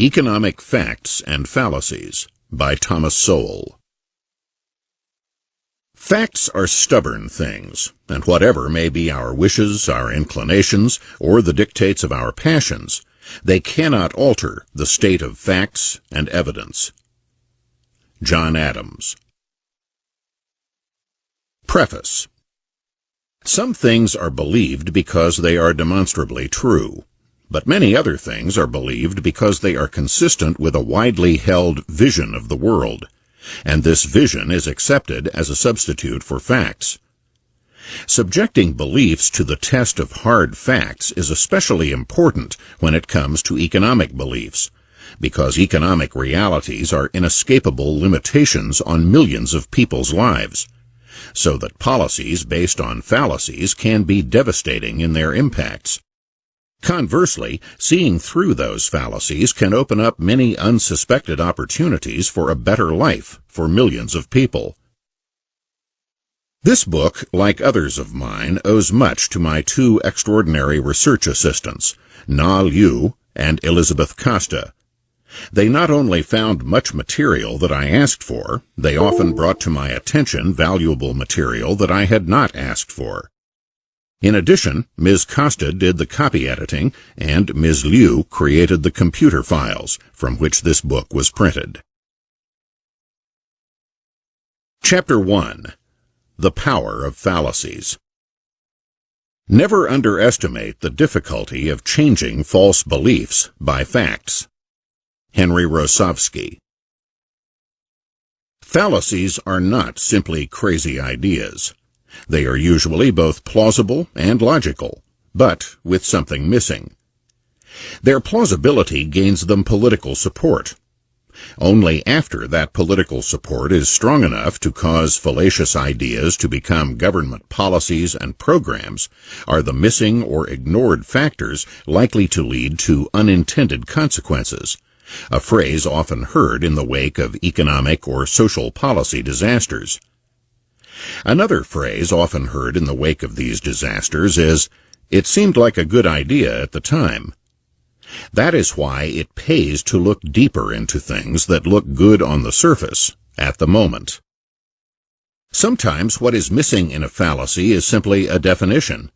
Economic Facts and Fallacies by Thomas Sowell. Facts are stubborn things, and whatever may be our wishes, our inclinations, or the dictates of our passions, they cannot alter the state of facts and evidence. John Adams. Preface. Some things are believed because they are demonstrably true, but many other things are believed because they are consistent with a widely held vision of the world, and this vision is accepted as a substitute for facts. Subjecting beliefs to the test of hard facts is especially important when it comes to economic beliefs, because economic realities are inescapable limitations on millions of people's lives, so that policies based on fallacies can be devastating in their impacts. Conversely, seeing through those fallacies can open up many unsuspected opportunities for a better life for millions of people. This book, like others of mine, owes much to my two extraordinary research assistants, Na Liu and Elizabeth Costa. They not only found much material that I asked for, they often brought to my attention valuable material that I had not asked for. In addition, Ms. Costa did the copy editing, and Ms. Liu created the computer files from which this book was printed. Chapter 1. The Power of Fallacies. Never underestimate the difficulty of changing false beliefs by facts. Henry Rosovsky. Fallacies are not simply crazy ideas. They are usually both plausible and logical, but with something missing. Their plausibility gains them political support. Only after that political support is strong enough to cause fallacious ideas to become government policies and programs are the missing or ignored factors likely to lead to unintended consequences, a phrase often heard in the wake of economic or social policy disasters. Another phrase often heard in the wake of these disasters is, "It seemed like a good idea at the time." That is why it pays to look deeper into things that look good on the surface at the moment. Sometimes what is missing in a fallacy is simply a definition.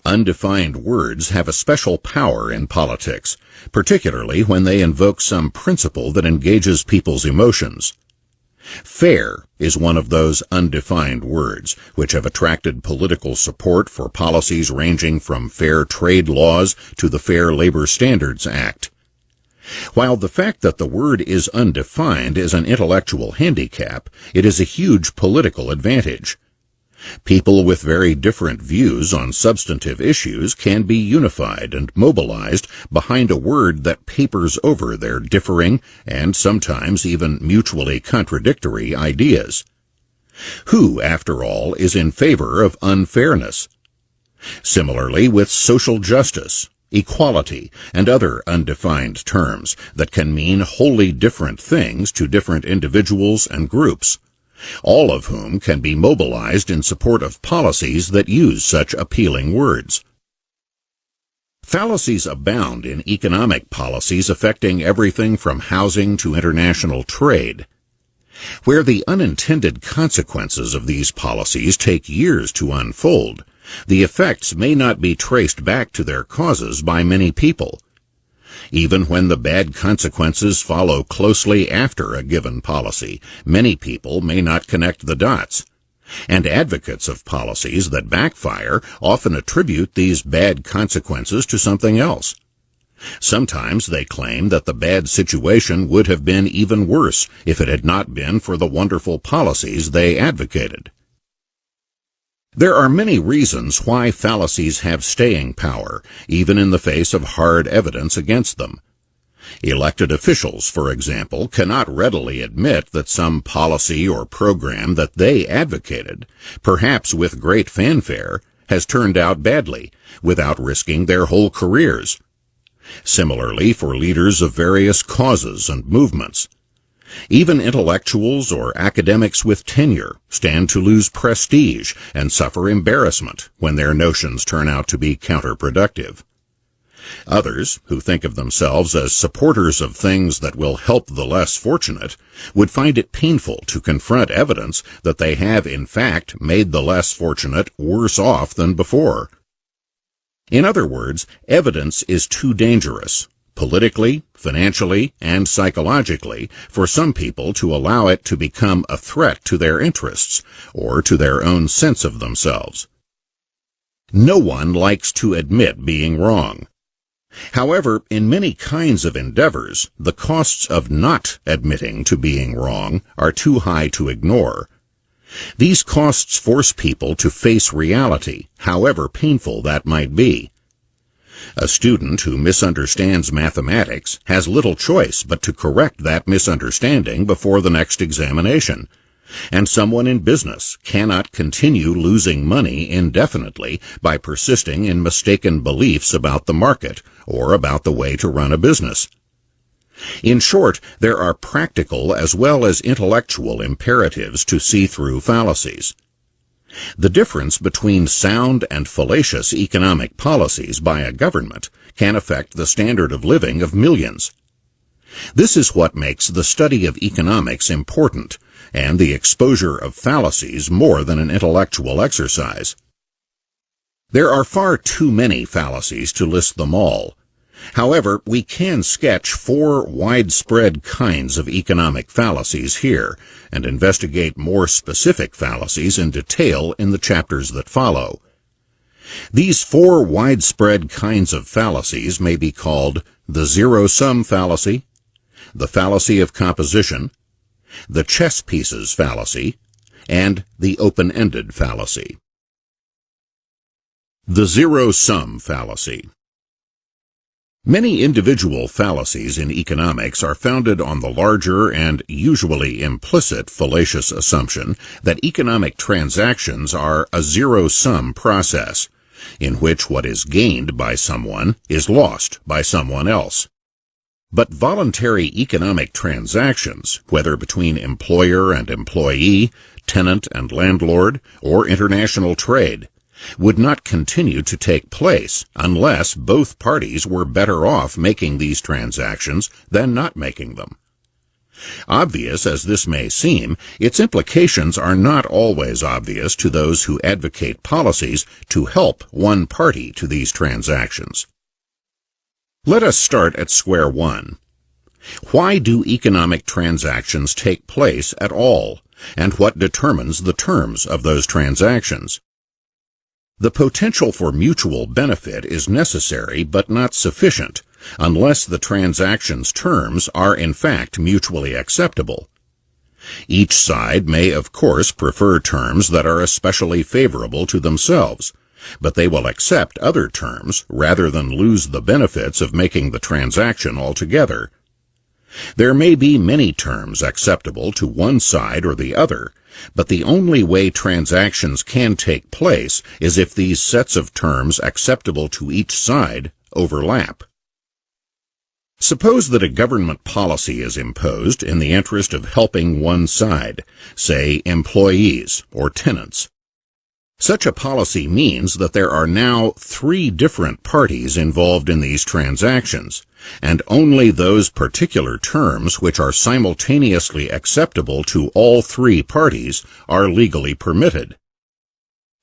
Undefined words have a special power in politics, particularly when they invoke some principle that engages people's emotions. Fair is one of those undefined words, which have attracted political support for policies ranging from fair trade laws to the Fair Labor Standards Act. While the fact that the word is undefined is an intellectual handicap, it is a huge political advantage. People with very different views on substantive issues can be unified and mobilized behind a word that papers over their differing and sometimes even mutually contradictory ideas. Who, after all, is in favor of unfairness? Similarly with social justice, equality, and other undefined terms that can mean wholly different things to different individuals and groups, all of whom can be mobilized in support of policies that use such appealing words. Fallacies abound in economic policies affecting everything from housing to international trade. Where the unintended consequences of these policies take years to unfold, the effects may not be traced back to their causes by many people. Even when the bad consequences follow closely after a given policy, many people may not connect the dots, and advocates of policies that backfire often attribute these bad consequences to something else. Sometimes they claim that the bad situation would have been even worse if it had not been for the wonderful policies they advocated. There are many reasons why fallacies have staying power, even in the face of hard evidence against them. Elected officials, for example, cannot readily admit that some policy or program that they advocated, perhaps with great fanfare, has turned out badly, without risking their whole careers. Similarly for leaders of various causes and movements. Even intellectuals or academics with tenure stand to lose prestige and suffer embarrassment when their notions turn out to be counterproductive. Others, who think of themselves as supporters of things that will help the less fortunate, would find it painful to confront evidence that they have in fact made the less fortunate worse off than before. In other words, evidence is too dangerous, politically, financially, and psychologically, for some people to allow it to become a threat to their interests or to their own sense of themselves. No one likes to admit being wrong. However, in many kinds of endeavors, the costs of not admitting to being wrong are too high to ignore. These costs force people to face reality, however painful that might be. A student who misunderstands mathematics has little choice but to correct that misunderstanding before the next examination. And someone in business cannot continue losing money indefinitely by persisting in mistaken beliefs about the market or about the way to run a business. In short, there are practical as well as intellectual imperatives to see through fallacies. The difference between sound and fallacious economic policies by a government can affect the standard of living of millions. This is what makes the study of economics important, and the exposure of fallacies more than an intellectual exercise. There are far too many fallacies to list them all. However, we can sketch 4 widespread kinds of economic fallacies here, and investigate more specific fallacies in detail in the chapters that follow. These 4 widespread kinds of fallacies may be called the zero-sum fallacy, the fallacy of composition, the chess pieces fallacy, and the open-ended fallacy. The zero-sum fallacy. Many individual fallacies in economics are founded on the larger and usually implicit fallacious assumption that economic transactions are a zero-sum process, in which what is gained by someone is lost by someone else. But voluntary economic transactions, whether between employer and employee, tenant and landlord, or international trade, would not continue to take place unless both parties were better off making these transactions than not making them. Obvious as this may seem, its implications are not always obvious to those who advocate policies to help one party to these transactions. Let us start at square one. Why do economic transactions take place at all, and what determines the terms of those transactions? The potential for mutual benefit is necessary but not sufficient unless the transaction's terms are in fact mutually acceptable. Each side may of course prefer terms that are especially favorable to themselves, but they will accept other terms rather than lose the benefits of making the transaction altogether. There may be many terms acceptable to one side or the other, but the only way transactions can take place is if these sets of terms acceptable to each side overlap. Suppose that a government policy is imposed in the interest of helping one side, say employees or tenants. Such a policy means that there are now 3 different parties involved in these transactions, and only those particular terms which are simultaneously acceptable to all 3 parties are legally permitted.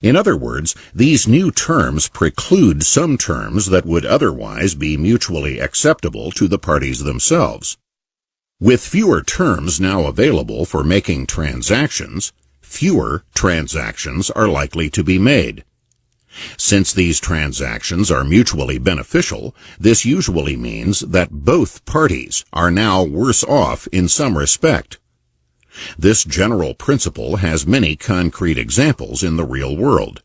In other words, these new terms preclude some terms that would otherwise be mutually acceptable to the parties themselves. With fewer terms now available for making transactions, fewer transactions are likely to be made. Since these transactions are mutually beneficial, this usually means that both parties are now worse off in some respect. This general principle has many concrete examples in the real world.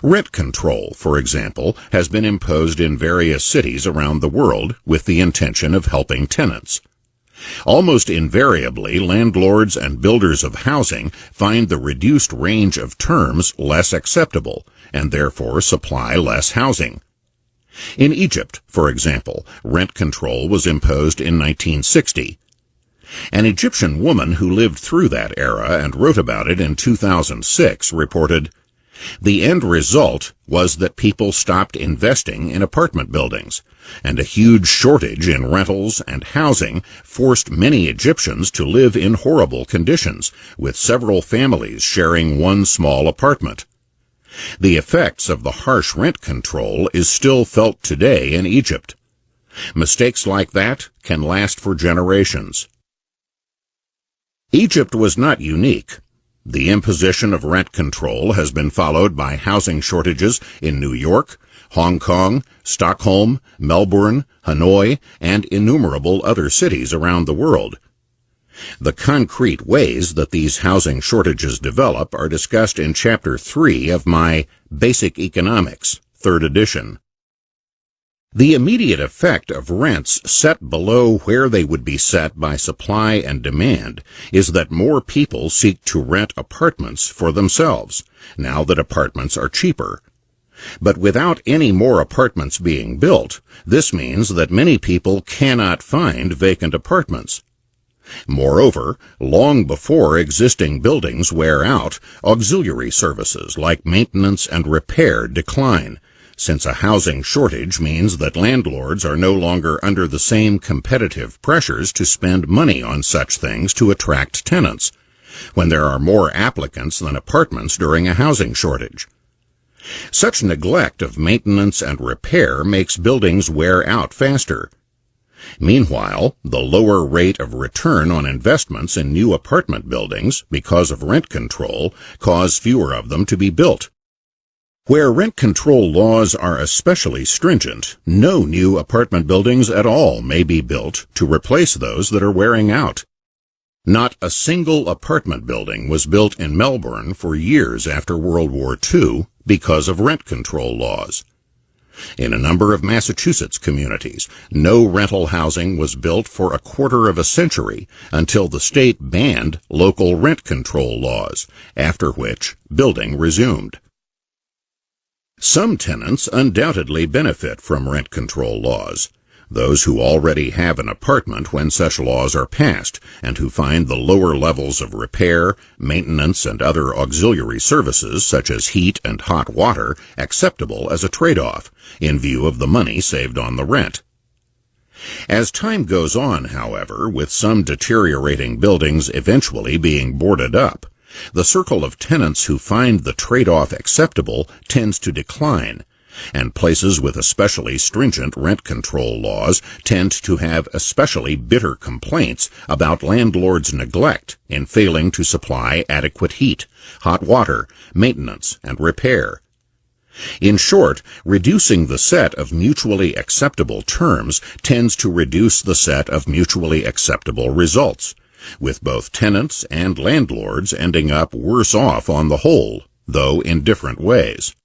Rent control, for example, has been imposed in various cities around the world with the intention of helping tenants. Almost invariably, landlords and builders of housing find the reduced range of terms less acceptable, and therefore supply less housing. In Egypt, for example, rent control was imposed in 1960. An Egyptian woman who lived through that era and wrote about it in 2006 reported, The end result was that people stopped investing in apartment buildings, and a huge shortage in rentals and housing forced many Egyptians to live in horrible conditions, with several families sharing one small apartment. The effects of the harsh rent control is still felt today in Egypt. Mistakes like that can last for generations. Egypt was not unique. The imposition of rent control has been followed by housing shortages in New York, Hong Kong, Stockholm, Melbourne, Hanoi, and innumerable other cities around the world. The concrete ways that these housing shortages develop are discussed in Chapter 3 of my Basic Economics, 3rd edition. The immediate effect of rents set below where they would be set by supply and demand is that more people seek to rent apartments for themselves, now that apartments are cheaper. But without any more apartments being built, this means that many people cannot find vacant apartments. Moreover, long before existing buildings wear out, auxiliary services like maintenance and repair decline, since a housing shortage means that landlords are no longer under the same competitive pressures to spend money on such things to attract tenants, when there are more applicants than apartments during a housing shortage. Such neglect of maintenance and repair makes buildings wear out faster. Meanwhile, the lower rate of return on investments in new apartment buildings, because of rent control, cause fewer of them to be built. Where rent control laws are especially stringent, no new apartment buildings at all may be built to replace those that are wearing out. Not a single apartment building was built in Melbourne for years after World War II because of rent control laws. In a number of Massachusetts communities, no rental housing was built for a quarter of a century until the state banned local rent control laws, after which building resumed. Some tenants undoubtedly benefit from rent control laws. Those who already have an apartment when such laws are passed, and who find the lower levels of repair, maintenance, and other auxiliary services, such as heat and hot water, acceptable as a trade-off, in view of the money saved on the rent. As time goes on, however, with some deteriorating buildings eventually being boarded up, the circle of tenants who find the trade-off acceptable tends to decline, and places with especially stringent rent control laws tend to have especially bitter complaints about landlords' neglect in failing to supply adequate heat, hot water, maintenance, and repair. In short, reducing the set of mutually acceptable terms tends to reduce the set of mutually acceptable results, with both tenants and landlords ending up worse off on the whole, though in different ways.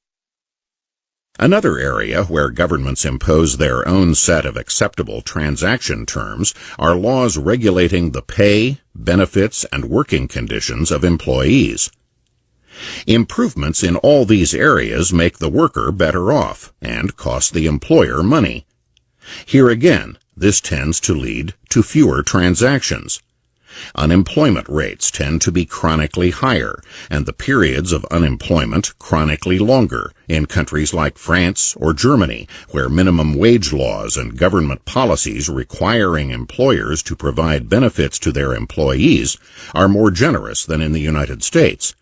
Another area where governments impose their own set of acceptable transaction terms are laws regulating the pay, benefits, and working conditions of employees. Improvements in all these areas make the worker better off and cost the employer money. Here again, this tends to lead to fewer transactions. Unemployment rates tend to be chronically higher, and the periods of unemployment chronically longer in countries like France or Germany, where minimum wage laws and government policies requiring employers to provide benefits to their employees are more generous than in the United States.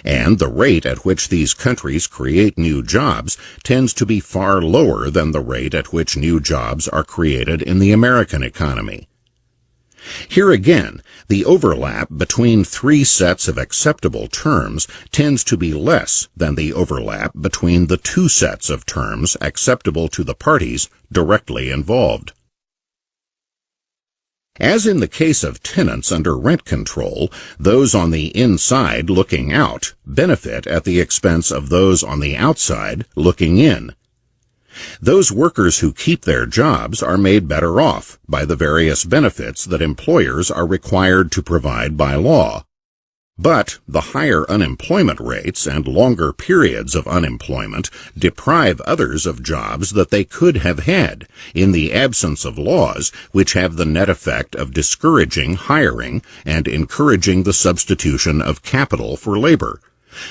And the rate at which these countries create new jobs tends to be far lower than the rate at which new jobs are created in the American economy. Here again, the overlap between three sets of acceptable terms tends to be less than the overlap between the two sets of terms acceptable to the parties directly involved. As in the case of tenants under rent control, those on the inside looking out benefit at the expense of those on the outside looking in. Those workers who keep their jobs are made better off by the various benefits that employers are required to provide by law. But the higher unemployment rates and longer periods of unemployment deprive others of jobs that they could have had in the absence of laws which have the net effect of discouraging hiring and encouraging the substitution of capital for labor,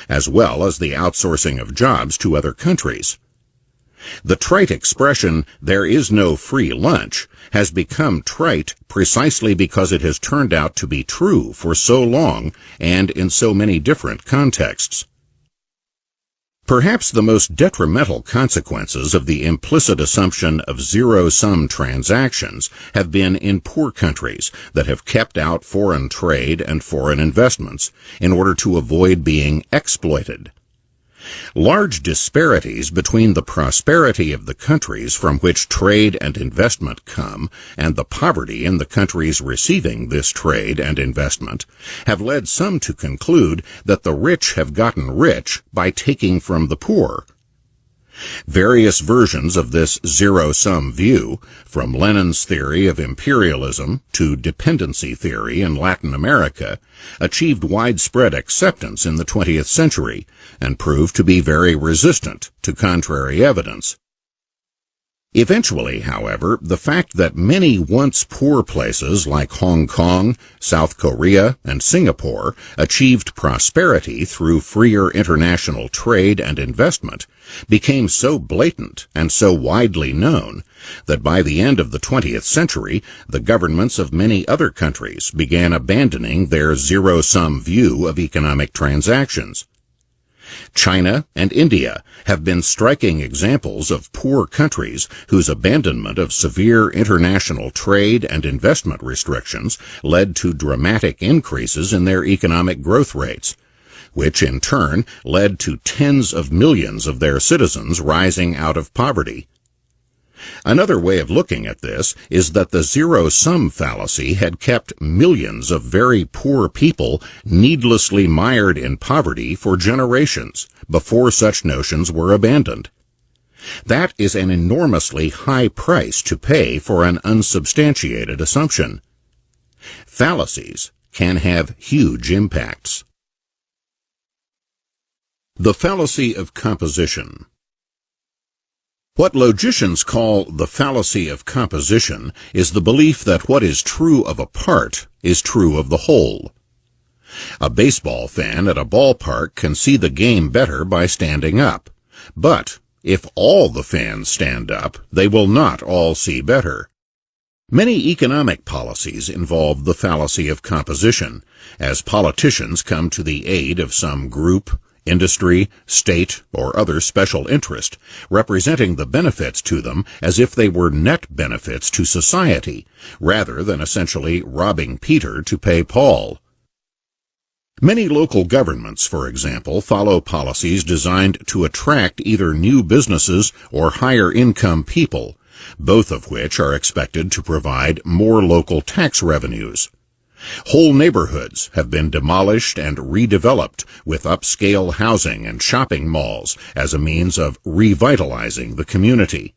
as well as the outsourcing of jobs to other countries. The trite expression, "there is no free lunch," has become trite precisely because it has turned out to be true for so long and in so many different contexts. Perhaps the most detrimental consequences of the implicit assumption of zero-sum transactions have been in poor countries that have kept out foreign trade and foreign investments in order to avoid being exploited. Large disparities between the prosperity of the countries from which trade and investment come and the poverty in the countries receiving this trade and investment have led some to conclude that the rich have gotten rich by taking from the poor. Various versions of this zero-sum view, from Lenin's theory of imperialism to dependency theory in Latin America, achieved widespread acceptance in the 20th century and proved to be very resistant to contrary evidence. Eventually, however, the fact that many once poor places like Hong Kong, South Korea, and Singapore achieved prosperity through freer international trade and investment became so blatant and so widely known that by the end of the 20th century, the governments of many other countries began abandoning their zero-sum view of economic transactions. China and India have been striking examples of poor countries whose abandonment of severe international trade and investment restrictions led to dramatic increases in their economic growth rates, which in turn led to tens of millions of their citizens rising out of poverty. Another way of looking at this is that the zero-sum fallacy had kept millions of very poor people needlessly mired in poverty for generations before such notions were abandoned. That is an enormously high price to pay for an unsubstantiated assumption. Fallacies can have huge impacts. The fallacy of composition. What logicians call the fallacy of composition is the belief that what is true of a part is true of the whole. A baseball fan at a ballpark can see the game better by standing up, but if all the fans stand up, they will not all see better. Many economic policies involve the fallacy of composition, as politicians come to the aid of some group, industry, state, or other special interest, representing the benefits to them as if they were net benefits to society, rather than essentially robbing Peter to pay Paul. Many local governments, for example, follow policies designed to attract either new businesses or higher-income people, both of which are expected to provide more local tax revenues. Whole neighborhoods have been demolished and redeveloped with upscale housing and shopping malls as a means of revitalizing the community.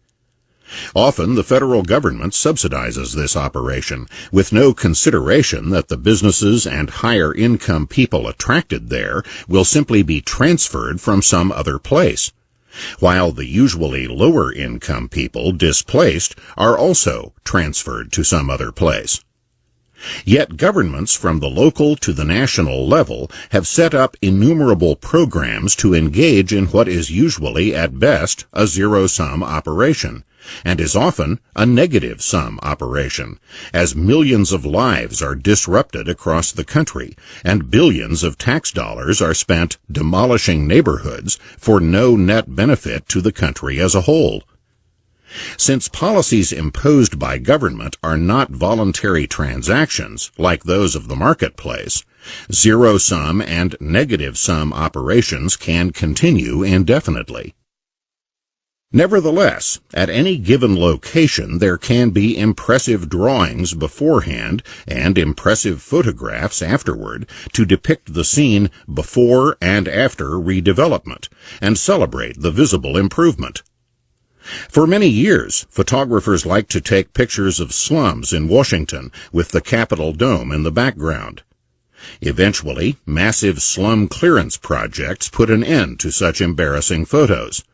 Often the federal government subsidizes this operation with no consideration that the businesses and higher-income people attracted there will simply be transferred from some other place, while the usually lower-income people displaced are also transferred to some other place. Yet governments from the local to the national level have set up innumerable programs to engage in what is usually at best a zero-sum operation, and is often a negative-sum operation, as millions of lives are disrupted across the country, and billions of tax dollars are spent demolishing neighborhoods for no net benefit to the country as a whole. Since policies imposed by government are not voluntary transactions like those of the marketplace, zero-sum and negative-sum operations can continue indefinitely. Nevertheless, at any given location there can be impressive drawings beforehand and impressive photographs afterward to depict the scene before and after redevelopment and celebrate the visible improvement. For many years, photographers liked to take pictures of slums in Washington with the Capitol dome in the background. Eventually, massive slum clearance projects put an end to such embarrassing photos.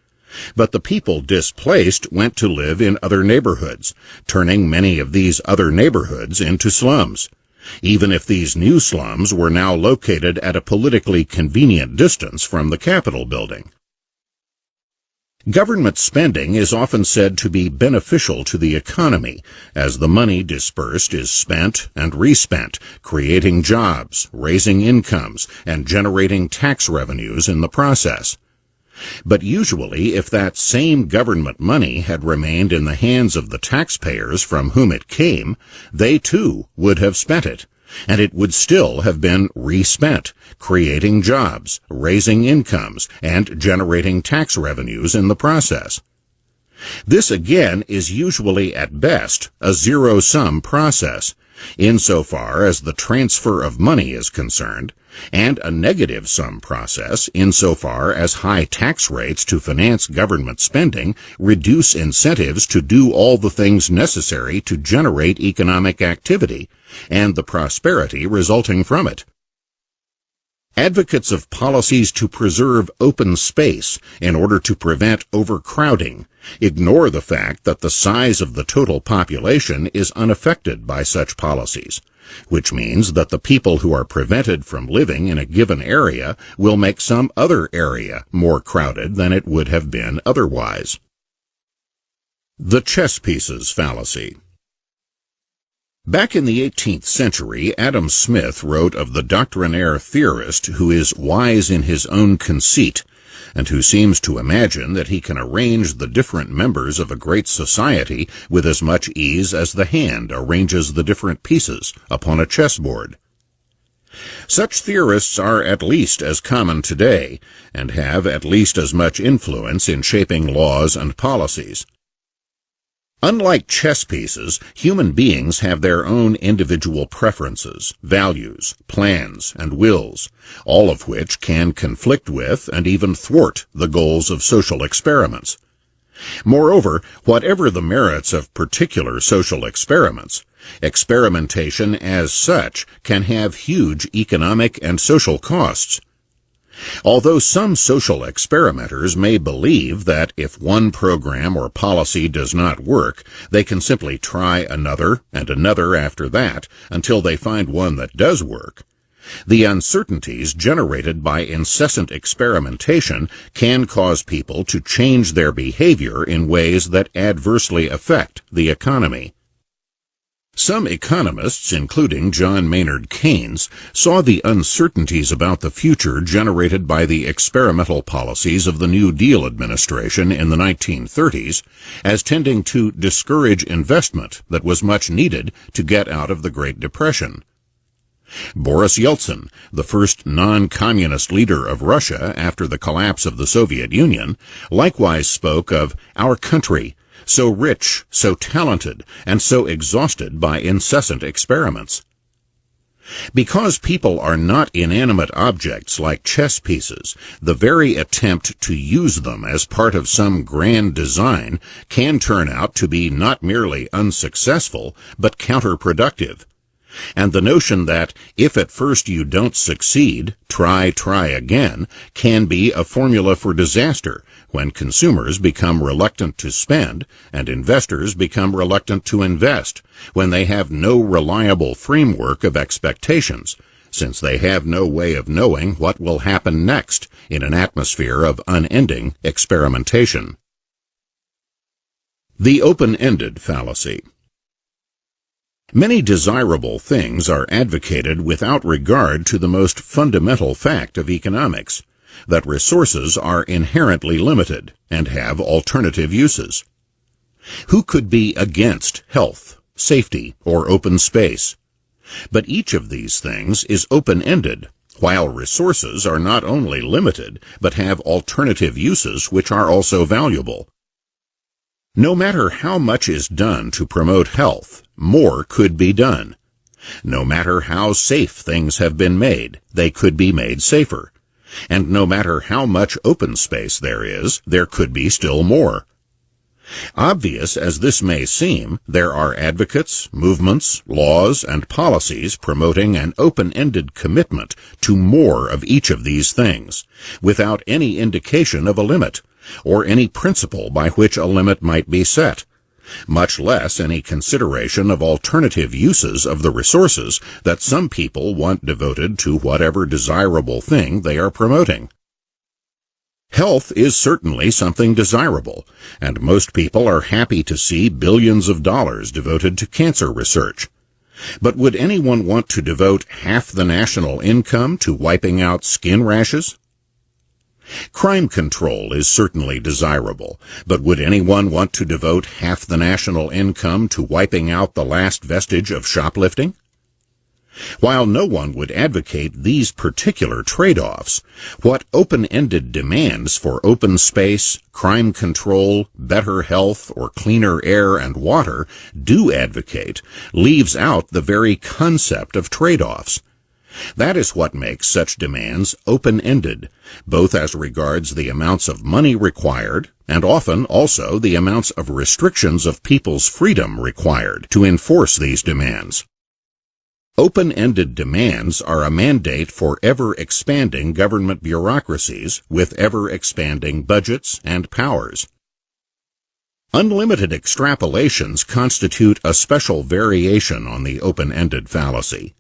But the people displaced went to live in other neighborhoods, turning many of these other neighborhoods into slums, even if these new slums were now located at a politically convenient distance from the Capitol building. Government spending is often said to be beneficial to the economy, as the money dispersed is spent and respent, creating jobs, raising incomes, and generating tax revenues in the process. But usually, if that same government money had remained in the hands of the taxpayers from whom it came, they too would have spent it, and it would still have been respent, creating jobs, raising incomes, and generating tax revenues in the process. This again is usually at best a zero-sum process, insofar as the transfer of money is concerned, and a negative-sum process insofar as high tax rates to finance government spending reduce incentives to do all the things necessary to generate economic activity and the prosperity resulting from it. Advocates of policies to preserve open space in order to prevent overcrowding ignore the fact that the size of the total population is unaffected by such policies, which means that the people who are prevented from living in a given area will make some other area more crowded than it would have been otherwise. The chess pieces fallacy. Back in the 18th century, Adam Smith wrote of the doctrinaire theorist who is wise in his own conceit, and who seems to imagine that he can arrange the different members of a great society with as much ease as the hand arranges the different pieces upon a chessboard. Such theorists are at least as common today, and have at least as much influence in shaping laws and policies. Unlike chess pieces, human beings have their own individual preferences, values, plans, and wills, all of which can conflict with and even thwart the goals of social experiments. Moreover, whatever the merits of particular social experiments, experimentation as such can have huge economic and social costs. Although some social experimenters may believe that if one program or policy does not work, they can simply try another and another after that until they find one that does work, the uncertainties generated by incessant experimentation can cause people to change their behavior in ways that adversely affect the economy. Some economists, including John Maynard Keynes, saw the uncertainties about the future generated by the experimental policies of the New Deal administration in the 1930s as tending to discourage investment that was much needed to get out of the Great Depression. Boris Yeltsin, the first non-communist leader of Russia after the collapse of the Soviet Union, likewise spoke of our country, so rich, so talented, and so exhausted by incessant experiments. Because people are not inanimate objects like chess pieces, the very attempt to use them as part of some grand design can turn out to be not merely unsuccessful, but counterproductive. And the notion that, if at first you don't succeed, try again, can be a formula for disaster when consumers become reluctant to spend and investors become reluctant to invest, when they have no reliable framework of expectations, since they have no way of knowing what will happen next in an atmosphere of unending experimentation. The open-ended fallacy. Many desirable things are advocated without regard to the most fundamental fact of economics, that resources are inherently limited and have alternative uses. Who could be against health, safety, or open space? But each of these things is open-ended, while resources are not only limited, but have alternative uses which are also valuable. No matter how much is done to promote health, more could be done. No matter how safe things have been made, they could be made safer. And no matter how much open space there could be still more. Obvious as this may seem, there are advocates, movements, laws, and policies promoting an open-ended commitment to more of each of these things, without any indication of a limit, or any principle by which a limit might be set, much less any consideration of alternative uses of the resources that some people want devoted to whatever desirable thing they are promoting. Health is certainly something desirable, and most people are happy to see billions of dollars devoted to cancer research. But would anyone want to devote half the national income to wiping out skin rashes? Crime control is certainly desirable, but would anyone want to devote half the national income to wiping out the last vestige of shoplifting? While no one would advocate these particular trade-offs, what open-ended demands for open space, crime control, better health, or cleaner air and water do advocate leaves out the very concept of trade-offs. That is what makes such demands open-ended, both as regards the amounts of money required, and often also the amounts of restrictions of people's freedom required to enforce these demands. Open-ended demands are a mandate for ever-expanding government bureaucracies with ever-expanding budgets and powers. Unlimited extrapolations constitute a special variation on the open-ended fallacy.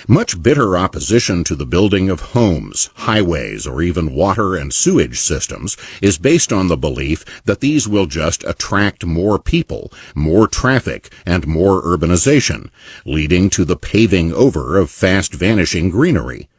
Much bitter opposition to the building of homes, highways, or even water and sewage systems is based on the belief that these will just attract more people, more traffic, and more urbanization, leading to the paving over of fast-vanishing greenery.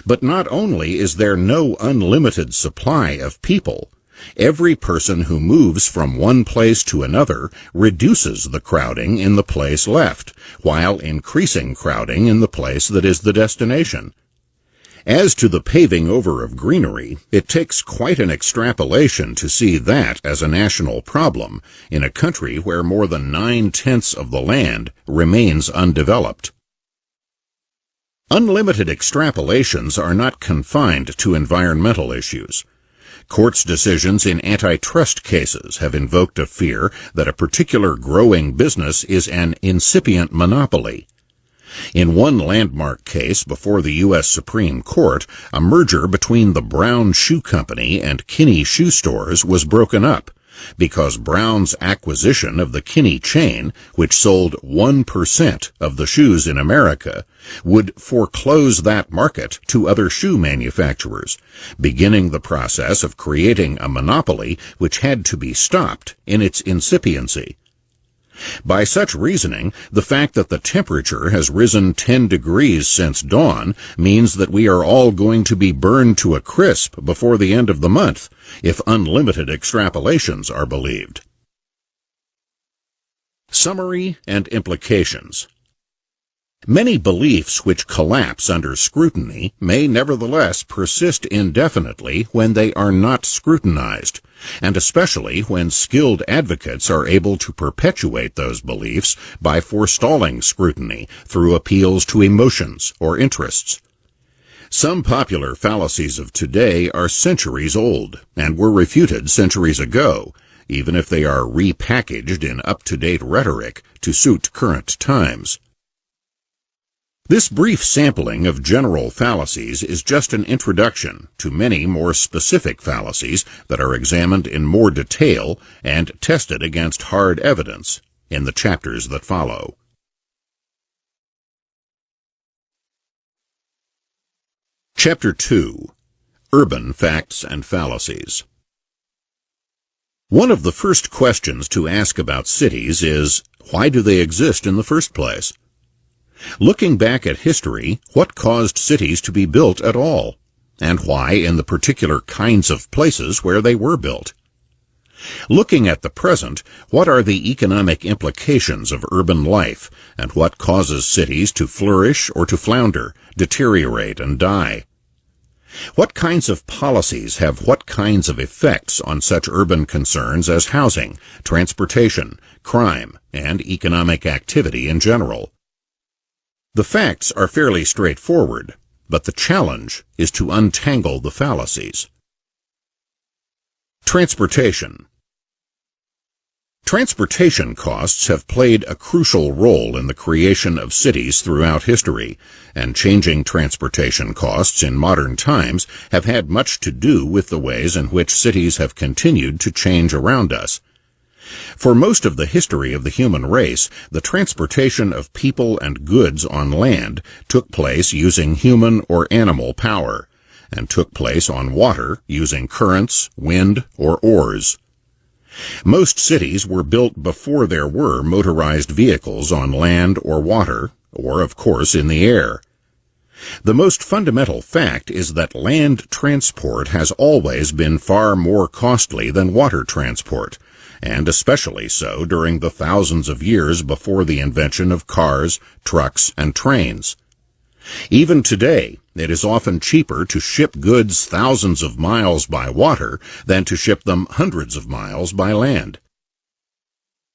But not only is there no unlimited supply of people, every person who moves from one place to another reduces the crowding in the place left, while increasing crowding in the place that is the destination. As to the paving over of greenery, it takes quite an extrapolation to see that as a national problem in a country where more than 9/10 of the land remains undeveloped. Unlimited extrapolations are not confined to environmental issues. Courts' decisions in antitrust cases have invoked a fear that a particular growing business is an incipient monopoly. In one landmark case before the U.S. Supreme Court, a merger between the Brown Shoe Company and Kinney Shoe Stores was broken up because Brown's acquisition of the Kinney chain, which sold 1% of the shoes in America, would foreclose that market to other shoe manufacturers, beginning the process of creating a monopoly which had to be stopped in its incipiency. By such reasoning, the fact that the temperature has risen 10 degrees since dawn means that we are all going to be burned to a crisp before the end of the month, if unlimited extrapolations are believed. Summary and implications. Many beliefs which collapse under scrutiny may nevertheless persist indefinitely when they are not scrutinized, and especially when skilled advocates are able to perpetuate those beliefs by forestalling scrutiny through appeals to emotions or interests. Some popular fallacies of today are centuries old and were refuted centuries ago, even if they are repackaged in up-to-date rhetoric to suit current times. This brief sampling of general fallacies is just an introduction to many more specific fallacies that are examined in more detail and tested against hard evidence in the chapters that follow. Chapter 2. Urban Facts and Fallacies. One of the first questions to ask about cities is, why do they exist in the first place? Looking back at history, what caused cities to be built at all, and why in the particular kinds of places where they were built? Looking at the present, what are the economic implications of urban life, and what causes cities to flourish or to flounder, deteriorate, and die? What kinds of policies have what kinds of effects on such urban concerns as housing, transportation, crime, and economic activity in general? The facts are fairly straightforward, but the challenge is to untangle the fallacies. Transportation. Transportation costs have played a crucial role in the creation of cities throughout history, and changing transportation costs in modern times have had much to do with the ways in which cities have continued to change around us. For most of the history of the human race, the transportation of people and goods on land took place using human or animal power, and took place on water using currents, wind, or oars. Most cities were built before there were motorized vehicles on land or water, or of course in the air. The most fundamental fact is that land transport has always been far more costly than water transport, and especially so during the thousands of years before the invention of cars, trucks, and trains. Even today, it is often cheaper to ship goods thousands of miles by water than to ship them hundreds of miles by land.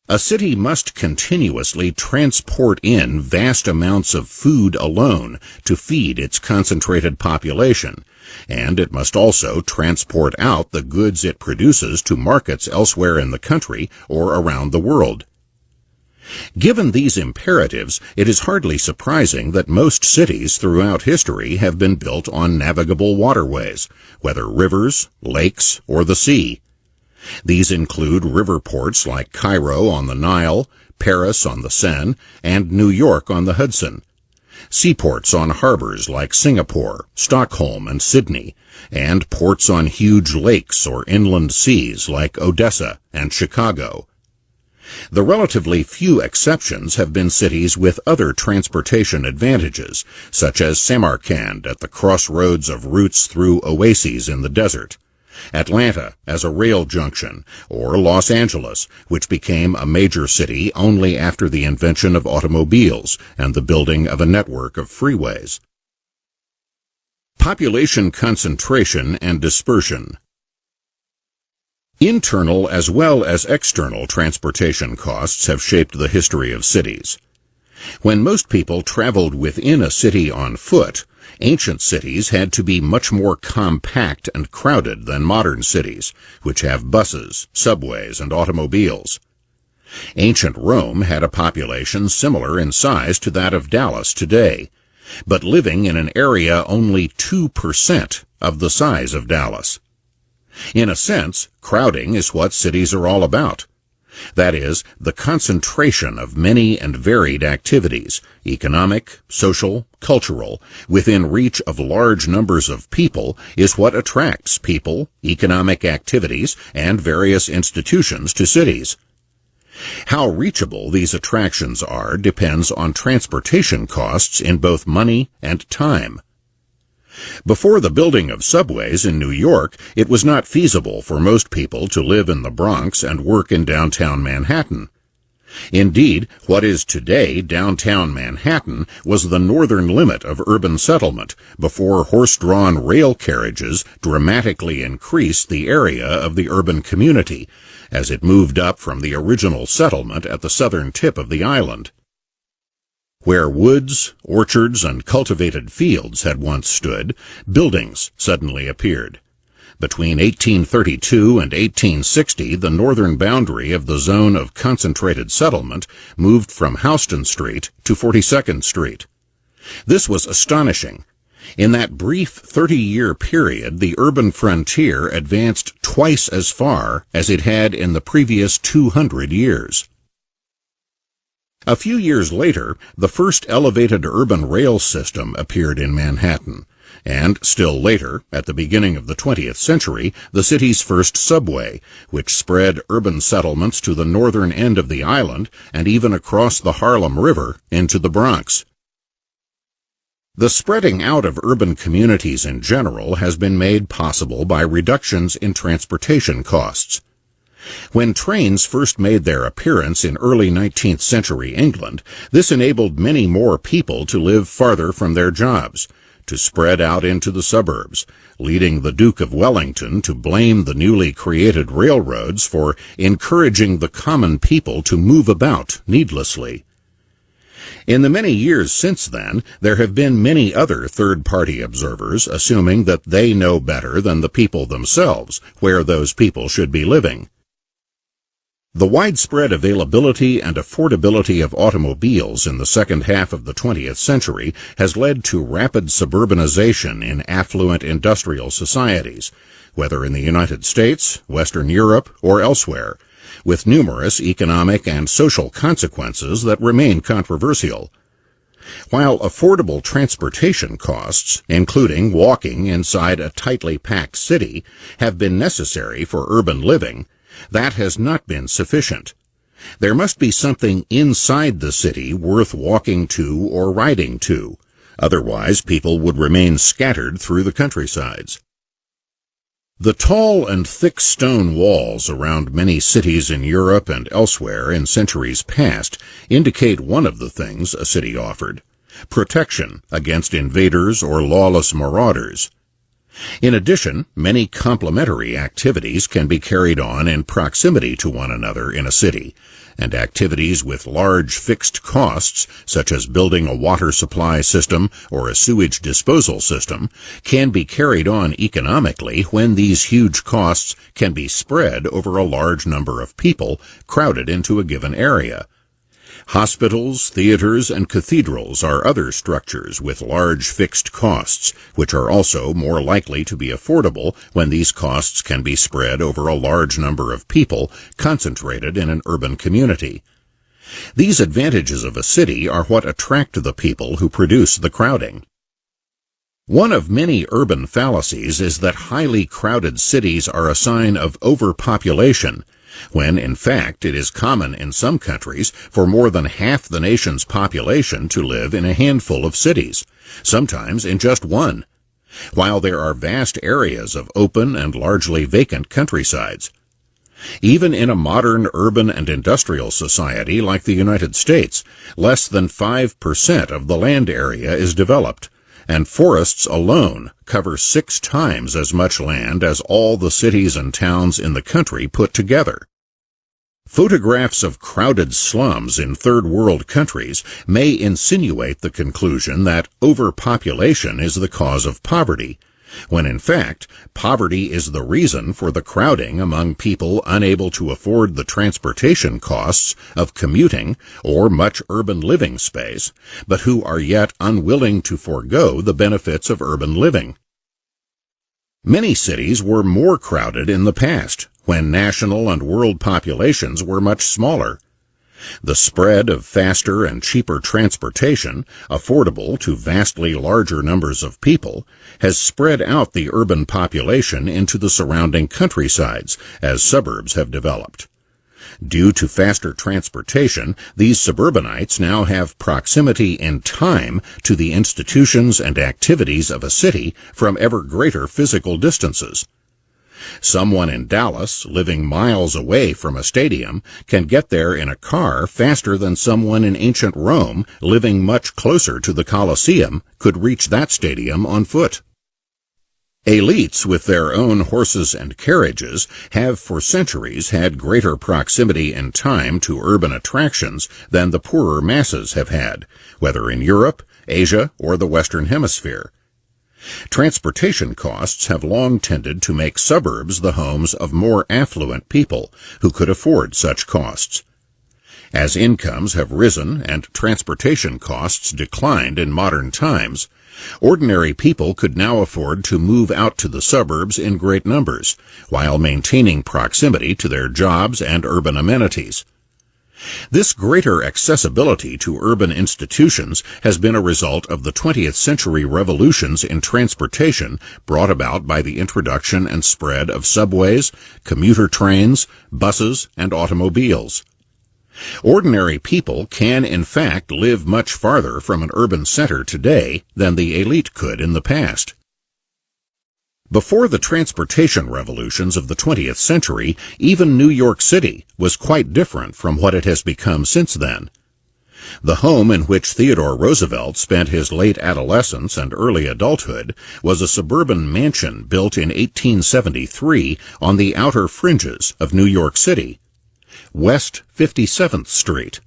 A city must continuously transport in vast amounts of food alone to feed its concentrated population, and it must also transport out the goods it produces to markets elsewhere in the country or around the world. Given these imperatives, it is hardly surprising that most cities throughout history have been built on navigable waterways, whether rivers, lakes, or the sea. These include river ports like Cairo on the Nile, Paris on the Seine, and New York on the Hudson. Seaports on harbors like Singapore, Stockholm, and Sydney, and ports on huge lakes or inland seas like Odessa and Chicago. The relatively few exceptions have been cities with other transportation advantages, such as Samarkand at the crossroads of routes through oases in the desert, Atlanta as a rail junction, or Los Angeles, which became a major city only after the invention of automobiles and the building of a network of freeways. Population concentration and dispersion. Internal as well as external transportation costs have shaped the history of cities. When most people traveled within a city on foot, ancient cities had to be much more compact and crowded than modern cities, which have buses, subways, and automobiles. Ancient Rome had a population similar in size to that of Dallas today, but living in an area only 2% of the size of Dallas. In a sense, crowding is what cities are all about. That is, the concentration of many and varied activities, economic, social, cultural, within reach of large numbers of people is what attracts people, economic activities, and various institutions to cities. How reachable these attractions are depends on transportation costs in both money and time. Before the building of subways in New York, it was not feasible for most people to live in the Bronx and work in downtown Manhattan. Indeed, what is today downtown Manhattan was the northern limit of urban settlement before horse-drawn rail carriages dramatically increased the area of the urban community as it moved up from the original settlement at the southern tip of the island. Where woods, orchards, and cultivated fields had once stood, buildings suddenly appeared. Between 1832 and 1860, the northern boundary of the zone of concentrated settlement moved from Houston Street to 42nd Street. This was astonishing. In that brief 30-year period, the urban frontier advanced twice as far as it had in the previous 200 years. A few years later, the first elevated urban rail system appeared in Manhattan, and still later, at the beginning of the 20th century, the city's first subway, which spread urban settlements to the northern end of the island and even across the Harlem River into the Bronx. The spreading out of urban communities in general has been made possible by reductions in transportation costs. When trains first made their appearance in early 19th century England, this enabled many more people to live farther from their jobs, to spread out into the suburbs, leading the Duke of Wellington to blame the newly created railroads for encouraging the common people to move about needlessly. In the many years since then, there have been many other third-party observers assuming that they know better than the people themselves where those people should be living. The widespread availability and affordability of automobiles in the second half of the 20th century has led to rapid suburbanization in affluent industrial societies, whether in the United States, Western Europe, or elsewhere, with numerous economic and social consequences that remain controversial. While affordable transportation costs, including walking inside a tightly packed city, have been necessary for urban living, that has not been sufficient. There must be something inside the city worth walking to or riding to. Otherwise, people would remain scattered through the countrysides. The tall and thick stone walls around many cities in Europe and elsewhere in centuries past indicate one of the things a city offered: protection against invaders or lawless marauders. In addition, many complementary activities can be carried on in proximity to one another in a city, and activities with large fixed costs, such as building a water supply system or a sewage disposal system, can be carried on economically when these huge costs can be spread over a large number of people crowded into a given area. Hospitals, theaters, and cathedrals are other structures with large fixed costs, which are also more likely to be affordable when these costs can be spread over a large number of people concentrated in an urban community. These advantages of a city are what attract the people who produce the crowding. One of many urban fallacies is that highly crowded cities are a sign of overpopulation, when in fact it is common in some countries for more than half the nation's population to live in a handful of cities, sometimes in just one, while there are vast areas of open and largely vacant countrysides. Even in a modern urban and industrial society like the United States, less than 5% of the land area is developed, and forests alone cover 6 times as much land as all the cities and towns in the country put together. Photographs of crowded slums in third world countries may insinuate the conclusion that overpopulation is the cause of poverty, when in fact poverty is the reason for the crowding among people unable to afford the transportation costs of commuting or much urban living space, but who are yet unwilling to forego the benefits of urban living. Many cities were more crowded in the past, when national and world populations were much smaller. The spread of faster and cheaper transportation, affordable to vastly larger numbers of people, has spread out the urban population into the surrounding countrysides as suburbs have developed. Due to faster transportation, these suburbanites now have proximity in time to the institutions and activities of a city from ever greater physical distances. Someone in Dallas, living miles away from a stadium, can get there in a car faster than someone in ancient Rome, living much closer to the Colosseum, could reach that stadium on foot. Elites with their own horses and carriages have for centuries had greater proximity in time to urban attractions than the poorer masses have had, whether in Europe, Asia, or the Western Hemisphere. Transportation costs have long tended to make suburbs the homes of more affluent people who could afford such costs. As incomes have risen and transportation costs declined in modern times, ordinary people could now afford to move out to the suburbs in great numbers, while maintaining proximity to their jobs and urban amenities. This greater accessibility to urban institutions has been a result of the 20th century revolutions in transportation brought about by the introduction and spread of subways, commuter trains, buses, and automobiles. Ordinary people can, in fact, live much farther from an urban center today than the elite could in the past. Before the transportation revolutions of the 20th century, even New York City was quite different from what it has become since then. The home in which Theodore Roosevelt spent his late adolescence and early adulthood was a suburban mansion built in 1873 on the outer fringes of New York City, West 57th Street.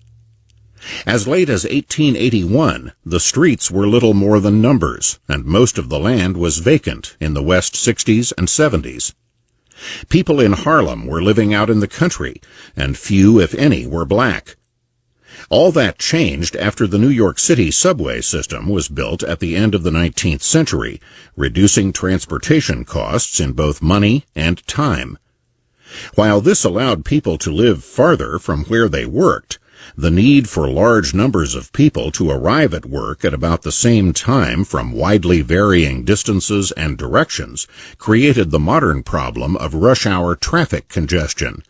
As late as 1881, the streets were little more than numbers, and most of the land was vacant in the West 60s and 70s. People in Harlem were living out in the country, and few, if any, were black. All that changed after the New York City subway system was built at the end of the 19th century, reducing transportation costs in both money and time. While this allowed people to live farther from where they worked, the need for large numbers of people to arrive at work at about the same time from widely varying distances and directions created the modern problem of rush hour traffic congestion.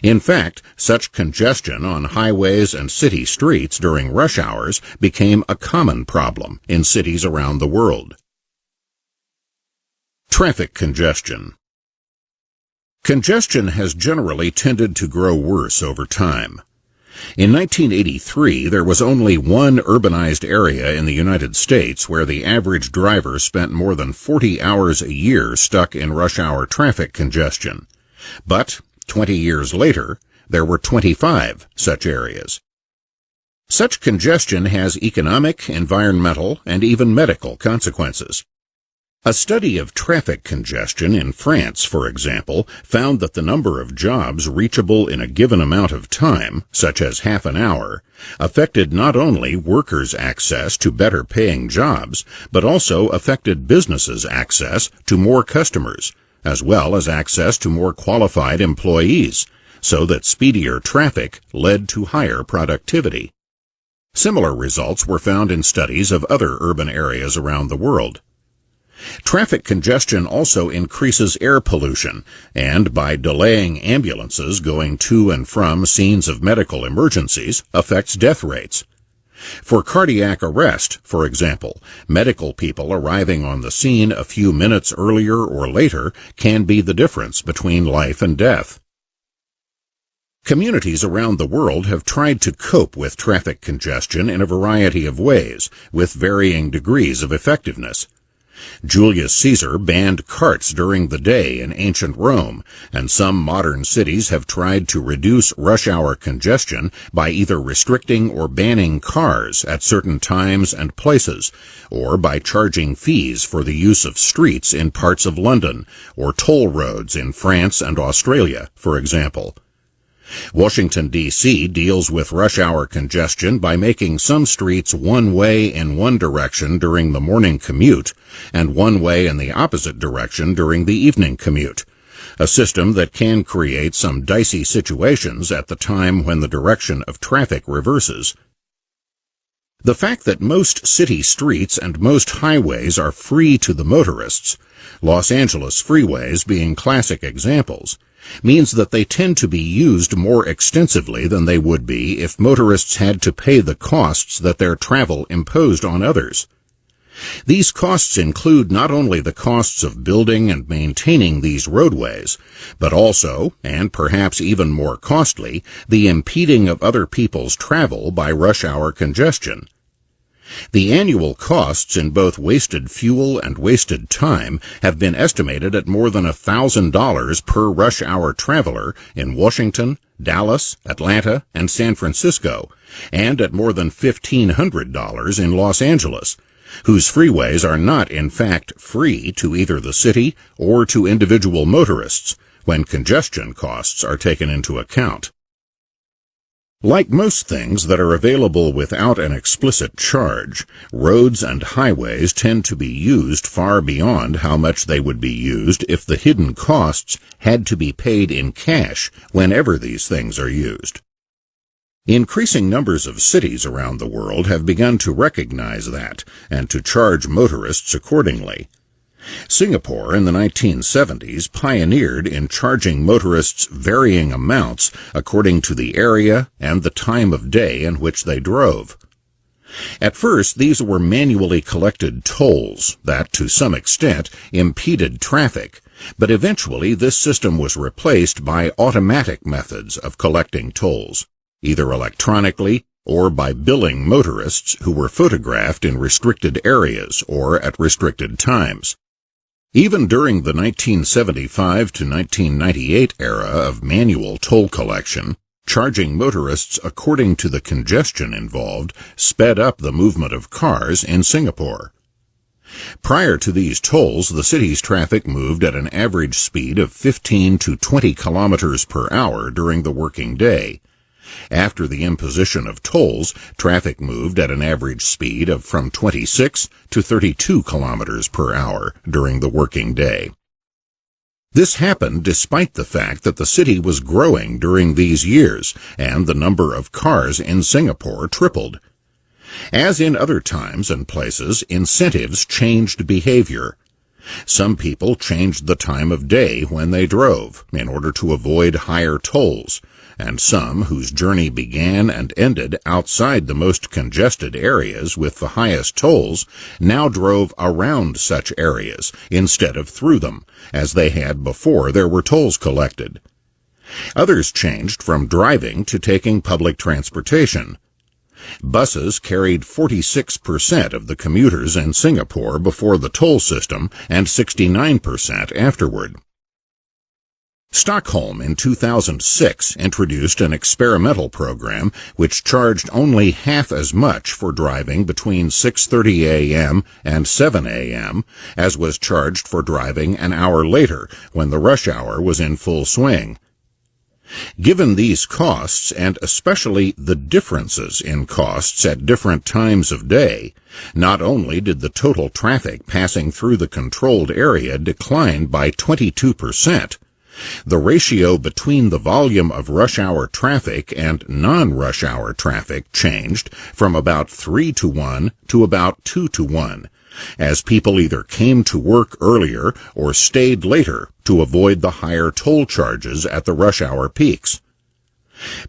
In fact, such congestion on highways and city streets during rush hours became a common problem in cities around the world. Traffic congestion. Congestion has generally tended to grow worse over time. In 1983, there was only one urbanized area in the United States where the average driver spent more than 40 hours a year stuck in rush hour traffic congestion. But 20 years later, there were 25 such areas. Such congestion has economic, environmental, and even medical consequences. A study of traffic congestion in France, for example, found that the number of jobs reachable in a given amount of time, such as half an hour, affected not only workers' access to better-paying jobs, but also affected businesses' access to more customers, as well as access to more qualified employees, so that speedier traffic led to higher productivity. Similar results were found in studies of other urban areas around the world. Traffic congestion also increases air pollution, and by delaying ambulances going to and from scenes of medical emergencies, affects death rates. For cardiac arrest, for example, medical people arriving on the scene a few minutes earlier or later can be the difference between life and death. Communities around the world have tried to cope with traffic congestion in a variety of ways, with varying degrees of effectiveness. Julius Caesar banned carts during the day in ancient Rome, and some modern cities have tried to reduce rush hour congestion by either restricting or banning cars at certain times and places, or by charging fees for the use of streets in parts of London, or toll roads in France and Australia, for example. Washington, D.C. deals with rush hour congestion by making some streets one-way in one direction during the morning commute and one-way in the opposite direction during the evening commute, a system that can create some dicey situations at the time when the direction of traffic reverses. The fact that most city streets and most highways are free to the motorists, Los Angeles freeways being classic examples, means that they tend to be used more extensively than they would be if motorists had to pay the costs that their travel imposed on others. These costs include not only the costs of building and maintaining these roadways, but also, and perhaps even more costly, the impeding of other people's travel by rush hour congestion. The annual costs in both wasted fuel and wasted time have been estimated at more than $1,000 per rush hour traveler in Washington, Dallas, Atlanta, and San Francisco, and at more than $1,500 in Los Angeles, whose freeways are not in fact free to either the city or to individual motorists when congestion costs are taken into account. Like most things that are available without an explicit charge, roads and highways tend to be used far beyond how much they would be used if the hidden costs had to be paid in cash whenever these things are used. Increasing numbers of cities around the world have begun to recognize that and to charge motorists accordingly. Singapore in the 1970s pioneered in charging motorists varying amounts according to the area and the time of day in which they drove. At first, these were manually collected tolls that, to some extent, impeded traffic, but eventually this system was replaced by automatic methods of collecting tolls, either electronically or by billing motorists who were photographed in restricted areas or at restricted times. Even during the 1975 to 1998 era of manual toll collection, charging motorists according to the congestion involved sped up the movement of cars in Singapore. Prior to these tolls, the city's traffic moved at an average speed of 15 to 20 kilometers per hour during the working day. After the imposition of tolls, traffic moved at an average speed of from 26 to 32 kilometers per hour during the working day. This happened despite the fact that the city was growing during these years, and the number of cars in Singapore tripled. As in other times and places, incentives changed behavior. Some people changed the time of day when they drove in order to avoid higher tolls, and some whose journey began and ended outside the most congested areas with the highest tolls now drove around such areas instead of through them, as they had before there were tolls collected. Others changed from driving to taking public transportation. Buses carried 46% of the commuters in Singapore before the toll system and 69% afterward. Stockholm in 2006 introduced an experimental program which charged only half as much for driving between 6:30 a.m. and 7 a.m. as was charged for driving an hour later when the rush hour was in full swing. Given these costs, and especially the differences in costs at different times of day, not only did the total traffic passing through the controlled area decline by 22%, the ratio between the volume of rush hour traffic and non-rush hour traffic changed from about 3-to-1 to about 2-to-1, as people either came to work earlier or stayed later to avoid the higher toll charges at the rush hour peaks.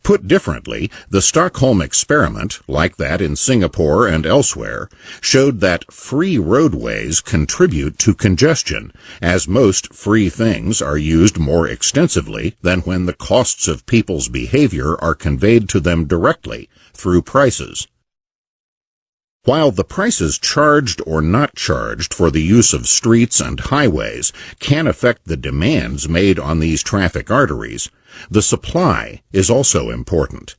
Put differently, the Stockholm experiment, like that in Singapore and elsewhere, showed that free roadways contribute to congestion, as most free things are used more extensively than when the costs of people's behavior are conveyed to them directly through prices. While the prices charged or not charged for the use of streets and highways can affect the demands made on these traffic arteries, the supply is also important.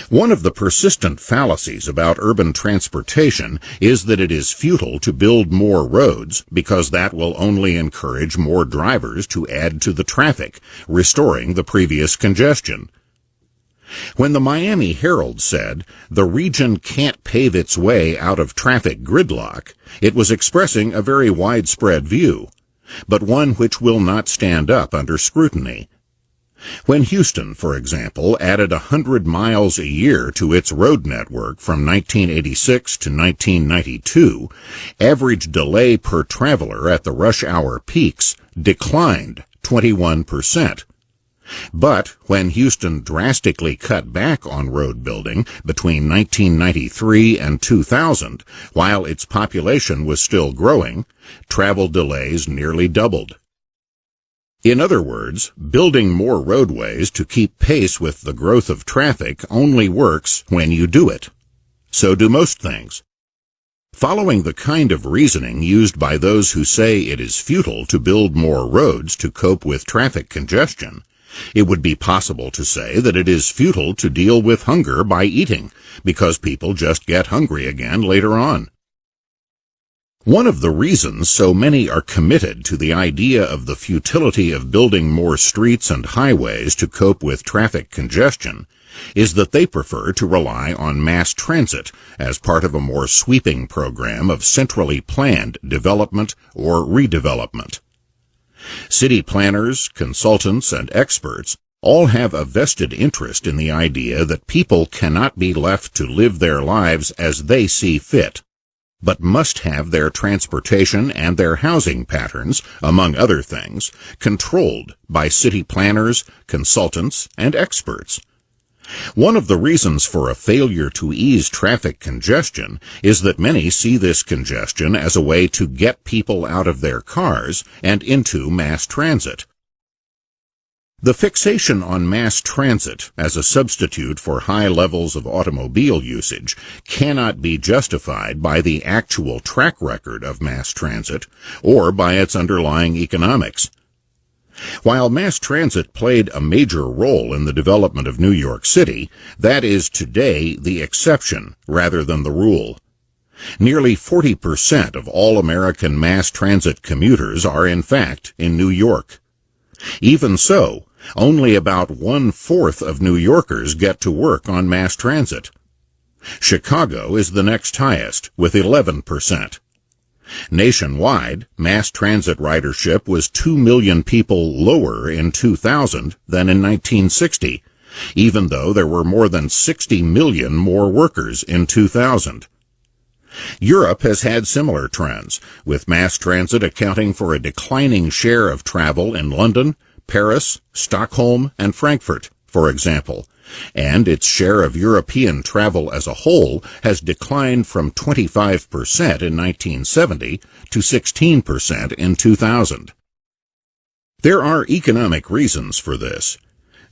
One of the persistent fallacies about urban transportation is that it is futile to build more roads because that will only encourage more drivers to add to the traffic, restoring the previous congestion. When the Miami Herald said, "The region can't pave its way out of traffic gridlock," it was expressing a very widespread view, but one which will not stand up under scrutiny. When Houston, for example, added 100 miles a year to its road network from 1986 to 1992, average delay per traveler at the rush hour peaks declined 21%. But when Houston drastically cut back on road building between 1993 and 2000, while its population was still growing, travel delays nearly doubled. In other words, building more roadways to keep pace with the growth of traffic only works when you do it. So do most things. Following the kind of reasoning used by those who say it is futile to build more roads to cope with traffic congestion, it would be possible to say that it is futile to deal with hunger by eating, because people just get hungry again later on. One of the reasons so many are committed to the idea of the futility of building more streets and highways to cope with traffic congestion is that they prefer to rely on mass transit as part of a more sweeping program of centrally planned development or redevelopment. City planners, consultants, and experts all have a vested interest in the idea that people cannot be left to live their lives as they see fit, but must have their transportation and their housing patterns, among other things, controlled by city planners, consultants, and experts. One of the reasons for a failure to ease traffic congestion is that many see this congestion as a way to get people out of their cars and into mass transit. The fixation on mass transit as a substitute for high levels of automobile usage cannot be justified by the actual track record of mass transit or by its underlying economics. While mass transit played a major role in the development of New York City, that is today the exception rather than the rule. Nearly 40% of all American mass transit commuters are in fact in New York. Even so, only about 1/4 of New Yorkers get to work on mass transit. Chicago is the next highest, with 11%. Nationwide, mass transit ridership was 2 million people lower in 2000 than in 1960, even though there were more than 60 million more workers in 2000. Europe has had similar trends, with mass transit accounting for a declining share of travel in London, Paris, Stockholm, and Frankfurt, for example, and its share of European travel as a whole has declined from 25% in 1970 to 16% in 2000. There are economic reasons for this.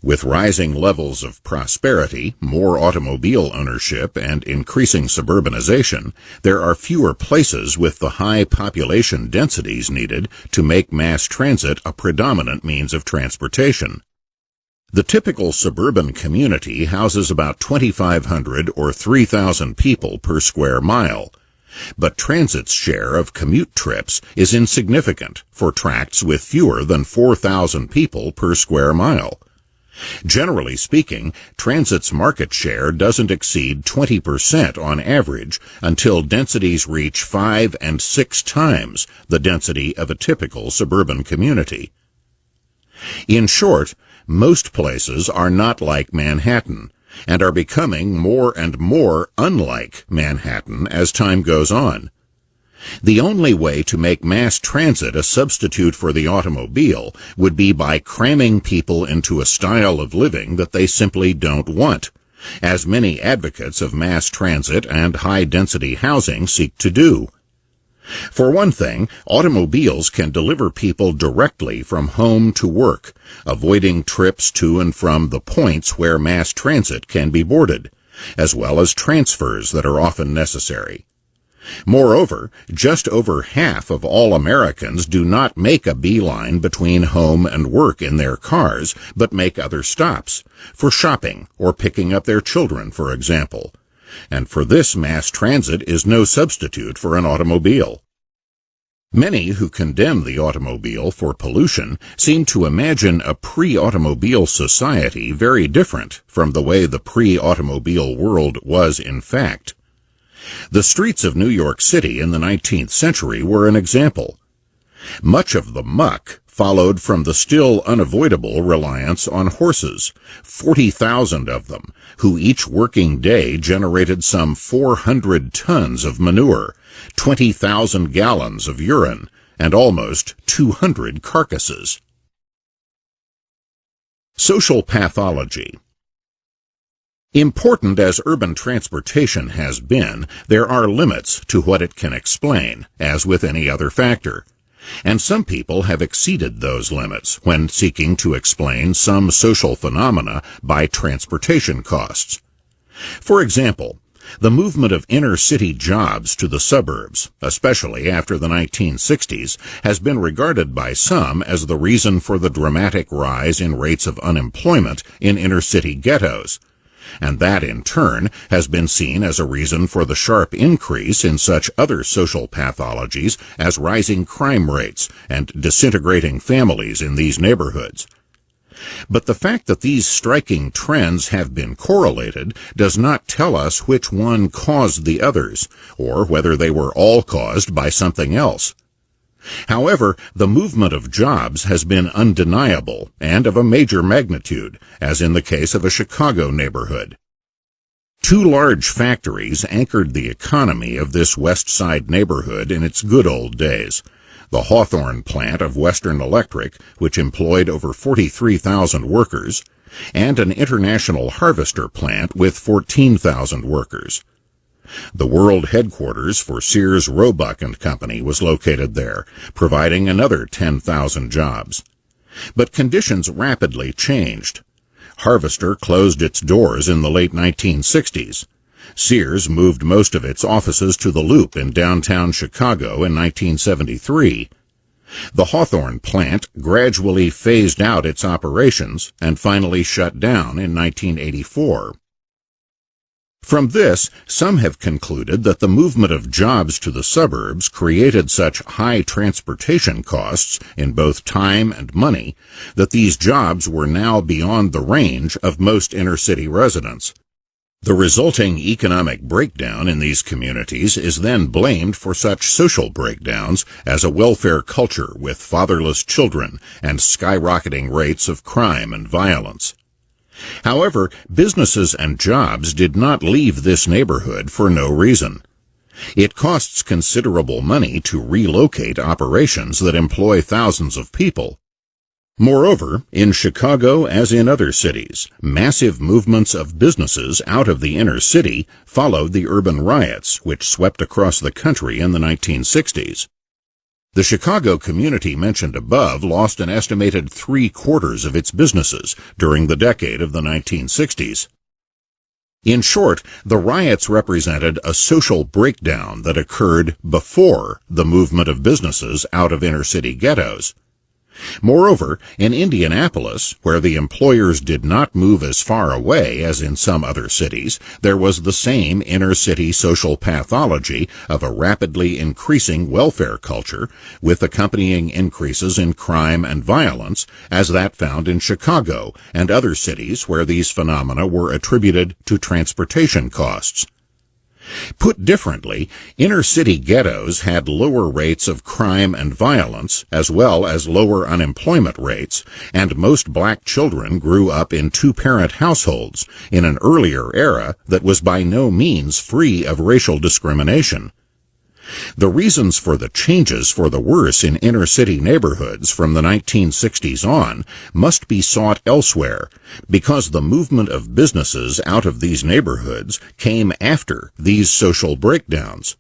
With rising levels of prosperity, more automobile ownership, and increasing suburbanization, there are fewer places with the high population densities needed to make mass transit a predominant means of transportation. The typical suburban community houses about 2,500 or 3,000 people per square mile, but transit's share of commute trips is insignificant for tracts with fewer than 4,000 people per square mile. Generally speaking, transit's market share doesn't exceed 20% on average until densities reach 5 and 6 times the density of a typical suburban community. In short, most places are not like Manhattan and are becoming more and more unlike Manhattan as time goes on. The only way to make mass transit a substitute for the automobile would be by cramming people into a style of living that they simply don't want, as many advocates of mass transit and high-density housing seek to do. For one thing, automobiles can deliver people directly from home to work, avoiding trips to and from the points where mass transit can be boarded, as well as transfers that are often necessary. Moreover, just over half of all Americans do not make a beeline between home and work in their cars, but make other stops, for shopping or picking up their children, for example. And for this, mass transit is no substitute for an automobile. Many who condemn the automobile for pollution seem to imagine a pre-automobile society very different from the way the pre-automobile world was in fact. The streets of New York City in the 19th century were an example. Much of the muck followed from the still unavoidable reliance on horses, 40,000 of them, who each working day generated some 400 tons of manure, 20,000 gallons of urine, and almost 200 carcasses. Social pathology. Important as urban transportation has been, there are limits to what it can explain, as with any other factor. And some people have exceeded those limits when seeking to explain some social phenomena by transportation costs. For example, the movement of inner-city jobs to the suburbs, especially after the 1960s, has been regarded by some as the reason for the dramatic rise in rates of unemployment in inner-city ghettos, and that in turn has been seen as a reason for the sharp increase in such other social pathologies as rising crime rates and disintegrating families in these neighborhoods. But the fact that these striking trends have been correlated does not tell us which one caused the others, or whether they were all caused by something else. However, the movement of jobs has been undeniable and of a major magnitude, as in the case of a Chicago neighborhood. 2 large factories anchored the economy of this West Side neighborhood in its good old days. The Hawthorne plant of Western Electric, which employed over 43,000 workers, and an International Harvester plant with 14,000 workers. The world headquarters for Sears, Roebuck & Company was located there, providing another 10,000 jobs. But conditions rapidly changed. Harvester closed its doors in the late 1960s. Sears moved most of its offices to the Loop in downtown Chicago in 1973. The Hawthorne plant gradually phased out its operations and finally shut down in 1984. From this, some have concluded that the movement of jobs to the suburbs created such high transportation costs in both time and money that these jobs were now beyond the range of most inner-city residents. The resulting economic breakdown in these communities is then blamed for such social breakdowns as a welfare culture with fatherless children and skyrocketing rates of crime and violence. However, businesses and jobs did not leave this neighborhood for no reason. It costs considerable money to relocate operations that employ thousands of people. Moreover, in Chicago as in other cities, massive movements of businesses out of the inner city followed the urban riots which swept across the country in the 1960s. The Chicago community mentioned above lost an estimated 3/4 of its businesses during the decade of the 1960s. In short, the riots represented a social breakdown that occurred before the movement of businesses out of inner-city ghettos. Moreover, in Indianapolis, where the employers did not move as far away as in some other cities, there was the same inner-city social pathology of a rapidly increasing welfare culture with accompanying increases in crime and violence as that found in Chicago and other cities where these phenomena were attributed to transportation costs. Put differently, inner-city ghettos had lower rates of crime and violence, as well as lower unemployment rates, and most black children grew up in two-parent households in an earlier era that was by no means free of racial discrimination. The reasons for the changes for the worse in inner-city neighborhoods from the 1960s on must be sought elsewhere, because the movement of businesses out of these neighborhoods came after these social breakdowns.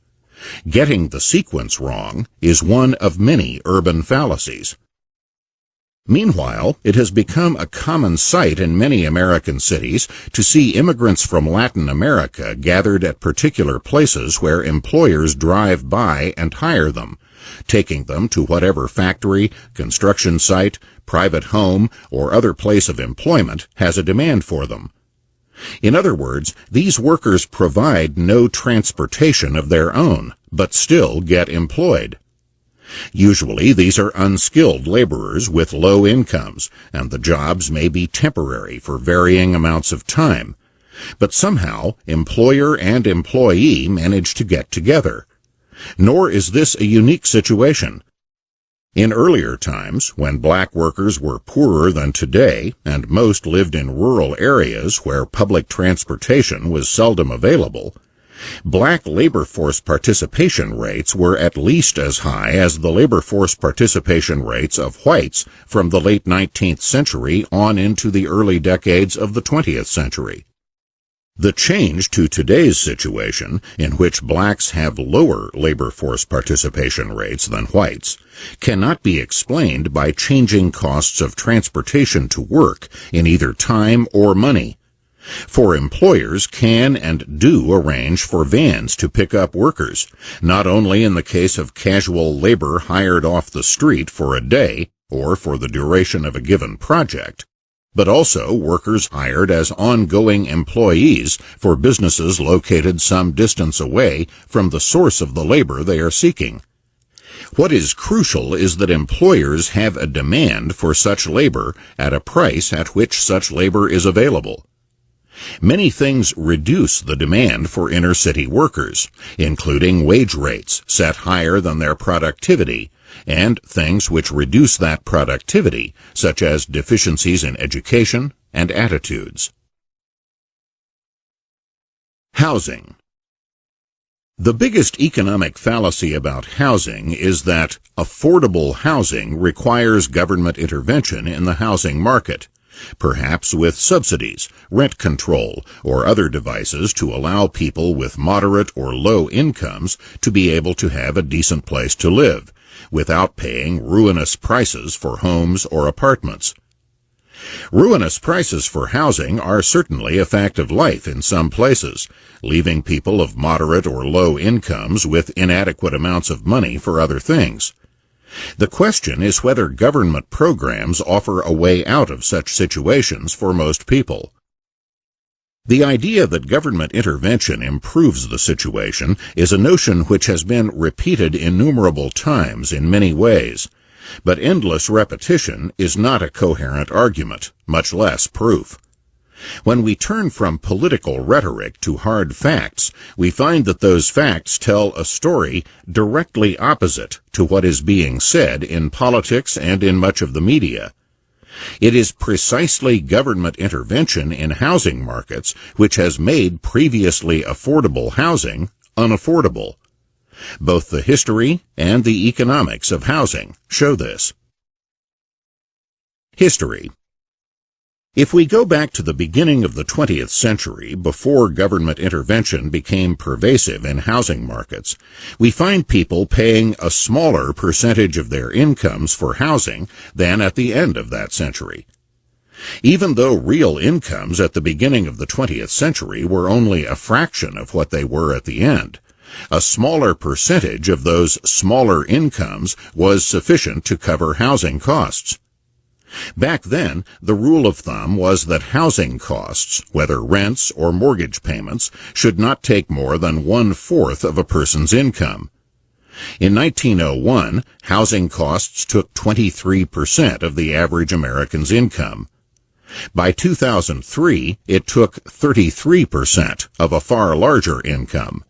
Getting the sequence wrong is one of many urban fallacies. Meanwhile, it has become a common sight in many American cities to see immigrants from Latin America gathered at particular places where employers drive by and hire them, taking them to whatever factory, construction site, private home, or other place of employment has a demand for them. In other words, these workers provide no transportation of their own, but still get employed. Usually these are unskilled laborers with low incomes, and the jobs may be temporary for varying amounts of time. But somehow, employer and employee manage to get together. Nor is this a unique situation. In earlier times, when black workers were poorer than today, and most lived in rural areas where public transportation was seldom available, black labor force participation rates were at least as high as the labor force participation rates of whites from the late 19th century on into the early decades of the 20th century. The change to today's situation, in which blacks have lower labor force participation rates than whites, cannot be explained by changing costs of transportation to work in either time or money. For employers can and do arrange for vans to pick up workers, not only in the case of casual labor hired off the street for a day or for the duration of a given project, but also workers hired as ongoing employees for businesses located some distance away from the source of the labor they are seeking. What is crucial is that employers have a demand for such labor at a price at which such labor is available. Many things reduce the demand for inner-city workers, including wage rates set higher than their productivity, and things which reduce that productivity, such as deficiencies in education and attitudes. Housing. The biggest economic fallacy about housing is that affordable housing requires government intervention in the housing market, perhaps with subsidies, rent control, or other devices to allow people with moderate or low incomes to be able to have a decent place to live, without paying ruinous prices for homes or apartments. Ruinous prices for housing are certainly a fact of life in some places, leaving people of moderate or low incomes with inadequate amounts of money for other things. The question is whether government programs offer a way out of such situations for most people. The idea that government intervention improves the situation is a notion which has been repeated innumerable times in many ways, but endless repetition is not a coherent argument, much less proof. When we turn from political rhetoric to hard facts, we find that those facts tell a story directly opposite to what is being said in politics and in much of the media. It is precisely government intervention in housing markets which has made previously affordable housing unaffordable. Both the history and the economics of housing show this. History. If we go back to the beginning of the 20th century, before government intervention became pervasive in housing markets, we find people paying a smaller percentage of their incomes for housing than at the end of that century. Even though real incomes at the beginning of the 20th century were only a fraction of what they were at the end, a smaller percentage of those smaller incomes was sufficient to cover housing costs. Back then, the rule of thumb was that housing costs, whether rents or mortgage payments, should not take more than 1/4 of a person's income. In 1901, housing costs took 23% of the average American's income. By 2003, it took 33% of a far larger income.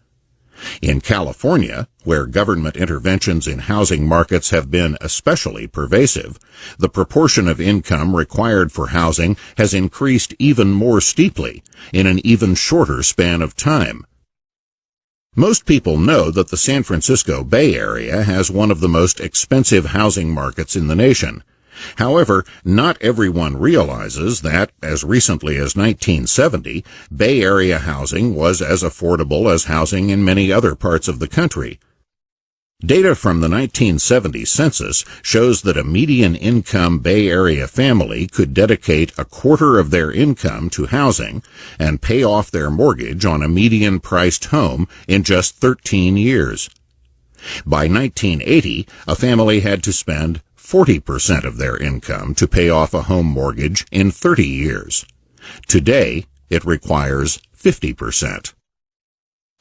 In California, where government interventions in housing markets have been especially pervasive, the proportion of income required for housing has increased even more steeply in an even shorter span of time. Most people know that the San Francisco Bay Area has one of the most expensive housing markets in the nation. However, not everyone realizes that, as recently as 1970, Bay Area housing was as affordable as housing in many other parts of the country. Data from the 1970 census shows that a median income Bay Area family could dedicate 1/4 of their income to housing and pay off their mortgage on a median-priced home in just 13 years. By 1980, a family had to spend 40% of their income to pay off a home mortgage in 30 years. Today, it requires 50%.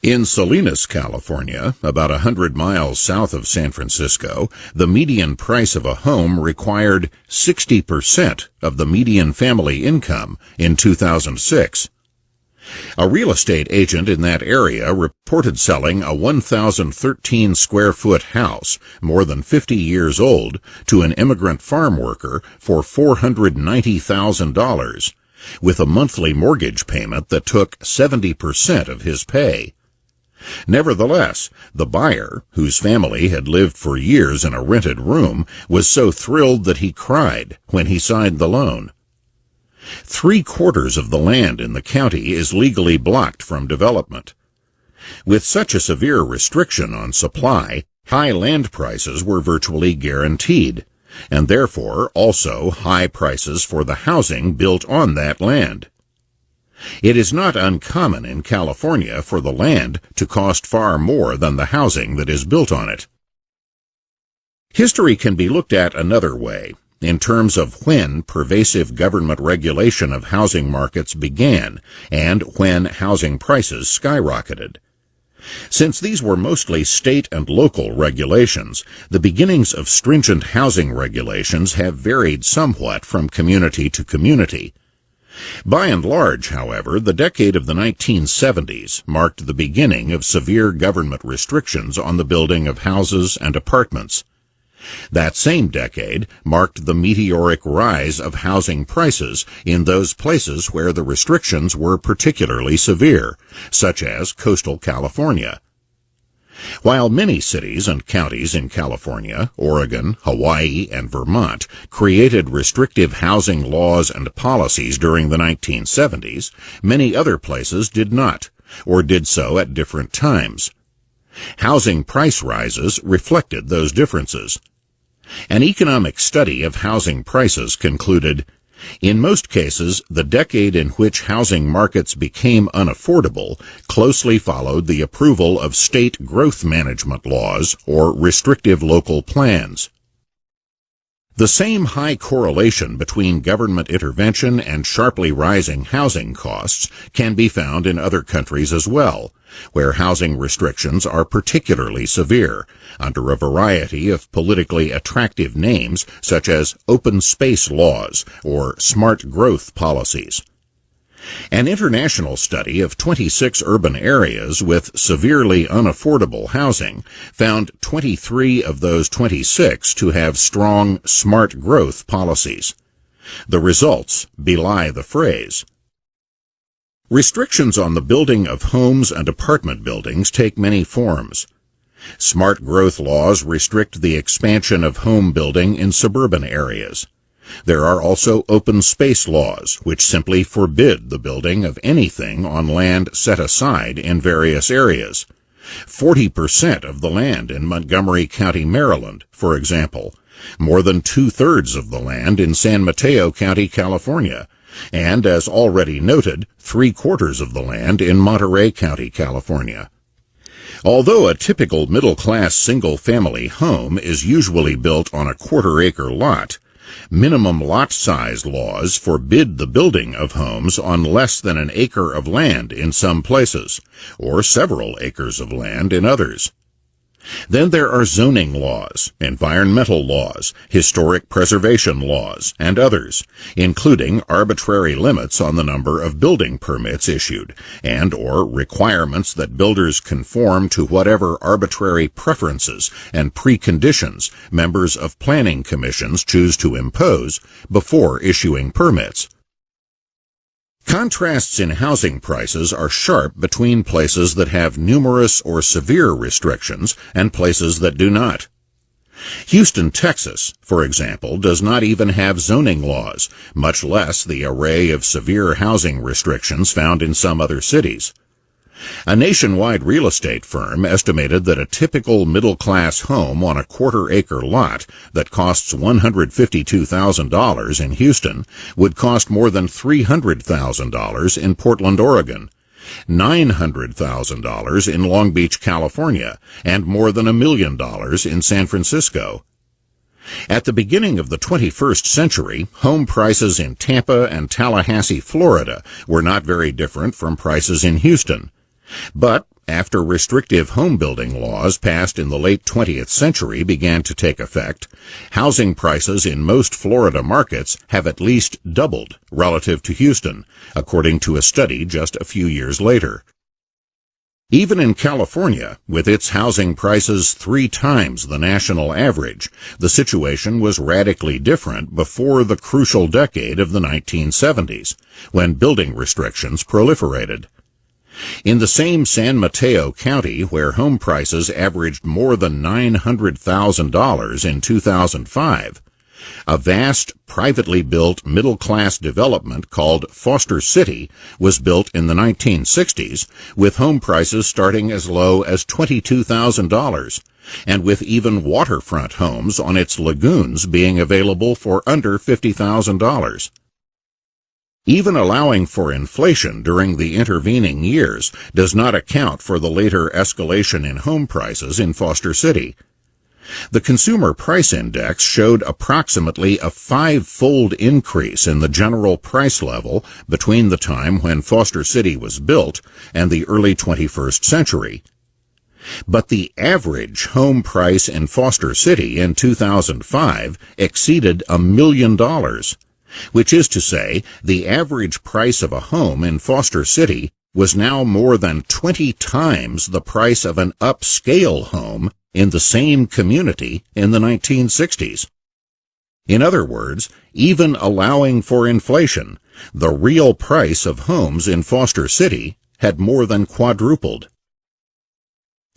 In Salinas, California, about 100 miles south of San Francisco, the median price of a home required 60% of the median family income in 2006. A real estate agent in that area reported selling a 1,013-square-foot house, more than 50 years old, to an immigrant farm worker for $490,000, with a monthly mortgage payment that took 70% of his pay. Nevertheless, the buyer, whose family had lived for years in a rented room, was so thrilled that he cried when he signed the loan. 3/4 of the land in the county is legally blocked from development. With such a severe restriction on supply, high land prices were virtually guaranteed, and therefore also high prices for the housing built on that land. It is not uncommon in California for the land to cost far more than the housing that is built on it. History can be looked at another way, in terms of when pervasive government regulation of housing markets began and when housing prices skyrocketed. Since these were mostly state and local regulations, the beginnings of stringent housing regulations have varied somewhat from community to community. By and large, however, the decade of the 1970s marked the beginning of severe government restrictions on the building of houses and apartments. That same decade marked the meteoric rise of housing prices in those places where the restrictions were particularly severe, such as coastal California. While many cities and counties in California, Oregon, Hawaii, and Vermont created restrictive housing laws and policies during the 1970s, many other places did not, or did so at different times. Housing price rises reflected those differences. An economic study of housing prices concluded, in most cases, the decade in which housing markets became unaffordable closely followed the approval of state growth management laws or restrictive local plans. The same high correlation between government intervention and sharply rising housing costs can be found in other countries as well, where housing restrictions are particularly severe, under a variety of politically attractive names such as open space laws or smart growth policies. An international study of 26 urban areas with severely unaffordable housing found 23 of those 26 to have strong, smart growth policies. The results belie the phrase. Restrictions on the building of homes and apartment buildings take many forms. Smart growth laws restrict the expansion of home building in suburban areas. There are also open space laws, which simply forbid the building of anything on land set aside in various areas. 40% of the land in Montgomery County, Maryland, for example, more than 2/3 of the land in San Mateo County, California, and, as already noted, 3/4 of the land in Monterey County, California. Although a typical middle-class single-family home is usually built on a quarter-acre lot, minimum lot size laws forbid the building of homes on less than an acre of land in some places, or several acres of land in others. Then there are zoning laws, environmental laws, historic preservation laws, and others, including arbitrary limits on the number of building permits issued, and/or requirements that builders conform to whatever arbitrary preferences and preconditions members of planning commissions choose to impose before issuing permits. Contrasts in housing prices are sharp between places that have numerous or severe restrictions and places that do not. Houston, Texas, for example, does not even have zoning laws, much less the array of severe housing restrictions found in some other cities. A nationwide real estate firm estimated that a typical middle-class home on a quarter-acre lot that costs $152,000 in Houston would cost more than $300,000 in Portland, Oregon, $900,000 in Long Beach, California, and more than $1 million in San Francisco. At the beginning of the 21st century, home prices in Tampa and Tallahassee, Florida, were not very different from prices in Houston. But after restrictive home building laws passed in the late 20th century began to take effect, housing prices in most Florida markets have at least doubled relative to Houston, according to a study just a few years later. Even in California, with its housing prices 3 times the national average, the situation was radically different before the crucial decade of the 1970s, when building restrictions proliferated. In the same San Mateo County, where home prices averaged more than $900,000 in 2005, a vast, privately built middle-class development called Foster City was built in the 1960s, with home prices starting as low as $22,000, and with even waterfront homes on its lagoons being available for under $50,000. Even allowing for inflation during the intervening years does not account for the later escalation in home prices in Foster City. The Consumer Price Index showed approximately a 5-fold increase in the general price level between the time when Foster City was built and the early 21st century. But the average home price in Foster City in 2005 exceeded $1 million. Which is to say, the average price of a home in Foster City was now more than 20 times the price of an upscale home in the same community in the 1960s. In other words, even allowing for inflation, the real price of homes in Foster City had more than quadrupled.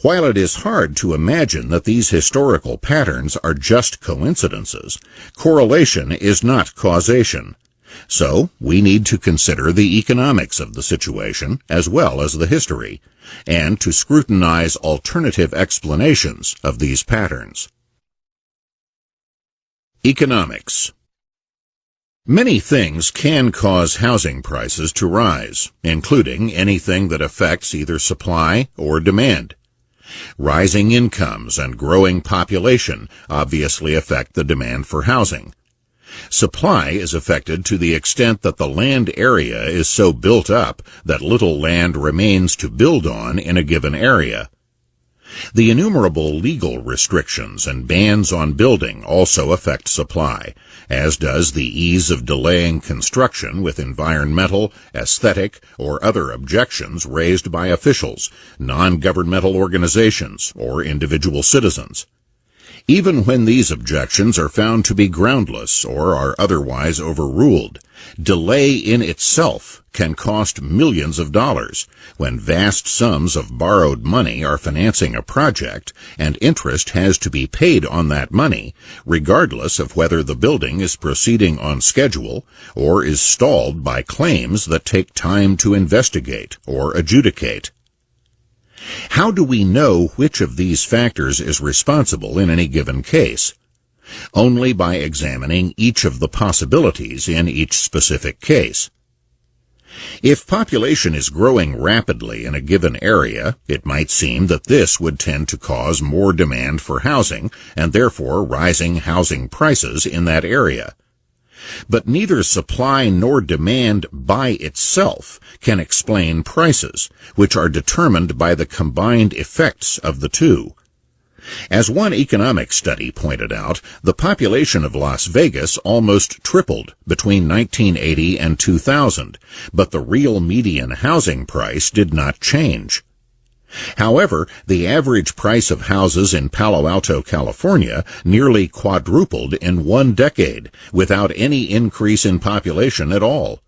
While it is hard to imagine that these historical patterns are just coincidences, correlation is not causation. So, we need to consider the economics of the situation as well as the history, and to scrutinize alternative explanations of these patterns. Economics. Many things can cause housing prices to rise, including anything that affects either supply or demand. Rising incomes and growing population obviously affect the demand for housing. Supply is affected to the extent that the land area is so built up that little land remains to build on in a given area. The innumerable legal restrictions and bans on building also affect supply, as does the ease of delaying construction with environmental, aesthetic, or other objections raised by officials, non-governmental organizations, or individual citizens. Even when these objections are found to be groundless or are otherwise overruled, delay in itself can cost millions of dollars when vast sums of borrowed money are financing a project and interest has to be paid on that money, regardless of whether the building is proceeding on schedule or is stalled by claims that take time to investigate or adjudicate. How do we know which of these factors is responsible in any given case? Only by examining each of the possibilities in each specific case. If population is growing rapidly in a given area, it might seem that this would tend to cause more demand for housing and therefore rising housing prices in that area. But neither supply nor demand by itself can explain prices, which are determined by the combined effects of the two. As one economic study pointed out, the population of Las Vegas almost tripled between 1980 and 2000, but the real median housing price did not change. However, the average price of houses in Palo Alto, California, nearly quadrupled in 1 decade, without any increase in population at all.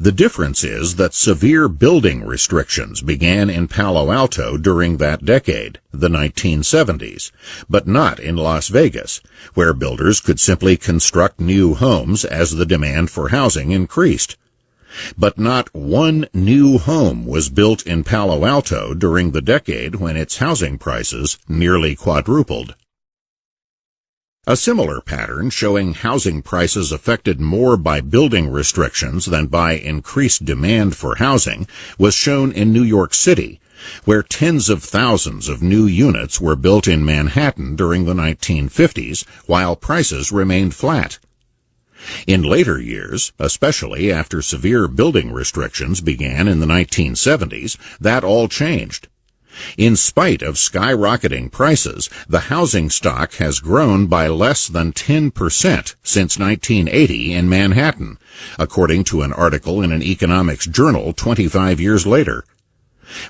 The difference is that severe building restrictions began in Palo Alto during that decade, the 1970s, but not in Las Vegas, where builders could simply construct new homes as the demand for housing increased. But not one new home was built in Palo Alto during the decade when its housing prices nearly quadrupled. A similar pattern showing housing prices affected more by building restrictions than by increased demand for housing was shown in New York City, where tens of thousands of new units were built in Manhattan during the 1950s, while prices remained flat. In later years, especially after severe building restrictions began in the 1970s, that all changed. In spite of skyrocketing prices, the housing stock has grown by less than 10% since 1980 in Manhattan, according to an article in an economics journal 25 years later.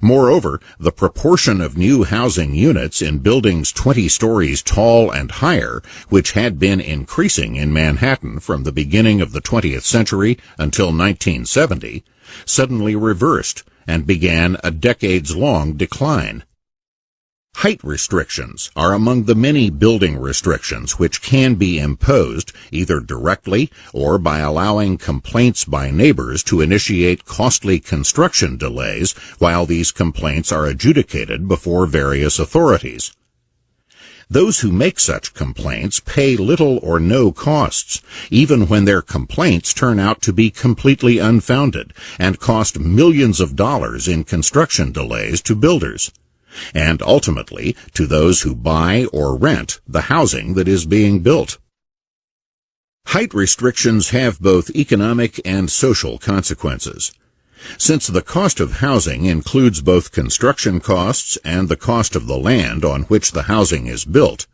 Moreover, the proportion of new housing units in buildings 20 stories tall and higher, which had been increasing in Manhattan from the beginning of the 20th century until 1970, suddenly reversed and began a decades-long decline. Height restrictions are among the many building restrictions which can be imposed either directly or by allowing complaints by neighbors to initiate costly construction delays while these complaints are adjudicated before various authorities. Those who make such complaints pay little or no costs, even when their complaints turn out to be completely unfounded and cost millions of dollars in construction delays to builders, and ultimately to those who buy or rent the housing that is being built. Height restrictions have both economic and social consequences. Since the cost of housing includes both construction costs and the cost of the land on which the housing is built,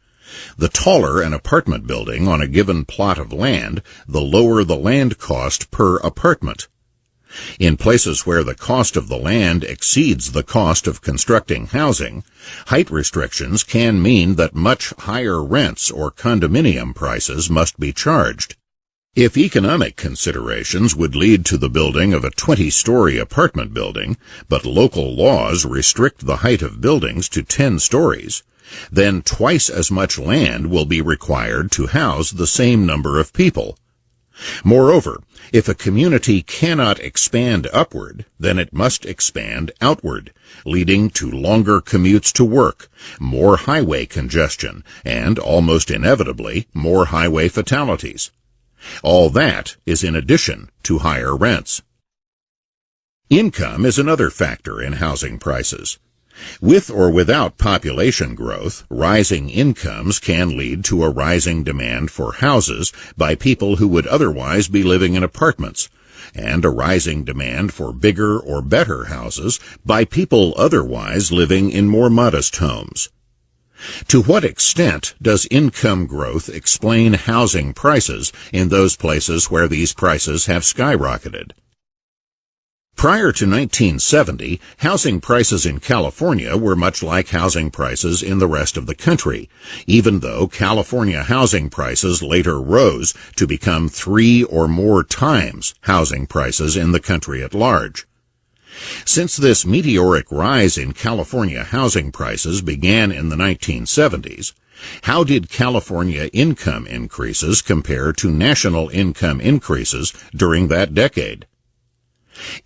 the taller an apartment building on a given plot of land, the lower the land cost per apartment. In places where the cost of the land exceeds the cost of constructing housing, height restrictions can mean that much higher rents or condominium prices must be charged. If economic considerations would lead to the building of a 20-story apartment building, but local laws restrict the height of buildings to 10 stories, then twice as much land will be required to house the same number of people. Moreover, if a community cannot expand upward, then it must expand outward, leading to longer commutes to work, more highway congestion, and, almost inevitably, more highway fatalities. All that is in addition to higher rents. Income is another factor in housing prices. With or without population growth, rising incomes can lead to a rising demand for houses by people who would otherwise be living in apartments, and a rising demand for bigger or better houses by people otherwise living in more modest homes. To what extent does income growth explain housing prices in those places where these prices have skyrocketed? Prior to 1970, housing prices in California were much like housing prices in the rest of the country, even though California housing prices later rose to become 3 or more times housing prices in the country at large. Since this meteoric rise in California housing prices began in the 1970s, how did California income increases compare to national income increases during that decade?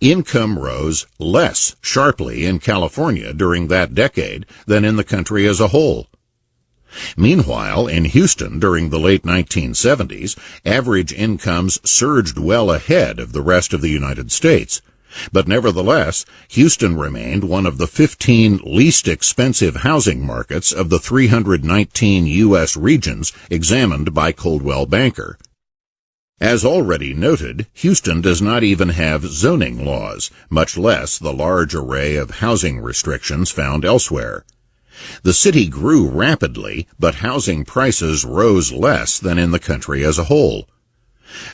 Income rose less sharply in California during that decade than in the country as a whole. Meanwhile, in Houston during the late 1970s, average incomes surged well ahead of the rest of the United States. But nevertheless, Houston remained one of the 15 least expensive housing markets of the 319 U.S. regions examined by Coldwell Banker. As already noted, Houston does not even have zoning laws, much less the large array of housing restrictions found elsewhere. The city grew rapidly, but housing prices rose less than in the country as a whole.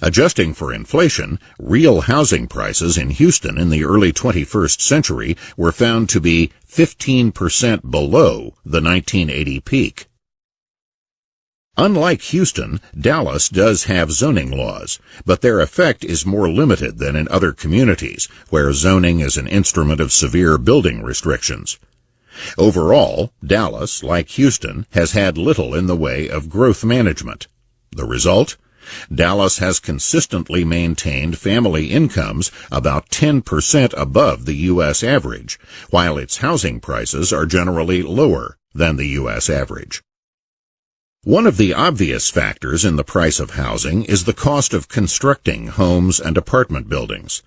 Adjusting for inflation, real housing prices in Houston in the early 21st century were found to be 15% below the 1980 peak. Unlike Houston, Dallas does have zoning laws, but their effect is more limited than in other communities, where zoning is an instrument of severe building restrictions. Overall, Dallas, like Houston, has had little in the way of growth management. The result? Dallas has consistently maintained family incomes about 10% above the U.S. average, while its housing prices are generally lower than the U.S. average. One of the obvious factors in the price of housing is the cost of constructing homes and apartment buildings.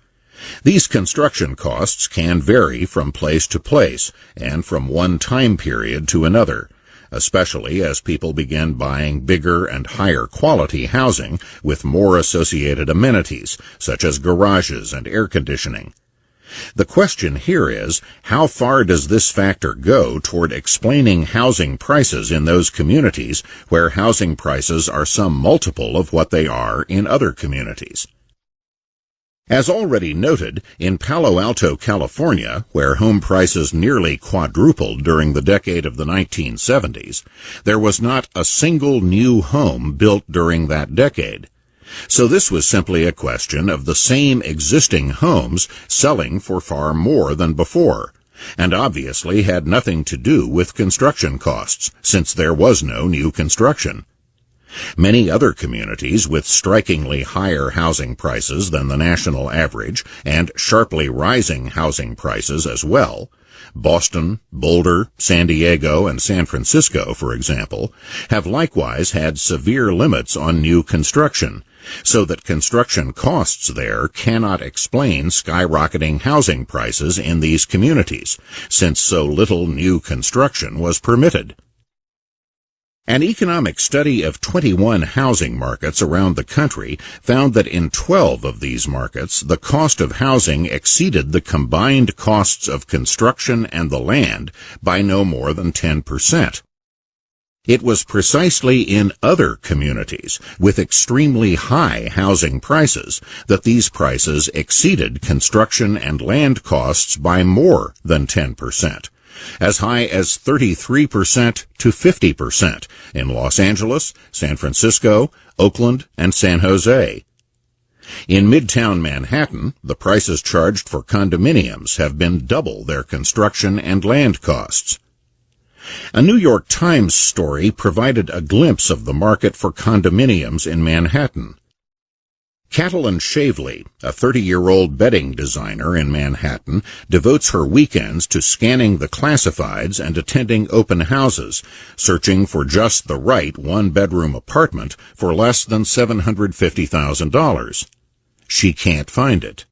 These construction costs can vary from place to place and from one time period to another, especially as people begin buying bigger and higher quality housing with more associated amenities, such as garages and air conditioning. The question here is, how far does this factor go toward explaining housing prices in those communities where housing prices are some multiple of what they are in other communities? As already noted, in Palo Alto, California, where home prices nearly quadrupled during the decade of the 1970s, there was not a single new home built during that decade. So this was simply a question of the same existing homes selling for far more than before, and obviously had nothing to do with construction costs, since there was no new construction. Many other communities with strikingly higher housing prices than the national average and sharply rising housing prices as well, Boston, Boulder, San Diego, and San Francisco, for example, have likewise had severe limits on new construction, so that construction costs there cannot explain skyrocketing housing prices in these communities, since so little new construction was permitted. An economic study of 21 housing markets around the country found that in 12 of these markets, the cost of housing exceeded the combined costs of construction and the land by no more than 10%. It was precisely in other communities with extremely high housing prices that these prices exceeded construction and land costs by more than 10%, as high as 33% to 50% in Los Angeles, San Francisco, Oakland, and San Jose. In Midtown Manhattan, the prices charged for condominiums have been double their construction and land costs. A New York Times story provided a glimpse of the market for condominiums in Manhattan. Catalin Shavely, a 30-year-old bedding designer in Manhattan, devotes her weekends to scanning the classifieds and attending open houses, searching for just the right one-bedroom apartment for less than $750,000. She can't find it.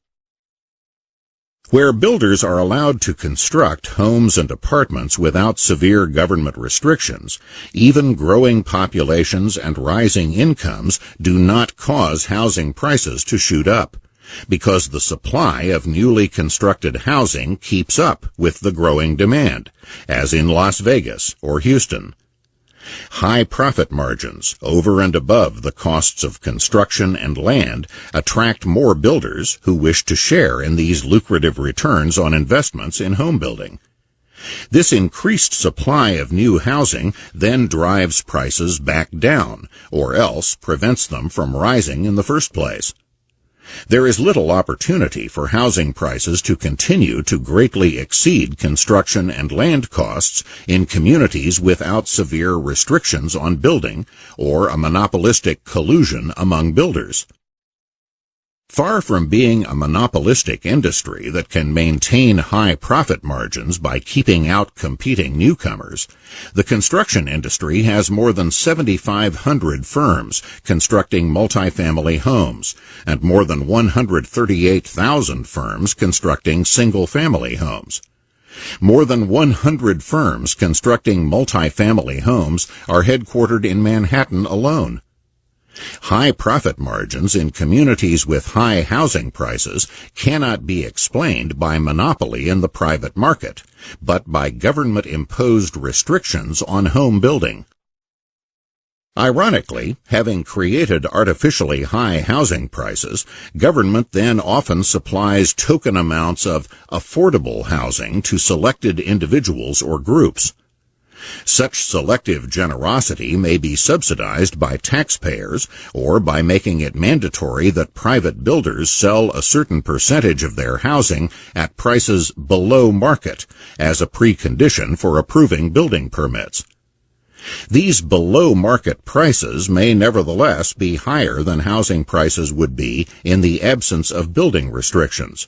Where builders are allowed to construct homes and apartments without severe government restrictions, even growing populations and rising incomes do not cause housing prices to shoot up. because the supply of newly constructed housing keeps up with the growing demand, as in Las Vegas or Houston. High profit margins over and above the costs of construction and land attract more builders who wish to share in these lucrative returns on investments in home building. This increased supply of new housing then drives prices back down, or else prevents them from rising in the first place. There is little opportunity for housing prices to continue to greatly exceed construction and land costs in communities without severe restrictions on building or a monopolistic collusion among builders. Far from being a monopolistic industry that can maintain high profit margins by keeping out competing newcomers, the construction industry has more than 7,500 firms constructing multifamily homes and more than 138,000 firms constructing single-family homes. More than 100 firms constructing multifamily homes are headquartered in Manhattan alone. High profit margins in communities with high housing prices cannot be explained by monopoly in the private market, but by government-imposed restrictions on home building. Ironically, having created artificially high housing prices, government then often supplies token amounts of affordable housing to selected individuals or groups. Such selective generosity may be subsidized by taxpayers or by making it mandatory that private builders sell a certain percentage of their housing at prices below market as a precondition for approving building permits. These below-market prices may nevertheless be higher than housing prices would be in the absence of building restrictions.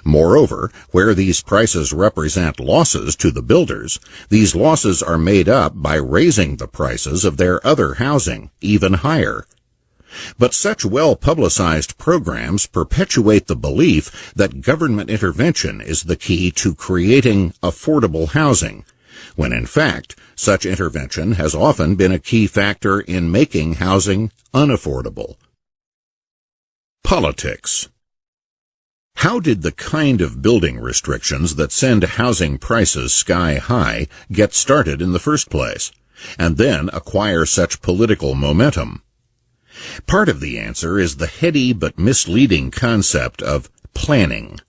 Moreover, where these prices represent losses to the builders, these losses are made up by raising the prices of their other housing even higher. But such well-publicized programs perpetuate the belief that government intervention is the key to creating affordable housing, when in fact, such intervention has often been a key factor in making housing unaffordable. Politics. How did the kind of building restrictions that send housing prices sky high get started in the first place, and then acquire such political momentum? Part of the answer is the heady but misleading concept of planning.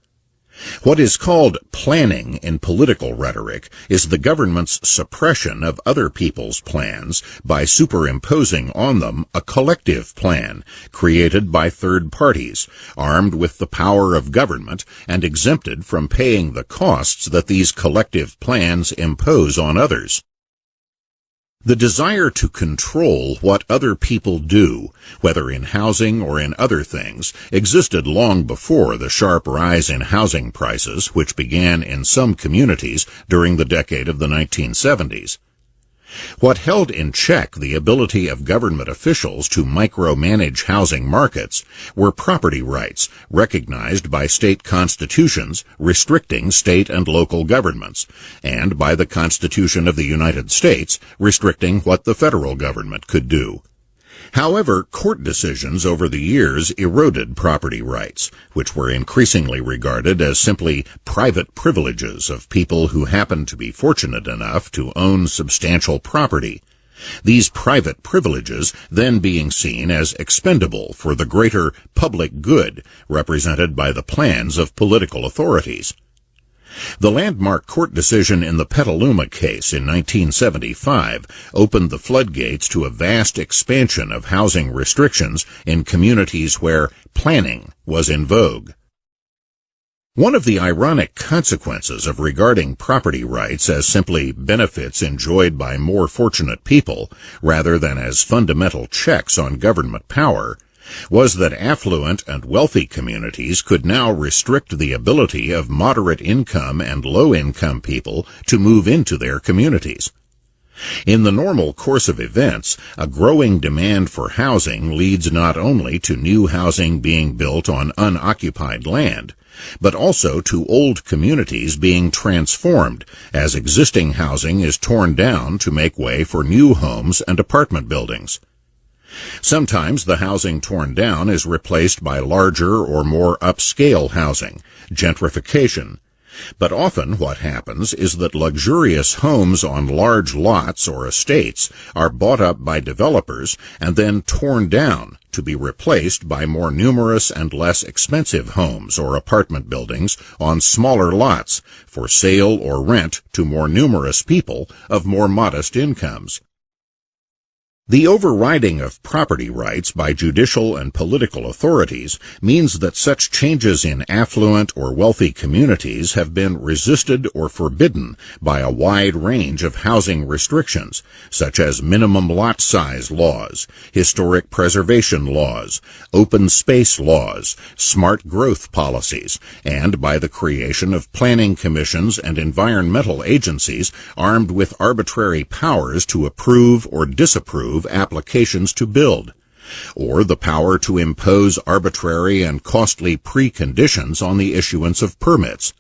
What is called planning in political rhetoric is the government's suppression of other people's plans by superimposing on them a collective plan created by third parties, armed with the power of government and exempted from paying the costs that these collective plans impose on others. The desire to control what other people do, whether in housing or in other things, existed long before the sharp rise in housing prices, which began in some communities during the decade of the 1970s. What held in check the ability of government officials to micromanage housing markets were property rights recognized by state constitutions restricting state and local governments, and by the Constitution of the United States restricting what the federal government could do. However, court decisions over the years eroded property rights, which were increasingly regarded as simply private privileges of people who happened to be fortunate enough to own substantial property, these private privileges then being seen as expendable for the greater public good represented by the plans of political authorities. The landmark court decision in the Petaluma case in 1975 opened the floodgates to a vast expansion of housing restrictions in communities where planning was in vogue. One of the ironic consequences of regarding property rights as simply benefits enjoyed by more fortunate people, rather than as fundamental checks on government power, was that affluent and wealthy communities could now restrict the ability of moderate-income and low-income people to move into their communities. In the normal course of events, a growing demand for housing leads not only to new housing being built on unoccupied land, but also to old communities being transformed as existing housing is torn down to make way for new homes and apartment buildings. Sometimes the housing torn down is replaced by larger or more upscale housing, gentrification. But often what happens is that luxurious homes on large lots or estates are bought up by developers and then torn down to be replaced by more numerous and less expensive homes or apartment buildings on smaller lots for sale or rent to more numerous people of more modest incomes. The overriding of property rights by judicial and political authorities means that such changes in affluent or wealthy communities have been resisted or forbidden by a wide range of housing restrictions, such as minimum lot size laws, historic preservation laws, open space laws, smart growth policies, and by the creation of planning commissions and environmental agencies armed with arbitrary powers to approve or disapprove applications to build, or the power to impose arbitrary and costly preconditions on the issuance of permits.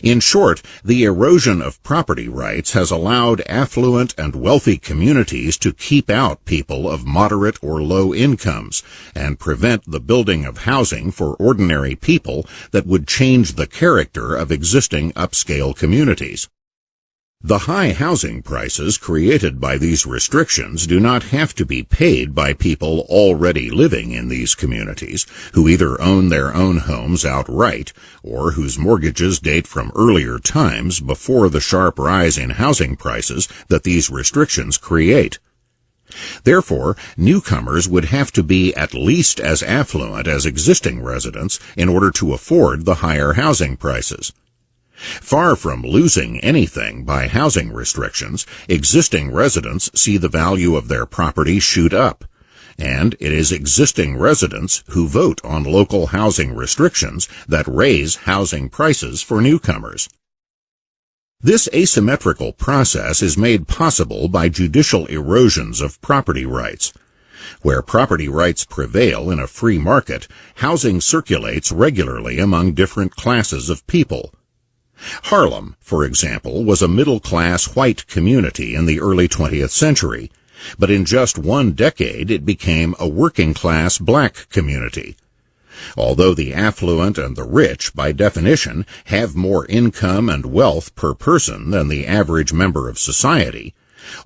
In short, the erosion of property rights has allowed affluent and wealthy communities to keep out people of moderate or low incomes and prevent the building of housing for ordinary people that would change the character of existing upscale communities. The high housing prices created by these restrictions do not have to be paid by people already living in these communities, who either own their own homes outright or whose mortgages date from earlier times before the sharp rise in housing prices that these restrictions create. Therefore, newcomers would have to be at least as affluent as existing residents in order to afford the higher housing prices. Far from losing anything by housing restrictions, existing residents see the value of their property shoot up, and it is existing residents who vote on local housing restrictions that raise housing prices for newcomers. This asymmetrical process is made possible by judicial erosions of property rights. Where property rights prevail in a free market, housing circulates regularly among different classes of people. Harlem, for example, was a middle-class white community in the early 20th century, but in just one decade it became a working-class black community. Although the affluent and the rich, by definition, have more income and wealth per person than the average member of society,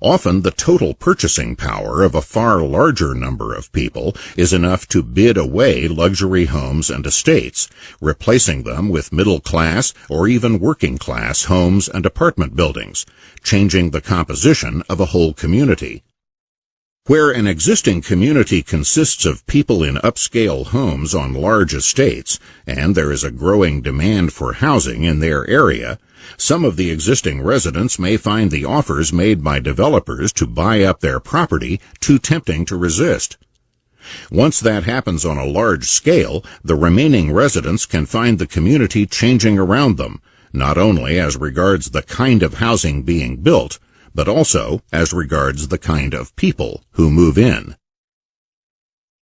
often the total purchasing power of a far larger number of people is enough to bid away luxury homes and estates, replacing them with middle-class or even working-class homes and apartment buildings, changing the composition of a whole community. Where an existing community consists of people in upscale homes on large estates, and there is a growing demand for housing in their area, some of the existing residents may find the offers made by developers to buy up their property too tempting to resist. Once that happens on a large scale, the remaining residents can find the community changing around them, not only as regards the kind of housing being built, but also as regards the kind of people who move in.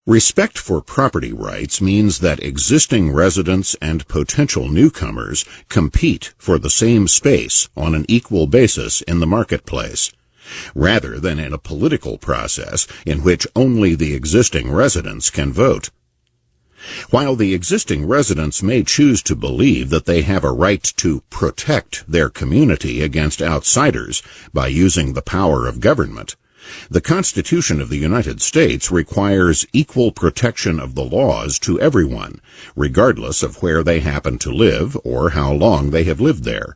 Respect for property rights means that existing residents and potential newcomers compete for the same space on an equal basis in the marketplace, rather than in a political process in which only the existing residents can vote. While the existing residents may choose to believe that they have a right to protect their community against outsiders by using the power of government, the Constitution of the United States requires equal protection of the laws to everyone, regardless of where they happen to live or how long they have lived there.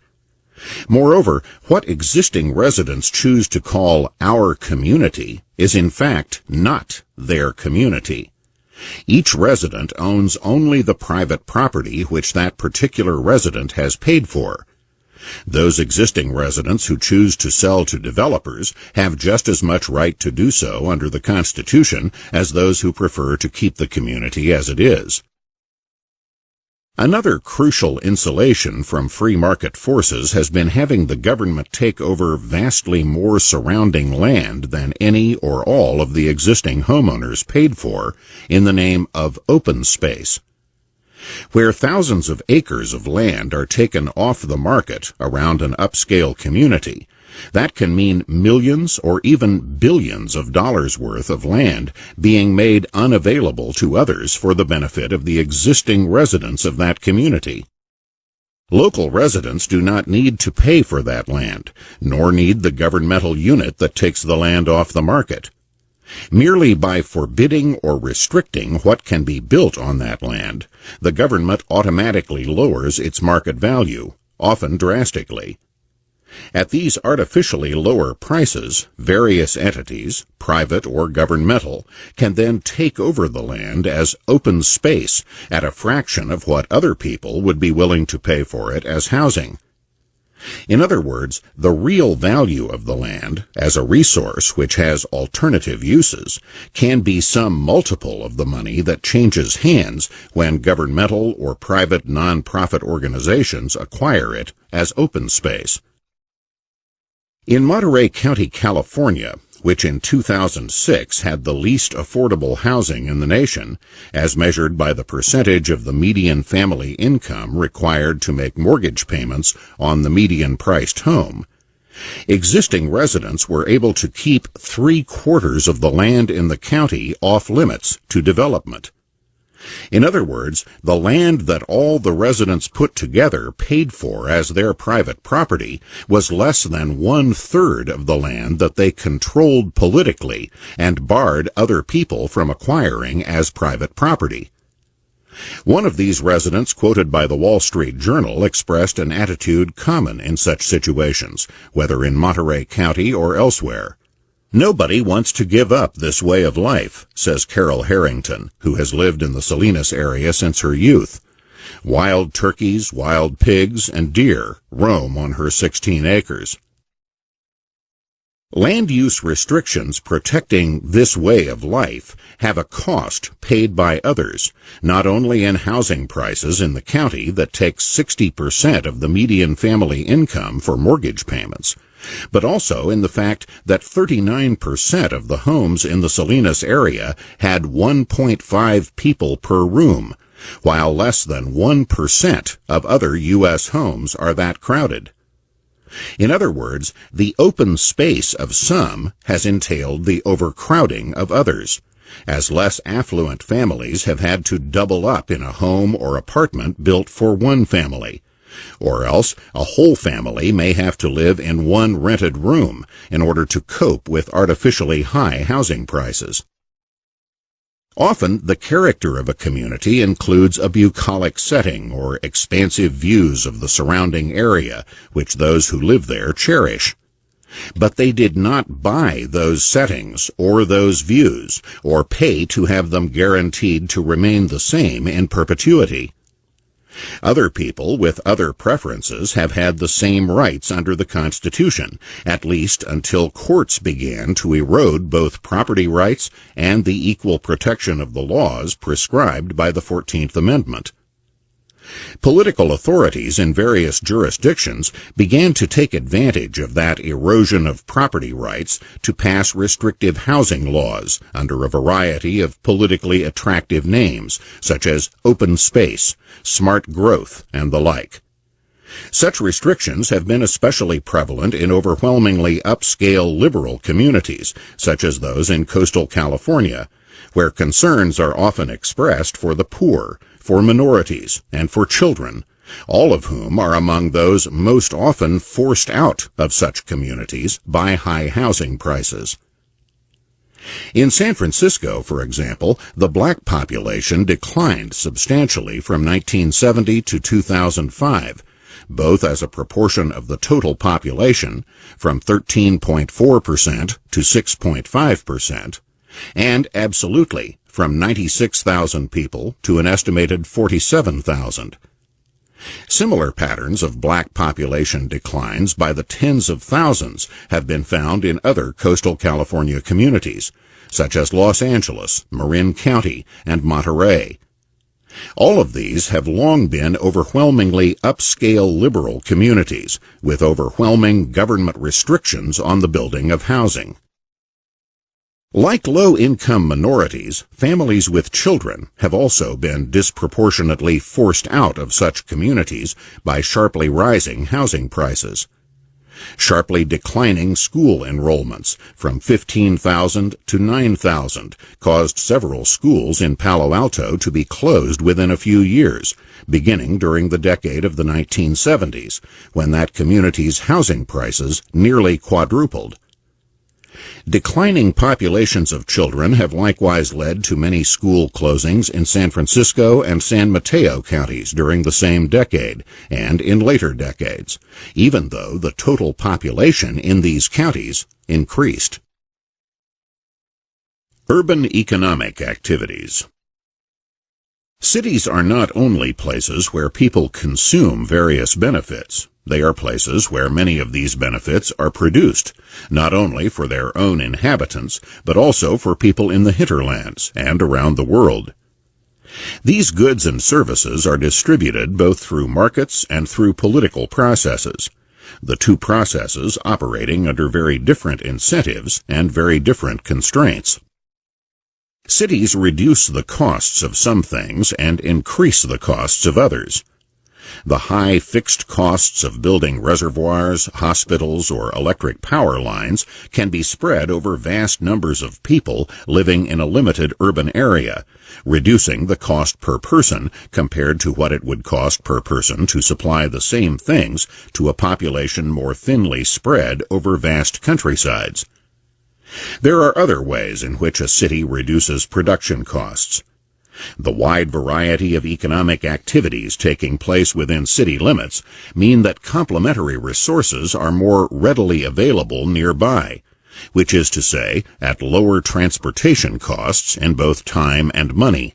Moreover, what existing residents choose to call our community is in fact not their community. Each resident owns only the private property which that particular resident has paid for. Those existing residents who choose to sell to developers have just as much right to do so under the Constitution as those who prefer to keep the community as it is. Another crucial insulation from free market forces has been having the government take over vastly more surrounding land than any or all of the existing homeowners paid for in the name of open space. Where thousands of acres of land are taken off the market around an upscale community, That can mean millions or even billions of dollars worth of land being made unavailable to others for the benefit of the existing residents of that community. Local residents do not need to pay for that land, nor need the governmental unit that takes the land off the market. Merely by forbidding or restricting what can be built on that land, the government automatically lowers its market value, often drastically. At these artificially lower prices, various entities, private or governmental, can then take over the land as open space at a fraction of what other people would be willing to pay for it as housing. In other words, the real value of the land, as a resource which has alternative uses, can be some multiple of the money that changes hands when governmental or private non-profit organizations acquire it as open space. In Monterey County, California, which in 2006 had the least affordable housing in the nation, as measured by the percentage of the median family income required to make mortgage payments on the median-priced home, existing residents were able to keep 3/4 of the land in the county off limits to development. In other words, the land that all the residents put together paid for as their private property was less than 1/3 of the land that they controlled politically and barred other people from acquiring as private property. One of these residents quoted by the Wall Street Journal expressed an attitude common in such situations, whether in Monterey County or elsewhere. "Nobody wants to give up this way of life," says Carol Harrington, who has lived in the Salinas area since her youth. "Wild turkeys, wild pigs, and deer roam on her 16 acres. Land use restrictions protecting this way of life have a cost paid by others, not only in housing prices in the county that takes 60% of the median family income for mortgage payments, but also in the fact that 39% of the homes in the Salinas area had 1.5 people per room, while less than 1% of other U.S. homes are that crowded. In other words, the open space of some has entailed the overcrowding of others, as less affluent families have had to double up in a home or apartment built for one family, or else a whole family may have to live in one rented room in order to cope with artificially high housing prices. Often, the character of a community includes a bucolic setting or expansive views of the surrounding area, which those who live there cherish. But they did not buy those settings or those views, or pay to have them guaranteed to remain the same in perpetuity. Other people with other preferences have had the same rights under the Constitution, at least until courts began to erode both property rights and the equal protection of the laws prescribed by the 14th Amendment. Political authorities in various jurisdictions began to take advantage of that erosion of property rights to pass restrictive housing laws under a variety of politically attractive names, such as open space, smart growth, and the like. Such restrictions have been especially prevalent in overwhelmingly upscale liberal communities, such as those in coastal California, where concerns are often expressed for the poor, for minorities, and for children, all of whom are among those most often forced out of such communities by high housing prices. In San Francisco, for example, the black population declined substantially from 1970 to 2005, both as a proportion of the total population, from 13.4% to 6.5%, and absolutely from 96,000 people to an estimated 47,000. Similar patterns of black population declines by the tens of thousands have been found in other coastal California communities, such as Los Angeles, Marin County, and Monterey. All of these have long been overwhelmingly upscale liberal communities, with overwhelming government restrictions on the building of housing. Like low-income minorities, families with children have also been disproportionately forced out of such communities by sharply rising housing prices. Sharply declining school enrollments from 15,000 to 9,000 caused several schools in Palo Alto to be closed within a few years, beginning during the decade of the 1970s, when that community's housing prices nearly quadrupled. Declining populations of children have likewise led to many school closings in San Francisco and San Mateo counties during the same decade and in later decades, even though the total population in these counties increased. Urban economic activities. Cities are not only places where people consume various benefits. They are places where many of these benefits are produced, not only for their own inhabitants, but also for people in the hinterlands and around the world. These goods and services are distributed both through markets and through political processes, the two processes operating under very different incentives and very different constraints. Cities reduce the costs of some things and increase the costs of others. The high fixed costs of building reservoirs, hospitals, or electric power lines can be spread over vast numbers of people living in a limited urban area, reducing the cost per person compared to what it would cost per person to supply the same things to a population more thinly spread over vast countrysides. There are other ways in which a city reduces production costs. The wide variety of economic activities taking place within city limits mean that complementary resources are more readily available nearby, which is to say, at lower transportation costs in both time and money.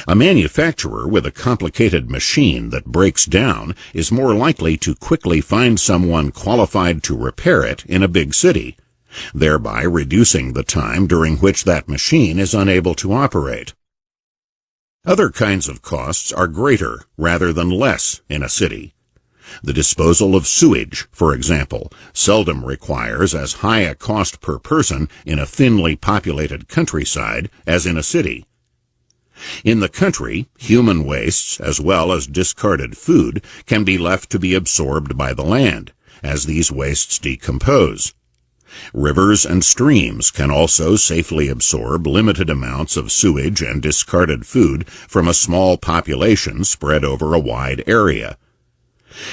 A manufacturer with a complicated machine that breaks down is more likely to quickly find someone qualified to repair it in a big city, thereby reducing the time during which that machine is unable to operate. Other kinds of costs are greater rather than less in a city. The disposal of sewage, for example, seldom requires as high a cost per person in a thinly populated countryside as in a city. In the country, human wastes as well as discarded food can be left to be absorbed by the land, as these wastes decompose. Rivers and streams can also safely absorb limited amounts of sewage and discarded food from a small population spread over a wide area.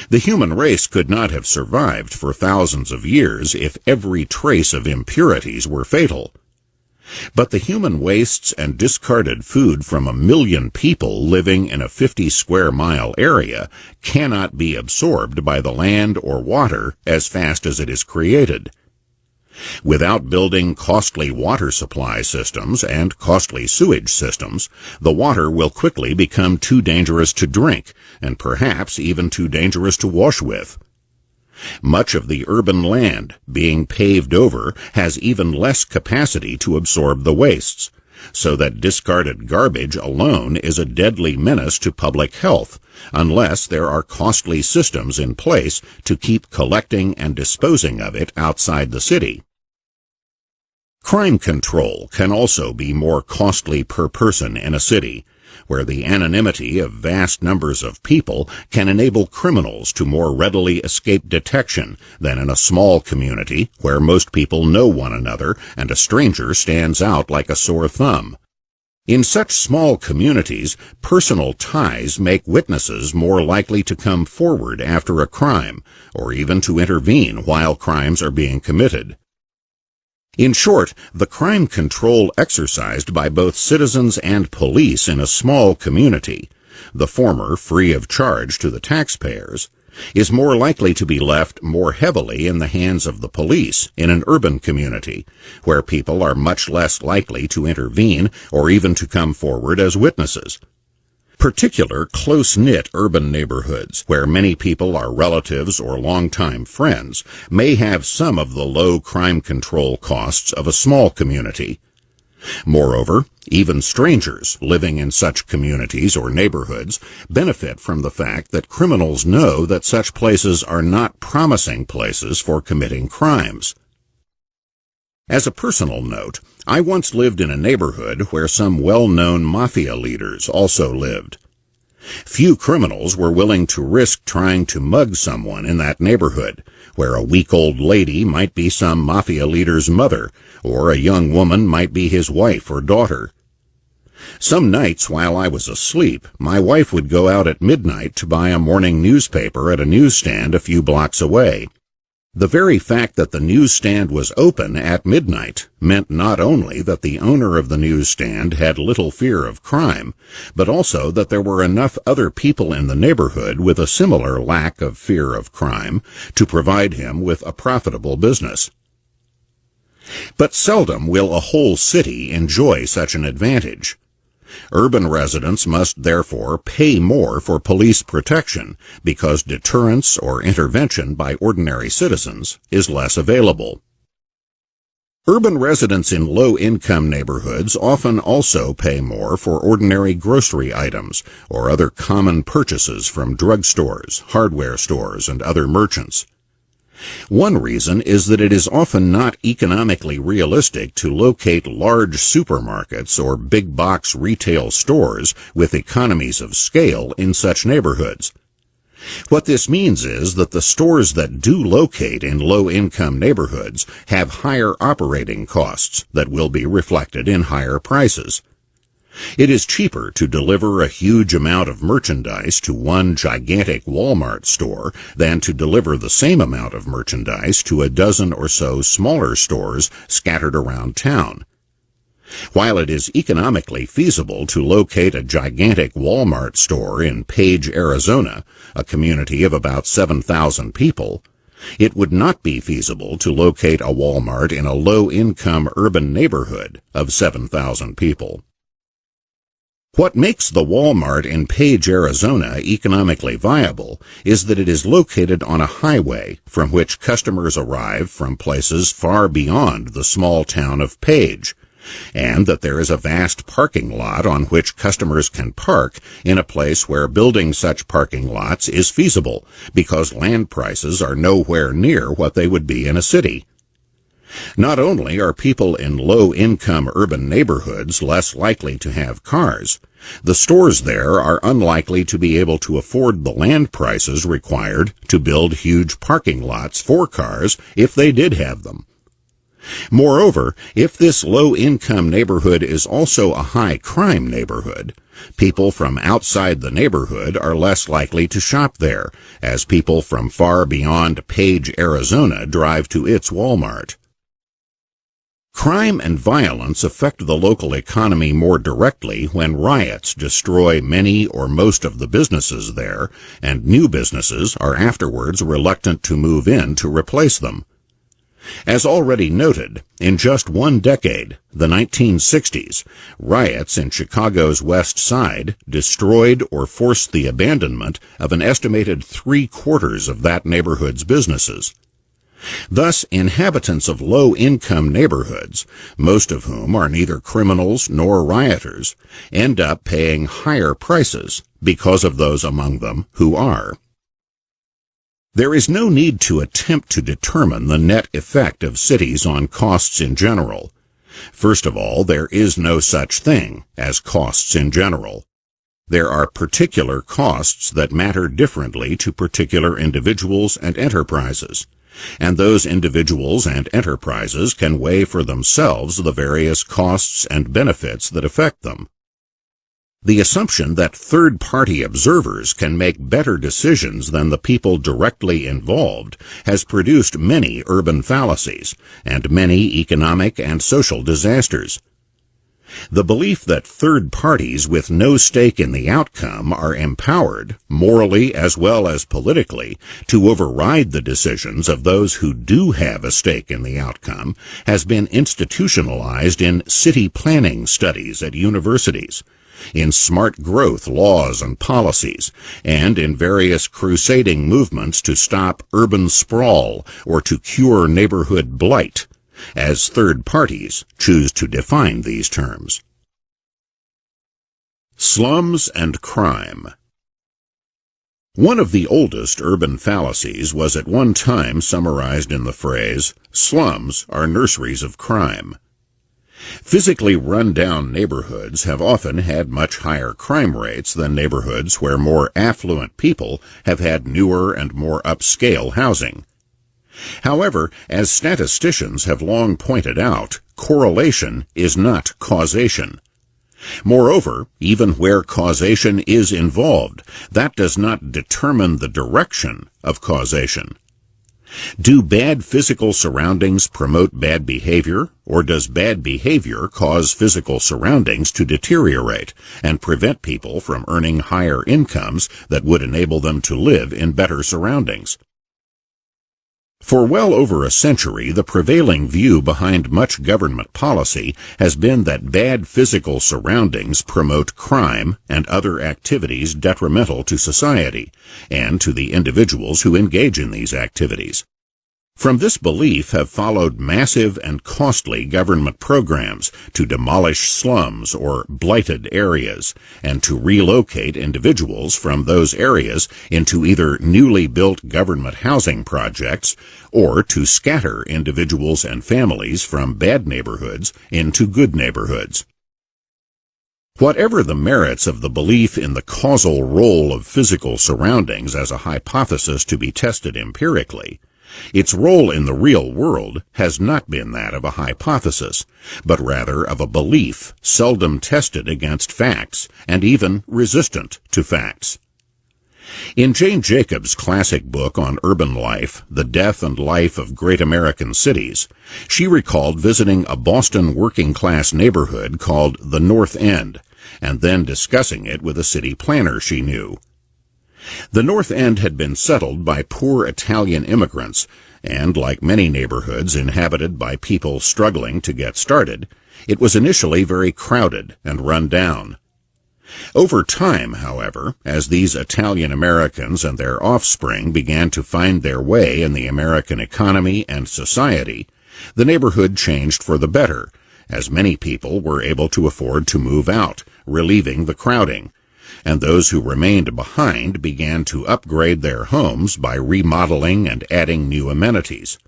The human race could not have survived for thousands of years if every trace of impurities were fatal. But the human wastes and discarded food from 1 million people living in a 50-square-mile area cannot be absorbed by the land or water as fast as it is created. Without building costly water supply systems and costly sewage systems, the water will quickly become too dangerous to drink, and perhaps even too dangerous to wash with. Much of the urban land being paved over has even less capacity to absorb the wastes, so that discarded garbage alone is a deadly menace to public health, unless there are costly systems in place to keep collecting and disposing of it outside the city. Crime control can also be more costly per person in a city, where the anonymity of vast numbers of people can enable criminals to more readily escape detection than in a small community where most people know one another and a stranger stands out like a sore thumb. In such small communities, personal ties make witnesses more likely to come forward after a crime, or even to intervene while crimes are being committed. In short, the crime control exercised by both citizens and police in a small community, the former free of charge to the taxpayers, is more likely to be left more heavily in the hands of the police in an urban community, where people are much less likely to intervene or even to come forward as witnesses. Particular close-knit urban neighborhoods, where many people are relatives or longtime friends, may have some of the low crime control costs of a small community. Moreover, even strangers living in such communities or neighborhoods benefit from the fact that criminals know that such places are not promising places for committing crimes. As a personal note, I once lived in a neighborhood where some well-known mafia leaders also lived. Few criminals were willing to risk trying to mug someone in that neighborhood, where a week-old lady might be some mafia leader's mother, or a young woman might be his wife or daughter. Some nights while I was asleep, my wife would go out at midnight to buy a morning newspaper at a newsstand a few blocks away. The very fact that the newsstand was open at midnight meant not only that the owner of the newsstand had little fear of crime, but also that there were enough other people in the neighborhood with a similar lack of fear of crime to provide him with a profitable business. But seldom will a whole city enjoy such an advantage. Urban residents must therefore pay more for police protection because deterrence or intervention by ordinary citizens is less available. Urban residents in low-income neighborhoods often also pay more for ordinary grocery items or other common purchases from drugstores, hardware stores, and other merchants. One reason is that it is often not economically realistic to locate large supermarkets or big-box retail stores with economies of scale in such neighborhoods. What this means is that the stores that do locate in low-income neighborhoods have higher operating costs that will be reflected in higher prices. It is cheaper to deliver a huge amount of merchandise to one gigantic Walmart store than to deliver the same amount of merchandise to a dozen or so smaller stores scattered around town. While it is economically feasible to locate a gigantic Walmart store in Page, Arizona, a community of about 7,000 people, it would not be feasible to locate a Walmart in a low-income urban neighborhood of 7,000 people. What makes the Walmart in Page, Arizona economically viable is that it is located on a highway from which customers arrive from places far beyond the small town of Page, and that there is a vast parking lot on which customers can park in a place where building such parking lots is feasible because land prices are nowhere near what they would be in a city. Not only are people in low-income urban neighborhoods less likely to have cars, the stores there are unlikely to be able to afford the land prices required to build huge parking lots for cars if they did have them. Moreover, if this low-income neighborhood is also a high-crime neighborhood, people from outside the neighborhood are less likely to shop there, as people from far beyond Page, Arizona drive to its Walmart. Crime and violence affect the local economy more directly when riots destroy many or most of the businesses there, and new businesses are afterwards reluctant to move in to replace them. As already noted, in just one decade, the 1960s, riots in Chicago's West Side destroyed or forced the abandonment of an estimated 3/4 of that neighborhood's businesses. Thus, inhabitants of low-income neighborhoods, most of whom are neither criminals nor rioters, end up paying higher prices because of those among them who are. There is no need to attempt to determine the net effect of cities on costs in general. First of all, there is no such thing as costs in general. There are particular costs that matter differently to particular individuals and enterprises, and those individuals and enterprises can weigh for themselves the various costs and benefits that affect them. The assumption that third-party observers can make better decisions than the people directly involved has produced many urban fallacies and many economic and social disasters. The belief that third parties with no stake in the outcome are empowered, morally as well as politically, to override the decisions of those who do have a stake in the outcome has been institutionalized in city planning studies at universities, in smart growth laws and policies, and in various crusading movements to stop urban sprawl or to cure neighborhood blight, as third parties choose to define these terms. Slums and crime. One of the oldest urban fallacies was at one time summarized in the phrase, "Slums are nurseries of crime." Physically run-down neighborhoods have often had much higher crime rates than neighborhoods where more affluent people have had newer and more upscale housing. However, as statisticians have long pointed out, correlation is not causation. Moreover, even where causation is involved, that does not determine the direction of causation. Do bad physical surroundings promote bad behavior, or does bad behavior cause physical surroundings to deteriorate and prevent people from earning higher incomes that would enable them to live in better surroundings? For well over a century, the prevailing view behind much government policy has been that bad physical surroundings promote crime and other activities detrimental to society and to the individuals who engage in these activities. From this belief have followed massive and costly government programs to demolish slums or blighted areas and to relocate individuals from those areas into either newly built government housing projects or to scatter individuals and families from bad neighborhoods into good neighborhoods. Whatever the merits of the belief in the causal role of physical surroundings as a hypothesis to be tested empirically, its role in the real world has not been that of a hypothesis, but rather of a belief seldom tested against facts and even resistant to facts. In Jane Jacobs' classic book on urban life, The Death and Life of Great American Cities, she recalled visiting a Boston working-class neighborhood called the North End, and then discussing it with a city planner she knew. The North End had been settled by poor Italian immigrants, and like many neighborhoods inhabited by people struggling to get started, it was initially very crowded and run down. Over time, however, as these Italian Americans and their offspring began to find their way in the American economy and society, the neighborhood changed for the better, as many people were able to afford to move out, relieving the crowding, and those who remained behind began to upgrade their homes by remodeling and adding new amenities.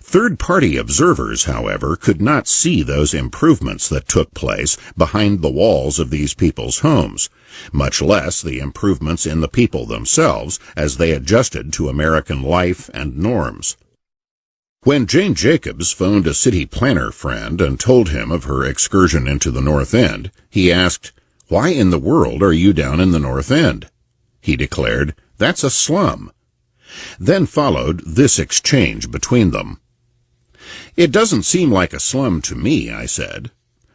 Third-party observers, however, could not see those improvements that took place behind the walls of these people's homes, much less the improvements in the people themselves as they adjusted to American life and norms. When Jane Jacobs phoned a city planner friend and told him of her excursion into the North End, he asked, "Why in the world are you down in the North End?" He declared, "That's a slum." Then followed this exchange between them. "It doesn't seem like a slum to me," I said.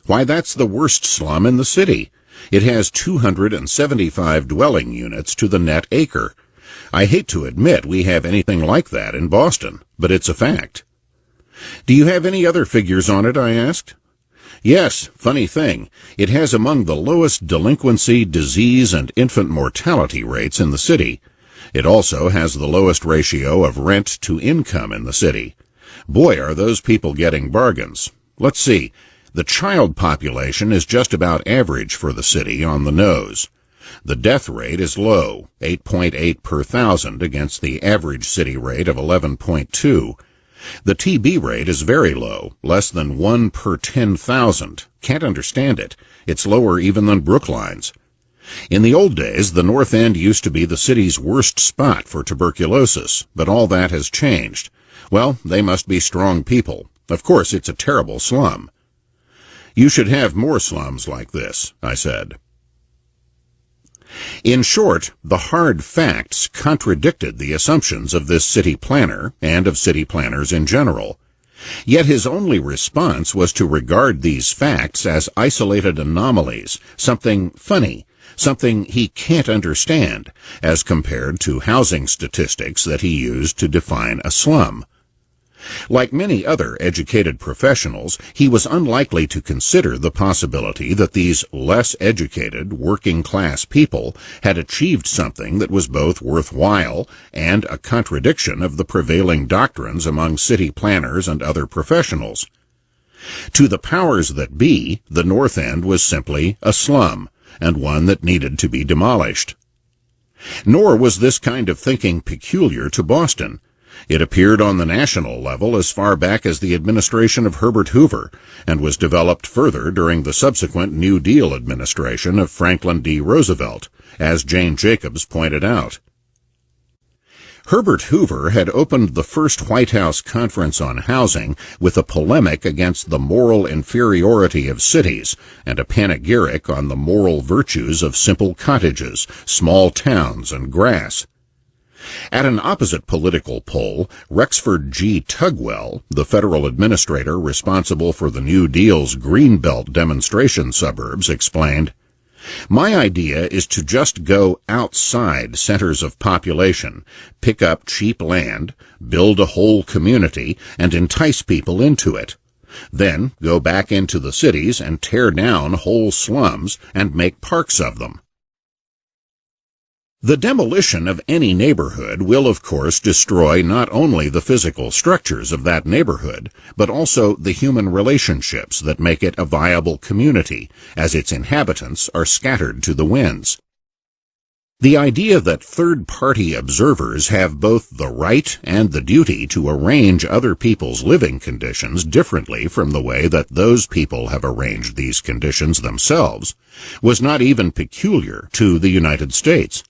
"Why, that's the worst slum in the city. It has 275 dwelling units to the net acre. I hate to admit we have anything like that in Boston, but it's a fact." "Do you have any other figures on it?" I asked. "Yes, funny thing, it has among the lowest delinquency, disease, and infant mortality rates in the city. It also has the lowest ratio of rent to income in the city. Boy, are those people getting bargains. Let's see, the child population is just about average for the city on the nose. The death rate is low, 8.8 per thousand against the average city rate of 11.2. The TB rate is very low, less than 1 per 10,000. Can't understand it. It's lower even than Brookline's. In the old days, the North End used to be the city's worst spot for tuberculosis, but all that has changed. Well, they must be strong people. Of course, it's a terrible slum." "You should have more slums like this," I said. In short, the hard facts contradicted the assumptions of this city planner and of city planners in general. Yet his only response was to regard these facts as isolated anomalies, something funny, something he can't understand, as compared to housing statistics that he used to define a slum. Like many other educated professionals, he was unlikely to consider the possibility that these less educated, working-class people had achieved something that was both worthwhile and a contradiction of the prevailing doctrines among city planners and other professionals. To the powers that be, the North End was simply a slum, and one that needed to be demolished. Nor was this kind of thinking peculiar to Boston. It appeared on the national level as far back as the administration of Herbert Hoover and was developed further during the subsequent New Deal administration of Franklin D. Roosevelt, as Jane Jacobs pointed out. Herbert Hoover had opened the first White House Conference on Housing with a polemic against the moral inferiority of cities and a panegyric on the moral virtues of simple cottages, small towns, and grass. At an opposite political pole, Rexford G. Tugwell, the federal administrator responsible for the New Deal's Greenbelt demonstration suburbs, explained, "My idea is to just go outside centers of population, pick up cheap land, build a whole community, and entice people into it. Then go back into the cities and tear down whole slums and make parks of them." The demolition of any neighborhood will, of course, destroy not only the physical structures of that neighborhood, but also the human relationships that make it a viable community, as its inhabitants are scattered to the winds. The idea that third-party observers have both the right and the duty to arrange other people's living conditions differently from the way that those people have arranged these conditions themselves was not even peculiar to the United States.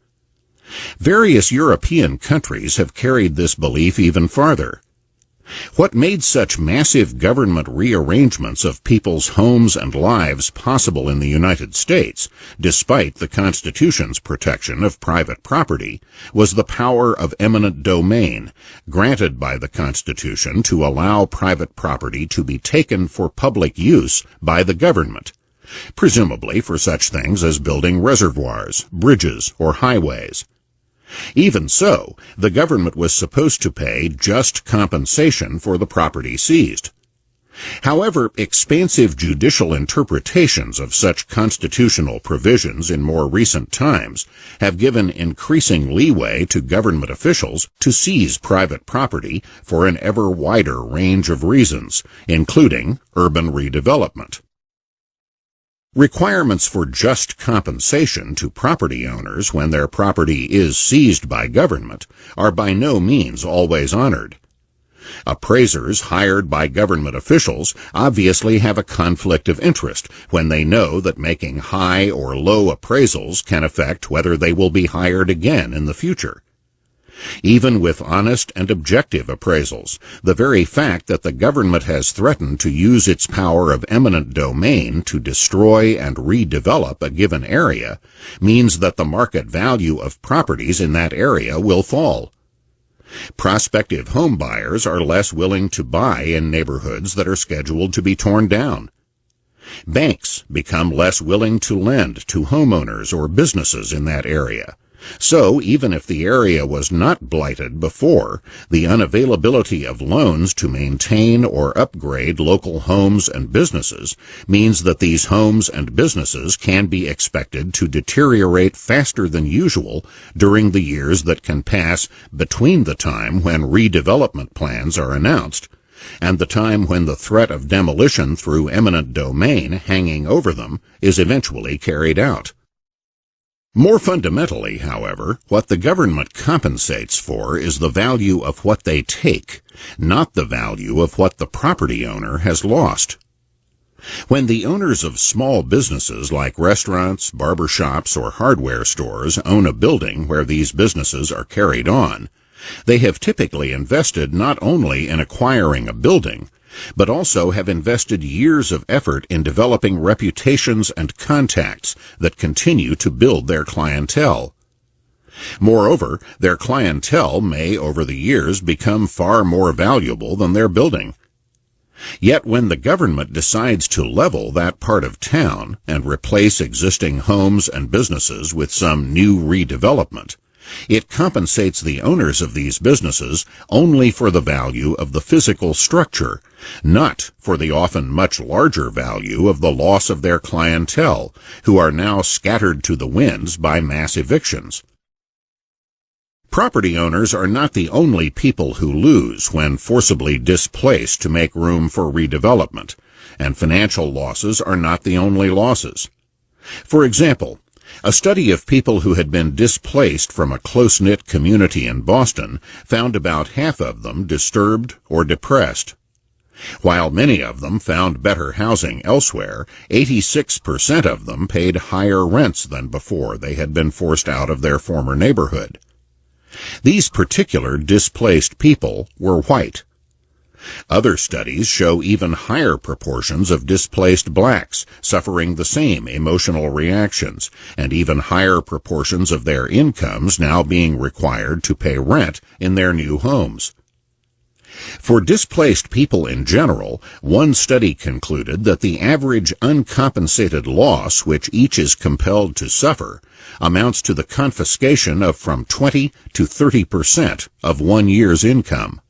Various European countries have carried this belief even farther. What made such massive government rearrangements of people's homes and lives possible in the United States, despite the Constitution's protection of private property, was the power of eminent domain, granted by the Constitution to allow private property to be taken for public use by the government, presumably for such things as building reservoirs, bridges, or highways. Even so, the government was supposed to pay just compensation for the property seized. However, expansive judicial interpretations of such constitutional provisions in more recent times have given increasing leeway to government officials to seize private property for an ever wider range of reasons, including urban redevelopment. Requirements for just compensation to property owners when their property is seized by government are by no means always honored. Appraisers hired by government officials obviously have a conflict of interest when they know that making high or low appraisals can affect whether they will be hired again in the future. Even with honest and objective appraisals, the very fact that the government has threatened to use its power of eminent domain to destroy and redevelop a given area means that the market value of properties in that area will fall. Prospective home buyers are less willing to buy in neighborhoods that are scheduled to be torn down. Banks become less willing to lend to homeowners or businesses in that area. So, even if the area was not blighted before, the unavailability of loans to maintain or upgrade local homes and businesses means that these homes and businesses can be expected to deteriorate faster than usual during the years that can pass between the time when redevelopment plans are announced and the time when the threat of demolition through eminent domain hanging over them is eventually carried out. More fundamentally, however, what the government compensates for is the value of what they take, not the value of what the property owner has lost. When the owners of small businesses like restaurants, barber shops, or hardware stores own a building where these businesses are carried on, they have typically invested not only in acquiring a building, but also have invested years of effort in developing reputations and contacts that continue to build their clientele. Moreover, their clientele may, over the years, become far more valuable than their building. Yet when the government decides to level that part of town and replace existing homes and businesses with some new redevelopment, it compensates the owners of these businesses only for the value of the physical structure, not for the often much larger value of the loss of their clientele, who are now scattered to the winds by mass evictions. Property owners are not the only people who lose when forcibly displaced to make room for redevelopment, and financial losses are not the only losses. For example, A study of people who had been displaced from a close-knit community in Boston found about half of them disturbed or depressed. While many of them found better housing elsewhere, 86% of them paid higher rents than before they had been forced out of their former neighborhood. These particular displaced people were white. Other studies show even higher proportions of displaced blacks suffering the same emotional reactions, and even higher proportions of their incomes now being required to pay rent in their new homes. For displaced people in general, one study concluded that the average uncompensated loss which each is compelled to suffer amounts to the confiscation of from 20 to 30% of 1 year's income.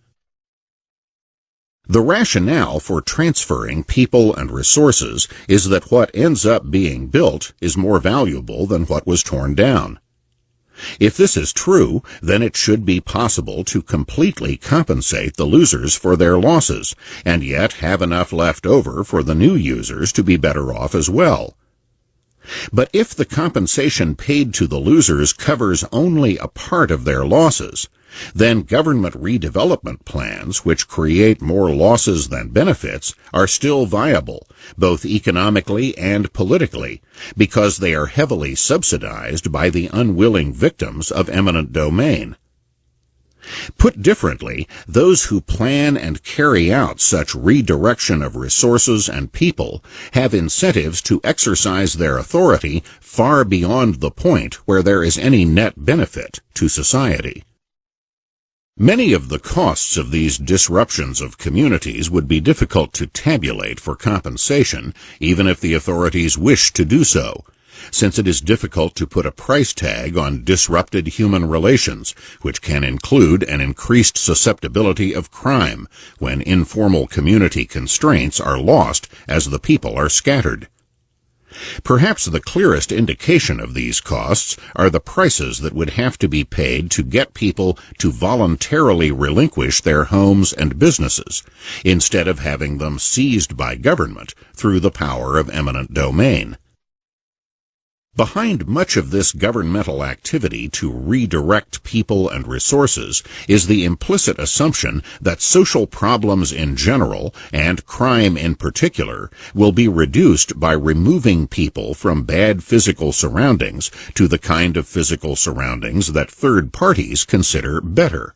The rationale for transferring people and resources is that what ends up being built is more valuable than what was torn down. If this is true, then it should be possible to completely compensate the losers for their losses, and yet have enough left over for the new users to be better off as well. But if the compensation paid to the losers covers only a part of their losses, then government redevelopment plans which create more losses than benefits are still viable, both economically and politically, because they are heavily subsidized by the unwilling victims of eminent domain. Put differently, those who plan and carry out such redirection of resources and people have incentives to exercise their authority far beyond the point where there is any net benefit to society. Many of the costs of these disruptions of communities would be difficult to tabulate for compensation, even if the authorities wished to do so, since it is difficult to put a price tag on disrupted human relations, which can include an increased susceptibility of crime when informal community constraints are lost as the people are scattered. Perhaps the clearest indication of these costs are the prices that would have to be paid to get people to voluntarily relinquish their homes and businesses, instead of having them seized by government through the power of eminent domain. Behind much of this governmental activity to redirect people and resources is the implicit assumption that social problems in general, and crime in particular, will be reduced by removing people from bad physical surroundings to the kind of physical surroundings that third parties consider better.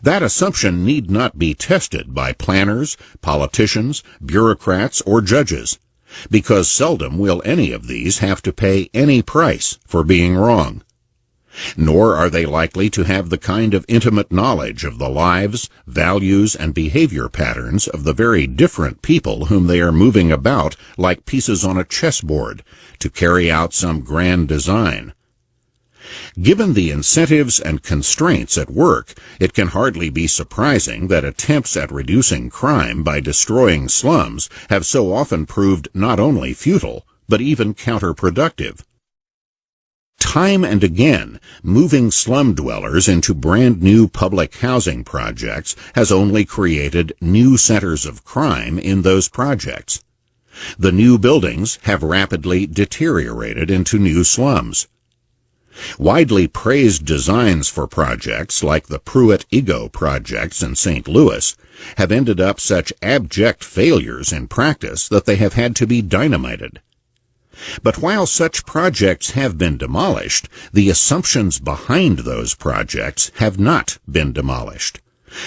That assumption need not be tested by planners, politicians, bureaucrats, or judges, because seldom will any of these have to pay any price for being wrong. Nor are they likely to have the kind of intimate knowledge of the lives, values, and behavior patterns of the very different people whom they are moving about like pieces on a chessboard to carry out some grand design. Given the incentives and constraints at work, it can hardly be surprising that attempts at reducing crime by destroying slums have so often proved not only futile, but even counterproductive. Time and again, moving slum dwellers into brand new public housing projects has only created new centers of crime in those projects. The new buildings have rapidly deteriorated into new slums. Widely praised designs for projects like the Pruitt-Ego projects in St. Louis have ended up such abject failures in practice that they have had to be dynamited. But while such projects have been demolished, the assumptions behind those projects have not been demolished.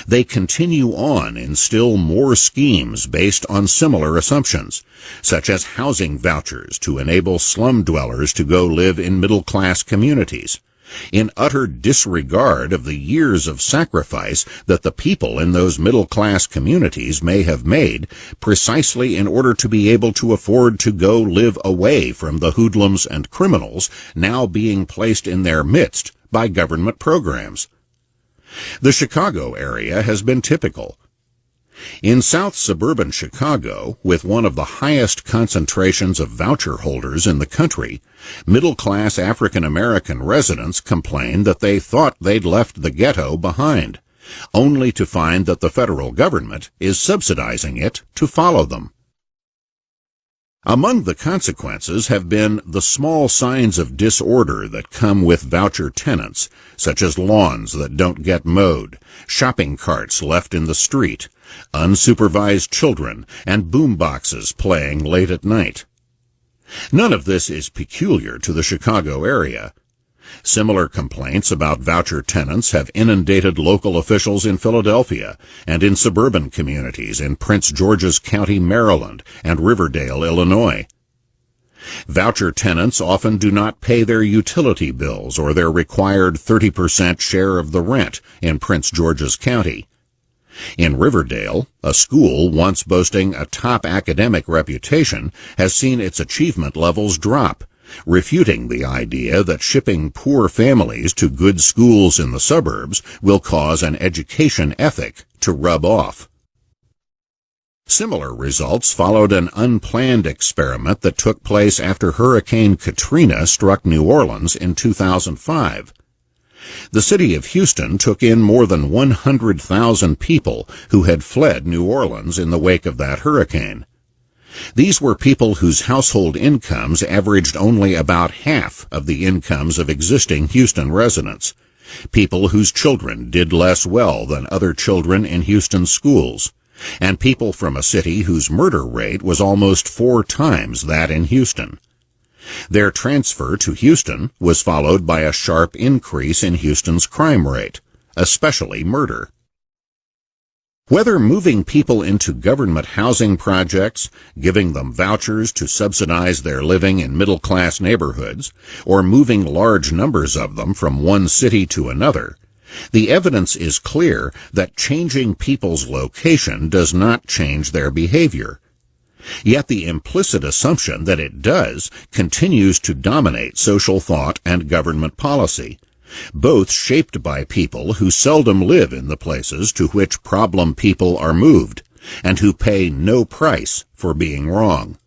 They continue on in still more schemes based on similar assumptions, such as housing vouchers to enable slum dwellers to go live in middle-class communities, in utter disregard of the years of sacrifice that the people in those middle-class communities may have made precisely in order to be able to afford to go live away from the hoodlums and criminals now being placed in their midst by government programs. The Chicago area has been typical. In South suburban Chicago, with one of the highest concentrations of voucher holders in the country, middle-class African-American residents complain that they thought they'd left the ghetto behind, only to find that the federal government is subsidizing it to follow them. Among the consequences have been the small signs of disorder that come with voucher tenants, such as lawns that don't get mowed, shopping carts left in the street, unsupervised children, and boom boxes playing late at night. None of this is peculiar to the Chicago area. Similar complaints about voucher tenants have inundated local officials in Philadelphia and in suburban communities in Prince George's County, Maryland, and Riverdale, Illinois. Voucher tenants often do not pay their utility bills or their required 30% share of the rent in Prince George's County. In Riverdale, a school once boasting a top academic reputation has seen its achievement levels drop, refuting the idea that shipping poor families to good schools in the suburbs will cause an education ethic to rub off. Similar results followed an unplanned experiment that took place after Hurricane Katrina struck New Orleans in 2005. The city of Houston took in more than 100,000 people who had fled New Orleans in the wake of that hurricane. These were people whose household incomes averaged only about half of the incomes of existing Houston residents, people whose children did less well than other children in Houston schools, and people from a city whose murder rate was almost 4 times that in Houston. Their transfer to Houston was followed by a sharp increase in Houston's crime rate, especially murder. Whether moving people into government housing projects, giving them vouchers to subsidize their living in middle-class neighborhoods, or moving large numbers of them from one city to another, the evidence is clear that changing people's location does not change their behavior. Yet the implicit assumption that it does continues to dominate social thought and government policy, both shaped by people who seldom live in the places to which problem people are moved, and who pay no price for being wrong.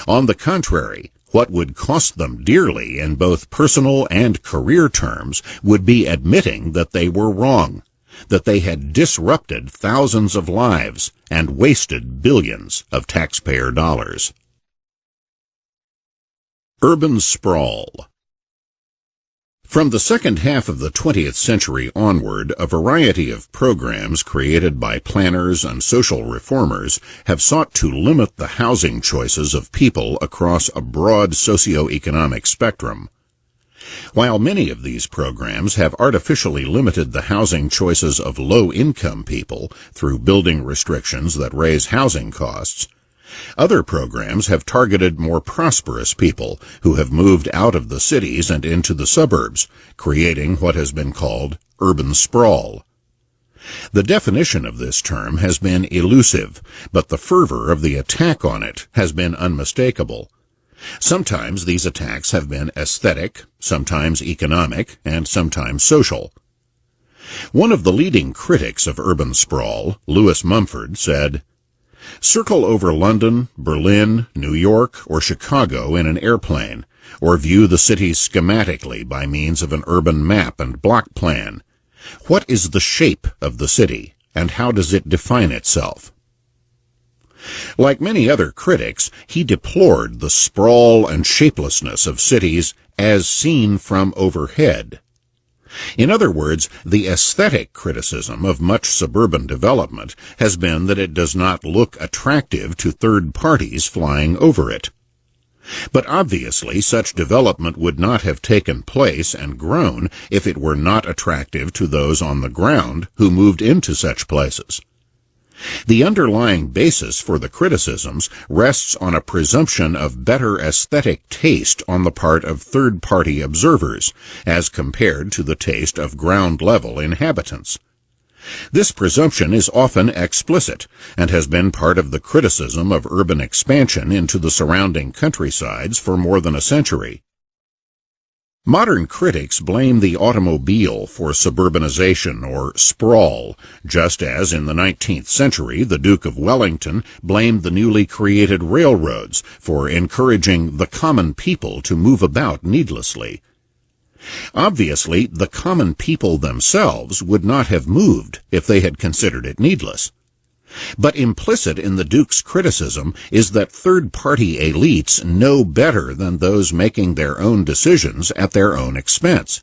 On the contrary, what would cost them dearly in both personal and career terms would be admitting that they were wrong, that they had disrupted thousands of lives and wasted billions of taxpayer dollars. Urban sprawl. From the second half of the 20th century onward, a variety of programs created by planners and social reformers have sought to limit the housing choices of people across a broad socioeconomic spectrum. While many of these programs have artificially limited the housing choices of low-income people through building restrictions that raise housing costs, other programs have targeted more prosperous people who have moved out of the cities and into the suburbs, creating what has been called urban sprawl. The definition of this term has been elusive, but the fervor of the attack on it has been unmistakable. Sometimes these attacks have been aesthetic, sometimes economic, and sometimes social. One of the leading critics of urban sprawl, Lewis Mumford, said, "Circle over London, Berlin, New York, or Chicago in an airplane, or view the cities schematically by means of an urban map and block plan. What is the shape of the city, and how does it define itself?" Like many other critics, he deplored the sprawl and shapelessness of cities as seen from overhead. In other words, the aesthetic criticism of much suburban development has been that it does not look attractive to third parties flying over it. But obviously such development would not have taken place and grown if it were not attractive to those on the ground who moved into such places. The underlying basis for the criticisms rests on a presumption of better aesthetic taste on the part of third-party observers, as compared to the taste of ground-level inhabitants. This presumption is often explicit, and has been part of the criticism of urban expansion into the surrounding countrysides for more than a century. Modern critics blame the automobile for suburbanization or sprawl, just as in the 19th century the Duke of Wellington blamed the newly created railroads for encouraging the common people to move about needlessly. Obviously, the common people themselves would not have moved if they had considered it needless. But implicit in the Duke's criticism is that third-party elites know better than those making their own decisions at their own expense.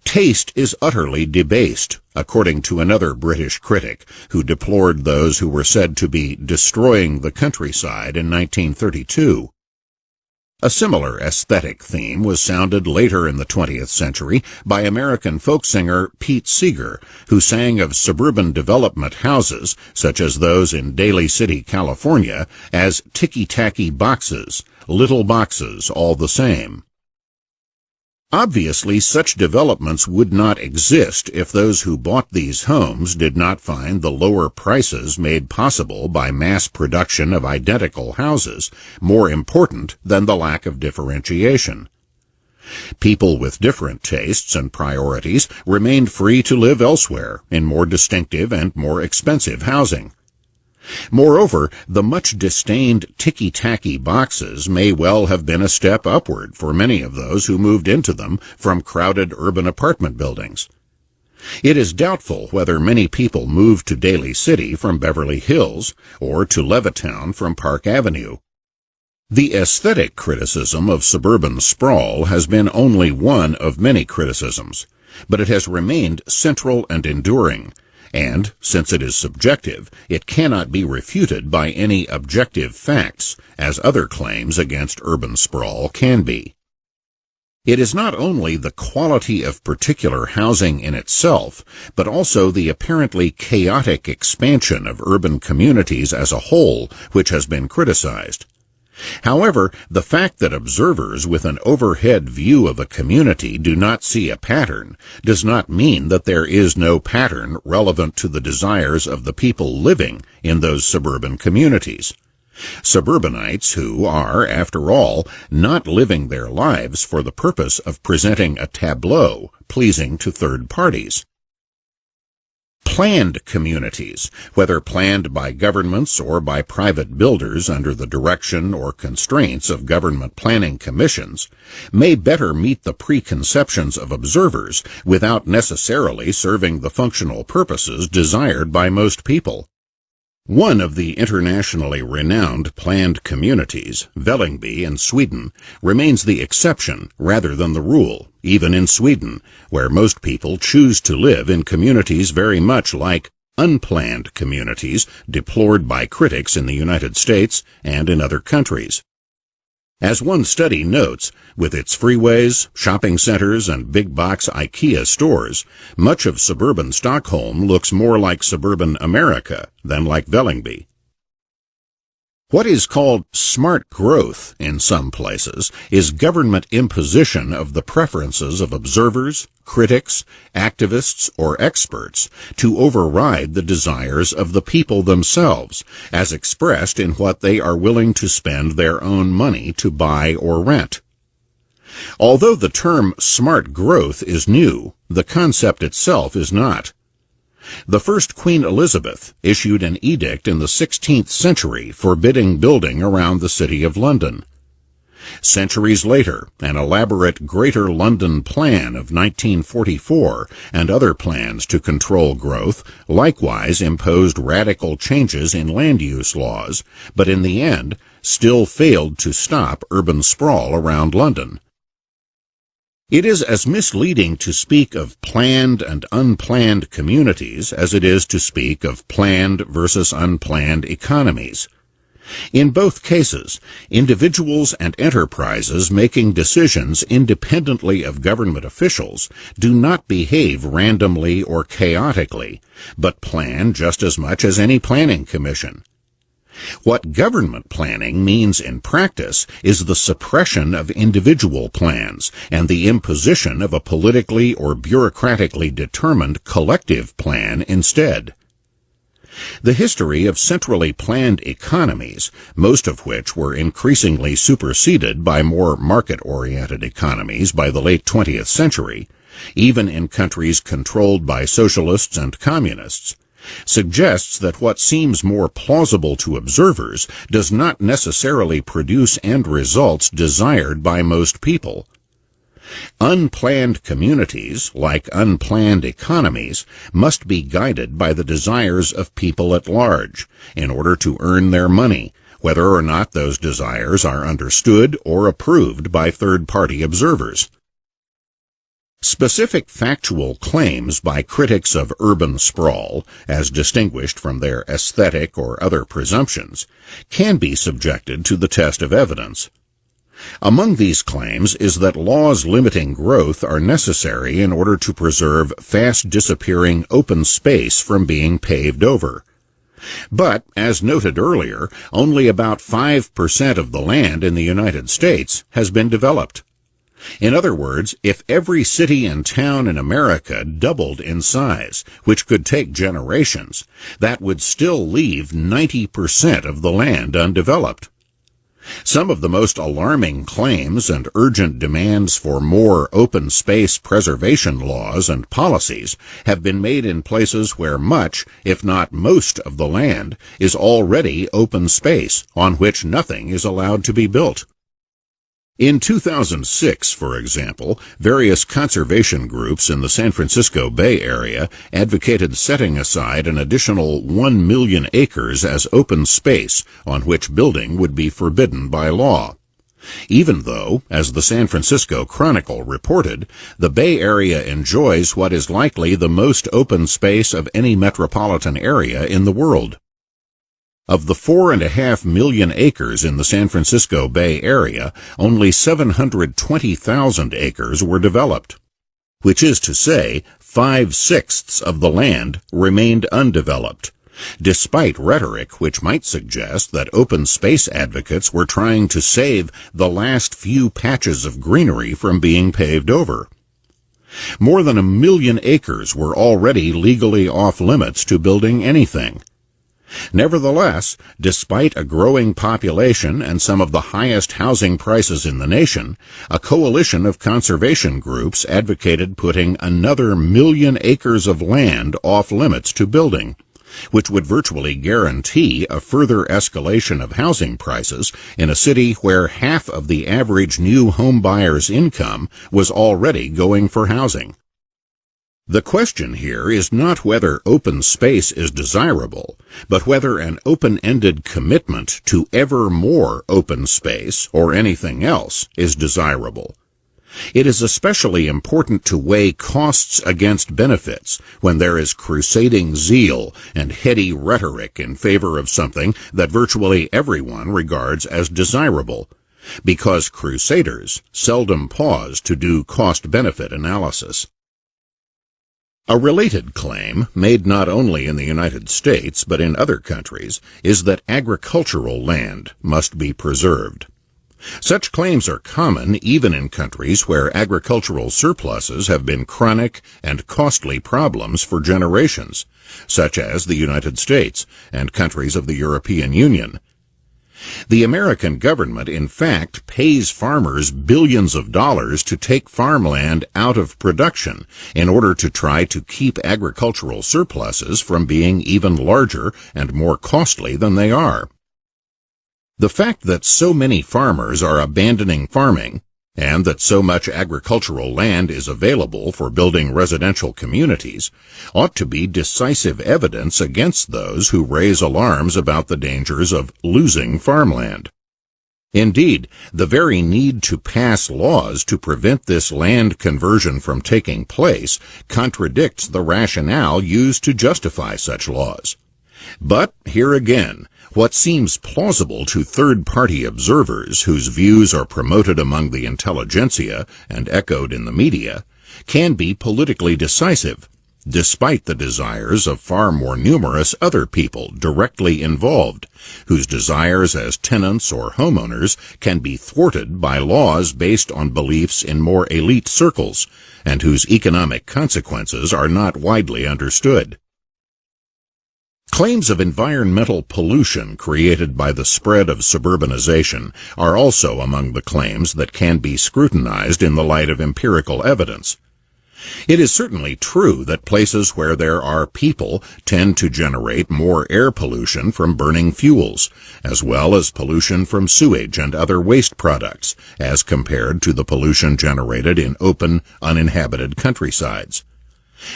Taste is utterly debased, according to another British critic who deplored those who were said to be destroying the countryside in 1932. A similar aesthetic theme was sounded later in the 20th century by American folk singer Pete Seeger, who sang of suburban development houses, such as those in Daly City, California, as ticky-tacky boxes, little boxes all the same. Obviously, such developments would not exist if those who bought these homes did not find the lower prices made possible by mass production of identical houses more important than the lack of differentiation. People with different tastes and priorities remained free to live elsewhere in more distinctive and more expensive housing. Moreover, the much disdained ticky-tacky boxes may well have been a step upward for many of those who moved into them from crowded urban apartment buildings. It is doubtful whether many people moved to Daly City from Beverly Hills or to Levittown from Park Avenue. The aesthetic criticism of suburban sprawl has been only one of many criticisms, but it has remained central and enduring. And, since it is subjective, it cannot be refuted by any objective facts, as other claims against urban sprawl can be. It is not only the quality of particular housing in itself, but also the apparently chaotic expansion of urban communities as a whole which has been criticized. However, the fact that observers with an overhead view of a community do not see a pattern does not mean that there is no pattern relevant to the desires of the people living in those suburban communities. Suburbanites who are, after all, not living their lives for the purpose of presenting a tableau pleasing to third parties. Planned communities, whether planned by governments or by private builders under the direction or constraints of government planning commissions, may better meet the preconceptions of observers without necessarily serving the functional purposes desired by most people. One of the internationally renowned planned communities, Vällingby in Sweden, remains the exception rather than the rule, even in Sweden, where most people choose to live in communities very much like unplanned communities deplored by critics in the United States and in other countries. As one study notes, with its freeways, shopping centers, and big-box IKEA stores, much of suburban Stockholm looks more like suburban America than like Vällingby. What is called smart growth in some places is government imposition of the preferences of observers, critics, activists, or experts to override the desires of the people themselves, as expressed in what they are willing to spend their own money to buy or rent. Although the term smart growth is new, the concept itself is not. The first Queen Elizabeth issued an edict in the 16th century forbidding building around the City of London. Centuries later, an elaborate Greater London Plan of 1944 and other plans to control growth likewise imposed radical changes in land use laws, but in the end still failed to stop urban sprawl around London. It is as misleading to speak of planned and unplanned communities as it is to speak of planned versus unplanned economies. In both cases, individuals and enterprises making decisions independently of government officials do not behave randomly or chaotically, but plan just as much as any planning commission. What government planning means in practice is the suppression of individual plans and the imposition of a politically or bureaucratically determined collective plan instead. The history of centrally planned economies, most of which were increasingly superseded by more market-oriented economies by the late 20th century, even in countries controlled by socialists and communists, suggests that what seems more plausible to observers does not necessarily produce end results desired by most people. Unplanned communities, like unplanned economies, must be guided by the desires of people at large in order to earn their money, whether or not those desires are understood or approved by third-party observers. Specific factual claims by critics of urban sprawl, as distinguished from their aesthetic or other presumptions, can be subjected to the test of evidence. Among these claims is that laws limiting growth are necessary in order to preserve fast-disappearing open space from being paved over. But, as noted earlier, only about 5% of the land in the United States has been developed. In other words, if every city and town in America doubled in size, which could take generations, that would still leave 90% of the land undeveloped. Some of the most alarming claims and urgent demands for more open space preservation laws and policies have been made in places where much, if not most, of the land is already open space on which nothing is allowed to be built. In 2006, for example, various conservation groups in the San Francisco Bay Area advocated setting aside an additional 1 million acres as open space on which building would be forbidden by law. Even though, as the San Francisco Chronicle reported, the Bay Area enjoys what is likely the most open space of any metropolitan area in the world. Of the 4.5 million acres in the San Francisco Bay Area, only 720,000 acres were developed, which is to say 5/6 of the land remained undeveloped, despite rhetoric which might suggest that open space advocates were trying to save the last few patches of greenery from being paved over. More than 1 million acres were already legally off-limits to building anything. Nevertheless, despite a growing population and some of the highest housing prices in the nation, a coalition of conservation groups advocated putting another 1 million acres of land off-limits to building, which would virtually guarantee a further escalation of housing prices in a city where half of the average new homebuyer's income was already going for housing. The question here is not whether open space is desirable, but whether an open-ended commitment to ever more open space, or anything else, is desirable. It is especially important to weigh costs against benefits when there is crusading zeal and heady rhetoric in favor of something that virtually everyone regards as desirable, because crusaders seldom pause to do cost-benefit analysis. A related claim, made not only in the United States but in other countries, is that agricultural land must be preserved. Such claims are common even in countries where agricultural surpluses have been chronic and costly problems for generations, such as the United States and countries of the European Union. The American government, in fact, pays farmers billions of dollars to take farmland out of production in order to try to keep agricultural surpluses from being even larger and more costly than they are. The fact that so many farmers are abandoning farming, and that so much agricultural land is available for building residential communities, ought to be decisive evidence against those who raise alarms about the dangers of losing farmland. Indeed, the very need to pass laws to prevent this land conversion from taking place contradicts the rationale used to justify such laws. But, here again, what seems plausible to third-party observers whose views are promoted among the intelligentsia and echoed in the media can be politically decisive, despite the desires of far more numerous other people directly involved, whose desires as tenants or homeowners can be thwarted by laws based on beliefs in more elite circles, and whose economic consequences are not widely understood. Claims of environmental pollution created by the spread of suburbanization are also among the claims that can be scrutinized in the light of empirical evidence. It is certainly true that places where there are people tend to generate more air pollution from burning fuels, as well as pollution from sewage and other waste products, as compared to the pollution generated in open, uninhabited countrysides.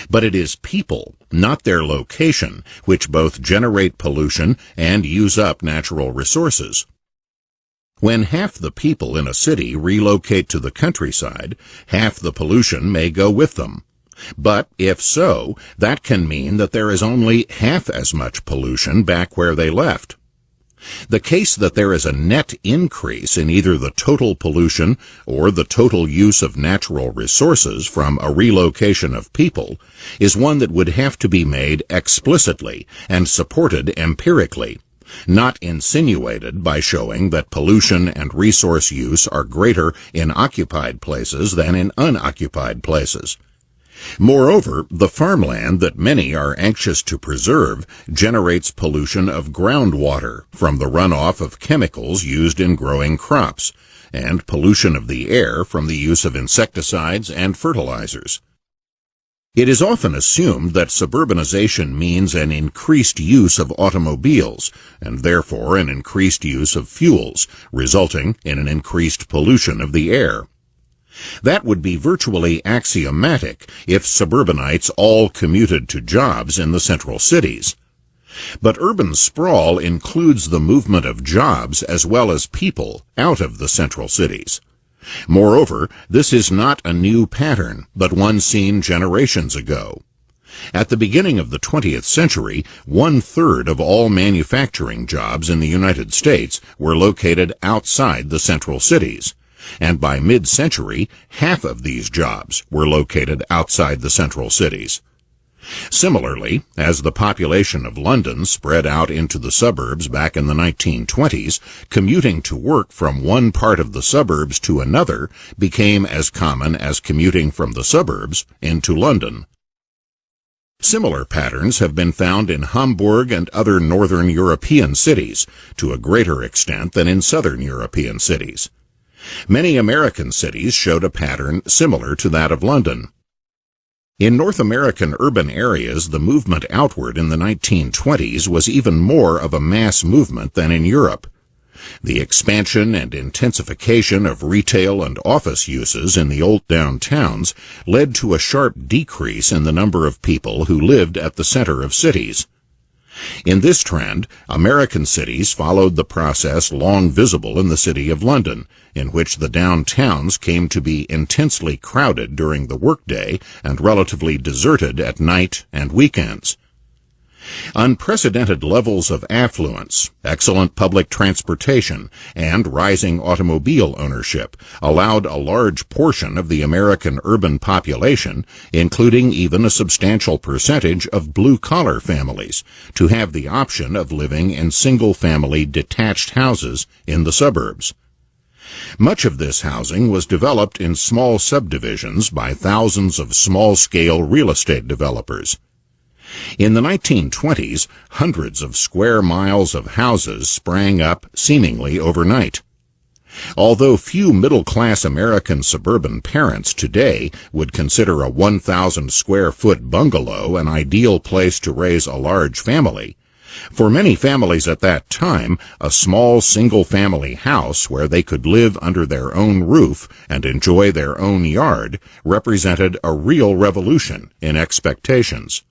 But it is people, not their location, which both generate pollution and use up natural resources. When half the people in a city relocate to the countryside, half the pollution may go with them. But if so, that can mean that there is only half as much pollution back where they left. The case that there is a net increase in either the total pollution or the total use of natural resources from a relocation of people is one that would have to be made explicitly and supported empirically, not insinuated by showing that pollution and resource use are greater in occupied places than in unoccupied places. Moreover, the farmland that many are anxious to preserve generates pollution of groundwater from the runoff of chemicals used in growing crops, and pollution of the air from the use of insecticides and fertilizers. It is often assumed that suburbanization means an increased use of automobiles, and therefore an increased use of fuels, resulting in an increased pollution of the air. That would be virtually axiomatic if suburbanites all commuted to jobs in the central cities. But urban sprawl includes the movement of jobs as well as people out of the central cities. Moreover, this is not a new pattern, but one seen generations ago. At the beginning of the 20th century, 1/3 of all manufacturing jobs in the United States were located outside the central cities, and by mid-century, half of these jobs were located outside the central cities. Similarly, as the population of London spread out into the suburbs back in the 1920s, commuting to work from one part of the suburbs to another became as common as commuting from the suburbs into London. Similar patterns have been found in Hamburg and other northern European cities, to a greater extent than in southern European cities. Many American cities showed a pattern similar to that of London. In North American urban areas, the movement outward in the 1920s was even more of a mass movement than in Europe. The expansion and intensification of retail and office uses in the old downtowns led to a sharp decrease in the number of people who lived at the center of cities. In this trend, American cities followed the process long visible in the city of London, in which the downtowns came to be intensely crowded during the workday and relatively deserted at night and weekends. Unprecedented levels of affluence, excellent public transportation, and rising automobile ownership allowed a large portion of the American urban population, including even a substantial percentage of blue-collar families, to have the option of living in single-family detached houses in the suburbs. Much of this housing was developed in small subdivisions by thousands of small-scale real estate developers. In the 1920s, hundreds of square miles of houses sprang up seemingly overnight. Although few middle-class American suburban parents today would consider a 1,000-square-foot bungalow an ideal place to raise a large family, for many families at that time, a small single-family house where they could live under their own roof and enjoy their own yard represented a real revolution in expectations.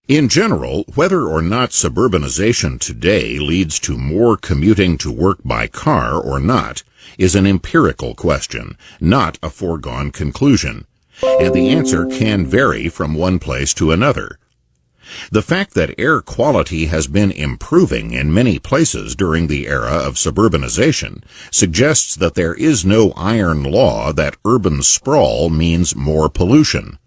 In general, whether or not suburbanization today leads to more commuting to work by car or not is an empirical question, not a foregone conclusion, and the answer can vary from one place to another. The fact that air quality has been improving in many places during the era of suburbanization suggests that there is no iron law that urban sprawl means more pollution.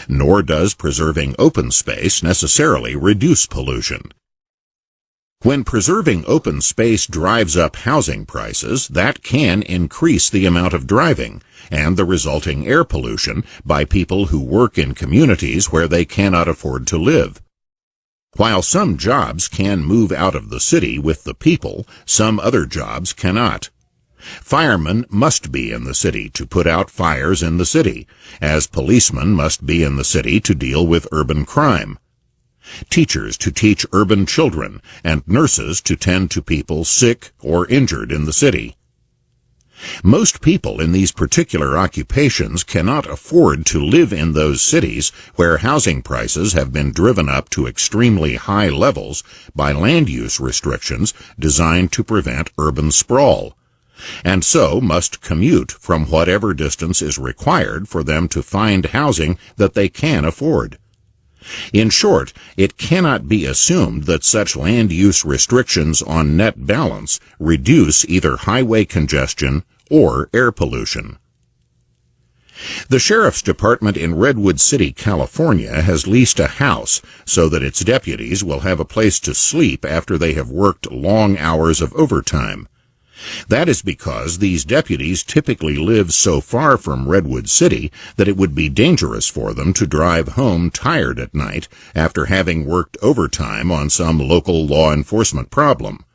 Nor does preserving open space necessarily reduce pollution. When preserving open space drives up housing prices, that can increase the amount of driving and the resulting air pollution by people who work in communities where they cannot afford to live. While some jobs can move out of the city with the people, some other jobs cannot. Firemen must be in the city to put out fires in the city, as policemen must be in the city to deal with urban crime. Teachers to teach urban children, and nurses to tend to people sick or injured in the city. Most people in these particular occupations cannot afford to live in those cities where housing prices have been driven up to extremely high levels by land use restrictions designed to prevent urban sprawl, and so must commute from whatever distance is required for them to find housing that they can afford. In short, it cannot be assumed that such land use restrictions on net balance reduce either highway congestion or air pollution. The Sheriff's Department in Redwood City, California, has leased a house so that its deputies will have a place to sleep after they have worked long hours of overtime. That is because these deputies typically live so far from Redwood City that it would be dangerous for them to drive home tired at night after having worked overtime on some local law enforcement problem.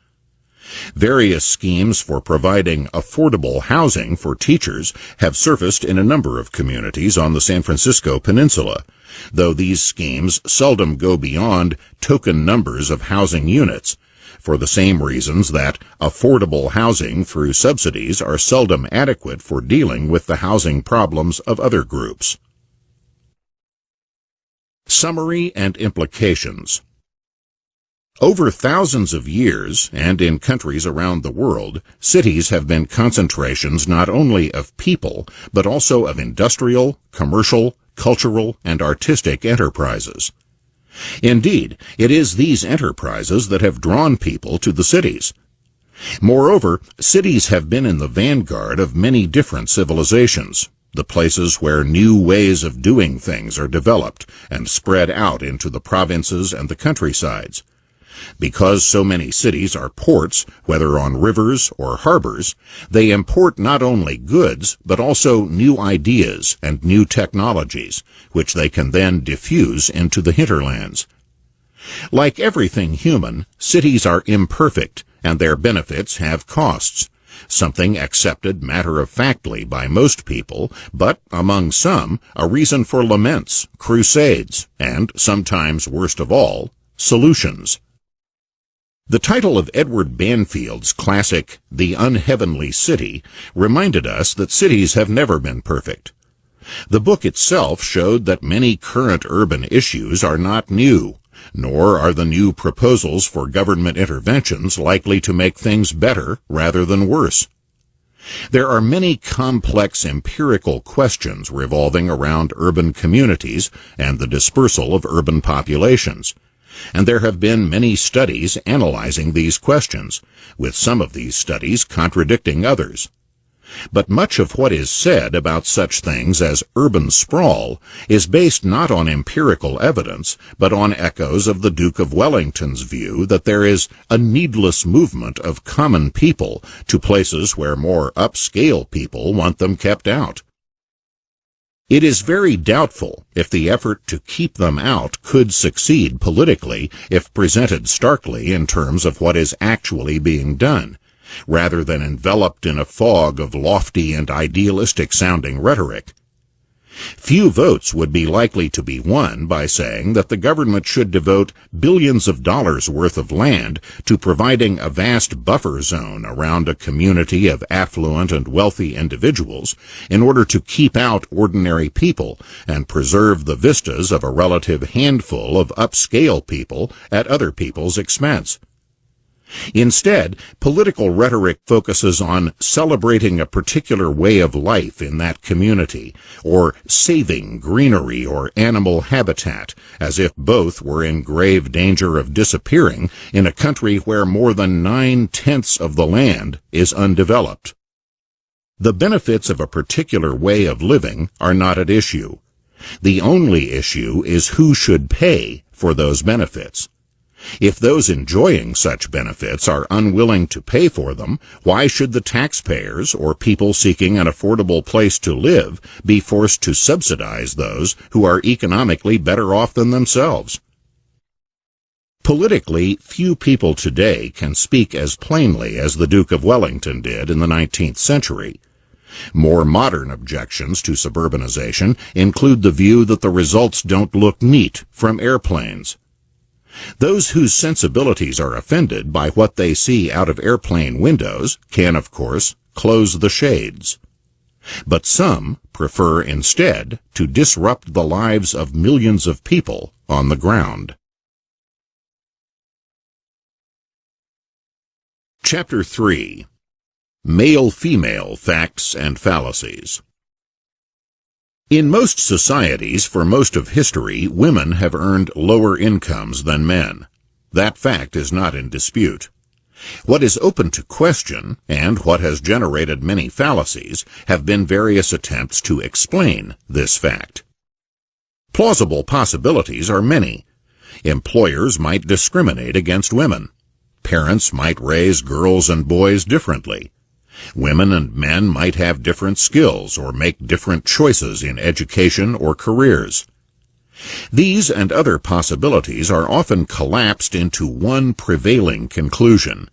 Various schemes for providing affordable housing for teachers have surfaced in a number of communities on the San Francisco Peninsula, though these schemes seldom go beyond token numbers of housing units, for the same reasons that affordable housing through subsidies are seldom adequate for dealing with the housing problems of other groups. Summary and implications. Over thousands of years, and in countries around the world, cities have been concentrations not only of people, but also of industrial, commercial, cultural, and artistic enterprises. Indeed, it is these enterprises that have drawn people to the cities. Moreover, cities have been in the vanguard of many different civilizations, the places where new ways of doing things are developed and spread out into the provinces and the countrysides. Because so many cities are ports, whether on rivers or harbors, they import not only goods, but also new ideas and new technologies, which they can then diffuse into the hinterlands. Like everything human, cities are imperfect, and their benefits have costs, something accepted matter-of-factly by most people, but, among some, a reason for laments, crusades, and, sometimes worst of all, solutions. The title of Edward Banfield's classic, The Unheavenly City, reminded us that cities have never been perfect. The book itself showed that many current urban issues are not new, nor are the new proposals for government interventions likely to make things better rather than worse. There are many complex empirical questions revolving around urban communities and the dispersal of urban populations, and there have been many studies analyzing these questions, with some of these studies contradicting others. But much of what is said about such things as urban sprawl is based not on empirical evidence, but on echoes of the Duke of Wellington's view that there is a needless movement of common people to places where more upscale people want them kept out. It is very doubtful if the effort to keep them out could succeed politically if presented starkly in terms of what is actually being done, rather than enveloped in a fog of lofty and idealistic-sounding rhetoric. Few votes would be likely to be won by saying that the government should devote billions of dollars worth of land to providing a vast buffer zone around a community of affluent and wealthy individuals in order to keep out ordinary people and preserve the vistas of a relative handful of upscale people at other people's expense. Instead, political rhetoric focuses on celebrating a particular way of life in that community, or saving greenery or animal habitat, as if both were in grave danger of disappearing in a country where more than 9/10 of the land is undeveloped. The benefits of a particular way of living are not at issue. The only issue is who should pay for those benefits. If those enjoying such benefits are unwilling to pay for them, why should the taxpayers or people seeking an affordable place to live be forced to subsidize those who are economically better off than themselves? Politically, few people today can speak as plainly as the Duke of Wellington did in the 19th century. More modern objections to suburbanization include the view that the results don't look neat from airplanes. Those whose sensibilities are offended by what they see out of airplane windows can, of course, close the shades. But some prefer instead to disrupt the lives of millions of people on the ground. Chapter 3. Male-Female Facts and Fallacies. In most societies, for most of history, women have earned lower incomes than men. That fact is not in dispute. What is open to question, and what has generated many fallacies, have been various attempts to explain this fact. Plausible possibilities are many. Employers might discriminate against women. Parents might raise girls and boys differently. Women and men might have different skills or make different choices in education or careers. These and other possibilities are often collapsed into one prevailing conclusion.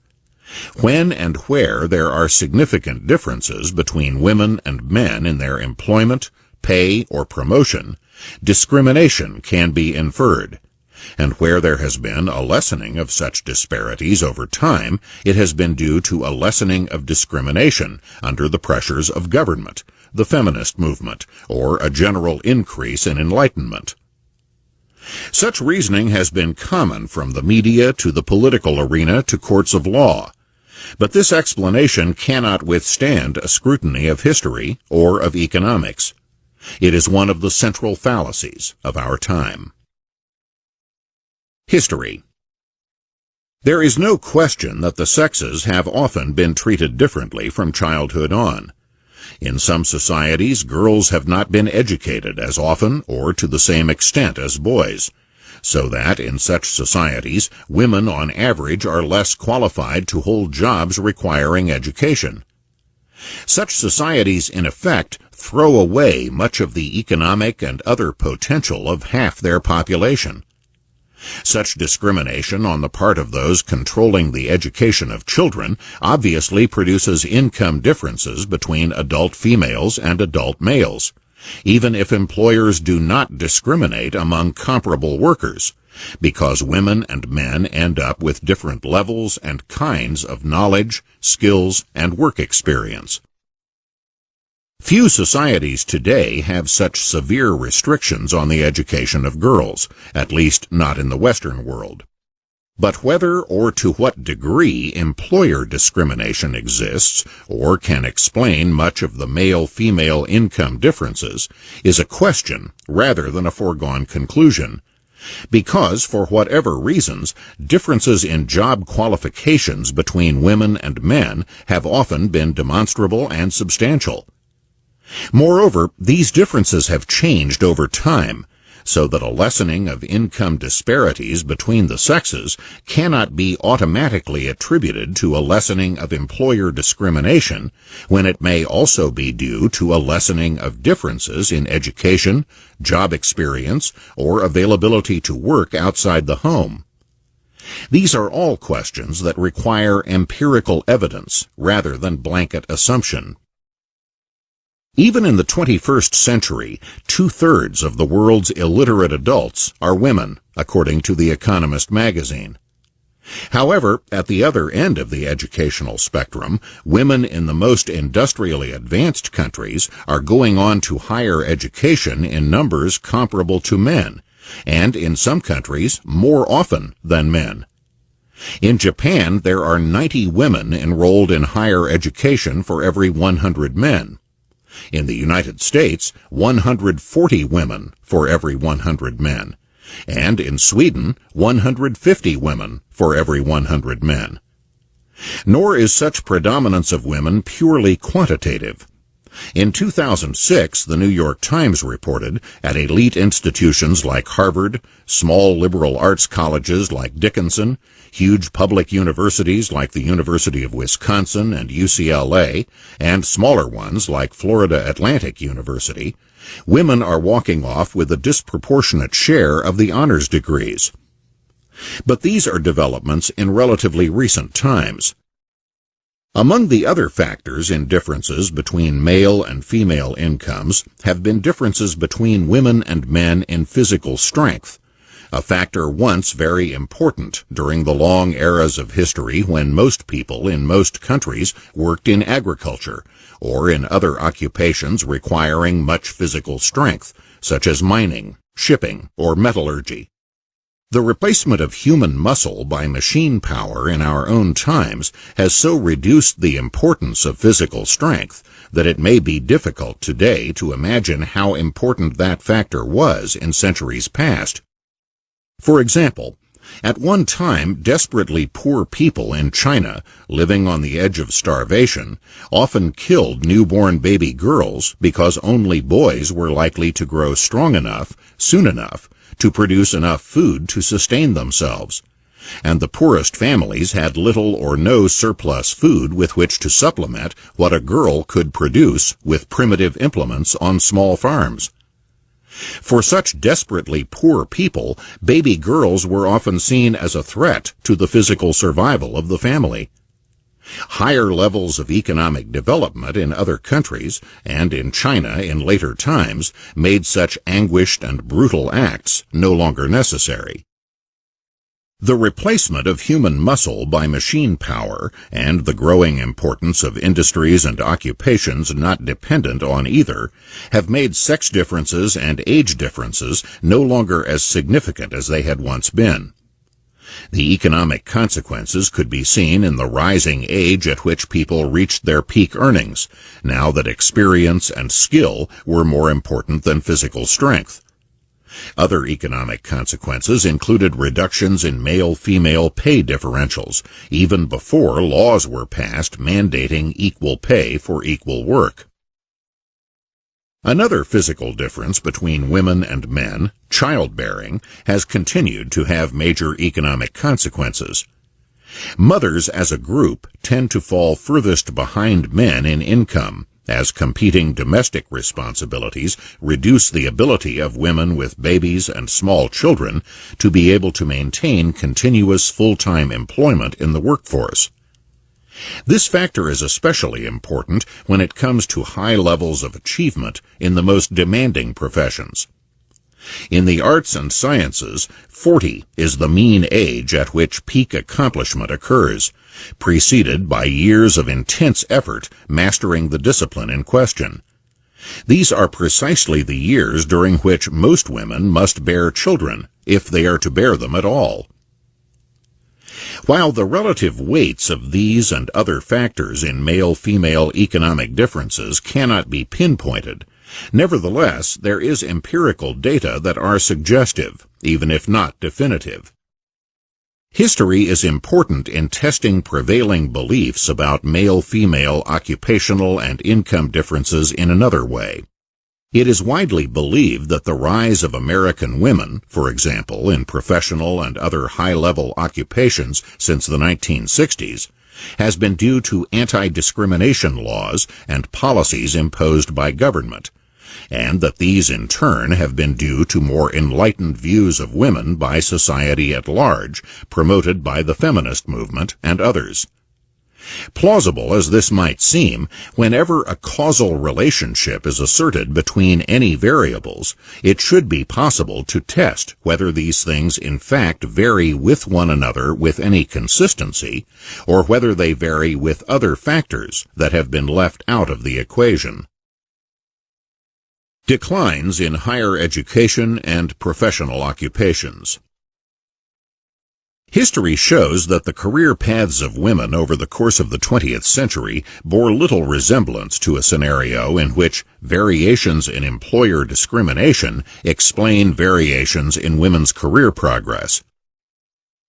When and where there are significant differences between women and men in their employment, pay, or promotion, discrimination can be inferred. And where there has been a lessening of such disparities over time, it has been due to a lessening of discrimination under the pressures of government, the feminist movement, or a general increase in enlightenment. Such reasoning has been common from the media to the political arena to courts of law. But this explanation cannot withstand a scrutiny of history or of economics. It is one of the central fallacies of our time. History. There is no question that the sexes have often been treated differently from childhood on. In some societies, girls have not been educated as often or to the same extent as boys, so that in such societies, women on average are less qualified to hold jobs requiring education. Such societies, in effect, throw away much of the economic and other potential of half their population. Such discrimination on the part of those controlling the education of children obviously produces income differences between adult females and adult males, even if employers do not discriminate among comparable workers, because women and men end up with different levels and kinds of knowledge, skills, and work experience. Few societies today have such severe restrictions on the education of girls, at least not in the Western world. But whether or to what degree employer discrimination exists or can explain much of the male-female income differences is a question rather than a foregone conclusion, because, for whatever reasons, differences in job qualifications between women and men have often been demonstrable and substantial. Moreover, these differences have changed over time, so that a lessening of income disparities between the sexes cannot be automatically attributed to a lessening of employer discrimination, when it may also be due to a lessening of differences in education, job experience, or availability to work outside the home. These are all questions that require empirical evidence rather than blanket assumption. Even in the 21st century, 2/3 of the world's illiterate adults are women, according to The Economist magazine. However, at the other end of the educational spectrum, women in the most industrially advanced countries are going on to higher education in numbers comparable to men, and in some countries more often than men. In Japan, there are 90 women enrolled in higher education for every 100 men. In the United States, 140 women for every 100 men, and in Sweden, 150 women for every 100 men. Nor is such predominance of women purely quantitative. In 2006, the New York Times reported, at elite institutions like Harvard, small liberal arts colleges like Dickinson, huge public universities like the University of Wisconsin and UCLA, and smaller ones like Florida Atlantic University, women are walking off with a disproportionate share of the honors degrees. But these are developments in relatively recent times. Among the other factors in differences between male and female incomes have been differences between women and men in physical strength, a factor once very important during the long eras of history when most people in most countries worked in agriculture or in other occupations requiring much physical strength, such as mining, shipping, or metallurgy. The replacement of human muscle by machine power in our own times has so reduced the importance of physical strength that it may be difficult today to imagine how important that factor was in centuries past. For example, at one time, desperately poor people in China, living on the edge of starvation, often killed newborn baby girls because only boys were likely to grow strong enough, soon enough, to produce enough food to sustain themselves, and the poorest families had little or no surplus food with which to supplement what a girl could produce with primitive implements on small farms. For such desperately poor people, baby girls were often seen as a threat to the physical survival of the family. Higher levels of economic development in other countries, and in China in later times, made such anguished and brutal acts no longer necessary. The replacement of human muscle by machine power and the growing importance of industries and occupations not dependent on either have made sex differences and age differences no longer as significant as they had once been. The economic consequences could be seen in the rising age at which people reached their peak earnings, now that experience and skill were more important than physical strength. Other economic consequences included reductions in male-female pay differentials, even before laws were passed mandating equal pay for equal work. Another physical difference between women and men, childbearing, has continued to have major economic consequences. Mothers as a group tend to fall furthest behind men in income, as competing domestic responsibilities reduce the ability of women with babies and small children to be able to maintain continuous full-time employment in the workforce. This factor is especially important when it comes to high levels of achievement in the most demanding professions. In the arts and sciences, 40 is the mean age at which peak accomplishment occurs, preceded by years of intense effort mastering the discipline in question. These are precisely the years during which most women must bear children, if they are to bear them at all. While the relative weights of these and other factors in male-female economic differences cannot be pinpointed, nevertheless, there is empirical data that are suggestive, even if not definitive. History is important in testing prevailing beliefs about male-female occupational and income differences in another way. It is widely believed that the rise of American women, for example, in professional and other high-level occupations since the 1960s, has been due to anti-discrimination laws and policies imposed by government, and that these in turn have been due to more enlightened views of women by society at large, promoted by the feminist movement and others. Plausible as this might seem, whenever a causal relationship is asserted between any variables, it should be possible to test whether these things in fact vary with one another with any consistency, or whether they vary with other factors that have been left out of the equation. Declines in higher education and professional occupations. History shows that the career paths of women over the course of the 20th century bore little resemblance to a scenario in which variations in employer discrimination explain variations in women's career progress.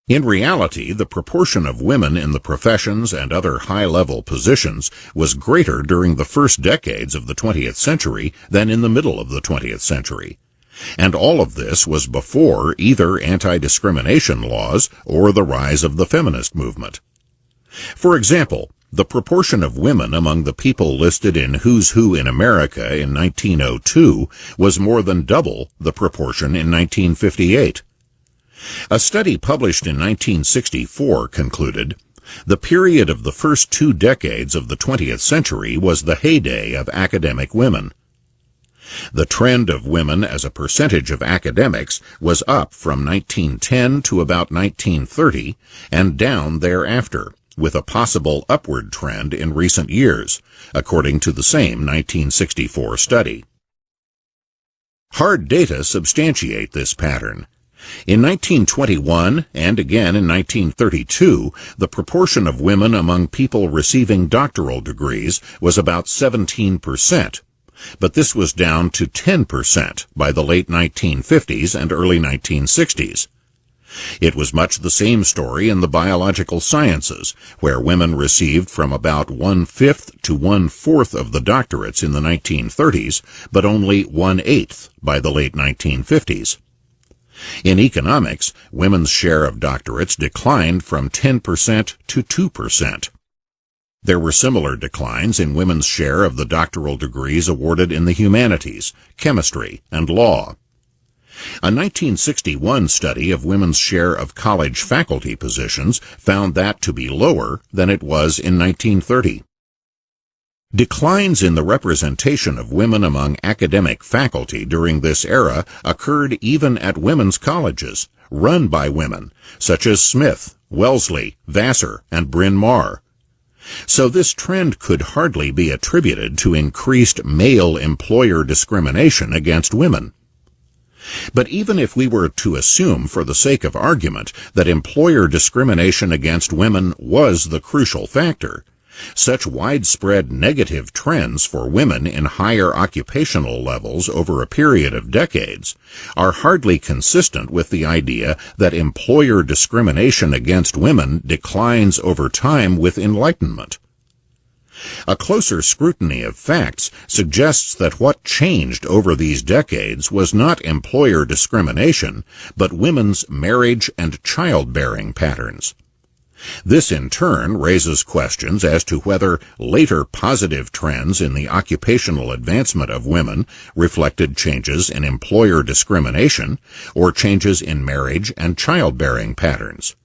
In reality, the proportion of women in the professions and other high-level positions was greater during the first decades of the 20th century than in the middle of the 20th century. And all of this was before either anti-discrimination laws or the rise of the feminist movement. For example, the proportion of women among the people listed in Who's Who in America in 1902 was more than double the proportion in 1958. A study published in 1964 concluded, "The period of the first 2 decades of the 20th century was the heyday of academic women. The trend of women as a percentage of academics was up from 1910 to about 1930 and down thereafter, with a possible upward trend in recent years, according to the same 1964 study." Hard data substantiate this pattern. In 1921 and again in 1932, the proportion of women among people receiving doctoral degrees was about 17%, but this was down to 10% by the late 1950s and early 1960s. It was much the same story in the biological sciences, where women received from about 1/5 to 1/4 of the doctorates in the 1930s, but only 1/8 by the late 1950s. In economics, women's share of doctorates declined from 10% to 2%. There were similar declines in women's share of the doctoral degrees awarded in the humanities, chemistry, and law. A 1961 study of women's share of college faculty positions found that to be lower than it was in 1930. Declines in the representation of women among academic faculty during this era occurred even at women's colleges, run by women, such as Smith, Wellesley, Vassar, and Bryn Mawr. So this trend could hardly be attributed to increased male employer discrimination against women. But even if we were to assume, for the sake of argument, that employer discrimination against women was the crucial factor, such widespread negative trends for women in higher occupational levels over a period of decades are hardly consistent with the idea that employer discrimination against women declines over time with enlightenment. A closer scrutiny of facts suggests that what changed over these decades was not employer discrimination, but women's marriage and childbearing patterns. This in turn raises questions as to whether later positive trends in the occupational advancement of women reflected changes in employer discrimination or changes in marriage and childbearing patterns.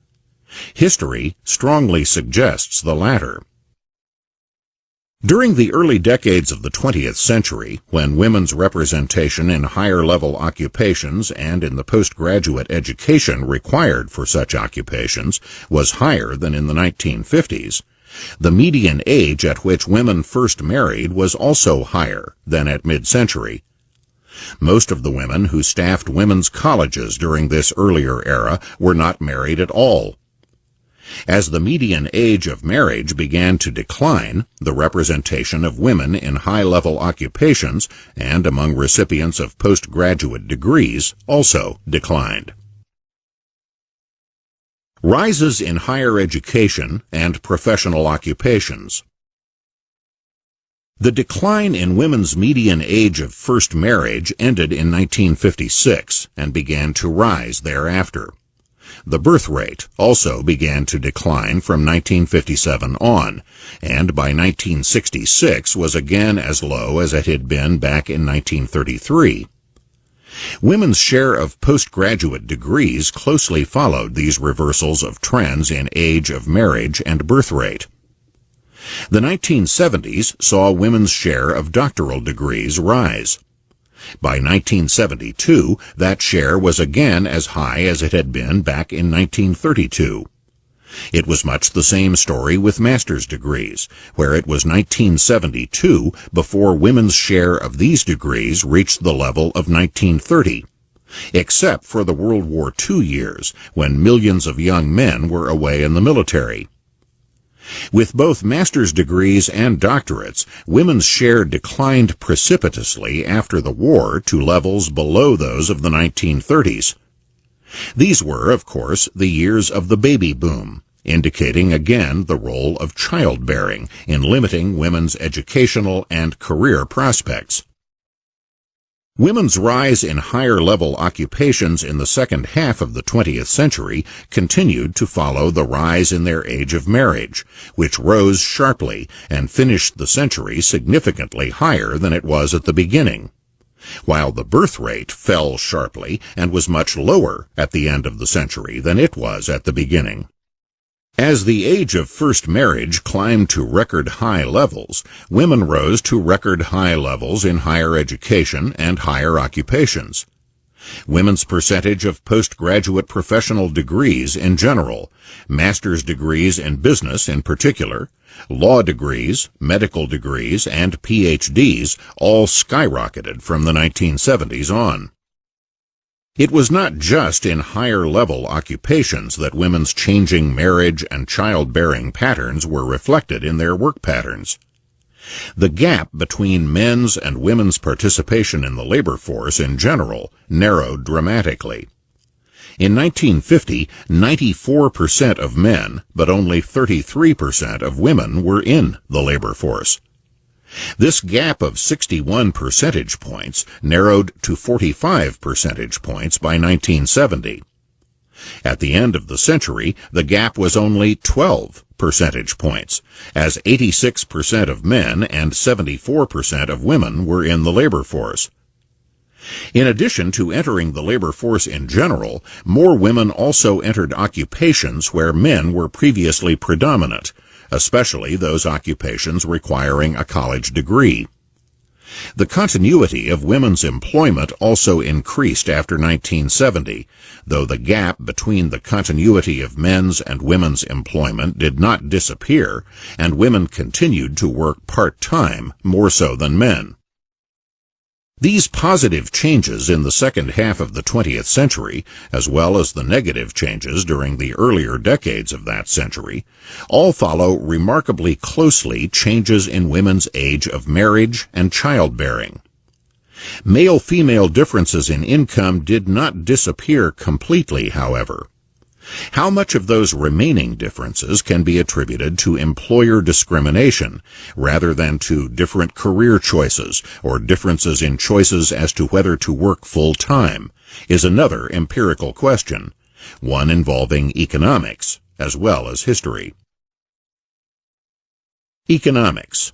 History strongly suggests the latter. During the early decades of the 20th century, when women's representation in higher-level occupations and in the postgraduate education required for such occupations was higher than in the 1950s, the median age at which women first married was also higher than at mid-century. Most of the women who staffed women's colleges during this earlier era were not married at all. As the median age of marriage began to decline, the representation of women in high-level occupations and among recipients of postgraduate degrees also declined. Rises in higher education and professional occupations. The decline in women's median age of first marriage ended in 1956 and began to rise thereafter. The birth rate also began to decline from 1957 on, and by 1966 was again as low as it had been back in 1933. Women's share of postgraduate degrees closely followed these reversals of trends in age of marriage and birth rate. The 1970s saw women's share of doctoral degrees rise. By 1972, that share was again as high as it had been back in 1932. It was much the same story with master's degrees, where it was 1972 before women's share of these degrees reached the level of 1930, except for the World War II years, when millions of young men were away in the military. With both master's degrees and doctorates, women's share declined precipitously after the war to levels below those of the 1930s. These were, of course, the years of the baby boom, indicating again the role of childbearing in limiting women's educational and career prospects. Women's rise in higher-level occupations in the second half of the 20th century continued to follow the rise in their age of marriage, which rose sharply and finished the century significantly higher than it was at the beginning. while the birth rate fell sharply and was much lower at the end of the century than it was at the beginning. As the age of first marriage climbed to record high levels, women rose to record high levels in higher education and higher occupations. Women's percentage of postgraduate professional degrees in general, master's degrees in business in particular, law degrees, medical degrees, and PhDs all skyrocketed from the 1970s on. It was not just in higher-level occupations that women's changing marriage and childbearing patterns were reflected in their work patterns. The gap between men's and women's participation in the labor force in general narrowed dramatically. In 1950, 94% of men, but only 33% of women were in the labor force. This gap of 61 percentage points narrowed to 45 percentage points by 1970. At the end of the century, the gap was only 12 percentage points, as 86% of men and 74% of women were in the labor force. In addition to entering the labor force in general, more women also entered occupations where men were previously predominant, especially those occupations requiring a college degree. The continuity of women's employment also increased after 1970, though the gap between the continuity of men's and women's employment did not disappear, and women continued to work part-time more so than men. These positive changes in the second half of the 20th century, as well as the negative changes during the earlier decades of that century, all follow remarkably closely changes in women's age of marriage and childbearing. Male-female differences in income did not disappear completely, however. How much of those remaining differences can be attributed to employer discrimination rather than to different career choices or differences in choices as to whether to work full-time is another empirical question, one involving economics as well as history. Economics.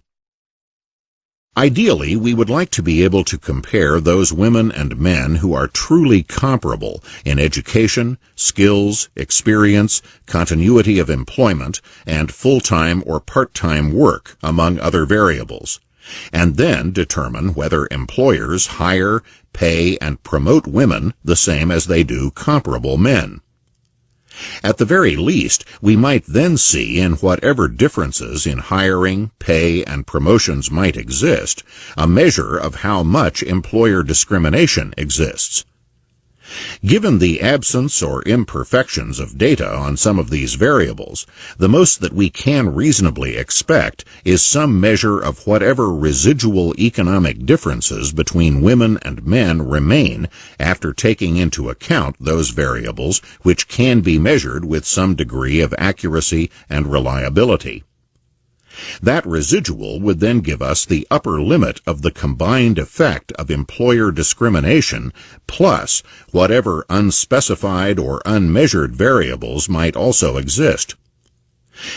Ideally, we would like to be able to compare those women and men who are truly comparable in education, skills, experience, continuity of employment, and full-time or part-time work, among other variables, and then determine whether employers hire, pay, and promote women the same as they do comparable men. At the very least, we might then see in whatever differences in hiring, pay, and promotions might exist, a measure of how much employer discrimination exists. Given the absence or imperfections of data on some of these variables, the most that we can reasonably expect is some measure of whatever residual economic differences between women and men remain after taking into account those variables which can be measured with some degree of accuracy and reliability. That residual would then give us the upper limit of the combined effect of employer discrimination plus whatever unspecified or unmeasured variables might also exist.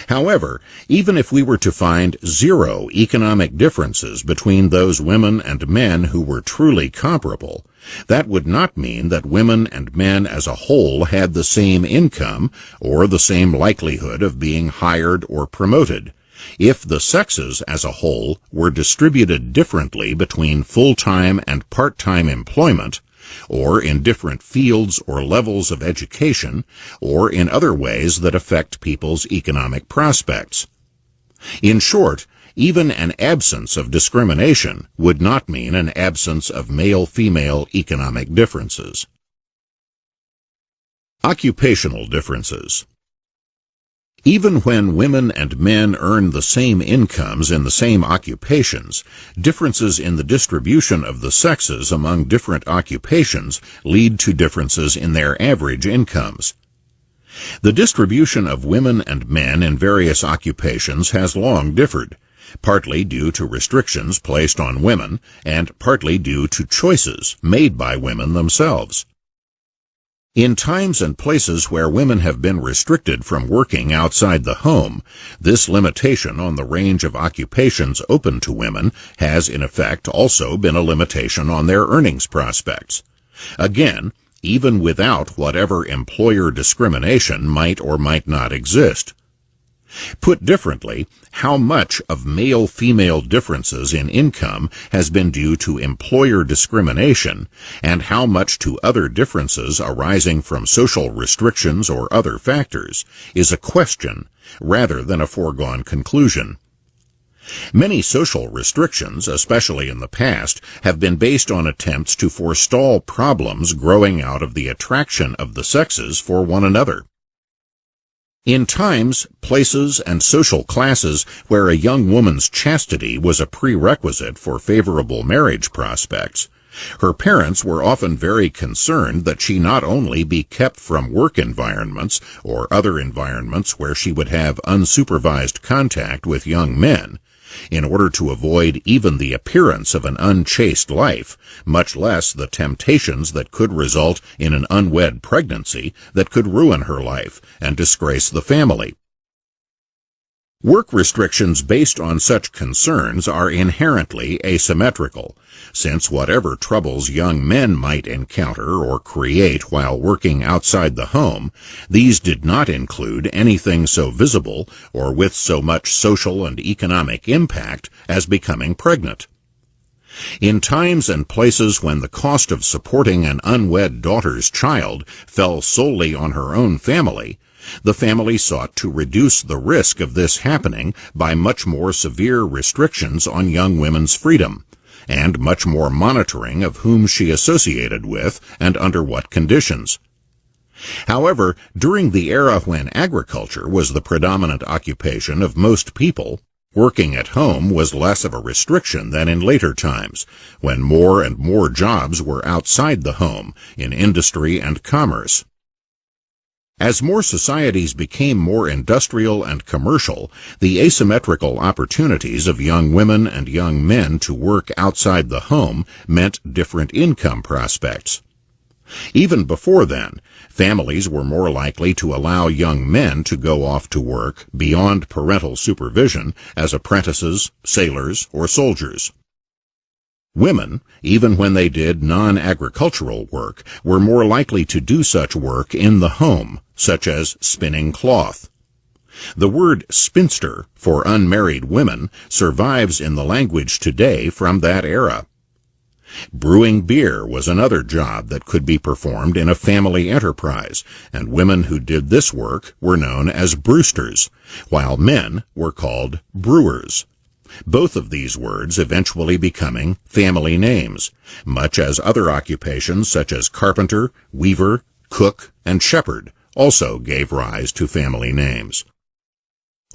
However, even if we were to find zero economic differences between those women and men who were truly comparable, that would not mean that women and men as a whole had the same income or the same likelihood of being hired or promoted, if the sexes as a whole were distributed differently between full-time and part-time employment, or in different fields or levels of education, or in other ways that affect people's economic prospects. In short, even an absence of discrimination would not mean an absence of male-female economic differences. Occupational differences. Even when women and men earn the same incomes in the same occupations, differences in the distribution of the sexes among different occupations lead to differences in their average incomes. The distribution of women and men in various occupations has long differed, partly due to restrictions placed on women and partly due to choices made by women themselves. In times and places where women have been restricted from working outside the home, this limitation on the range of occupations open to women has in effect also been a limitation on their earnings prospects. Again, even without whatever employer discrimination might or might not exist. Put differently, how much of male-female differences in income has been due to employer discrimination, and how much to other differences arising from social restrictions or other factors, is a question rather than a foregone conclusion. Many social restrictions, especially in the past, have been based on attempts to forestall problems growing out of the attraction of the sexes for one another. In times, places, and social classes where a young woman's chastity was a prerequisite for favorable marriage prospects, her parents were often very concerned that she not only be kept from work environments or other environments where she would have unsupervised contact with young men, in order to avoid even the appearance of an unchaste life, much less the temptations that could result in an unwed pregnancy that could ruin her life and disgrace the family. Work restrictions based on such concerns are inherently asymmetrical, since whatever troubles young men might encounter or create while working outside the home, these did not include anything so visible or with so much social and economic impact as becoming pregnant. In times and places when the cost of supporting an unwed daughter's child fell solely on her own family, the family sought to reduce the risk of this happening by much more severe restrictions on young women's freedom, and much more monitoring of whom she associated with and under what conditions. However, during the era when agriculture was the predominant occupation of most people, working at home was less of a restriction than in later times, when more and more jobs were outside the home, in industry and commerce. As more societies became more industrial and commercial, the asymmetrical opportunities of young women and young men to work outside the home meant different income prospects. Even before then, families were more likely to allow young men to go off to work beyond parental supervision as apprentices, sailors, or soldiers. Women, even when they did non-agricultural work, were more likely to do such work in the home, such as spinning cloth. The word spinster for unmarried women survives in the language today from that era. Brewing beer was another job that could be performed in a family enterprise, and women who did this work were known as brewsters, while men were called brewers. Both of these words eventually becoming family names, much as other occupations such as carpenter, weaver, cook, and shepherd also gave rise to family names.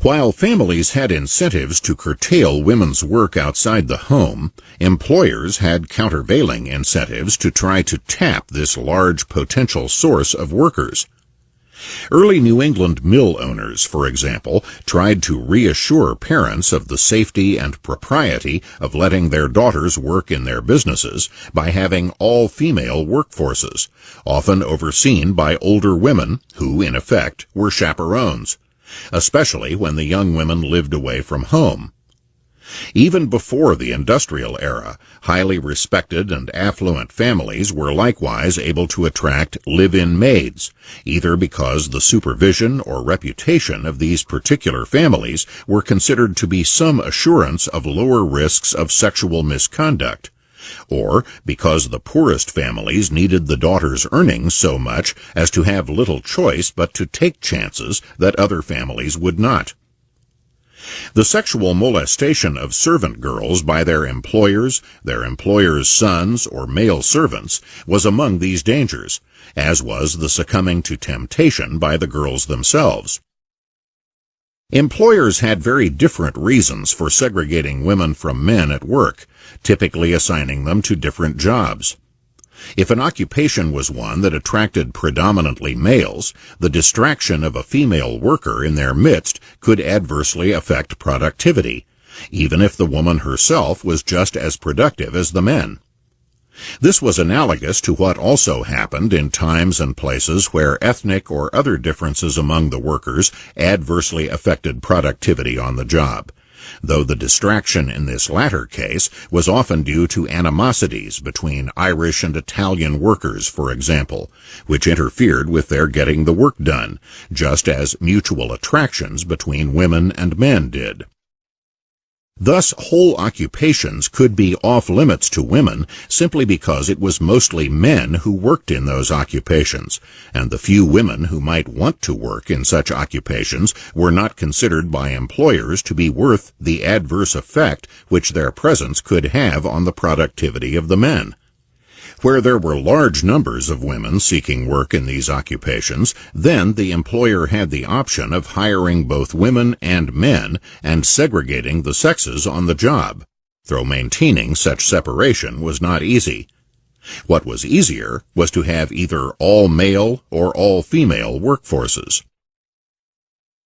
While families had incentives to curtail women's work outside the home, employers had countervailing incentives to try to tap this large potential source of workers. Early New England mill owners, for example, tried to reassure parents of the safety and propriety of letting their daughters work in their businesses by having all-female workforces, often overseen by older women who, in effect, were chaperones, especially when the young women lived away from home. Even before the industrial era, highly respected and affluent families were likewise able to attract live-in maids, either because the supervision or reputation of these particular families were considered to be some assurance of lower risks of sexual misconduct, or because the poorest families needed the daughters' earnings so much as to have little choice but to take chances that other families would not. The sexual molestation of servant girls by their employers' sons, or male servants was among these dangers, as was the succumbing to temptation by the girls themselves. Employers had very different reasons for segregating women from men at work, typically assigning them to different jobs. If an occupation was one that attracted predominantly males, the distraction of a female worker in their midst could adversely affect productivity, even if the woman herself was just as productive as the men. This was analogous to what also happened in times and places where ethnic or other differences among the workers adversely affected productivity on the job, though the distraction in this latter case was often due to animosities between Irish and Italian workers, for example, which interfered with their getting the work done, just as mutual attractions between women and men did. Thus, whole occupations could be off-limits to women simply because it was mostly men who worked in those occupations, and the few women who might want to work in such occupations were not considered by employers to be worth the adverse effect which their presence could have on the productivity of the men. Where there were large numbers of women seeking work in these occupations, then the employer had the option of hiring both women and men and segregating the sexes on the job, though maintaining such separation was not easy. What was easier was to have either all-male or all-female workforces.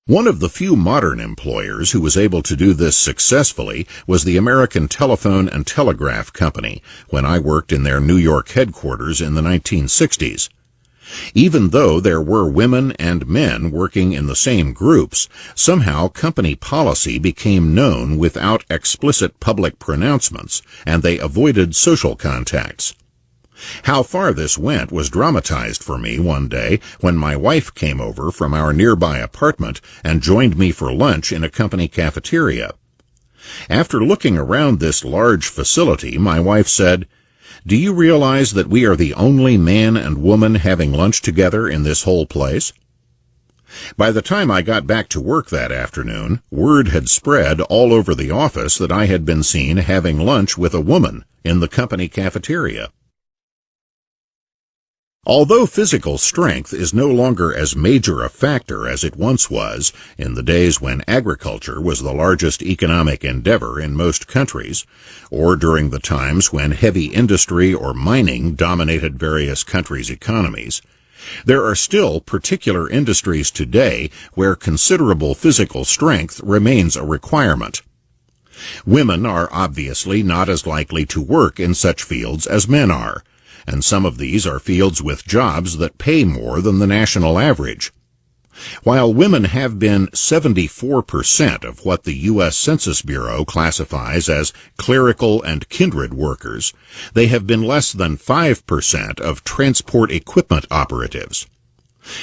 One of the few modern employers who was able to do this successfully was the American Telephone and Telegraph Company, when I worked in their New York headquarters in the 1960s. Even though there were women and men working in the same groups, somehow company policy became known without explicit public pronouncements, and they avoided social contacts. How far this went was dramatized for me one day when my wife came over from our nearby apartment and joined me for lunch in a company cafeteria. After looking around this large facility, my wife said, "Do you realize that we are the only man and woman having lunch together in this whole place?" By the time I got back to work that afternoon, word had spread all over the office that I had been seen having lunch with a woman in the company cafeteria. Although physical strength is no longer as major a factor as it once was, in the days when agriculture was the largest economic endeavor in most countries, or during the times when heavy industry or mining dominated various countries' economies, there are still particular industries today where considerable physical strength remains a requirement. Women are obviously not as likely to work in such fields as men are, and some of these are fields with jobs that pay more than the national average. While women have been 74% of what the U.S. Census Bureau classifies as clerical and kindred workers, they have been less than 5% of transport equipment operatives.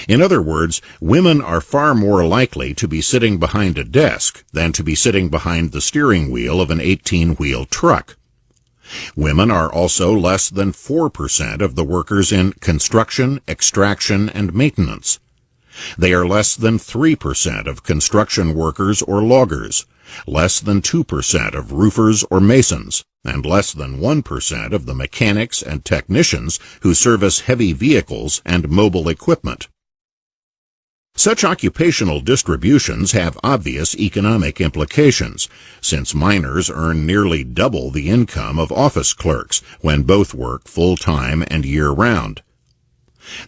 In other words, women are far more likely to be sitting behind a desk than to be sitting behind the steering wheel of an 18-wheel truck. Women are also less than 4% of the workers in construction, extraction, and maintenance. They are less than 3% of construction workers or loggers, less than 2% of roofers or masons, and less than 1% of the mechanics and technicians who service heavy vehicles and mobile equipment. Such occupational distributions have obvious economic implications, since miners earn nearly double the income of office clerks when both work full-time and year-round.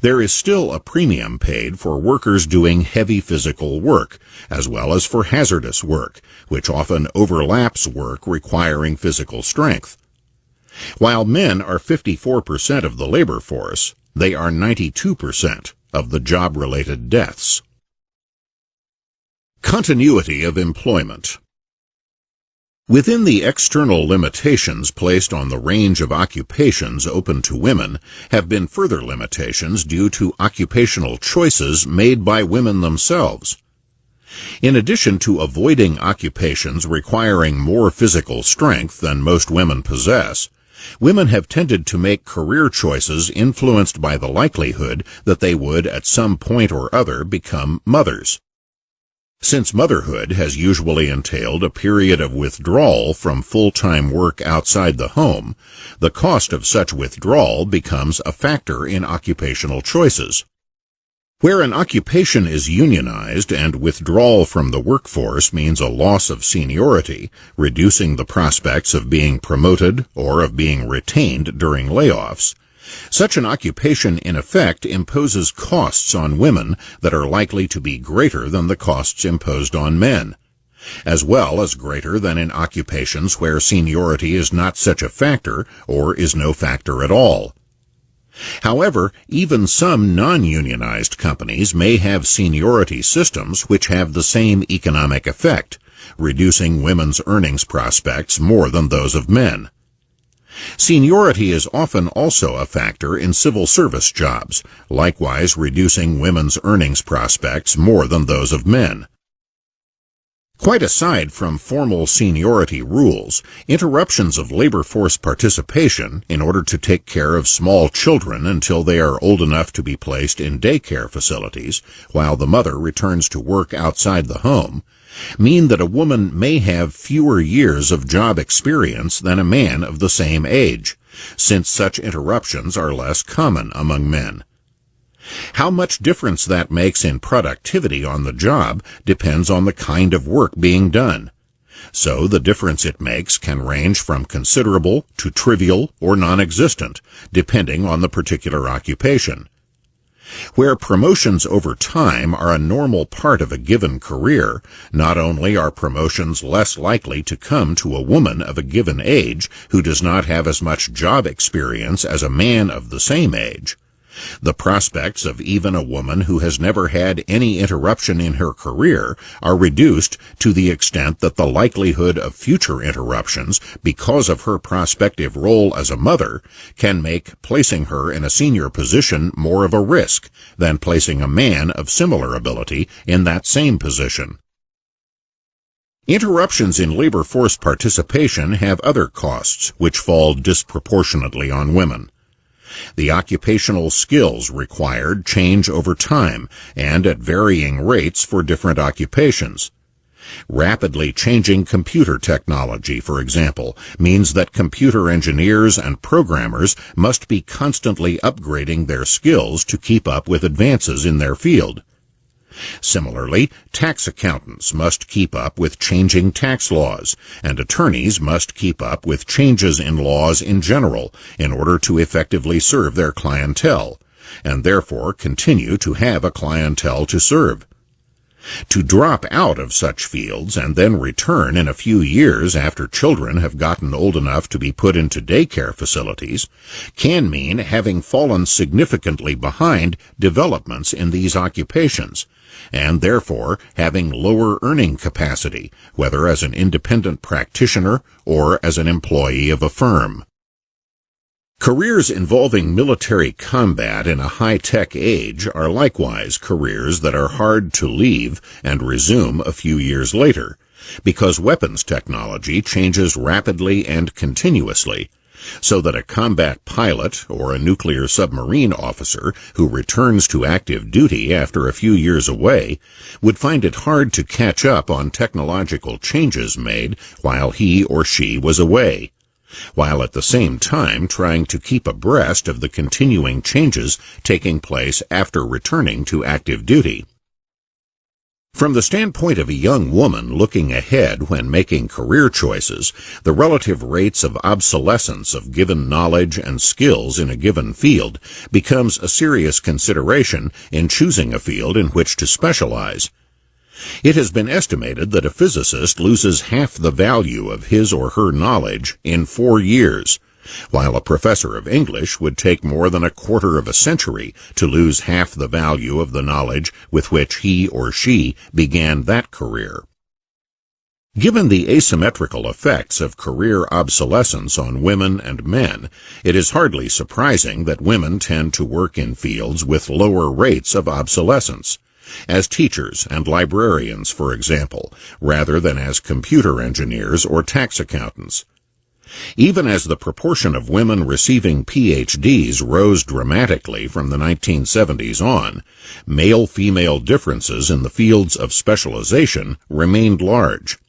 There is still a premium paid for workers doing heavy physical work, as well as for hazardous work, which often overlaps work requiring physical strength. While men are 54% of the labor force, they are 92% of the job-related deaths. Continuity of employment. Within the external limitations placed on the range of occupations open to women have been further limitations due to occupational choices made by women themselves. In addition to avoiding occupations requiring more physical strength than most women possess, women have tended to make career choices influenced by the likelihood that they would at some point or other become mothers. Since motherhood has usually entailed a period of withdrawal from full-time work outside the home, the cost of such withdrawal becomes a factor in occupational choices. Where an occupation is unionized and withdrawal from the workforce means a loss of seniority, reducing the prospects of being promoted or of being retained during layoffs, such an occupation in effect imposes costs on women that are likely to be greater than the costs imposed on men. as well as greater than in occupations where seniority is not such a factor or is no factor at all. However, even some non-unionized companies may have seniority systems which have the same economic effect, reducing women's earnings prospects more than those of men. Seniority is often also a factor in civil service jobs, likewise reducing women's earnings prospects more than those of men. Quite aside from formal seniority rules, interruptions of labor force participation in order to take care of small children until they are old enough to be placed in daycare facilities while the mother returns to work outside the home mean that a woman may have fewer years of job experience than a man of the same age, since such interruptions are less common among men. How much difference that makes in productivity on the job depends on the kind of work being done. So the difference it makes can range from considerable to trivial or non-existent, depending on the particular occupation. Where promotions over time are a normal part of a given career, not only are promotions less likely to come to a woman of a given age who does not have as much job experience as a man of the same age, the prospects of even a woman who has never had any interruption in her career are reduced to the extent that the likelihood of future interruptions because of her prospective role as a mother can make placing her in a senior position more of a risk than placing a man of similar ability in that same position. Interruptions in labor force participation have other costs which fall disproportionately on women. The occupational skills required change over time and at varying rates for different occupations. Rapidly changing computer technology, for example, means that computer engineers and programmers must be constantly upgrading their skills to keep up with advances in their field. Similarly, tax accountants must keep up with changing tax laws, and attorneys must keep up with changes in laws in general in order to effectively serve their clientele, and therefore continue to have a clientele to serve. To drop out of such fields and then return in a few years after children have gotten old enough to be put into daycare facilities can mean having fallen significantly behind developments in these occupations, and therefore having lower earning capacity, whether as an independent practitioner or as an employee of a firm. Careers involving military combat in a high-tech age are likewise careers that are hard to leave and resume a few years later, because weapons technology changes rapidly and continuously, so that a combat pilot or a nuclear submarine officer who returns to active duty after a few years away would find it hard to catch up on technological changes made while he or she was away, while at the same time trying to keep abreast of the continuing changes taking place after returning to active duty. From the standpoint of a young woman looking ahead when making career choices, the relative rates of obsolescence of given knowledge and skills in a given field becomes a serious consideration in choosing a field in which to specialize. It has been estimated that a physicist loses half the value of his or her knowledge in 4 years, while a professor of English would take more than a quarter of a century to lose half the value of the knowledge with which he or she began that career. Given the asymmetrical effects of career obsolescence on women and men, it is hardly surprising that women tend to work in fields with lower rates of obsolescence, as teachers and librarians, for example, rather than as computer engineers or tax accountants. Even as the proportion of women receiving PhDs rose dramatically from the 1970s on, male-female differences in the fields of specialization remained large.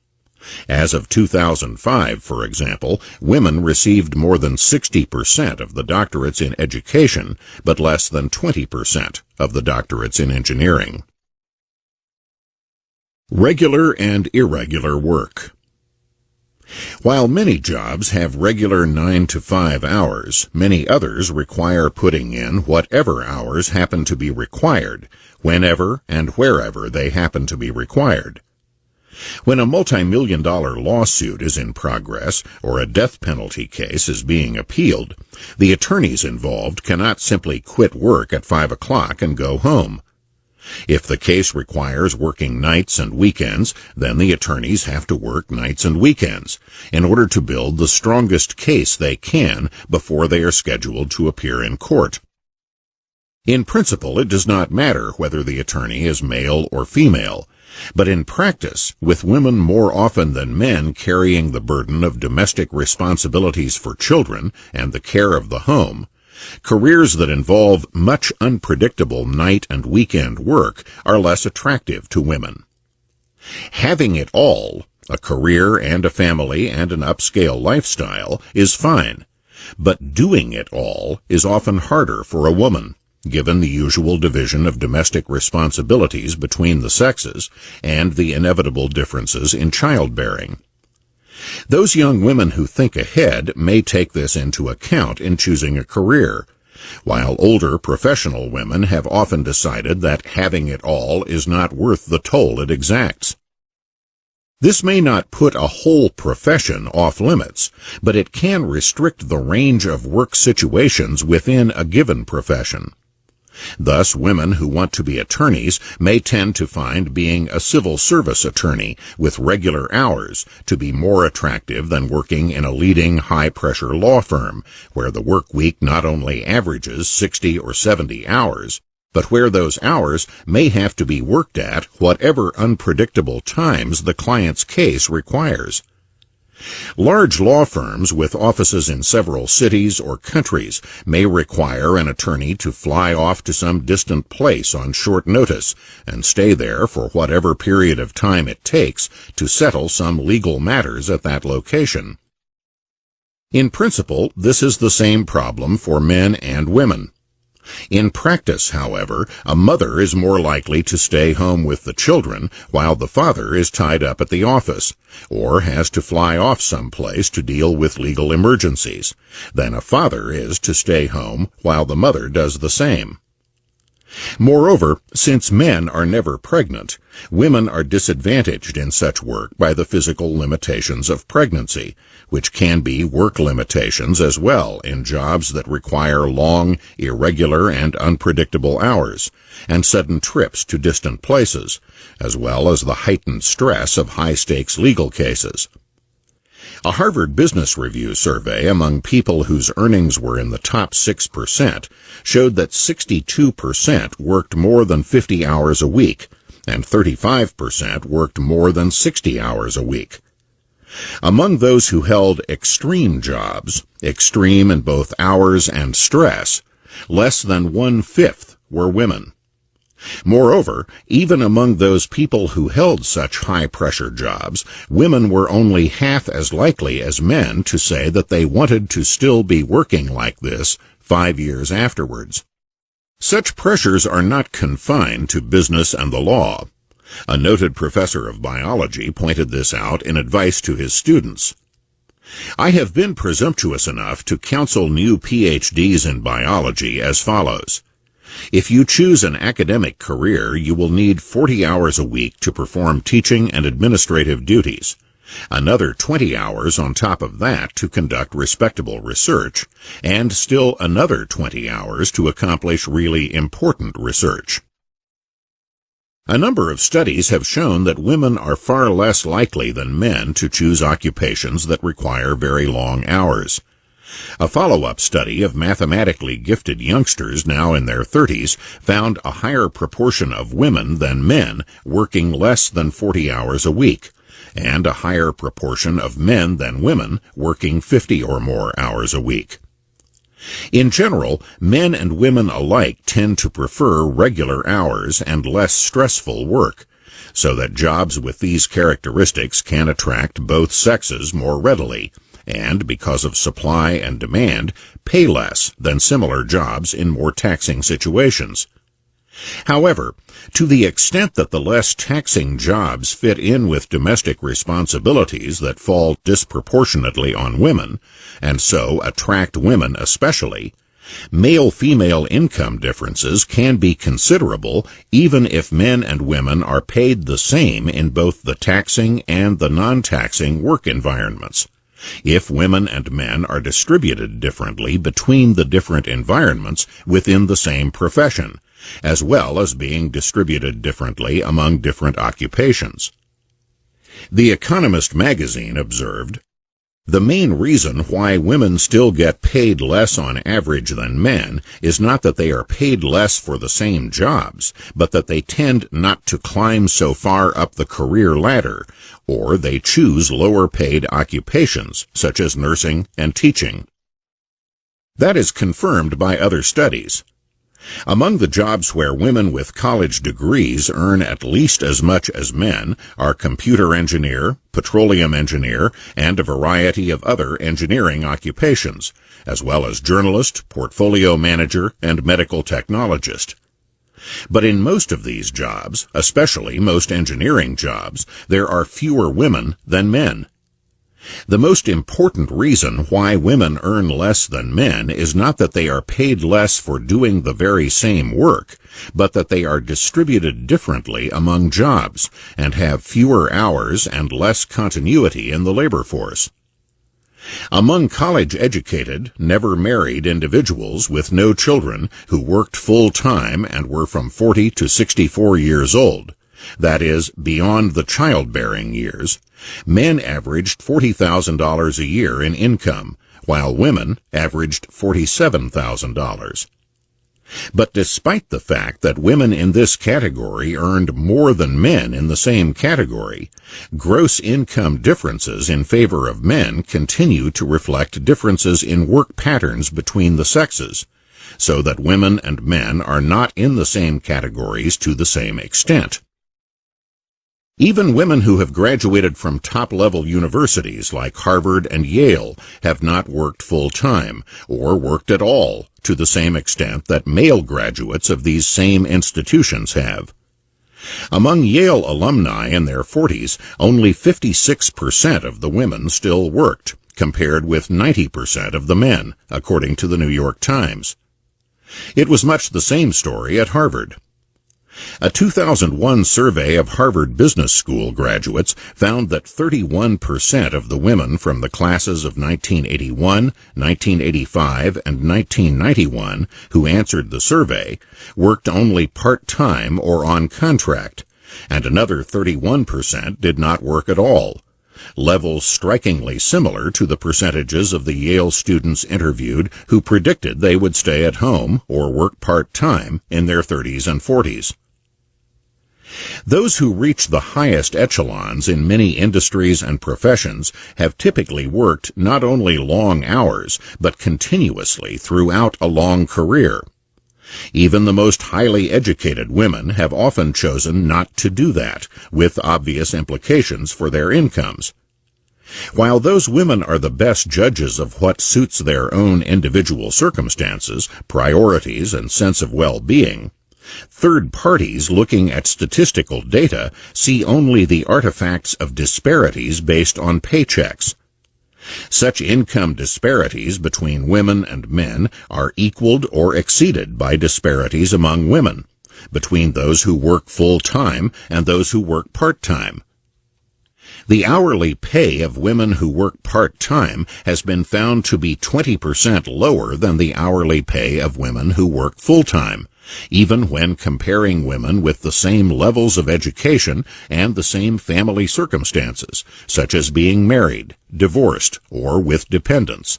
As of 2005, for example, women received more than 60% of the doctorates in education, but less than 20% of the doctorates in engineering. Regular and irregular work. While many jobs have regular 9 to 5 hours, many others require putting in whatever hours happen to be required, whenever and wherever they happen to be required. When a multi-million-dollar lawsuit is in progress or a death penalty case is being appealed, the attorneys involved cannot simply quit work at 5 o'clock and go home. If the case requires working nights and weekends, then the attorneys have to work nights and weekends in order to build the strongest case they can before they are scheduled to appear in court. In principle, it does not matter whether the attorney is male or female, but in practice, with women more often than men carrying the burden of domestic responsibilities for children and the care of the home, careers that involve much unpredictable night and weekend work are less attractive to women. Having it all, a career and a family and an upscale lifestyle, is fine, but doing it all is often harder for a woman, given the usual division of domestic responsibilities between the sexes and the inevitable differences in childbearing. Those young women who think ahead may take this into account in choosing a career, while older professional women have often decided that having it all is not worth the toll it exacts. This may not put a whole profession off limits, but it can restrict the range of work situations within a given profession. Thus, women who want to be attorneys may tend to find being a civil service attorney with regular hours to be more attractive than working in a leading high-pressure law firm, where the work week not only averages 60 or 70 hours, but where those hours may have to be worked at whatever unpredictable times the client's case requires. Large law firms with offices in several cities or countries may require an attorney to fly off to some distant place on short notice and stay there for whatever period of time it takes to settle some legal matters at that location. In principle, this is the same problem for men and women. In practice, however, a mother is more likely to stay home with the children while the father is tied up at the office, or has to fly off someplace to deal with legal emergencies, than a father is to stay home while the mother does the same. Moreover, since men are never pregnant, women are disadvantaged in such work by the physical limitations of pregnancy, which can be work limitations as well in jobs that require long, irregular, and unpredictable hours, and sudden trips to distant places, as well as the heightened stress of high-stakes legal cases. A Harvard Business Review survey among people whose earnings were in the top 6% showed that 62% worked more than 50 hours a week, and 35% worked more than 60 hours a week. Among those who held extreme jobs, extreme in both hours and stress, less than 1/5 were women. Moreover, even among those people who held such high-pressure jobs, women were only half as likely as men to say that they wanted to still be working like this 5 years afterwards. Such pressures are not confined to business and the law. A noted professor of biology pointed this out in advice to his students. I have been presumptuous enough to counsel new PhDs in biology as follows. If you choose an academic career, you will need 40 hours a week to perform teaching and administrative duties, another 20 hours on top of that to conduct respectable research, and still another 20 hours to accomplish really important research. A number of studies have shown that women are far less likely than men to choose occupations that require very long hours. A follow-up study of mathematically gifted youngsters now in their 30s found a higher proportion of women than men working less than 40 hours a week, and a higher proportion of men than women working 50 or more hours a week. In general, men and women alike tend to prefer regular hours and less stressful work, so that jobs with these characteristics can attract both sexes more readily, and, because of supply and demand, pay less than similar jobs in more taxing situations. However, to the extent that the less taxing jobs fit in with domestic responsibilities that fall disproportionately on women, and so attract women especially, Male-female income differences can be considerable even if men and women are paid the same in both the taxing and the non-taxing work environments. If women and men are distributed differently between the different environments within the same profession, as well as being distributed differently among different occupations. The Economist magazine observed, "The main reason why women still get paid less on average than men is not that they are paid less for the same jobs, but that they tend not to climb so far up the career ladder, or they choose lower-paid occupations, such as nursing and teaching." That is confirmed by other studies. Among the jobs where women with college degrees earn at least as much as men are computer engineer, petroleum engineer, and a variety of other engineering occupations, as well as journalist, portfolio manager, and medical technologist. But in most of these jobs, especially most engineering jobs, there are fewer women than men. The most important reason why women earn less than men is not that they are paid less for doing the very same work, but that they are distributed differently among jobs and have fewer hours and less continuity in the labor force. Among college-educated, never-married individuals with no children who worked full-time and were from 40 to 64 years old, that is, beyond the childbearing years, men averaged $40,000 a year in income, while women averaged $47,000. But despite the fact that women in this category earned more than men in the same category, gross income differences in favor of men continue to reflect differences in work patterns between the sexes, so that women and men are not in the same categories to the same extent. Even women who have graduated from top-level universities like Harvard and Yale have not worked full-time, or worked at all, to the same extent that male graduates of these same institutions have. Among Yale alumni in their 40s, only 56% of the women still worked, compared with 90% of the men, according to the New York Times. It was much the same story at Harvard. A 2001 survey of Harvard Business School graduates found that 31% of the women from the classes of 1981, 1985, and 1991 who answered the survey worked only part-time or on contract, and another 31% did not work at all, levels strikingly similar to the percentages of the Yale students interviewed who predicted they would stay at home or work part-time in their 30s and 40s. Those who reach the highest echelons in many industries and professions have typically worked not only long hours, but continuously throughout a long career. Even the most highly educated women have often chosen not to do that, with obvious implications for their incomes. While those women are the best judges of what suits their own individual circumstances, priorities, and sense of well-being, third parties looking at statistical data see only the artifacts of disparities based on paychecks. Such income disparities between women and men are equaled or exceeded by disparities among women, between those who work full-time and those who work part-time. The hourly pay of women who work part-time has been found to be 20% lower than the hourly pay of women who work full-time, even when comparing women with the same levels of education and the same family circumstances, such as being married, divorced, or with dependents.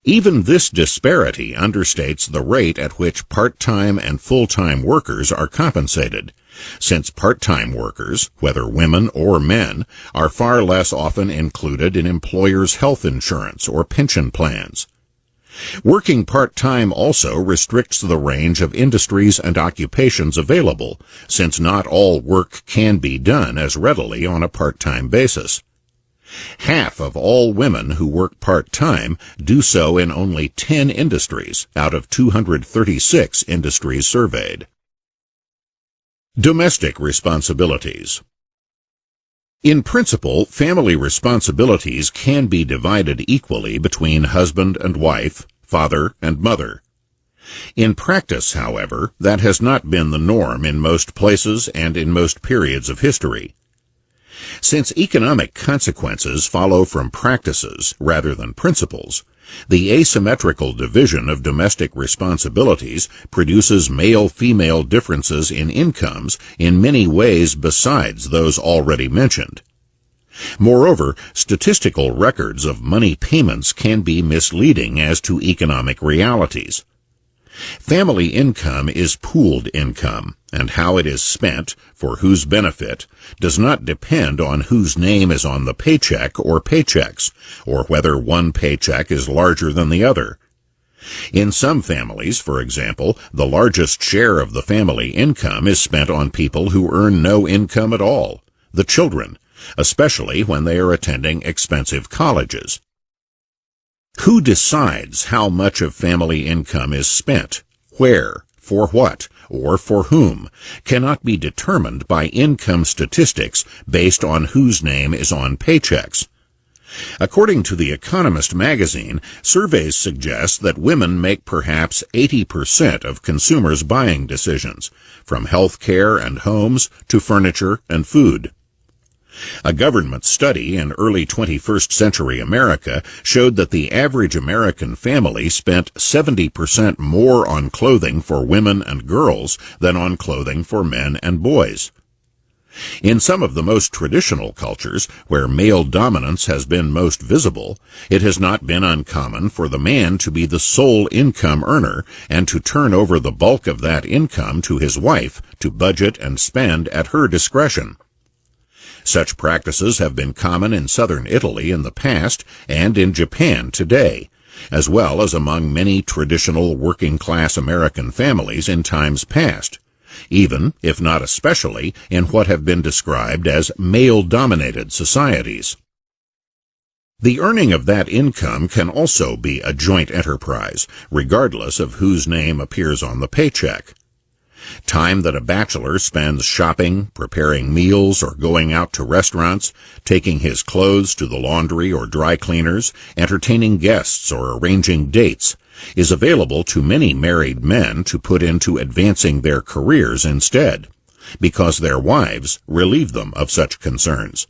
Even this disparity understates the rate at which part-time and full-time workers are compensated, since part-time workers, whether women or men, are far less often included in employers' health insurance or pension plans. Working part-time also restricts the range of industries and occupations available, since not all work can be done as readily on a part-time basis. Half of all women who work part-time do so in only 10 industries out of 236 industries surveyed. Domestic responsibilities. In principle, family responsibilities can be divided equally between husband and wife, father, and mother. In practice, however, that has not been the norm in most places and in most periods of history. Since economic consequences follow from practices rather than principles, the asymmetrical division of domestic responsibilities produces male-female differences in incomes in many ways besides those already mentioned. Moreover, statistical records of money payments can be misleading as to economic realities. Family income is pooled income, and how it is spent, for whose benefit, does not depend on whose name is on the paycheck or paychecks, or whether one paycheck is larger than the other. In some families, for example, the largest share of the family income is spent on people who earn no income at all, the children, especially when they are attending expensive colleges. Who decides how much of family income is spent, where, for what, or for whom, cannot be determined by income statistics based on whose name is on paychecks. According to The Economist magazine, surveys suggest that women make perhaps 80% of consumers' buying decisions, from health care and homes to furniture and food. A government study in early 21st century America showed that the average American family spent 70% more on clothing for women and girls than on clothing for men and boys. In some of the most traditional cultures, where male dominance has been most visible, it has not been uncommon for the man to be the sole income earner and to turn over the bulk of that income to his wife to budget and spend at her discretion. Such practices have been common in southern Italy in the past and in Japan today, as well as among many traditional working-class American families in times past, even, if not especially, in what have been described as male-dominated societies. The earning of that income can also be a joint enterprise, regardless of whose name appears on the paycheck. Time that a bachelor spends shopping, preparing meals, or going out to restaurants, taking his clothes to the laundry or dry cleaners, entertaining guests, or arranging dates, is available to many married men to put into advancing their careers instead, because their wives relieve them of such concerns.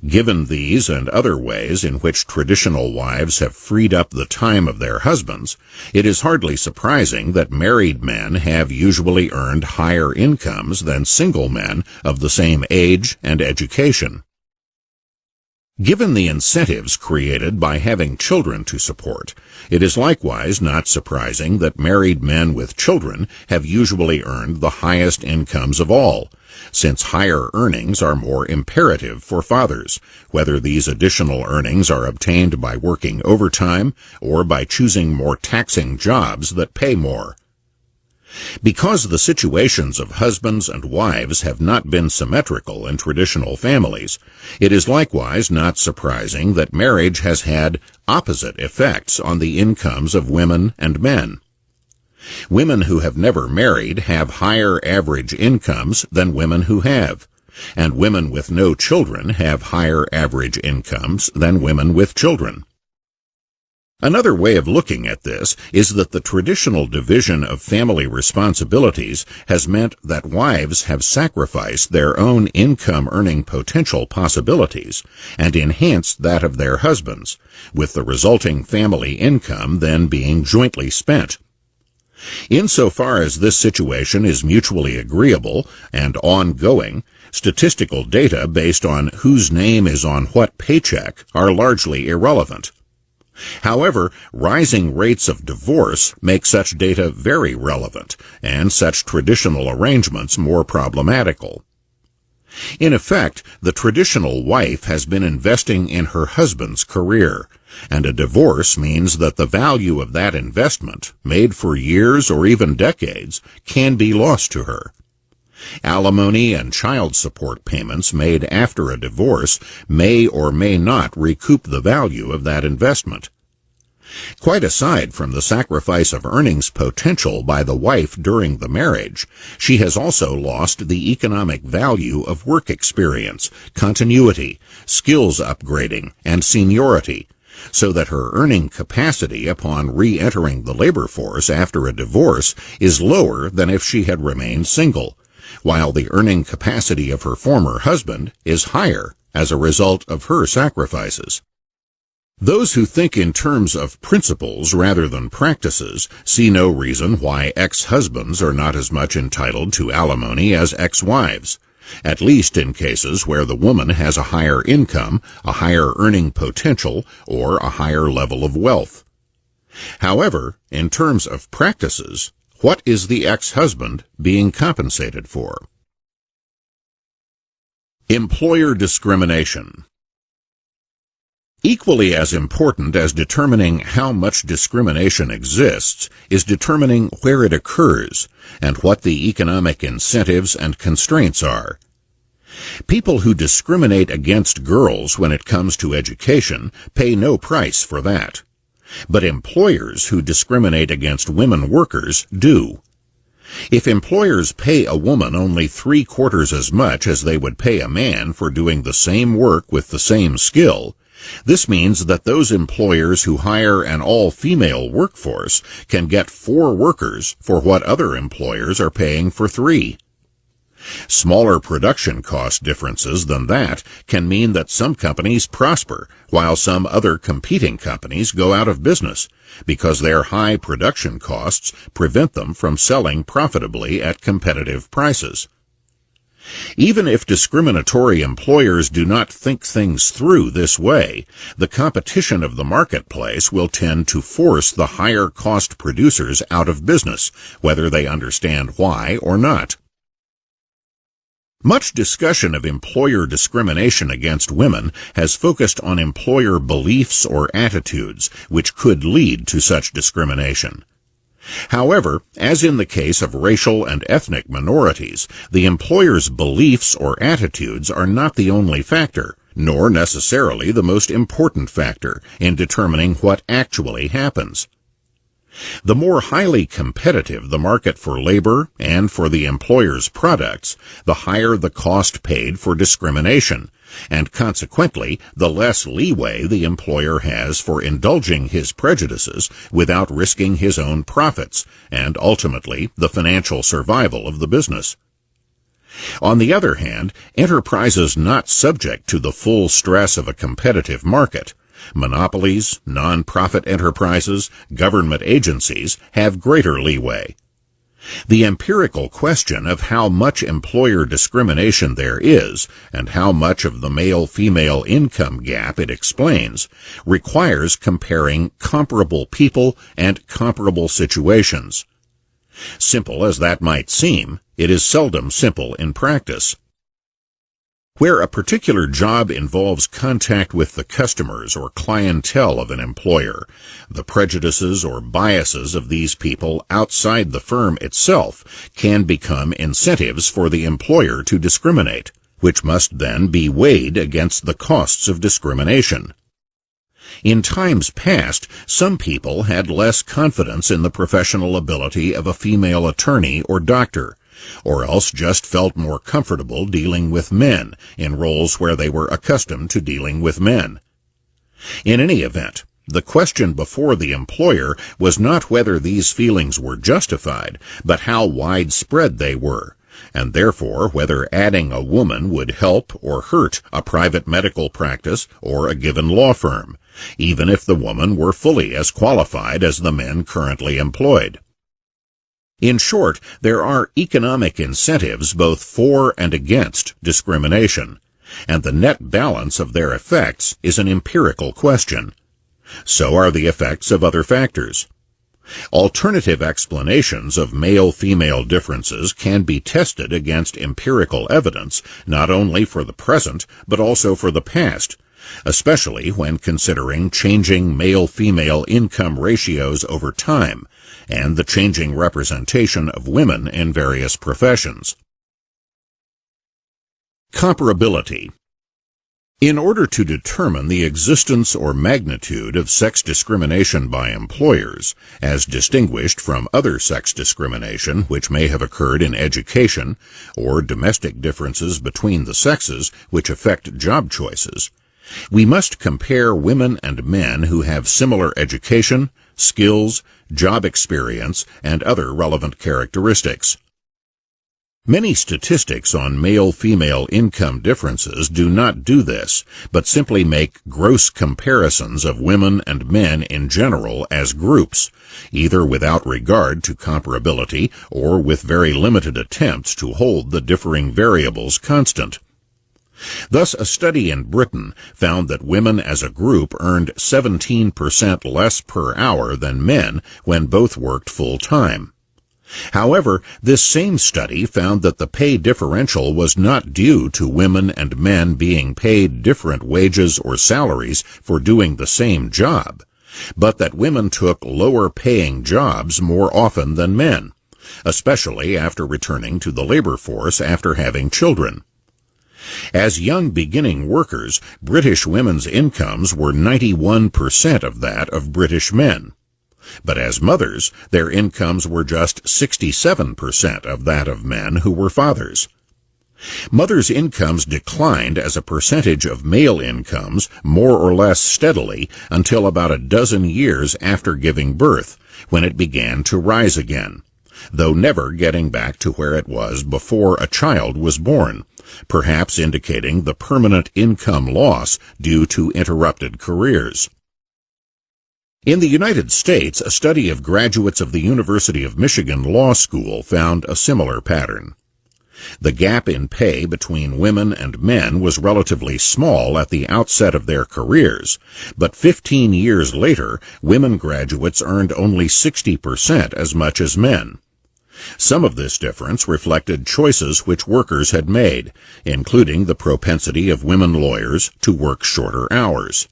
Given these and other ways in which traditional wives have freed up the time of their husbands, it is hardly surprising that married men have usually earned higher incomes than single men of the same age and education. Given the incentives created by having children to support, it is likewise not surprising that married men with children have usually earned the highest incomes of all, since higher earnings are more imperative for fathers, whether these additional earnings are obtained by working overtime or by choosing more taxing jobs that pay more. Because the situations of husbands and wives have not been symmetrical in traditional families, it is likewise not surprising that marriage has had opposite effects on the incomes of women and men. Women who have never married have higher average incomes than women who have, and women with no children have higher average incomes than women with children. Another way of looking at this is that the traditional division of family responsibilities has meant that wives have sacrificed their own income-earning potential possibilities and enhanced that of their husbands, with the resulting family income then being jointly spent. Insofar as this situation is mutually agreeable and ongoing, statistical data based on whose name is on what paycheck are largely irrelevant. However, rising rates of divorce make such data very relevant, and such traditional arrangements more problematical. In effect, the traditional wife has been investing in her husband's career, and a divorce means that the value of that investment, made for years or even decades, can be lost to her. Alimony and child support payments made after a divorce may or may not recoup the value of that investment. Quite aside from the sacrifice of earnings potential by the wife during the marriage, she has also lost the economic value of work experience, continuity, skills upgrading, and seniority, so that her earning capacity upon re-entering the labor force after a divorce is lower than if she had remained single, while the earning capacity of her former husband is higher as a result of her sacrifices. Those who think in terms of principles rather than practices see no reason why ex-husbands are not as much entitled to alimony as ex-wives, at least in cases where the woman has a higher income, a higher earning potential, or a higher level of wealth. However, in terms of practices, what is the ex-husband being compensated for? Employer discrimination. Equally as important as determining how much discrimination exists is determining where it occurs and what the economic incentives and constraints are. People who discriminate against girls when it comes to education pay no price for that. But employers who discriminate against women workers do. If employers pay a woman only 3/4 as much as they would pay a man for doing the same work with the same skill, this means that those employers who hire an all-female workforce can get 4 workers for what other employers are paying for 3. Smaller production cost differences than that can mean that some companies prosper while some other competing companies go out of business because their high production costs prevent them from selling profitably at competitive prices. Even if discriminatory employers do not think things through this way, the competition of the marketplace will tend to force the higher-cost producers out of business, whether they understand why or not. Much discussion of employer discrimination against women has focused on employer beliefs or attitudes which could lead to such discrimination. However, as in the case of racial and ethnic minorities, the employer's beliefs or attitudes are not the only factor, nor necessarily the most important factor in determining what actually happens. The more highly competitive the market for labor and for the employer's products, the higher the cost paid for discrimination, and consequently the less leeway the employer has for indulging his prejudices without risking his own profits and ultimately the financial survival of the business. On the other hand, enterprises not subject to the full stress of a competitive market, monopolies, non-profit enterprises, government agencies, have greater leeway. The empirical question of how much employer discrimination there is and how much of the male-female income gap it explains requires comparing comparable people and comparable situations. Simple as that might seem, it is seldom simple in practice. Where a particular job involves contact with the customers or clientele of an employer, the prejudices or biases of these people outside the firm itself can become incentives for the employer to discriminate, which must then be weighed against the costs of discrimination. In times past, some people had less confidence in the professional ability of a female attorney or doctor, or else just felt more comfortable dealing with men in roles where they were accustomed to dealing with men. In any event, the question before the employer was not whether these feelings were justified, but how widespread they were, and therefore whether adding a woman would help or hurt a private medical practice or a given law firm, even if the woman were fully as qualified as the men currently employed. In short, there are economic incentives both for and against discrimination, and the net balance of their effects is an empirical question. So are the effects of other factors. Alternative explanations of male-female differences can be tested against empirical evidence not only for the present but also for the past, especially when considering changing male-female income ratios over time and the changing representation of women in various professions. Comparability. In order to determine the existence or magnitude of sex discrimination by employers, as distinguished from other sex discrimination which may have occurred in education, or domestic differences between the sexes which affect job choices, We must compare women and men who have similar education, skills, job experience, and other relevant characteristics. Many statistics on male-female income differences do not do this, but simply make gross comparisons of women and men in general as groups, either without regard to comparability or with very limited attempts to hold the differing variables constant. Thus, a study in Britain found that women as a group earned 17% less per hour than men when both worked full-time. However, this same study found that the pay differential was not due to women and men being paid different wages or salaries for doing the same job, but that women took lower-paying jobs more often than men, especially after returning to the labor force after having children. As young beginning workers, British women's incomes were 91% of that of British men. But as mothers, their incomes were just 67% of that of men who were fathers. Mothers' incomes declined as a percentage of male incomes more or less steadily until about a dozen years after giving birth, when it began to rise again, though never getting back to where it was before a child was born, perhaps indicating the permanent income loss due to interrupted careers. In the United States, a study of graduates of the University of Michigan Law School found a similar pattern. The gap in pay between women and men was relatively small at the outset of their careers, but 15 years later, women graduates earned only 60% as much as men. Some of this difference reflected choices which workers had made, including the propensity of women lawyers to work shorter hours.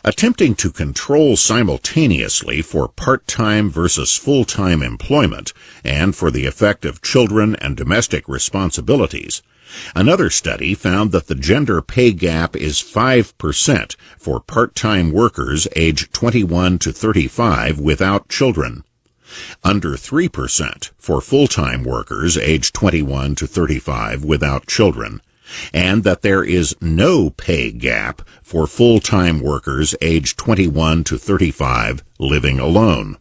Attempting to control simultaneously for part-time versus full-time employment and for the effect of children and domestic responsibilities, another study found that the gender pay gap is 5% for part-time workers aged 21 to 35 without children, under 3% for full-time workers aged 21 to 35 without children, and that there is no pay gap for full-time workers aged 21 to 35 living alone.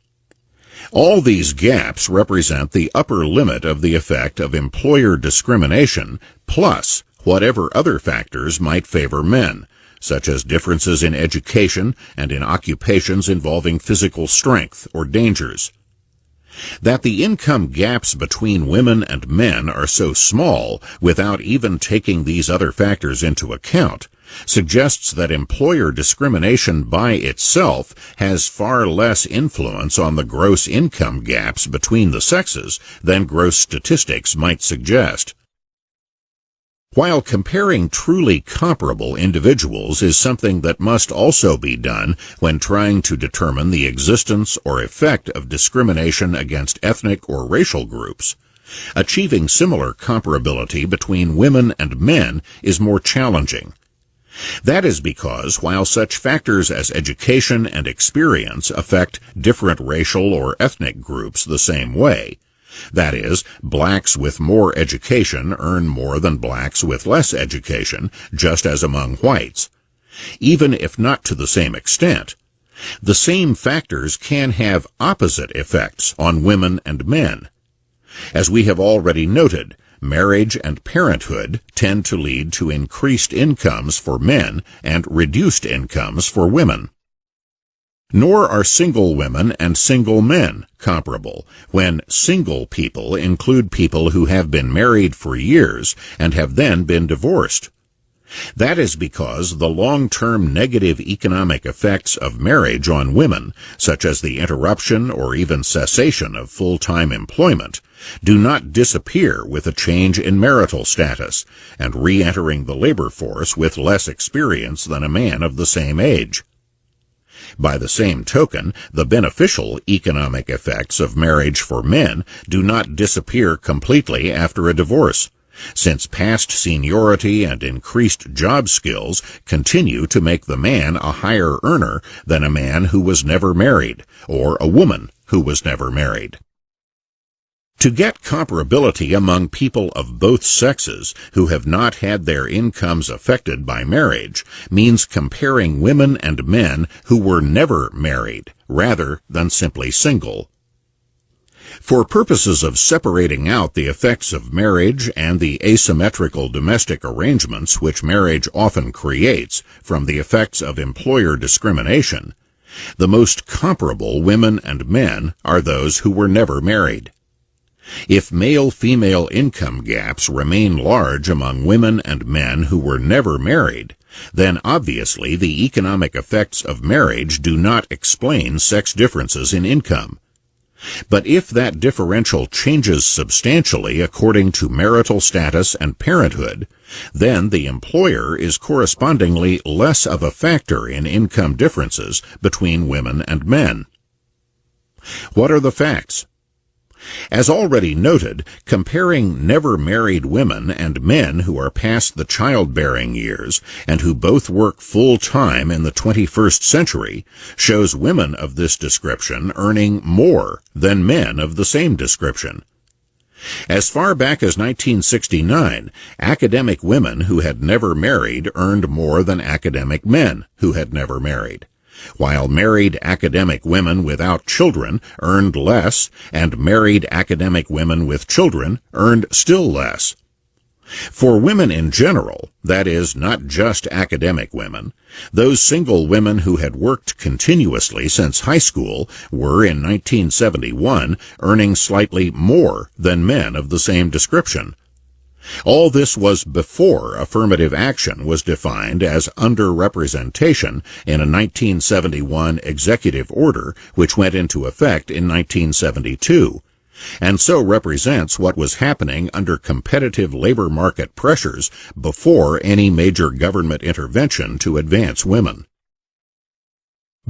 All these gaps represent the upper limit of the effect of employer discrimination plus whatever other factors might favor men, such as differences in education and in occupations involving physical strength or dangers. That the income gaps between women and men are so small without even taking these other factors into account suggests that employer discrimination by itself has far less influence on the gross income gaps between the sexes than gross statistics might suggest. While comparing truly comparable individuals is something that must also be done when trying to determine the existence or effect of discrimination against ethnic or racial groups, achieving similar comparability between women and men is more challenging. That is because while such factors as education and experience affect different racial or ethnic groups the same way, that is, blacks with more education earn more than blacks with less education, just as among whites. Even if not to the same extent, the same factors can have opposite effects on women and men. As we have already noted, marriage and parenthood tend to lead to increased incomes for men and reduced incomes for women. Nor are single women and single men comparable, when single people include people who have been married for years and have then been divorced. That is because the long-term negative economic effects of marriage on women, such as the interruption or even cessation of full-time employment, do not disappear with a change in marital status and re-entering the labor force with less experience than a man of the same age. By the same token, the beneficial economic effects of marriage for men do not disappear completely after a divorce, since past seniority and increased job skills continue to make the man a higher earner than a man who was never married, or a woman who was never married. To get comparability among people of both sexes who have not had their incomes affected by marriage means comparing women and men who were never married, rather than simply single. For purposes of separating out the effects of marriage and the asymmetrical domestic arrangements which marriage often creates from the effects of employer discrimination, the most comparable women and men are those who were never married. If male-female income gaps remain large among women and men who were never married, then obviously the economic effects of marriage do not explain sex differences in income. But if that differential changes substantially according to marital status and parenthood, then the employer is correspondingly less of a factor in income differences between women and men. What are the facts? As already noted, comparing never-married women and men who are past the childbearing years and who both work full-time in the 21st century shows women of this description earning more than men of the same description. As far back as 1969, academic women who had never married earned more than academic men who had never married, while married academic women without children earned less, and married academic women with children earned still less. For women in general, that is, not just academic women, those single women who had worked continuously since high school were in 1971 earning slightly more than men of the same description. All this was before affirmative action was defined as underrepresentation in a 1971 executive order which went into effect in 1972, and so represents what was happening under competitive labor market pressures before any major government intervention to advance women.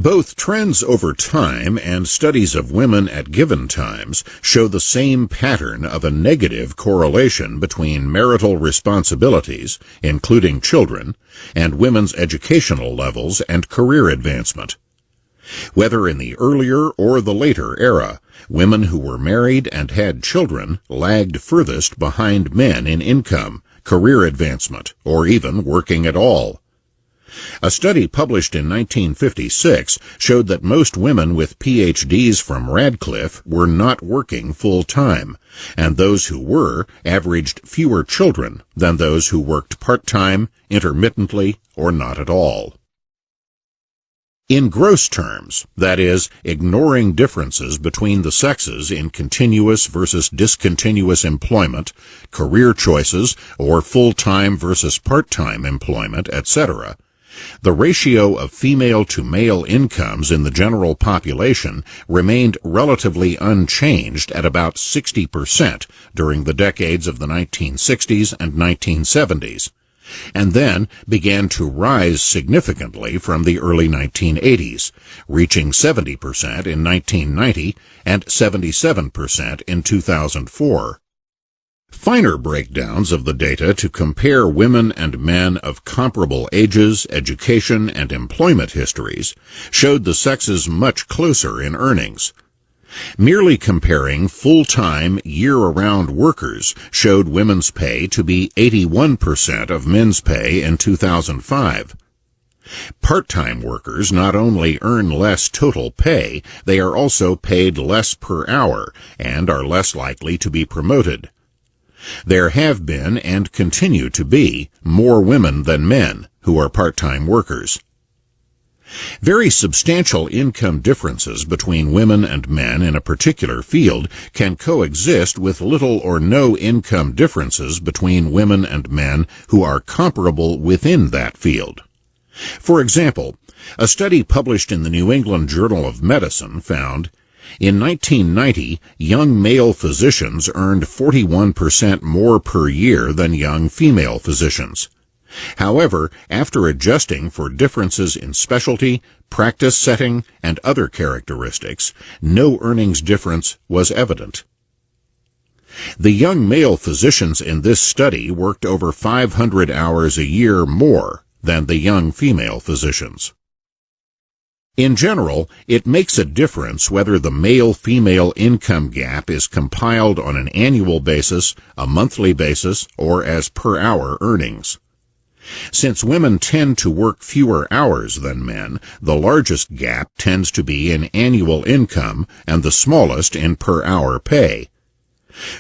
Both trends over time and studies of women at given times show the same pattern of a negative correlation between marital responsibilities, including children, and women's educational levels and career advancement. Whether in the earlier or the later era, women who were married and had children lagged furthest behind men in income, career advancement, or even working at all. A study published in 1956 showed that most women with PhDs from Radcliffe were not working full-time, and those who were averaged fewer children than those who worked part-time, intermittently, or not at all. In gross terms, that is, ignoring differences between the sexes in continuous versus discontinuous employment, career choices, or full-time versus part-time employment, etc., the ratio of female to male incomes in the general population remained relatively unchanged at about 60% during the decades of the 1960s and 1970s, and then began to rise significantly from the early 1980s, reaching 70% in 1990 and 77% in 2004. Finer breakdowns of the data to compare women and men of comparable ages, education, and employment histories showed the sexes much closer in earnings. Merely comparing full-time, year-round workers showed women's pay to be 81% of men's pay in 2005. Part-time workers not only earn less total pay, they are also paid less per hour and are less likely to be promoted. There have been and continue to be more women than men who are part-time workers. Very substantial income differences between women and men in a particular field can coexist with little or no income differences between women and men who are comparable within that field. For example, a study published in the New England Journal of Medicine found in 1990, young male physicians earned 41% more per year than young female physicians. However, after adjusting for differences in specialty, practice setting, and other characteristics, no earnings difference was evident. The young male physicians in this study worked over 500 hours a year more than the young female physicians. In general, it makes a difference whether the male-female income gap is compiled on an annual basis, a monthly basis, or as per-hour earnings. Since women tend to work fewer hours than men, the largest gap tends to be in annual income and the smallest in per-hour pay.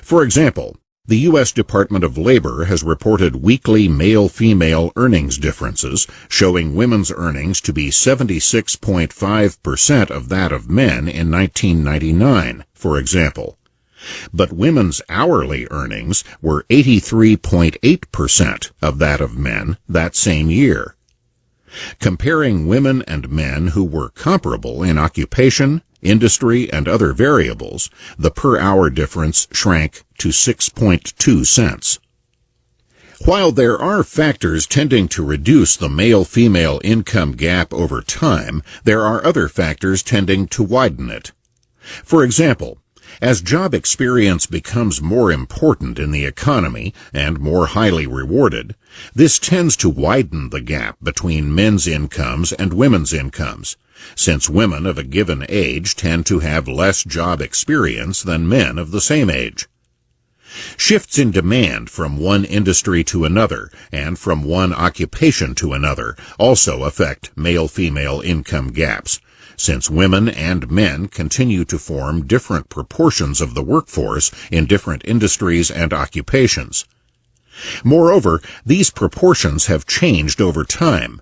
For example, the U.S. Department of Labor has reported weekly male-female earnings differences, showing women's earnings to be 76.5% of that of men in 1999, for example. But women's hourly earnings were 83.8% of that of men that same year. Comparing women and men who were comparable in occupation, industry, and other variables, the per-hour difference shrank to 6.2 cents. While there are factors tending to reduce the male-female income gap over time, there are other factors tending to widen it. For example, as job experience becomes more important in the economy and more highly rewarded, this tends to widen the gap between men's incomes and women's incomes, since women of a given age tend to have less job experience than men of the same age. Shifts in demand from one industry to another and from one occupation to another also affect male-female income gaps, since women and men continue to form different proportions of the workforce in different industries and occupations. Moreover, these proportions have changed over time.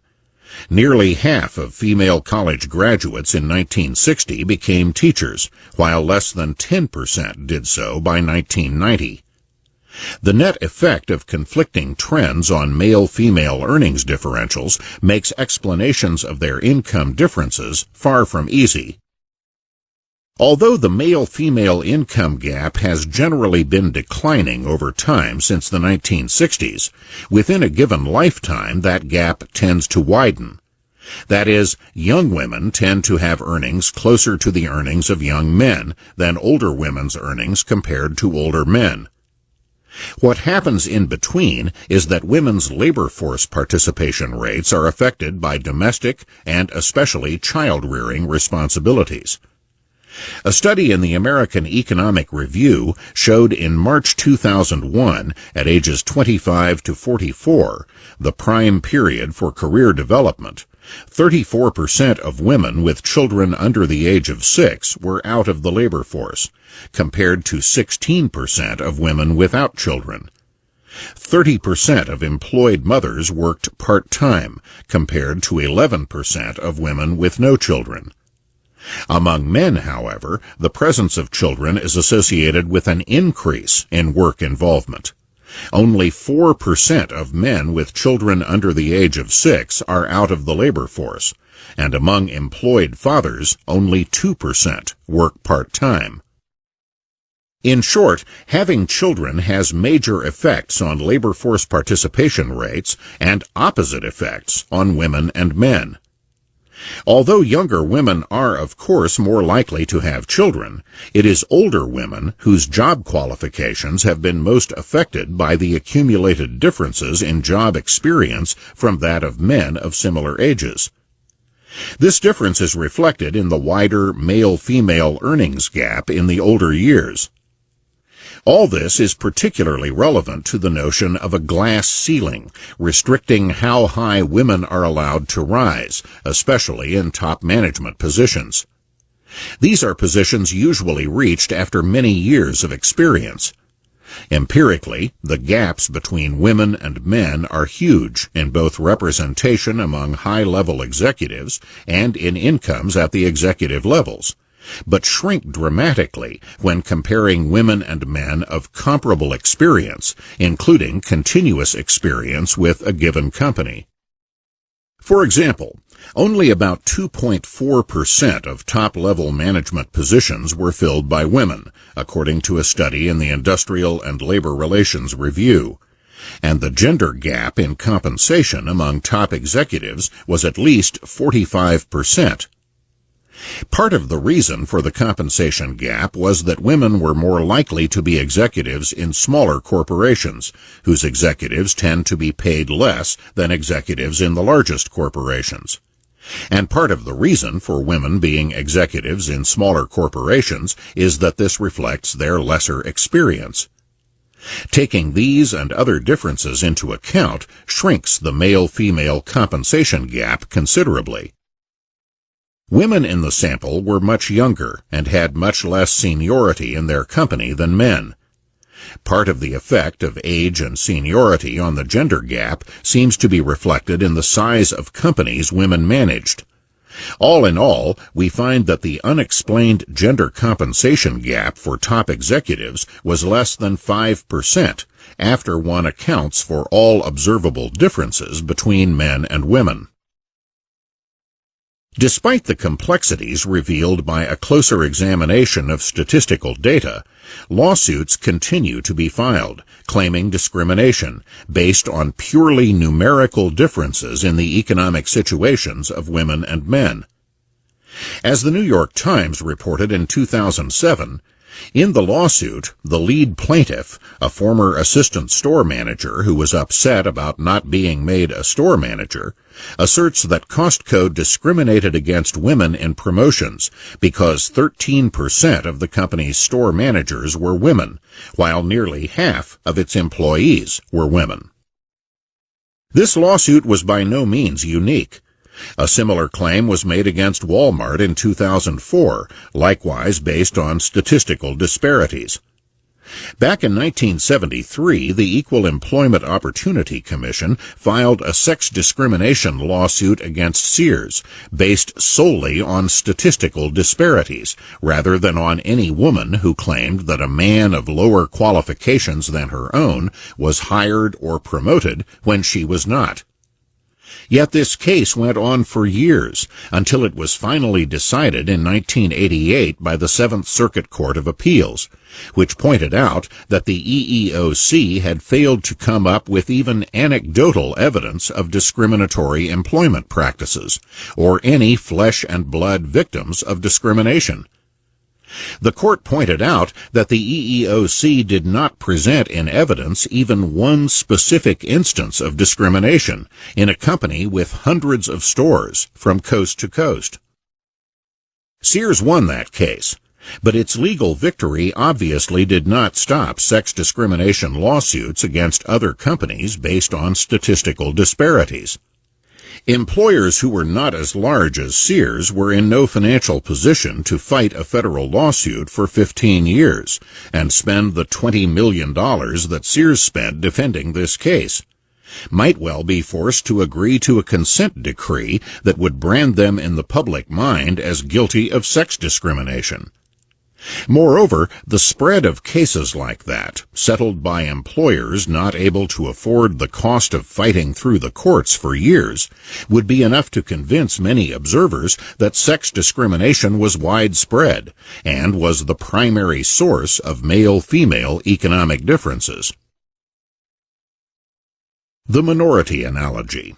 Nearly half of female college graduates in 1960 became teachers, while less than 10% did so by 1990. The net effect of conflicting trends on male-female earnings differentials makes explanations of their income differences far from easy. Although the male-female income gap has generally been declining over time since the 1960s, within a given lifetime that gap tends to widen. That is, young women tend to have earnings closer to the earnings of young men than older women's earnings compared to older men. What happens in between is that women's labor force participation rates are affected by domestic and especially child-rearing responsibilities. A study in the American Economic Review showed in March 2001, at ages 25 to 44, the prime period for career development, 34% of women with children under the age of 6 were out of the labor force, compared to 16% of women without children. 30% of employed mothers worked part-time, compared to 11% of women with no children. Among men, however, the presence of children is associated with an increase in work involvement. Only 4% of men with children under the age of 6 are out of the labor force, and among employed fathers, only 2% work part-time. In short, having children has major effects on labor force participation rates and opposite effects on women and men. Although younger women are, of course, more likely to have children, it is older women whose job qualifications have been most affected by the accumulated differences in job experience from that of men of similar ages. This difference is reflected in the wider male-female earnings gap in the older years. All this is particularly relevant to the notion of a glass ceiling, restricting how high women are allowed to rise, especially in top management positions. These are positions usually reached after many years of experience. Empirically, the gaps between women and men are huge in both representation among high-level executives and in incomes at the executive levels, but shrink dramatically when comparing women and men of comparable experience, including continuous experience with a given company. For example, only about 2.4% of top-level management positions were filled by women, according to a study in the Industrial and Labor Relations Review, and the gender gap in compensation among top executives was at least 45%. Part of the reason for the compensation gap was that women were more likely to be executives in smaller corporations, whose executives tend to be paid less than executives in the largest corporations. And part of the reason for women being executives in smaller corporations is that this reflects their lesser experience. Taking these and other differences into account shrinks the male-female compensation gap considerably. Women in the sample were much younger and had much less seniority in their company than men. Part of the effect of age and seniority on the gender gap seems to be reflected in the size of companies women managed. All in all, we find that the unexplained gender compensation gap for top executives was less than 5% after one accounts for all observable differences between men and women. Despite the complexities revealed by a closer examination of statistical data, lawsuits continue to be filed, claiming discrimination based on purely numerical differences in the economic situations of women and men. As the New York Times reported in 2007, in the lawsuit, the lead plaintiff, a former assistant store manager who was upset about not being made a store manager, asserts that Costco discriminated against women in promotions because 13% of the company's store managers were women, while nearly half of its employees were women. This lawsuit was by no means unique. A similar claim was made against Walmart in 2004, likewise based on statistical disparities. Back in 1973, the Equal Employment Opportunity Commission filed a sex discrimination lawsuit against Sears, based solely on statistical disparities, rather than on any woman who claimed that a man of lower qualifications than her own was hired or promoted when she was not. Yet this case went on for years, until it was finally decided in 1988 by the Seventh Circuit Court of Appeals, which pointed out that the EEOC had failed to come up with even anecdotal evidence of discriminatory employment practices, or any flesh and blood victims of discrimination. The court pointed out that the EEOC did not present in evidence even one specific instance of discrimination in a company with hundreds of stores from coast to coast. Sears won that case, but its legal victory obviously did not stop sex discrimination lawsuits against other companies based on statistical disparities. Employers who were not as large as Sears were in no financial position to fight a federal lawsuit for 15 years and spend the $20 million that Sears spent defending this case, might well be forced to agree to a consent decree that would brand them in the public mind as guilty of sex discrimination. Moreover, the spread of cases like that, settled by employers not able to afford the cost of fighting through the courts for years, would be enough to convince many observers that sex discrimination was widespread and was the primary source of male-female economic differences. The minority analogy.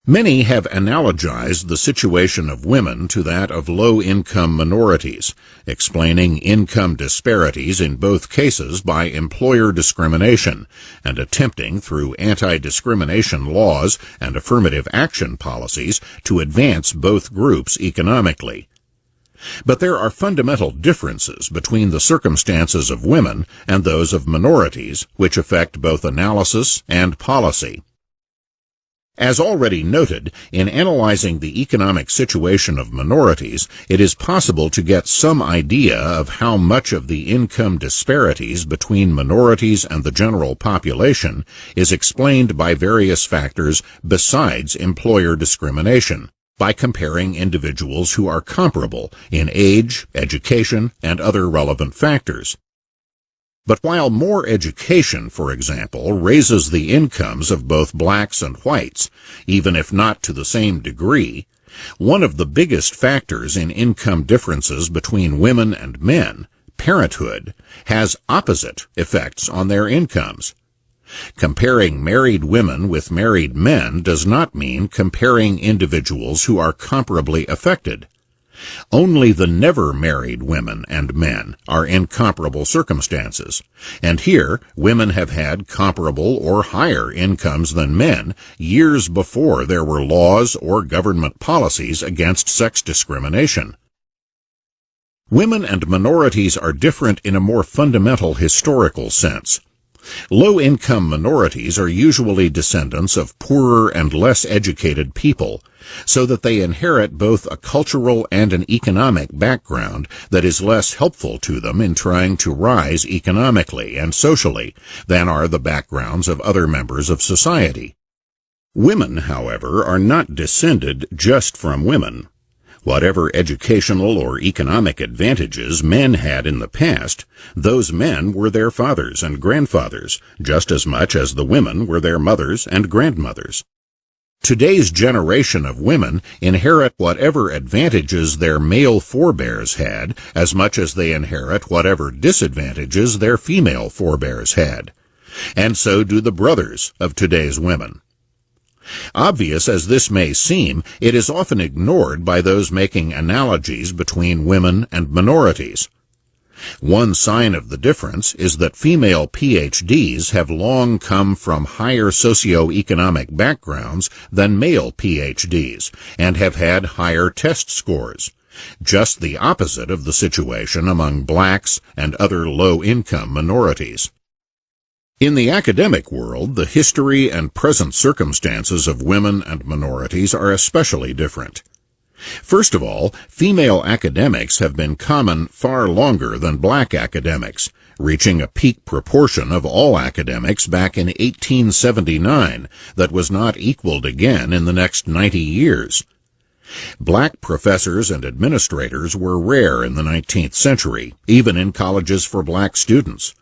Many have analogized the situation of women to that of low-income minorities, explaining income disparities in both cases by employer discrimination, and attempting through anti-discrimination laws and affirmative action policies to advance both groups economically. But there are fundamental differences between the circumstances of women and those of minorities, which affect both analysis and policy. As already noted, in analyzing the economic situation of minorities, it is possible to get some idea of how much of the income disparities between minorities and the general population is explained by various factors besides employer discrimination, by comparing individuals who are comparable in age, education, and other relevant factors. But while more education, for example, raises the incomes of both blacks and whites, even if not to the same degree, one of the biggest factors in income differences between women and men, parenthood, has opposite effects on their incomes. Comparing married women with married men does not mean comparing individuals who are comparably affected. Only the never-married women and men are in comparable circumstances, and here women have had comparable or higher incomes than men years before there were laws or government policies against sex discrimination. Women and minorities are different in a more fundamental historical sense. Low-income minorities are usually descendants of poorer and less educated people, so that they inherit both a cultural and an economic background that is less helpful to them in trying to rise economically and socially than are the backgrounds of other members of society. Women, however, are not descended just from women. Whatever educational or economic advantages men had in the past, those men were their fathers and grandfathers, just as much as the women were their mothers and grandmothers. Today's generation of women inherit whatever advantages their male forebears had, as much as they inherit whatever disadvantages their female forebears had. And so do the brothers of today's women. Obvious as this may seem, it is often ignored by those making analogies between women and minorities. One sign of the difference is that female PhDs have long come from higher socioeconomic backgrounds than male PhDs and have had higher test scores, just the opposite of the situation among blacks and other low-income minorities. In the academic world, the history and present circumstances of women and minorities are especially different. First of all, female academics have been common far longer than black academics, reaching a peak proportion of all academics back in 1879 that was not equaled again in the next 90 years. Black professors and administrators were rare in the 19th century, even in colleges for black students.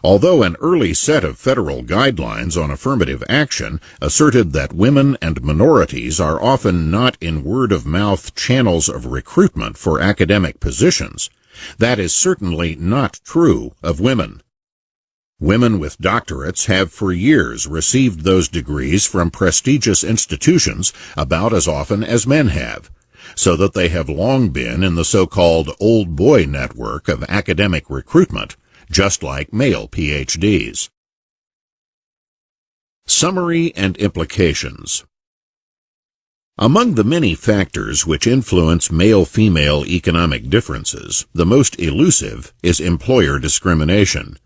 Although an early set of federal guidelines on affirmative action asserted that women and minorities are often not in word-of-mouth channels of recruitment for academic positions, that is certainly not true of women. Women with doctorates have for years received those degrees from prestigious institutions about as often as men have, so that they have long been in the so-called old boy network of academic recruitment, just like male PhDs. Summary and implications. Among the many factors which influence male-female economic differences, the most elusive is employer discrimination.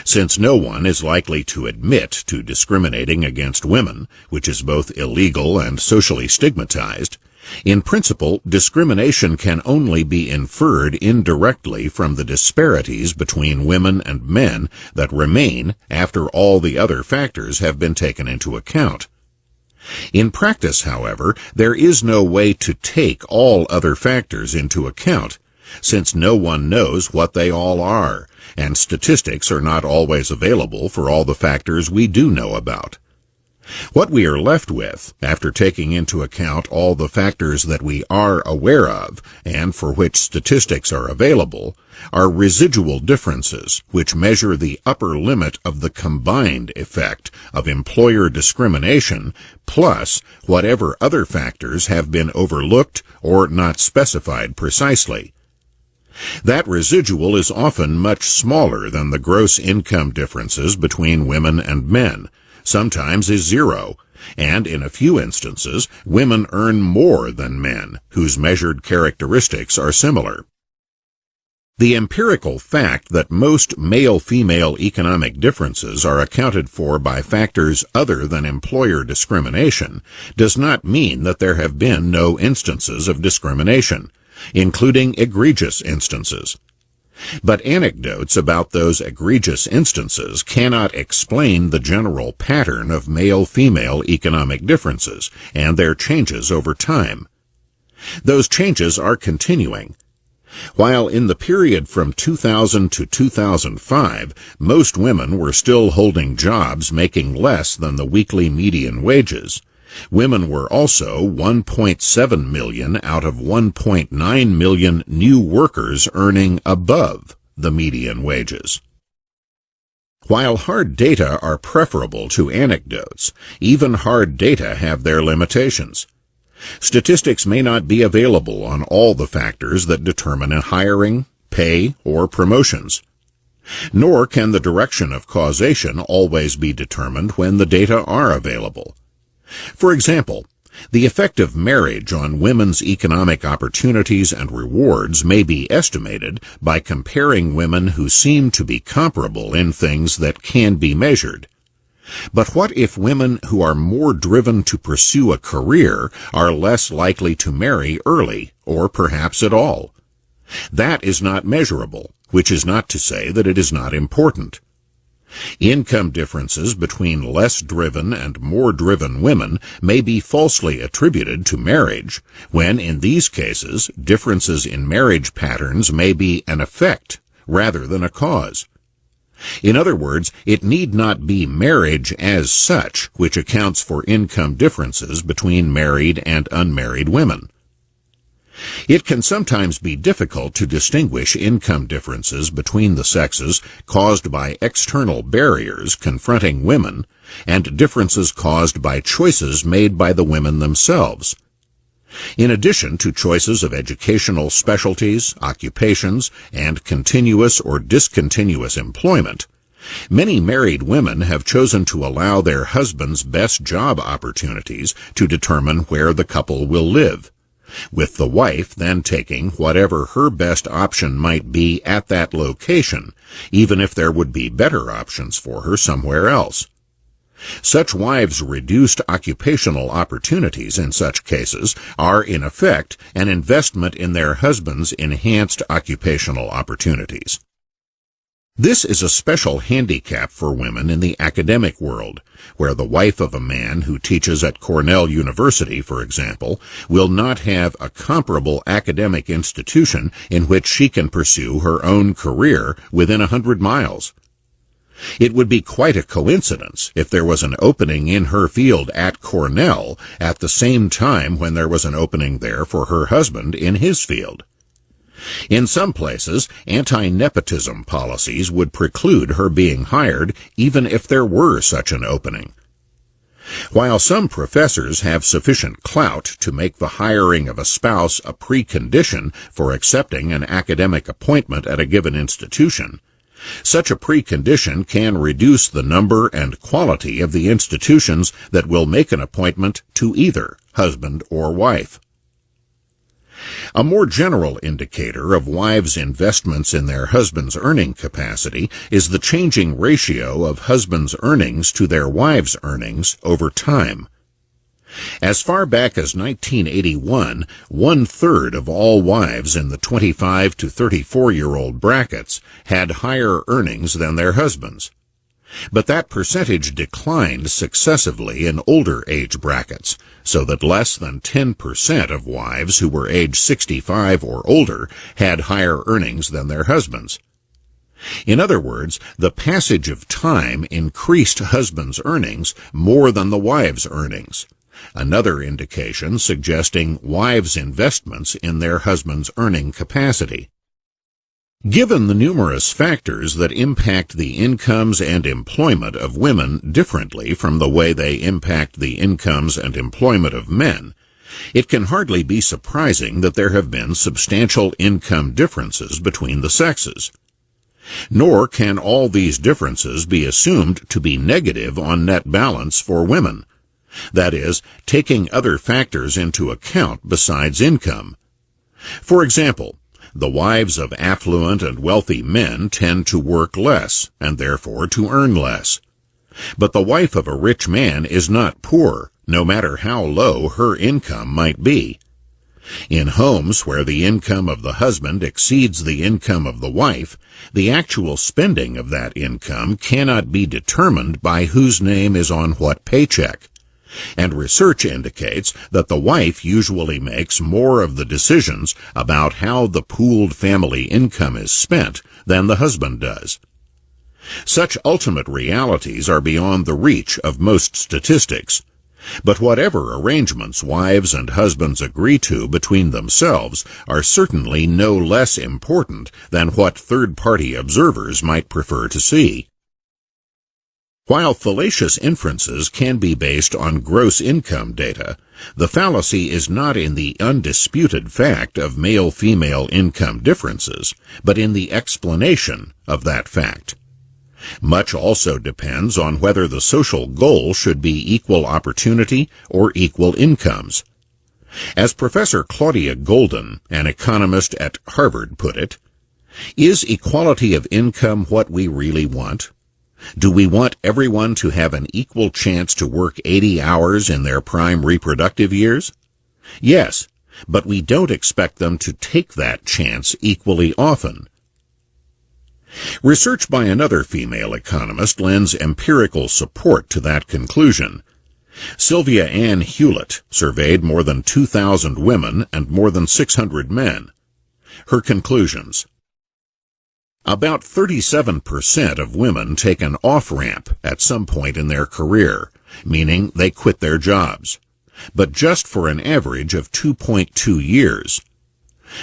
Since no one is likely to admit to discriminating against women, which is both illegal and socially stigmatized, in principle, discrimination can only be inferred indirectly from the disparities between women and men that remain after all the other factors have been taken into account. In practice, however, there is no way to take all other factors into account, since no one knows what they all are, and statistics are not always available for all the factors we do know about. What we are left with, after taking into account all the factors that we are aware of and for which statistics are available, are residual differences which measure the upper limit of the combined effect of employer discrimination plus whatever other factors have been overlooked or not specified precisely. That residual is often much smaller than the gross income differences between women and men, sometimes is zero, and in a few instances, women earn more than men, whose measured characteristics are similar. The empirical fact that most male-female economic differences are accounted for by factors other than employer discrimination does not mean that there have been no instances of discrimination, including egregious instances. But anecdotes about those egregious instances cannot explain the general pattern of male-female economic differences and their changes over time. Those changes are continuing. While in the period from 2000 to 2005, most women were still holding jobs making less than the weekly median wages, women were also 1.7 million out of 1.9 million new workers earning above the median wages. While hard data are preferable to anecdotes, even hard data have their limitations. Statistics may not be available on all the factors that determine a hiring, pay, or promotions. Nor can the direction of causation always be determined when the data are available. For example, the effect of marriage on women's economic opportunities and rewards may be estimated by comparing women who seem to be comparable in things that can be measured. But what if women who are more driven to pursue a career are less likely to marry early, or perhaps at all? That is not measurable, which is not to say that it is not important. Income differences between less driven and more driven women may be falsely attributed to marriage, when in these cases differences in marriage patterns may be an effect rather than a cause. In other words, it need not be marriage as such which accounts for income differences between married and unmarried women. It can sometimes be difficult to distinguish income differences between the sexes caused by external barriers confronting women and differences caused by choices made by the women themselves. In addition to choices of educational specialties, occupations, and continuous or discontinuous employment, many married women have chosen to allow their husbands' best job opportunities to determine where the couple will live, with the wife then taking whatever her best option might be at that location, even if there would be better options for her somewhere else. Such wives' reduced occupational opportunities in such cases are, in effect, an investment in their husbands' enhanced occupational opportunities. This is a special handicap for women in the academic world, where the wife of a man who teaches at Cornell University, for example, will not have a comparable academic institution in which she can pursue her own career within 100 miles. It would be quite a coincidence if there was an opening in her field at Cornell at the same time when there was an opening there for her husband in his field. In some places, anti-nepotism policies would preclude her being hired even if there were such an opening. While some professors have sufficient clout to make the hiring of a spouse a precondition for accepting an academic appointment at a given institution, such a precondition can reduce the number and quality of the institutions that will make an appointment to either husband or wife. A more general indicator of wives' investments in their husband's earning capacity is the changing ratio of husbands' earnings to their wives' earnings over time. As far back as 1981, 1/3 of all wives in the 25 to 34-year-old brackets had higher earnings than their husbands. But that percentage declined successively in older age brackets, so that less than 10% of wives who were age 65 or older had higher earnings than their husbands. In other words, the passage of time increased husbands' earnings more than the wives' earnings, another indication suggesting wives' investments in their husbands' earning capacity. Given the numerous factors that impact the incomes and employment of women differently from the way they impact the incomes and employment of men, it can hardly be surprising that there have been substantial income differences between the sexes. Nor can all these differences be assumed to be negative on net balance for women. That is, taking other factors into account besides income. For example, the wives of affluent and wealthy men tend to work less, and therefore to earn less. But the wife of a rich man is not poor, no matter how low her income might be. In homes where the income of the husband exceeds the income of the wife, the actual spending of that income cannot be determined by whose name is on what paycheck. And research indicates that the wife usually makes more of the decisions about how the pooled family income is spent than the husband does. Such ultimate realities are beyond the reach of most statistics. But whatever arrangements wives and husbands agree to between themselves are certainly no less important than what third-party observers might prefer to see. While fallacious inferences can be based on gross income data, The fallacy is not in the undisputed fact of male-female income differences, but in the explanation of that fact. Much also depends on whether the social goal should be equal opportunity or equal incomes. As Professor Claudia Golden, an economist at Harvard, put it, "Is equality of income what we really want? Do we want everyone to have an equal chance to work 80 hours in their prime reproductive years? Yes, but we don't expect them to take that chance equally often." Research by another female economist lends empirical support to that conclusion. Sylvia Ann Hewlett surveyed more than 2,000 women and more than 600 men. Her conclusions: about 37% of women take an off-ramp at some point in their career, meaning they quit their jobs, but just for an average of 2.2 years.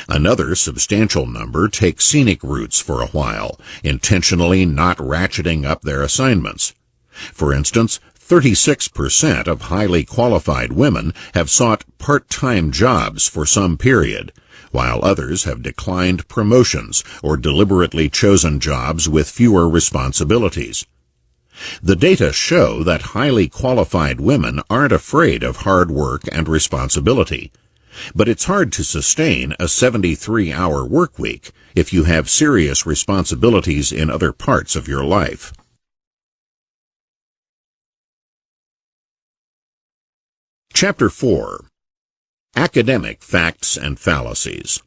Another substantial number take scenic routes for a while, intentionally not ratcheting up their assignments. For instance, 36% of highly qualified women have sought part-time jobs for some period, while others have declined promotions or deliberately chosen jobs with fewer responsibilities. The data show that highly qualified women aren't afraid of hard work and responsibility, but it's hard to sustain a 73-hour work week if you have serious responsibilities in other parts of your life. Chapter 4. Academic Facts and Fallacies.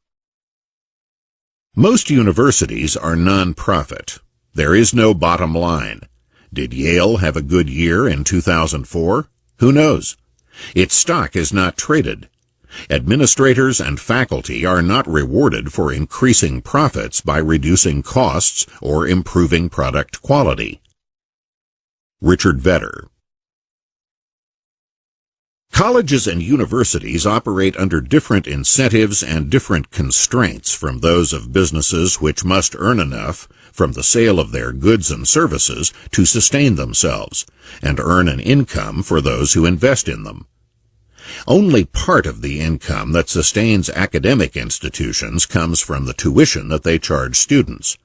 Most universities are non-profit. There is no bottom line. Did Yale have a good year in 2004? Who knows? Its stock is not traded. Administrators and faculty are not rewarded for increasing profits by reducing costs or improving product quality. Richard Vedder. Colleges and universities operate under different incentives and different constraints from those of businesses which must earn enough from the sale of their goods and services to sustain themselves, and earn an income for those who invest in them. Only part of the income that sustains academic institutions comes from the tuition that they charge students.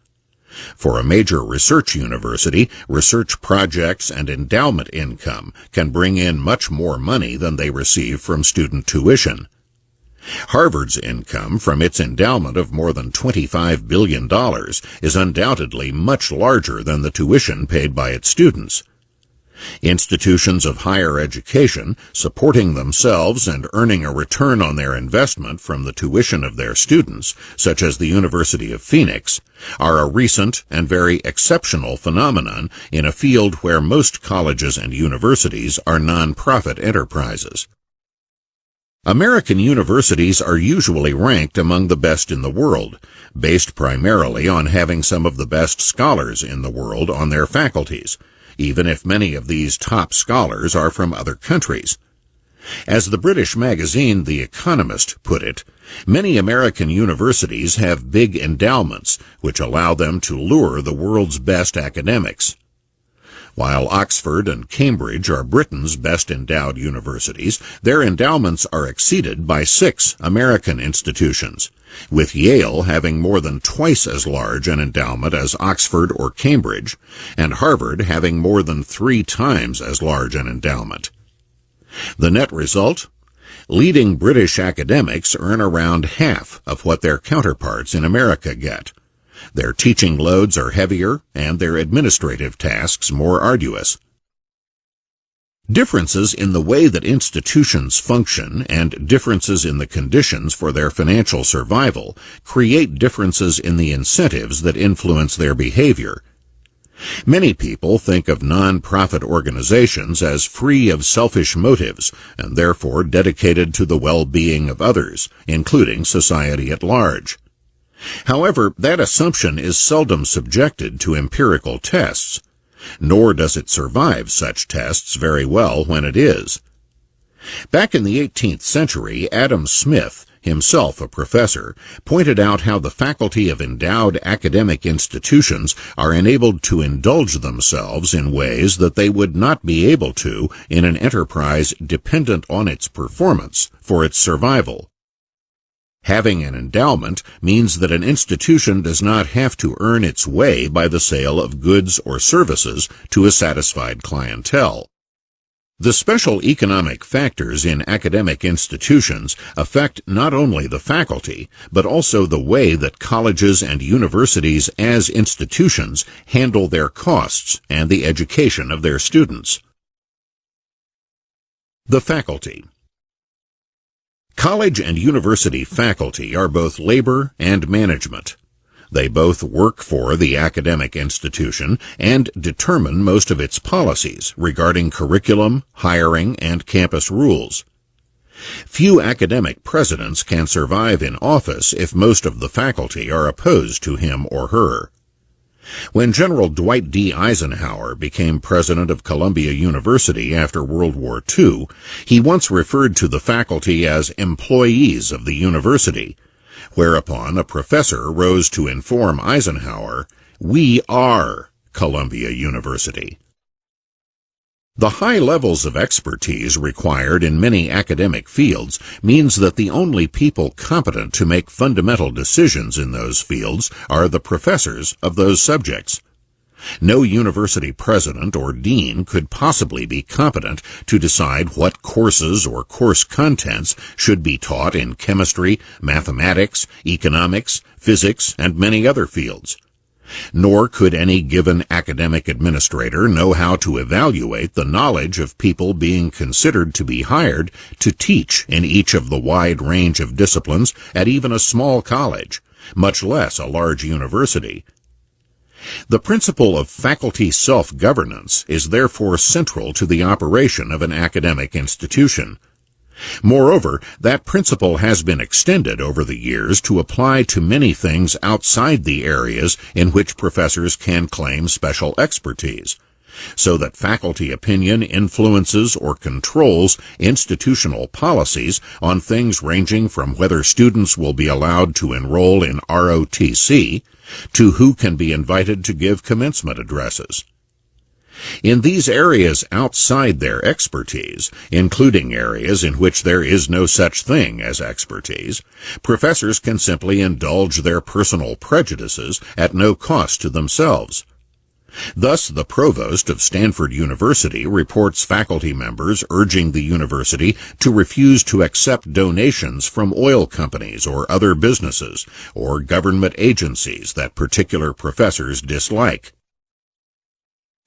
For a major research university, research projects and endowment income can bring in much more money than they receive from student tuition. Harvard's income from its endowment of more than $25 billion is undoubtedly much larger than the tuition paid by its students. Institutions of higher education, supporting themselves and earning a return on their investment from the tuition of their students, such as the University of Phoenix, are a recent and very exceptional phenomenon in a field where most colleges and universities are non-profit enterprises. American universities are usually ranked among the best in the world, based primarily on having some of the best scholars in the world on their faculties, even if many of these top scholars are from other countries. As the British magazine The Economist put it, many American universities have big endowments which allow them to lure the world's best academics. While Oxford and Cambridge are Britain's best endowed universities, their endowments are exceeded by 6 American institutions, with Yale having more than twice as large an endowment as Oxford or Cambridge, and Harvard having more than 3 times as large an endowment. The net result? Leading British academics earn around half of what their counterparts in America get. Their teaching loads are heavier and their administrative tasks more arduous. Differences in the way that institutions function and differences in the conditions for their financial survival create differences in the incentives that influence their behavior. Many people think of non-profit organizations as free of selfish motives and therefore dedicated to the well-being of others, including society at large. However, that assumption is seldom subjected to empirical tests, nor does it survive such tests very well when it is. Back in the 18th century, Adam Smith, himself a professor, pointed out how the faculty of endowed academic institutions are enabled to indulge themselves in ways that they would not be able to in an enterprise dependent on its performance for its survival. Having an endowment means that an institution does not have to earn its way by the sale of goods or services to a satisfied clientele. The special economic factors in academic institutions affect not only the faculty, but also the way that colleges and universities as institutions handle their costs and the education of their students. The faculty. College and university faculty are both labor and management. They both work for the academic institution and determine most of its policies regarding curriculum, hiring, and campus rules. Few academic presidents can survive in office if most of the faculty are opposed to him or her. When General Dwight D. Eisenhower became president of Columbia University after World War II, he once referred to the faculty as employees of the university, whereupon a professor rose to inform Eisenhower, "We are Columbia University." The high levels of expertise required in many academic fields means that the only people competent to make fundamental decisions in those fields are the professors of those subjects. No university president or dean could possibly be competent to decide what courses or course contents should be taught in chemistry, mathematics, economics, physics, and many other fields. Nor could any given academic administrator know how to evaluate the knowledge of people being considered to be hired to teach in each of the wide range of disciplines at even a small college, much less a large university. The principle of faculty self-governance is therefore central to the operation of an academic institution. Moreover, that principle has been extended over the years to apply to many things outside the areas in which professors can claim special expertise, so that faculty opinion influences or controls institutional policies on things ranging from whether students will be allowed to enroll in ROTC to who can be invited to give commencement addresses. In these areas outside their expertise, including areas in which there is no such thing as expertise, professors can simply indulge their personal prejudices at no cost to themselves. Thus, the provost of Stanford University reports faculty members urging the university to refuse to accept donations from oil companies or other businesses or government agencies that particular professors dislike.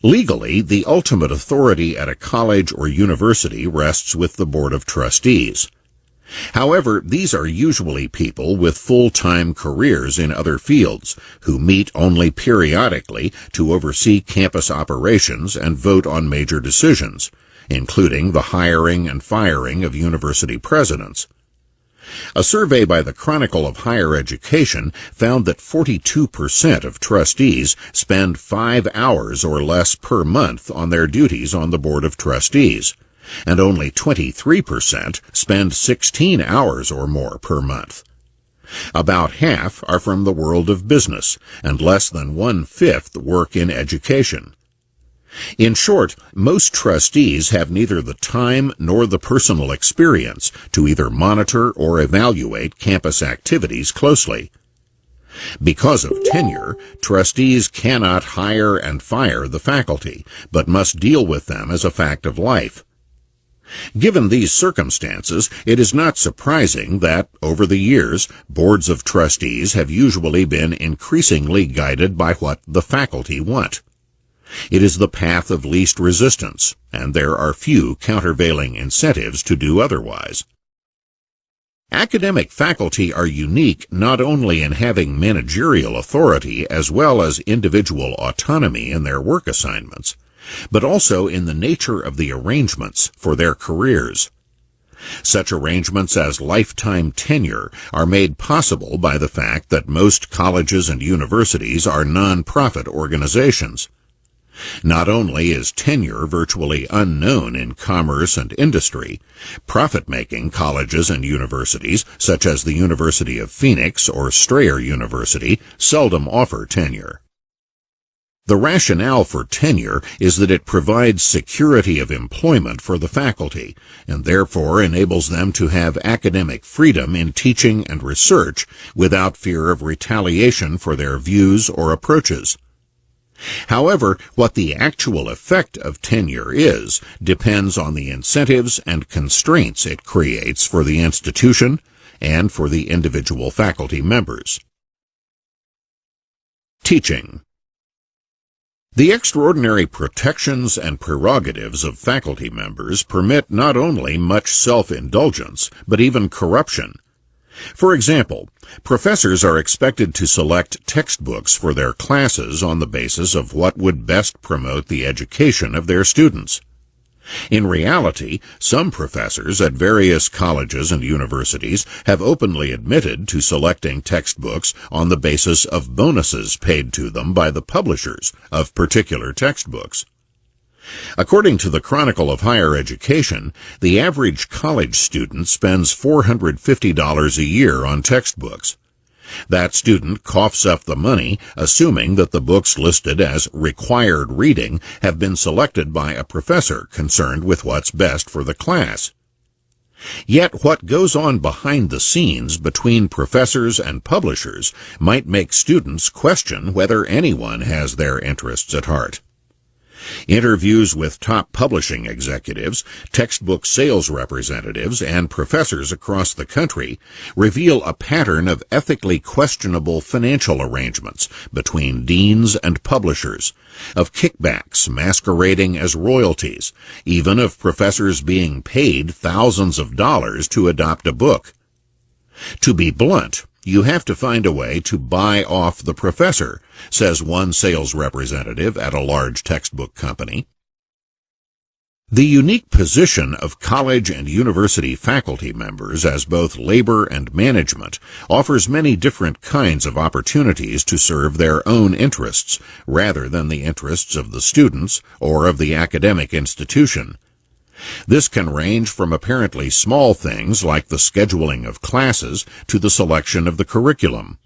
Legally, the ultimate authority at a college or university rests with the Board of Trustees. However, these are usually people with full-time careers in other fields who meet only periodically to oversee campus operations and vote on major decisions, including the hiring and firing of university presidents. A survey by the Chronicle of Higher Education found that 42% of trustees spend 5 hours or less per month on their duties on the Board of Trustees, and only 23% spend 16 hours or more per month. About half are from the world of business, and less than 1/5 work in education. In short, most trustees have neither the time nor the personal experience to either monitor or evaluate campus activities closely. Because of tenure, trustees cannot hire and fire the faculty, but must deal with them as a fact of life. Given these circumstances, it is not surprising that, over the years, boards of trustees have usually been increasingly guided by what the faculty want. It is the path of least resistance, and there are few countervailing incentives to do otherwise. Academic faculty are unique not only in having managerial authority as well as individual autonomy in their work assignments, but also in the nature of the arrangements for their careers. Such arrangements as lifetime tenure are made possible by the fact that most colleges and universities are non-profit organizations. Not only is tenure virtually unknown in commerce and industry, profit-making colleges and universities, such as the University of Phoenix or Strayer University, seldom offer tenure. The rationale for tenure is that it provides security of employment for the faculty, and therefore enables them to have academic freedom in teaching and research without fear of retaliation for their views or approaches. However, what the actual effect of tenure is depends on the incentives and constraints it creates for the institution and for the individual faculty members. Teaching. The extraordinary protections and prerogatives of faculty members permit not only much self-indulgence, but even corruption. For example, professors are expected to select textbooks for their classes on the basis of what would best promote the education of their students. In reality, some professors at various colleges and universities have openly admitted to selecting textbooks on the basis of bonuses paid to them by the publishers of particular textbooks. According to the Chronicle of Higher Education, the average college student spends $450 a year on textbooks. That student coughs up the money, assuming that the books listed as required reading have been selected by a professor concerned with what's best for the class. Yet what goes on behind the scenes between professors and publishers might make students question whether anyone has their interests at heart. Interviews with top publishing executives, textbook sales representatives, and professors across the country reveal a pattern of ethically questionable financial arrangements between deans and publishers, of kickbacks masquerading as royalties, even of professors being paid thousands of dollars to adopt a book. To be blunt, you have to find a way to buy off the professor, says one sales representative at a large textbook company. The unique position of college and university faculty members as both labor and management offers many different kinds of opportunities to serve their own interests rather than the interests of the students or of the academic institution. This can range from apparently small things like the scheduling of classes to the selection of the curriculum.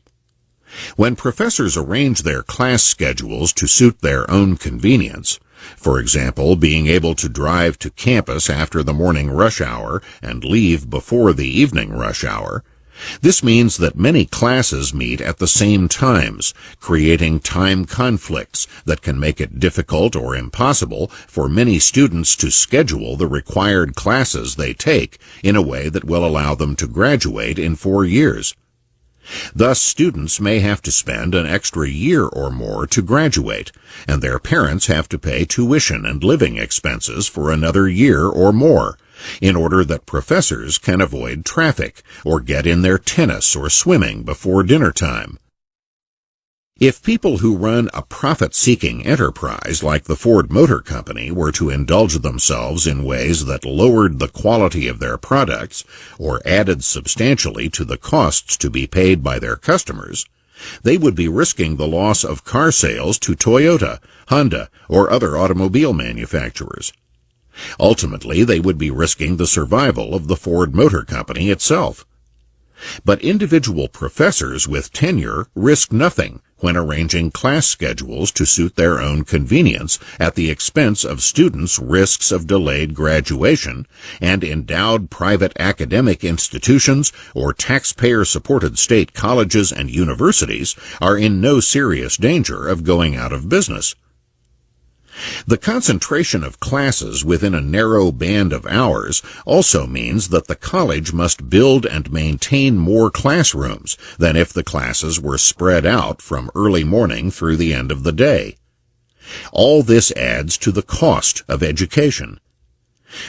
When professors arrange their class schedules to suit their own convenience, for example, being able to drive to campus after the morning rush hour and leave before the evening rush hour, this means that many classes meet at the same times, creating time conflicts that can make it difficult or impossible for many students to schedule the required classes they take in a way that will allow them to graduate in 4 years. Thus, students may have to spend an extra year or more to graduate, and their parents have to pay tuition and living expenses for another year or more, in order that professors can avoid traffic or get in their tennis or swimming before dinner time. If people who run a profit-seeking enterprise like the Ford Motor Company were to indulge themselves in ways that lowered the quality of their products or added substantially to the costs to be paid by their customers, they would be risking the loss of car sales to Toyota, Honda, or other automobile manufacturers. Ultimately, they would be risking the survival of the Ford Motor Company itself. But individual professors with tenure risk nothing when arranging class schedules to suit their own convenience at the expense of students' risks of delayed graduation, and endowed private academic institutions or taxpayer-supported state colleges and universities are in no serious danger of going out of business. The concentration of classes within a narrow band of hours also means that the college must build and maintain more classrooms than if the classes were spread out from early morning through the end of the day. All this adds to the cost of education.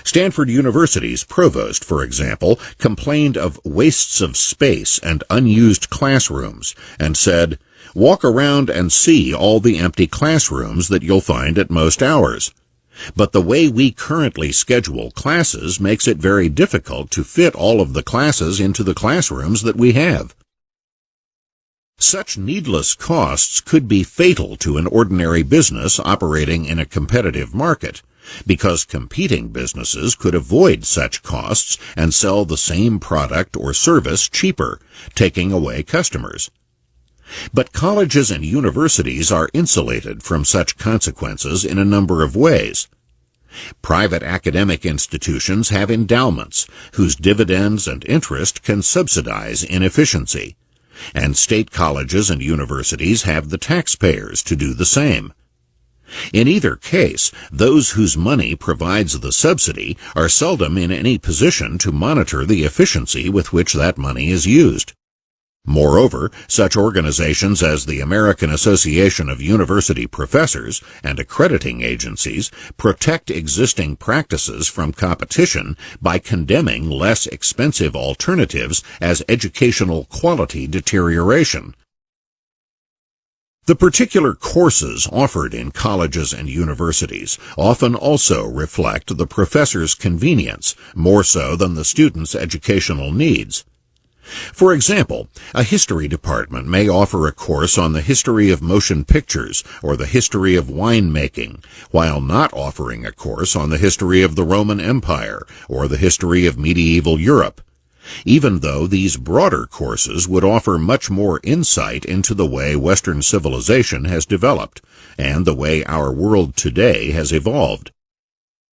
Stanford University's provost, for example, complained of wastes of space and unused classrooms and said, "Walk around and see all the empty classrooms that you'll find at most hours. But the way we currently schedule classes makes it very difficult to fit all of the classes into the classrooms that we have." Such needless costs could be fatal to an ordinary business operating in a competitive market, because competing businesses could avoid such costs and sell the same product or service cheaper, taking away customers. But colleges and universities are insulated from such consequences in a number of ways. Private academic institutions have endowments whose dividends and interest can subsidize inefficiency, and state colleges and universities have the taxpayers to do the same. In either case, those whose money provides the subsidy are seldom in any position to monitor the efficiency with which that money is used. Moreover, such organizations as the American Association of University Professors and accrediting agencies protect existing practices from competition by condemning less expensive alternatives as educational quality deterioration. The particular courses offered in colleges and universities often also reflect the professor's convenience more so than the student's educational needs. For example, a history department may offer a course on the history of motion pictures or the history of winemaking, while not offering a course on the history of the Roman Empire or the history of medieval Europe, even though these broader courses would offer much more insight into the way Western civilization has developed and the way our world today has evolved.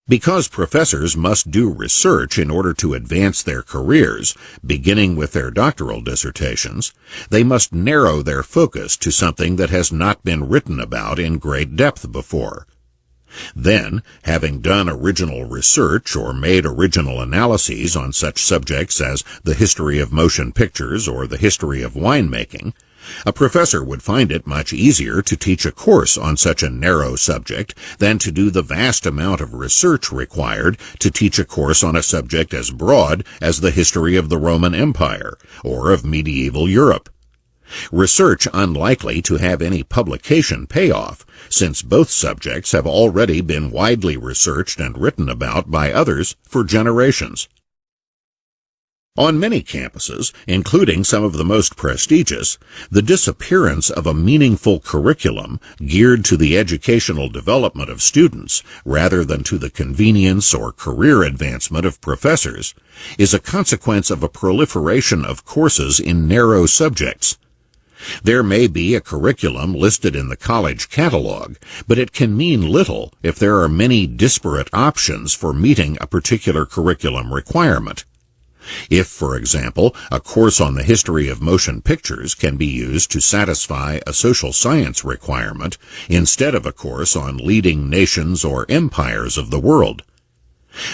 Because professors must do research in order to advance their careers, beginning with their doctoral dissertations, they must narrow their focus to something that has not been written about in great depth before. Then, having done original research or made original analyses on such subjects as the history of motion pictures or the history of winemaking, a professor would find it much easier to teach a course on such a narrow subject than to do the vast amount of research required to teach a course on a subject as broad as the history of the Roman Empire or of medieval Europe. Research unlikely to have any publication payoff, since both subjects have already been widely researched and written about by others for generations. On many campuses, including some of the most prestigious, the disappearance of a meaningful curriculum geared to the educational development of students rather than to the convenience or career advancement of professors is a consequence of a proliferation of courses in narrow subjects. There may be a curriculum listed in the college catalog, but it can mean little if there are many disparate options for meeting a particular curriculum requirement. If, for example, a course on the history of motion pictures can be used to satisfy a social science requirement instead of a course on leading nations or empires of the world.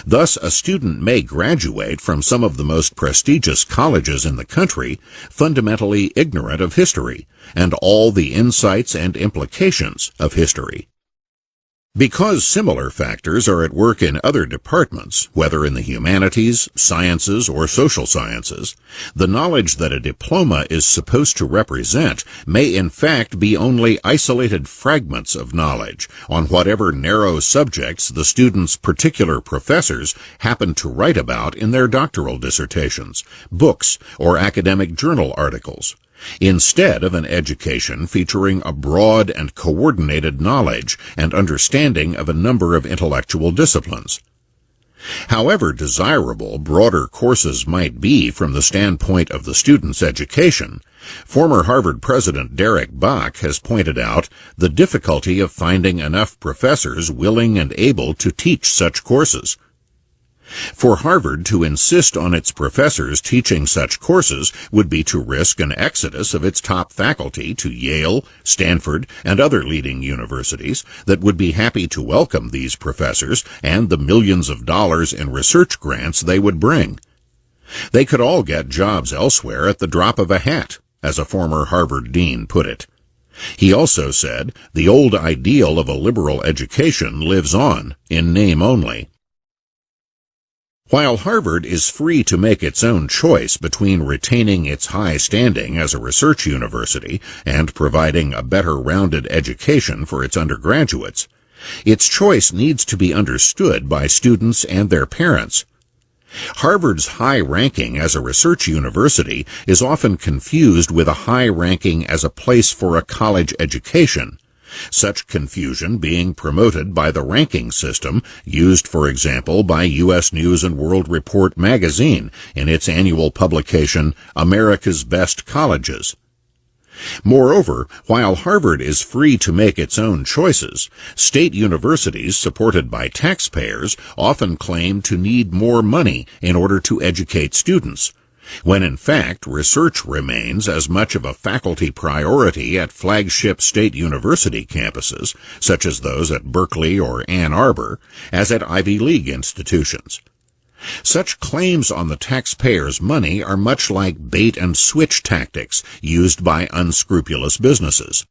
Thus, a student may graduate from some of the most prestigious colleges in the country fundamentally ignorant of history and all the insights and implications of history. Because similar factors are at work in other departments, whether in the humanities, sciences, or social sciences, the knowledge that a diploma is supposed to represent may in fact be only isolated fragments of knowledge on whatever narrow subjects the student's particular professors happen to write about in their doctoral dissertations, books, or academic journal articles, instead of an education featuring a broad and coordinated knowledge and understanding of a number of intellectual disciplines. However desirable broader courses might be from the standpoint of the student's education, former Harvard President Derek Bach has pointed out the difficulty of finding enough professors willing and able to teach such courses. For Harvard to insist on its professors teaching such courses would be to risk an exodus of its top faculty to Yale, Stanford, and other leading universities that would be happy to welcome these professors and the millions of dollars in research grants they would bring. They could all get jobs elsewhere at the drop of a hat, as a former Harvard dean put it. He also said, "The old ideal of a liberal education lives on, in name only." While Harvard is free to make its own choice between retaining its high standing as a research university and providing a better rounded education for its undergraduates, its choice needs to be understood by students and their parents. Harvard's high ranking as a research university is often confused with a high ranking as a place for a college education, such confusion being promoted by the ranking system used, for example, by U.S. News & World Report magazine in its annual publication, America's Best Colleges. Moreover, while Harvard is free to make its own choices, state universities supported by taxpayers often claim to need more money in order to educate students, when in fact research remains as much of a faculty priority at flagship state university campuses, such as those at Berkeley or Ann Arbor, as at Ivy League institutions. Such claims on the taxpayers' money are much like bait-and-switch tactics used by unscrupulous businesses.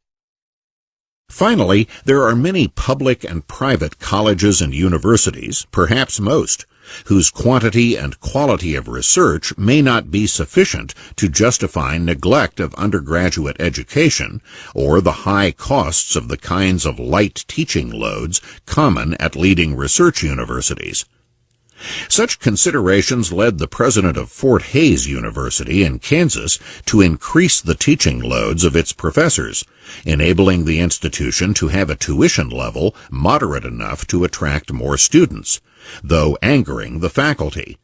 Finally, there are many public and private colleges and universities, perhaps most, whose quantity and quality of research may not be sufficient to justify neglect of undergraduate education or the high costs of the kinds of light teaching loads common at leading research universities. Such considerations led the president of Fort Hays University in Kansas to increase the teaching loads of its professors, enabling the institution to have a tuition level moderate enough to attract more students, though angering the faculty.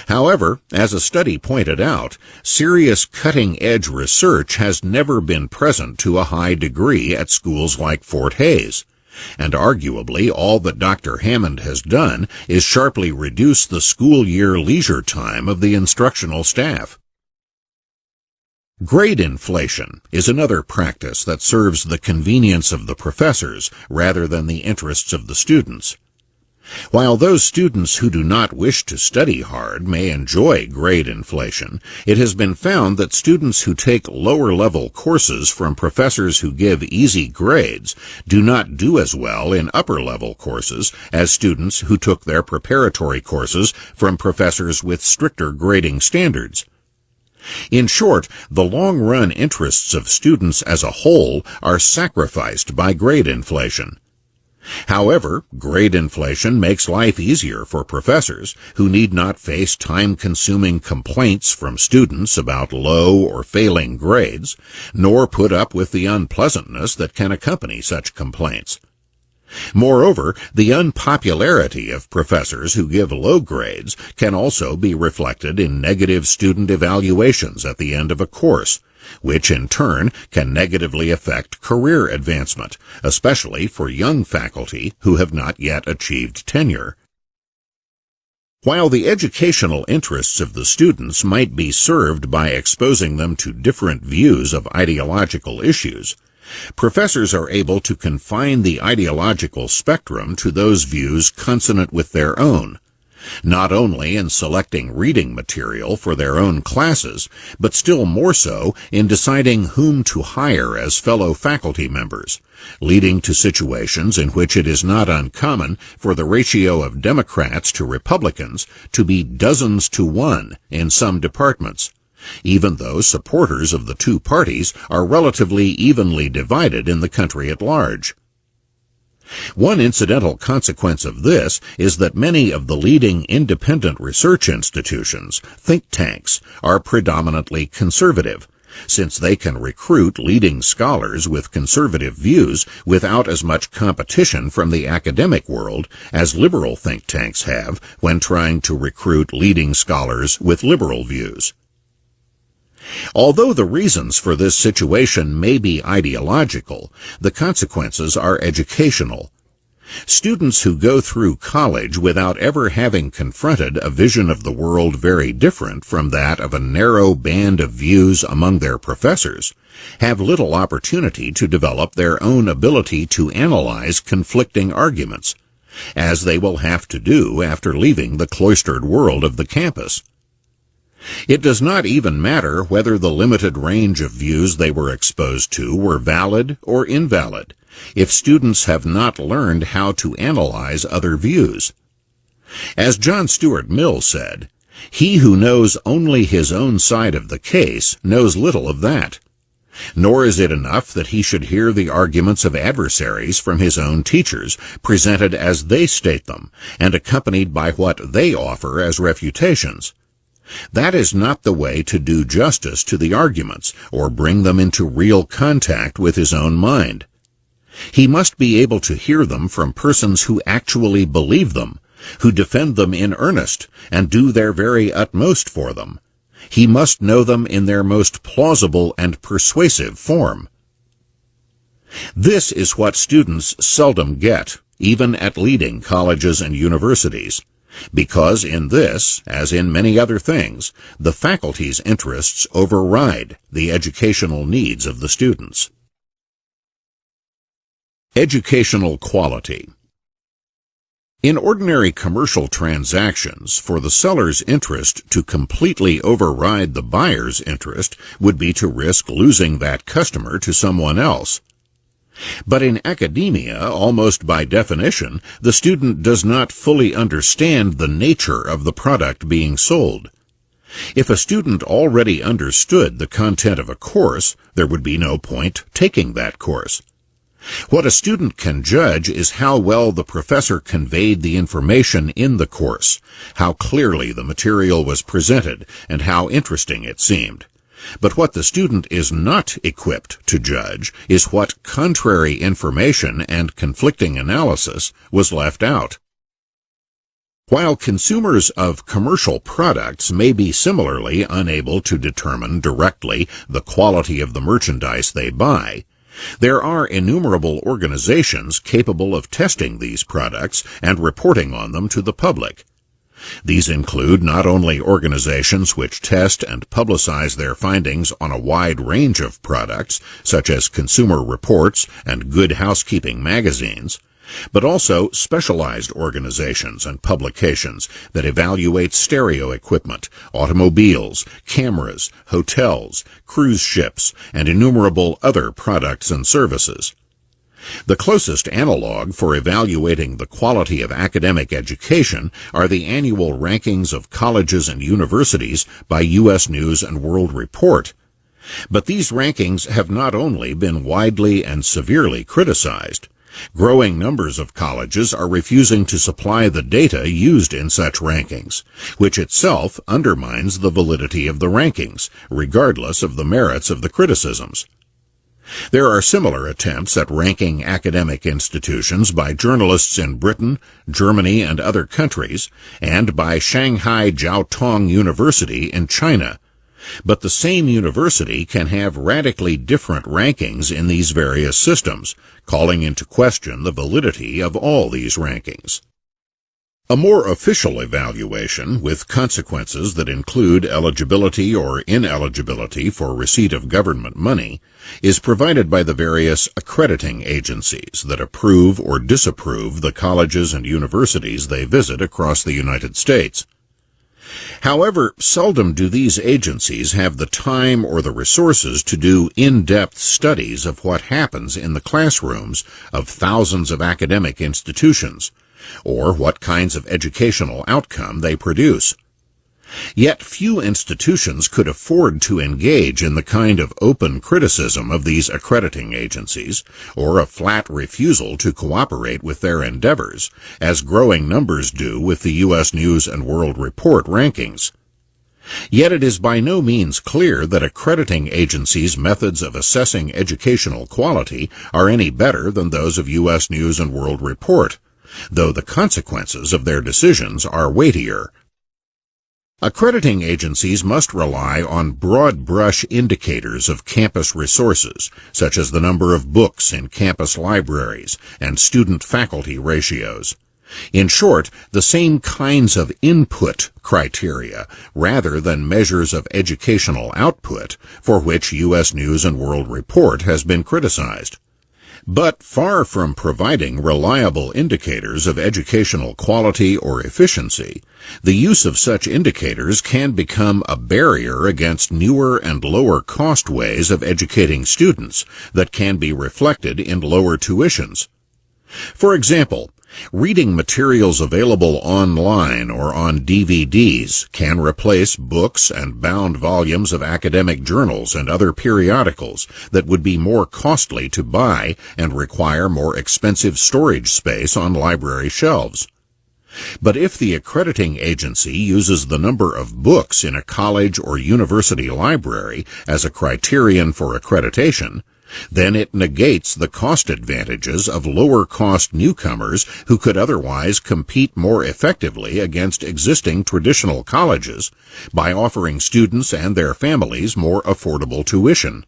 However, as a study pointed out, serious cutting-edge research has never been present to a high degree at schools like Fort Hays, and arguably all that Dr. Hammond has done is sharply reduce the school year leisure time of the instructional staff. Grade inflation is another practice that serves the convenience of the professors rather than the interests of the students. While those students who do not wish to study hard may enjoy grade inflation, it has been found that students who take lower-level courses from professors who give easy grades do not do as well in upper-level courses as students who took their preparatory courses from professors with stricter grading standards. In short, the long-run interests of students as a whole are sacrificed by grade inflation. However, grade inflation makes life easier for professors who need not face time-consuming complaints from students about low or failing grades, nor put up with the unpleasantness that can accompany such complaints. Moreover, the unpopularity of professors who give low grades can also be reflected in negative student evaluations at the end of a course, which in turn can negatively affect career advancement, especially for young faculty who have not yet achieved tenure. While the educational interests of the students might be served by exposing them to different views of ideological issues, professors are able to confine the ideological spectrum to those views consonant with their own, not only in selecting reading material for their own classes, but still more so in deciding whom to hire as fellow faculty members, leading to situations in which it is not uncommon for the ratio of Democrats to Republicans to be dozens to one in some departments, even though supporters of the two parties are relatively evenly divided in the country at large. One incidental consequence of this is that many of the leading independent research institutions, think tanks, are predominantly conservative, since they can recruit leading scholars with conservative views without as much competition from the academic world as liberal think tanks have when trying to recruit leading scholars with liberal views. Although the reasons for this situation may be ideological, the consequences are educational. Students who go through college without ever having confronted a vision of the world very different from that of a narrow band of views among their professors have little opportunity to develop their own ability to analyze conflicting arguments, as they will have to do after leaving the cloistered world of the campus. It does not even matter whether the limited range of views they were exposed to were valid or invalid, if students have not learned how to analyze other views. As John Stuart Mill said, "He who knows only his own side of the case knows little of that." Nor is it enough that he should hear the arguments of adversaries from his own teachers, presented as they state them, and accompanied by what they offer as refutations. That is not the way to do justice to the arguments, or bring them into real contact with his own mind. He must be able to hear them from persons who actually believe them, who defend them in earnest, and do their very utmost for them. He must know them in their most plausible and persuasive form. This is what students seldom get, even at leading colleges and universities, because in this, as in many other things, the faculty's interests override the educational needs of the students. Educational quality. In ordinary commercial transactions, for the seller's interest to completely override the buyer's interest would be to risk losing that customer to someone else. But in academia, almost by definition, the student does not fully understand the nature of the product being sold. If a student already understood the content of a course, there would be no point taking that course. What a student can judge is how well the professor conveyed the information in the course, how clearly the material was presented, and how interesting it seemed. But what the student is not equipped to judge is what contrary information and conflicting analysis was left out. While consumers of commercial products may be similarly unable to determine directly the quality of the merchandise they buy, there are innumerable organizations capable of testing these products and reporting on them to the public. These include not only organizations which test and publicize their findings on a wide range of products, such as Consumer Reports and Good Housekeeping magazines, but also specialized organizations and publications that evaluate stereo equipment, automobiles, cameras, hotels, cruise ships, and innumerable other products and services. The closest analog for evaluating the quality of academic education are the annual rankings of colleges and universities by U.S. News and World Report. But these rankings have not only been widely and severely criticized. Growing numbers of colleges are refusing to supply the data used in such rankings, which itself undermines the validity of the rankings, regardless of the merits of the criticisms. There are similar attempts at ranking academic institutions by journalists in Britain, Germany, and other countries, and by Shanghai Jiao Tong University in China. But the same university can have radically different rankings in these various systems, calling into question the validity of all these rankings. A more official evaluation, with consequences that include eligibility or ineligibility for receipt of government money, is provided by the various accrediting agencies that approve or disapprove the colleges and universities they visit across the United States. However, seldom do these agencies have the time or the resources to do in-depth studies of what happens in the classrooms of thousands of academic institutions, or what kinds of educational outcome they produce. Yet few institutions could afford to engage in the kind of open criticism of these accrediting agencies, or a flat refusal to cooperate with their endeavors, as growing numbers do with the U.S. News and World Report rankings. Yet it is by no means clear that accrediting agencies' methods of assessing educational quality are any better than those of U.S. News and World Report, though the consequences of their decisions are weightier. Accrediting agencies must rely on broad-brush indicators of campus resources, such as the number of books in campus libraries and student-faculty ratios. In short, the same kinds of input criteria, rather than measures of educational output, for which U.S. News and World Report has been criticized. But far from providing reliable indicators of educational quality or efficiency, the use of such indicators can become a barrier against newer and lower-cost ways of educating students that can be reflected in lower tuitions. For example, Reading materials available online or on DVDs can replace books and bound volumes of academic journals and other periodicals that would be more costly to buy and require more expensive storage space on library shelves. But if the accrediting agency uses the number of books in a college or university library as a criterion for accreditation, then it negates the cost advantages of lower-cost newcomers who could otherwise compete more effectively against existing traditional colleges by offering students and their families more affordable tuition.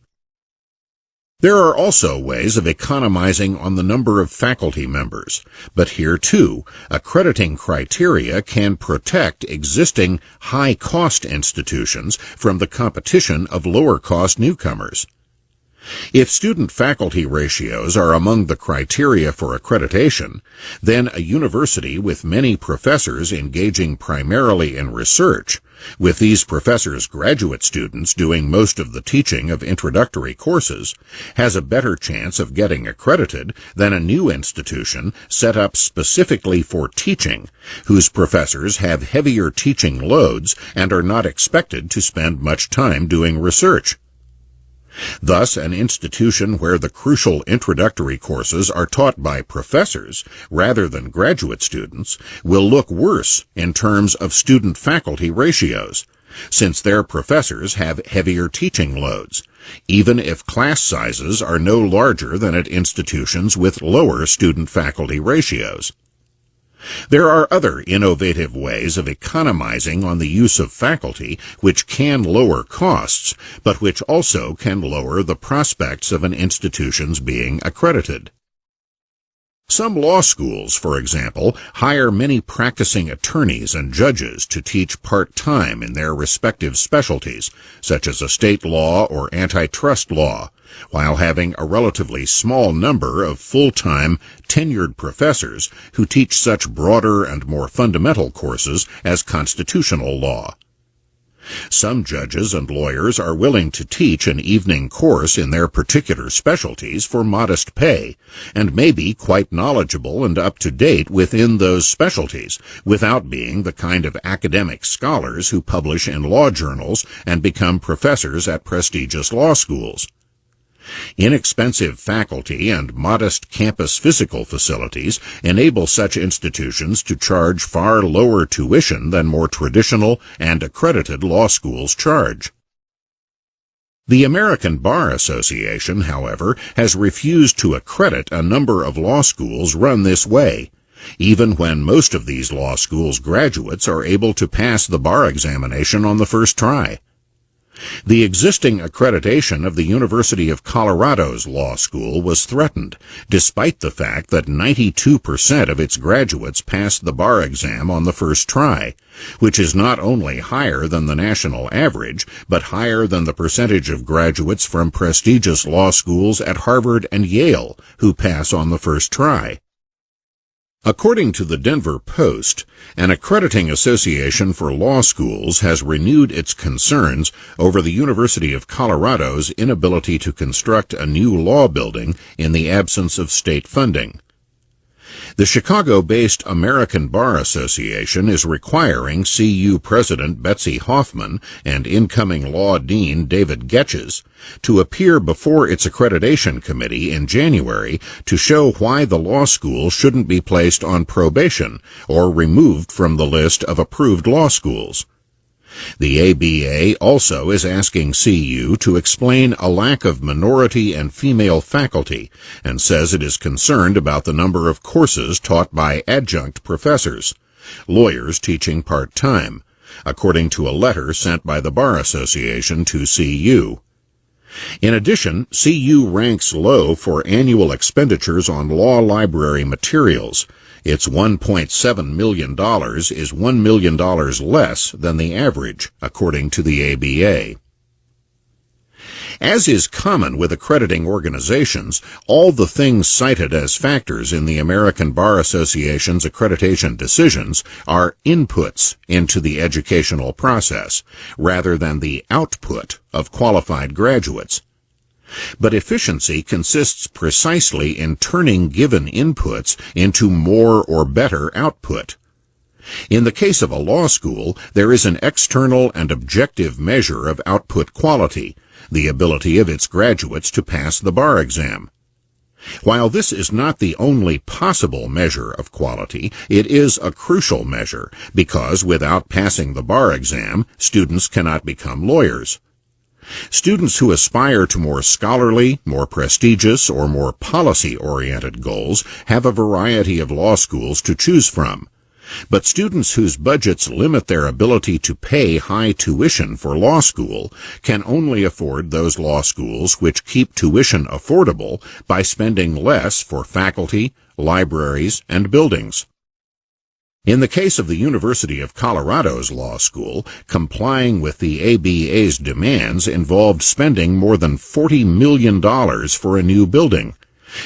There are also ways of economizing on the number of faculty members, but here too, accrediting criteria can protect existing high-cost institutions from the competition of lower-cost newcomers. If student-faculty ratios are among the criteria for accreditation, then a university with many professors engaging primarily in research, with these professors graduate students doing most of the teaching of introductory courses, has a better chance of getting accredited than a new institution set up specifically for teaching, whose professors have heavier teaching loads and are not expected to spend much time doing research. Thus, an institution where the crucial introductory courses are taught by professors rather than graduate students will look worse in terms of student-faculty ratios, since their professors have heavier teaching loads, even if class sizes are no larger than at institutions with lower student-faculty ratios. There are other innovative ways of economizing on the use of faculty which can lower costs, but which also can lower the prospects of an institution's being accredited. Some law schools, for example, hire many practicing attorneys and judges to teach part-time in their respective specialties, such as estate law or antitrust law, while having a relatively small number of full-time, tenured professors who teach such broader and more fundamental courses as constitutional law. Some judges and lawyers are willing to teach an evening course in their particular specialties for modest pay, and may be quite knowledgeable and up-to-date within those specialties, without being the kind of academic scholars who publish in law journals and become professors at prestigious law schools. Inexpensive faculty and modest campus physical facilities enable such institutions to charge far lower tuition than more traditional and accredited law schools charge. The American Bar Association, however, has refused to accredit a number of law schools run this way, even when most of these law schools' graduates are able to pass the bar examination on the first try. The existing accreditation of the University of Colorado's law school was threatened, despite the fact that 92% of its graduates passed the bar exam on the first try, which is not only higher than the national average, but higher than the percentage of graduates from prestigious law schools at Harvard and Yale who pass on the first try. According to the Denver Post, an accrediting association for law schools has renewed its concerns over the University of Colorado's inability to construct a new law building in the absence of state funding. The Chicago-based American Bar Association is requiring CU President Betsy Hoffman and incoming law dean David Getches to appear before its accreditation committee in January to show why the law school shouldn't be placed on probation or removed from the list of approved law schools. The ABA also is asking CU to explain a lack of minority and female faculty and says it is concerned about the number of courses taught by adjunct professors, lawyers teaching part-time, according to a letter sent by the Bar Association to CU. In addition, CU ranks low for annual expenditures on law library materials. Its $1.7 million is $1 million less than the average, according to the ABA. As is common with accrediting organizations, all the things cited as factors in the American Bar Association's accreditation decisions are inputs into the educational process, rather than the output of qualified graduates. But efficiency consists precisely in turning given inputs into more or better output. In the case of a law school, there is an external and objective measure of output quality, the ability of its graduates to pass the bar exam. While this is not the only possible measure of quality, it is a crucial measure, because without passing the bar exam, students cannot become lawyers. Students who aspire to more scholarly, more prestigious, or more policy-oriented goals have a variety of law schools to choose from. But students whose budgets limit their ability to pay high tuition for law school can only afford those law schools which keep tuition affordable by spending less for faculty, libraries, and buildings. In the case of the University of Colorado's law school, complying with the ABA's demands involved spending more than $40 million for a new building,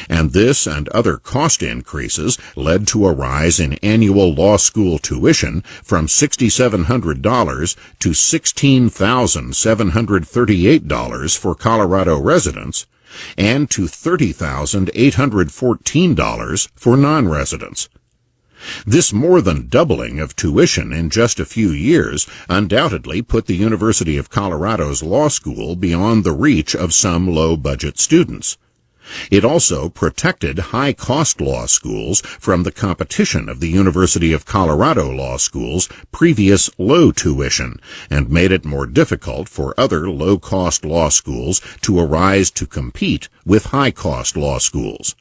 and this and other cost increases led to a rise in annual law school tuition from $6,700 to $16,738 for Colorado residents, and to $30,814 for non-residents. This more than doubling of tuition in just a few years undoubtedly put the University of Colorado's law school beyond the reach of some low-budget students. It also protected high-cost law schools from the competition of the University of Colorado law schools' previous low tuition, and made it more difficult for other low-cost law schools to arise to compete with high-cost law schools.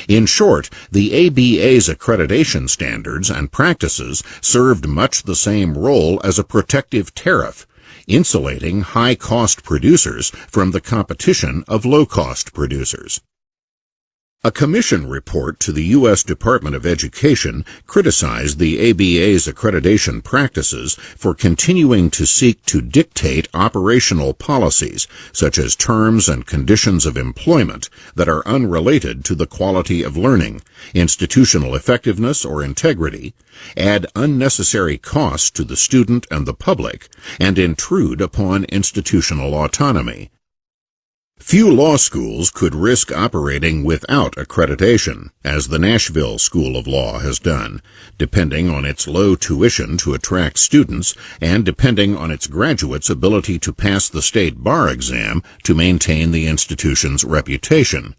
In short, the ABA's accreditation standards and practices served much the same role as a protective tariff, insulating high-cost producers from the competition of low-cost producers. A commission report to the U.S. Department of Education criticized the ABA's accreditation practices for continuing to seek to dictate operational policies, such as terms and conditions of employment, that are unrelated to the quality of learning, institutional effectiveness, or integrity, add unnecessary costs to the student and the public, and intrude upon institutional autonomy. Few law schools could risk operating without accreditation, as the Nashville School of Law has done, depending on its low tuition to attract students and depending on its graduates' ability to pass the state bar exam to maintain the institution's reputation.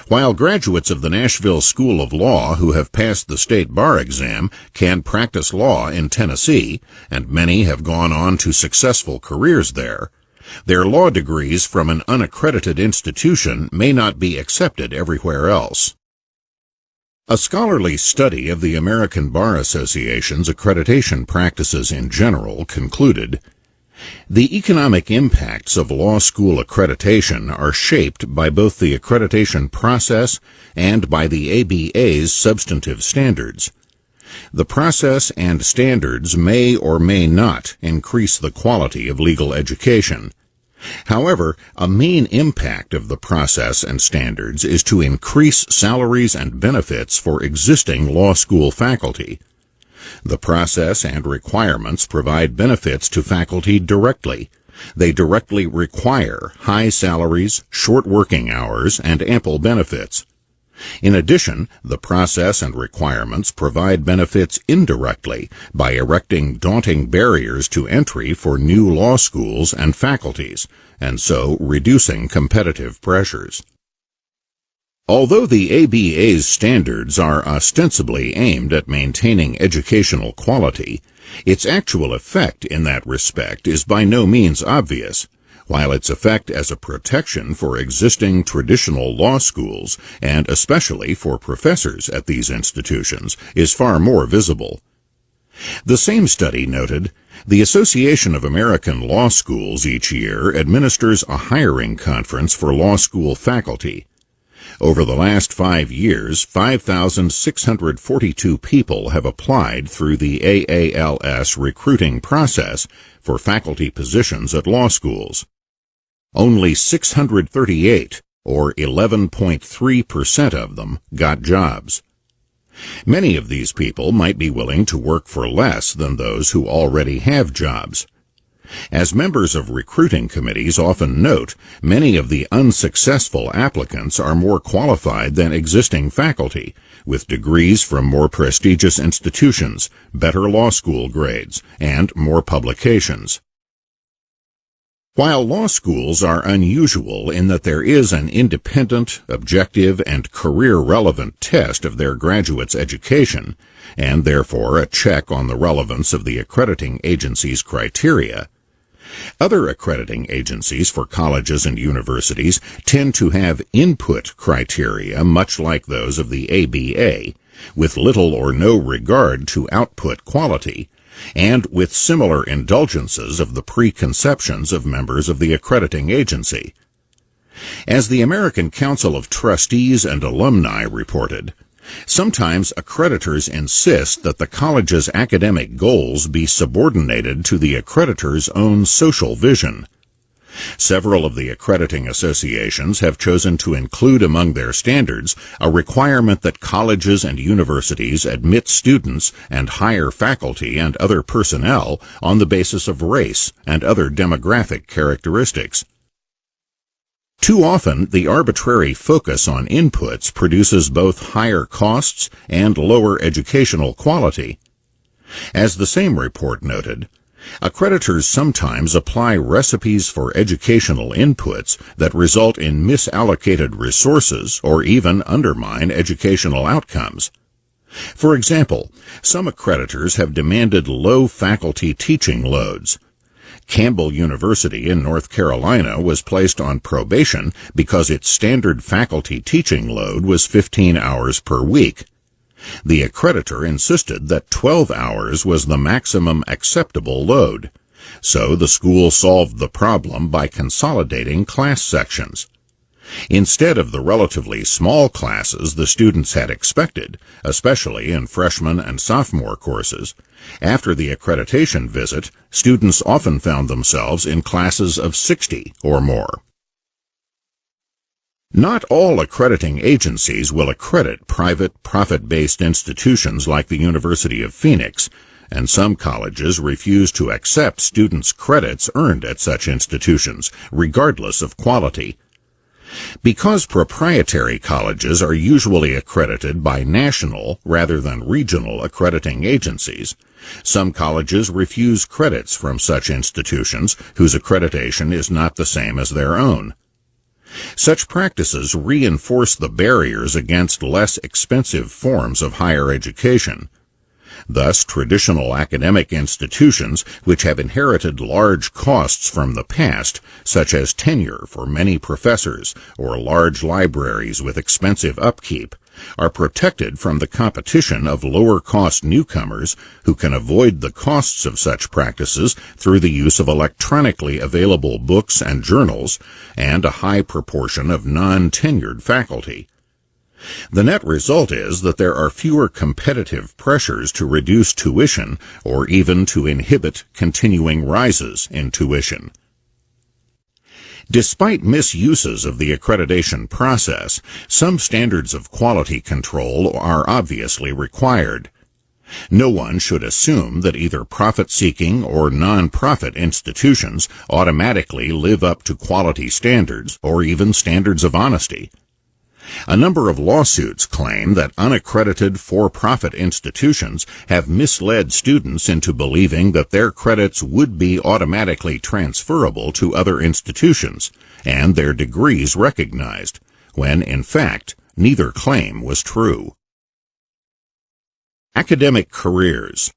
While graduates of the Nashville School of Law who have passed the state bar exam can practice law in Tennessee, and many have gone on to successful careers there, their law degrees from an unaccredited institution may not be accepted everywhere else. A scholarly study of the American Bar Association's accreditation practices in general concluded, "The economic impacts of law school accreditation are shaped by both the accreditation process and by the ABA's substantive standards. The process and standards may or may not increase the quality of legal education. However, a main impact of the process and standards is to increase salaries and benefits for existing law school faculty. The process and requirements provide benefits to faculty directly. They directly require high salaries, short working hours, and ample benefits. In addition, the process and requirements provide benefits indirectly by erecting daunting barriers to entry for new law schools and faculties, and so reducing competitive pressures." Although the ABA's standards are ostensibly aimed at maintaining educational quality, its actual effect in that respect is by no means obvious, while its effect as a protection for existing traditional law schools, and especially for professors at these institutions, is far more visible. The same study noted, "The Association of American Law Schools each year administers a hiring conference for law school faculty. Over the last 5 years, 5,642 people have applied through the AALS recruiting process for faculty positions at law schools. Only 638, or 11.3% of them, got jobs. Many of these people might be willing to work for less than those who already have jobs. As members of recruiting committees often note, many of the unsuccessful applicants are more qualified than existing faculty, with degrees from more prestigious institutions, better law school grades, and more publications. While law schools are unusual in that there is an independent, objective, and career-relevant test of their graduates' education, and therefore a check on the relevance of the accrediting agency's criteria, other accrediting agencies for colleges and universities tend to have input criteria much like those of the ABA, with little or no regard to output quality, and with similar indulgences of the preconceptions of members of the accrediting agency. As the American Council of Trustees and Alumni reported, sometimes accreditors insist that the college's academic goals be subordinated to the accreditor's own social vision. Several of the accrediting associations have chosen to include among their standards a requirement that colleges and universities admit students and hire faculty and other personnel on the basis of race and other demographic characteristics. Too often, the arbitrary focus on inputs produces both higher costs and lower educational quality. As the same report noted, accreditors sometimes apply recipes for educational inputs that result in misallocated resources or even undermine educational outcomes. For example, some accreditors have demanded low faculty teaching loads. Campbell University in North Carolina was placed on probation because its standard faculty teaching load was 15 hours per week. The accreditor insisted that 12 hours was the maximum acceptable load, so the school solved the problem by consolidating class sections. Instead of the relatively small classes the students had expected, especially in freshman and sophomore courses, after the accreditation visit, students often found themselves in classes of 60 or more. Not all accrediting agencies will accredit private, profit-based institutions like the University of Phoenix, and some colleges refuse to accept students' credits earned at such institutions, regardless of quality. Because proprietary colleges are usually accredited by national rather than regional accrediting agencies, some colleges refuse credits from such institutions whose accreditation is not the same as their own. Such practices reinforce the barriers against less expensive forms of higher education. Thus, traditional academic institutions, which have inherited large costs from the past, such as tenure for many professors or large libraries with expensive upkeep, are protected from the competition of lower-cost newcomers who can avoid the costs of such practices through the use of electronically available books and journals and a high proportion of non-tenured faculty. The net result is that there are fewer competitive pressures to reduce tuition or even to inhibit continuing rises in tuition. Despite misuses of the accreditation process, some standards of quality control are obviously required. No one should assume that either profit-seeking or non-profit institutions automatically live up to quality standards or even standards of honesty. A number of lawsuits claim that unaccredited for-profit institutions have misled students into believing that their credits would be automatically transferable to other institutions and their degrees recognized, when, in fact, neither claim was true. Academic careers.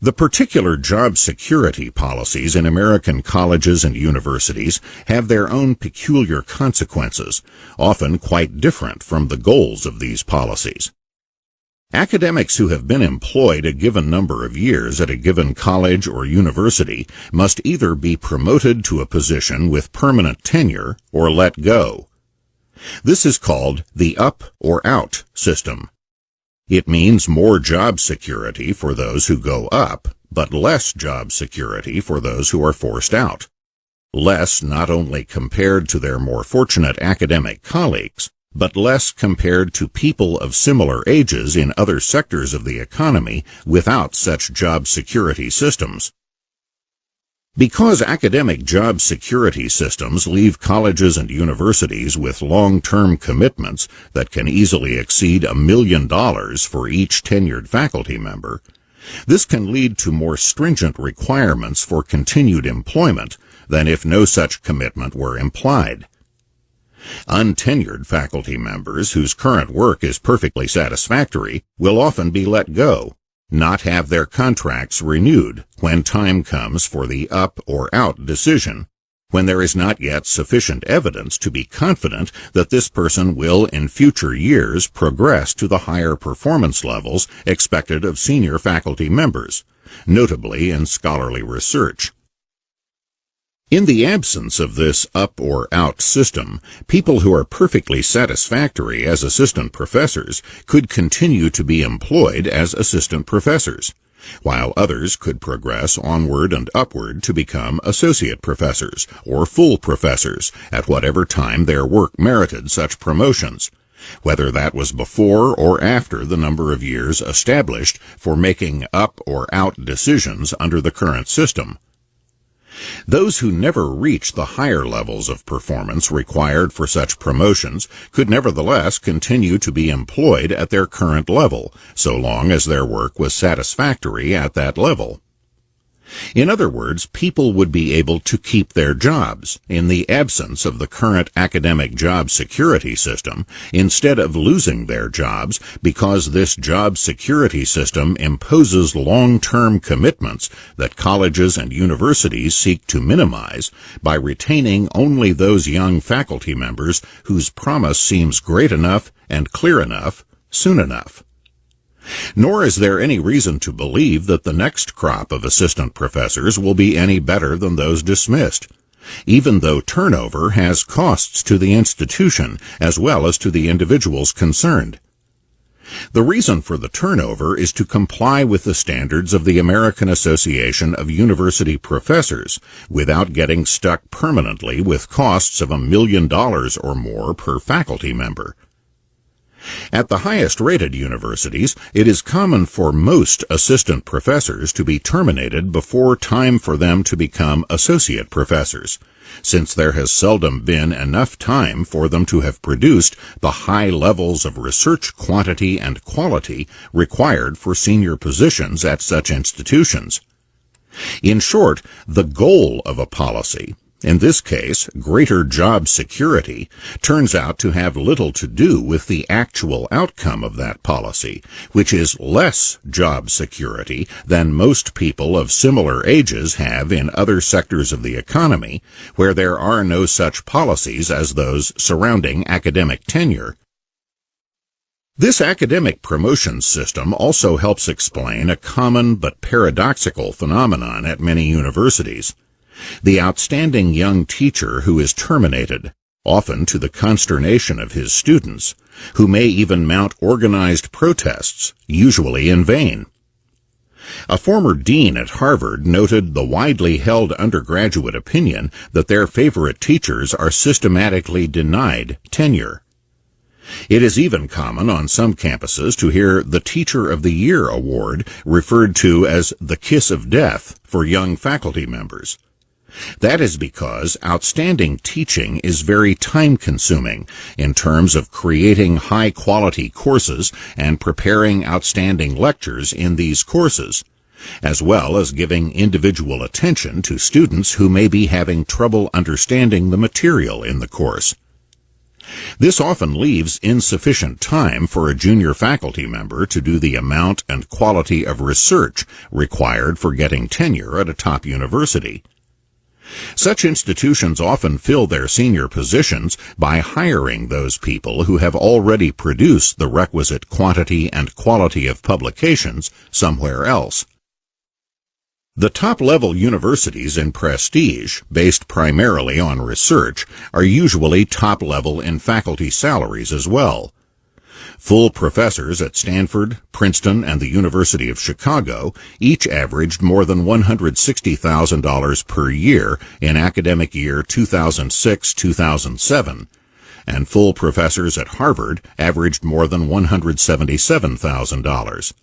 The particular job security policies in American colleges and universities have their own peculiar consequences, often quite different from the goals of these policies. Academics who have been employed a given number of years at a given college or university must either be promoted to a position with permanent tenure or let go. This is called the up or out system. It means more job security for those who go up, but less job security for those who are forced out. Less not only compared to their more fortunate academic colleagues, but less compared to people of similar ages in other sectors of the economy without such job security systems. Because academic job security systems leave colleges and universities with long-term commitments that can easily exceed $1 million for each tenured faculty member, this can lead to more stringent requirements for continued employment than if no such commitment were implied. Untenured faculty members whose current work is perfectly satisfactory will often be let go, not have their contracts renewed when time comes for the up or out decision, when there is not yet sufficient evidence to be confident that this person will in future years progress to the higher performance levels expected of senior faculty members, notably in scholarly research. In the absence of this up or out system, people who are perfectly satisfactory as assistant professors could continue to be employed as assistant professors, while others could progress onward and upward to become associate professors or full professors at whatever time their work merited such promotions, whether that was before or after the number of years established for making up or out decisions under the current system. Those who never reach the higher levels of performance required for such promotions could nevertheless continue to be employed at their current level, so long as their work was satisfactory at that level. In other words, people would be able to keep their jobs in the absence of the current academic job security system, instead of losing their jobs because this job security system imposes long-term commitments that colleges and universities seek to minimize by retaining only those young faculty members whose promise seems great enough and clear enough soon enough. Nor is there any reason to believe that the next crop of assistant professors will be any better than those dismissed, even though turnover has costs to the institution as well as to the individuals concerned. The reason for the turnover is to comply with the standards of the American Association of University Professors without getting stuck permanently with costs of $1 million or more per faculty member. At the highest-rated universities, it is common for most assistant professors to be terminated before time for them to become associate professors, since there has seldom been enough time for them to have produced the high levels of research quantity and quality required for senior positions at such institutions. In short, the goal of a policy, in this case, greater job security, turns out to have little to do with the actual outcome of that policy, which is less job security than most people of similar ages have in other sectors of the economy, where there are no such policies as those surrounding academic tenure. This academic promotion system also helps explain a common but paradoxical phenomenon at many universities. The outstanding young teacher who is terminated, often to the consternation of his students, who may even mount organized protests, usually in vain. A former dean at Harvard noted the widely held undergraduate opinion that their favorite teachers are systematically denied tenure. It is even common on some campuses to hear the Teacher of the Year award referred to as the kiss of death for young faculty members. That is because outstanding teaching is very time-consuming in terms of creating high-quality courses and preparing outstanding lectures in these courses, as well as giving individual attention to students who may be having trouble understanding the material in the course. This often leaves insufficient time for a junior faculty member to do the amount and quality of research required for getting tenure at a top university. Such institutions often fill their senior positions by hiring those people who have already produced the requisite quantity and quality of publications somewhere else. The top-level universities in prestige, based primarily on research, are usually top-level in faculty salaries as well. Full professors at Stanford, Princeton, and the University of Chicago each averaged more than $160,000 per year in academic year 2006-2007, and full professors at Harvard averaged more than $177,000.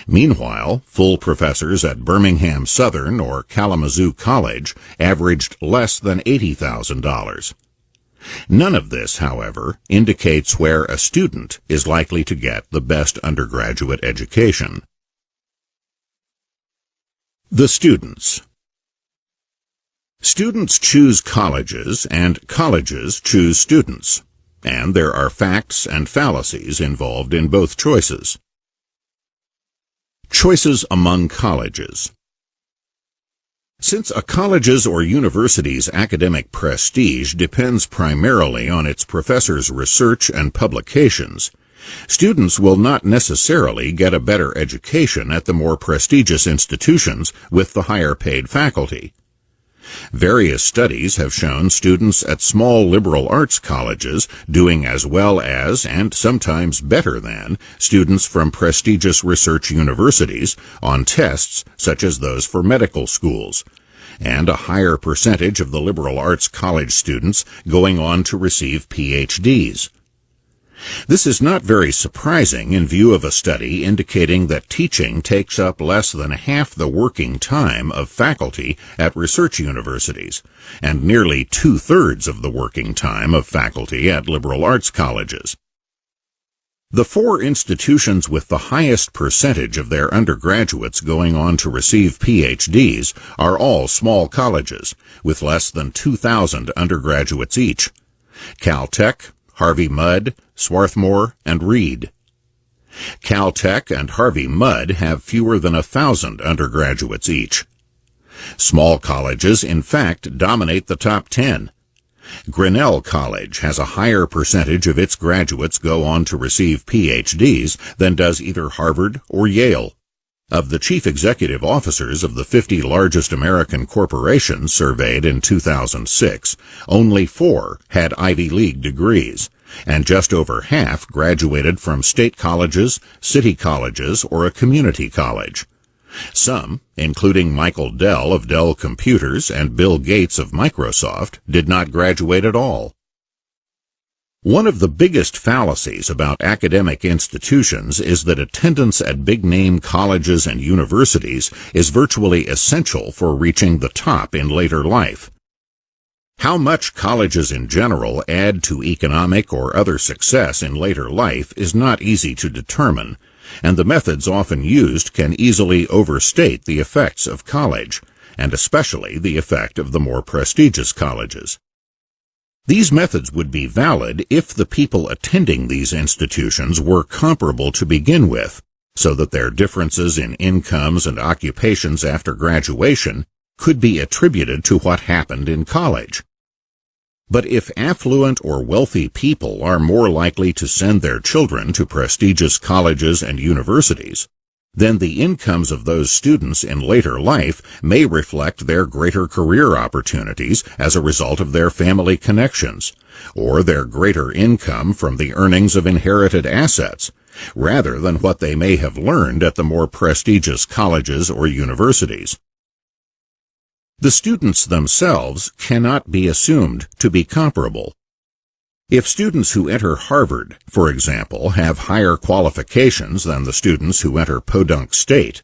Meanwhile, full professors at Birmingham Southern or Kalamazoo College averaged less than $80,000. None of this, however, indicates where a student is likely to get the best undergraduate education. The students. Students choose colleges, and colleges choose students, and there are facts and fallacies involved in both choices. Choices among colleges. Since a college's or university's academic prestige depends primarily on its professors' research and publications, students will not necessarily get a better education at the more prestigious institutions with the higher-paid faculty. Various studies have shown students at small liberal arts colleges doing as well as, and sometimes better than, students from prestigious research universities on tests such as those for medical schools, and a higher percentage of the liberal arts college students going on to receive PhDs. This is not very surprising in view of a study indicating that teaching takes up less than half the working time of faculty at research universities, and nearly 2/3 of the working time of faculty at liberal arts colleges. The 4 institutions with the highest percentage of their undergraduates going on to receive PhDs are all small colleges, with less than 2,000 undergraduates each: Caltech, Harvey Mudd, Swarthmore, and Reed. Caltech and Harvey Mudd have fewer than 1,000 undergraduates each. Small colleges, in fact, dominate the top 10. Grinnell College has a higher percentage of its graduates go on to receive PhDs than does either Harvard or Yale. Of the chief executive officers of the 50 largest American corporations surveyed in 2006, only 4 had Ivy League degrees, and just over half graduated from state colleges, city colleges, or a community college. Some, including Michael Dell of Dell Computers and Bill Gates of Microsoft, did not graduate at all. One of the biggest fallacies about academic institutions is that attendance at big-name colleges and universities is virtually essential for reaching the top in later life. How much colleges in general add to economic or other success in later life is not easy to determine, and the methods often used can easily overstate the effects of college, and especially the effect of the more prestigious colleges. These methods would be valid if the people attending these institutions were comparable to begin with, so that their differences in incomes and occupations after graduation could be attributed to what happened in college. But if affluent or wealthy people are more likely to send their children to prestigious colleges and universities, then the incomes of those students in later life may reflect their greater career opportunities as a result of their family connections, or their greater income from the earnings of inherited assets, rather than what they may have learned at the more prestigious colleges or universities. The students themselves cannot be assumed to be comparable. If students who enter Harvard, for example, have higher qualifications than the students who enter Podunk State,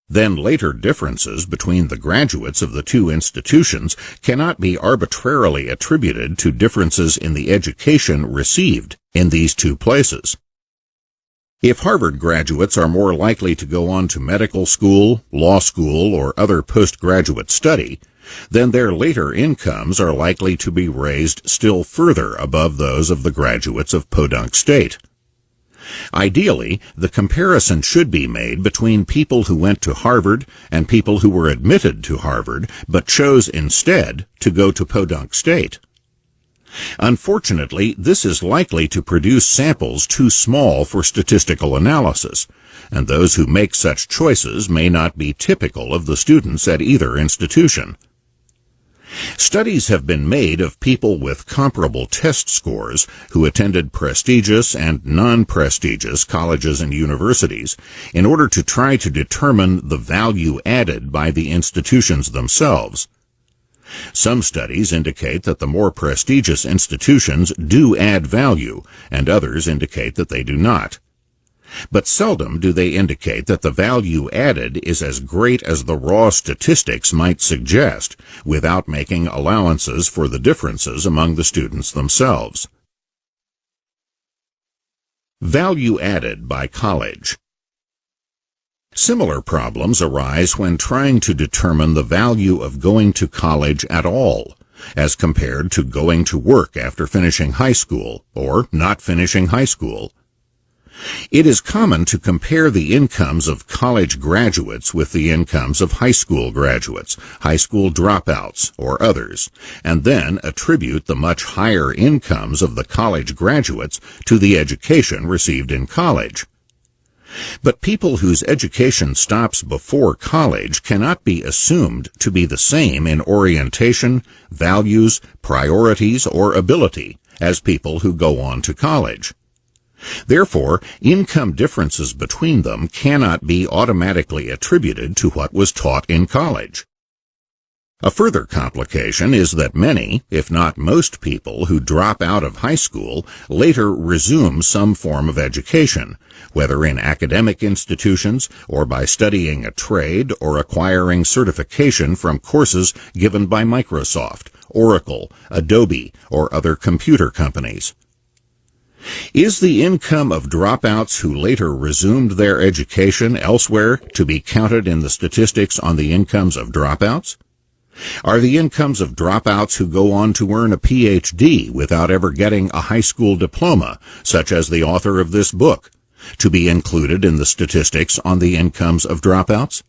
then later differences between the graduates of the two institutions cannot be arbitrarily attributed to differences in the education received in these two places. If Harvard graduates are more likely to go on to medical school, law school, or other postgraduate study, then their later incomes are likely to be raised still further above those of the graduates of Podunk State. Ideally, the comparison should be made between people who went to Harvard and people who were admitted to Harvard but chose instead to go to Podunk State. Unfortunately, this is likely to produce samples too small for statistical analysis, and those who make such choices may not be typical of the students at either institution. Studies have been made of people with comparable test scores who attended prestigious and non-prestigious colleges and universities in order to try to determine the value added by the institutions themselves. Some studies indicate that the more prestigious institutions do add value, and others indicate that they do not. But seldom do they indicate that the value added is as great as the raw statistics might suggest, without making allowances for the differences among the students themselves. Value added by college. Similar problems arise when trying to determine the value of going to college at all, as compared to going to work after finishing high school or not finishing high school. It is common to compare the incomes of college graduates with the incomes of high school graduates, high school dropouts, or others, and then attribute the much higher incomes of the college graduates to the education received in college. But people whose education stops before college cannot be assumed to be the same in orientation, values, priorities, or ability as people who go on to college. Therefore, income differences between them cannot be automatically attributed to what was taught in college. A further complication is that many, if not most people who drop out of high school later resume some form of education, whether in academic institutions or by studying a trade or acquiring certification from courses given by Microsoft, Oracle, Adobe, or other computer companies. Is the income of dropouts who later resumed their education elsewhere to be counted in the statistics on the incomes of dropouts? Are the incomes of dropouts who go on to earn a Ph.D. without ever getting a high school diploma, such as the author of this book, to be included in the statistics on the incomes of dropouts?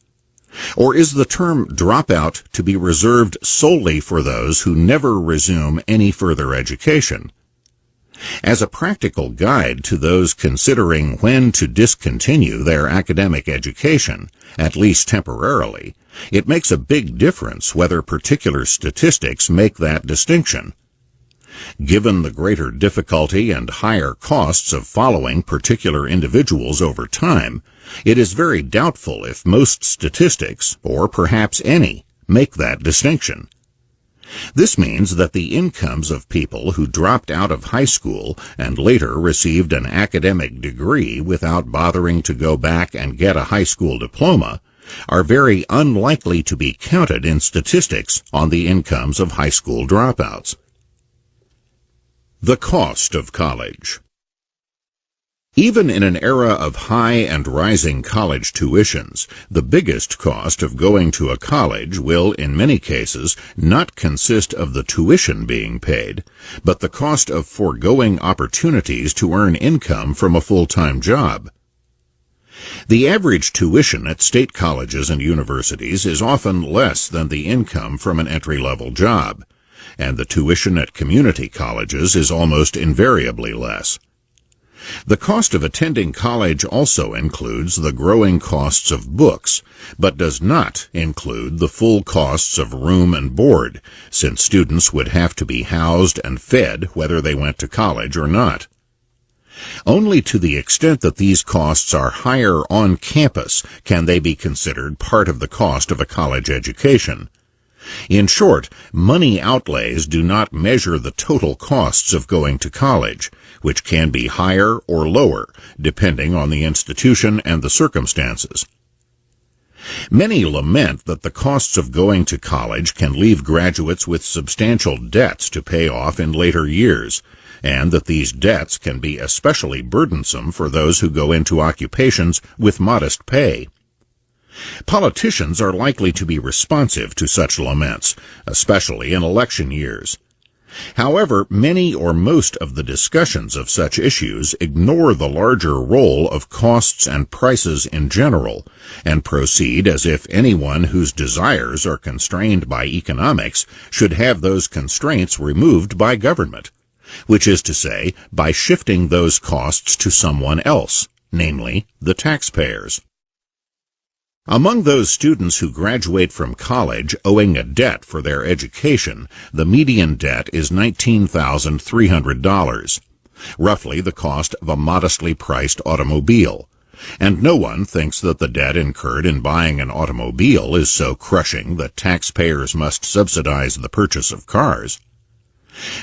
Or is the term dropout to be reserved solely for those who never resume any further education? As a practical guide to those considering when to discontinue their academic education, at least temporarily, it makes a big difference whether particular statistics make that distinction. Given the greater difficulty and higher costs of following particular individuals over time, it is very doubtful if most statistics, or perhaps any, make that distinction. This means that the incomes of people who dropped out of high school and later received an academic degree without bothering to go back and get a high school diploma are very unlikely to be counted in statistics on the incomes of high school dropouts. The cost of college. Even in an era of high and rising college tuitions, the biggest cost of going to a college will, in many cases, not consist of the tuition being paid, but the cost of foregoing opportunities to earn income from a full-time job. The average tuition at state colleges and universities is often less than the income from an entry-level job, and the tuition at community colleges is almost invariably less. The cost of attending college also includes the growing costs of books, but does not include the full costs of room and board, since students would have to be housed and fed whether they went to college or not. Only to the extent that these costs are higher on campus can they be considered part of the cost of a college education. In short, money outlays do not measure the total costs of going to college, which can be higher or lower, depending on the institution and the circumstances. Many lament that the costs of going to college can leave graduates with substantial debts to pay off in later years, and that these debts can be especially burdensome for those who go into occupations with modest pay. Politicians are likely to be responsive to such laments, especially in election years. However, many or most of the discussions of such issues ignore the larger role of costs and prices in general, and proceed as if anyone whose desires are constrained by economics should have those constraints removed by government, which is to say, by shifting those costs to someone else, namely the taxpayers. Among those students who graduate from college owing a debt for their education, the median debt is $19,300, roughly the cost of a modestly priced automobile, and no one thinks that the debt incurred in buying an automobile is so crushing that taxpayers must subsidize the purchase of cars.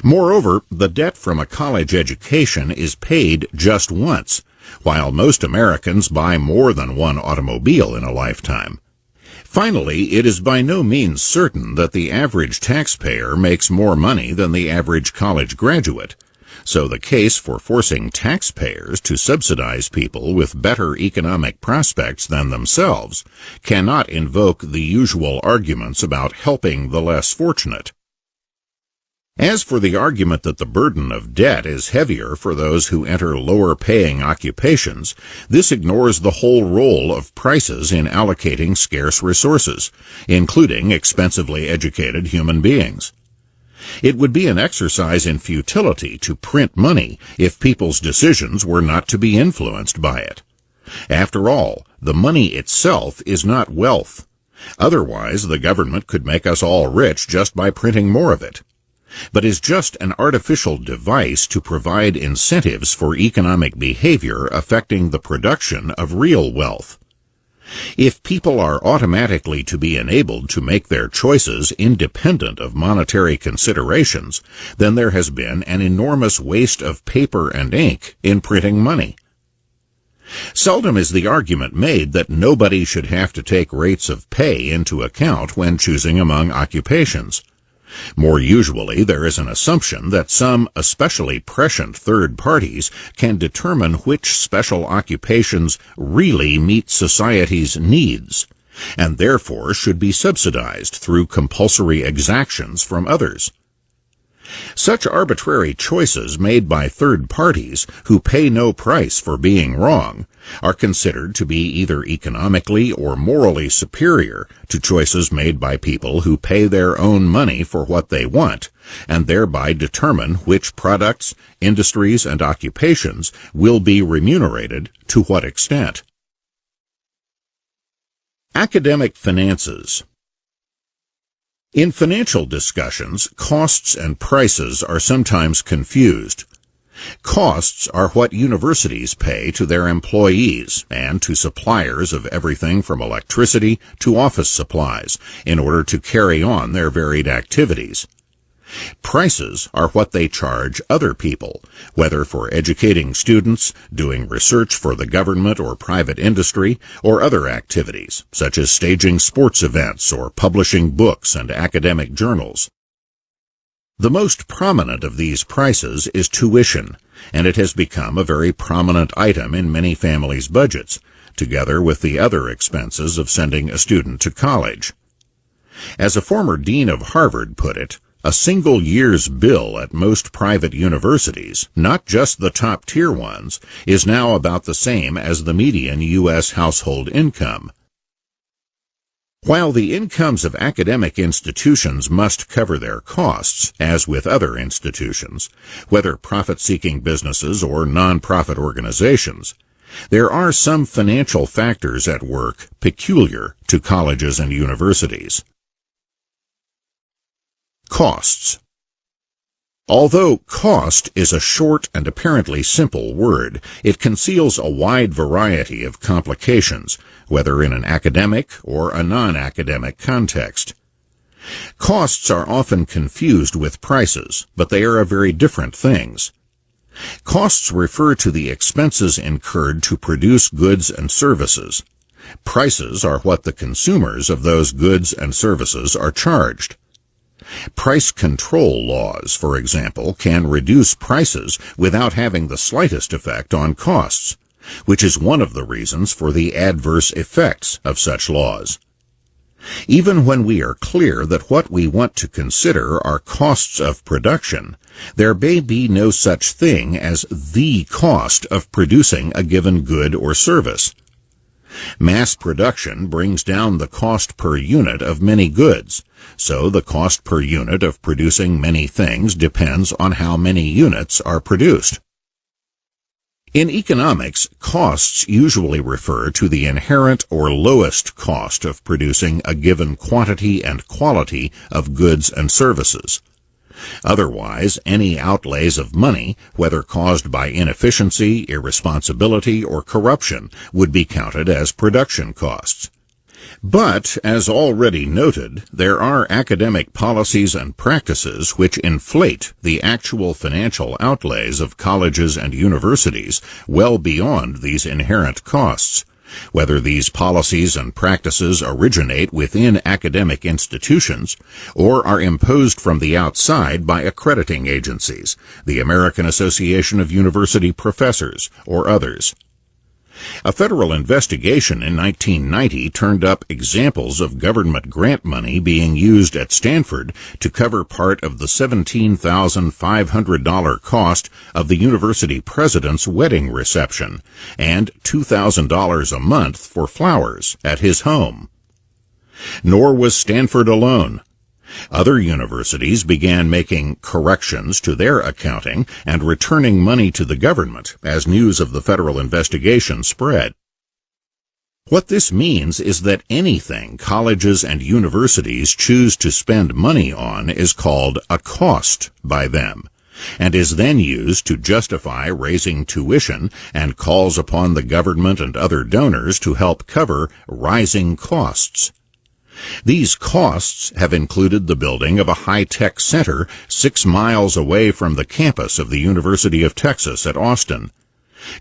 Moreover, the debt from a college education is paid just once, while most Americans buy more than one automobile in a lifetime. Finally, it is by no means certain that the average taxpayer makes more money than the average college graduate, so the case for forcing taxpayers to subsidize people with better economic prospects than themselves cannot invoke the usual arguments about helping the less fortunate. As for the argument that the burden of debt is heavier for those who enter lower-paying occupations, this ignores the whole role of prices in allocating scarce resources, including expensively educated human beings. It would be an exercise in futility to print money if people's decisions were not to be influenced by it. After all, the money itself is not wealth. Otherwise, the government could make us all rich just by printing more of it, but is just an artificial device to provide incentives for economic behavior affecting the production of real wealth. If people are automatically to be enabled to make their choices independent of monetary considerations, then there has been an enormous waste of paper and ink in printing money. Seldom is the argument made that nobody should have to take rates of pay into account when choosing among occupations. More usually, there is an assumption that some especially prescient third parties can determine which special occupations really meet society's needs, and therefore should be subsidized through compulsory exactions from others. Such arbitrary choices made by third parties who pay no price for being wrong are considered to be either economically or morally superior to choices made by people who pay their own money for what they want, and thereby determine which products, industries, and occupations will be remunerated to what extent. Academic finances. In financial discussions, costs and prices are sometimes confused. Costs are what universities pay to their employees and to suppliers of everything from electricity to office supplies in order to carry on their varied activities. Prices are what they charge other people, whether for educating students, doing research for the government or private industry, or other activities, such as staging sports events or publishing books and academic journals. The most prominent of these prices is tuition, and it has become a very prominent item in many families' budgets, together with the other expenses of sending a student to college. As a former dean of Harvard put it, a single year's bill at most private universities, not just the top-tier ones, is now about the same as the median U.S. household income. While the incomes of academic institutions must cover their costs, as with other institutions, whether profit-seeking businesses or non-profit organizations, there are some financial factors at work peculiar to colleges and universities. Costs. Although cost is a short and apparently simple word, it conceals a wide variety of complications, whether in an academic or a non-academic context. Costs are often confused with prices, but they are very different things. Costs refer to the expenses incurred to produce goods and services. Prices are what the consumers of those goods and services are charged. Price control laws, for example, can reduce prices without having the slightest effect on costs, which is one of the reasons for the adverse effects of such laws. Even when we are clear that what we want to consider are costs of production, there may be no such thing as the cost of producing a given good or service. Mass production brings down the cost per unit of many goods, so the cost per unit of producing many things depends on how many units are produced. In economics, costs usually refer to the inherent or lowest cost of producing a given quantity and quality of goods and services. Otherwise, any outlays of money, whether caused by inefficiency, irresponsibility, or corruption, would be counted as production costs. But, as already noted, there are academic policies and practices which inflate the actual financial outlays of colleges and universities well beyond these inherent costs. Whether these policies and practices originate within academic institutions or are imposed from the outside by accrediting agencies, the American Association of University Professors, or others. A federal investigation in 1990 turned up examples of government grant money being used at Stanford to cover part of the $17,500 cost of the university president's wedding reception and $2,000 a month for flowers at his home. Nor was Stanford alone. Other universities began making corrections to their accounting and returning money to the government as news of the federal investigation spread. What this means is that anything colleges and universities choose to spend money on is called a cost by them, and is then used to justify raising tuition and calls upon the government and other donors to help cover rising costs. These costs have included the building of a high-tech center 6 miles away from the campus of the University of Texas at Austin,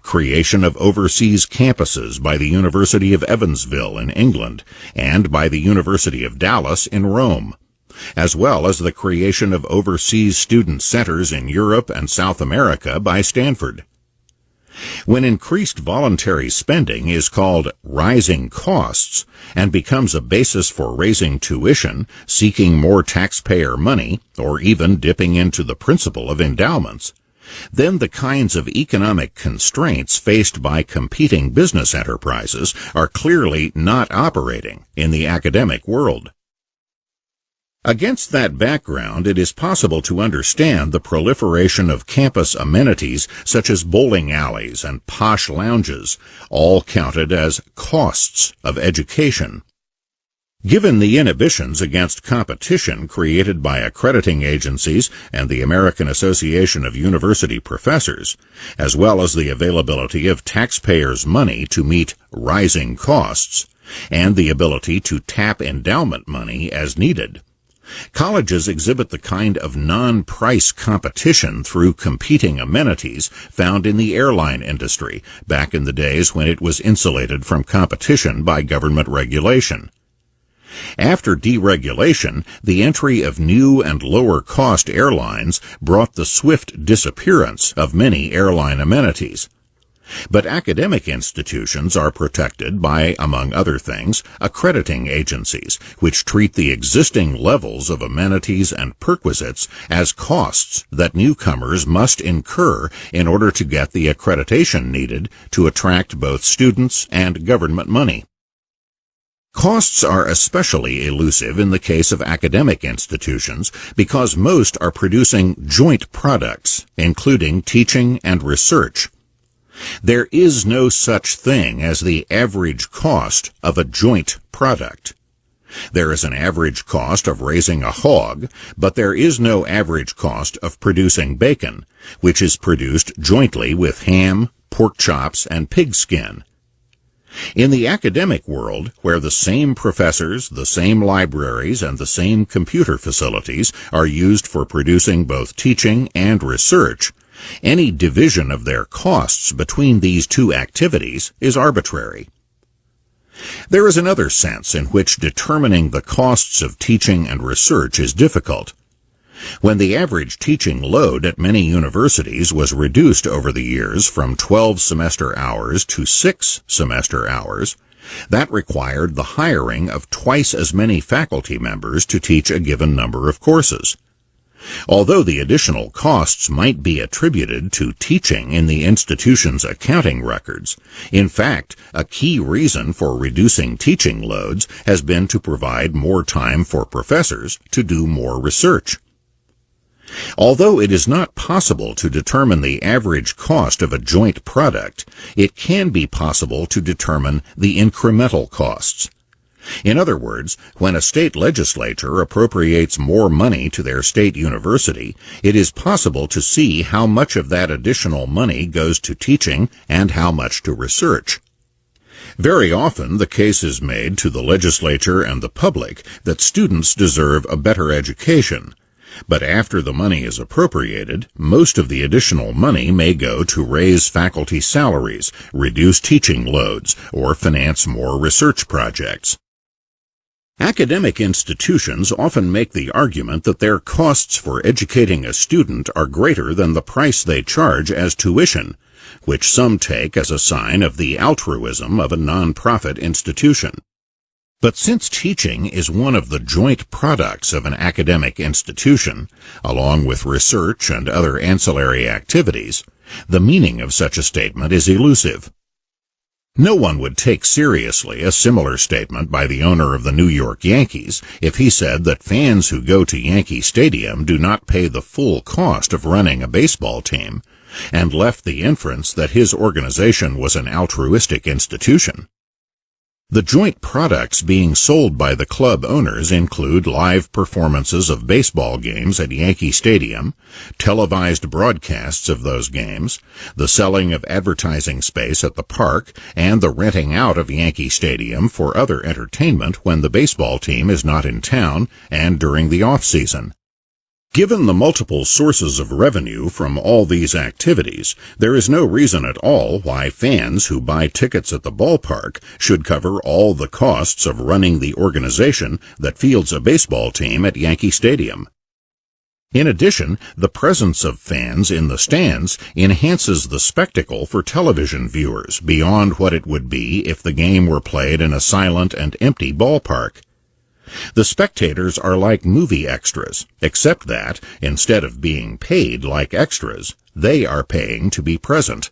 creation of overseas campuses by the University of Evansville in England and by the University of Dallas in Rome, as well as the creation of overseas student centers in Europe and South America by Stanford. When increased voluntary spending is called rising costs and becomes a basis for raising tuition, seeking more taxpayer money, or even dipping into the principle of endowments, then the kinds of economic constraints faced by competing business enterprises are clearly not operating in the academic world. Against that background, it is possible to understand the proliferation of campus amenities such as bowling alleys and posh lounges, all counted as costs of education. Given the inhibitions against competition created by accrediting agencies and the American Association of University Professors, as well as the availability of taxpayers' money to meet rising costs, and the ability to tap endowment money as needed, colleges exhibit the kind of non-price competition through competing amenities found in the airline industry back in the days when it was insulated from competition by government regulation. After deregulation, the entry of new and lower-cost airlines brought the swift disappearance of many airline amenities. But academic institutions are protected by, among other things, accrediting agencies, which treat the existing levels of amenities and perquisites as costs that newcomers must incur in order to get the accreditation needed to attract both students and government money. Costs are especially elusive in the case of academic institutions because most are producing joint products, including teaching and research. There is no such thing as the average cost of a joint product. There is an average cost of raising a hog, but there is no average cost of producing bacon, which is produced jointly with ham, pork chops, and pig skin. In the academic world, where the same professors, the same libraries, and the same computer facilities are used for producing both teaching and research, any division of their costs between these two activities is arbitrary. There is another sense in which determining the costs of teaching and research is difficult. When the average teaching load at many universities was reduced over the years from 12 semester hours to 6 semester hours, that required the hiring of twice as many faculty members to teach a given number of courses. Although the additional costs might be attributed to teaching in the institution's accounting records, in fact, a key reason for reducing teaching loads has been to provide more time for professors to do more research. Although it is not possible to determine the average cost of a joint product, it can be possible to determine the incremental costs. In other words, when a state legislature appropriates more money to their state university, it is possible to see how much of that additional money goes to teaching and how much to research. Very often the case is made to the legislature and the public that students deserve a better education. But after the money is appropriated, most of the additional money may go to raise faculty salaries, reduce teaching loads, or finance more research projects. Academic institutions often make the argument that their costs for educating a student are greater than the price they charge as tuition, which some take as a sign of the altruism of a non-profit institution. But since teaching is one of the joint products of an academic institution, along with research and other ancillary activities, the meaning of such a statement is elusive. No one would take seriously a similar statement by the owner of the New York Yankees if he said that fans who go to Yankee Stadium do not pay the full cost of running a baseball team, and left the inference that his organization was an altruistic institution. The joint products being sold by the club owners include live performances of baseball games at Yankee Stadium, televised broadcasts of those games, the selling of advertising space at the park, and the renting out of Yankee Stadium for other entertainment when the baseball team is not in town and during the off-season. Given the multiple sources of revenue from all these activities, there is no reason at all why fans who buy tickets at the ballpark should cover all the costs of running the organization that fields a baseball team at Yankee Stadium. In addition, the presence of fans in the stands enhances the spectacle for television viewers beyond what it would be if the game were played in a silent and empty ballpark. The spectators are like movie extras, except that, instead of being paid like extras, they are paying to be present.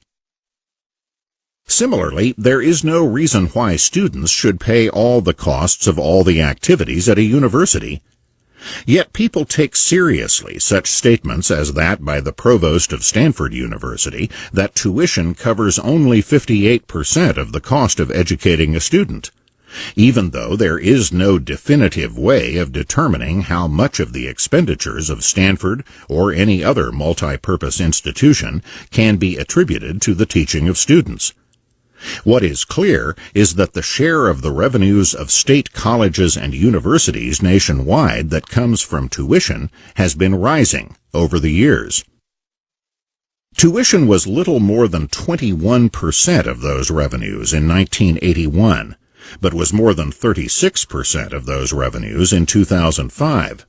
Similarly, there is no reason why students should pay all the costs of all the activities at a university. Yet people take seriously such statements as that by the provost of Stanford University that tuition covers only 58% of the cost of educating a student, even though there is no definitive way of determining how much of the expenditures of Stanford or any other multi-purpose institution can be attributed to the teaching of students. What is clear is that the share of the revenues of state colleges and universities nationwide that comes from tuition has been rising over the years. Tuition was little more than 21% of those revenues in 1981. But was more than 36% of those revenues in 2005.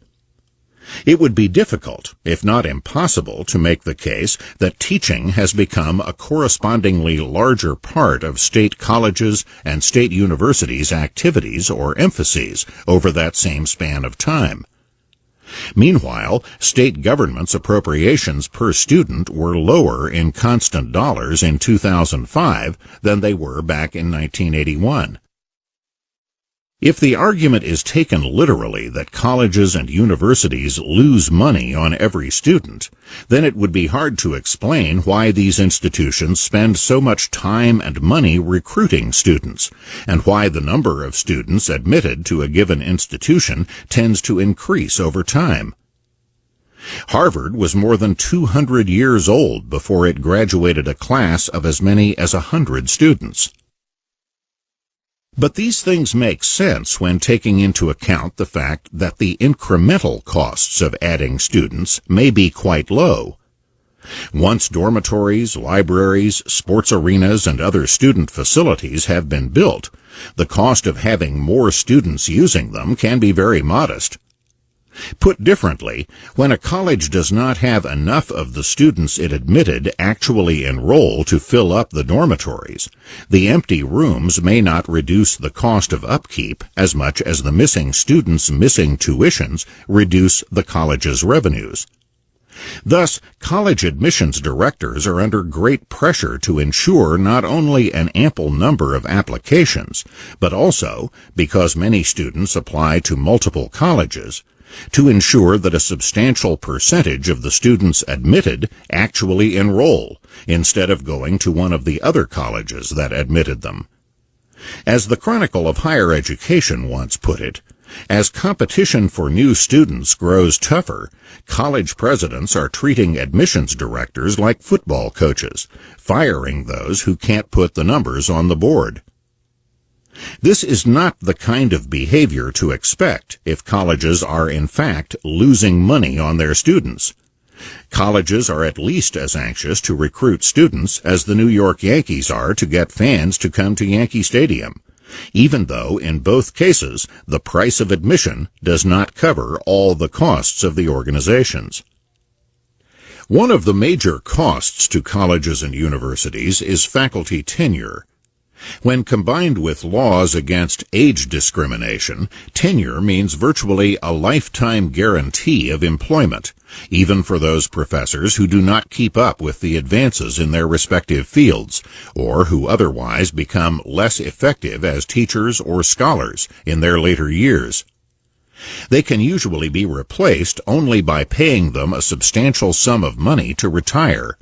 It would be difficult, if not impossible, to make the case that teaching has become a correspondingly larger part of state colleges and state universities' activities or emphases over that same span of time. Meanwhile, state governments' appropriations per student were lower in constant dollars in 2005 than they were back in 1981. If the argument is taken literally that colleges and universities lose money on every student, then it would be hard to explain why these institutions spend so much time and money recruiting students, and why the number of students admitted to a given institution tends to increase over time. Harvard was more than 200 years old before it graduated a class of as many as 100 students. But these things make sense when taking into account the fact that the incremental costs of adding students may be quite low. Once dormitories, libraries, sports arenas, and other student facilities have been built, the cost of having more students using them can be very modest. Put differently, when a college does not have enough of the students it admitted actually enroll to fill up the dormitories, the empty rooms may not reduce the cost of upkeep as much as the missing students' missing tuitions reduce the college's revenues. Thus, college admissions directors are under great pressure to ensure not only an ample number of applications, but also, because many students apply to multiple colleges, to ensure that a substantial percentage of the students admitted actually enroll, instead of going to one of the other colleges that admitted them. As the Chronicle of Higher Education once put it, as competition for new students grows tougher, college presidents are treating admissions directors like football coaches, firing those who can't put the numbers on the board. This is not the kind of behavior to expect if colleges are in fact losing money on their students. Colleges are at least as anxious to recruit students as the New York Yankees are to get fans to come to Yankee Stadium, even though in both cases the price of admission does not cover all the costs of the organizations. One of the major costs to colleges and universities is faculty tenure. When combined with laws against age discrimination, tenure means virtually a lifetime guarantee of employment, even for those professors who do not keep up with the advances in their respective fields, or who otherwise become less effective as teachers or scholars in their later years. They can usually be replaced only by paying them a substantial sum of money to retire.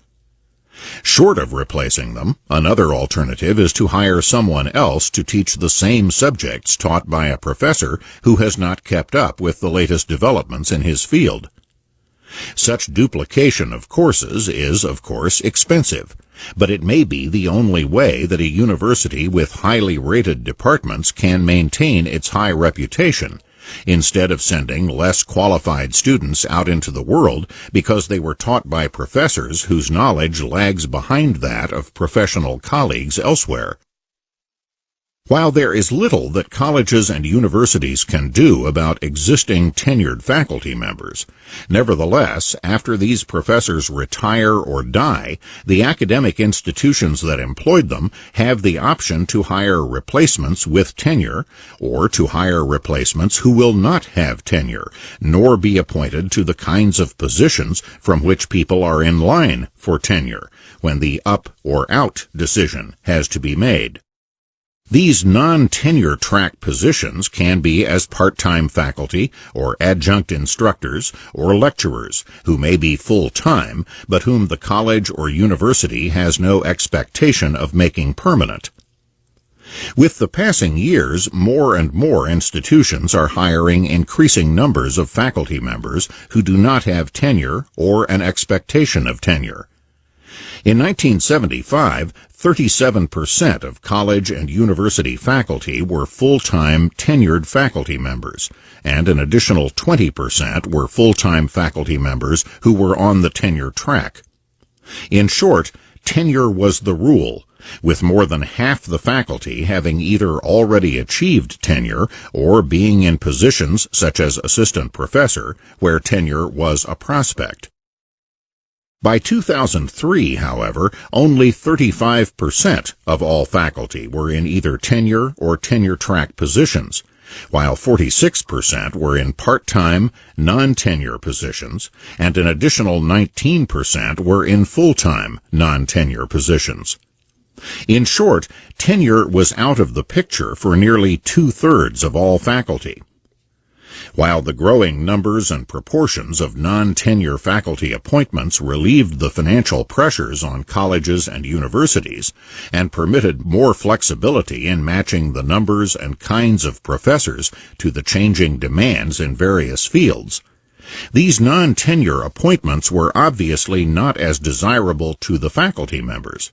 Short of replacing them, another alternative is to hire someone else to teach the same subjects taught by a professor who has not kept up with the latest developments in his field. Such duplication of courses is, of course, expensive, but it may be the only way that a university with highly rated departments can maintain its high reputation, instead of sending less qualified students out into the world because they were taught by professors whose knowledge lags behind that of professional colleagues elsewhere. While there is little that colleges and universities can do about existing tenured faculty members, nevertheless, after these professors retire or die, the academic institutions that employed them have the option to hire replacements with tenure, or to hire replacements who will not have tenure, nor be appointed to the kinds of positions from which people are in line for tenure, when the up or out decision has to be made. These non-tenure track positions can be as part-time faculty or adjunct instructors or lecturers who may be full-time but whom the college or university has no expectation of making permanent. With the passing years, more and more institutions are hiring increasing numbers of faculty members who do not have tenure or an expectation of tenure. In 1975, 37% of college and university faculty were full-time tenured faculty members, and an additional 20% were full-time faculty members who were on the tenure track. In short, tenure was the rule, with more than half the faculty having either already achieved tenure or being in positions such as assistant professor, where tenure was a prospect. By 2003, however, only 35% of all faculty were in either tenure or tenure-track positions, while 46% were in part-time, non-tenure positions, and an additional 19% were in full-time, non-tenure positions. In short, tenure was out of the picture for nearly two-thirds of all faculty. While the growing numbers and proportions of non-tenure faculty appointments relieved the financial pressures on colleges and universities and permitted more flexibility in matching the numbers and kinds of professors to the changing demands in various fields, these non-tenure appointments were obviously not as desirable to the faculty members.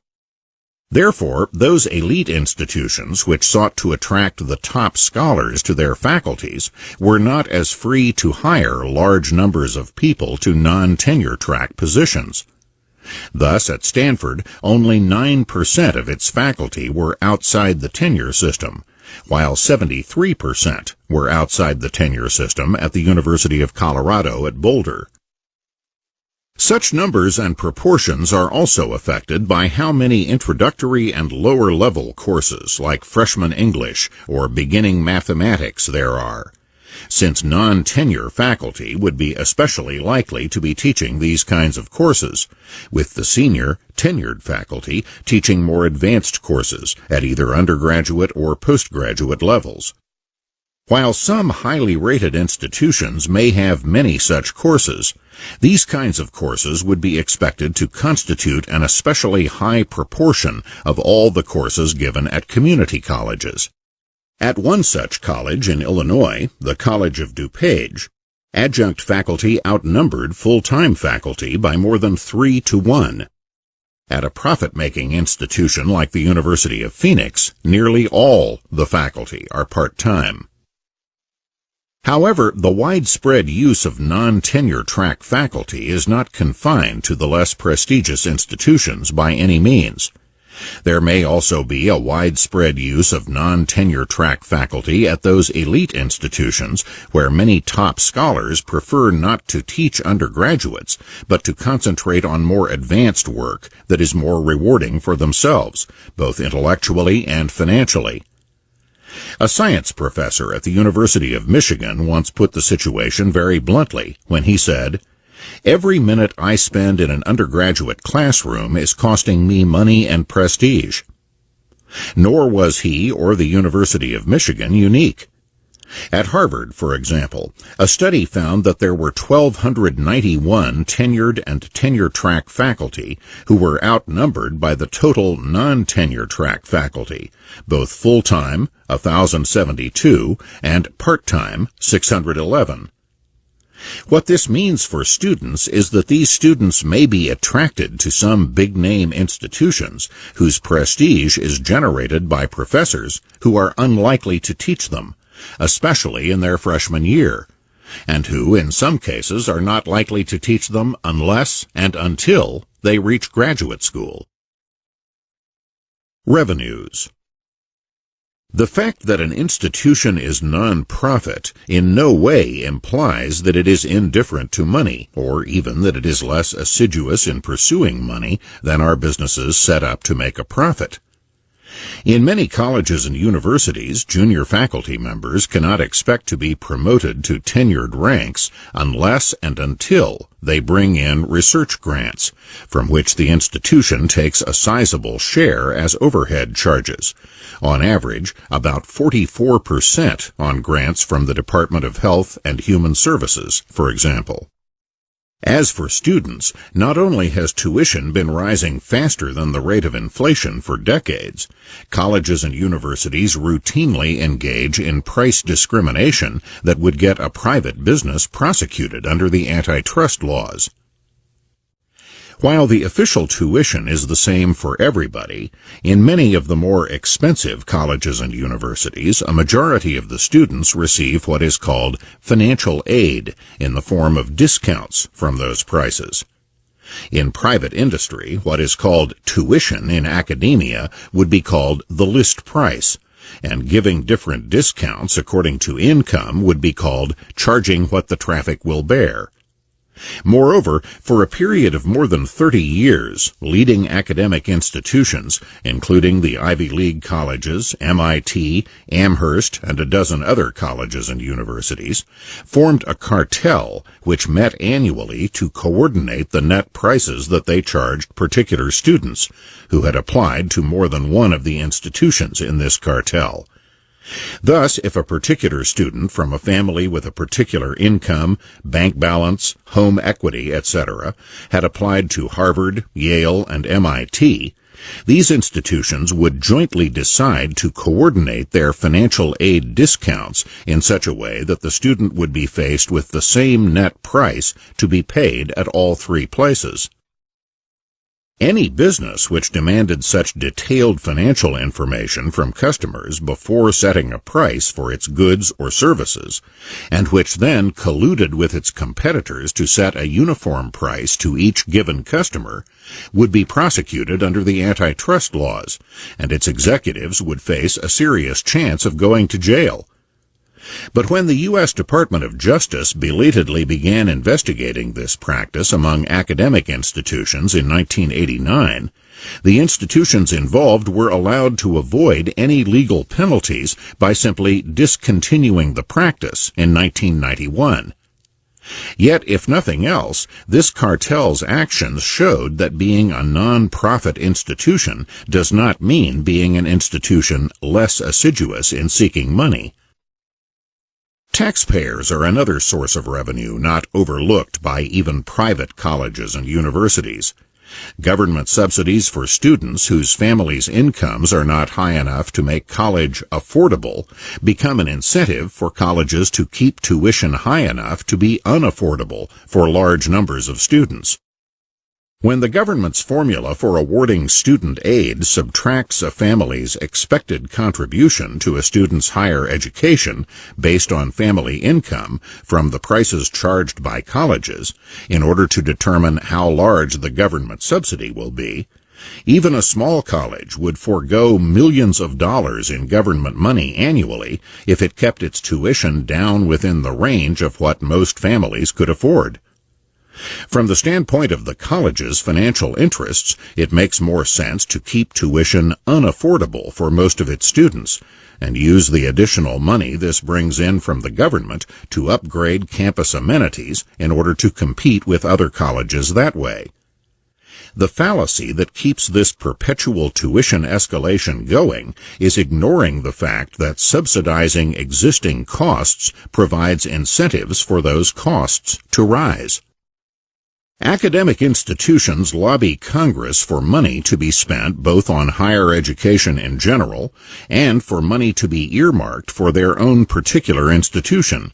Therefore, those elite institutions which sought to attract the top scholars to their faculties were not as free to hire large numbers of people to non-tenure track positions. Thus, at Stanford, only 9% of its faculty were outside the tenure system, while 73% were outside the tenure system at the University of Colorado at Boulder. Such numbers and proportions are also affected by how many introductory and lower-level courses like freshman English or beginning mathematics there are, since non-tenure faculty would be especially likely to be teaching these kinds of courses, with the senior, tenured faculty teaching more advanced courses at either undergraduate or postgraduate levels. While some highly rated institutions may have many such courses, these kinds of courses would be expected to constitute an especially high proportion of all the courses given at community colleges. At one such college in Illinois, the College of DuPage, adjunct faculty outnumbered full-time faculty by more than 3 to 1. At a profit-making institution like the University of Phoenix, nearly all the faculty are part-time. However, the widespread use of non-tenure-track faculty is not confined to the less prestigious institutions by any means. There may also be a widespread use of non-tenure-track faculty at those elite institutions where many top scholars prefer not to teach undergraduates, but to concentrate on more advanced work that is more rewarding for themselves, both intellectually and financially. A science professor at the University of Michigan once put the situation very bluntly when he said, "Every minute I spend in an undergraduate classroom is costing me money and prestige." Nor was he or the University of Michigan unique. At Harvard, for example, a study found that there were 1,291 tenured and tenure-track faculty who were outnumbered by the total non-tenure-track faculty, both full-time, 1,072, and part-time, 611. What this means for students is that these students may be attracted to some big-name institutions whose prestige is generated by professors who are unlikely to teach them, especially in their freshman year, and who, in some cases, are not likely to teach them unless and until they reach graduate school. Revenues. The fact that an institution is non-profit in no way implies that it is indifferent to money, or even that it is less assiduous in pursuing money than are businesses set up to make a profit. In many colleges and universities, junior faculty members cannot expect to be promoted to tenured ranks unless and until they bring in research grants, from which the institution takes a sizable share as overhead charges, on average about 44% on grants from the Department of Health and Human Services, for example. As for students, not only has tuition been rising faster than the rate of inflation for decades, colleges and universities routinely engage in price discrimination that would get a private business prosecuted under the antitrust laws. While the official tuition is the same for everybody, in many of the more expensive colleges and universities, a majority of the students receive what is called financial aid in the form of discounts from those prices. In private industry, what is called tuition in academia would be called the list price, and giving different discounts according to income would be called charging what the traffic will bear. Moreover, for a period of more than 30 years, leading academic institutions, including the Ivy League colleges, MIT, Amherst, and a dozen other colleges and universities, formed a cartel which met annually to coordinate the net prices that they charged particular students who had applied to more than one of the institutions in this cartel. Thus, if a particular student from a family with a particular income, bank balance, home equity, etc., had applied to Harvard, Yale, and MIT, these institutions would jointly decide to coordinate their financial aid discounts in such a way that the student would be faced with the same net price to be paid at all three places. Any business which demanded such detailed financial information from customers before setting a price for its goods or services, and which then colluded with its competitors to set a uniform price to each given customer, would be prosecuted under the antitrust laws, and its executives would face a serious chance of going to jail. But when the U.S. Department of Justice belatedly began investigating this practice among academic institutions in 1989, the institutions involved were allowed to avoid any legal penalties by simply discontinuing the practice in 1991. Yet, if nothing else, this cartel's actions showed that being a non-profit institution does not mean being an institution less assiduous in seeking money. Taxpayers are another source of revenue not overlooked by even private colleges and universities. Government subsidies for students whose families' incomes are not high enough to make college affordable become an incentive for colleges to keep tuition high enough to be unaffordable for large numbers of students. When the government's formula for awarding student aid subtracts a family's expected contribution to a student's higher education based on family income from the prices charged by colleges in order to determine how large the government subsidy will be, even a small college would forego millions of dollars in government money annually if it kept its tuition down within the range of what most families could afford. From the standpoint of the college's financial interests, it makes more sense to keep tuition unaffordable for most of its students and use the additional money this brings in from the government to upgrade campus amenities in order to compete with other colleges that way. The fallacy that keeps this perpetual tuition escalation going is ignoring the fact that subsidizing existing costs provides incentives for those costs to rise. Academic institutions lobby Congress for money to be spent both on higher education in general and for money to be earmarked for their own particular institution.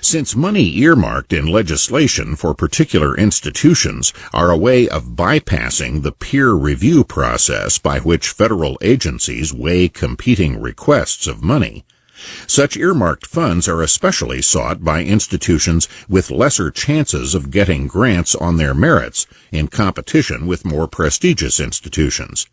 Since money earmarked in legislation for particular institutions are a way of bypassing the peer review process by which federal agencies weigh competing requests of money, such earmarked funds are especially sought by institutions with lesser chances of getting grants on their merits in competition with more prestigious institutions.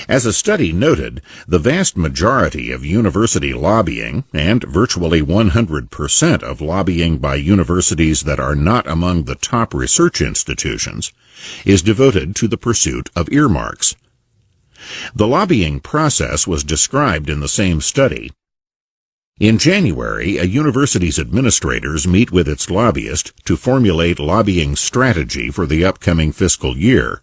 As a study noted, the vast majority of university lobbying, and virtually 100% of lobbying by universities that are not among the top research institutions, is devoted to the pursuit of earmarks. The lobbying process was described in the same study. In January, a university's administrators meet with its lobbyist to formulate lobbying strategy for the upcoming fiscal year.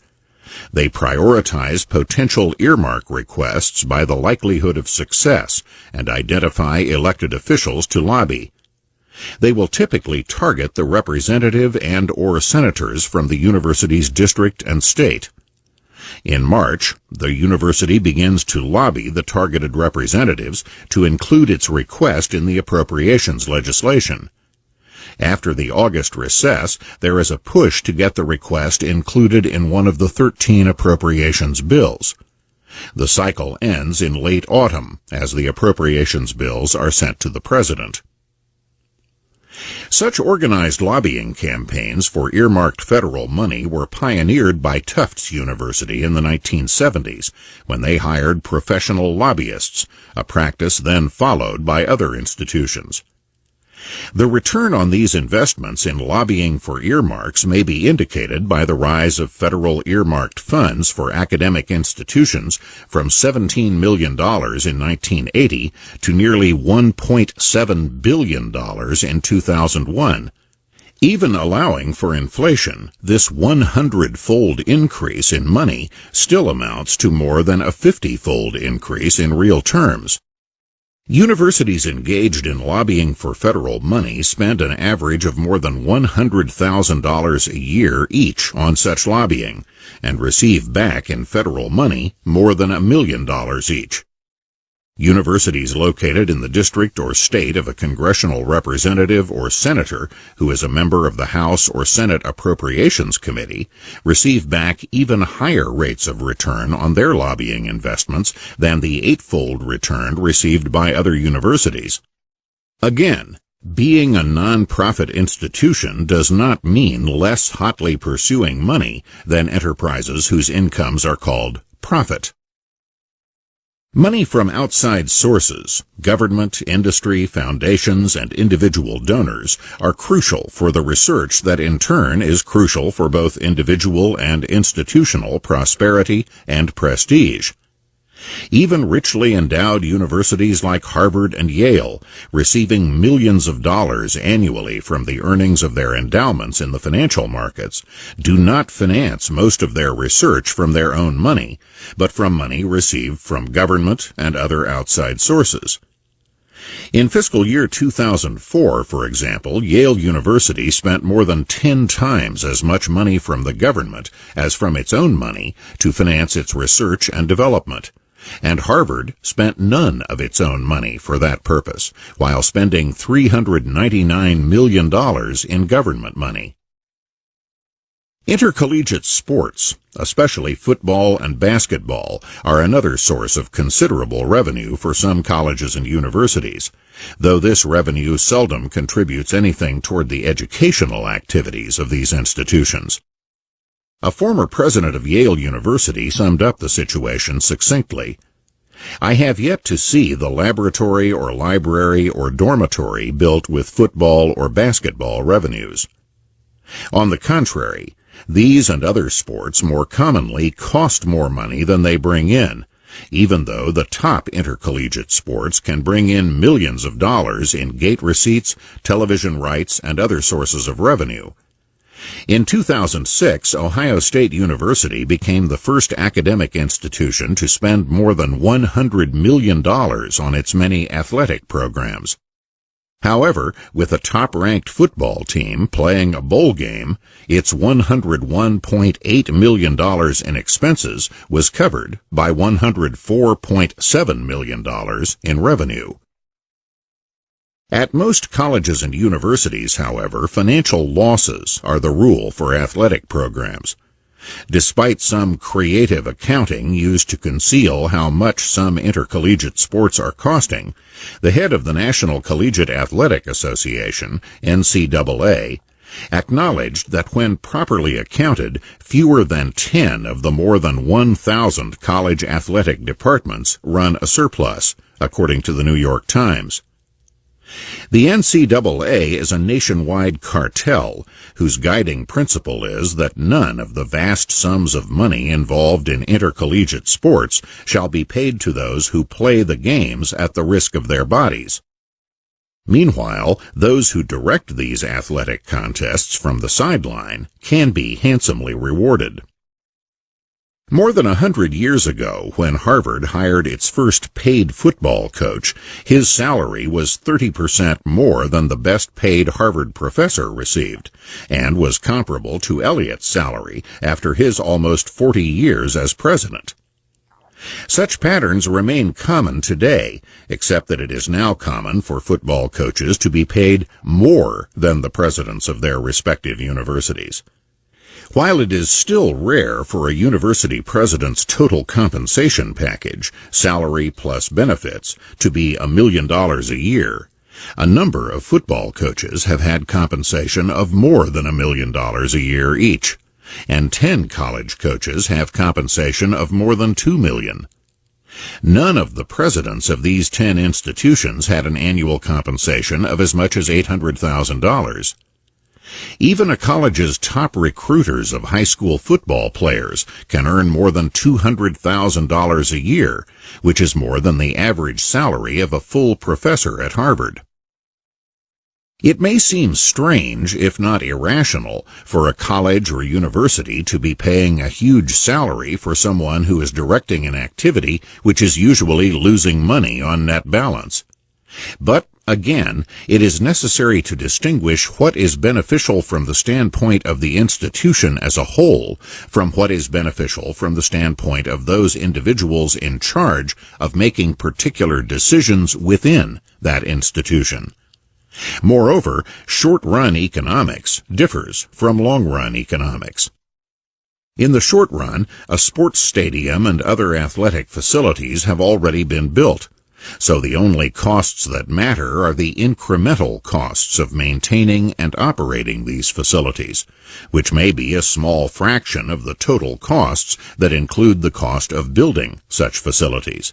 They prioritize potential earmark requests by the likelihood of success and identify elected officials to lobby. They will typically target the representative and/or senators from the university's district and state. In March, the university begins to lobby the targeted representatives to include its request in the appropriations legislation. After the August recess, there is a push to get the request included in one of the 13 appropriations bills. The cycle ends in late autumn, as the appropriations bills are sent to the president. Such organized lobbying campaigns for earmarked federal money were pioneered by Tufts University in the 1970s, when they hired professional lobbyists, a practice then followed by other institutions. The return on these investments in lobbying for earmarks may be indicated by the rise of federal earmarked funds for academic institutions from $17 million in 1980 to nearly $1.7 billion in 2001. Even allowing for inflation, this 100-fold increase in money still amounts to more than a 50-fold increase in real terms. Universities engaged in lobbying for federal money spend an average of more than $100,000 a year each on such lobbying, and receive back in federal money more than $1 million each. Universities located in the district or state of a congressional representative or senator who is a member of the House or Senate Appropriations Committee receive back even higher rates of return on their lobbying investments than the 8-fold return received by other universities. Again, being a nonprofit institution does not mean less hotly pursuing money than enterprises whose incomes are called profit. Money from outside sources, government, industry, foundations, and individual donors are crucial for the research that in turn is crucial for both individual and institutional prosperity and prestige. Even richly endowed universities like Harvard and Yale, receiving millions of dollars annually from the earnings of their endowments in the financial markets, do not finance most of their research from their own money, but from money received from government and other outside sources. In fiscal year 2004, for example, Yale University spent more than 10 times as much money from the government as from its own money to finance its research and development. And Harvard spent none of its own money for that purpose, while spending $399 million in government money. Intercollegiate sports, especially football and basketball, are another source of considerable revenue for some colleges and universities, though this revenue seldom contributes anything toward the educational activities of these institutions. A former president of Yale University summed up the situation succinctly. "I have yet to see the laboratory or library or dormitory built with football or basketball revenues. On the contrary, these and other sports more commonly cost more money than they bring in, even though the top intercollegiate sports can bring in millions of dollars in gate receipts, television rights, and other sources of revenue. In 2006, Ohio State University became the first academic institution to spend more than $100 million on its many athletic programs. However, with a top-ranked football team playing a bowl game, its $101.8 million in expenses was covered by $104.7 million in revenue. At most colleges and universities, however, financial losses are the rule for athletic programs. Despite some creative accounting used to conceal how much some intercollegiate sports are costing, the head of the National Collegiate Athletic Association, NCAA, acknowledged that when properly accounted, fewer than 10 of the more than 1,000 college athletic departments run a surplus, according to the New York Times. The NCAA is a nationwide cartel whose guiding principle is that none of the vast sums of money involved in intercollegiate sports shall be paid to those who play the games at the risk of their bodies. Meanwhile, those who direct these athletic contests from the sideline can be handsomely rewarded. More than 100 years ago, when Harvard hired its first paid football coach, his salary was 30% more than the best-paid Harvard professor received, and was comparable to Eliot's salary after his almost 40 years as president. Such patterns remain common today, except that it is now common for football coaches to be paid more than the presidents of their respective universities. While it is still rare for a university president's total compensation package, salary plus benefits, to be $1 million a year, a number of football coaches have had compensation of more than $1 million a year each, and 10 college coaches have compensation of more than $2 million. None of the presidents of these 10 institutions had an annual compensation of as much as $800,000. Even a college's top recruiters of high school football players can earn more than $200,000 a year, which is more than the average salary of a full professor at Harvard. It may seem strange, if not irrational, for a college or university to be paying a huge salary for someone who is directing an activity which is usually losing money on net balance. But again, it is necessary to distinguish what is beneficial from the standpoint of the institution as a whole from what is beneficial from the standpoint of those individuals in charge of making particular decisions within that institution. Moreover, short-run economics differs from long-run economics. In the short run, a sports stadium and other athletic facilities have already been built, so the only costs that matter are the incremental costs of maintaining and operating these facilities, which may be a small fraction of the total costs that include the cost of building such facilities.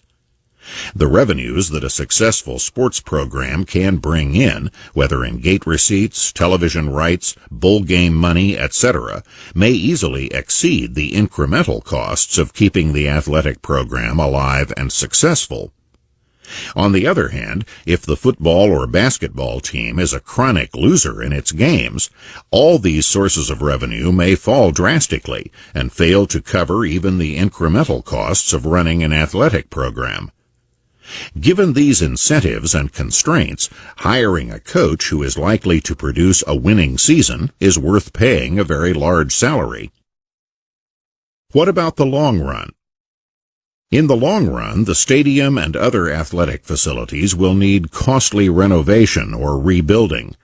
The revenues that a successful sports program can bring in, whether in gate receipts, television rights, bowl game money, etc., may easily exceed the incremental costs of keeping the athletic program alive and successful. On the other hand, if the football or basketball team is a chronic loser in its games, all these sources of revenue may fall drastically and fail to cover even the incremental costs of running an athletic program. Given these incentives and constraints, hiring a coach who is likely to produce a winning season is worth paying a very large salary. What about the long run? In the long run, the stadium and other athletic facilities will need costly renovation or rebuilding.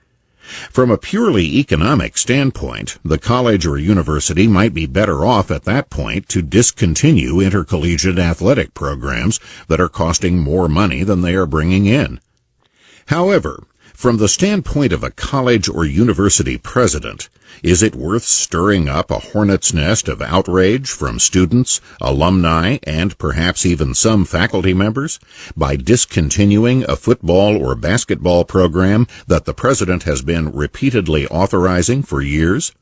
From a purely economic standpoint, the college or university might be better off at that point to discontinue intercollegiate athletic programs that are costing more money than they are bringing in. However, from the standpoint of a college or university president, is it worth stirring up a hornet's nest of outrage from students, alumni, and perhaps even some faculty members by discontinuing a football or basketball program that the president has been repeatedly authorizing for years?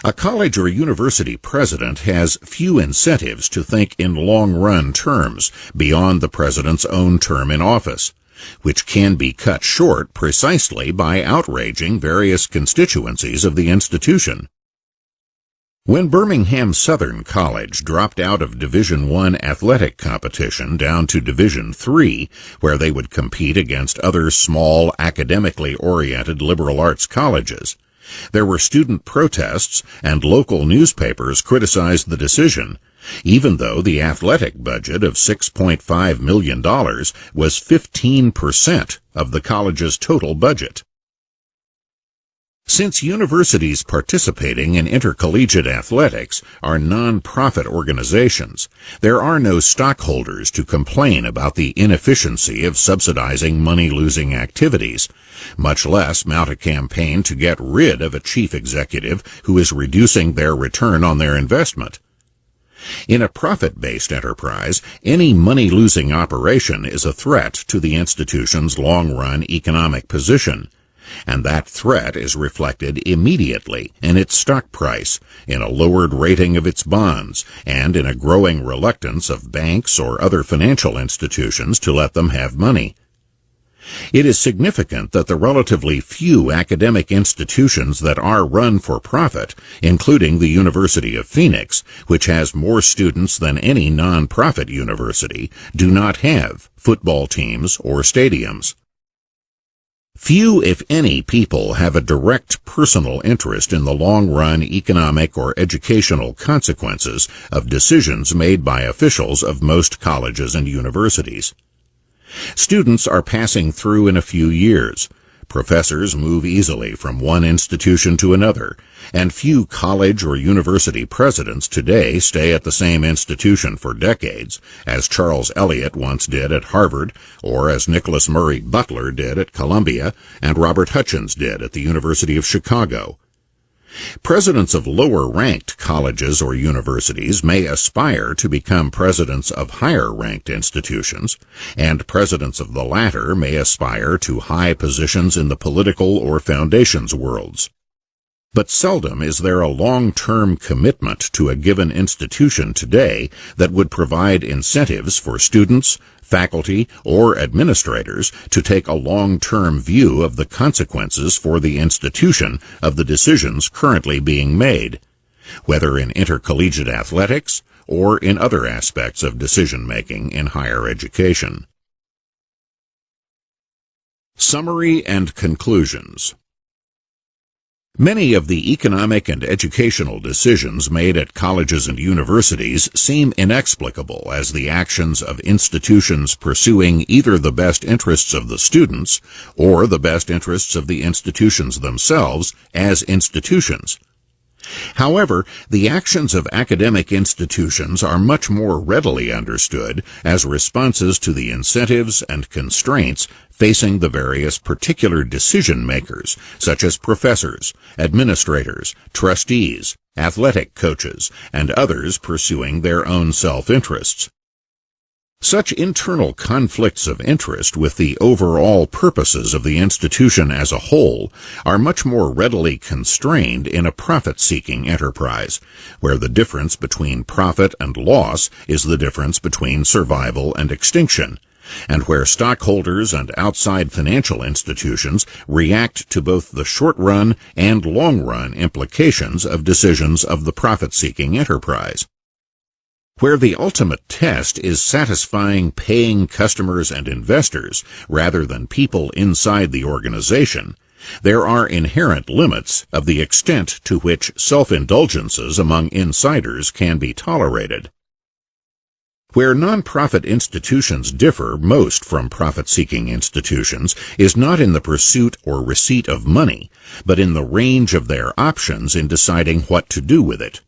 A college or university president has few incentives to think in long-run terms beyond the president's own term in office, which can be cut short precisely by outraging various constituencies of the institution. When Birmingham Southern College dropped out of Division I athletic competition down to Division III, where they would compete against other small, academically oriented liberal arts colleges, there were student protests and local newspapers criticized the decision, even though the athletic budget of $6.5 million was 15% of the college's total budget. Since universities participating in intercollegiate athletics are non-profit organizations, there are no stockholders to complain about the inefficiency of subsidizing money-losing activities, much less mount a campaign to get rid of a chief executive who is reducing their return on their investment. In a profit-based enterprise, any money-losing operation is a threat to the institution's long-run economic position, and that threat is reflected immediately in its stock price, in a lowered rating of its bonds, and in a growing reluctance of banks or other financial institutions to let them have money. It is significant that the relatively few academic institutions that are run for profit, including the University of Phoenix, which has more students than any non-profit university, do not have football teams or stadiums. Few, if any, people have a direct personal interest in the long-run economic or educational consequences of decisions made by officials of most colleges and universities. Students are passing through in a few years. Professors move easily from one institution to another, and few college or university presidents today stay at the same institution for decades, as Charles Eliot once did at Harvard, or as Nicholas Murray Butler did at Columbia, and Robert Hutchins did at the University of Chicago. Presidents of lower-ranked colleges or universities may aspire to become presidents of higher-ranked institutions, and presidents of the latter may aspire to high positions in the political or foundations worlds. But seldom is there a long-term commitment to a given institution today that would provide incentives for students, faculty, or administrators to take a long-term view of the consequences for the institution of the decisions currently being made, whether in intercollegiate athletics or in other aspects of decision-making in higher education. Summary and conclusions. Many of the economic and educational decisions made at colleges and universities seem inexplicable as the actions of institutions pursuing either the best interests of the students or the best interests of the institutions themselves as institutions. However, the actions of academic institutions are much more readily understood as responses to the incentives and constraints facing the various particular decision-makers, such as professors, administrators, trustees, athletic coaches, and others pursuing their own self-interests. Such internal conflicts of interest with the overall purposes of the institution as a whole are much more readily constrained in a profit-seeking enterprise, where the difference between profit and loss is the difference between survival and extinction, and where stockholders and outside financial institutions react to both the short-run and long-run implications of decisions of the profit-seeking enterprise. Where the ultimate test is satisfying paying customers and investors rather than people inside the organization, there are inherent limits of the extent to which self-indulgences among insiders can be tolerated. Where nonprofit institutions differ most from profit-seeking institutions is not in the pursuit or receipt of money, but in the range of their options in deciding what to do with it.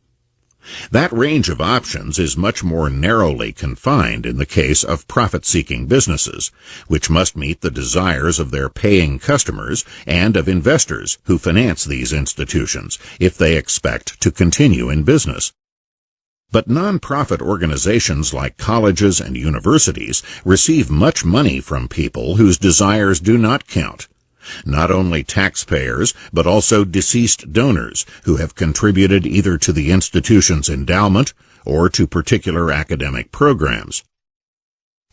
That range of options is much more narrowly confined in the case of profit-seeking businesses, which must meet the desires of their paying customers and of investors who finance these institutions if they expect to continue in business. But nonprofit organizations like colleges and universities receive much money from people whose desires do not count. Not only taxpayers, but also deceased donors who have contributed either to the institution's endowment or to particular academic programs.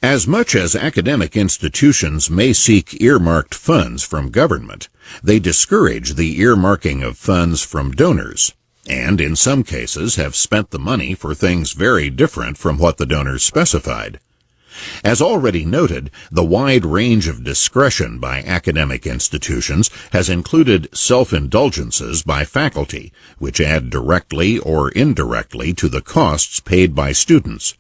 As much as academic institutions may seek earmarked funds from government, they discourage the earmarking of funds from donors, and in some cases have spent the money for things very different from what the donors specified. As already noted, the wide range of discretion by academic institutions has included self-indulgences by faculty, which add directly or indirectly to the costs paid by students,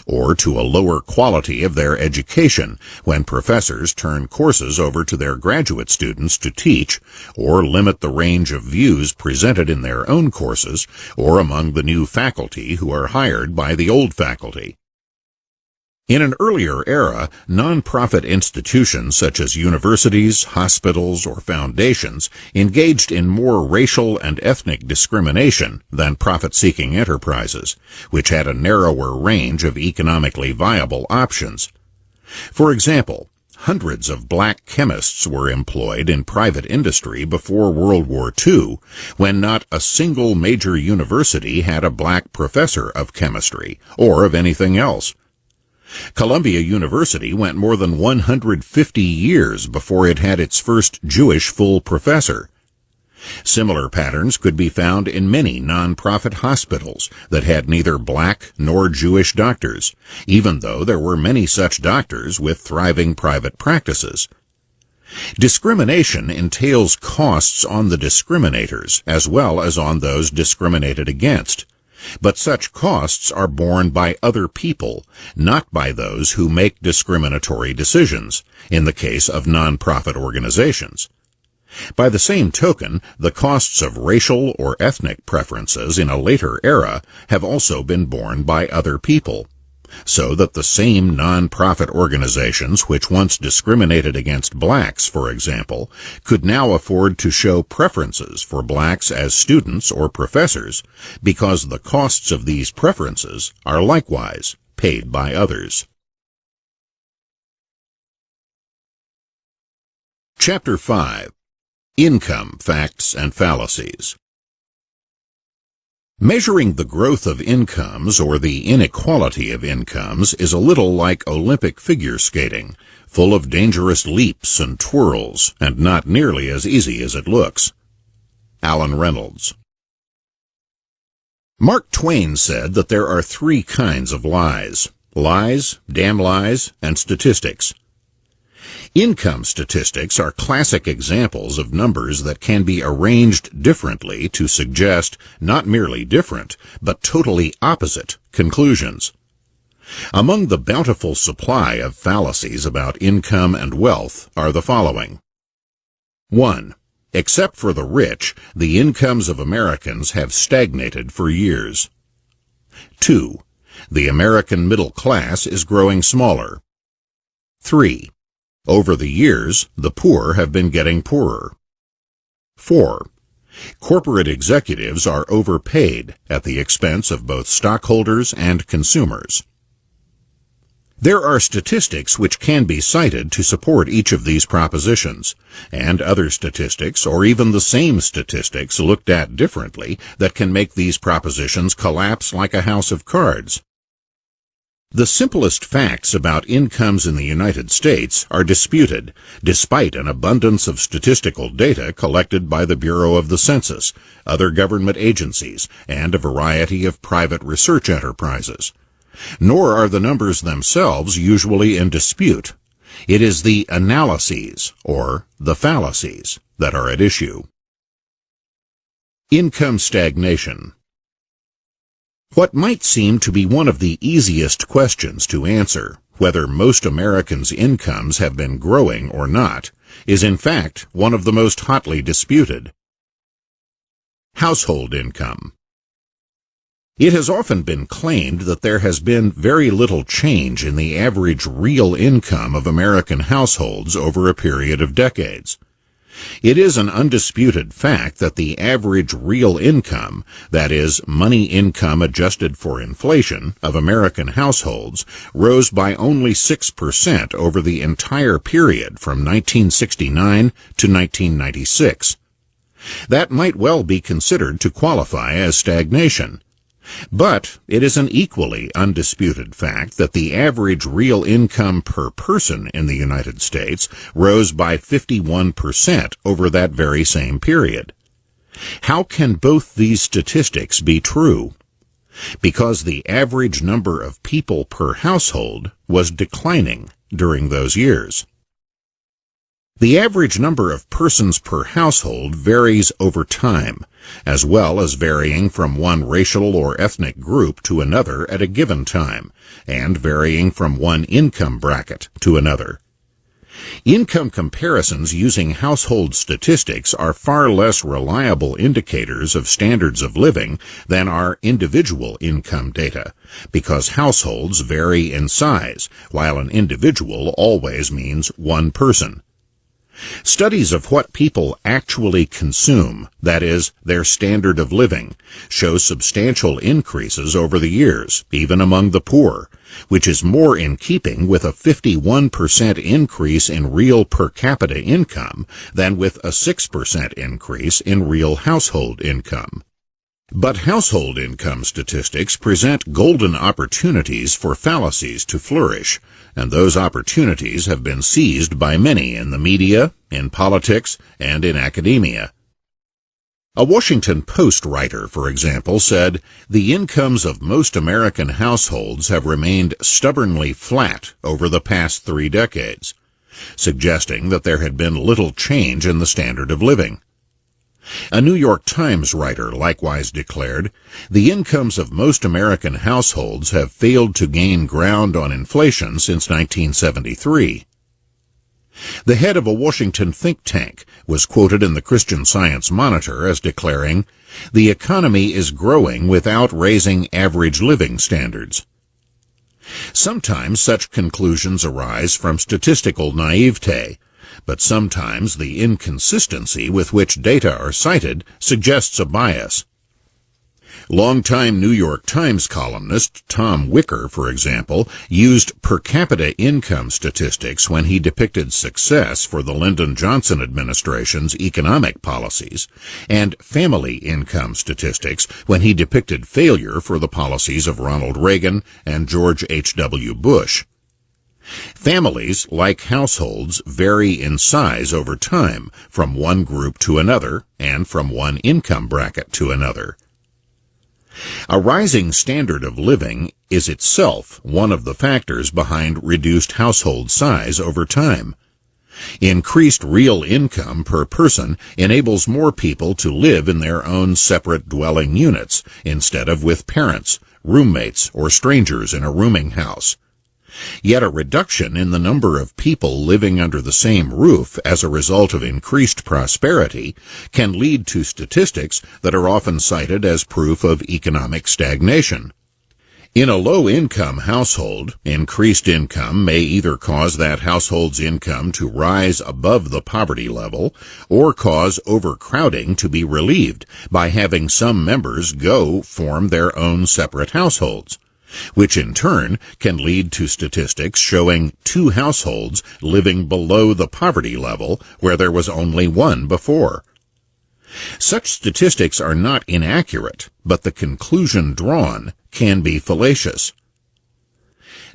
or to a lower quality of their education when professors turn courses over to their graduate students to teach, or limit the range of views presented in their own courses, or among the new faculty who are hired by the old faculty. In an earlier era, nonprofit institutions such as universities, hospitals, or foundations engaged in more racial and ethnic discrimination than profit-seeking enterprises, which had a narrower range of economically viable options. For example, hundreds of black chemists were employed in private industry before World War II, when not a single major university had a black professor of chemistry or of anything else. Columbia University went more than 150 years before it had its first Jewish full professor. Similar patterns could be found in many nonprofit hospitals that had neither black nor Jewish doctors, even though there were many such doctors with thriving private practices. Discrimination entails costs on the discriminators as well as on those discriminated against. But such costs are borne by other people, not by those who make discriminatory decisions, in the case of nonprofit organizations. By the same token, the costs of racial or ethnic preferences in a later era have also been borne by other people, so that the same nonprofit organizations which once discriminated against blacks, for example, could now afford to show preferences for blacks as students or professors because the costs of these preferences are likewise paid by others. Chapter 5. Income Facts and Fallacies. Measuring the growth of incomes or the inequality of incomes is a little like Olympic figure skating, full of dangerous leaps and twirls, and not nearly as easy as it looks. Alan Reynolds. Mark Twain said that there are three kinds of lies: lies, damn lies, and statistics. Income statistics are classic examples of numbers that can be arranged differently to suggest not merely different, but totally opposite conclusions. Among the bountiful supply of fallacies about income and wealth are the following. 1. Except for the rich, the incomes of Americans have stagnated for years. 2. The American middle class is growing smaller. 3. Over the years, the poor have been getting poorer. 4. Corporate executives are overpaid at the expense of both stockholders and consumers. There are statistics which can be cited to support each of these propositions, and other statistics, or even the same statistics looked at differently, that can make these propositions collapse like a house of cards. The simplest facts about incomes in the United States are disputed, despite an abundance of statistical data collected by the Bureau of the Census, other government agencies, and a variety of private research enterprises. Nor are the numbers themselves usually in dispute. It is the analyses, or the fallacies, that are at issue. Income stagnation. What might seem to be one of the easiest questions to answer, whether most Americans' incomes have been growing or not, is in fact one of the most hotly disputed. Household income. It has often been claimed that there has been very little change in the average real income of American households over a period of decades. It is an undisputed fact that the average real income, that is, money income adjusted for inflation, of American households rose by only 6% over the entire period from 1969 to 1996. That might well be considered to qualify as stagnation. But it is an equally undisputed fact that the average real income per person in the United States rose by 51% over that very same period. How can both these statistics be true? Because the average number of people per household was declining during those years. The average number of persons per household varies over time, as well as varying from one racial or ethnic group to another at a given time, and varying from one income bracket to another. Income comparisons using household statistics are far less reliable indicators of standards of living than are individual income data, because households vary in size, while an individual always means one person. Studies of what people actually consume, that is, their standard of living, show substantial increases over the years, even among the poor, which is more in keeping with a 51% increase in real per capita income than with a 6% increase in real household income. But household income statistics present golden opportunities for fallacies to flourish, and those opportunities have been seized by many in the media, in politics, and in academia. A Washington Post writer, for example, said, "The incomes of most American households have remained stubbornly flat over the past 3 decades, suggesting that there had been little change in the standard of living." A New York Times writer likewise declared, "The incomes of most American households have failed to gain ground on inflation since 1973. The head of a Washington think tank was quoted in the Christian Science Monitor as declaring, "The economy is growing without raising average living standards." Sometimes such conclusions arise from statistical naivete, but sometimes the inconsistency with which data are cited suggests a bias. Longtime New York Times columnist Tom Wicker, for example, used per capita income statistics when he depicted success for the Lyndon Johnson administration's economic policies, and family income statistics when he depicted failure for the policies of Ronald Reagan and George H.W. Bush. Families, like households, vary in size over time from one group to another and from one income bracket to another. A rising standard of living is itself one of the factors behind reduced household size over time. Increased real income per person enables more people to live in their own separate dwelling units instead of with parents, roommates, or strangers in a rooming house. Yet a reduction in the number of people living under the same roof as a result of increased prosperity can lead to statistics that are often cited as proof of economic stagnation. In a low-income household, increased income may either cause that household's income to rise above the poverty level or cause overcrowding to be relieved by having some members form their own separate households, which in turn can lead to statistics showing 2 households living below the poverty level where there was only one before. Such statistics are not inaccurate, but the conclusion drawn can be fallacious.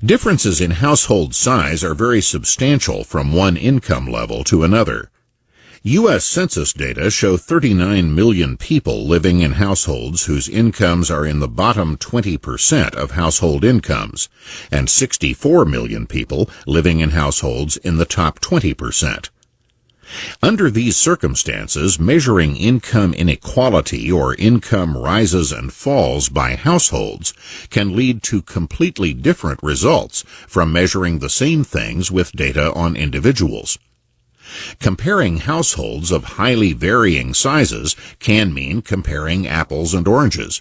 Differences in household size are very substantial from one income level to another. U.S. Census data show 39 million people living in households whose incomes are in the bottom 20% of household incomes, and 64 million people living in households in the top 20%. Under these circumstances, measuring income inequality or income rises and falls by households can lead to completely different results from measuring the same things with data on individuals. Comparing households of highly varying sizes can mean comparing apples and oranges.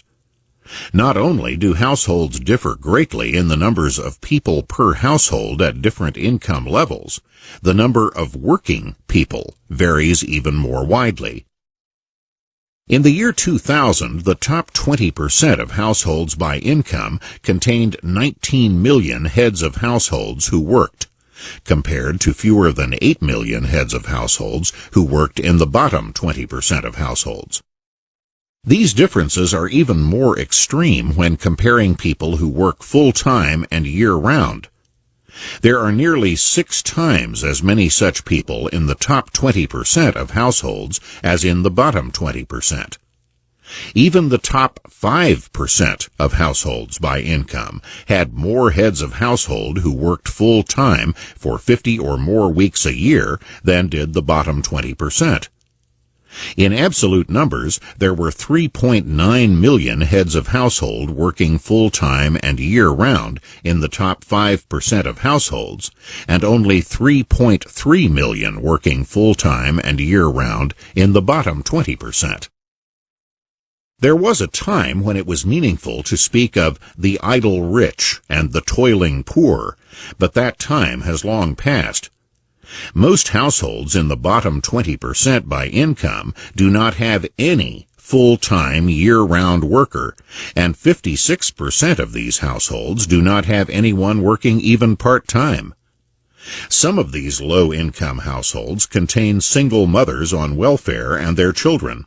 Not only do households differ greatly in the numbers of people per household at different income levels, the number of working people varies even more widely. In the year 2000, the top 20% of households by income contained 19 million heads of households who worked, compared to fewer than 8 million heads of households who worked in the bottom 20% of households. These differences are even more extreme when comparing people who work full-time and year-round. There are nearly 6 times as many such people in the top 20% of households as in the bottom 20%. Even the top 5% of households by income had more heads of household who worked full-time for 50 or more weeks a year than did the bottom 20%. In absolute numbers, there were 3.9 million heads of household working full-time and year-round in the top 5% of households, and only 3.3 million working full-time and year-round in the bottom 20%. There was a time when it was meaningful to speak of the idle rich and the toiling poor, but that time has long passed. Most households in the bottom 20% by income do not have any full-time year-round worker, and 56% of these households do not have anyone working even part-time. Some of these low-income households contain single mothers on welfare and their children.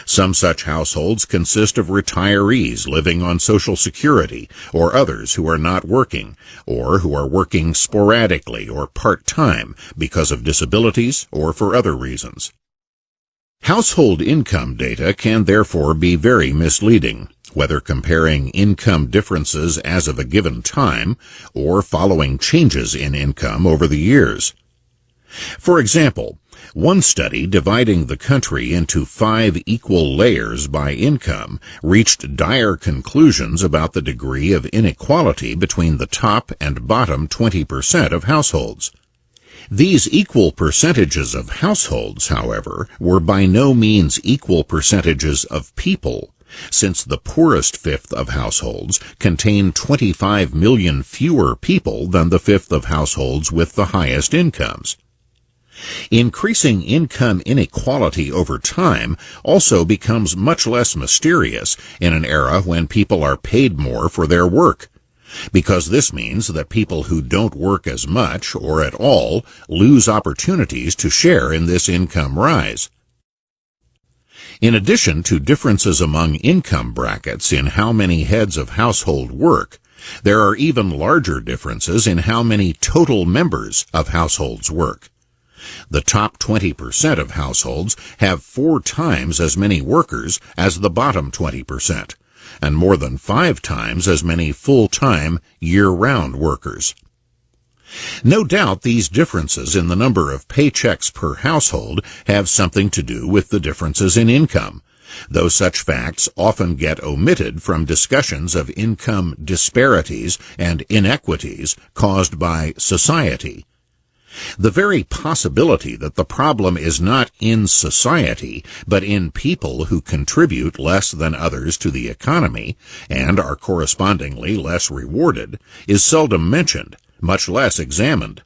Some such households consist of retirees living on Social Security, or others who are not working, or who are working sporadically or part-time because of disabilities or for other reasons. Household income data can therefore be very misleading, whether comparing income differences as of a given time or following changes in income over the years. For example, one study dividing the country into 5 equal layers by income reached dire conclusions about the degree of inequality between the top and bottom 20% of households. These equal percentages of households, however, were by no means equal percentages of people, since the poorest fifth of households contain 25 million fewer people than the fifth of households with the highest incomes. Increasing income inequality over time also becomes much less mysterious in an era when people are paid more for their work, because this means that people who don't work as much or at all lose opportunities to share in this income rise. In addition to differences among income brackets in how many heads of household work, there are even larger differences in how many total members of households work. The top 20% of households have 4 times as many workers as the bottom 20%, and more than 5 times as many full-time, year-round workers. No doubt these differences in the number of paychecks per household have something to do with the differences in income, though such facts often get omitted from discussions of income disparities and inequities caused by society. The very possibility that the problem is not in society, but in people who contribute less than others to the economy and are correspondingly less rewarded, is seldom mentioned, much less examined.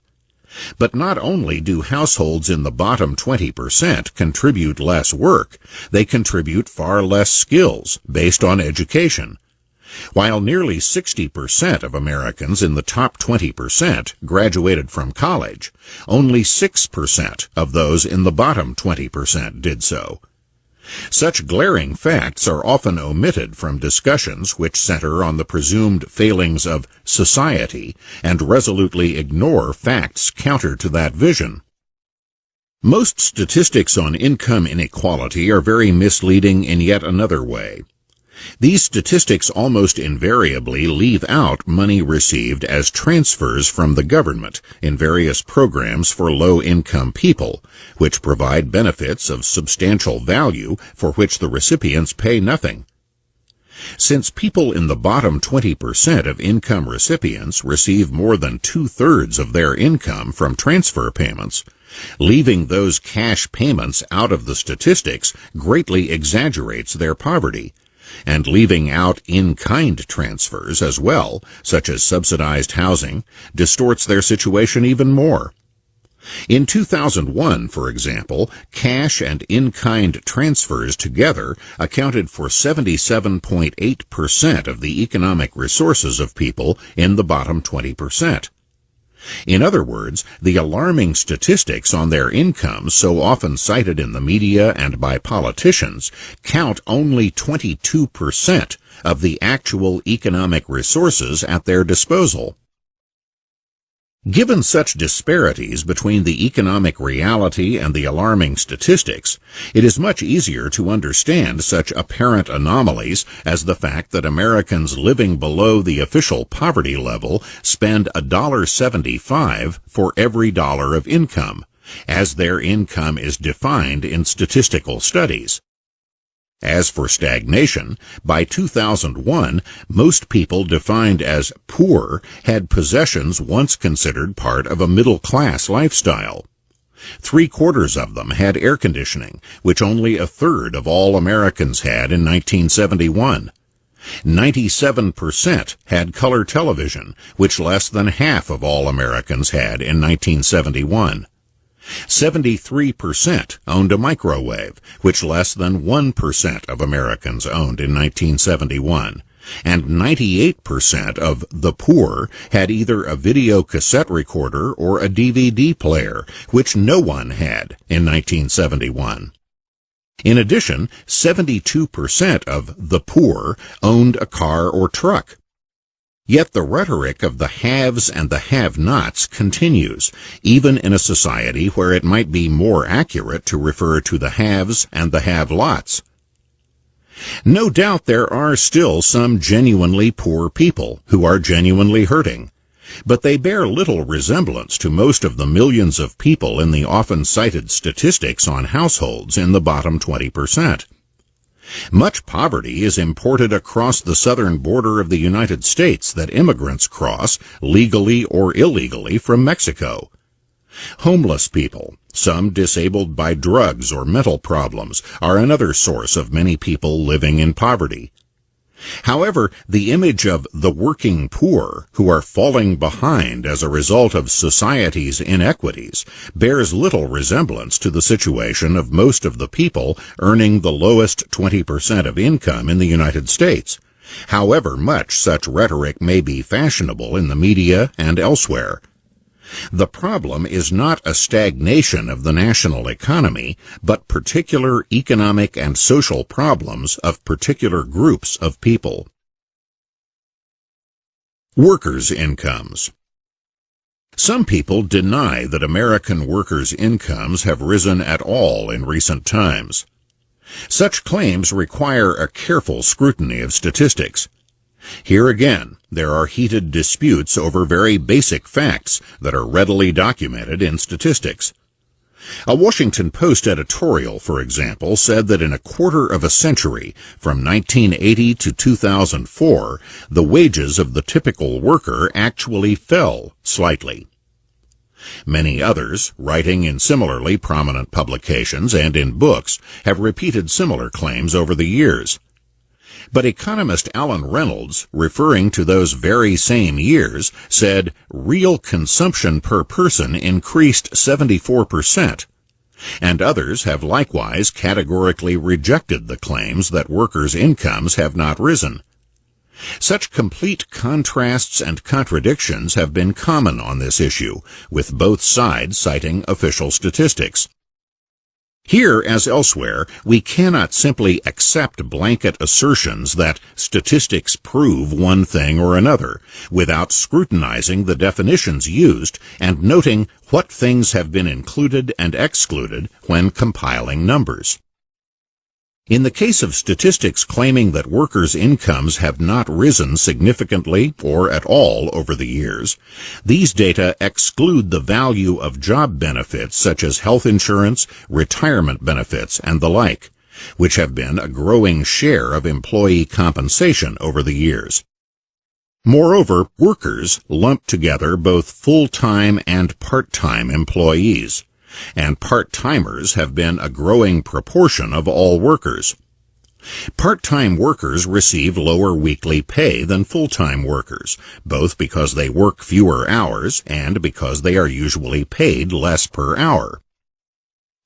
But not only do households in the bottom 20% contribute less work, they contribute far less skills based on education. While nearly 60% of Americans in the top 20% graduated from college, only 6% of those in the bottom 20% did so. Such glaring facts are often omitted from discussions which center on the presumed failings of society and resolutely ignore facts counter to that vision. Most statistics on income inequality are very misleading in yet another way. These statistics almost invariably leave out money received as transfers from the government in various programs for low-income people, which provide benefits of substantial value for which the recipients pay nothing. Since people in the bottom 20% of income recipients receive more than two-thirds of their income from transfer payments, leaving those cash payments out of the statistics greatly exaggerates their poverty, and leaving out in-kind transfers as well, such as subsidized housing, distorts their situation even more. In 2001, for example, cash and in-kind transfers together accounted for 77.8% of the economic resources of people in the bottom 20%. In other words, the alarming statistics on their incomes so often cited in the media and by politicians count only 22% of the actual economic resources at their disposal. Given such disparities between the economic reality and the alarming statistics, it is much easier to understand such apparent anomalies as the fact that Americans living below the official poverty level spend $1.75 for every dollar of income, as their income is defined in statistical studies. As for stagnation, by 2001, most people defined as poor had possessions once considered part of a middle-class lifestyle. 3/4 of them had air conditioning, which only a third of all Americans had in 1971. 97% had color television, which less than half of all Americans had in 1971. 73% owned a microwave, which less than 1% of Americans owned in 1971, and 98% of the poor had either a video cassette recorder or a DVD player, which no one had in 1971. In addition, 72% of the poor owned a car or truck. Yet the rhetoric of the haves and the have-nots continues, even in a society where it might be more accurate to refer to the haves and the have-lots. No doubt there are still some genuinely poor people who are genuinely hurting, but they bear little resemblance to most of the millions of people in the often cited statistics on households in the bottom 20%. Much poverty is imported across the southern border of the United States that immigrants cross, legally or illegally, from Mexico. Homeless people, some disabled by drugs or mental problems, are another source of many people living in poverty. However, the image of the working poor, who are falling behind as a result of society's inequities, bears little resemblance to the situation of most of the people earning the lowest 20% of income in the United States, however much such rhetoric may be fashionable in the media and elsewhere. The problem is not a stagnation of the national economy, but particular economic and social problems of particular groups of people. Workers' incomes. Some people deny that American workers' incomes have risen at all in recent times. Such claims require a careful scrutiny of statistics. Here again, there are heated disputes over very basic facts that are readily documented in statistics. A Washington Post editorial, for example, said that in a quarter of a century, from 1980 to 2004, the wages of the typical worker actually fell slightly. Many others, writing in similarly prominent publications and in books, have repeated similar claims over the years. But economist Alan Reynolds, referring to those very same years, said real consumption per person increased 74%, and others have likewise categorically rejected the claims that workers' incomes have not risen. Such complete contrasts and contradictions have been common on this issue, with both sides citing official statistics. Here, as elsewhere, we cannot simply accept blanket assertions that statistics prove one thing or another, without scrutinizing the definitions used and noting what things have been included and excluded when compiling numbers. In the case of statistics claiming that workers' incomes have not risen significantly or at all over the years, these data exclude the value of job benefits such as health insurance, retirement benefits, and the like, which have been a growing share of employee compensation over the years. Moreover, workers lump together both full-time and part-time employees, and part-timers have been a growing proportion of all workers. Part-time workers receive lower weekly pay than full-time workers, both because they work fewer hours and because they are usually paid less per hour.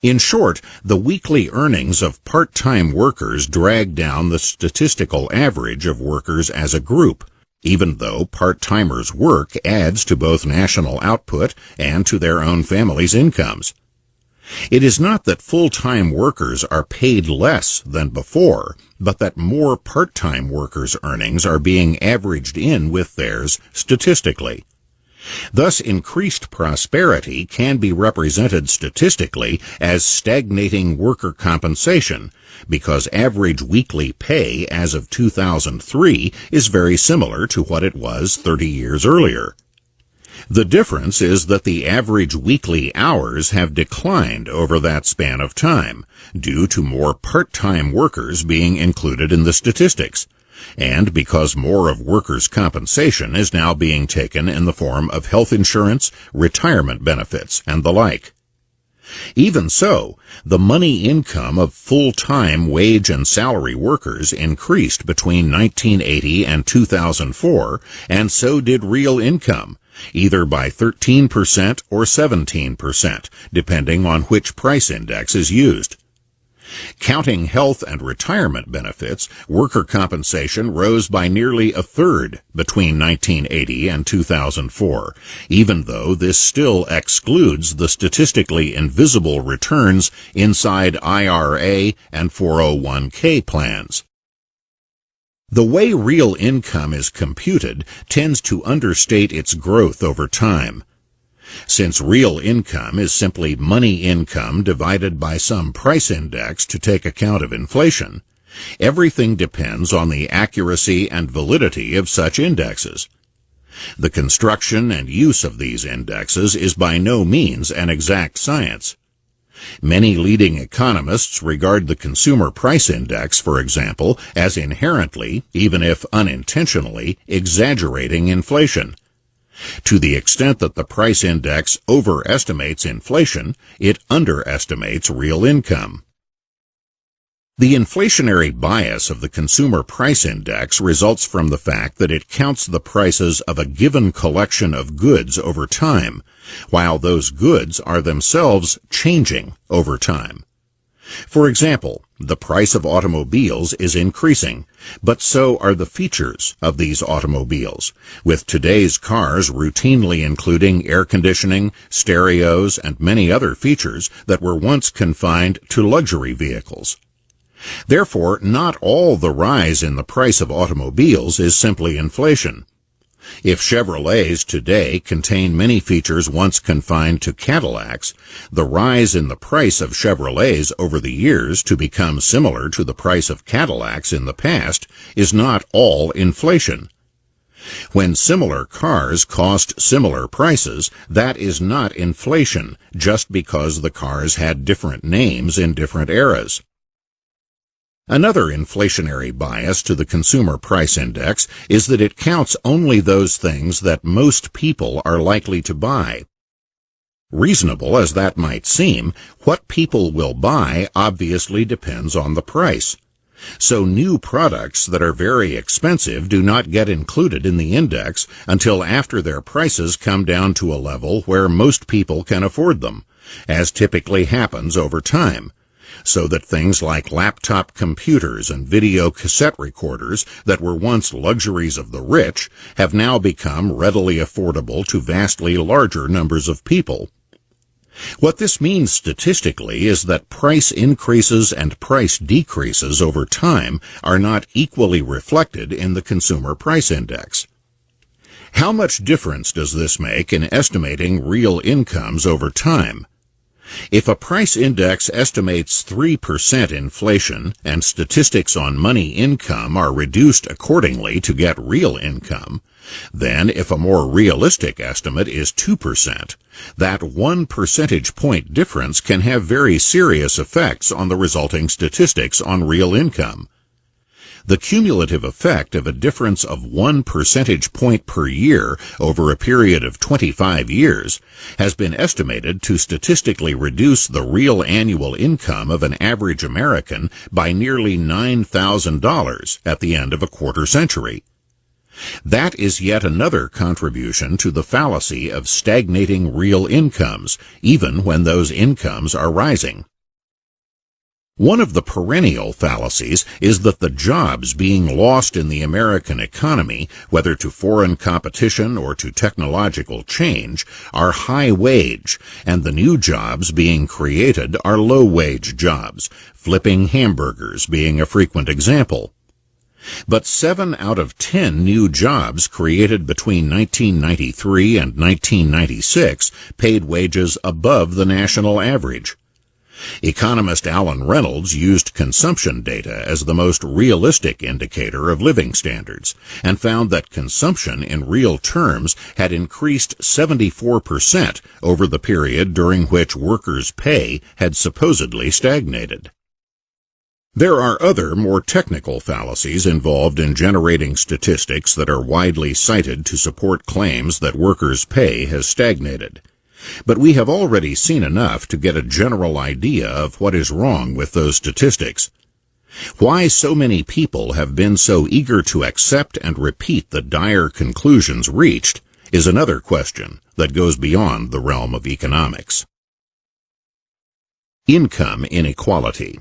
In short, the weekly earnings of part-time workers drag down the statistical average of workers as a group, even though part-timers' work adds to both national output and to their own families' incomes. It is not that full-time workers are paid less than before, but that more part-time workers' earnings are being averaged in with theirs statistically. Thus, increased prosperity can be represented statistically as stagnating worker compensation, because average weekly pay as of 2003 is very similar to what it was 30 years earlier. The difference is that the average weekly hours have declined over that span of time, due to more part-time workers being included in the statistics, and because more of workers' compensation is now being taken in the form of health insurance, retirement benefits, and the like. Even so, the money income of full-time wage and salary workers increased between 1980 and 2004, and so did real income, either by 13% or 17%, depending on which price index is used. Counting health and retirement benefits, worker compensation rose by nearly a third between 1980 and 2004, even though this still excludes the statistically invisible returns inside IRA and 401k plans. The way real income is computed tends to understate its growth over time. Since real income is simply money income divided by some price index to take account of inflation, everything depends on the accuracy and validity of such indexes. The construction and use of these indexes is by no means an exact science. Many leading economists regard the Consumer Price Index, for example, as inherently, even if unintentionally, exaggerating inflation. To the extent that the price index overestimates inflation, it underestimates real income. The inflationary bias of the Consumer Price Index results from the fact that it counts the prices of a given collection of goods over time, while those goods are themselves changing over time. For example, the price of automobiles is increasing, but so are the features of these automobiles, with today's cars routinely including air conditioning, stereos, and many other features that were once confined to luxury vehicles. Therefore, not all the rise in the price of automobiles is simply inflation. If Chevrolets today contain many features once confined to Cadillacs, the rise in the price of Chevrolets over the years to become similar to the price of Cadillacs in the past is not all inflation. When similar cars cost similar prices, that is not inflation, just because the cars had different names in different eras. Another inflationary bias to the Consumer Price Index is that it counts only those things that most people are likely to buy. Reasonable as that might seem, what people will buy obviously depends on the price. So new products that are very expensive do not get included in the index until after their prices come down to a level where most people can afford them, as typically happens over time, so that things like laptop computers and video cassette recorders that were once luxuries of the rich have now become readily affordable to vastly larger numbers of people. What this means statistically is that price increases and price decreases over time are not equally reflected in the Consumer Price Index. How much difference does this make in estimating real incomes over time? If a price index estimates 3% inflation and statistics on money income are reduced accordingly to get real income, then if a more realistic estimate is 2%, that 1 percentage point difference can have very serious effects on the resulting statistics on real income. The cumulative effect of a difference of 1 percentage point per year over a period of 25 years has been estimated to statistically reduce the real annual income of an average American by nearly $9,000 at the end of a quarter century. That is yet another contribution to the fallacy of stagnating real incomes, even when those incomes are rising. One of the perennial fallacies is that the jobs being lost in the American economy, whether to foreign competition or to technological change, are high-wage, and the new jobs being created are low-wage jobs, flipping hamburgers being a frequent example. But 7 out of 10 new jobs created between 1993 and 1996 paid wages above the national average. Economist Alan Reynolds used consumption data as the most realistic indicator of living standards and found that consumption in real terms had increased 74% over the period during which workers' pay had supposedly stagnated. There are other, more technical fallacies involved in generating statistics that are widely cited to support claims that workers' pay has stagnated. But we have already seen enough to get a general idea of what is wrong with those statistics. Why so many people have been so eager to accept and repeat the dire conclusions reached is another question that goes beyond the realm of economics. Income inequality.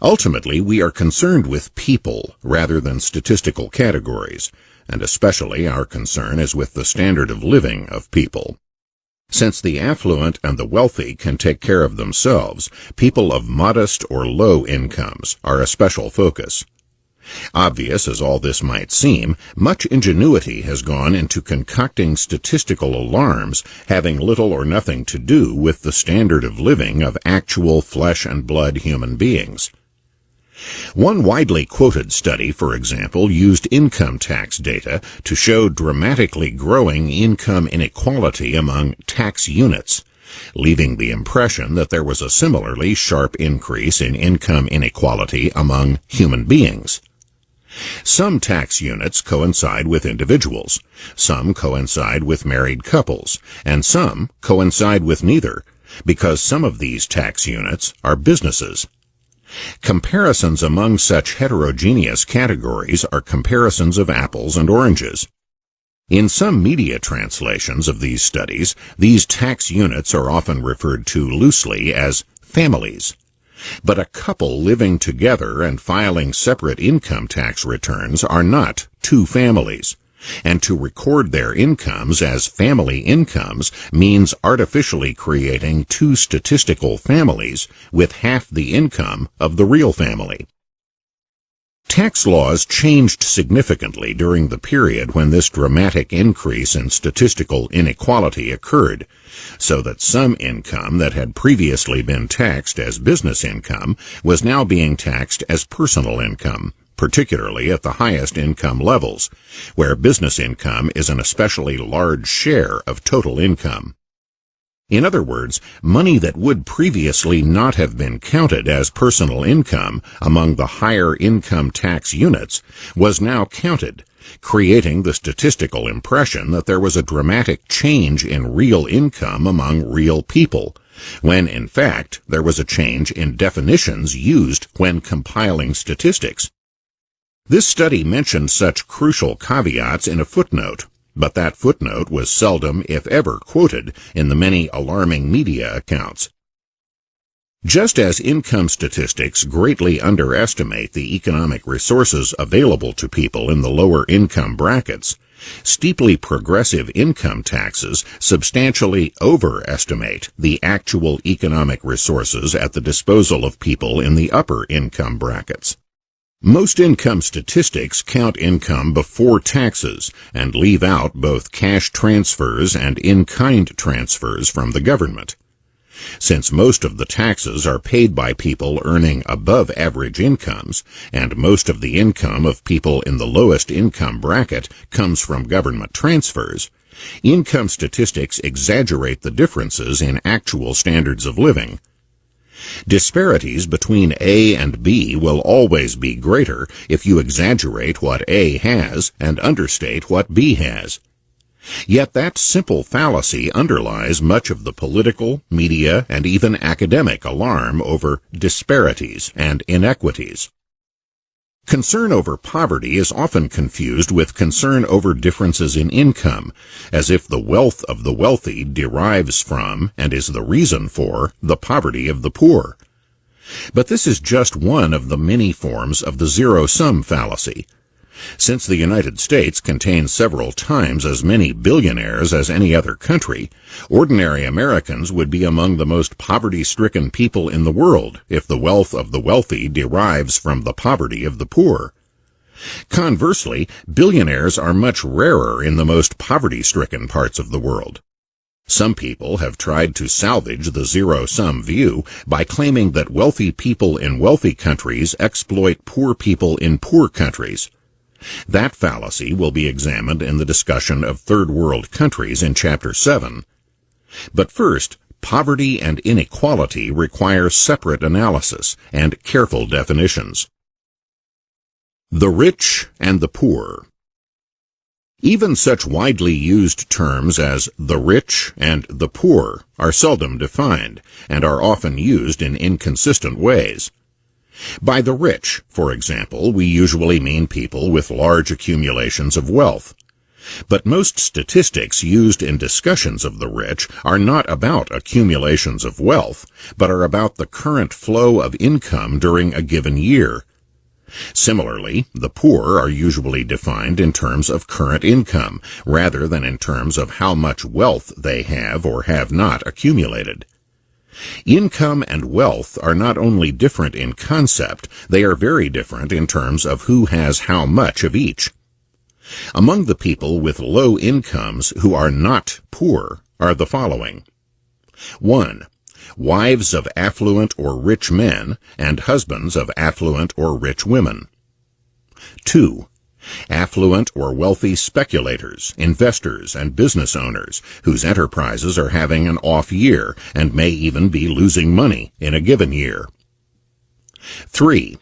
Ultimately, we are concerned with people rather than statistical categories, and especially our concern is with the standard of living of people. Since the affluent and the wealthy can take care of themselves, people of modest or low incomes are a special focus. Obvious as all this might seem, much ingenuity has gone into concocting statistical alarms having little or nothing to do with the standard of living of actual flesh and blood human beings. One widely quoted study, for example, used income tax data to show dramatically growing income inequality among tax units, leaving the impression that there was a similarly sharp increase in income inequality among human beings. Some tax units coincide with individuals, some coincide with married couples, and some coincide with neither, because some of these tax units are businesses. Comparisons among such heterogeneous categories are comparisons of apples and oranges. In some media translations of these studies, these tax units are often referred to loosely as families. But a couple living together and filing separate income tax returns are not two families, and to record their incomes as family incomes means artificially creating two statistical families with half the income of the real family. Tax laws changed significantly during the period when this dramatic increase in statistical inequality occurred, so that some income that had previously been taxed as business income was now being taxed as personal income, particularly at the highest income levels, where business income is an especially large share of total income. In other words, money that would previously not have been counted as personal income among the higher income tax units was now counted, creating the statistical impression that there was a dramatic change in real income among real people, when in fact there was a change in definitions used when compiling statistics. This study mentioned such crucial caveats in a footnote, but that footnote was seldom, if ever, quoted in the many alarming media accounts. Just as income statistics greatly underestimate the economic resources available to people in the lower income brackets, steeply progressive income taxes substantially overestimate the actual economic resources at the disposal of people in the upper income brackets. Most income statistics count income before taxes and leave out both cash transfers and in-kind transfers from the government. Since most of the taxes are paid by people earning above average incomes, and most of the income of people in the lowest income bracket comes from government transfers, income statistics exaggerate the differences in actual standards of living. Disparities between A and B will always be greater if you exaggerate what A has and understate what B has. Yet that simple fallacy underlies much of the political, media, and even academic alarm over disparities and inequities. Concern over poverty is often confused with concern over differences in income, as if the wealth of the wealthy derives from and is the reason for the poverty of the poor. But this is just one of the many forms of the zero-sum fallacy. Since the United States contains several times as many billionaires as any other country, ordinary Americans would be among the most poverty-stricken people in the world if the wealth of the wealthy derives from the poverty of the poor. Conversely, billionaires are much rarer in the most poverty-stricken parts of the world. Some people have tried to salvage the zero-sum view by claiming that wealthy people in wealthy countries exploit poor people in poor countries. That fallacy will be examined in the discussion of third world countries in Chapter 7. But first, poverty and inequality require separate analysis and careful definitions. The rich and the poor. Even such widely used terms as the rich and the poor are seldom defined and are often used in inconsistent ways. By the rich, for example, we usually mean people with large accumulations of wealth. But most statistics used in discussions of the rich are not about accumulations of wealth, but are about the current flow of income during a given year. Similarly, the poor are usually defined in terms of current income, rather than in terms of how much wealth they have or have not accumulated. Income and wealth are not only different in concept, they are very different in terms of who has how much of each. Among the people with low incomes who are not poor are the following. 1. Wives of affluent or rich men and husbands of affluent or rich women. 2. Affluent or wealthy speculators, investors, and business owners whose enterprises are having an off year and may even be losing money in a given year. 3.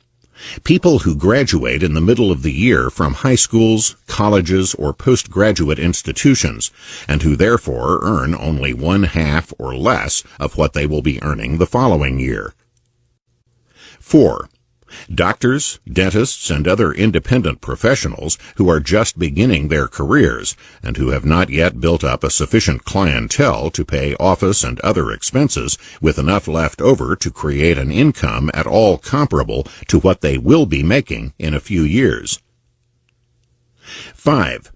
People who graduate in the middle of the year from high schools, colleges, or postgraduate institutions, and who therefore earn only 1/2 or less of what they will be earning the following year. 4. Doctors, dentists, and other independent professionals who are just beginning their careers and who have not yet built up a sufficient clientele to pay office and other expenses with enough left over to create an income at all comparable to what they will be making in a few years. 5.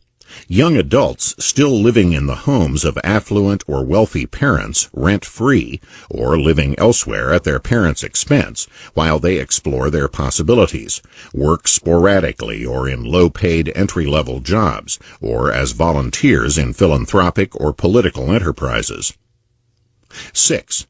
Young adults still living in the homes of affluent or wealthy parents rent-free or living elsewhere at their parents' expense while they explore their possibilities, work sporadically or in low-paid entry-level jobs, or as volunteers in philanthropic or political enterprises. 6.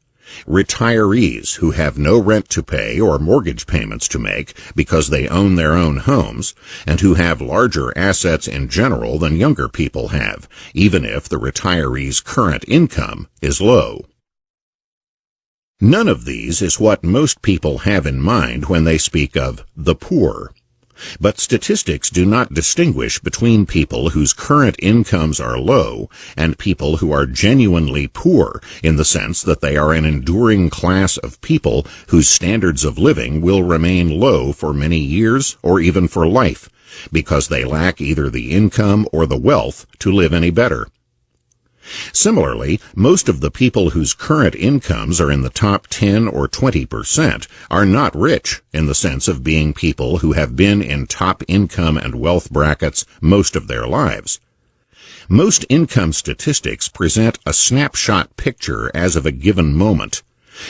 Retirees who have no rent to pay or mortgage payments to make because they own their own homes, and who have larger assets in general than younger people have, even if the retiree's current income is low. None of these is what most people have in mind when they speak of the poor. But statistics do not distinguish between people whose current incomes are low and people who are genuinely poor, in the sense that they are an enduring class of people whose standards of living will remain low for many years or even for life, because they lack either the income or the wealth to live any better. Similarly, most of the people whose current incomes are in the top 10 or 20% are not rich in the sense of being people who have been in top income and wealth brackets most of their lives. Most income statistics present a snapshot picture as of a given moment,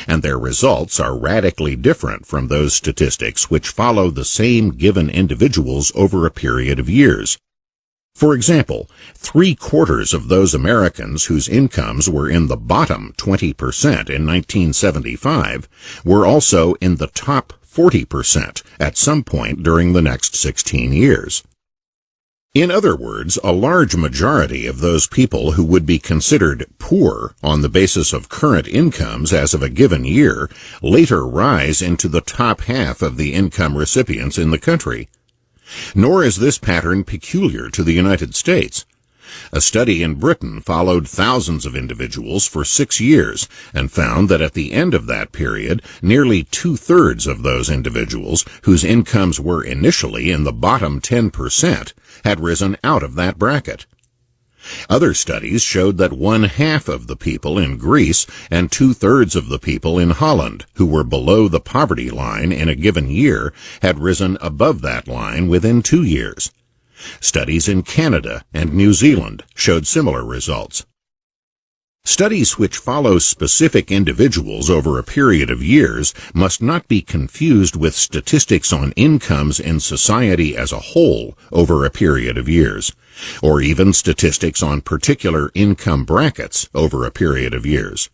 and their results are radically different from those statistics which follow the same given individuals over a period of years. For example, 3/4 of those Americans whose incomes were in the bottom 20% in 1975 were also in the top 40% at some point during the next 16 years. In other words, a large majority of those people who would be considered poor on the basis of current incomes as of a given year later rise into the top half of the income recipients in the country. Nor is this pattern peculiar to the United States. A study in Britain followed thousands of individuals for 6 years and found that at the end of that period, nearly 2/3 of those individuals whose incomes were initially in the bottom 10% had risen out of that bracket. Other studies showed that 1/2 of the people in Greece and 2/3 of the people in Holland who were below the poverty line in a given year had risen above that line within 2 years. Studies in Canada and New Zealand showed similar results. Studies which follow specific individuals over a period of years must not be confused with statistics on incomes in society as a whole over a period of years, or even statistics on particular income brackets over a period of years.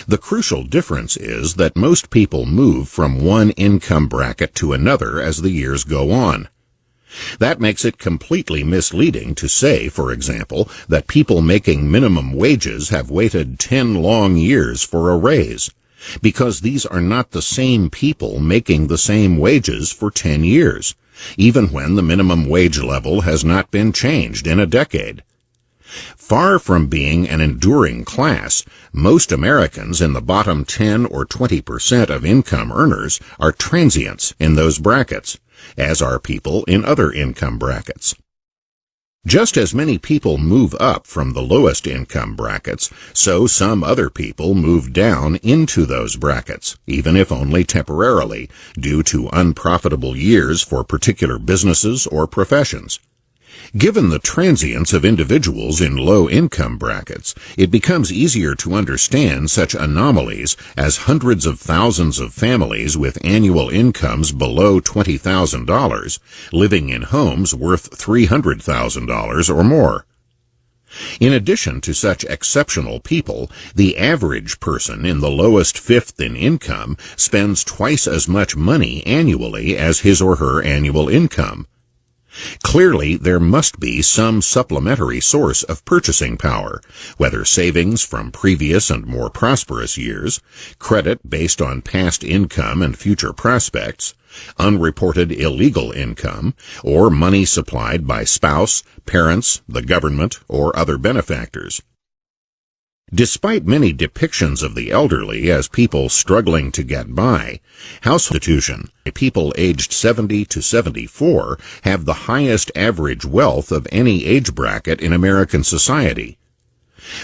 The crucial difference is that most people move from one income bracket to another as the years go on. That makes it completely misleading to say, for example, that people making minimum wages have waited 10 long years for a raise, because these are not the same people making the same wages for 10 years, even when the minimum wage level has not been changed in a decade. Far from being an enduring class, most Americans in the bottom 10 or 20% of income earners are transients in those brackets, as are people in other income brackets. Just as many people move up from the lowest income brackets, so some other people move down into those brackets, even if only temporarily, due to unprofitable years for particular businesses or professions. Given the transience of individuals in low-income brackets, it becomes easier to understand such anomalies as hundreds of thousands of families with annual incomes below $20,000 living in homes worth $300,000 or more. In addition to such exceptional people, the average person in the lowest fifth in income spends twice as much money annually as his or her annual income. Clearly, there must be some supplementary source of purchasing power, whether savings from previous and more prosperous years, credit based on past income and future prospects, unreported illegal income, or money supplied by spouse, parents, the government, or other benefactors. Despite many depictions of the elderly as people struggling to get by, household institution, people aged 70 to 74 have the highest average wealth of any age bracket in American society.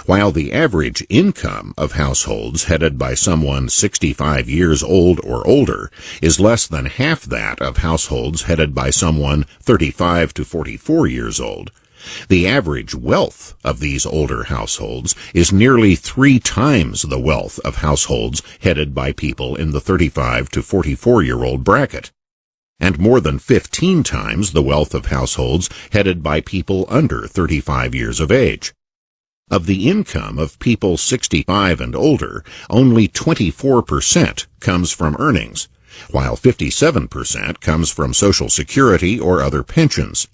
While the average income of households headed by someone 65 years old or older is less than half that of households headed by someone 35 to 44 years old, the average wealth of these older households is nearly 3 times the wealth of households headed by people in the 35 to 44-year-old bracket, and more than 15 times the wealth of households headed by people under 35 years of age. Of the income of people 65 and older, only 24% comes from earnings, while 57% comes from Social Security or other pensions.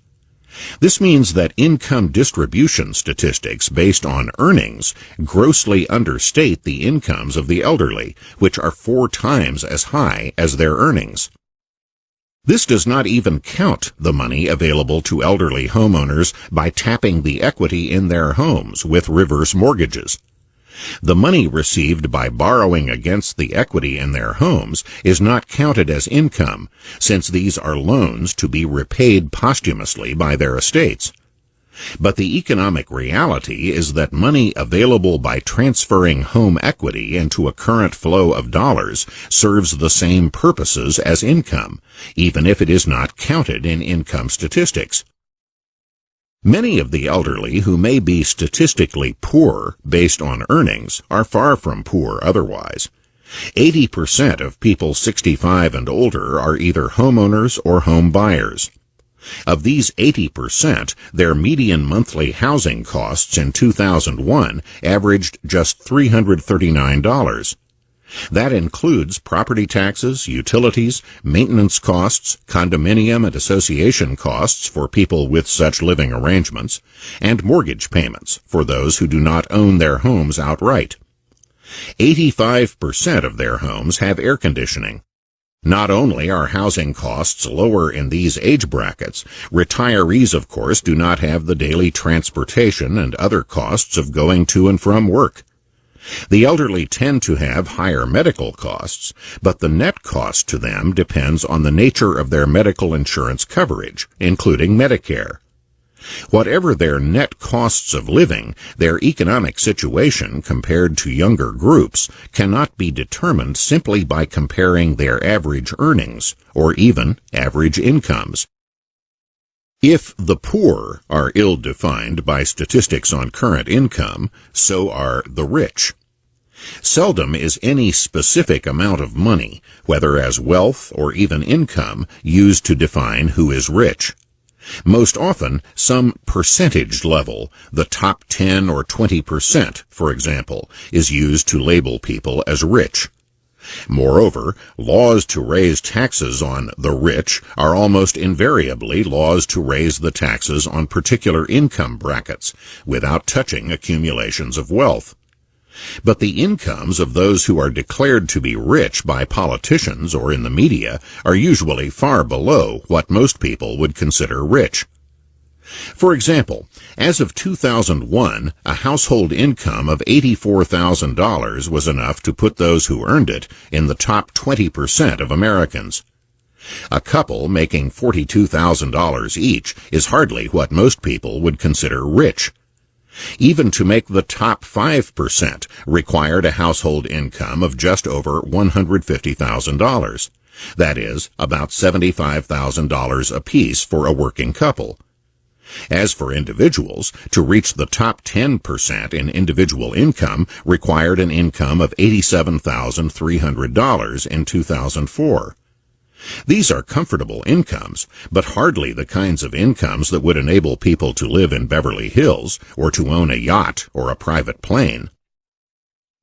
This means that income distribution statistics based on earnings grossly understate the incomes of the elderly, which are 4 times as high as their earnings. This does not even count the money available to elderly homeowners by tapping the equity in their homes with reverse mortgages. The money received by borrowing against the equity in their homes is not counted as income, since these are loans to be repaid posthumously by their estates. But the economic reality is that money available by transferring home equity into a current flow of dollars serves the same purposes as income, even if it is not counted in income statistics. Many of the elderly who may be statistically poor based on earnings are far from poor otherwise. 80% of people 65 and older are either homeowners or home buyers. Of these 80%, their median monthly housing costs in 2001 averaged just $339. That includes property taxes, utilities, maintenance costs, condominium and association costs for people with such living arrangements, and mortgage payments for those who do not own their homes outright. 85% of their homes have air conditioning. Not only are housing costs lower in these age brackets, retirees, of course, do not have the daily transportation and other costs of going to and from work. The elderly tend to have higher medical costs, but the net cost to them depends on the nature of their medical insurance coverage, including Medicare. Whatever their net costs of living, their economic situation compared to younger groups cannot be determined simply by comparing their average earnings, or even average incomes. If the poor are ill-defined by statistics on current income, so are the rich. Seldom is any specific amount of money, whether as wealth or even income, used to define who is rich. Most often, some percentage level, the top 10 or 20%, for example, is used to label people as rich. Moreover, laws to raise taxes on the rich are almost invariably laws to raise the taxes on particular income brackets, without touching accumulations of wealth. But the incomes of those who are declared to be rich by politicians or in the media are usually far below what most people would consider rich. For example, as of 2001, a household income of $84,000 was enough to put those who earned it in the top 20% of Americans. A couple making $42,000 each is hardly what most people would consider rich. Even to make the top 5% required a household income of just over $150,000. That is, about $75,000 apiece for a working couple. As for individuals, to reach the top 10% in individual income required an income of $87,300 in 2004. These are comfortable incomes, but hardly the kinds of incomes that would enable people to live in Beverly Hills or to own a yacht or a private plane.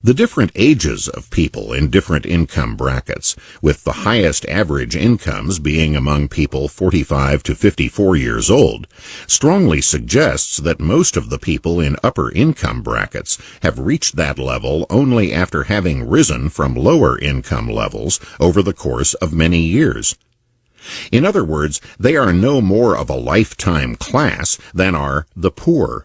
The different ages of people in different income brackets, with the highest average incomes being among people 45 to 54 years old, strongly suggests that most of the people in upper income brackets have reached that level only after having risen from lower income levels over the course of many years. In other words, they are no more of a lifetime class than are the poor.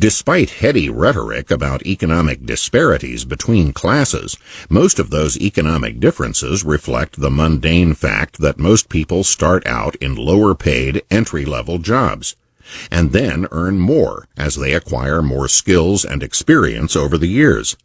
Despite heady rhetoric about economic disparities between classes, most of those economic differences reflect the mundane fact that most people start out in lower-paid, entry-level jobs, and then earn more as they acquire more skills and experience over the years.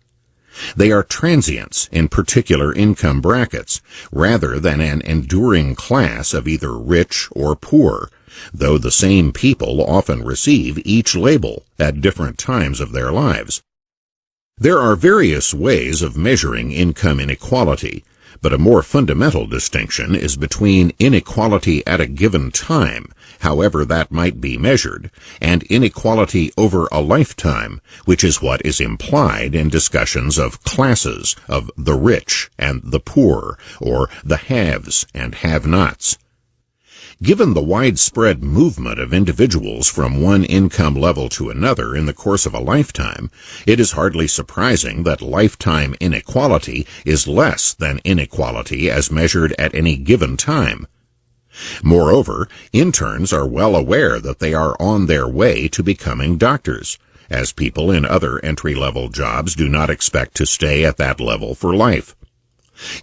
They are transients in particular income brackets, rather than an enduring class of either rich or poor, though the same people often receive each label at different times of their lives. There are various ways of measuring income inequality, but a more fundamental distinction is between inequality at a given time, however that might be measured, and inequality over a lifetime, which is what is implied in discussions of classes, of the rich and the poor, or the haves and have-nots. Given the widespread movement of individuals from one income level to another in the course of a lifetime, it is hardly surprising that lifetime inequality is less than inequality as measured at any given time. Moreover, interns are well aware that they are on their way to becoming doctors, as people in other entry-level jobs do not expect to stay at that level for life.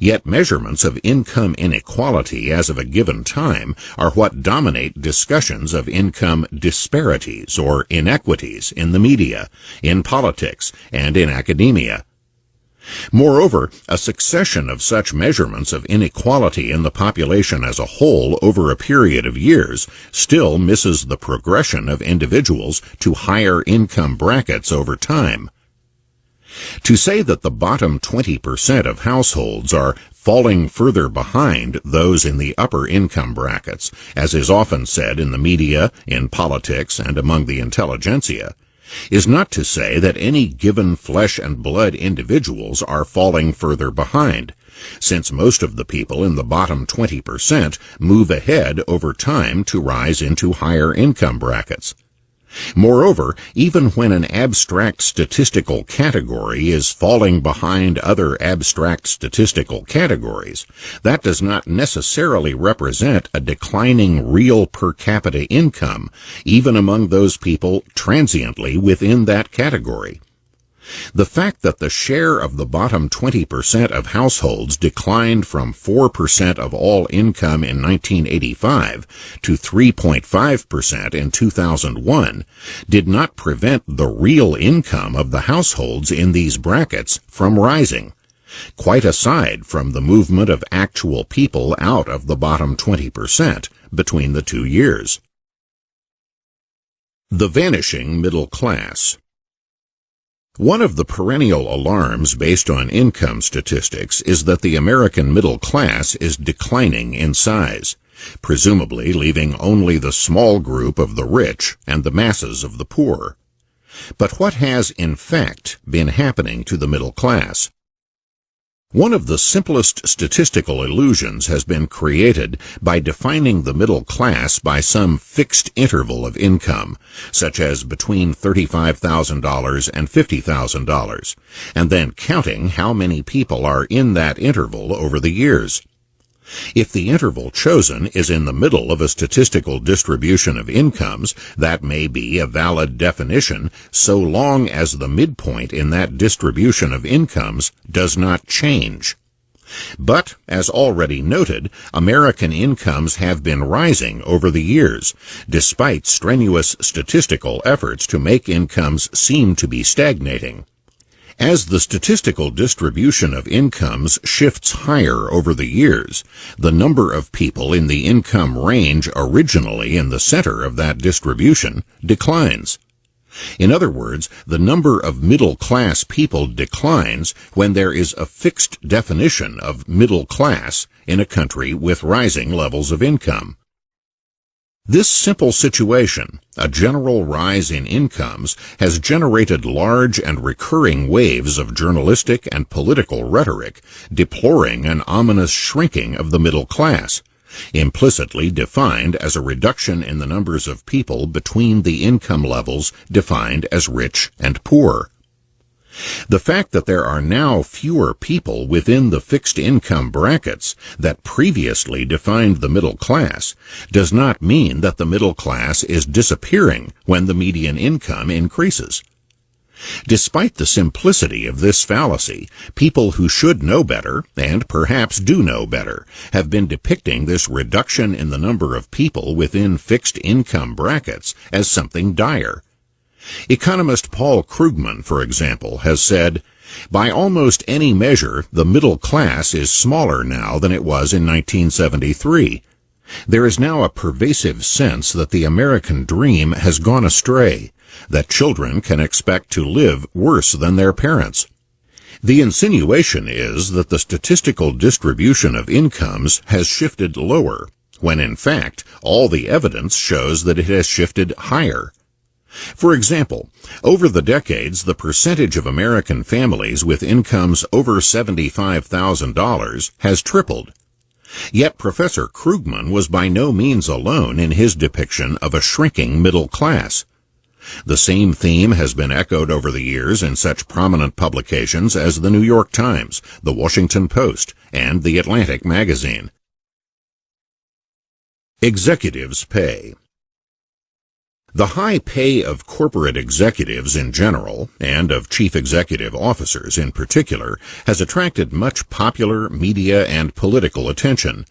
Yet measurements of income inequality as of a given time are what dominate discussions of income disparities or inequities in the media, in politics, and in academia. Moreover, a succession of such measurements of inequality in the population as a whole over a period of years still misses the progression of individuals to higher income brackets over time. To say that the bottom 20% of households are falling further behind those in the upper income brackets, as is often said in the media, in politics, and among the intelligentsia, is not to say that any given flesh and blood individuals are falling further behind, since most of the people in the bottom 20% move ahead over time to rise into higher income brackets. Moreover, even when an abstract statistical category is falling behind other abstract statistical categories, that does not necessarily represent a declining real per capita income, even among those people transiently within that category. The fact that the share of the bottom 20% of households declined from 4% of all income in 1985 to 3.5% in 2001 did not prevent the real income of the households in these brackets from rising, quite aside from the movement of actual people out of the bottom 20% between the 2 years. The vanishing middle class. One of the perennial alarms based on income statistics is that the American middle class is declining in size, presumably leaving only the small group of the rich and the masses of the poor. But what has, in fact, been happening to the middle class? One of the simplest statistical illusions has been created by defining the middle class by some fixed interval of income, such as between $35,000 and $50,000, and then counting how many people are in that interval over the years. If the interval chosen is in the middle of a statistical distribution of incomes, that may be a valid definition so long as the midpoint in that distribution of incomes does not change. But, as already noted, American incomes have been rising over the years, despite strenuous statistical efforts to make incomes seem to be stagnating. As the statistical distribution of incomes shifts higher over the years, the number of people in the income range originally in the center of that distribution declines. In other words, the number of middle-class people declines when there is a fixed definition of middle class in a country with rising levels of income. This simple situation, a general rise in incomes, has generated large and recurring waves of journalistic and political rhetoric deploring an ominous shrinking of the middle class, implicitly defined as a reduction in the numbers of people between the income levels defined as rich and poor. The fact that there are now fewer people within the fixed income brackets that previously defined the middle class does not mean that the middle class is disappearing when the median income increases. Despite the simplicity of this fallacy, people who should know better, and perhaps do know better, have been depicting this reduction in the number of people within fixed income brackets as something dire. Economist Paul Krugman, for example, has said, "By almost any measure, the middle class is smaller now than it was in 1973. There is now a pervasive sense that the American dream has gone astray, that children can expect to live worse than their parents." The insinuation is that the statistical distribution of incomes has shifted lower, when in fact all the evidence shows that it has shifted higher. For example, over the decades, the percentage of American families with incomes over $75,000 has tripled. Yet Professor Krugman was by no means alone in his depiction of a shrinking middle class. The same theme has been echoed over the years in such prominent publications as the New York Times, the Washington Post, and the Atlantic magazine. Executives' pay. The high pay of corporate executives in general, and of chief executive officers in particular, has attracted much popular, media, and political attention,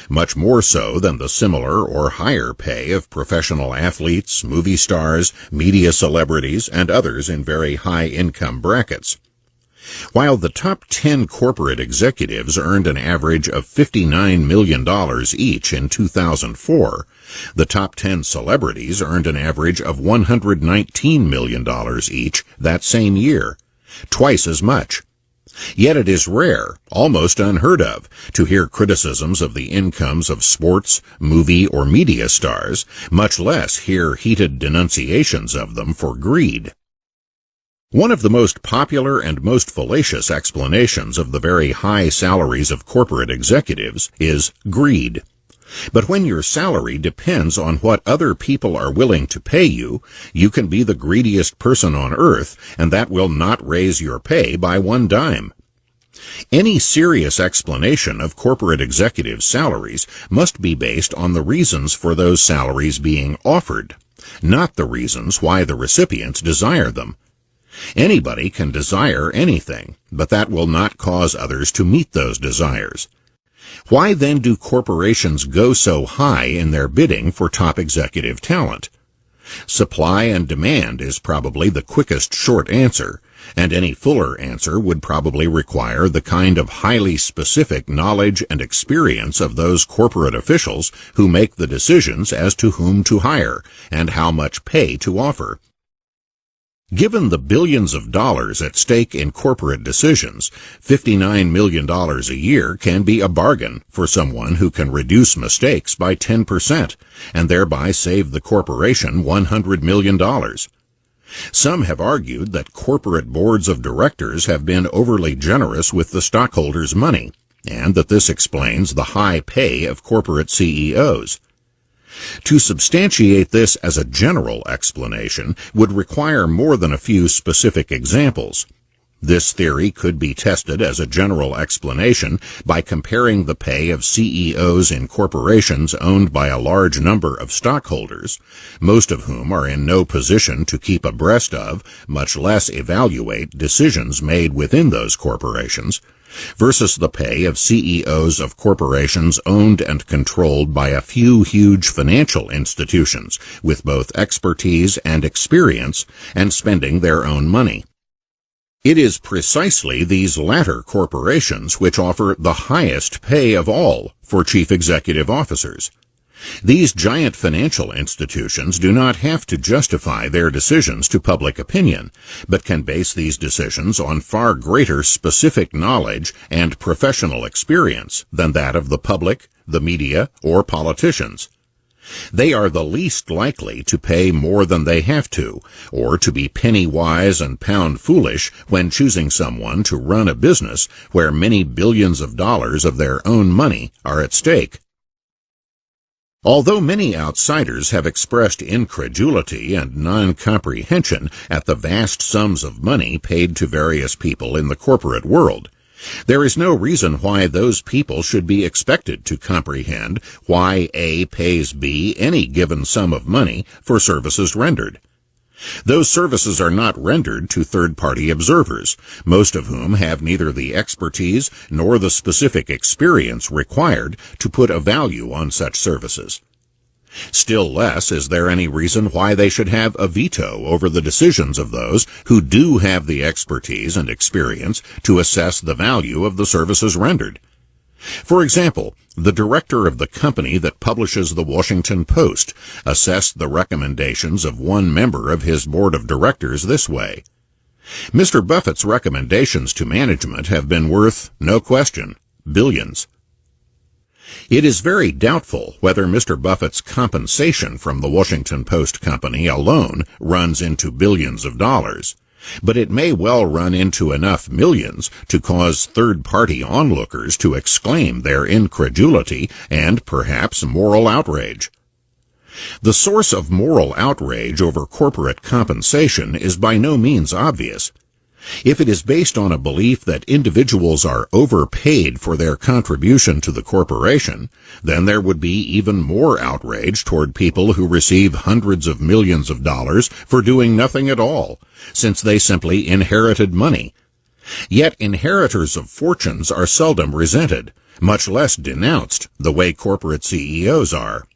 much more so than the similar or higher pay of professional athletes, movie stars, media celebrities, and others in very high income brackets. While the top 10 corporate executives earned an average of $59 million each in 2004, the top 10 celebrities earned an average of $119 million each that same year, twice as much. Yet it is rare, almost unheard of, to hear criticisms of the incomes of sports, movie, or media stars, much less hear heated denunciations of them for greed. One of the most popular and most fallacious explanations of the very high salaries of corporate executives is greed. But when your salary depends on what other people are willing to pay you, you can be the greediest person on earth, and that will not raise your pay by one dime. Any serious explanation of corporate executives' salaries must be based on the reasons for those salaries being offered, not the reasons why the recipients desire them. Anybody can desire anything, but that will not cause others to meet those desires. Why then do corporations go so high in their bidding for top executive talent? Supply and demand is probably the quickest short answer, and any fuller answer would probably require the kind of highly specific knowledge and experience of those corporate officials who make the decisions as to whom to hire and how much pay to offer. Given the billions of dollars at stake in corporate decisions, $59 million a year can be a bargain for someone who can reduce mistakes by 10% and thereby save the corporation $100 million. Some have argued that corporate boards of directors have been overly generous with the stockholders' money, and that this explains the high pay of corporate CEOs. To substantiate this as a general explanation would require more than a few specific examples. This theory could be tested as a general explanation by comparing the pay of CEOs in corporations owned by a large number of stockholders, most of whom are in no position to keep abreast of, much less evaluate, decisions made within those corporations, versus the pay of CEOs of corporations owned and controlled by a few huge financial institutions with both expertise and experience and spending their own money. It is precisely these latter corporations which offer the highest pay of all for chief executive officers. These giant financial institutions do not have to justify their decisions to public opinion, but can base these decisions on far greater specific knowledge and professional experience than that of the public, the media, or politicians. They are the least likely to pay more than they have to, or to be penny-wise and pound-foolish when choosing someone to run a business where many billions of dollars of their own money are at stake. Although many outsiders have expressed incredulity and non-comprehension at the vast sums of money paid to various people in the corporate world, there is no reason why those people should be expected to comprehend why A pays B any given sum of money for services rendered. Those services are not rendered to third-party observers, most of whom have neither the expertise nor the specific experience required to put a value on such services. Still less is there any reason why they should have a veto over the decisions of those who do have the expertise and experience to assess the value of the services rendered. For example, the director of the company that publishes the Washington Post assessed the recommendations of one member of his board of directors this way. Mr. Buffett's recommendations to management have been worth, no question, billions. It is very doubtful whether Mr. Buffett's compensation from the Washington Post company alone runs into billions of dollars, but it may well run into enough millions to cause third-party onlookers to exclaim their incredulity and perhaps moral outrage. The source of moral outrage over corporate compensation is by no means obvious. If it is based on a belief that individuals are overpaid for their contribution to the corporation, then there would be even more outrage toward people who receive hundreds of millions of dollars for doing nothing at all, since they simply inherited money. Yet inheritors of fortunes are seldom resented, much less denounced, the way corporate CEOs are.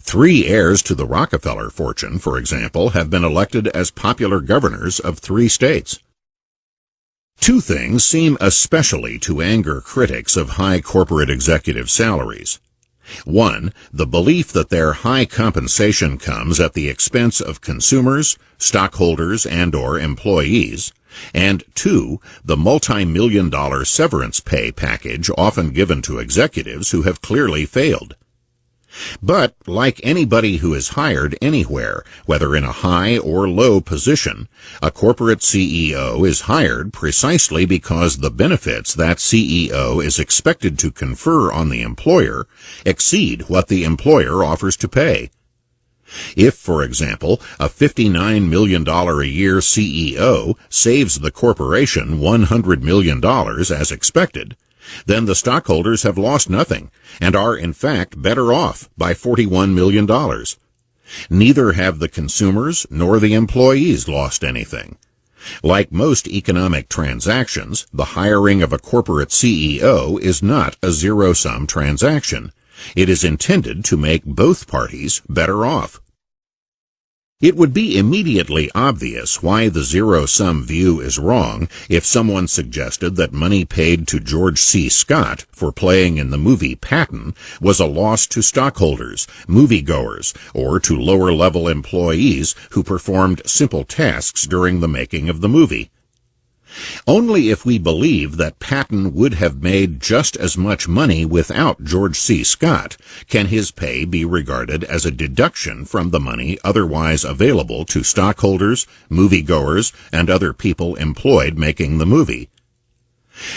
3 heirs to the Rockefeller fortune, for example, have been elected as popular governors of 3 states. 2 things seem especially to anger critics of high corporate executive salaries. 1, the belief that their high compensation comes at the expense of consumers, stockholders, and/or employees, and 2, the multi-million-dollar severance pay package often given to executives who have clearly failed. But, like anybody who is hired anywhere, whether in a high or low position, a corporate CEO is hired precisely because the benefits that CEO is expected to confer on the employer exceed what the employer offers to pay. If, for example, a $59 million a year CEO saves the corporation $100 million as expected, then the stockholders have lost nothing and are in fact better off by $41 million. Neither have the consumers nor the employees lost anything. Like most economic transactions, the hiring of a corporate CEO is not a zero-sum transaction. It is intended to make both parties better off. It would be immediately obvious why the zero-sum view is wrong if someone suggested that money paid to George C. Scott for playing in the movie Patton was a loss to stockholders, moviegoers, or to lower-level employees who performed simple tasks during the making of the movie. Only if we believe that Patton would have made just as much money without George C. Scott can his pay be regarded as a deduction from the money otherwise available to stockholders, moviegoers, and other people employed making the movie.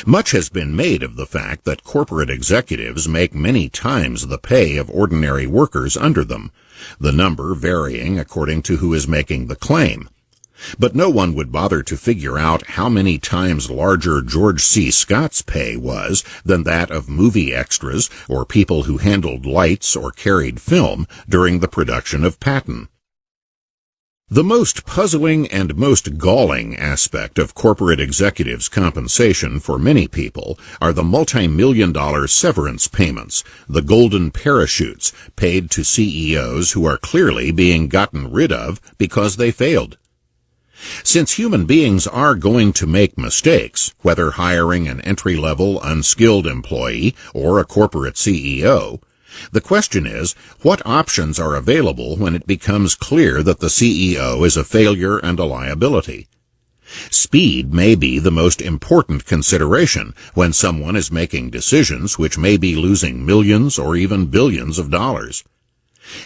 Much has been made of the fact that corporate executives make many times the pay of ordinary workers under them, the number varying according to who is making the claim. But no one would bother to figure out how many times larger George C. Scott's pay was than that of movie extras or people who handled lights or carried film during the production of Patton. The most puzzling and most galling aspect of corporate executives' compensation for many people are the multi-million-dollar severance payments, the golden parachutes paid to CEOs who are clearly being gotten rid of because they failed. Since human beings are going to make mistakes, whether hiring an entry-level, unskilled employee or a corporate CEO, the question is, what options are available when it becomes clear that the CEO is a failure and a liability? Speed may be the most important consideration when someone is making decisions which may be losing millions or even billions of dollars.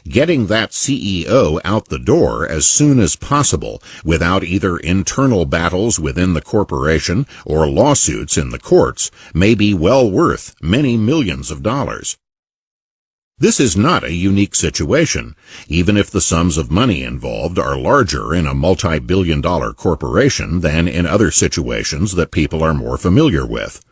Getting that CEO out the door as soon as possible without either internal battles within the corporation or lawsuits in the courts may be well worth many millions of dollars. This is not a unique situation, even if the sums of money involved are larger in a multi-billion-dollar corporation than in other situations that people are more familiar with.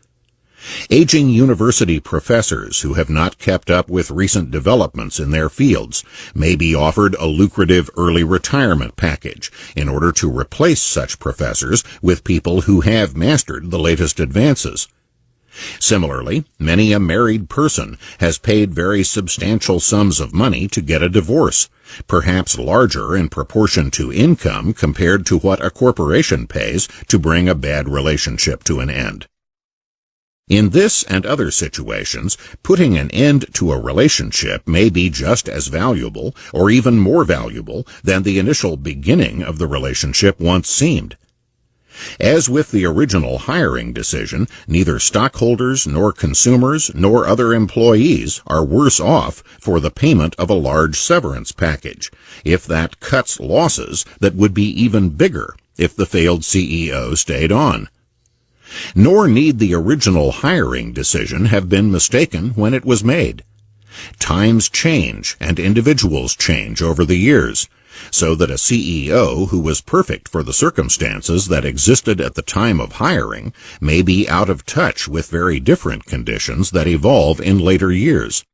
Aging university professors who have not kept up with recent developments in their fields may be offered a lucrative early retirement package in order to replace such professors with people who have mastered the latest advances. Similarly, many a married person has paid very substantial sums of money to get a divorce, perhaps larger in proportion to income compared to what a corporation pays to bring a bad relationship to an end. In this and other situations, putting an end to a relationship may be just as valuable or even more valuable than the initial beginning of the relationship once seemed. As with the original hiring decision, neither stockholders nor consumers nor other employees are worse off for the payment of a large severance package, if that cuts losses that would be even bigger if the failed CEO stayed on. Nor need the original hiring decision have been mistaken when it was made. Times change and individuals change over the years, so that a CEO who was perfect for the circumstances that existed at the time of hiring may be out of touch with very different conditions that evolve in later years.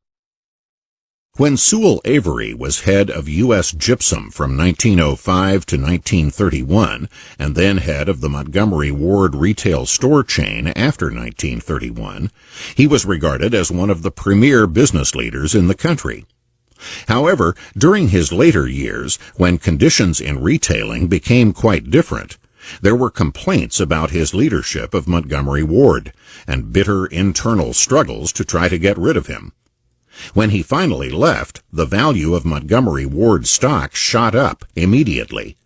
When Sewell Avery was head of U.S. Gypsum from 1905 to 1931, and then head of the Montgomery Ward retail store chain after 1931, he was regarded as one of the premier business leaders in the country. However, during his later years, when conditions in retailing became quite different, there were complaints about his leadership of Montgomery Ward, and bitter internal struggles to try to get rid of him. When he finally left, the value of Montgomery Ward stock shot up immediately.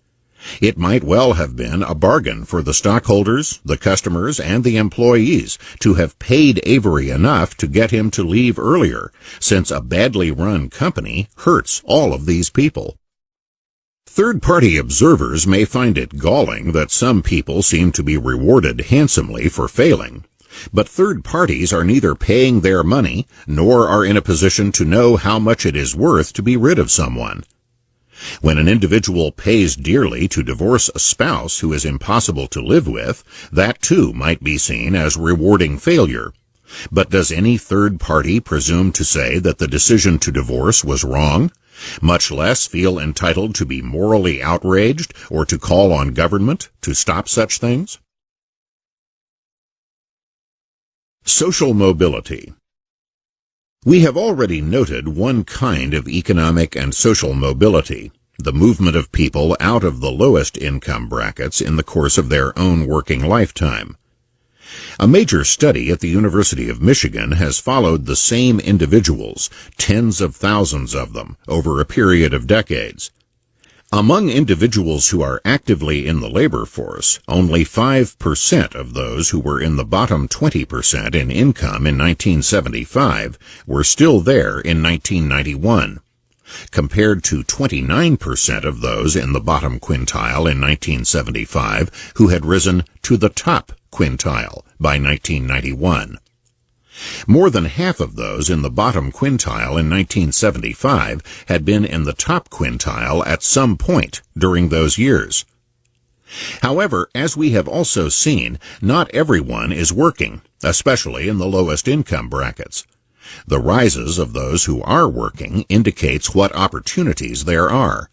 It might well have been a bargain for the stockholders, the customers, and the employees to have paid Avery enough to get him to leave earlier, since a badly run company hurts all of these people. Third-party observers may find it galling that some people seem to be rewarded handsomely for failing, but third parties are neither paying their money nor are in a position to know how much it is worth to be rid of someone. When an individual pays dearly to divorce a spouse who is impossible to live with, that too might be seen as rewarding failure. But does any third party presume to say that the decision to divorce was wrong, much less feel entitled to be morally outraged or to call on government to stop such things? Social mobility. We have already noted one kind of economic and social mobility, the movement of people out of the lowest income brackets in the course of their own working lifetime. A major study at the University of Michigan has followed the same individuals, tens of thousands of them, over a period of decades. Among individuals who are actively in the labor force, only 5% of those who were in the bottom 20% in income in 1975 were still there in 1991, compared to 29% of those in the bottom quintile in 1975 who had risen to the top quintile by 1991. More than half of those in the bottom quintile in 1975 had been in the top quintile at some point during those years. However, as we have also seen, not everyone is working, especially in the lowest income brackets. The rises of those who are working indicates what opportunities there are.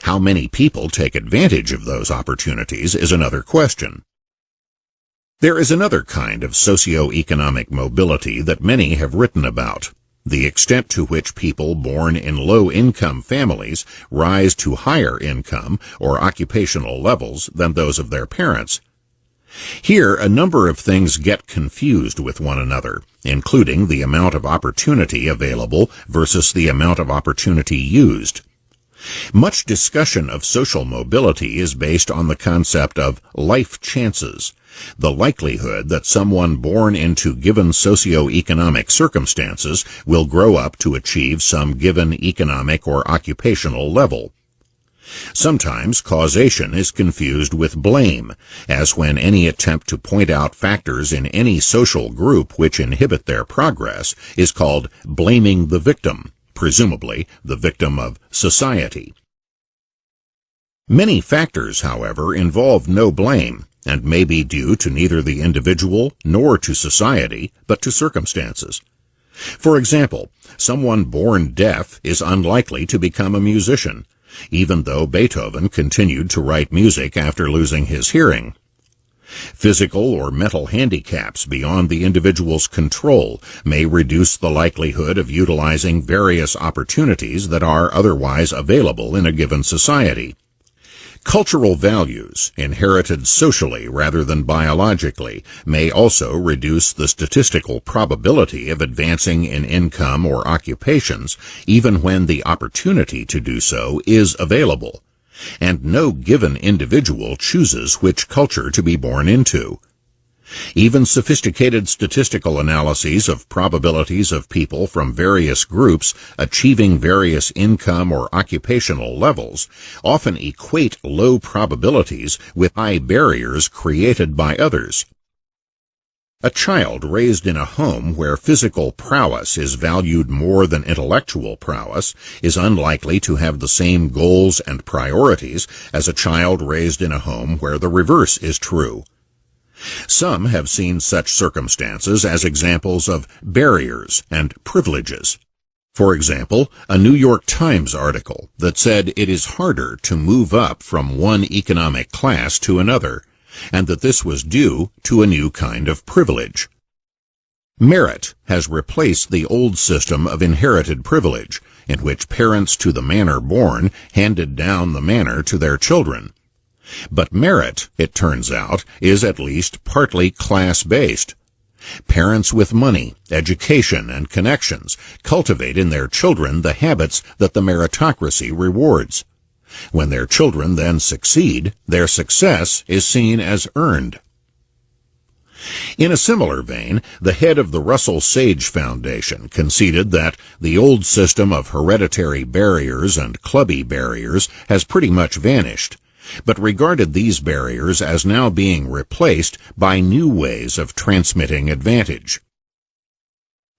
How many people take advantage of those opportunities is another question. There is another kind of socio-economic mobility that many have written about, the extent to which people born in low-income families rise to higher income or occupational levels than those of their parents. Here, a number of things get confused with one another, including the amount of opportunity available versus the amount of opportunity used. Much discussion of social mobility is based on the concept of life chances, the likelihood that someone born into given socio-economic circumstances will grow up to achieve some given economic or occupational level. Sometimes causation is confused with blame, as when any attempt to point out factors in any social group which inhibit their progress is called blaming the victim, presumably the victim of society. Many factors, however, involve no blame, and may be due to neither the individual nor to society, but to circumstances. For example, someone born deaf is unlikely to become a musician, even though Beethoven continued to write music after losing his hearing. Physical or mental handicaps beyond the individual's control may reduce the likelihood of utilizing various opportunities that are otherwise available in a given society. Cultural values, inherited socially rather than biologically, may also reduce the statistical probability of advancing in income or occupations, even when the opportunity to do so is available. And no given individual chooses which culture to be born into. Even sophisticated statistical analyses of probabilities of people from various groups achieving various income or occupational levels often equate low probabilities with high barriers created by others. A child raised in a home where physical prowess is valued more than intellectual prowess is unlikely to have the same goals and priorities as a child raised in a home where the reverse is true. Some have seen such circumstances as examples of barriers and privileges. For example, a New York Times article that said it is harder to move up from one economic class to another, and that this was due to a new kind of privilege. Merit has replaced the old system of inherited privilege, in which parents to the manor born handed down the manor to their children. But merit, it turns out, is at least partly class-based. Parents with money, education, and connections cultivate in their children the habits that the meritocracy rewards. When their children then succeed, their success is seen as earned. In a similar vein, the head of the Russell Sage Foundation conceded that the old system of hereditary barriers and clubby barriers has pretty much vanished, but regarded these barriers as now being replaced by new ways of transmitting advantage.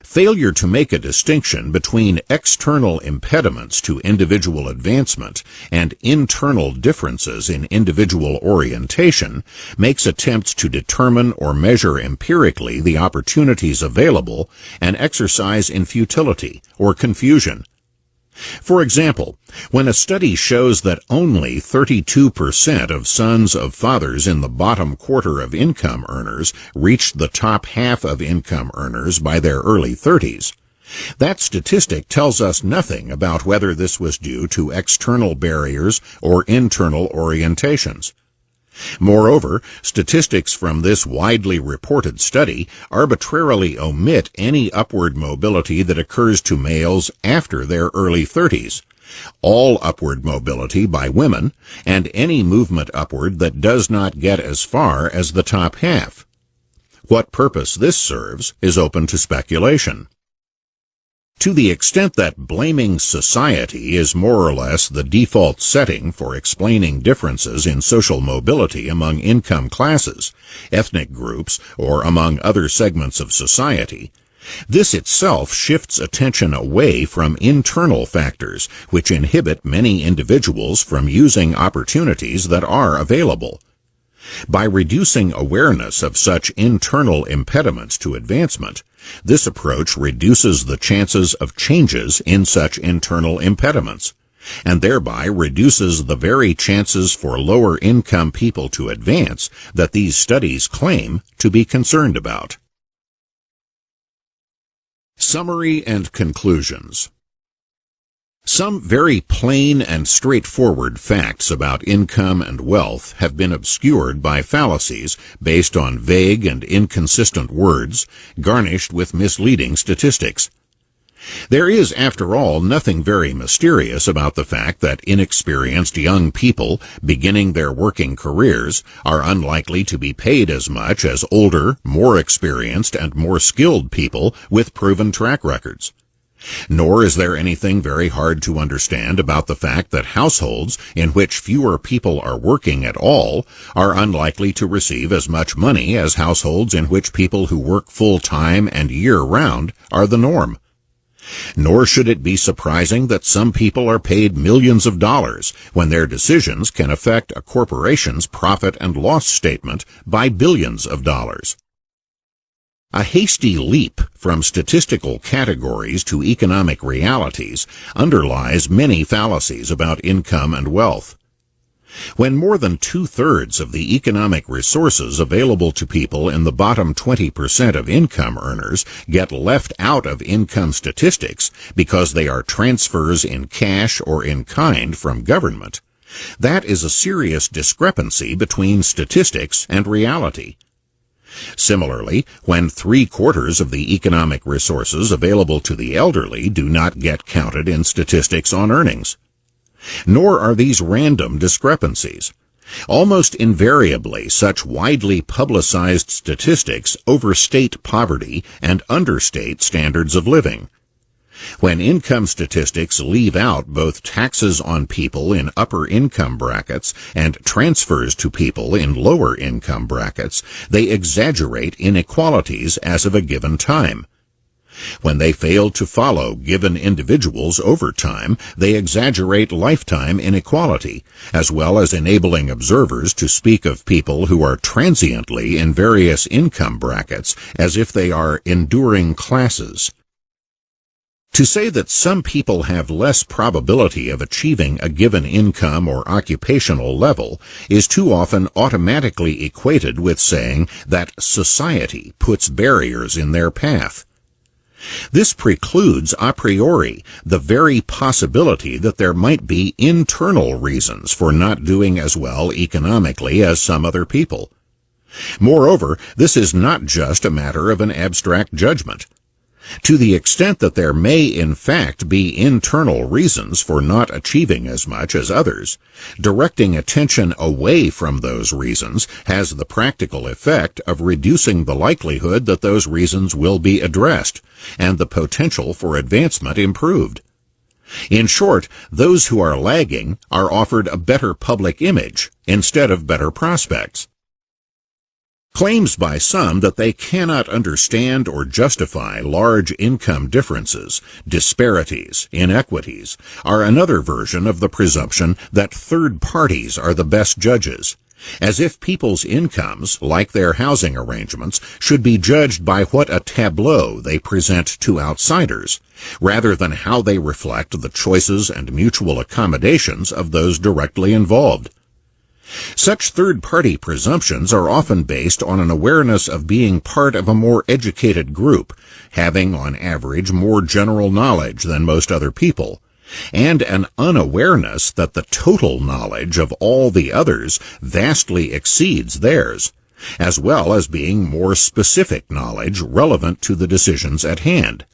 Failure to make a distinction between external impediments to individual advancement and internal differences in individual orientation makes attempts to determine or measure empirically the opportunities available an exercise in futility or confusion. For example, when a study shows that only 32% of sons of fathers in the bottom quarter of income earners reached the top half of income earners by their early 30s, that statistic tells us nothing about whether this was due to external barriers or internal orientations. Moreover, statistics from this widely reported study arbitrarily omit any upward mobility that occurs to males after their early 30s, all upward mobility by women, and any movement upward that does not get as far as the top half. What purpose this serves is open to speculation. To the extent that blaming society is more or less the default setting for explaining differences in social mobility among income classes, ethnic groups, or among other segments of society, this itself shifts attention away from internal factors which inhibit many individuals from using opportunities that are available. By reducing awareness of such internal impediments to advancement, this approach reduces the chances of changes in such internal impediments, and thereby reduces the very chances for lower-income people to advance that these studies claim to be concerned about. Summary and conclusions. Some very plain and straightforward facts about income and wealth have been obscured by fallacies based on vague and inconsistent words, garnished with misleading statistics. There is, after all, nothing very mysterious about the fact that inexperienced young people beginning their working careers are unlikely to be paid as much as older, more experienced, and more skilled people with proven track records. Nor is there anything very hard to understand about the fact that households in which fewer people are working at all are unlikely to receive as much money as households in which people who work full-time and year-round are the norm. Nor should it be surprising that some people are paid millions of dollars when their decisions can affect a corporation's profit and loss statement by billions of dollars. A hasty leap from statistical categories to economic realities underlies many fallacies about income and wealth. When more than 2/3 of the economic resources available to people in the bottom 20% of income earners get left out of income statistics because they are transfers in cash or in kind from government, that is a serious discrepancy between statistics and reality. Similarly, when 3/4 of the economic resources available to the elderly do not get counted in statistics on earnings. Nor are these random discrepancies. Almost invariably, such widely publicized statistics overstate poverty and understate standards of living. When income statistics leave out both taxes on people in upper income brackets and transfers to people in lower income brackets, they exaggerate inequalities as of a given time. When they fail to follow given individuals over time, they exaggerate lifetime inequality, as well as enabling observers to speak of people who are transiently in various income brackets as if they are enduring classes. To say that some people have less probability of achieving a given income or occupational level is too often automatically equated with saying that society puts barriers in their path. This precludes a priori the very possibility that there might be internal reasons for not doing as well economically as some other people. Moreover, this is not just a matter of an abstract judgment. To the extent that there may in fact be internal reasons for not achieving as much as others, directing attention away from those reasons has the practical effect of reducing the likelihood that those reasons will be addressed, and the potential for advancement improved. In short, those who are lagging are offered a better public image instead of better prospects. Claims by some that they cannot understand or justify large income differences, disparities, inequities, are another version of the presumption that third parties are the best judges, as if people's incomes, like their housing arrangements, should be judged by what a tableau they present to outsiders, rather than how they reflect the choices and mutual accommodations of those directly involved. Such third-party presumptions are often based on an awareness of being part of a more educated group, having on average more general knowledge than most other people, and an unawareness that the total knowledge of all the others vastly exceeds theirs, as well as being more specific knowledge relevant to the decisions at hand.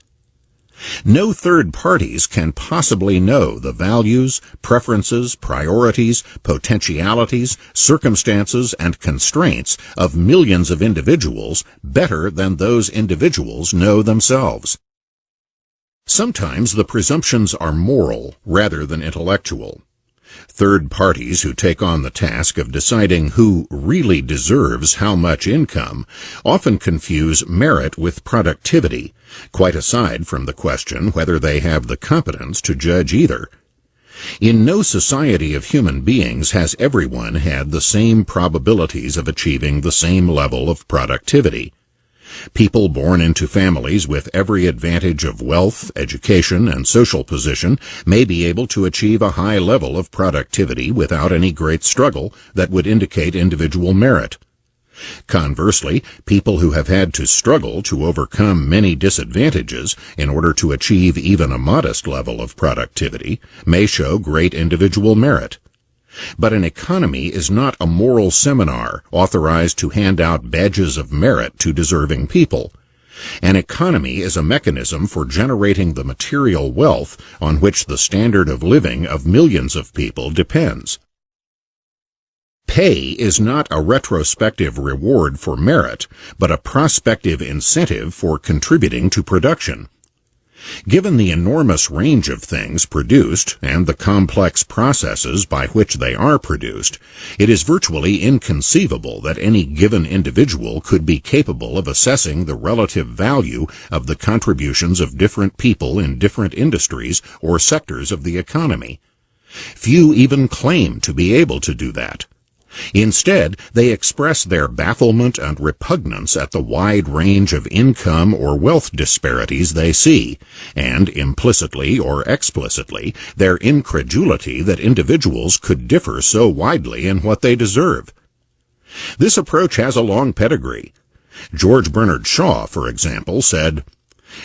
No third parties can possibly know the values, preferences, priorities, potentialities, circumstances, and constraints of millions of individuals better than those individuals know themselves. Sometimes the presumptions are moral rather than intellectual. Third parties who take on the task of deciding who really deserves how much income often confuse merit with productivity, quite aside from the question whether they have the competence to judge either. In no society of human beings has everyone had the same probabilities of achieving the same level of productivity. People born into families with every advantage of wealth, education, and social position may be able to achieve a high level of productivity without any great struggle that would indicate individual merit. Conversely, people who have had to struggle to overcome many disadvantages in order to achieve even a modest level of productivity may show great individual merit. But an economy is not a moral seminar authorized to hand out badges of merit to deserving people. An economy is a mechanism for generating the material wealth on which the standard of living of millions of people depends. Pay is not a retrospective reward for merit, but a prospective incentive for contributing to production. Given the enormous range of things produced and the complex processes by which they are produced, it is virtually inconceivable that any given individual could be capable of assessing the relative value of the contributions of different people in different industries or sectors of the economy. Few even claim to be able to do that. Instead, they express their bafflement and repugnance at the wide range of income or wealth disparities they see, and implicitly or explicitly, their incredulity that individuals could differ so widely in what they deserve. This approach has a long pedigree. George Bernard Shaw, for example, said,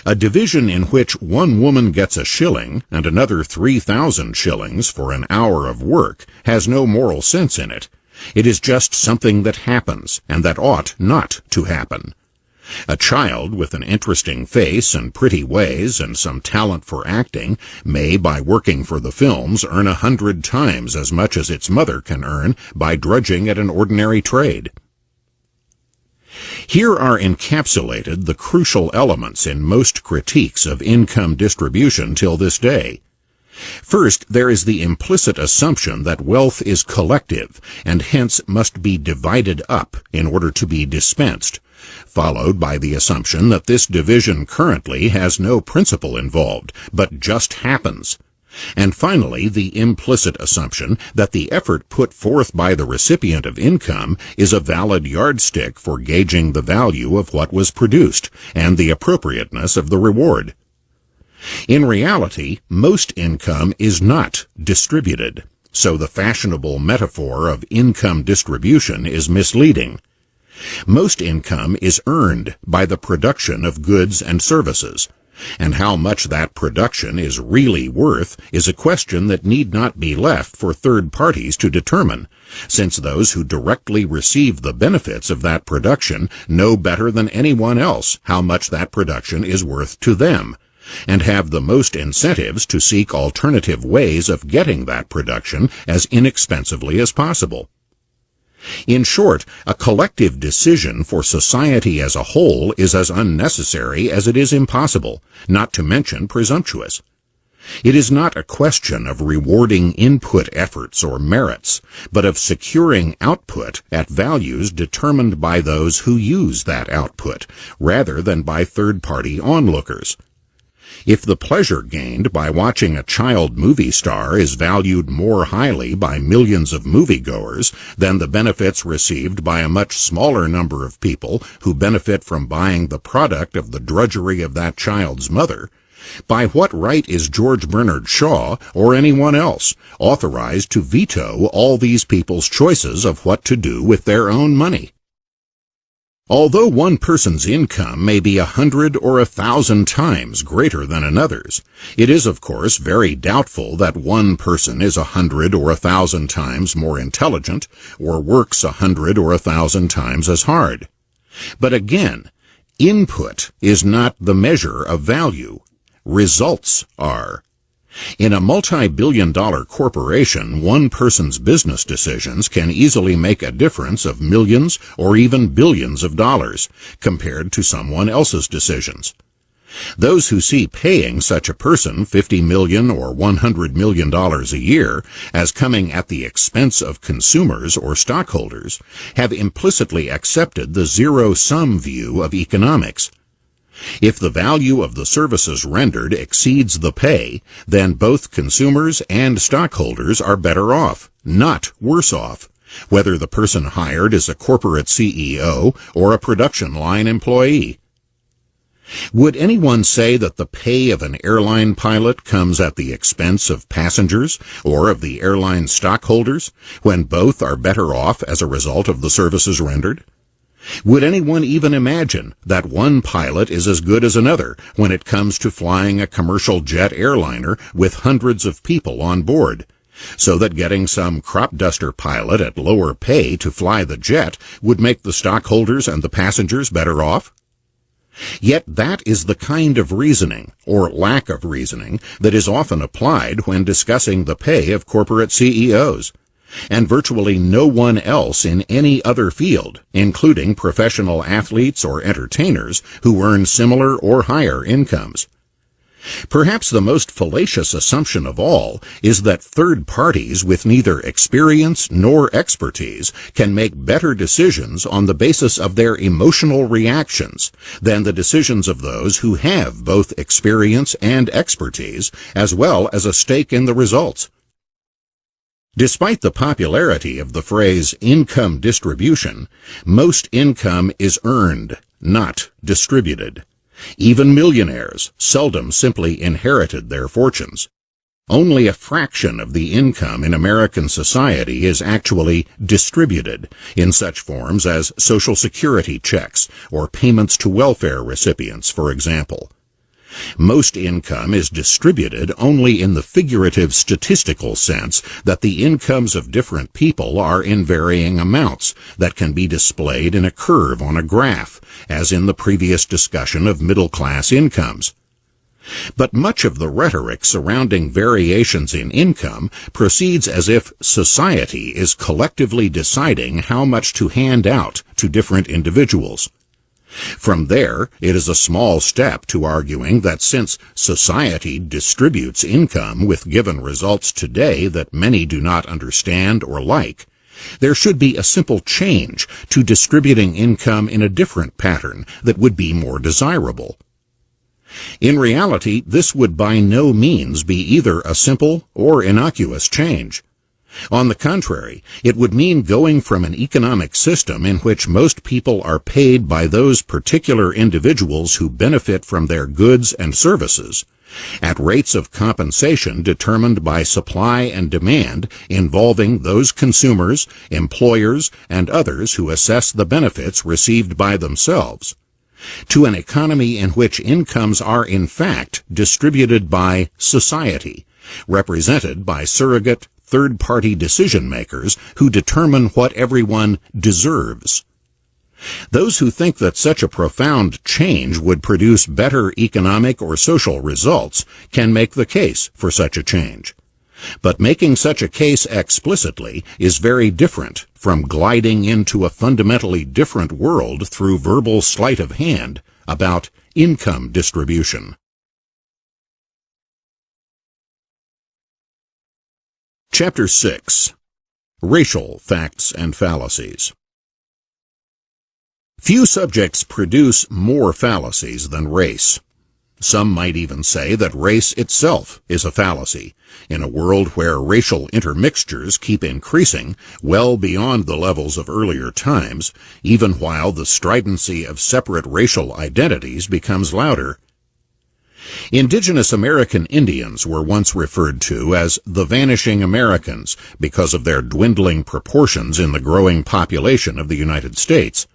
"A division in which one woman gets a shilling and another 3,000 shillings for an hour of work has no moral sense in it. It is just something that happens, and that ought not to happen. A child with an interesting face and pretty ways and some talent for acting may, by working for the films, earn 100 times as much as its mother can earn by drudging at an ordinary trade." Here are encapsulated the crucial elements in most critiques of income distribution till this day. First, there is the implicit assumption that wealth is collective and hence must be divided up in order to be dispensed, followed by the assumption that this division currently has no principle involved, but just happens, and finally the implicit assumption that the effort put forth by the recipient of income is a valid yardstick for gauging the value of what was produced and the appropriateness of the reward. In reality, most income is not distributed, so the fashionable metaphor of income distribution is misleading. Most income is earned by the production of goods and services, And how much that production is really worth is a question that need not be left for third parties to determine, since those who directly receive the benefits of that production know better than anyone else how much that production is worth to them, and have the most incentives to seek alternative ways of getting that production as inexpensively as possible. In short, a collective decision for society as a whole is as unnecessary as it is impossible, not to mention presumptuous. It is not a question of rewarding input efforts or merits, but of securing output at values determined by those who use that output, rather than by third-party onlookers. If the pleasure gained by watching a child movie star is valued more highly by millions of moviegoers than the benefits received by a much smaller number of people who benefit from buying the product of the drudgery of that child's mother, by what right is George Bernard Shaw, or anyone else, authorized to veto all these people's choices of what to do with their own money? Although one person's income may be 100 or 1,000 times greater than another's, it is of course very doubtful that one person is 100 or 1,000 times more intelligent, or works 100 or 1,000 times as hard. But again, input is not the measure of value. Results are. In a multi-billion-dollar corporation, one person's business decisions can easily make a difference of millions or even billions of dollars compared to someone else's decisions. Those who see paying such a person $50 million or $100 million a year as coming at the expense of consumers or stockholders have implicitly accepted the zero-sum view of economics. If the value of the services rendered exceeds the pay, then both consumers and stockholders are better off, not worse off, whether the person hired is a corporate CEO or a production line employee. Would anyone say that the pay of an airline pilot comes at the expense of passengers or of the airline stockholders, when both are better off as a result of the services rendered? Would anyone even imagine that one pilot is as good as another when it comes to flying a commercial jet airliner with hundreds of people on board, so that getting some crop duster pilot at lower pay to fly the jet would make the stockholders and the passengers better off? Yet that is the kind of reasoning, or lack of reasoning, that is often applied when discussing the pay of corporate CEOs. And virtually no one else in any other field, including professional athletes or entertainers who earn similar or higher incomes. Perhaps the most fallacious assumption of all is that third parties with neither experience nor expertise can make better decisions on the basis of their emotional reactions than the decisions of those who have both experience and expertise, as well as a stake in the results. Despite the popularity of the phrase income distribution, most income is earned, not distributed. Even millionaires seldom simply inherited their fortunes. Only a fraction of the income in American society is actually distributed in such forms as Social Security checks or payments to welfare recipients, for example. Most income is distributed only in the figurative statistical sense that the incomes of different people are in varying amounts that can be displayed in a curve on a graph, as in the previous discussion of middle-class incomes. But much of the rhetoric surrounding variations in income proceeds as if society is collectively deciding how much to hand out to different individuals. From there, it is a small step to arguing that since society distributes income with given results today that many do not understand or like, there should be a simple change to distributing income in a different pattern that would be more desirable. In reality, this would by no means be either a simple or innocuous change. On the contrary, it would mean going from an economic system in which most people are paid by those particular individuals who benefit from their goods and services, at rates of compensation determined by supply and demand involving those consumers, employers, and others who assess the benefits received by themselves, to an economy in which incomes are in fact distributed by society, represented by surrogate, third-party decision-makers who determine what everyone deserves. Those who think that such a profound change would produce better economic or social results can make the case for such a change. But making such a case explicitly is very different from gliding into a fundamentally different world through verbal sleight of hand about income distribution. Chapter 6. Racial Facts and Fallacies. Few subjects produce more fallacies than race. Some might even say that race itself is a fallacy, in a world where racial intermixtures keep increasing well beyond the levels of earlier times, even while the stridency of separate racial identities becomes louder. Indigenous American Indians were once referred to as the vanishing Americans because of their dwindling proportions in the growing population of the United States.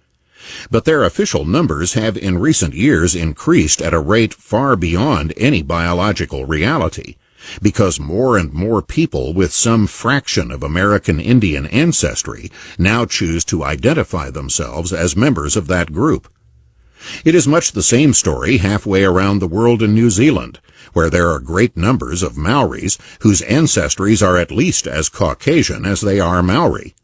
But their official numbers have in recent years increased at a rate far beyond any biological reality, because more and more people with some fraction of American Indian ancestry now choose to identify themselves as members of that group. It is much the same story halfway around the world in New Zealand, where there are great numbers of Maoris whose ancestries are at least as Caucasian as they are Maori.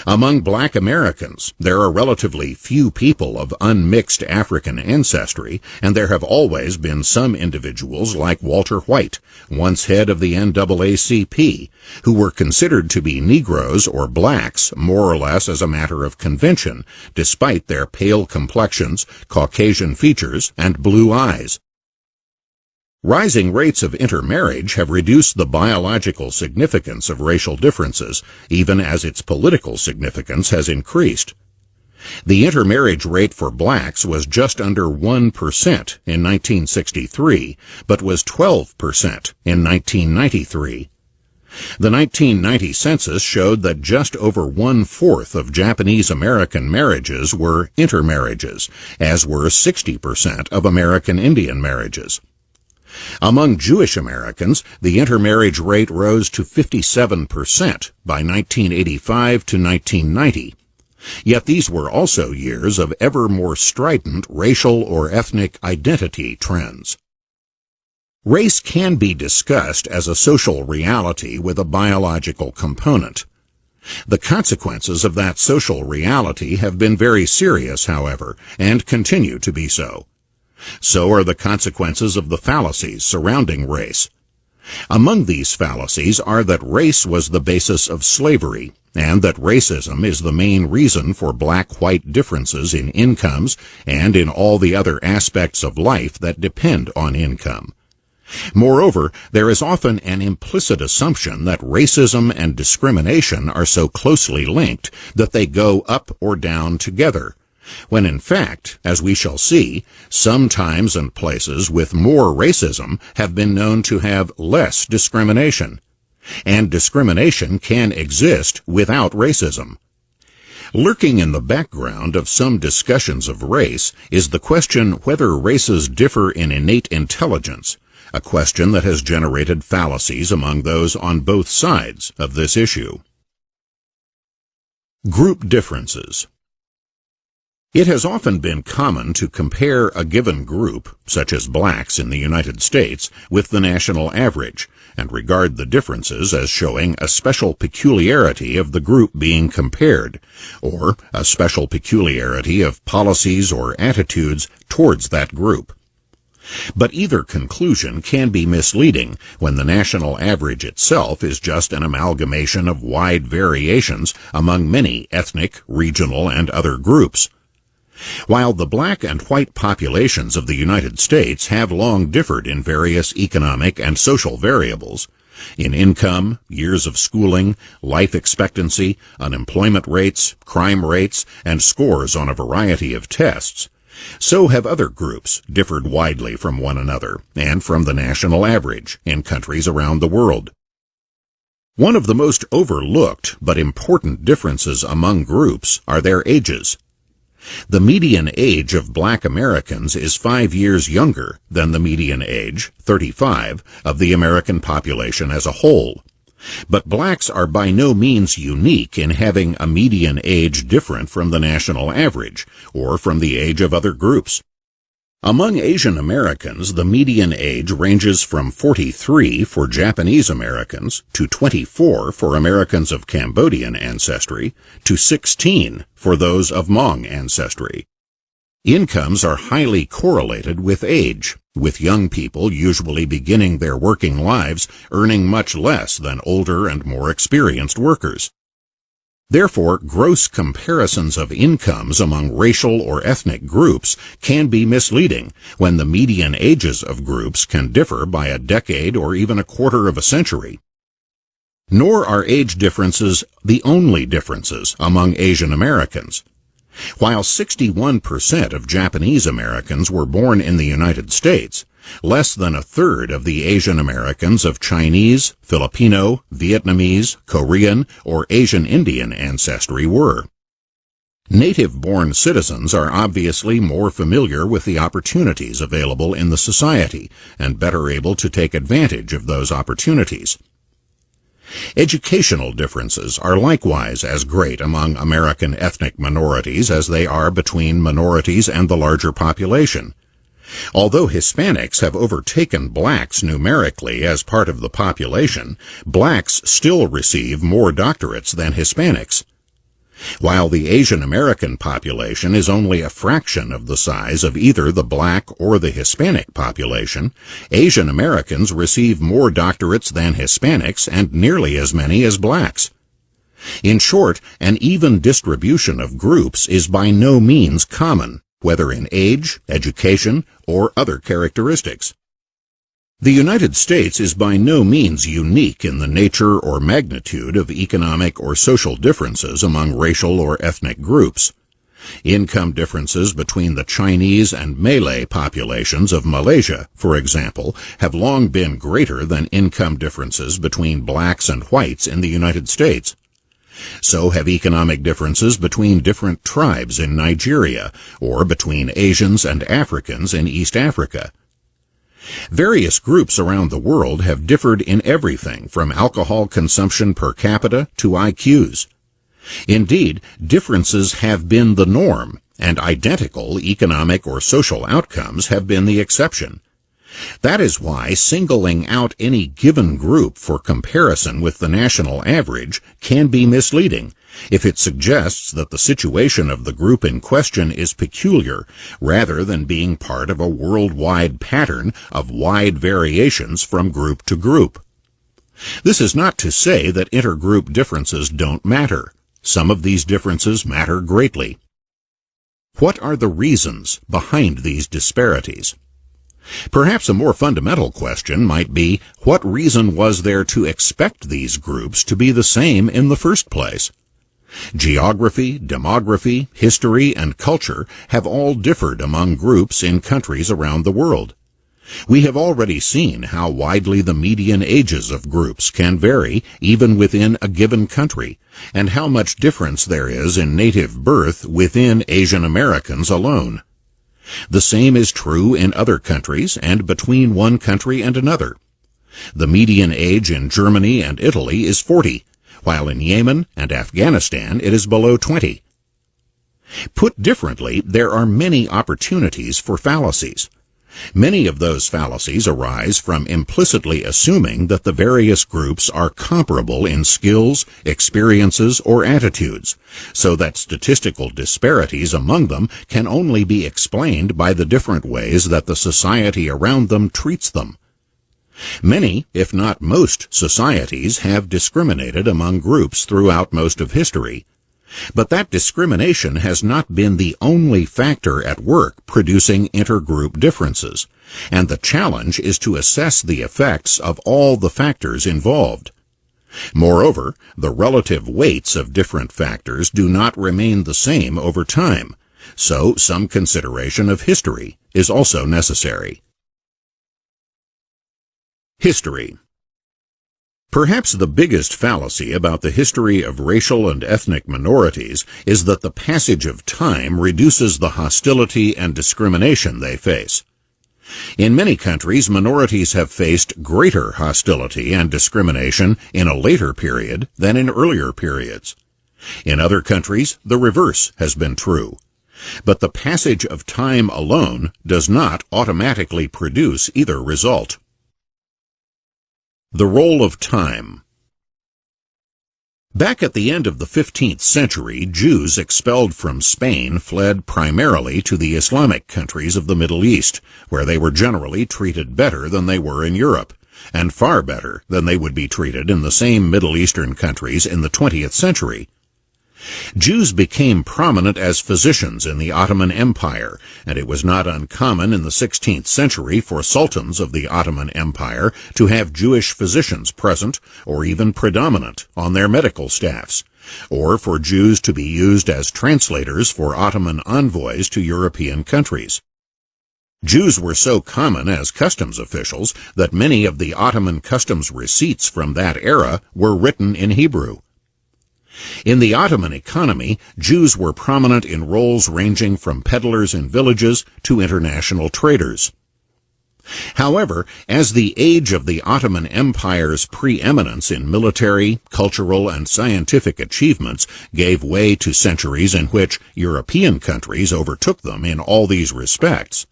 Among black Americans, there are relatively few people of unmixed African ancestry, and there have always been some individuals like Walter White, once head of the NAACP, who were considered to be Negroes or blacks more or less as a matter of convention, despite their pale complexions, Caucasian features, and blue eyes. Rising rates of intermarriage have reduced the biological significance of racial differences, even as its political significance has increased. The intermarriage rate for blacks was just under 1% in 1963, but was 12% in 1993. The 1990 census showed that just over 1/4 of Japanese American marriages were intermarriages, as were 60% of American Indian marriages. Among Jewish Americans, the intermarriage rate rose to 57% by 1985 to 1990. Yet these were also years of ever more strident racial or ethnic identity trends. Race can be discussed as a social reality with a biological component. The consequences of that social reality have been very serious, however, and continue to be so. So are the consequences of the fallacies surrounding race. Among these fallacies are that race was the basis of slavery, and that racism is the main reason for black-white differences in incomes and in all the other aspects of life that depend on income. Moreover, there is often an implicit assumption that racism and discrimination are so closely linked that they go up or down together, when in fact, as we shall see, some times and places with more racism have been known to have less discrimination, and discrimination can exist without racism. Lurking in the background of some discussions of race is the question whether races differ in innate intelligence, a question that has generated fallacies among those on both sides of this issue. Group differences. It has often been common to compare a given group, such as blacks in the United States, with the national average, and regard the differences as showing a special peculiarity of the group being compared, or a special peculiarity of policies or attitudes towards that group. But either conclusion can be misleading when the national average itself is just an amalgamation of wide variations among many ethnic, regional, and other groups. While the black and white populations of the United States have long differed in various economic and social variables, in income, years of schooling, life expectancy, unemployment rates, crime rates, and scores on a variety of tests, so have other groups differed widely from one another and from the national average in countries around the world. One of the most overlooked but important differences among groups are their ages. The median age of black Americans is 5 years younger than the median age, 35, of the American population as a whole. But blacks are by no means unique in having a median age different from the national average, or from the age of other groups. Among Asian Americans, the median age ranges from 43 for Japanese Americans to 24 for Americans of Cambodian ancestry to 16 for those of Hmong ancestry. Incomes are highly correlated with age, with young people usually beginning their working lives earning much less than older and more experienced workers. Therefore, gross comparisons of incomes among racial or ethnic groups can be misleading when the median ages of groups can differ by a decade or even a quarter of a century. Nor are age differences the only differences among Asian Americans. While 61% of Japanese Americans were born in the United States, less than a third of the Asian Americans of Chinese, Filipino, Vietnamese, Korean, or Asian Indian ancestry were. Native-born citizens are obviously more familiar with the opportunities available in the society and better able to take advantage of those opportunities. Educational differences are likewise as great among American ethnic minorities as they are between minorities and the larger population. Although Hispanics have overtaken blacks numerically as part of the population, blacks still receive more doctorates than Hispanics. While the Asian American population is only a fraction of the size of either the black or the Hispanic population, Asian Americans receive more doctorates than Hispanics and nearly as many as blacks. In short, an even distribution of groups is by no means common, whether in age, education, or other characteristics. The United States is by no means unique in the nature or magnitude of economic or social differences among racial or ethnic groups. Income differences between the Chinese and Malay populations of Malaysia, for example, have long been greater than income differences between blacks and whites in the United States. So have economic differences between different tribes in Nigeria, or between Asians and Africans in East Africa. Various groups around the world have differed in everything from alcohol consumption per capita to IQs. Indeed, differences have been the norm, and identical economic or social outcomes have been the exception. That is why singling out any given group for comparison with the national average can be misleading if it suggests that the situation of the group in question is peculiar rather than being part of a worldwide pattern of wide variations from group to group. This is not to say that intergroup differences don't matter. Some of these differences matter greatly. What are the reasons behind these disparities? Perhaps a more fundamental question might be, what reason was there to expect these groups to be the same in the first place? Geography, demography, history, and culture have all differed among groups in countries around the world. We have already seen how widely the median ages of groups can vary even within a given country, and how much difference there is in native birth within Asian Americans alone. The same is true in other countries and between one country and another. The median age in Germany and Italy is 40, while in Yemen and Afghanistan it is below 20. Put differently, there are many opportunities for fallacies. Many of those fallacies arise from implicitly assuming that the various groups are comparable in skills, experiences, or attitudes, so that statistical disparities among them can only be explained by the different ways that the society around them treats them. Many, if not most, societies have discriminated among groups throughout most of history. But that discrimination has not been the only factor at work producing intergroup differences, and the challenge is to assess the effects of all the factors involved. Moreover, the relative weights of different factors do not remain the same over time, so some consideration of history is also necessary. History. Perhaps the biggest fallacy about the history of racial and ethnic minorities is that the passage of time reduces the hostility and discrimination they face. In many countries, minorities have faced greater hostility and discrimination in a later period than in earlier periods. In other countries, the reverse has been true. But the passage of time alone does not automatically produce either result. The role of time. Back at the end of the 15th century, Jews expelled from Spain fled primarily to the Islamic countries of the Middle East, where they were generally treated better than they were in Europe, and far better than they would be treated in the same Middle Eastern countries in the 20th century. Jews became prominent as physicians in the Ottoman Empire, and it was not uncommon in the 16th century for sultans of the Ottoman Empire to have Jewish physicians present, or even predominant, on their medical staffs, or for Jews to be used as translators for Ottoman envoys to European countries. Jews were so common as customs officials that many of the Ottoman customs receipts from that era were written in Hebrew. In the Ottoman economy, Jews were prominent in roles ranging from peddlers in villages to international traders. However, as the age of the Ottoman Empire's preeminence in military, cultural, and scientific achievements gave way to centuries in which European countries overtook them in all these respects,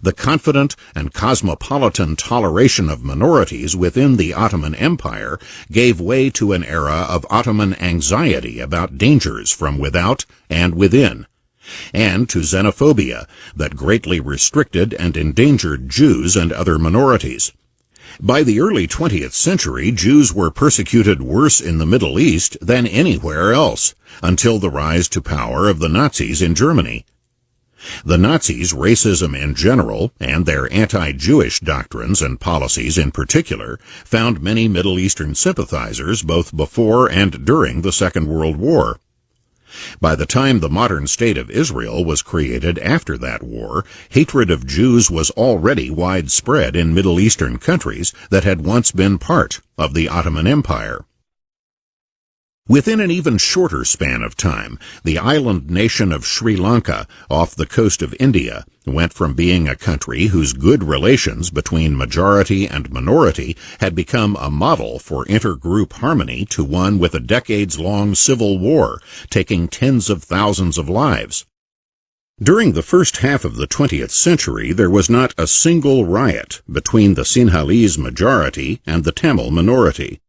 the confident and cosmopolitan toleration of minorities within the Ottoman Empire gave way to an era of Ottoman anxiety about dangers from without and within, and to xenophobia that greatly restricted and endangered Jews and other minorities. By the early 20th century, Jews were persecuted worse in the Middle East than anywhere else, until the rise to power of the Nazis in Germany. The Nazis' racism in general, and their anti-Jewish doctrines and policies in particular, found many Middle Eastern sympathizers both before and during the Second World War. By the time the modern state of Israel was created after that war, hatred of Jews was already widespread in Middle Eastern countries that had once been part of the Ottoman Empire. Within an even shorter span of time, the island nation of Sri Lanka, off the coast of India, went from being a country whose good relations between majority and minority had become a model for intergroup harmony to one with a decades-long civil war, taking tens of thousands of lives. During the first half of the 20th century, there was not a single riot between the Sinhalese majority and the Tamil minority.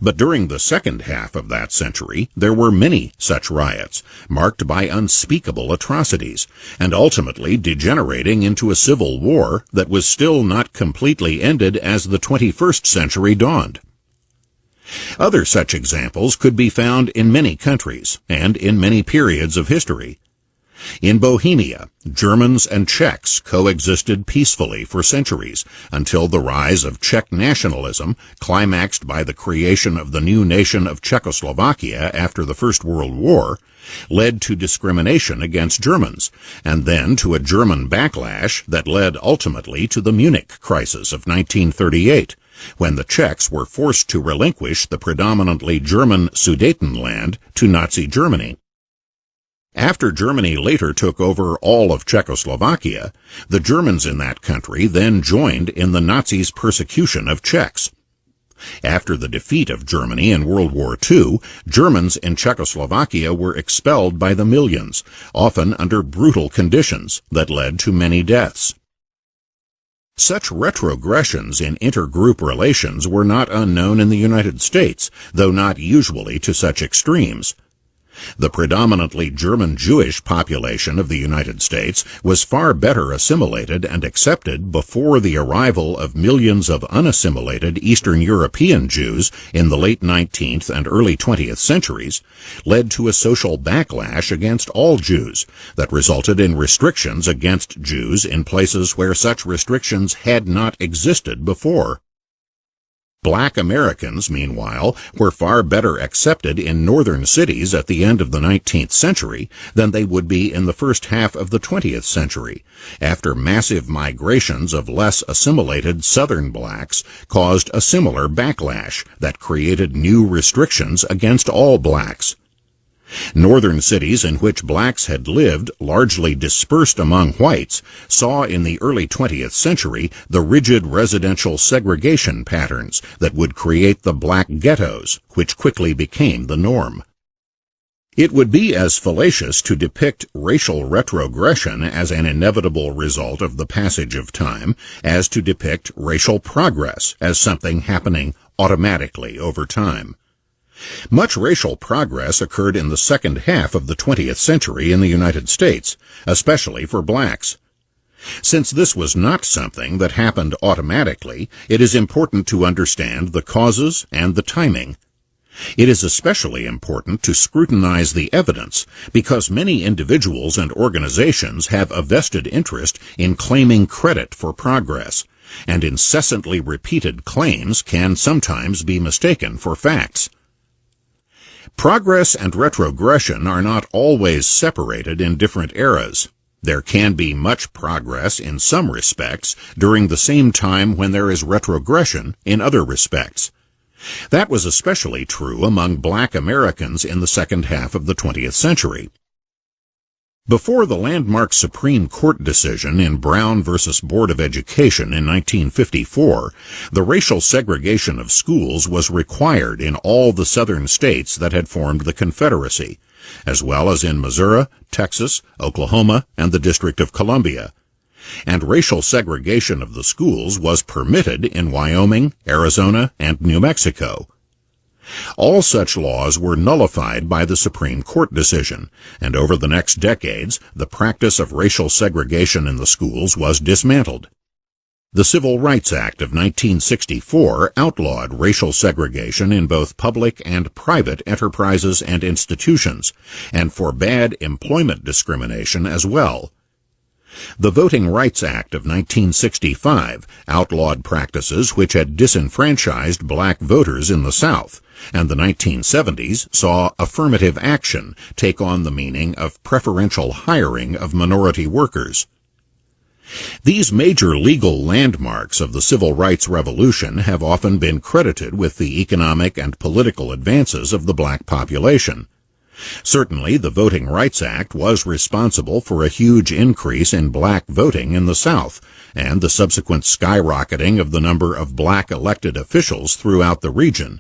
But during the second half of that century, there were many such riots, marked by unspeakable atrocities, and ultimately degenerating into a civil war that was still not completely ended as the 21st century dawned. Other such examples could be found in many countries, and in many periods of history. In Bohemia, Germans and Czechs coexisted peacefully for centuries until the rise of Czech nationalism, climaxed by the creation of the new nation of Czechoslovakia after the First World War, led to discrimination against Germans, and then to a German backlash that led ultimately to the Munich crisis of 1938, when the Czechs were forced to relinquish the predominantly German Sudetenland to Nazi Germany. After Germany later took over all of Czechoslovakia, the Germans in that country then joined in the Nazis' persecution of Czechs. After the defeat of Germany in World War II, Germans in Czechoslovakia were expelled by the millions, often under brutal conditions that led to many deaths. Such retrogressions in intergroup relations were not unknown in the United States, though not usually to such extremes. The predominantly German-Jewish population of the United States was far better assimilated and accepted before the arrival of millions of unassimilated Eastern European Jews in the late 19th and early 20th centuries, led to a social backlash against all Jews that resulted in restrictions against Jews in places where such restrictions had not existed before. Black Americans, meanwhile, were far better accepted in northern cities at the end of the 19th century than they would be in the first half of the 20th century, after massive migrations of less assimilated southern blacks caused a similar backlash that created new restrictions against all blacks. Northern cities in which blacks had lived, largely dispersed among whites, saw in the early 20th century the rigid residential segregation patterns that would create the black ghettos, which quickly became the norm. It would be as fallacious to depict racial retrogression as an inevitable result of the passage of time as to depict racial progress as something happening automatically over time. Much racial progress occurred in the second half of the 20th century in the United States, especially for blacks. Since this was not something that happened automatically, it is important to understand the causes and the timing. It is especially important to scrutinize the evidence because many individuals and organizations have a vested interest in claiming credit for progress, and incessantly repeated claims can sometimes be mistaken for facts. Progress and retrogression are not always separated in different eras. There can be much progress in some respects during the same time when there is retrogression in other respects. That was especially true among black Americans in the second half of the 20th century. Before the landmark Supreme Court decision in Brown v. Board of Education in 1954, the racial segregation of schools was required in all the southern states that had formed the Confederacy, as well as in Missouri, Texas, Oklahoma, and the District of Columbia. And racial segregation of the schools was permitted in Wyoming, Arizona, and New Mexico. All such laws were nullified by the Supreme Court decision, and over the next decades, the practice of racial segregation in the schools was dismantled. The Civil Rights Act of 1964 outlawed racial segregation in both public and private enterprises and institutions, and forbade employment discrimination as well. The Voting Rights Act of 1965 outlawed practices which had disenfranchised black voters in the South, and the 1970s saw affirmative action take on the meaning of preferential hiring of minority workers. These major legal landmarks of the Civil Rights Revolution have often been credited with the economic and political advances of the black population. Certainly, the Voting Rights Act was responsible for a huge increase in black voting in the South, and the subsequent skyrocketing of the number of black elected officials throughout the region.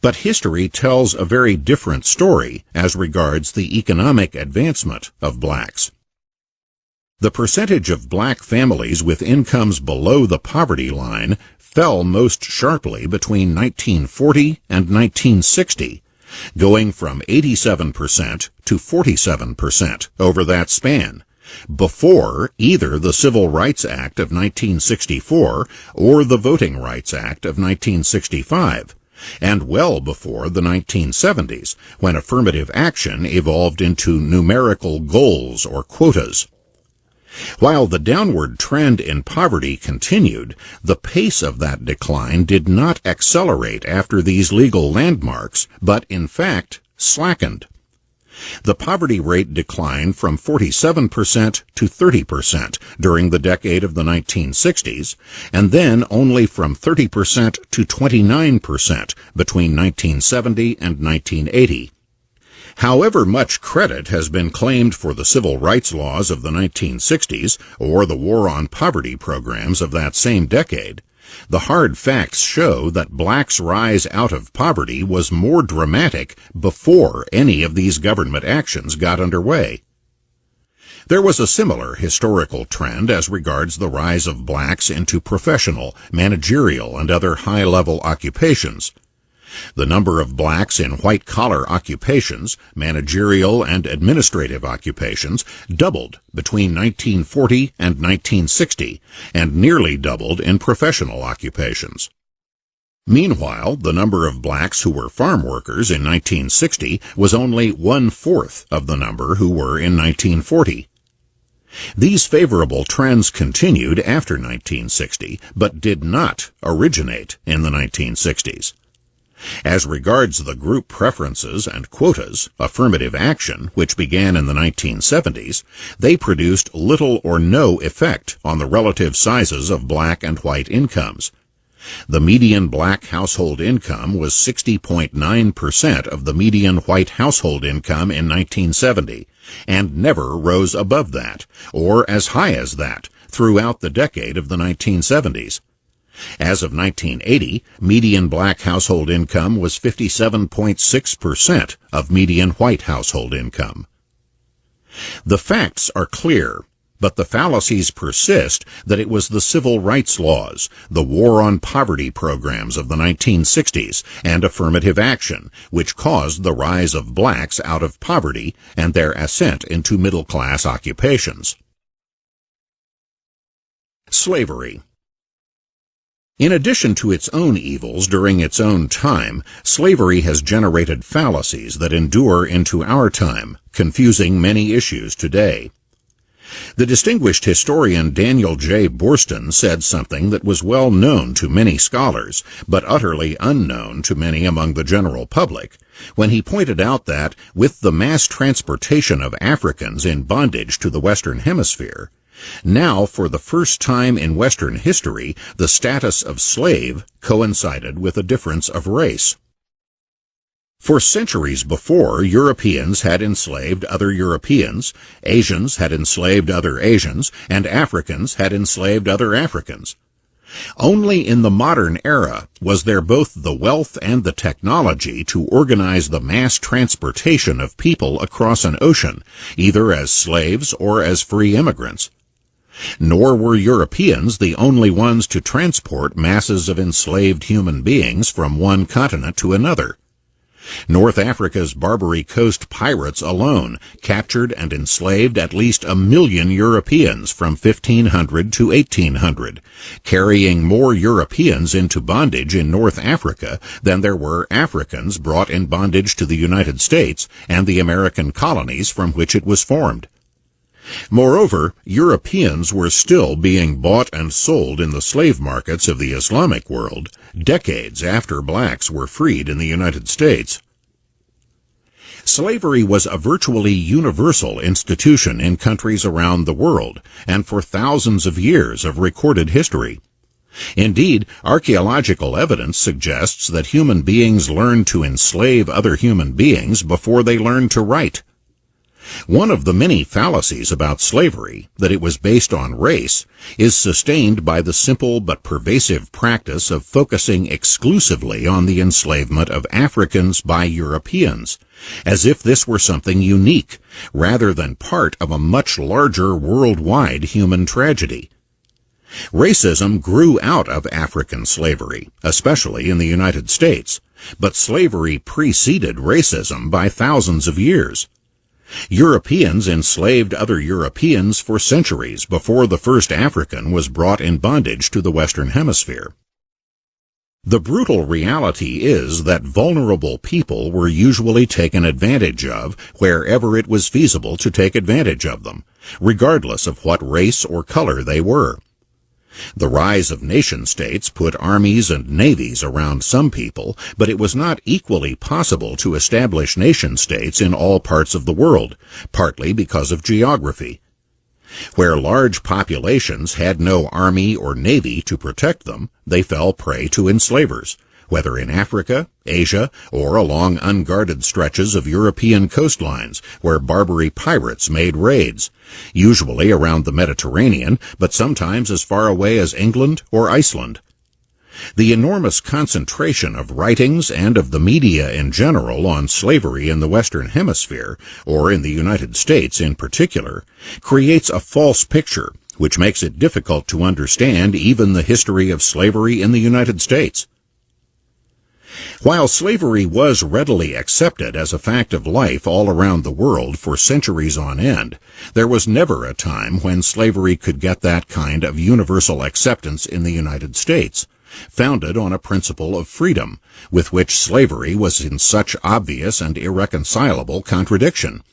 But history tells a very different story as regards the economic advancement of blacks. The percentage of black families with incomes below the poverty line fell most sharply between 1940 and 1960, going from 87% to 47% over that span, before either the Civil Rights Act of 1964 or the Voting Rights Act of 1965, and well before the 1970s, when affirmative action evolved into numerical goals or quotas. While the downward trend in poverty continued, the pace of that decline did not accelerate after these legal landmarks, but in fact slackened. The poverty rate declined from 47% to 30% during the decade of the 1960s, and then only from 30% to 29% between 1970 and 1980. However much credit has been claimed for the civil rights laws of the 1960s or the war on poverty programs of that same decade, the hard facts show that blacks' rise out of poverty was more dramatic before any of these government actions got underway. There was a similar historical trend as regards the rise of blacks into professional, managerial, and other high-level occupations. The number of blacks in white-collar occupations, managerial and administrative occupations, doubled between 1940 and 1960, and nearly doubled in professional occupations. Meanwhile, the number of blacks who were farm workers in 1960 was only 1/4 of the number who were in 1940. These favorable trends continued after 1960, but did not originate in the 1960s. As regards the group preferences and quotas, affirmative action, which began in the 1970s, they produced little or no effect on the relative sizes of black and white incomes. The median black household income was 60.9% of the median white household income in 1970, and never rose above that, or as high as that, throughout the decade of the 1970s. As of 1980, median black household income was 57.6% of median white household income. The facts are clear, but the fallacies persist that it was the civil rights laws, the war on poverty programs of the 1960s, and affirmative action, which caused the rise of blacks out of poverty and their ascent into middle-class occupations. Slavery. In addition to its own evils during its own time, slavery has generated fallacies that endure into our time, confusing many issues today. The distinguished historian Daniel J. Boorstin said something that was well known to many scholars, but utterly unknown to many among the general public, when he pointed out that, with the mass transportation of Africans in bondage to the Western Hemisphere, now, for the first time in Western history, the status of slave coincided with a difference of race. For centuries before, Europeans had enslaved other Europeans, Asians had enslaved other Asians, and Africans had enslaved other Africans. Only in the modern era was there both the wealth and the technology to organize the mass transportation of people across an ocean, either as slaves or as free immigrants. Nor were Europeans the only ones to transport masses of enslaved human beings from one continent to another. North Africa's Barbary Coast pirates alone captured and enslaved at least 1 million Europeans from 1500 to 1800, carrying more Europeans into bondage in North Africa than there were Africans brought in bondage to the United States and the American colonies from which it was formed. Moreover, Europeans were still being bought and sold in the slave markets of the Islamic world, decades after blacks were freed in the United States. Slavery was a virtually universal institution in countries around the world, and for thousands of years of recorded history. Indeed, archaeological evidence suggests that human beings learned to enslave other human beings before they learned to write. One of the many fallacies about slavery, that it was based on race, is sustained by the simple but pervasive practice of focusing exclusively on the enslavement of Africans by Europeans, as if this were something unique, rather than part of a much larger worldwide human tragedy. Racism grew out of African slavery, especially in the United States, but slavery preceded racism by thousands of years. Europeans enslaved other Europeans for centuries before the first African was brought in bondage to the Western Hemisphere. The brutal reality is that vulnerable people were usually taken advantage of wherever it was feasible to take advantage of them, regardless of what race or color they were. The rise of nation-states put armies and navies around some people, but it was not equally possible to establish nation-states in all parts of the world, partly because of geography. Where large populations had no army or navy to protect them, they fell prey to enslavers, whether in Africa, Asia, or along unguarded stretches of European coastlines where Barbary pirates made raids, usually around the Mediterranean, but sometimes as far away as England or Iceland. The enormous concentration of writings and of the media in general on slavery in the Western Hemisphere, or in the United States in particular, creates a false picture which makes it difficult to understand even the history of slavery in the United States. While slavery was readily accepted as a fact of life all around the world for centuries on end, there was never a time when slavery could get that kind of universal acceptance in the United States, founded on a principle of freedom, with which slavery was in such obvious and irreconcilable contradiction.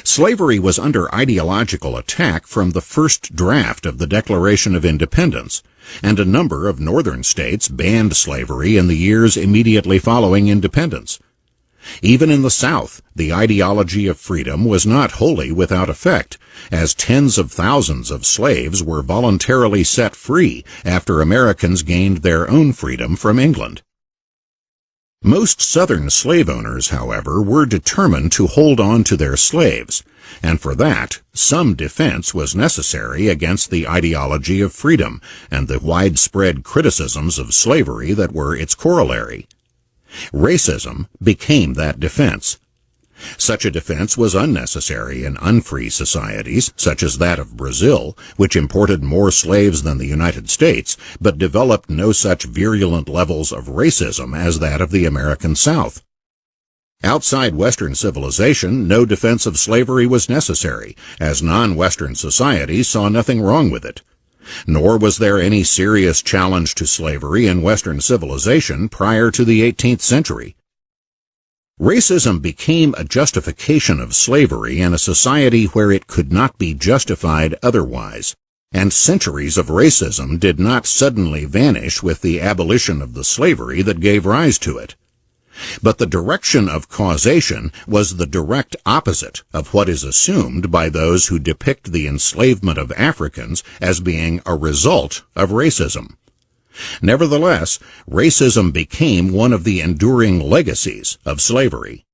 Slavery was under ideological attack from the first draft of the Declaration of Independence, and a number of northern states banned slavery in the years immediately following independence. Even in the South, the ideology of freedom was not wholly without effect, as tens of thousands of slaves were voluntarily set free after Americans gained their own freedom from England. Most Southern slave owners, however, were determined to hold on to their slaves, and for that, some defense was necessary against the ideology of freedom and the widespread criticisms of slavery that were its corollary. Racism became that defense. Such a defense was unnecessary in unfree societies, such as that of Brazil, which imported more slaves than the United States, but developed no such virulent levels of racism as that of the American South. Outside Western civilization, no defense of slavery was necessary, as non-Western societies saw nothing wrong with it. Nor was there any serious challenge to slavery in Western civilization prior to the 18th century. Racism became a justification of slavery in a society where it could not be justified otherwise, and centuries of racism did not suddenly vanish with the abolition of the slavery that gave rise to it. But the direction of causation was the direct opposite of what is assumed by those who depict the enslavement of Africans as being a result of racism. Nevertheless, racism became one of the enduring legacies of slavery.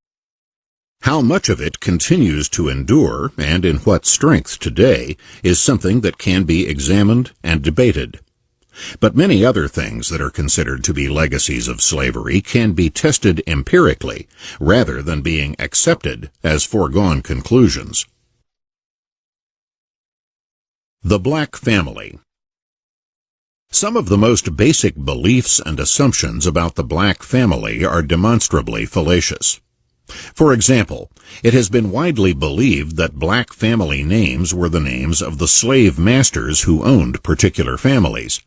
How much of it continues to endure, and in what strength today, is something that can be examined and debated. But many other things that are considered to be legacies of slavery can be tested empirically, rather than being accepted as foregone conclusions. The Black Family. Some of the most basic beliefs and assumptions about the black family are demonstrably fallacious. For example, it has been widely believed that black family names were the names of the slave masters who owned particular families.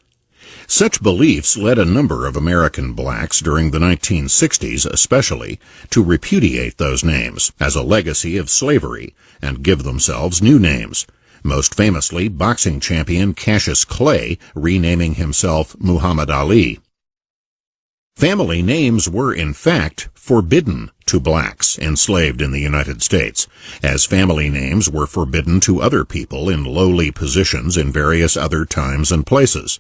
Such beliefs led a number of American blacks during the 1960s especially to repudiate those names as a legacy of slavery and give themselves new names, most famously boxing champion Cassius Clay renaming himself Muhammad Ali. Family names were in fact forbidden to blacks enslaved in the United States, as family names were forbidden to other people in lowly positions in various other times and places.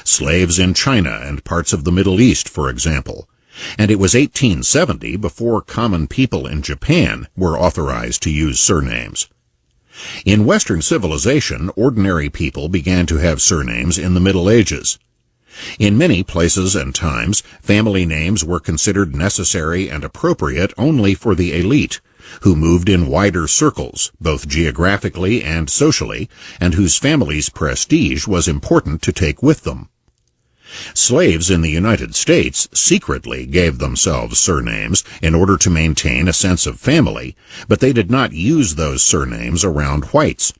Slaves in China and parts of the Middle East, for example, and it was 1870 before common people in Japan were authorized to use surnames. In Western civilization, ordinary people began to have surnames in the Middle Ages. In many places and times, family names were considered necessary and appropriate only for the elite, who moved in wider circles, both geographically and socially, and whose family's prestige was important to take with them. Slaves in the United States secretly gave themselves surnames in order to maintain a sense of family, but they did not use those surnames around whites.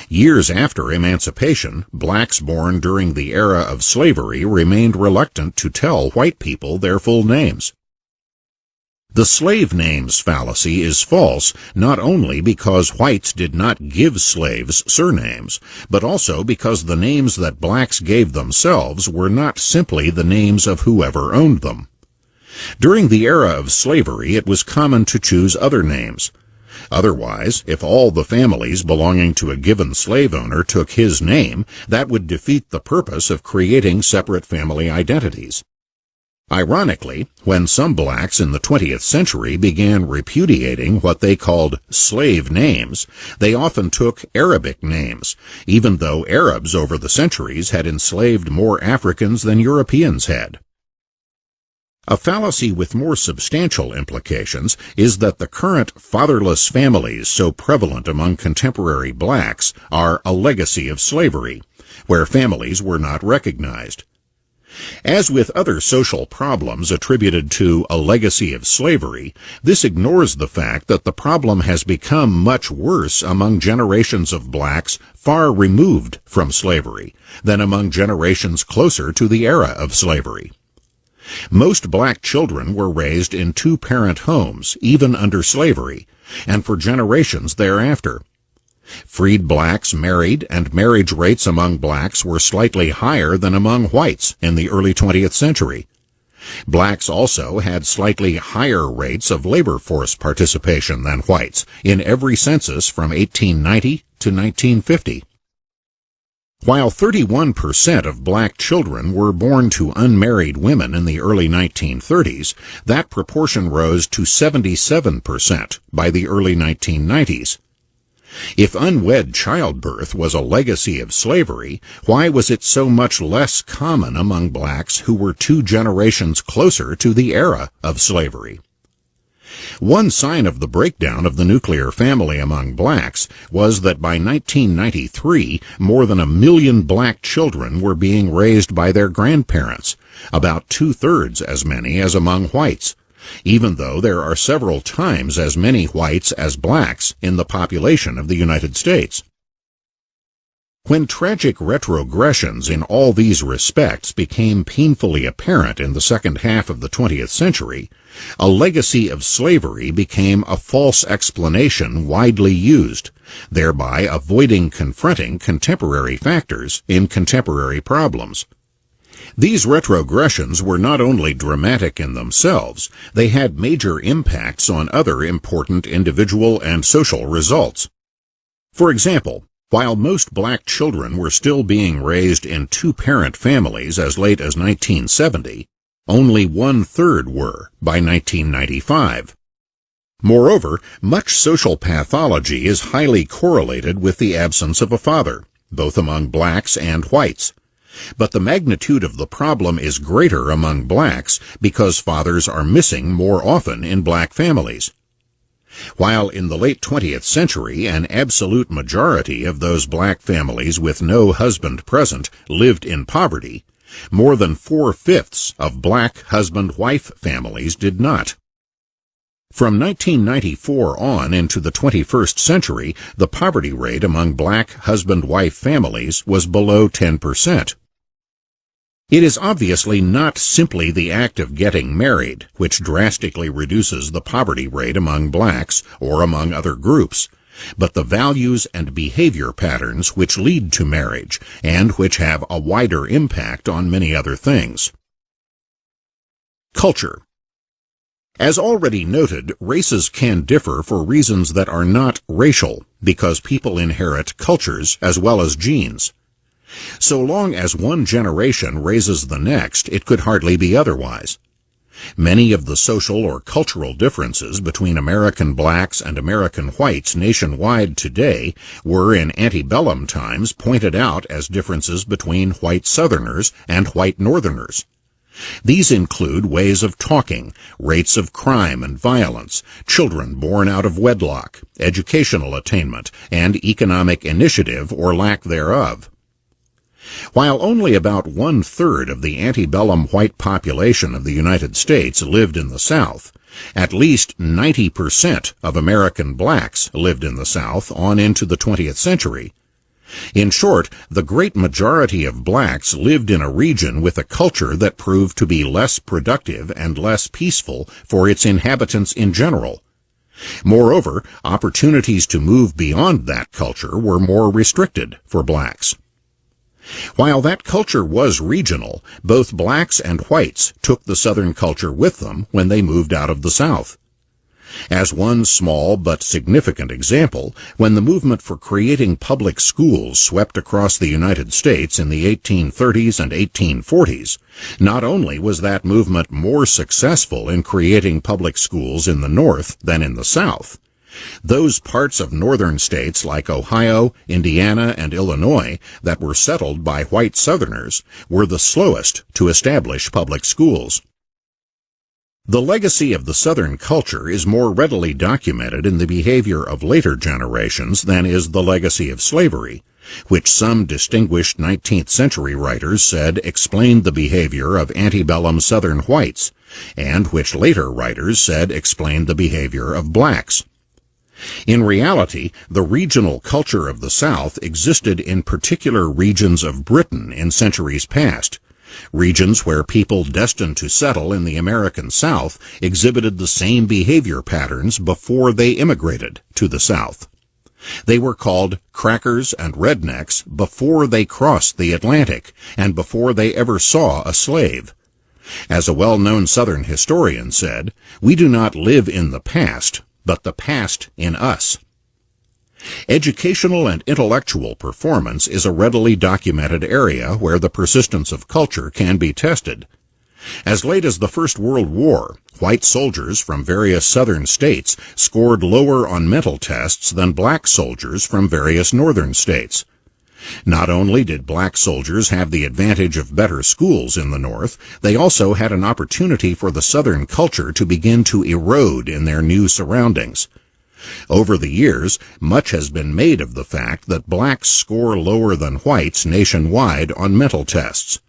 Years after emancipation, blacks born during the era of slavery remained reluctant to tell white people their full names. The slave names fallacy is false not only because whites did not give slaves surnames, but also because the names that blacks gave themselves were not simply the names of whoever owned them. During the era of slavery, it was common to choose other names. Otherwise, if all the families belonging to a given slave owner took his name, that would defeat the purpose of creating separate family identities. Ironically, when some blacks in the 20th century began repudiating what they called slave names, they often took Arabic names, even though Arabs over the centuries had enslaved more Africans than Europeans had. A fallacy with more substantial implications is that the current fatherless families so prevalent among contemporary blacks are a legacy of slavery, where families were not recognized. As with other social problems attributed to a legacy of slavery, this ignores the fact that the problem has become much worse among generations of blacks far removed from slavery than among generations closer to the era of slavery. Most black children were raised in two-parent homes, even under slavery, and for generations thereafter. Freed blacks married, and marriage rates among blacks were slightly higher than among whites in the early 20th century. Blacks also had slightly higher rates of labor force participation than whites in every census from 1890 to 1950. While 31% of black children were born to unmarried women in the early 1930s, that proportion rose to 77% by the early 1990s. If unwed childbirth was a legacy of slavery, why was it so much less common among blacks who were 2 generations closer to the era of slavery? One sign of the breakdown of the nuclear family among blacks was that by 1993, more than 1 million black children were being raised by their grandparents, about 2/3 as many as among whites, even though there are several times as many whites as blacks in the population of the United States. When tragic retrogressions in all these respects became painfully apparent in the second half of the 20th century, a legacy of slavery became a false explanation widely used, thereby avoiding confronting contemporary factors in contemporary problems. These retrogressions were not only dramatic in themselves, they had major impacts on other important individual and social results. For example, while most black children were still being raised in 2-parent families as late as 1970, only 1/3 were by 1995. Moreover, much social pathology is highly correlated with the absence of a father, both among blacks and whites. But the magnitude of the problem is greater among blacks because fathers are missing more often in black families. While in the late 20th century an absolute majority of those black families with no husband present lived in poverty, more than 4/5 of black husband-wife families did not. From 1994 on into the 21st century, the poverty rate among black husband-wife families was below 10%. It is obviously not simply the act of getting married, which drastically reduces the poverty rate among blacks or among other groups, but the values and behavior patterns which lead to marriage and which have a wider impact on many other things. Culture. As already noted, races can differ for reasons that are not racial, because people inherit cultures as well as genes. So long as one generation raises the next, it could hardly be otherwise. Many of the social or cultural differences between American blacks and American whites nationwide today were in antebellum times pointed out as differences between white Southerners and white Northerners. These include ways of talking, rates of crime and violence, children born out of wedlock, educational attainment, and economic initiative or lack thereof. While only about 1/3 of the antebellum white population of the United States lived in the South, at least 90% of American blacks lived in the South on into the 20th century. In short, the great majority of blacks lived in a region with a culture that proved to be less productive and less peaceful for its inhabitants in general. Moreover, opportunities to move beyond that culture were more restricted for blacks. While that culture was regional, both blacks and whites took the Southern culture with them when they moved out of the South. As one small but significant example, when the movement for creating public schools swept across the United States in the 1830s and 1840s, not only was that movement more successful in creating public schools in the North than in the South, those parts of northern states like Ohio, Indiana, and Illinois that were settled by white Southerners were the slowest to establish public schools. The legacy of the Southern culture is more readily documented in the behavior of later generations than is the legacy of slavery, which some distinguished 19th century writers said explained the behavior of antebellum Southern whites, and which later writers said explained the behavior of blacks. In reality, the regional culture of the South existed in particular regions of Britain in centuries past, Regions where people destined to settle in the American South exhibited the same behavior patterns before they immigrated to the South. They were called crackers and rednecks before they crossed the Atlantic and before they ever saw a slave. As a well-known Southern historian said, "We do not live in the past, but the past in us." Educational and intellectual performance is a readily documented area where the persistence of culture can be tested. As late as the First World War, white soldiers from various southern states scored lower on mental tests than black soldiers from various northern states. Not only did black soldiers have the advantage of better schools in the North, they also had an opportunity for the Southern culture to begin to erode in their new surroundings. Over the years, much has been made of the fact that blacks score lower than whites nationwide on mental tests.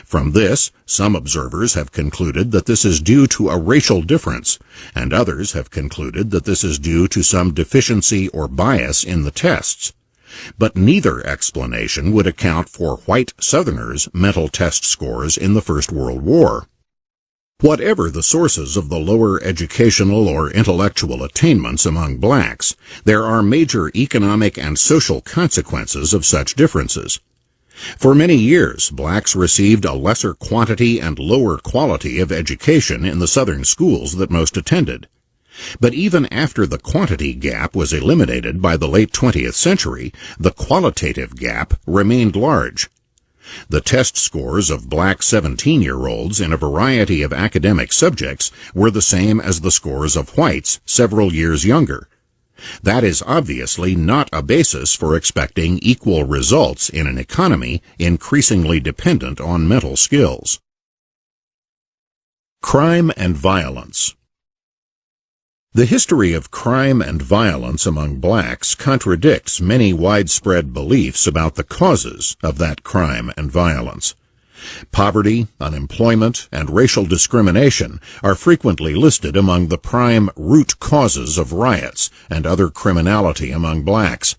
From this, some observers have concluded that this is due to a racial difference, and others have concluded that this is due to some deficiency or bias in the tests. But neither explanation would account for white Southerners' mental test scores in the First World War. Whatever the sources of the lower educational or intellectual attainments among blacks, there are major economic and social consequences of such differences. For many years, blacks received a lesser quantity and lower quality of education in the Southern schools that most attended. But even after the quantity gap was eliminated by the late 20th century, the qualitative gap remained large. The test scores of black 17-year-olds in a variety of academic subjects were the same as the scores of whites several years younger. That is obviously not a basis for expecting equal results in an economy increasingly dependent on mental skills. Crime and violence. The history of crime and violence among blacks contradicts many widespread beliefs about the causes of that crime and violence. Poverty, unemployment, and racial discrimination are frequently listed among the prime root causes of riots and other criminality among blacks.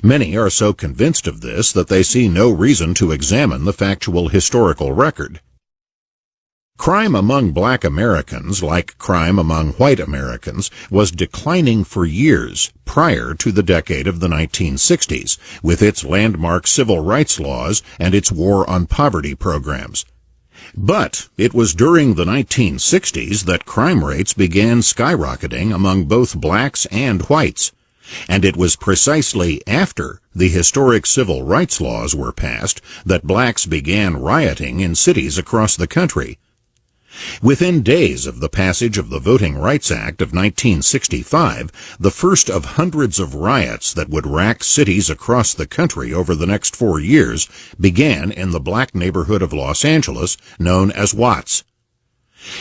Many are so convinced of this that they see no reason to examine the factual historical record. Crime among black Americans, like crime among white Americans, was declining for years prior to the decade of the 1960s, with its landmark civil rights laws and its war on poverty programs. But it was during the 1960s that crime rates began skyrocketing among both blacks and whites. And it was precisely after the historic civil rights laws were passed that blacks began rioting in cities across the country. Within days of the passage of the Voting Rights Act of 1965, the first of hundreds of riots that would rack cities across the country over the next 4 years began in the black neighborhood of Los Angeles, known as Watts.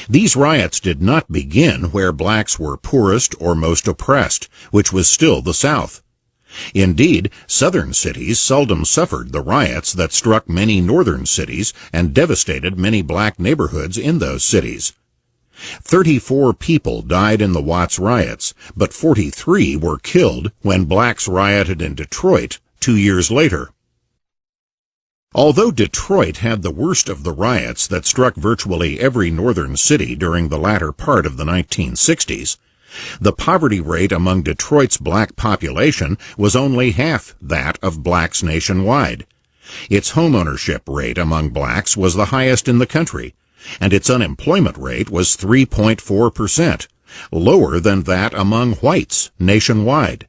These riots did not begin where blacks were poorest or most oppressed, which was still the South. Indeed, southern cities seldom suffered the riots that struck many northern cities and devastated many black neighborhoods in those cities. 34 people died in the Watts riots, but 43 were killed when blacks rioted in Detroit 2 years later. Although Detroit had the worst of the riots that struck virtually every northern city during the latter part of the 1960s, the poverty rate among Detroit's black population was only half that of blacks nationwide. Its homeownership rate among blacks was the highest in the country, and its unemployment rate was 3.4%, lower than that among whites nationwide.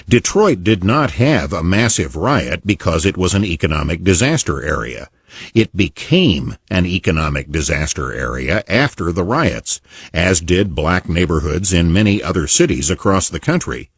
Detroit did not have a massive riot because it was an economic disaster area. It became an economic disaster area after the riots, as did black neighborhoods in many other cities across the country.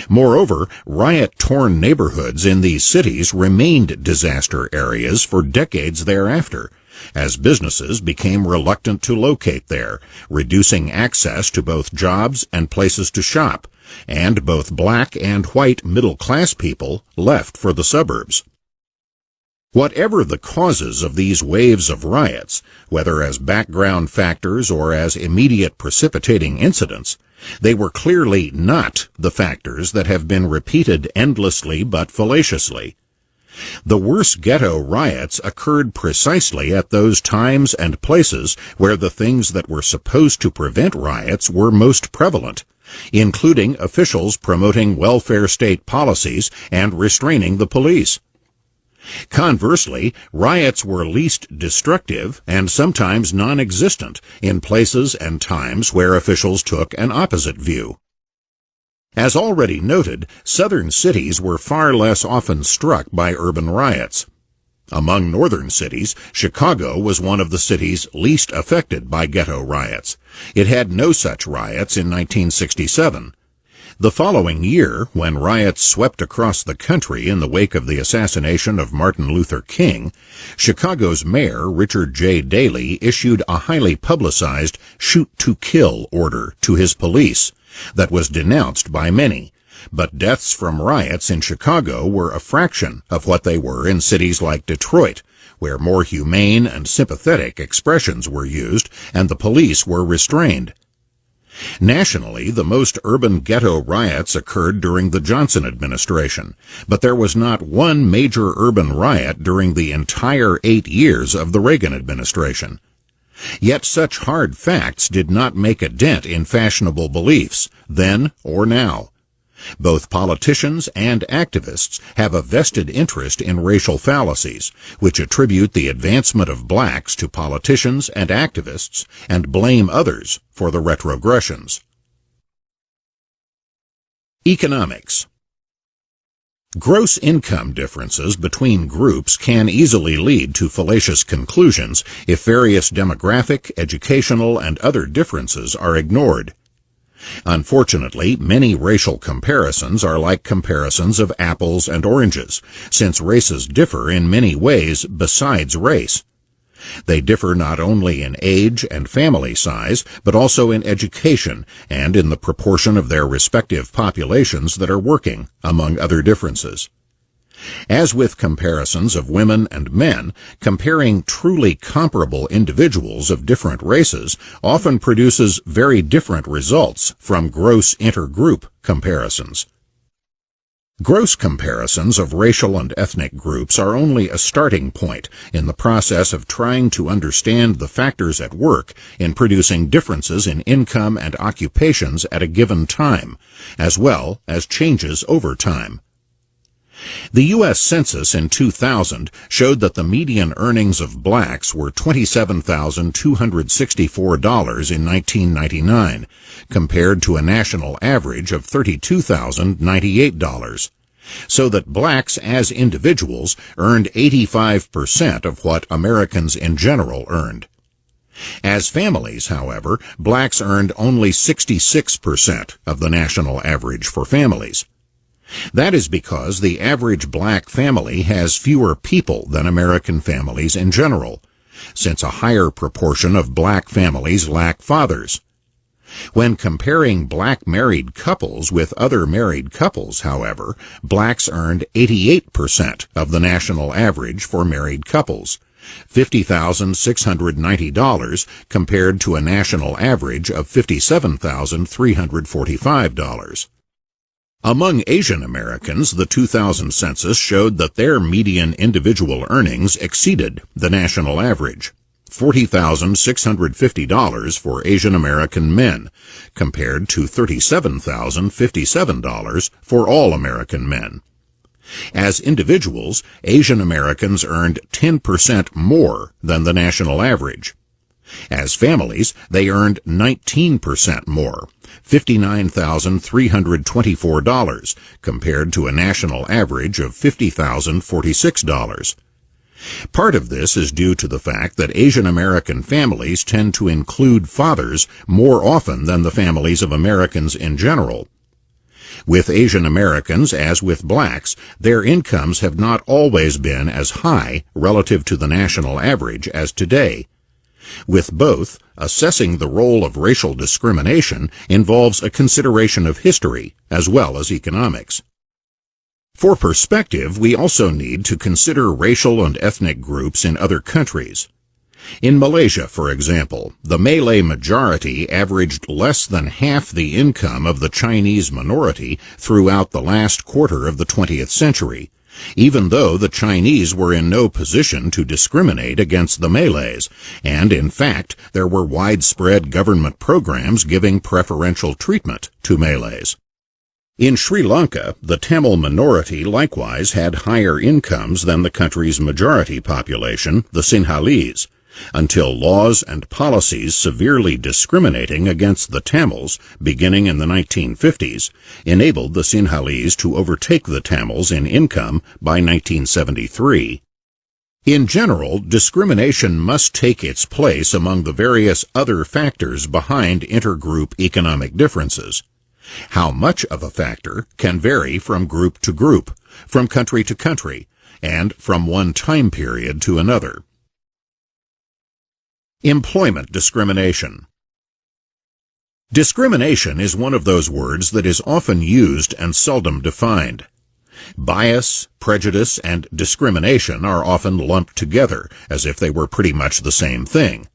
Moreover, riot-torn neighborhoods in these cities remained disaster areas for decades thereafter, as businesses became reluctant to locate there, reducing access to both jobs and places to shop, and both black and white middle-class people left for the suburbs. Whatever the causes of these waves of riots, whether as background factors or as immediate precipitating incidents, they were clearly not the factors that have been repeated endlessly but fallaciously. The worst ghetto riots occurred precisely at those times and places where the things that were supposed to prevent riots were most prevalent, including officials promoting welfare state policies and restraining the police. Conversely, riots were least destructive and sometimes non-existent in places and times where officials took an opposite view. As already noted, southern cities were far less often struck by urban riots. Among northern cities, Chicago was one of the cities least affected by ghetto riots. It had no such riots in 1967. The following year, when riots swept across the country in the wake of the assassination of Martin Luther King, Chicago's mayor, Richard J. Daley, issued a highly publicized shoot-to-kill order to his police that was denounced by many. But deaths from riots in Chicago were a fraction of what they were in cities like Detroit, where more humane and sympathetic expressions were used and the police were restrained. Nationally, the most urban ghetto riots occurred during the Johnson administration, but there was not one major urban riot during the entire 8 years of the Reagan administration. Yet such hard facts did not make a dent in fashionable beliefs, then or now. Both politicians and activists have a vested interest in racial fallacies, which attribute the advancement of blacks to politicians and activists and blame others for the retrogressions. Economics. Gross income differences between groups can easily lead to fallacious conclusions if various demographic, educational, and other differences are ignored. Unfortunately, many racial comparisons are like comparisons of apples and oranges, since races differ in many ways besides race. They differ not only in age and family size, but also in education and in the proportion of their respective populations that are working, among other differences. As with comparisons of women and men, comparing truly comparable individuals of different races often produces very different results from gross intergroup comparisons. Gross comparisons of racial and ethnic groups are only a starting point in the process of trying to understand the factors at work in producing differences in income and occupations at a given time, as well as changes over time. The U.S. Census in 2000 showed that the median earnings of blacks were $27,264 in 1999, compared to a national average of $32,098, so that blacks as individuals earned 85% of what Americans in general earned. As families, however, blacks earned only 66% of the national average for families. That is because the average black family has fewer people than American families in general, since a higher proportion of black families lack fathers. When comparing black married couples with other married couples, however, blacks earned 88% of the national average for married couples, $50,690 compared to a national average of $57,345. Among Asian Americans, the 2000 census showed that their median individual earnings exceeded the national average, $40,650 for Asian American men, compared to $37,057 for all American men. As individuals, Asian Americans earned 10% more than the national average. As families, they earned 19% more, $59,324, compared to a national average of $50,046. Part of this is due to the fact that Asian American families tend to include fathers more often than the families of Americans in general. With Asian Americans, as with blacks, their incomes have not always been as high relative to the national average as today. With both, assessing the role of racial discrimination involves a consideration of history as well as economics. For perspective, we also need to consider racial and ethnic groups in other countries. In Malaysia, for example, the Malay majority averaged less than half the income of the Chinese minority throughout the last quarter of the 20th century, even though the Chinese were in no position to discriminate against the Malays, and in fact there were widespread government programs giving preferential treatment to Malays. In Sri Lanka, the Tamil minority likewise had higher incomes than the country's majority population, the Sinhalese, until laws and policies severely discriminating against the Tamils, beginning in the 1950s, enabled the Sinhalese to overtake the Tamils in income by 1973. In general, discrimination must take its place among the various other factors behind intergroup economic differences. How much of a factor can vary from group to group, from country to country, and from one time period to another. Employment discrimination. Discrimination is one of those words that is often used and seldom defined. Bias, prejudice, and discrimination are often lumped together as if they were pretty much the same thing.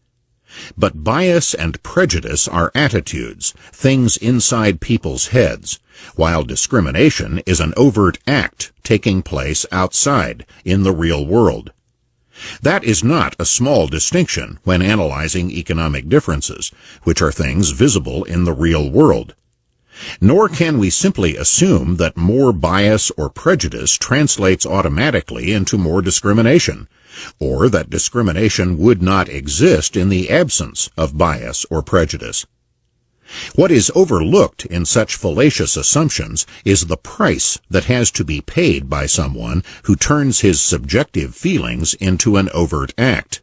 But bias and prejudice are attitudes, things inside people's heads, while discrimination is an overt act taking place outside, in the real world. That is not a small distinction when analyzing economic differences, which are things visible in the real world. Nor can we simply assume that more bias or prejudice translates automatically into more discrimination, or that discrimination would not exist in the absence of bias or prejudice. What is overlooked in such fallacious assumptions is the price that has to be paid by someone who turns his subjective feelings into an overt act.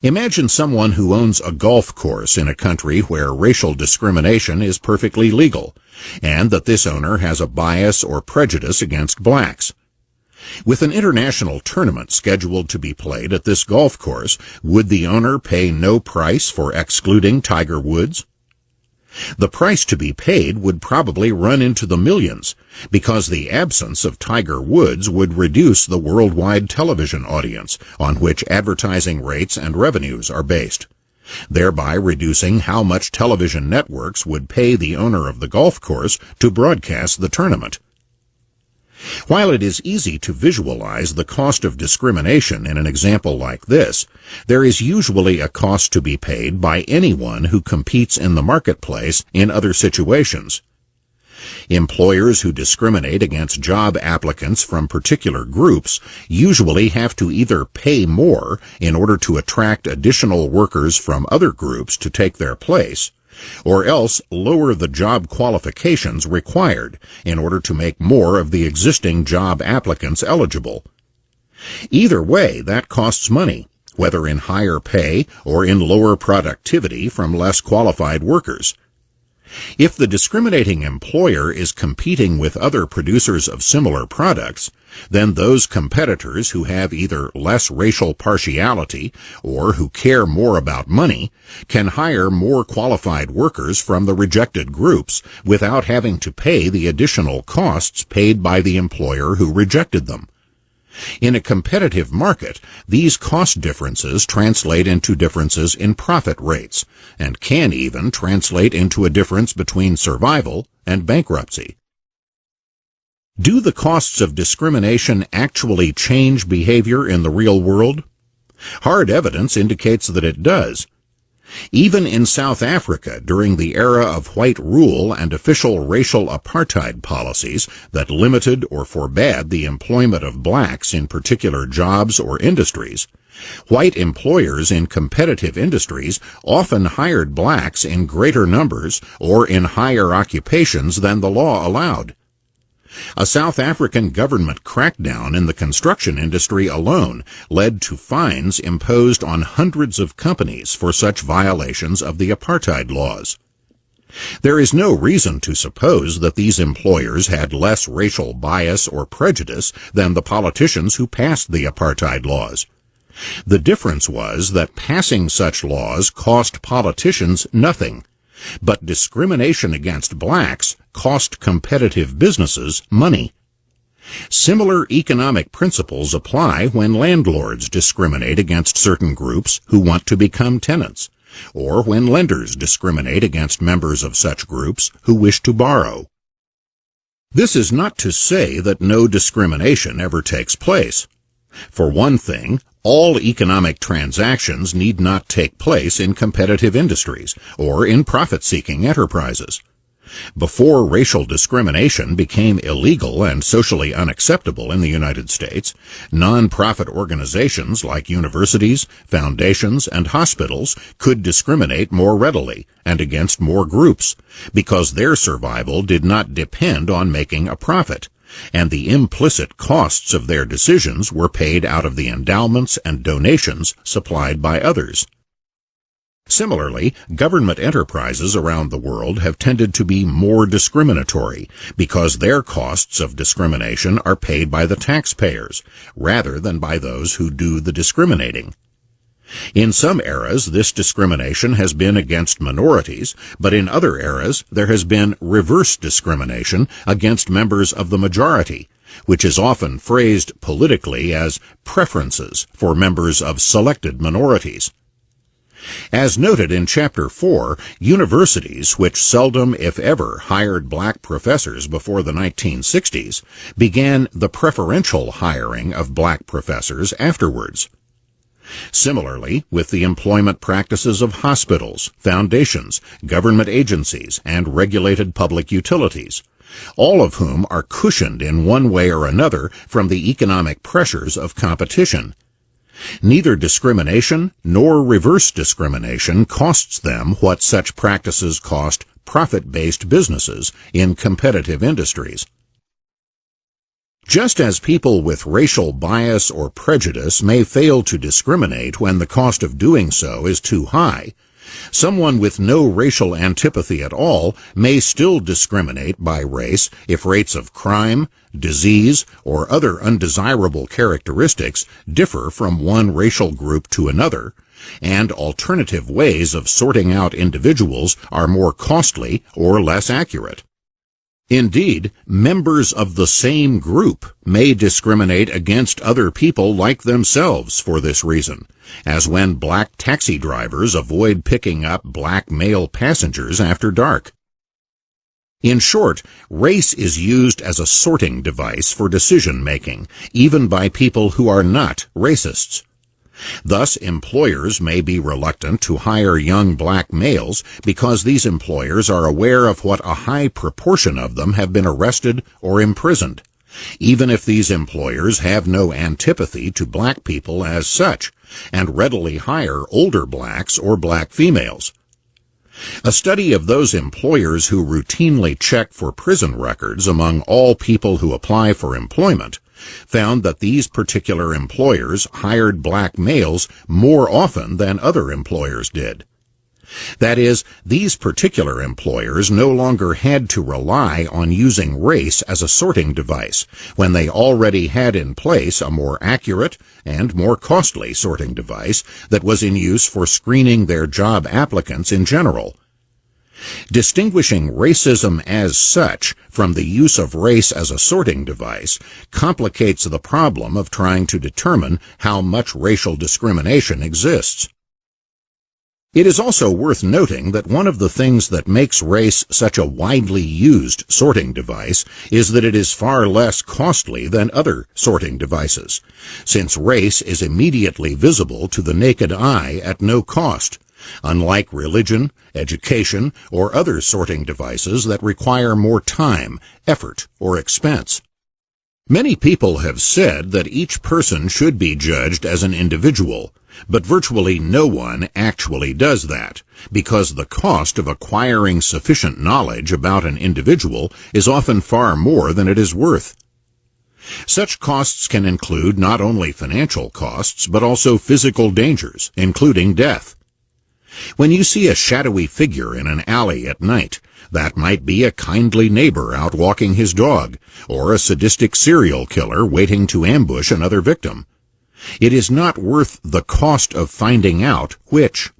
Imagine someone who owns a golf course in a country where racial discrimination is perfectly legal, and that this owner has a bias or prejudice against blacks. With an international tournament scheduled to be played at this golf course, would the owner pay no price for excluding Tiger Woods? The price to be paid would probably run into the millions, because the absence of Tiger Woods would reduce the worldwide television audience on which advertising rates and revenues are based, thereby reducing how much television networks would pay the owner of the golf course to broadcast the tournament. While it is easy to visualize the cost of discrimination in an example like this, there is usually a cost to be paid by anyone who competes in the marketplace in other situations. Employers who discriminate against job applicants from particular groups usually have to either pay more in order to attract additional workers from other groups to take their place, or else lower the job qualifications required in order to make more of the existing job applicants eligible. Either way, that costs money, whether in higher pay or in lower productivity from less qualified workers. If the discriminating employer is competing with other producers of similar products, then those competitors who have either less racial partiality or who care more about money can hire more qualified workers from the rejected groups without having to pay the additional costs paid by the employer who rejected them. In a competitive market, these cost differences translate into differences in profit rates, and can even translate into a difference between survival and bankruptcy. Do the costs of discrimination actually change behavior in the real world? Hard evidence indicates that it does. Even in South Africa during the era of white rule and official racial apartheid policies that limited or forbade the employment of blacks in particular jobs or industries, white employers in competitive industries often hired blacks in greater numbers or in higher occupations than the law allowed. A South African government crackdown in the construction industry alone led to fines imposed on hundreds of companies for such violations of the apartheid laws. There is no reason to suppose that these employers had less racial bias or prejudice than the politicians who passed the apartheid laws. The difference was that passing such laws cost politicians nothing, but discrimination against blacks cost competitive businesses money. Similar economic principles apply when landlords discriminate against certain groups who want to become tenants, or when lenders discriminate against members of such groups who wish to borrow. This is not to say that no discrimination ever takes place. For one thing, all economic transactions need not take place in competitive industries or in profit-seeking enterprises. Before racial discrimination became illegal and socially unacceptable in the United States, non-profit organizations like universities, foundations, and hospitals could discriminate more readily and against more groups because their survival did not depend on making a profit, and the implicit costs of their decisions were paid out of the endowments and donations supplied by others. Similarly, government enterprises around the world have tended to be more discriminatory because their costs of discrimination are paid by the taxpayers rather than by those who do the discriminating. In some eras, this discrimination has been against minorities, but in other eras, there has been reverse discrimination against members of the majority, which is often phrased politically as preferences for members of selected minorities. As noted in Chapter 4, universities, which seldom, if ever, hired black professors before the 1960s, began the preferential hiring of black professors afterwards. Similarly, with the employment practices of hospitals, foundations, government agencies, and regulated public utilities, all of whom are cushioned in one way or another from the economic pressures of competition. Neither discrimination nor reverse discrimination costs them what such practices cost profit-based businesses in competitive industries. Just as people with racial bias or prejudice may fail to discriminate when the cost of doing so is too high, someone with no racial antipathy at all may still discriminate by race if rates of crime, disease, or other undesirable characteristics differ from one racial group to another, and alternative ways of sorting out individuals are more costly or less accurate. Indeed, members of the same group may discriminate against other people like themselves for this reason, as when black taxi drivers avoid picking up black male passengers after dark. In short, race is used as a sorting device for decision-making, even by people who are not racists. Thus, employers may be reluctant to hire young black males because these employers are aware of what a high proportion of them have been arrested or imprisoned, even if these employers have no antipathy to black people as such, and readily hire older blacks or black females. A study of those employers who routinely check for prison records among all people who apply for employment found that these particular employers hired black males more often than other employers did. That is, these particular employers no longer had to rely on using race as a sorting device when they already had in place a more accurate and more costly sorting device that was in use for screening their job applicants in general. Distinguishing racism as such from the use of race as a sorting device complicates the problem of trying to determine how much racial discrimination exists. It is also worth noting that one of the things that makes race such a widely used sorting device is that it is far less costly than other sorting devices, since race is immediately visible to the naked eye at no cost, unlike religion, education, or other sorting devices that require more time, effort, or expense. Many people have said that each person should be judged as an individual, but virtually no one actually does that, because the cost of acquiring sufficient knowledge about an individual is often far more than it is worth. Such costs can include not only financial costs, but also physical dangers, including death. When you see a shadowy figure in an alley at night, that might be a kindly neighbor out walking his dog, or a sadistic serial killer waiting to ambush another victim. It is not worth the cost of finding out which.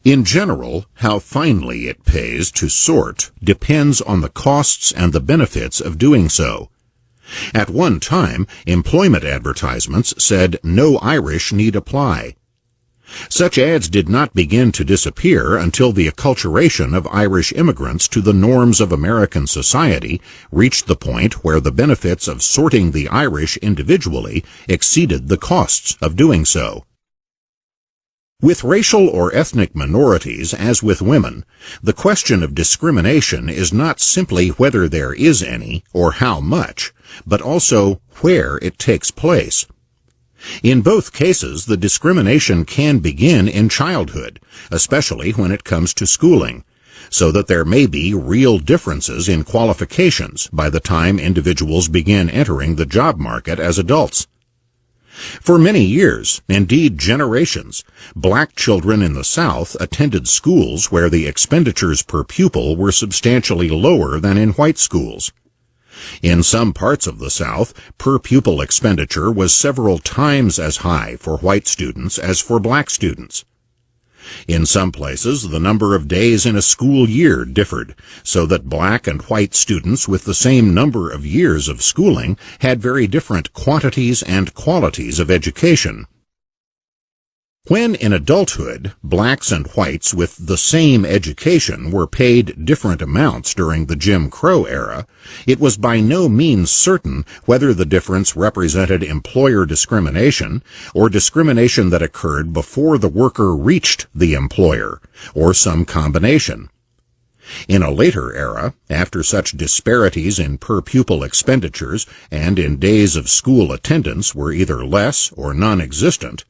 In general, how finely it pays to sort depends on the costs and the benefits of doing so. At one time, employment advertisements said no Irish need apply. Such ads did not begin to disappear until the acculturation of Irish immigrants to the norms of American society reached the point where the benefits of sorting the Irish individually exceeded the costs of doing so. With racial or ethnic minorities, as with women, the question of discrimination is not simply whether there is any or how much, but also where it takes place. In both cases, the discrimination can begin in childhood, especially when it comes to schooling, so that there may be real differences in qualifications by the time individuals begin entering the job market as adults. For many years, indeed generations, black children in the South attended schools where the expenditures per pupil were substantially lower than in white schools. In some parts of the South, per-pupil expenditure was several times as high for white students as for black students. In some places, the number of days in a school year differed, so that black and white students with the same number of years of schooling had very different quantities and qualities of education. When in adulthood, blacks and whites with the same education were paid different amounts during the Jim Crow era, it was by no means certain whether the difference represented employer discrimination or discrimination that occurred before the worker reached the employer, or some combination. In a later era, after such disparities in per-pupil expenditures and in days of school attendance were either less or non-existent,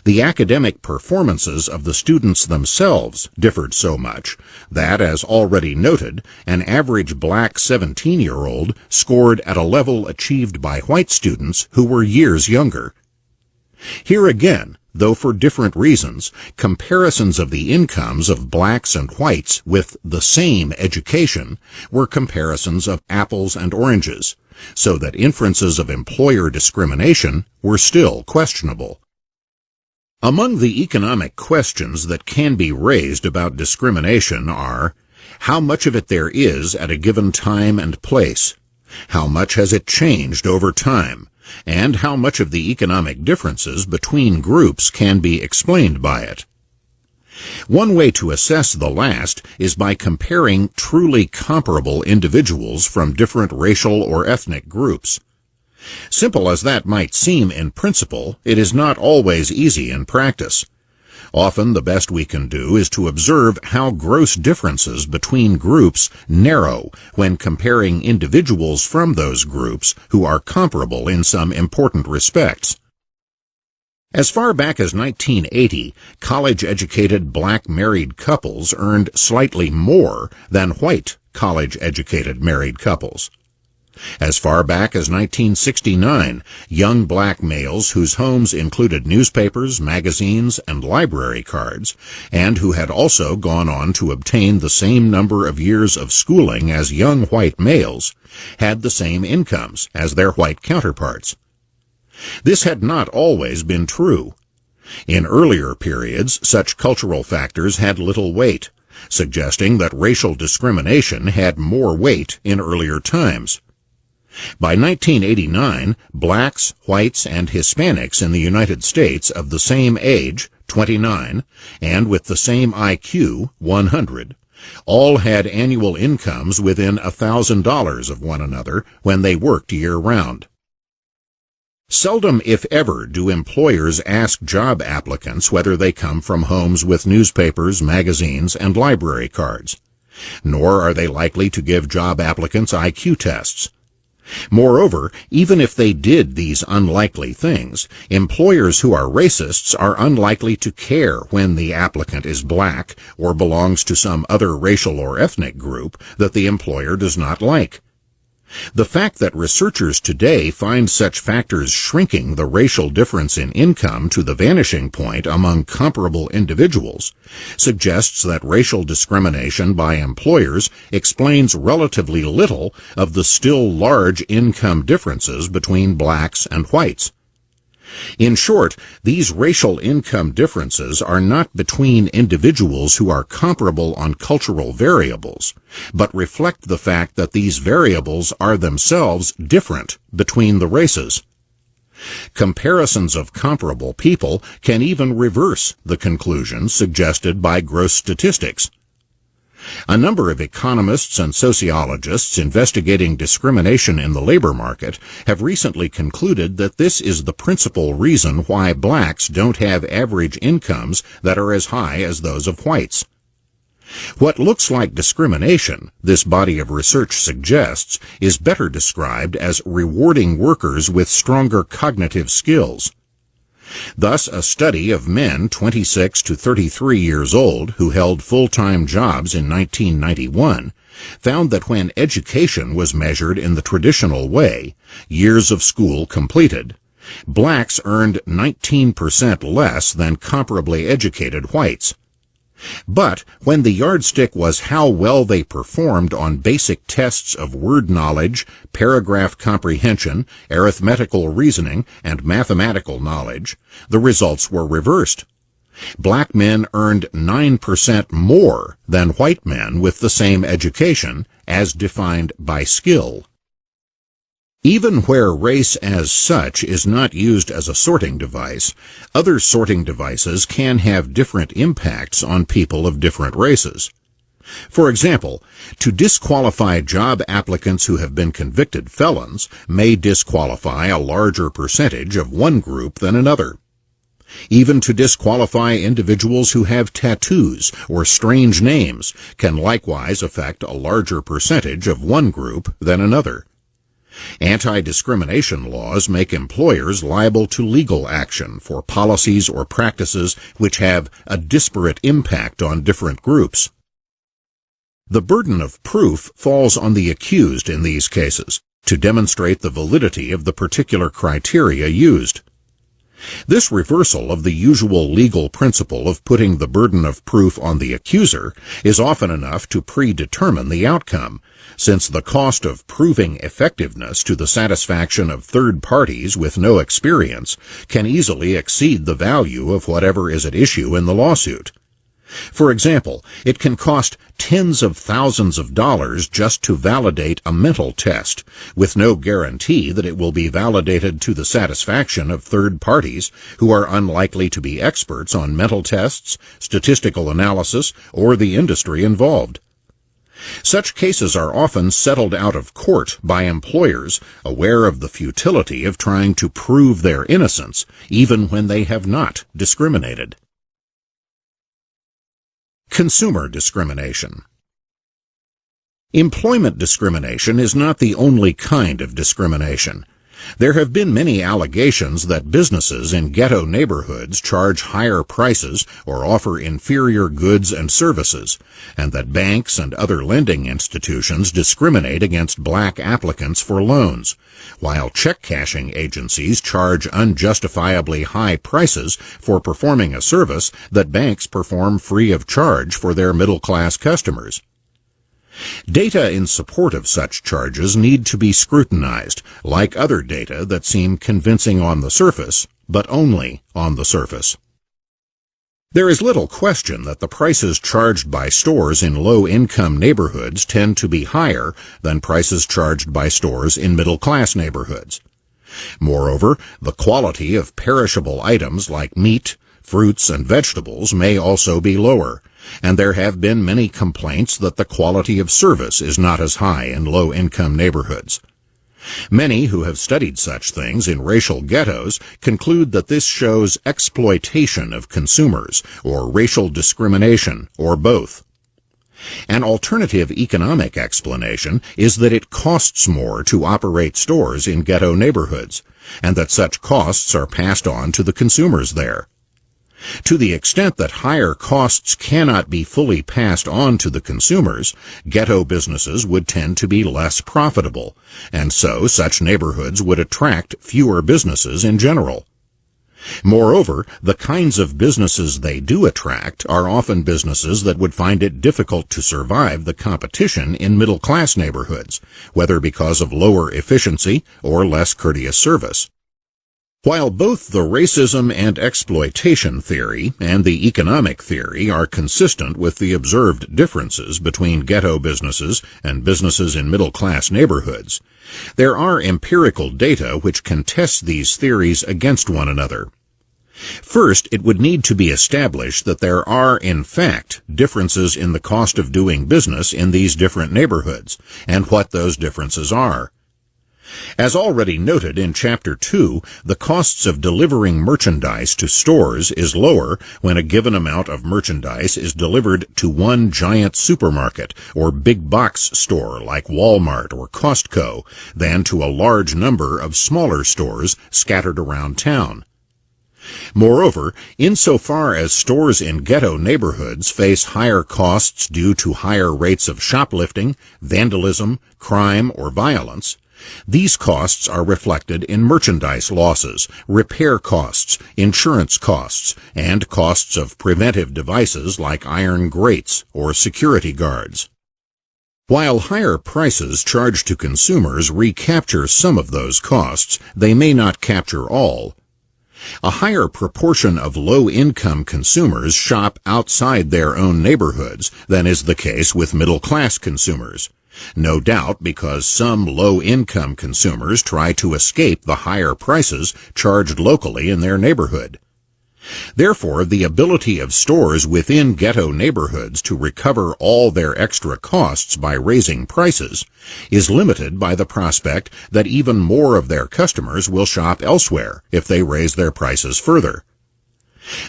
the academic performances of the students themselves differed so much that, as already noted, an average black 17-year-old scored at a level achieved by white students who were years younger. Here again, though for different reasons, comparisons of the incomes of blacks and whites with the same education were comparisons of apples and oranges, so that inferences of employer discrimination were still questionable. Among the economic questions that can be raised about discrimination are, how much of it there is at a given time and place, how much has it changed over time, and how much of the economic differences between groups can be explained by it. One way to assess the last is by comparing truly comparable individuals from different racial or ethnic groups. Simple as that might seem in principle, it is not always easy in practice. Often the best we can do is to observe how gross differences between groups narrow when comparing individuals from those groups who are comparable in some important respects. As far back as 1980, college-educated black married couples earned slightly more than white college-educated married couples. As far back as 1969, young black males whose homes included newspapers, magazines, and library cards, and who had also gone on to obtain the same number of years of schooling as young white males, had the same incomes as their white counterparts. This had not always been true. In earlier periods, such cultural factors had little weight, suggesting that racial discrimination had more weight in earlier times. By 1989, blacks, whites, and Hispanics in the United States of the same age, 29, and with the same IQ, 100, all had annual incomes within $1,000 of one another when they worked year-round. Seldom, if ever, do employers ask job applicants whether they come from homes with newspapers, magazines, and library cards. Nor are they likely to give job applicants IQ tests. Moreover, even if they did these unlikely things, employers who are racists are unlikely to care when the applicant is black or belongs to some other racial or ethnic group that the employer does not like. The fact that researchers today find such factors shrinking the racial difference in income to the vanishing point among comparable individuals suggests that racial discrimination by employers explains relatively little of the still large income differences between blacks and whites. In short, these racial income differences are not between individuals who are comparable on cultural variables, but reflect the fact that these variables are themselves different between the races. Comparisons of comparable people can even reverse the conclusions suggested by gross statistics. A number of economists and sociologists investigating discrimination in the labor market have recently concluded that this is the principal reason why blacks don't have average incomes that are as high as those of whites. What looks like discrimination, this body of research suggests, is better described as rewarding workers with stronger cognitive skills. Thus, a study of men 26 to 33 years old who held full-time jobs in 1991 found that when education was measured in the traditional way, years of school completed, blacks earned 19% less than comparably educated whites. But when the yardstick was how well they performed on basic tests of word knowledge, paragraph comprehension, arithmetical reasoning, and mathematical knowledge, the results were reversed. Black men earned 9% more than white men with the same education, as defined by skill. Even where race as such is not used as a sorting device, other sorting devices can have different impacts on people of different races. For example, to disqualify job applicants who have been convicted felons may disqualify a larger percentage of one group than another. Even to disqualify individuals who have tattoos or strange names can likewise affect a larger percentage of one group than another. Anti-discrimination laws make employers liable to legal action for policies or practices which have a disparate impact on different groups. The burden of proof falls on the accused in these cases to demonstrate the validity of the particular criteria used. This reversal of the usual legal principle of putting the burden of proof on the accuser is often enough to predetermine the outcome, since the cost of proving effectiveness to the satisfaction of third parties with no experience can easily exceed the value of whatever is at issue in the lawsuit. For example, it can cost tens of thousands of dollars just to validate a mental test, with no guarantee that it will be validated to the satisfaction of third parties who are unlikely to be experts on mental tests, statistical analysis, or the industry involved. Such cases are often settled out of court by employers aware of the futility of trying to prove their innocence, even when they have not discriminated. Consumer discrimination. Employment discrimination is not the only kind of discrimination. There have been many allegations that businesses in ghetto neighborhoods charge higher prices or offer inferior goods and services, and that banks and other lending institutions discriminate against black applicants for loans, while check-cashing agencies charge unjustifiably high prices for performing a service that banks perform free of charge for their middle-class customers. Data in support of such charges need to be scrutinized, like other data that seem convincing on the surface, but only on the surface. There is little question that the prices charged by stores in low-income neighborhoods tend to be higher than prices charged by stores in middle-class neighborhoods. Moreover, the quality of perishable items like meat, fruits, and vegetables may also be lower, and there have been many complaints that the quality of service is not as high in low-income neighborhoods. Many who have studied such things in racial ghettos conclude that this shows exploitation of consumers, or racial discrimination, or both. An alternative economic explanation is that it costs more to operate stores in ghetto neighborhoods, and that such costs are passed on to the consumers there. To the extent that higher costs cannot be fully passed on to the consumers, ghetto businesses would tend to be less profitable, and so such neighborhoods would attract fewer businesses in general. Moreover, the kinds of businesses they do attract are often businesses that would find it difficult to survive the competition in middle-class neighborhoods, whether because of lower efficiency or less courteous service. While both the racism and exploitation theory and the economic theory are consistent with the observed differences between ghetto businesses and businesses in middle-class neighborhoods, there are empirical data which can test these theories against one another. First, it would need to be established that there are, in fact, differences in the cost of doing business in these different neighborhoods, and what those differences are. As already noted in Chapter 2, the costs of delivering merchandise to stores is lower when a given amount of merchandise is delivered to one giant supermarket or big box store like Walmart or Costco than to a large number of smaller stores scattered around town. Moreover, insofar as stores in ghetto neighborhoods face higher costs due to higher rates of shoplifting, vandalism, crime, or violence, these costs are reflected in merchandise losses, repair costs, insurance costs, and costs of preventive devices like iron grates or security guards. While higher prices charged to consumers recapture some of those costs, they may not capture all. A higher proportion of low-income consumers shop outside their own neighborhoods than is the case with middle-class consumers. No doubt because some low-income consumers try to escape the higher prices charged locally in their neighborhood. Therefore, the ability of stores within ghetto neighborhoods to recover all their extra costs by raising prices is limited by the prospect that even more of their customers will shop elsewhere if they raise their prices further.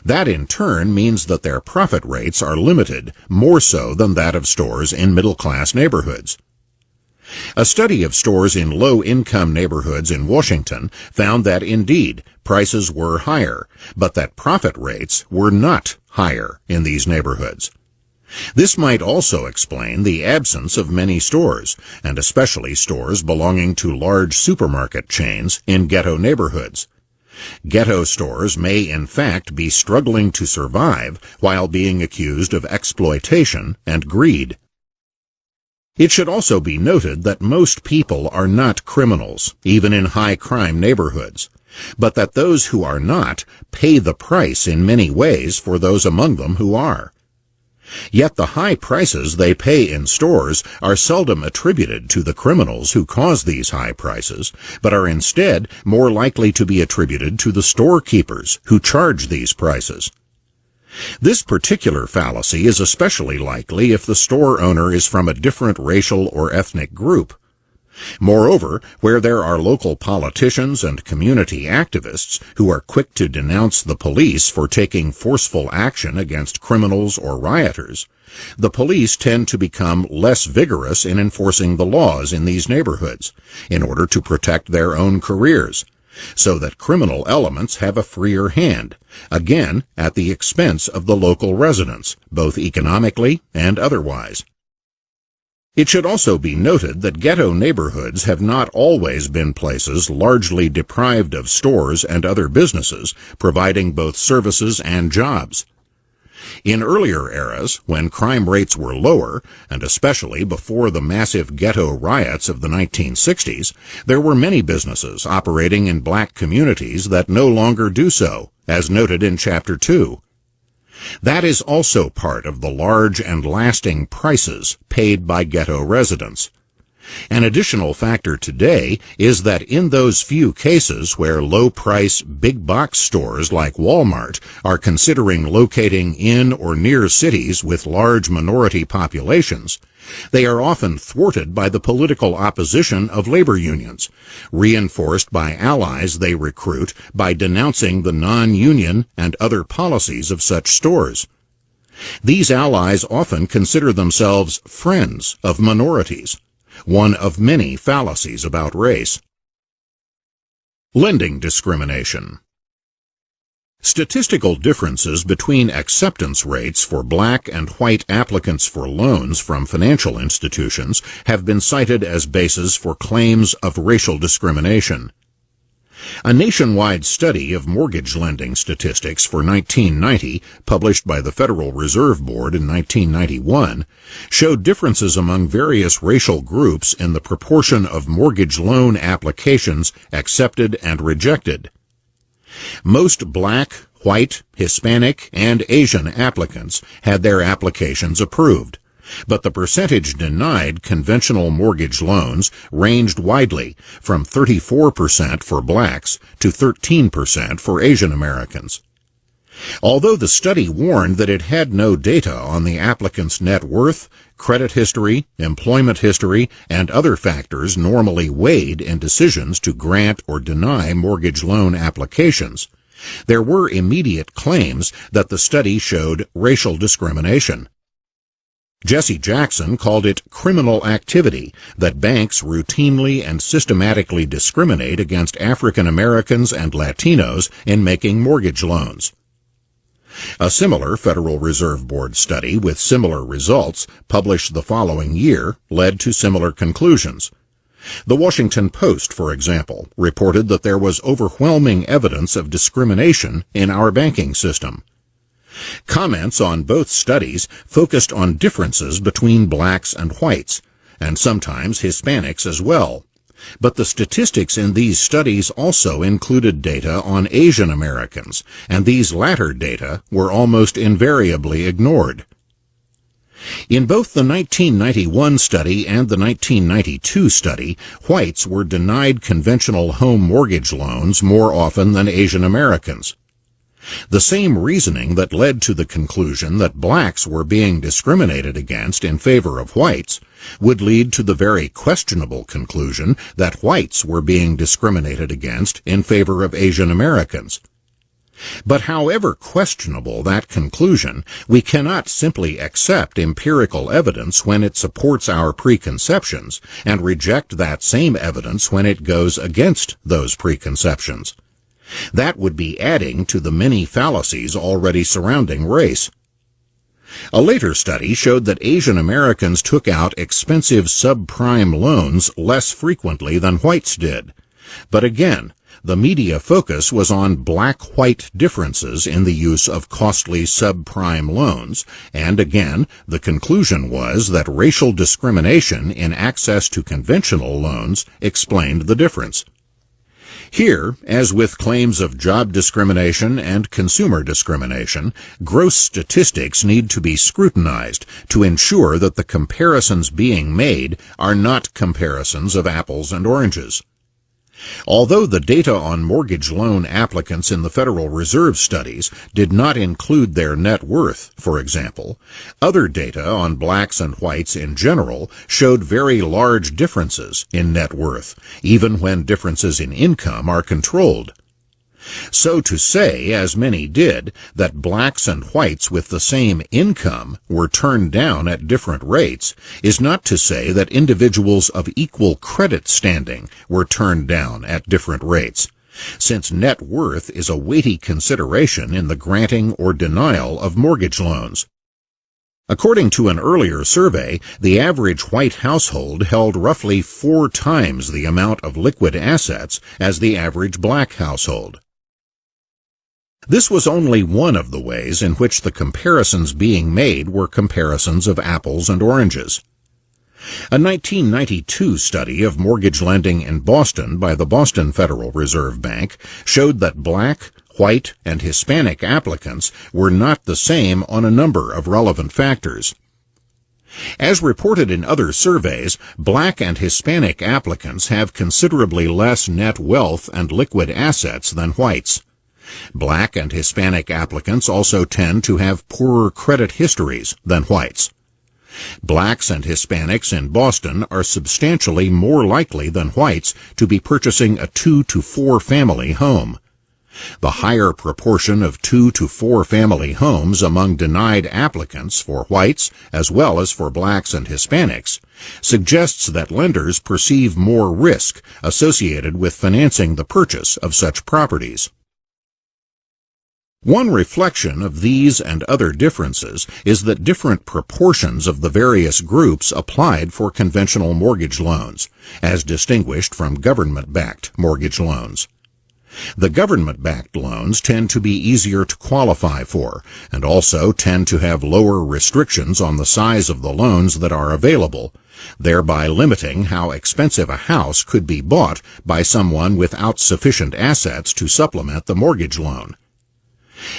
That in turn means that their profit rates are limited, more so than that of stores in middle-class neighborhoods. A study of stores in low-income neighborhoods in Washington found that indeed prices were higher, but that profit rates were not higher in these neighborhoods. This might also explain the absence of many stores, and especially stores belonging to large supermarket chains in ghetto neighborhoods. Ghetto stores may in fact be struggling to survive while being accused of exploitation and greed. It should also be noted that most people are not criminals, even in high-crime neighborhoods, but that those who are not pay the price in many ways for those among them who are. Yet the high prices they pay in stores are seldom attributed to the criminals who cause these high prices, but are instead more likely to be attributed to the storekeepers who charge these prices. This particular fallacy is especially likely if the store owner is from a different racial or ethnic group. Moreover, where there are local politicians and community activists who are quick to denounce the police for taking forceful action against criminals or rioters, the police tend to become less vigorous in enforcing the laws in these neighborhoods in order to protect their own careers, so that criminal elements have a freer hand, again at the expense of the local residents, both economically and otherwise. It should also be noted that ghetto neighborhoods have not always been places largely deprived of stores and other businesses, providing both services and jobs. In earlier eras, when crime rates were lower, and especially before the massive ghetto riots of the 1960s, there were many businesses operating in black communities that no longer do so, as noted in Chapter 2. That is also part of the large and lasting prices paid by ghetto residents. An additional factor today is that in those few cases where low-price, big-box stores like Walmart are considering locating in or near cities with large minority populations, they are often thwarted by the political opposition of labor unions, reinforced by allies they recruit by denouncing the non-union and other policies of such stores. These allies often consider themselves friends of minorities, one of many fallacies about race. Lending discrimination. Statistical differences between acceptance rates for black and white applicants for loans from financial institutions have been cited as bases for claims of racial discrimination. A nationwide study of mortgage lending statistics for 1990, published by the Federal Reserve Board in 1991, showed differences among various racial groups in the proportion of mortgage loan applications accepted and rejected. Most Black, White, Hispanic, and Asian applicants had their applications approved, but the percentage denied conventional mortgage loans ranged widely from 34% for Blacks to 13% for Asian Americans. Although the study warned that it had no data on the applicant's net worth, credit history, employment history, and other factors normally weighed in decisions to grant or deny mortgage loan applications, there were immediate claims that the study showed racial discrimination. Jesse Jackson called it criminal activity that banks routinely and systematically discriminate against African Americans and Latinos in making mortgage loans. A similar Federal Reserve Board study with similar results, published the following year, led to similar conclusions. The Washington Post, for example, reported that there was overwhelming evidence of discrimination in our banking system. Comments on both studies focused on differences between Blacks and Whites, and sometimes Hispanics as well. But the statistics in these studies also included data on Asian Americans, and these latter data were almost invariably ignored. In both the 1991 study and the 1992 study, Whites were denied conventional home mortgage loans more often than Asian Americans. The same reasoning that led to the conclusion that Blacks were being discriminated against in favor of Whites would lead to the very questionable conclusion that Whites were being discriminated against in favor of Asian Americans. But however questionable that conclusion, we cannot simply accept empirical evidence when it supports our preconceptions and reject that same evidence when it goes against those preconceptions. That would be adding to the many fallacies already surrounding race. A later study showed that Asian Americans took out expensive subprime loans less frequently than Whites did. But again, the media focus was on Black-White differences in the use of costly subprime loans, and again, the conclusion was that racial discrimination in access to conventional loans explained the difference. Here, as with claims of job discrimination and consumer discrimination, gross statistics need to be scrutinized to ensure that the comparisons being made are not comparisons of apples and oranges. Although the data on mortgage loan applicants in the Federal Reserve studies did not include their net worth, for example, other data on Blacks and Whites in general showed very large differences in net worth, even when differences in income are controlled. So to say, as many did, that Blacks and Whites with the same income were turned down at different rates is not to say that individuals of equal credit standing were turned down at different rates, since net worth is a weighty consideration in the granting or denial of mortgage loans. According to an earlier survey, the average white household held roughly 4 times the amount of liquid assets as the average black household. This was only one of the ways in which the comparisons being made were comparisons of apples and oranges. A 1992 study of mortgage lending in Boston by the Boston Federal Reserve Bank showed that Black, White, and Hispanic applicants were not the same on a number of relevant factors. As reported in other surveys, Black and Hispanic applicants have considerably less net wealth and liquid assets than Whites. Black and Hispanic applicants also tend to have poorer credit histories than Whites. Blacks and Hispanics in Boston are substantially more likely than Whites to be purchasing a 2 to 4 family home. The higher proportion of 2 to 4 family homes among denied applicants for Whites as well as for Blacks and Hispanics suggests that lenders perceive more risk associated with financing the purchase of such properties. One reflection of these and other differences is that different proportions of the various groups applied for conventional mortgage loans, as distinguished from government-backed mortgage loans. The government-backed loans tend to be easier to qualify for, and also tend to have lower restrictions on the size of the loans that are available, thereby limiting how expensive a house could be bought by someone without sufficient assets to supplement the mortgage loan.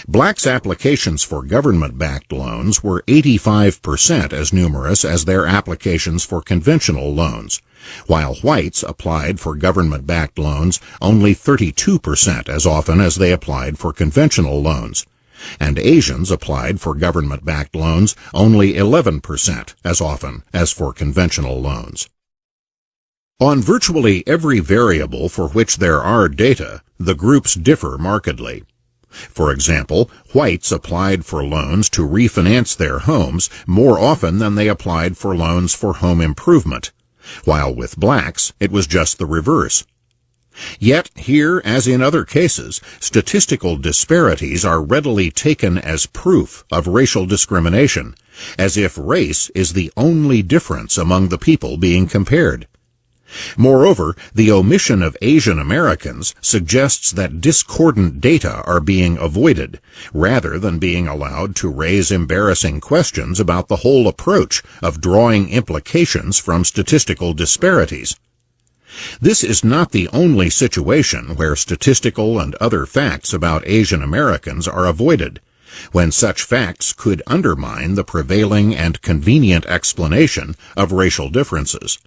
Blacks' applications for government-backed loans were 85% as numerous as their applications for conventional loans, while whites applied for government-backed loans only 32% as often as they applied for conventional loans, and Asians applied for government-backed loans only 11% as often as for conventional loans. On virtually every variable for which there are data, the groups differ markedly. For example, whites applied for loans to refinance their homes more often than they applied for loans for home improvement, while with blacks it was just the reverse. Yet, here as in other cases, statistical disparities are readily taken as proof of racial discrimination, as if race is the only difference among the people being compared. Moreover, the omission of Asian Americans suggests that discordant data are being avoided, rather than being allowed to raise embarrassing questions about the whole approach of drawing implications from statistical disparities. This is not the only situation where statistical and other facts about Asian Americans are avoided, when such facts could undermine the prevailing and convenient explanation of racial differences.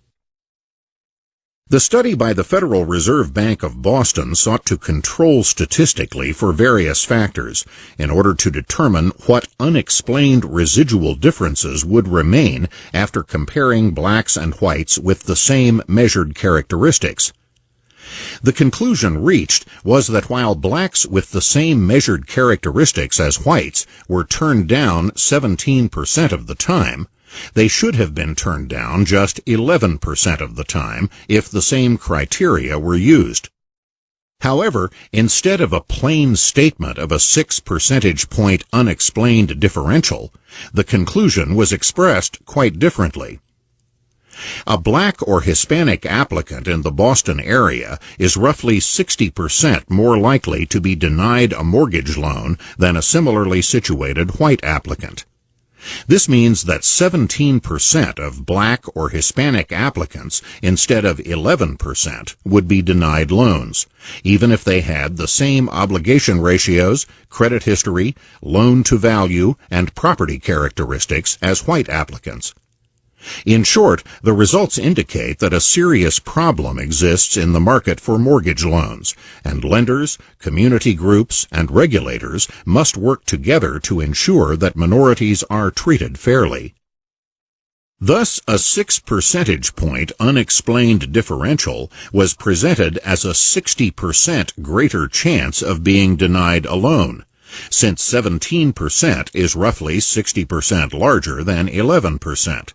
The study by the Federal Reserve Bank of Boston sought to control statistically for various factors in order to determine what unexplained residual differences would remain after comparing blacks and whites with the same measured characteristics. The conclusion reached was that while blacks with the same measured characteristics as whites were turned down 17% of the time, they should have been turned down just 11% of the time if the same criteria were used. However, instead of a plain statement of a 6 percentage point unexplained differential, the conclusion was expressed quite differently. A black or Hispanic applicant in the Boston area is roughly 60% more likely to be denied a mortgage loan than a similarly situated white applicant. This means that 17% of black or Hispanic applicants instead of 11% would be denied loans, even if they had the same obligation ratios, credit history, loan-to-value, and property characteristics as white applicants. In short, the results indicate that a serious problem exists in the market for mortgage loans, and lenders, community groups, and regulators must work together to ensure that minorities are treated fairly. Thus, a 6 percentage point unexplained differential was presented as a 60% greater chance of being denied a loan, since 17% is roughly 60% larger than 11%.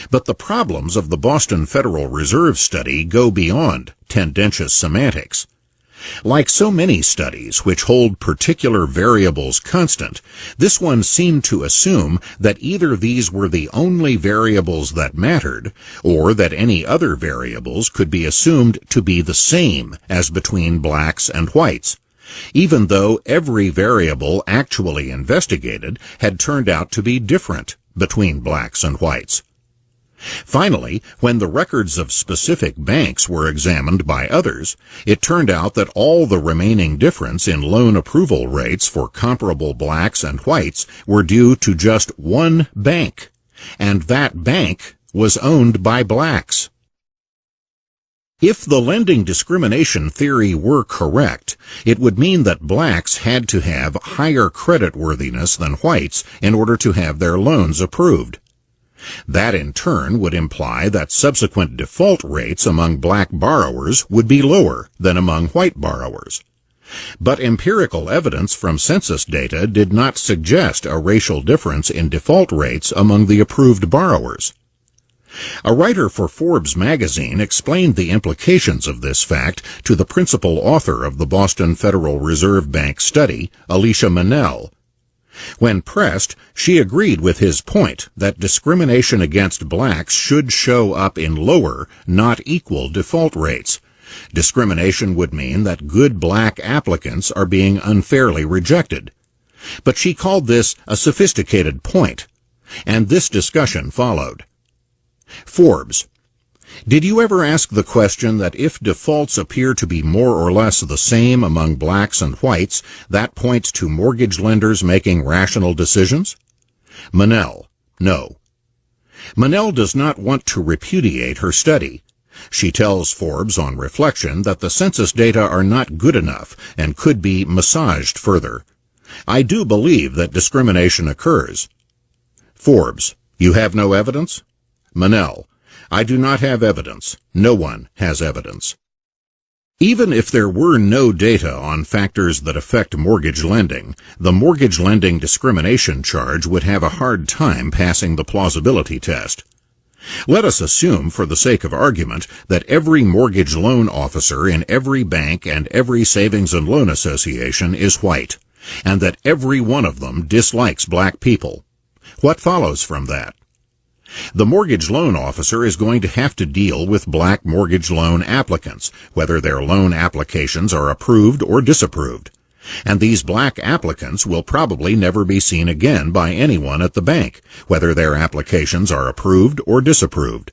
But the problems of the Boston Federal Reserve study go beyond tendentious semantics. Like so many studies which hold particular variables constant, this one seemed to assume that either these were the only variables that mattered, or that any other variables could be assumed to be the same as between blacks and whites, even though every variable actually investigated had turned out to be different between blacks and whites. Finally, when the records of specific banks were examined by others, it turned out that all the remaining difference in loan approval rates for comparable blacks and whites were due to just one bank, and that bank was owned by blacks. If the lending discrimination theory were correct, it would mean that blacks had to have higher creditworthiness than whites in order to have their loans approved. That in turn would imply that subsequent default rates among black borrowers would be lower than among white borrowers. But empirical evidence from census data did not suggest a racial difference in default rates among the approved borrowers. A writer for Forbes magazine explained the implications of this fact to the principal author of the Boston Federal Reserve Bank study, Alicia Manel. When pressed, she agreed with his point that discrimination against blacks should show up in lower, not equal default rates, Discrimination would mean that good black applicants are being unfairly rejected. But she called this a sophisticated point, and this discussion followed. Forbes. Did you ever ask the question that if defaults appear to be more or less the same among blacks and whites, that points to mortgage lenders making rational decisions? Manel. No. Manel does not want to repudiate her study. She tells Forbes on reflection that the census data are not good enough and could be massaged further. I do believe that discrimination occurs. Forbes. You have no evidence? Manel. I do not have evidence. No one has evidence. Even if there were no data on factors that affect mortgage lending, the mortgage lending discrimination charge would have a hard time passing the plausibility test. Let us assume, for the sake of argument, that every mortgage loan officer in every bank and every savings and loan association is white, and that every one of them dislikes black people. What follows from that? The mortgage loan officer is going to have to deal with black mortgage loan applicants, whether their loan applications are approved or disapproved. And these black applicants will probably never be seen again by anyone at the bank, whether their applications are approved or disapproved.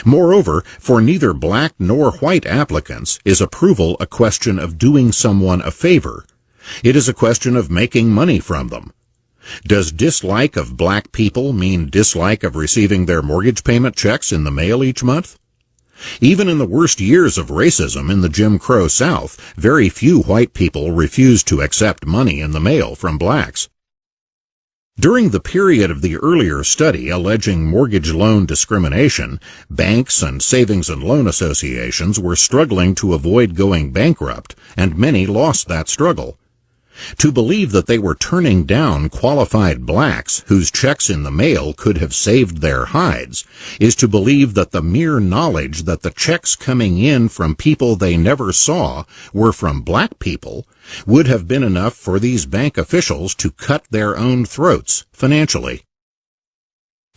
Moreover, for neither black nor white applicants is approval a question of doing someone a favor. It is a question of making money from them. Does dislike of black people mean dislike of receiving their mortgage payment checks in the mail each month? Even in the worst years of racism in the Jim Crow South, very few white people refused to accept money in the mail from blacks. During the period of the earlier study alleging mortgage loan discrimination, banks and savings and loan associations were struggling to avoid going bankrupt, and many lost that struggle. To believe that they were turning down qualified blacks whose checks in the mail could have saved their hides is to believe that the mere knowledge that the checks coming in from people they never saw were from black people would have been enough for these bank officials to cut their own throats financially.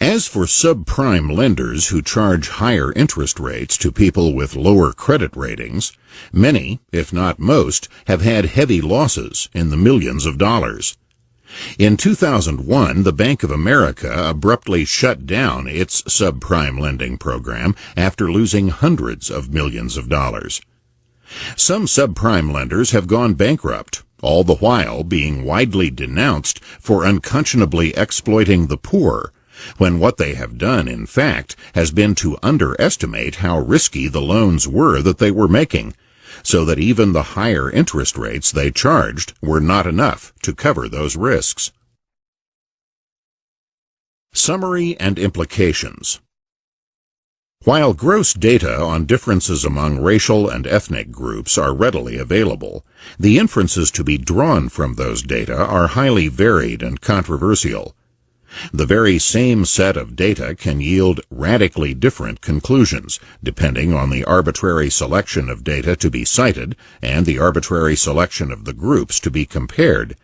As for subprime lenders who charge higher interest rates to people with lower credit ratings, many, if not most, have had heavy losses in the millions of dollars. In 2001, the Bank of America abruptly shut down its subprime lending program after losing hundreds of millions of dollars. Some subprime lenders have gone bankrupt, all the while being widely denounced for unconscionably exploiting the poor, when what they have done, in fact, has been to underestimate how risky the loans were that they were making, so that even the higher interest rates they charged were not enough to cover those risks. Summary and implications. While gross data on differences among racial and ethnic groups are readily available, the inferences to be drawn from those data are highly varied and controversial. The very same set of data can yield radically different conclusions, depending on the arbitrary selection of data to be cited and the arbitrary selection of the groups to be compared.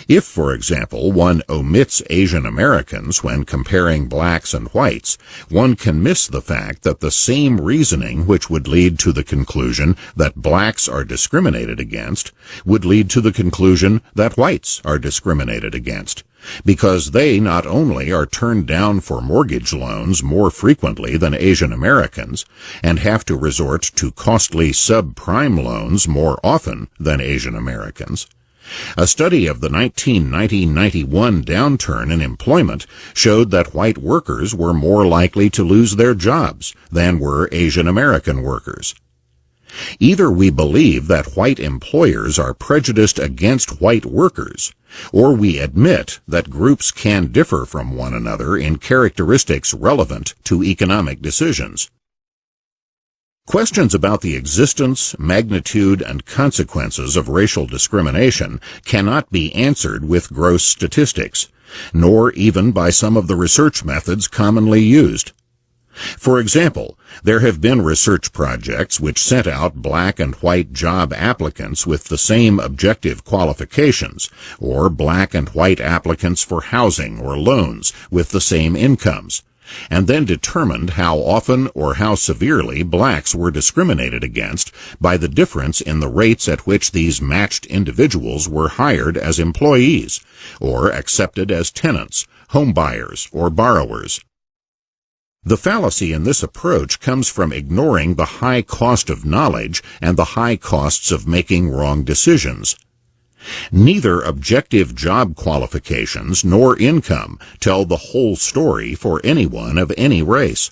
If, for example, one omits Asian Americans when comparing blacks and whites, one can miss the fact that the same reasoning which would lead to the conclusion that blacks are discriminated against would lead to the conclusion that whites are discriminated against, because they not only are turned down for mortgage loans more frequently than Asian Americans and have to resort to costly subprime loans more often than Asian Americans. A study of the 1990-91 downturn in employment showed that white workers were more likely to lose their jobs than were Asian American workers. Either we believe that white employers are prejudiced against white workers, or we admit that groups can differ from one another in characteristics relevant to economic decisions. Questions about the existence, magnitude, and consequences of racial discrimination cannot be answered with gross statistics, nor even by some of the research methods commonly used. For example, there have been research projects which sent out black and white job applicants with the same objective qualifications, or black and white applicants for housing or loans with the same incomes, and then determined how often or how severely blacks were discriminated against by the difference in the rates at which these matched individuals were hired as employees or accepted as tenants, home buyers, or borrowers. The fallacy in this approach comes from ignoring the high cost of knowledge and the high costs of making wrong decisions. Neither objective job qualifications nor income tell the whole story for anyone of any race.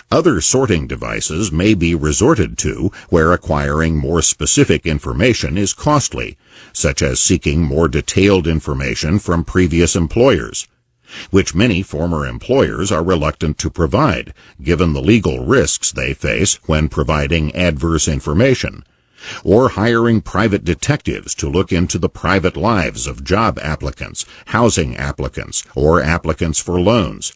Other sorting devices may be resorted to where acquiring more specific information is costly, such as seeking more detailed information from previous employers, which many former employers are reluctant to provide, given the legal risks they face when providing adverse information, or hiring private detectives to look into the private lives of job applicants, housing applicants, or applicants for loans.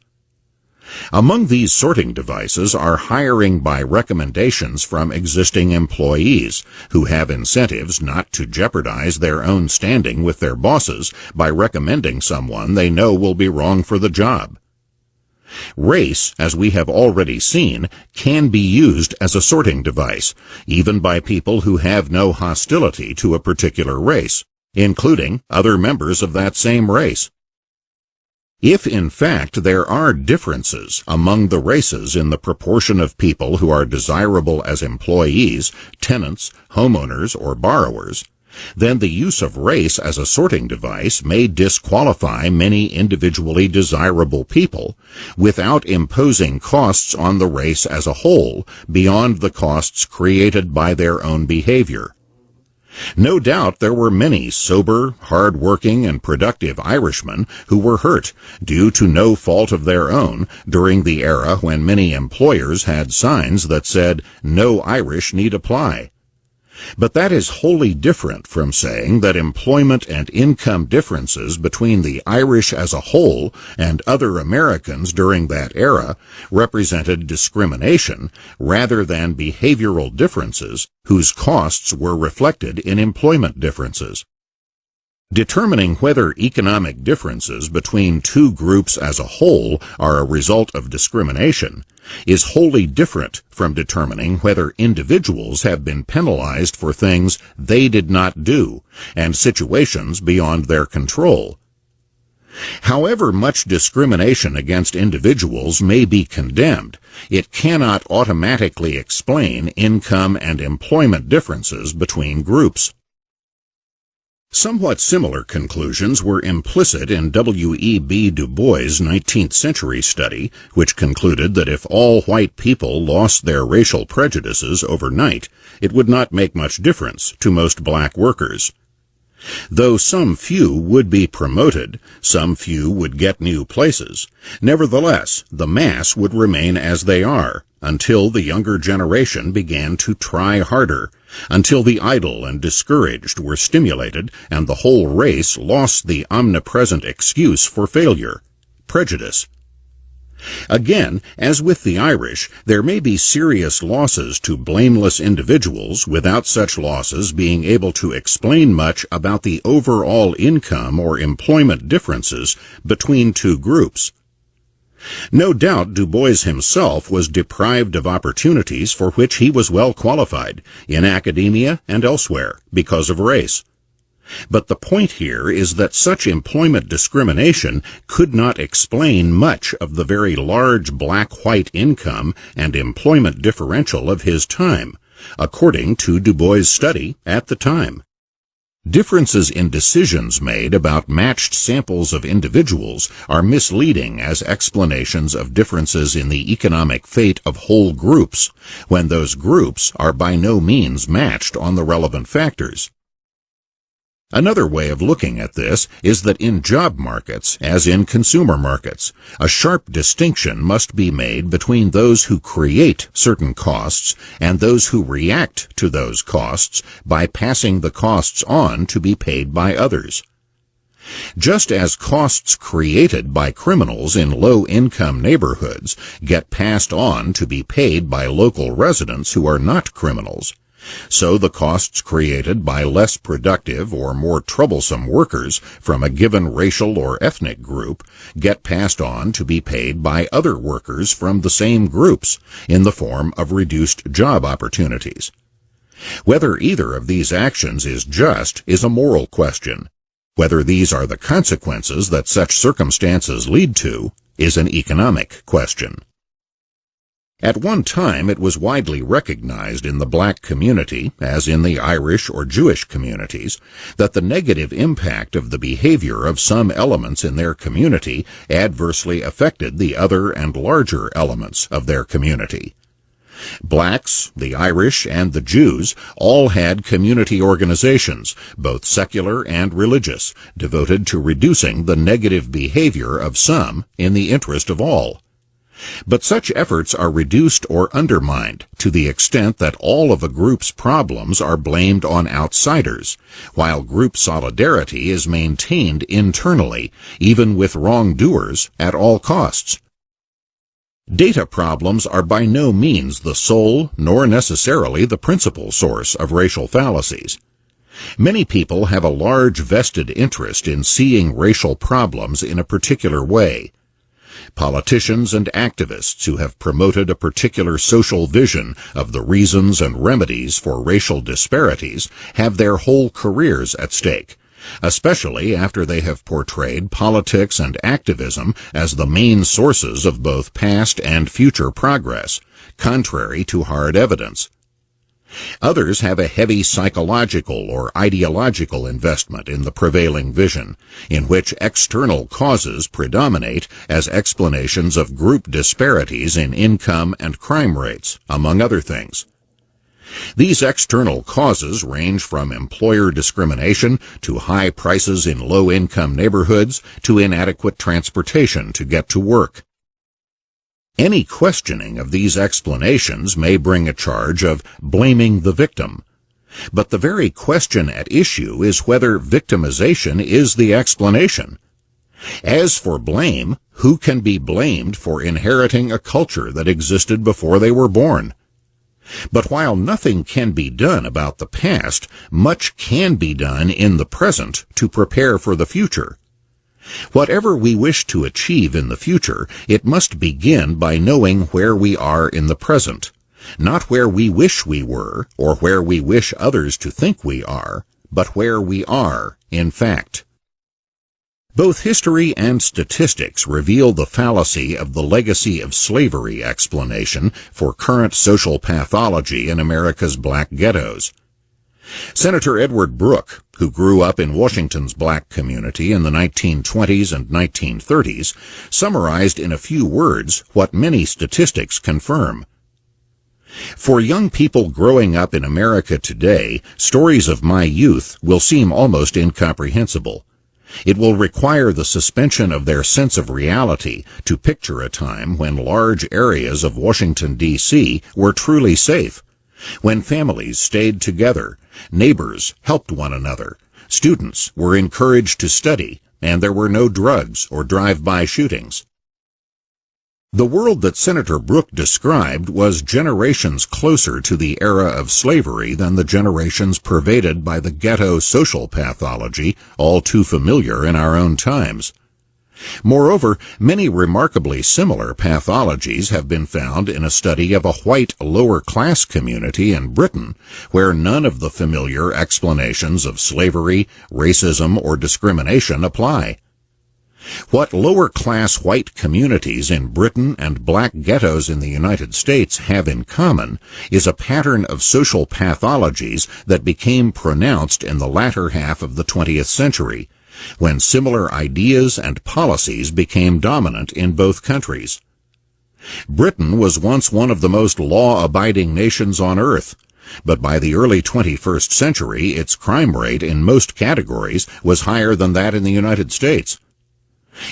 Among these sorting devices are hiring by recommendations from existing employees who have incentives not to jeopardize their own standing with their bosses by recommending someone they know will be wrong for the job. Race, as we have already seen, can be used as a sorting device, even by people who have no hostility to a particular race, including other members of that same race. If, in fact, there are differences among the races in the proportion of people who are desirable as employees, tenants, homeowners, or borrowers, then the use of race as a sorting device may disqualify many individually desirable people without imposing costs on the race as a whole beyond the costs created by their own behavior. No doubt there were many sober, hard-working, and productive Irishmen who were hurt, due to no fault of their own, during the era when many employers had signs that said, "No Irish need apply." But that is wholly different from saying that employment and income differences between the Irish as a whole and other Americans during that era represented discrimination rather than behavioral differences whose costs were reflected in employment differences. Determining whether economic differences between two groups as a whole are a result of discrimination is wholly different from determining whether individuals have been penalized for things they did not do and situations beyond their control. However much discrimination against individuals may be condemned, it cannot automatically explain income and employment differences between groups. Somewhat similar conclusions were implicit in W.E.B. Du Bois' 19th century study, which concluded that if all white people lost their racial prejudices overnight, it would not make much difference to most black workers. Though some few would be promoted, some few would get new places, nevertheless, the mass would remain as they are, until the younger generation began to try harder, until the idle and discouraged were stimulated and the whole race lost the omnipresent excuse for failure, prejudice. Again, as with the Irish, there may be serious losses to blameless individuals without such losses being able to explain much about the overall income or employment differences between two groups. No doubt Du Bois himself was deprived of opportunities for which he was well qualified, in academia and elsewhere, because of race. But the point here is that such employment discrimination could not explain much of the very large black-white income and employment differential of his time, according to Du Bois' study at the time. Differences in decisions made about matched samples of individuals are misleading as explanations of differences in the economic fate of whole groups, when those groups are by no means matched on the relevant factors. Another way of looking at this is that in job markets, as in consumer markets, a sharp distinction must be made between those who create certain costs and those who react to those costs by passing the costs on to be paid by others. Just as costs created by criminals in low-income neighborhoods get passed on to be paid by local residents who are not criminals, So the costs created by less productive or more troublesome workers from a given racial or ethnic group get passed on to be paid by other workers from the same groups in the form of reduced job opportunities. Whether either of these actions is just is a moral question. Whether these are the consequences that such circumstances lead to is an economic question. At one time, it was widely recognized in the black community, as in the Irish or Jewish communities, that the negative impact of the behavior of some elements in their community adversely affected the other and larger elements of their community. Blacks, the Irish, and the Jews all had community organizations, both secular and religious, devoted to reducing the negative behavior of some in the interest of all. But such efforts are reduced or undermined to the extent that all of a group's problems are blamed on outsiders, while group solidarity is maintained internally, even with wrongdoers, at all costs. Data problems are by no means the sole, nor necessarily the principal source of racial fallacies. Many people have a large vested interest in seeing racial problems in a particular way. Politicians and activists who have promoted a particular social vision of the reasons and remedies for racial disparities have their whole careers at stake, especially after they have portrayed politics and activism as the main sources of both past and future progress, contrary to hard evidence. Others have a heavy psychological or ideological investment in the prevailing vision, in which external causes predominate as explanations of group disparities in income and crime rates, among other things. These external causes range from employer discrimination to high prices in low-income neighborhoods to inadequate transportation to get to work. Any questioning of these explanations may bring a charge of blaming the victim, but the very question at issue is whether victimization is the explanation. As for blame, who can be blamed for inheriting a culture that existed before they were born? But while nothing can be done about the past, much can be done in the present to prepare for the future. Whatever we wish to achieve in the future, it must begin by knowing where we are in the present, not where we wish we were or where we wish others to think we are, but where we are, in fact. Both history and statistics reveal the fallacy of the legacy of slavery explanation for current social pathology in America's black ghettos. Senator Edward Brooke, who grew up in Washington's black community in the 1920s and 1930s, summarized in a few words what many statistics confirm. For young people growing up in America today, stories of my youth will seem almost incomprehensible. It will require the suspension of their sense of reality to picture a time when large areas of Washington, D.C. were truly safe, when families stayed together, neighbors helped one another, students were encouraged to study, and there were no drugs or drive-by shootings. The world that Senator Brooke described was generations closer to the era of slavery than the generations pervaded by the ghetto social pathology all too familiar in our own times. Moreover, many remarkably similar pathologies have been found in a study of a white lower-class community in Britain, where none of the familiar explanations of slavery, racism, or discrimination apply. What lower-class white communities in Britain and black ghettos in the United States have in common is a pattern of social pathologies that became pronounced in the latter half of the 20th century, when similar ideas and policies became dominant in both countries. Britain was once one of the most law-abiding nations on earth, but by the early 21st century its crime rate in most categories was higher than that in the United States.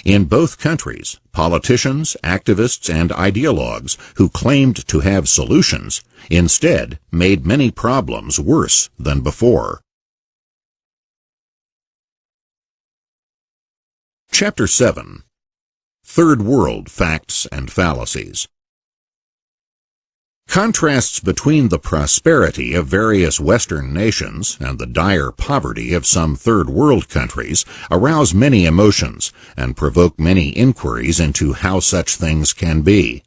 In both countries, politicians, activists, and ideologues who claimed to have solutions instead made many problems worse than before. Chapter 7. Third World Facts and Fallacies. Contrasts between the prosperity of various Western nations and the dire poverty of some third world countries arouse many emotions and provoke many inquiries into how such things can be.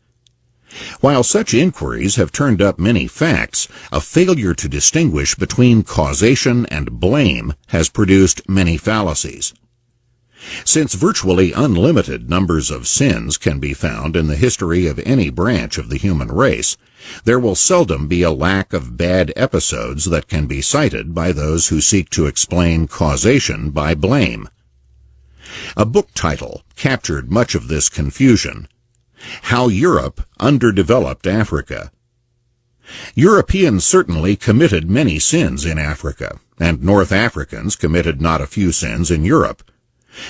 While such inquiries have turned up many facts, a failure to distinguish between causation and blame has produced many fallacies. Since virtually unlimited numbers of sins can be found in the history of any branch of the human race, there will seldom be a lack of bad episodes that can be cited by those who seek to explain causation by blame. A book title captured much of this confusion: How Europe Underdeveloped Africa. Europeans certainly committed many sins in Africa, and North Africans committed not a few sins in Europe.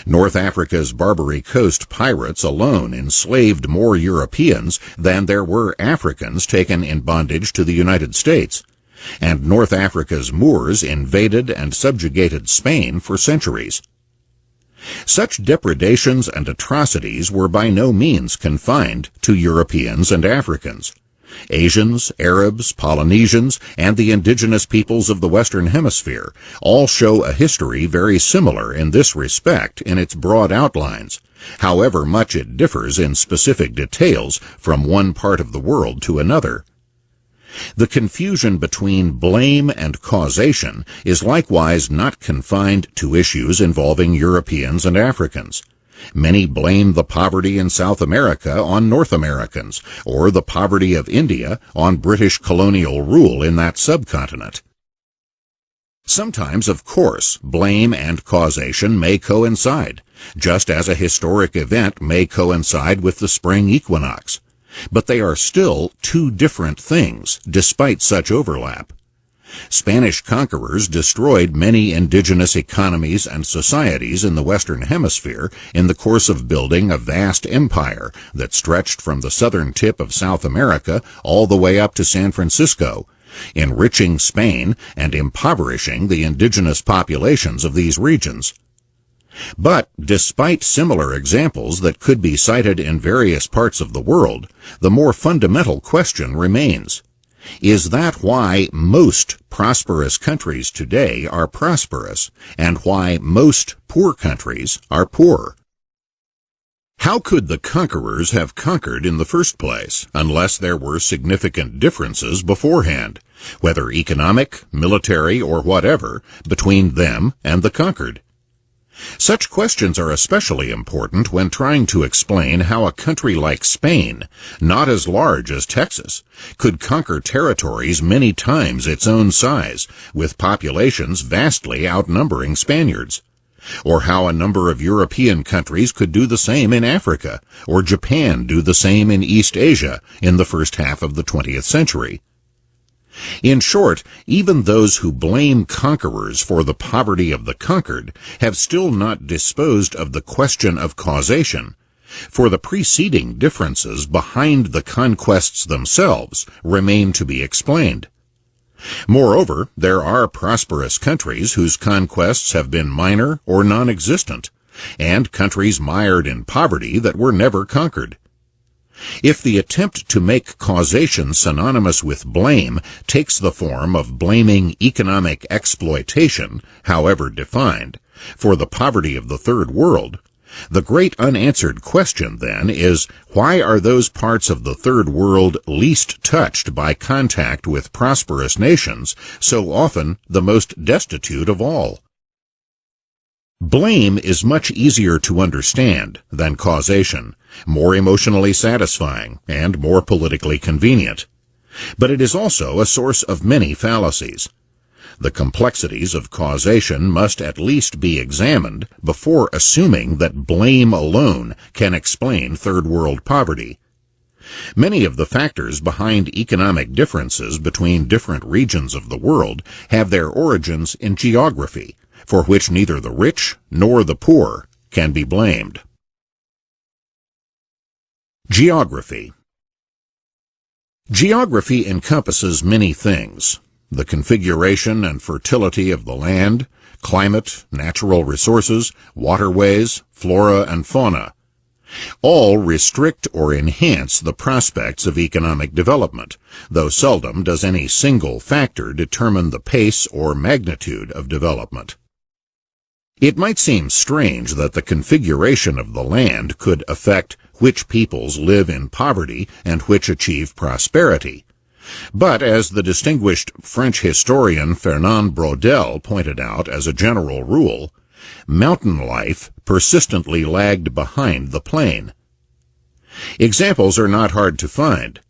North Africa's Barbary Coast pirates alone enslaved more Europeans than there were Africans taken in bondage to the United States, and North Africa's Moors invaded and subjugated Spain for centuries. Such depredations and atrocities were by no means confined to Europeans and Africans. Asians, Arabs, Polynesians, and the indigenous peoples of the Western Hemisphere all show a history very similar in this respect in its broad outlines, however much it differs in specific details from one part of the world to another. The confusion between blame and causation is likewise not confined to issues involving Europeans and Africans. Many blame the poverty in South America on North Americans, or the poverty of India on British colonial rule in that subcontinent. Sometimes, of course, blame and causation may coincide, just as a historic event may coincide with the spring equinox. But they are still two different things, despite such overlap. Spanish conquerors destroyed many indigenous economies and societies in the Western Hemisphere in the course of building a vast empire that stretched from the southern tip of South America all the way up to San Francisco, enriching Spain and impoverishing the indigenous populations of these regions. But despite similar examples that could be cited in various parts of the world, the more fundamental question remains: is that why most prosperous countries today are prosperous, and why most poor countries are poor? How could the conquerors have conquered in the first place, unless there were significant differences beforehand, whether economic, military, or whatever, between them and the conquered? Such questions are especially important when trying to explain how a country like Spain, not as large as Texas, could conquer territories many times its own size, with populations vastly outnumbering Spaniards, or how a number of European countries could do the same in Africa, or Japan do the same in East Asia in the first half of the 20th century. In short, even those who blame conquerors for the poverty of the conquered have still not disposed of the question of causation, for the preceding differences behind the conquests themselves remain to be explained. Moreover, there are prosperous countries whose conquests have been minor or non-existent, and countries mired in poverty that were never conquered. If the attempt to make causation synonymous with blame takes the form of blaming economic exploitation, however defined, for the poverty of the Third World, the great unanswered question then is, why are those parts of the Third World least touched by contact with prosperous nations so often the most destitute of all? Blame is much easier to understand than causation, more emotionally satisfying, and more politically convenient. But it is also a source of many fallacies. The complexities of causation must at least be examined before assuming that blame alone can explain Third World poverty. Many of the factors behind economic differences between different regions of the world have their origins in geography, for which neither the rich nor the poor can be blamed. Geography. Geography encompasses many things: the configuration and fertility of the land, climate, natural resources, waterways, flora and fauna. All restrict or enhance the prospects of economic development, though seldom does any single factor determine the pace or magnitude of development. It might seem strange that the configuration of the land could affect which peoples live in poverty and which achieve prosperity. But as the distinguished French historian Fernand Braudel pointed out as a general rule, mountain life persistently lagged behind the plain. Examples are not hard to find.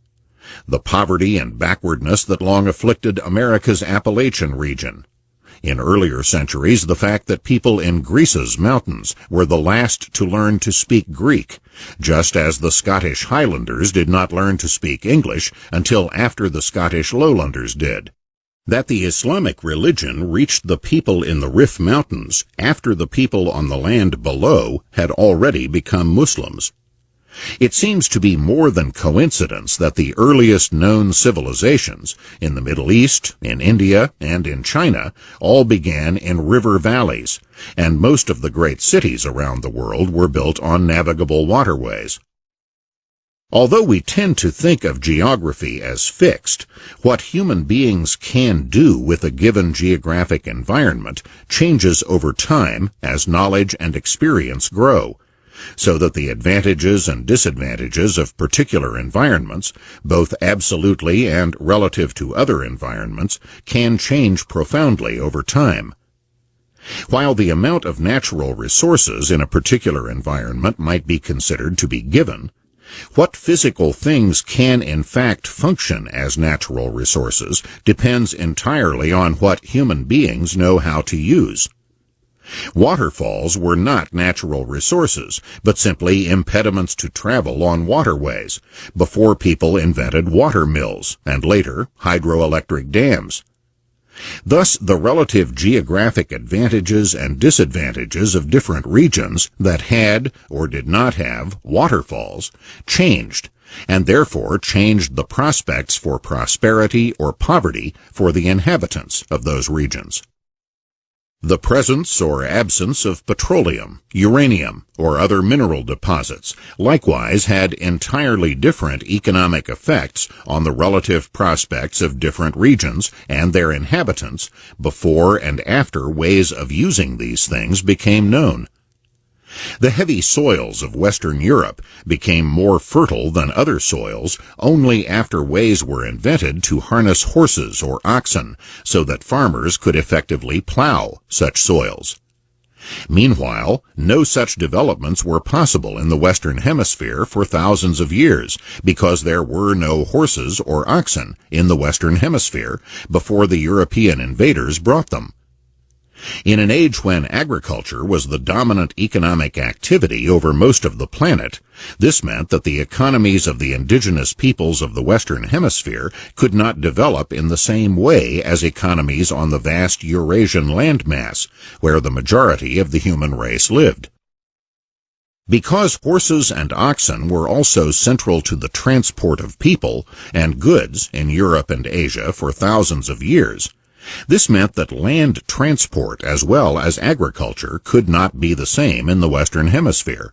The poverty and backwardness that long afflicted America's Appalachian region. In earlier centuries, the fact that people in Greece's mountains were the last to learn to speak Greek, just as the Scottish Highlanders did not learn to speak English until after the Scottish Lowlanders did. That the Islamic religion reached the people in the Rif Mountains after the people on the land below had already become Muslims. It seems to be more than coincidence that the earliest known civilizations in the Middle East, in India, and in China all began in river valleys, and most of the great cities around the world were built on navigable waterways. Although we tend to think of geography as fixed, what human beings can do with a given geographic environment changes over time as knowledge and experience grow, so that the advantages and disadvantages of particular environments, both absolutely and relative to other environments, can change profoundly over time. While the amount of natural resources in a particular environment might be considered to be given, what physical things can in fact function as natural resources depends entirely on what human beings know how to use. Waterfalls were not natural resources, but simply impediments to travel on waterways, before people invented water mills, and later hydroelectric dams. Thus, the relative geographic advantages and disadvantages of different regions that had or did not have waterfalls changed, and therefore changed the prospects for prosperity or poverty for the inhabitants of those regions. The presence or absence of petroleum, uranium, or other mineral deposits likewise had entirely different economic effects on the relative prospects of different regions and their inhabitants before and after ways of using these things became known. The heavy soils of Western Europe became more fertile than other soils only after ways were invented to harness horses or oxen so that farmers could effectively plow such soils. Meanwhile, no such developments were possible in the Western Hemisphere for thousands of years because there were no horses or oxen in the Western Hemisphere before the European invaders brought them. In an age when agriculture was the dominant economic activity over most of the planet, this meant that the economies of the indigenous peoples of the Western Hemisphere could not develop in the same way as economies on the vast Eurasian landmass, where the majority of the human race lived. Because horses and oxen were also central to the transport of people and goods in Europe and Asia for thousands of years, this meant that land transport as well as agriculture could not be the same in the Western Hemisphere.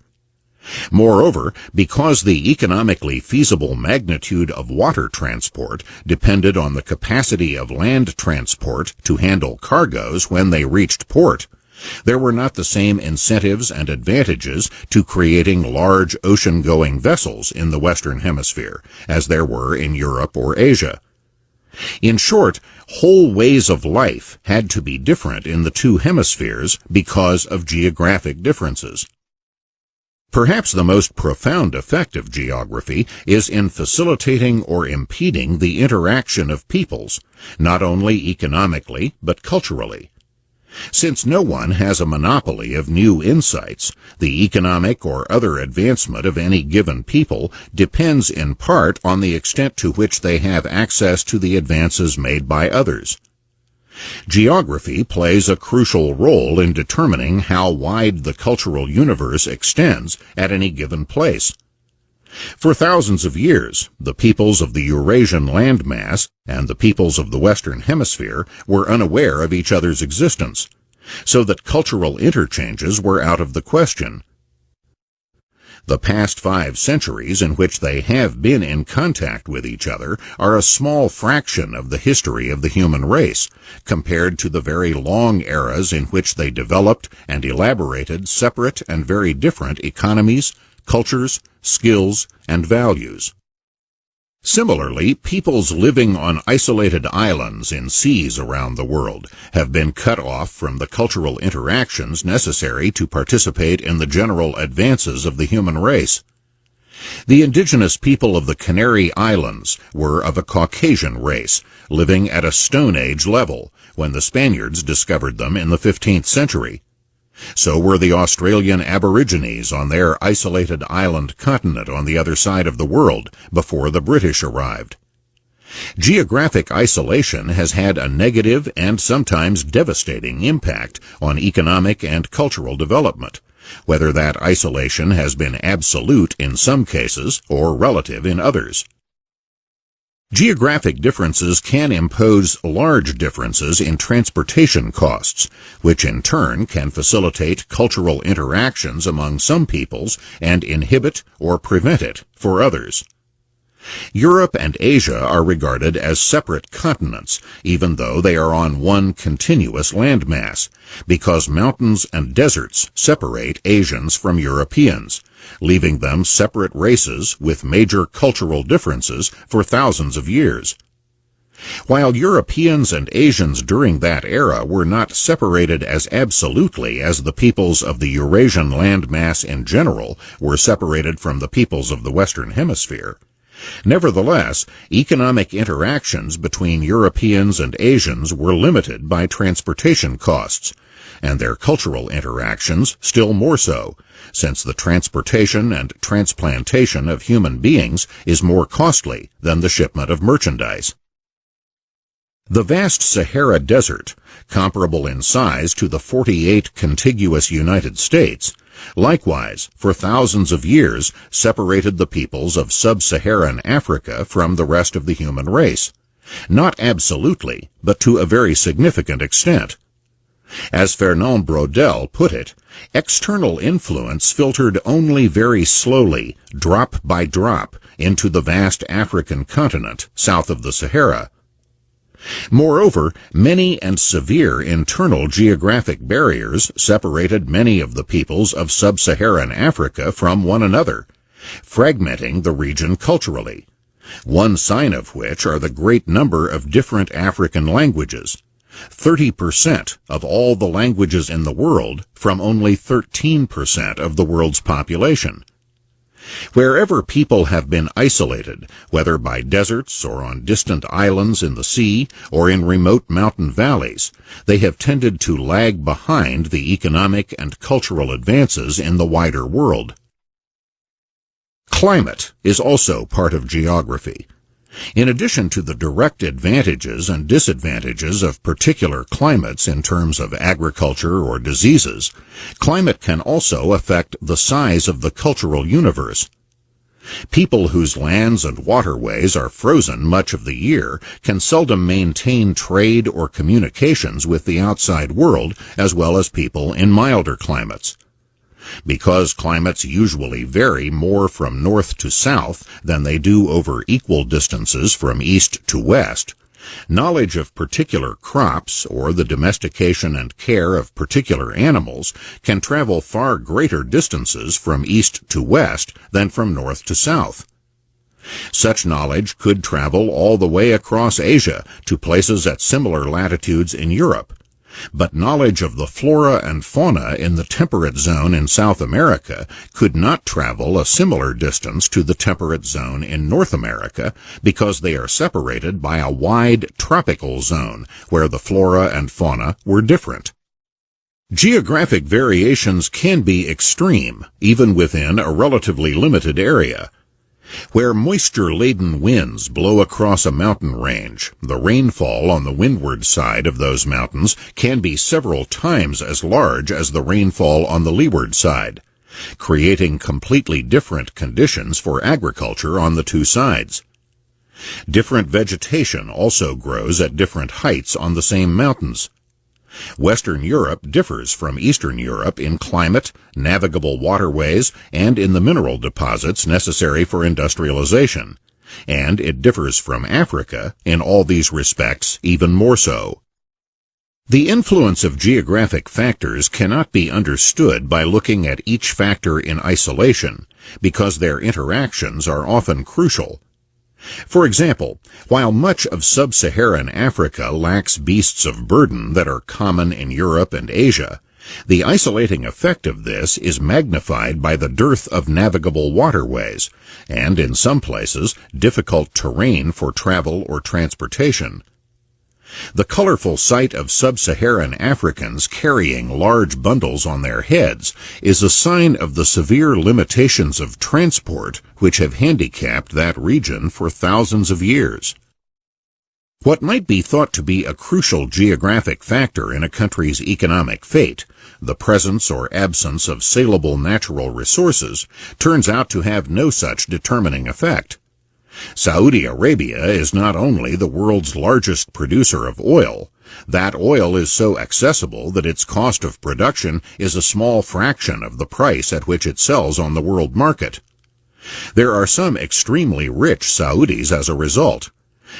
Moreover, because the economically feasible magnitude of water transport depended on the capacity of land transport to handle cargoes when they reached port, there were not the same incentives and advantages to creating large ocean-going vessels in the Western Hemisphere as there were in Europe or Asia. In short, whole ways of life had to be different in the two hemispheres because of geographic differences. Perhaps the most profound effect of geography is in facilitating or impeding the interaction of peoples, not only economically but culturally. Since no one has a monopoly of new insights, the economic or other advancement of any given people depends in part on the extent to which they have access to the advances made by others. Geography plays a crucial role in determining how wide the cultural universe extends at any given place. For thousands of years, the peoples of the Eurasian landmass and the peoples of the Western Hemisphere were unaware of each other's existence, so that cultural interchanges were out of the question. The past 5 centuries in which they have been in contact with each other are a small fraction of the history of the human race, compared to the very long eras in which they developed and elaborated separate and very different economies, cultures, skills, and values. Similarly, peoples living on isolated islands in seas around the world have been cut off from the cultural interactions necessary to participate in the general advances of the human race. The indigenous people of the Canary Islands were of a Caucasian race, living at a Stone Age level when the Spaniards discovered them in the 15th century. So were the Australian Aborigines on their isolated island continent on the other side of the world before the British arrived. Geographic isolation has had a negative and sometimes devastating impact on economic and cultural development, whether that isolation has been absolute in some cases or relative in others. Geographic differences can impose large differences in transportation costs, which in turn can facilitate cultural interactions among some peoples and inhibit or prevent it for others. Europe and Asia are regarded as separate continents, even though they are on one continuous landmass, because mountains and deserts separate Asians from Europeans, leaving them separate races with major cultural differences for thousands of years. While Europeans and Asians during that era were not separated as absolutely as the peoples of the Eurasian landmass in general were separated from the peoples of the Western Hemisphere, nevertheless, economic interactions between Europeans and Asians were limited by transportation costs, and their cultural interactions still more so, since the transportation and transplantation of human beings is more costly than the shipment of merchandise. The vast Sahara Desert, comparable in size to the 48 contiguous United States, likewise, for thousands of years, separated the peoples of sub-Saharan Africa from the rest of the human race, not absolutely, but to a very significant extent. As Fernand Braudel put it, external influence filtered only very slowly, drop by drop, into the vast African continent south of the Sahara. Moreover, many and severe internal geographic barriers separated many of the peoples of sub-Saharan Africa from one another, fragmenting the region culturally, one sign of which are the great number of different African languages, 30% of all the languages in the world from only 13% of the world's population. Wherever people have been isolated, whether by deserts or on distant islands in the sea or in remote mountain valleys, they have tended to lag behind the economic and cultural advances in the wider world. Climate is also part of geography. In addition to the direct advantages and disadvantages of particular climates in terms of agriculture or diseases, climate can also affect the size of the cultural universe. People whose lands and waterways are frozen much of the year can seldom maintain trade or communications with the outside world as well as people in milder climates. Because climates usually vary more from north to south than they do over equal distances from east to west, knowledge of particular crops or the domestication and care of particular animals can travel far greater distances from east to west than from north to south. Such knowledge could travel all the way across Asia to places at similar latitudes in Europe, but knowledge of the flora and fauna in the temperate zone in South America could not travel a similar distance to the temperate zone in North America because they are separated by a wide tropical zone where the flora and fauna were different. Geographic variations can be extreme, even within a relatively limited area. Where moisture-laden winds blow across a mountain range, the rainfall on the windward side of those mountains can be several times as large as the rainfall on the leeward side, creating completely different conditions for agriculture on the two sides. Different vegetation also grows at different heights on the same mountains. Western Europe differs from Eastern Europe in climate, navigable waterways, and in the mineral deposits necessary for industrialization, and it differs from Africa in all these respects even more so. The influence of geographic factors cannot be understood by looking at each factor in isolation, because their interactions are often crucial. For example, while much of sub-Saharan Africa lacks beasts of burden that are common in Europe and Asia, the isolating effect of this is magnified by the dearth of navigable waterways, and in some places, difficult terrain for travel or transportation. The colorful sight of sub-Saharan Africans carrying large bundles on their heads is a sign of the severe limitations of transport which have handicapped that region for thousands of years. What might be thought to be a crucial geographic factor in a country's economic fate, the presence or absence of saleable natural resources, turns out to have no such determining effect. Saudi Arabia is not only the world's largest producer of oil, that oil is so accessible that its cost of production is a small fraction of the price at which it sells on the world market. There are some extremely rich Saudis as a result,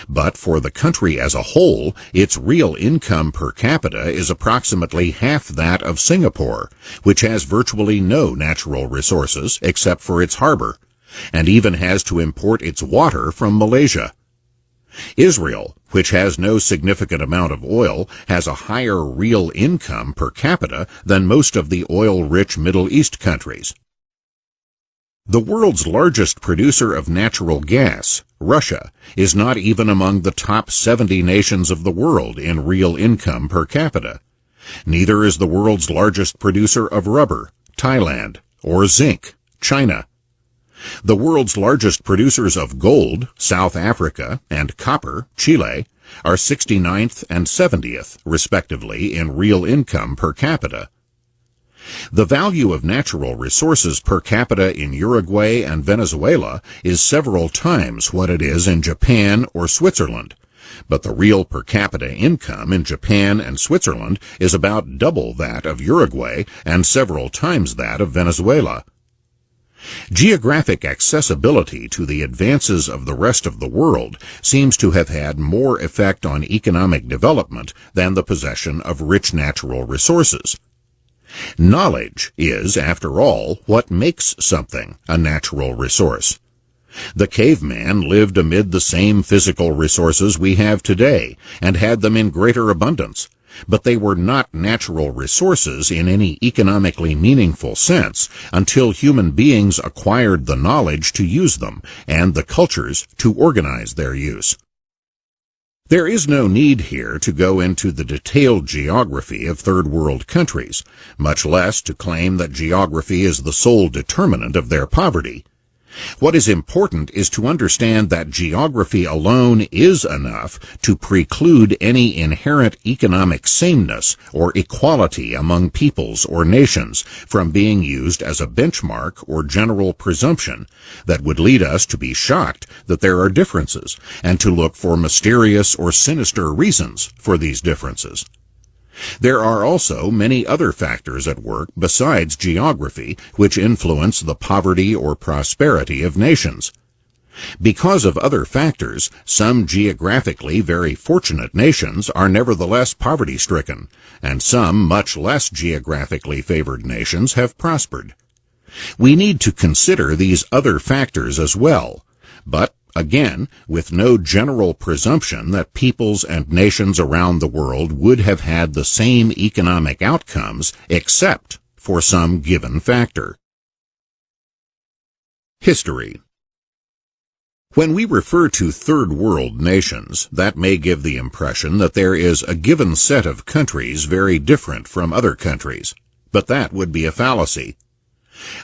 but for the country as a whole, its real income per capita is approximately half that of Singapore, which has virtually no natural resources except for its harbor, and even has to import its water from Malaysia. Israel, which has no significant amount of oil, has a higher real income per capita than most of the oil-rich Middle East countries. The world's largest producer of natural gas, Russia, is not even among the top 70 nations of the world in real income per capita. Neither is the world's largest producer of rubber, Thailand, or zinc, China. The world's largest producers of gold, South Africa, and copper, Chile, are 69th and 70th, respectively, in real income per capita. The value of natural resources per capita in Uruguay and Venezuela is several times what it is in Japan or Switzerland, but the real per capita income in Japan and Switzerland is about double that of Uruguay and several times that of Venezuela. Geographic accessibility to the advances of the rest of the world seems to have had more effect on economic development than the possession of rich natural resources. Knowledge is, after all, what makes something a natural resource. The caveman lived amid the same physical resources we have today and had them in greater abundance, but they were not natural resources in any economically meaningful sense until human beings acquired the knowledge to use them and the cultures to organize their use. There is no need here to go into the detailed geography of third world countries, much less to claim that geography is the sole determinant of their poverty. What is important is to understand that geography alone is enough to preclude any inherent economic sameness or equality among peoples or nations from being used as a benchmark or general presumption that would lead us to be shocked that there are differences and to look for mysterious or sinister reasons for these differences. There are also many other factors at work besides geography which influence the poverty or prosperity of nations. Because of other factors, some geographically very fortunate nations are nevertheless poverty-stricken, and some much less geographically favored nations have prospered. We need to consider these other factors as well, but again, with no general presumption that peoples and nations around the world would have had the same economic outcomes except for some given factor. History. When we refer to third world nations, that may give the impression that there is a given set of countries very different from other countries, but that would be a fallacy.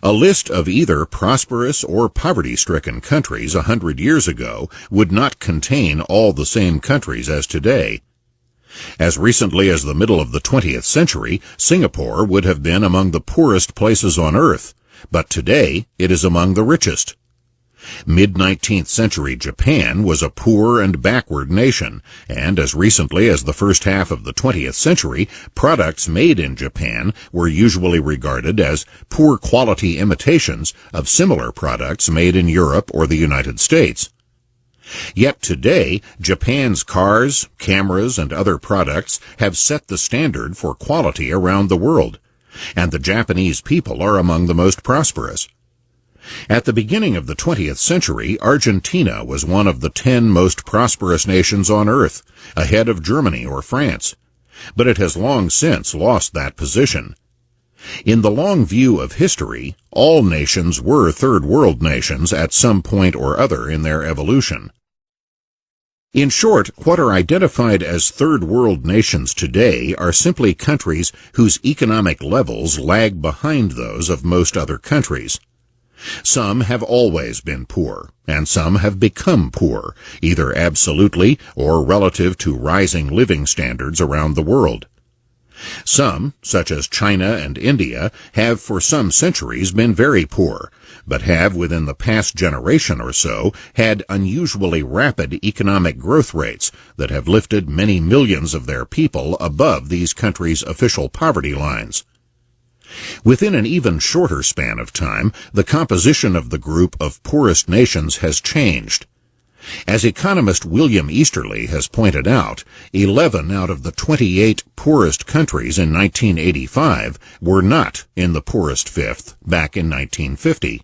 A list of either prosperous or poverty-stricken countries 100 years ago would not contain all the same countries as today. As recently as the middle of the 20th century, Singapore would have been among the poorest places on earth, but today it is among the richest. Mid-19th century Japan was a poor and backward nation, and as recently as the first half of the 20th century, products made in Japan were usually regarded as poor quality imitations of similar products made in Europe or the United States. Yet today, Japan's cars, cameras, and other products have set the standard for quality around the world, and the Japanese people are among the most prosperous. At the beginning of the 20th century, Argentina was one of the 10 most prosperous nations on earth, ahead of Germany or France, but it has long since lost that position. In the long view of history, all nations were third world nations at some point or other in their evolution. In short, what are identified as third world nations today are simply countries whose economic levels lag behind those of most other countries. Some have always been poor, and some have become poor, either absolutely or relative to rising living standards around the world. Some, such as China and India, have for some centuries been very poor, but have within the past generation or so had unusually rapid economic growth rates that have lifted many millions of their people above these countries' official poverty lines. Within an even shorter span of time, the composition of the group of poorest nations has changed. As economist William Easterly has pointed out, 11 out of the 28 poorest countries in 1985 were not in the poorest fifth back in 1950.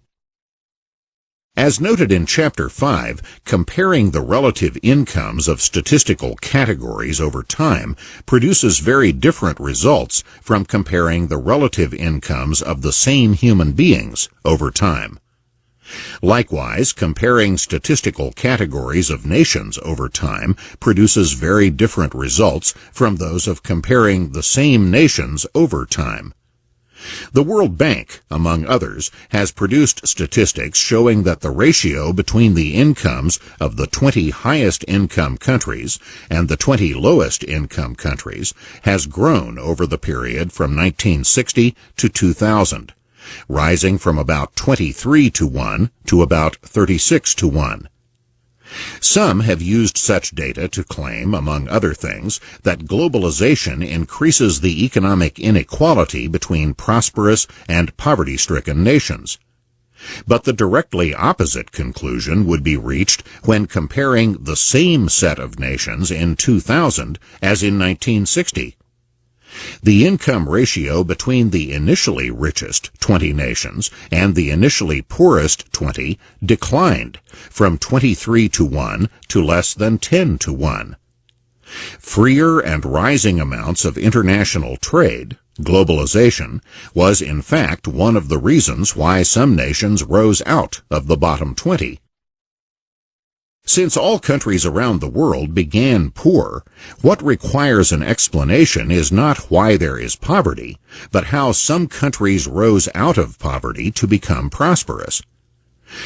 As noted in Chapter 5, comparing the relative incomes of statistical categories over time produces very different results from comparing the relative incomes of the same human beings over time. Likewise, comparing statistical categories of nations over time produces very different results from those of comparing the same nations over time. The World Bank, among others, has produced statistics showing that the ratio between the incomes of the 20 highest income countries and the 20 lowest income countries has grown over the period from 1960 to 2000, rising from about 23 to 1 to about 36 to 1. Some have used such data to claim, among other things, that globalization increases the economic inequality between prosperous and poverty-stricken nations. But the directly opposite conclusion would be reached when comparing the same set of nations in 2000 as in 1960. The income ratio between the initially richest 20 nations and the initially poorest 20 declined from 23 to 1 to less than 10 to 1. Freer and rising amounts of international trade, globalization, was in fact one of the reasons why some nations rose out of the bottom 20. Since all countries around the world began poor, what requires an explanation is not why there is poverty, but how some countries rose out of poverty to become prosperous.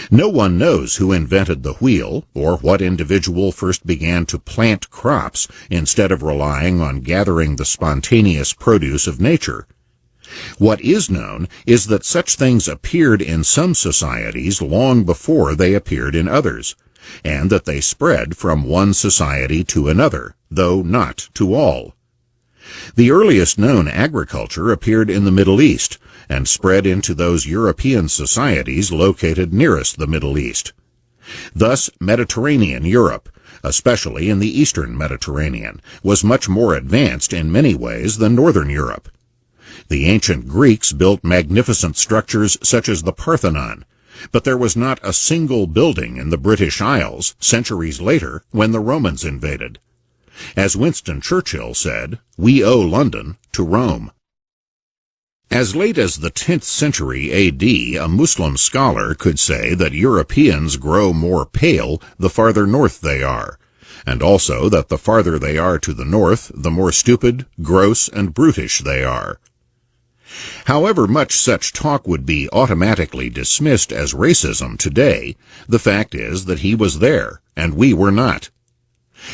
No one knows who invented the wheel or what individual first began to plant crops instead of relying on gathering the spontaneous produce of nature. What is known is that such things appeared in some societies long before they appeared in others, and that they spread from one society to another, though not to all. The earliest known agriculture appeared in the Middle East, and spread into those European societies located nearest the Middle East. Thus, Mediterranean Europe, especially in the eastern Mediterranean, was much more advanced in many ways than northern Europe. The ancient Greeks built magnificent structures such as the Parthenon, but there was not a single building in the British Isles centuries later when the Romans invaded. As Winston Churchill said, "We owe London to Rome." As late as the 10th century A.D., a Muslim scholar could say that Europeans grow more pale the farther north they are, and also that the farther they are to the north, the more stupid, gross, and brutish they are. However much such talk would be automatically dismissed as racism today, the fact is that he was there, and we were not.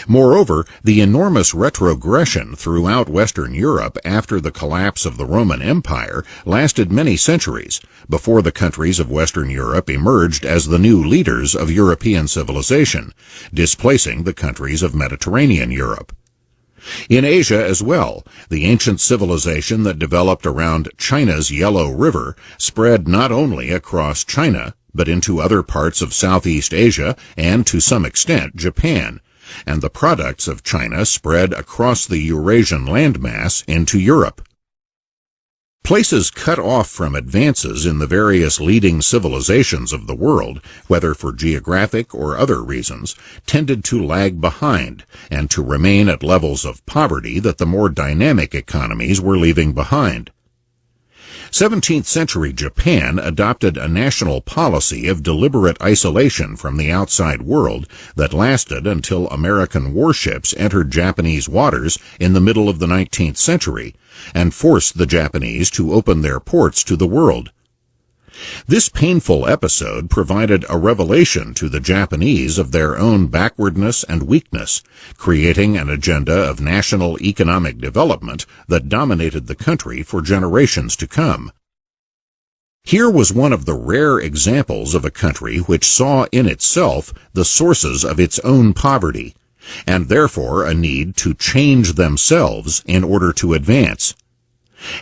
Moreover, the enormous retrogression throughout Western Europe after the collapse of the Roman Empire lasted many centuries before the countries of Western Europe emerged as the new leaders of European civilization, displacing the countries of Mediterranean Europe. In Asia as well, the ancient civilization that developed around China's Yellow River spread not only across China, but into other parts of Southeast Asia and, to some extent, Japan, and the products of China spread across the Eurasian landmass into Europe. Places cut off from advances in the various leading civilizations of the world, whether for geographic or other reasons, tended to lag behind and to remain at levels of poverty that the more dynamic economies were leaving behind. 17th century Japan adopted a national policy of deliberate isolation from the outside world that lasted until American warships entered Japanese waters in the middle of the 19th century and forced the Japanese to open their ports to the world. This painful episode provided a revelation to the Japanese of their own backwardness and weakness, creating an agenda of national economic development that dominated the country for generations to come. Here was one of the rare examples of a country which saw in itself the sources of its own poverty, and therefore a need to change themselves in order to advance.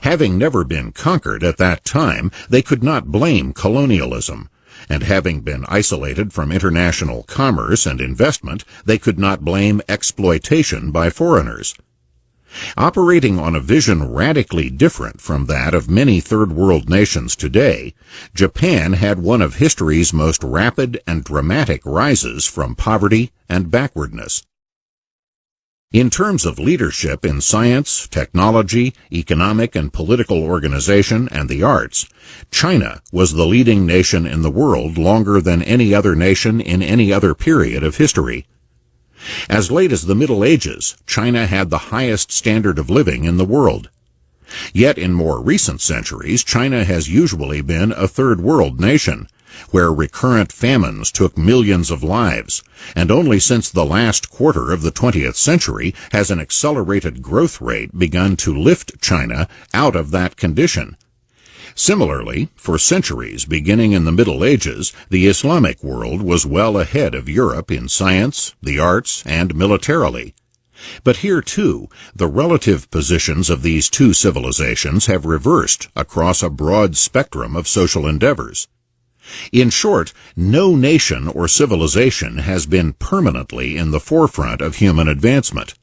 Having never been conquered at that time, they could not blame colonialism, and having been isolated from international commerce and investment, they could not blame exploitation by foreigners. Operating on a vision radically different from that of many third-world nations today, Japan had one of history's most rapid and dramatic rises from poverty and backwardness. In terms of leadership in science, technology, economic and political organization, and the arts, China was the leading nation in the world longer than any other nation in any other period of history. As late as the Middle Ages, China had the highest standard of living in the world. Yet in more recent centuries, China has usually been a third-world nation, where recurrent famines took millions of lives, and only since the last quarter of the 20th century has an accelerated growth rate begun to lift China out of that condition. Similarly, for centuries, beginning in the Middle Ages, the Islamic world was well ahead of Europe in science, the arts, and militarily. But here, too, the relative positions of these two civilizations have reversed across a broad spectrum of social endeavors. In short, no nation or civilization has been permanently in the forefront of human advancement.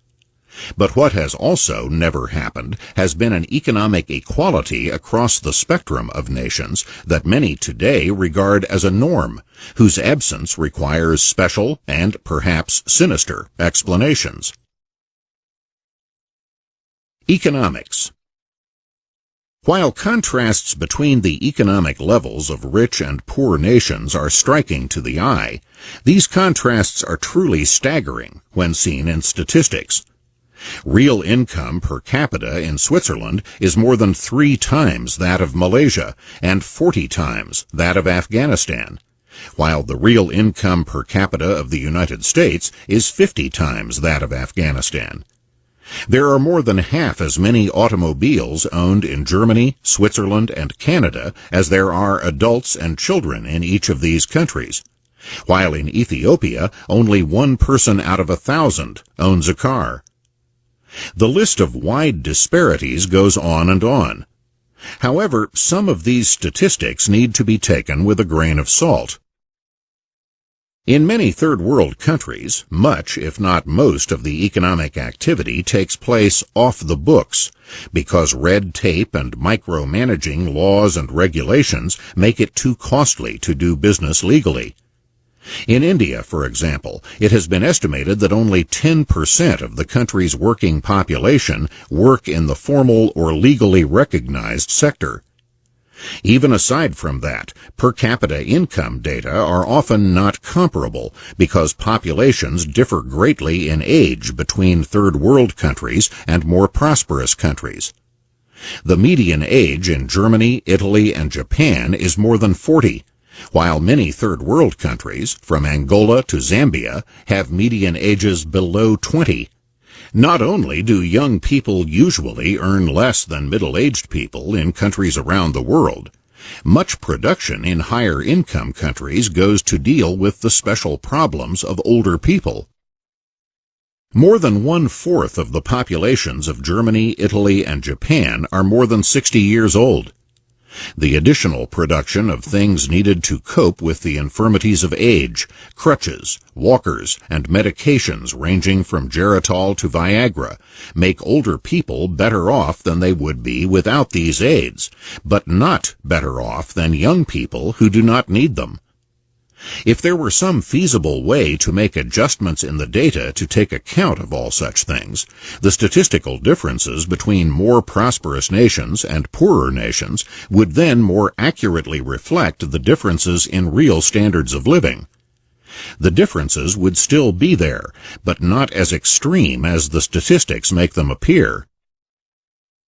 But what has also never happened has been an economic equality across the spectrum of nations that many today regard as a norm, whose absence requires special and perhaps sinister explanations. Economics. While contrasts between the economic levels of rich and poor nations are striking to the eye, these contrasts are truly staggering when seen in statistics. Real income per capita in Switzerland is more than 3 times that of Malaysia and 40 times that of Afghanistan, while the real income per capita of the United States is 50 times that of Afghanistan. There are more than half as many automobiles owned in Germany, Switzerland, and Canada as there are adults and children in each of these countries, while in Ethiopia only 1 person out of 1,000 owns a car. The list of wide disparities goes on and on. However, some of these statistics need to be taken with a grain of salt. In many third-world countries, much, if not most, of the economic activity takes place off the books, because red tape and micromanaging laws and regulations make it too costly to do business legally. In India, for example, it has been estimated that only 10% of the country's working population work in the formal or legally recognized sector. Even aside from that, per capita income data are often not comparable because populations differ greatly in age between third-world countries and more prosperous countries. The median age in Germany, Italy, and Japan is more than 40, while many third world countries, from Angola to Zambia, have median ages below 20. Not only do young people usually earn less than middle-aged people in countries around the world, much production in higher income countries goes to deal with the special problems of older people. More than 1/4 of the populations of Germany, Italy, and Japan are more than 60 years old. The additional production of things needed to cope with the infirmities of age, crutches, walkers, and medications ranging from Geritol to Viagra, make older people better off than they would be without these aids, but not better off than young people who do not need them. If there were some feasible way to make adjustments in the data to take account of all such things, the statistical differences between more prosperous nations and poorer nations would then more accurately reflect the differences in real standards of living. The differences would still be there, but not as extreme as the statistics make them appear.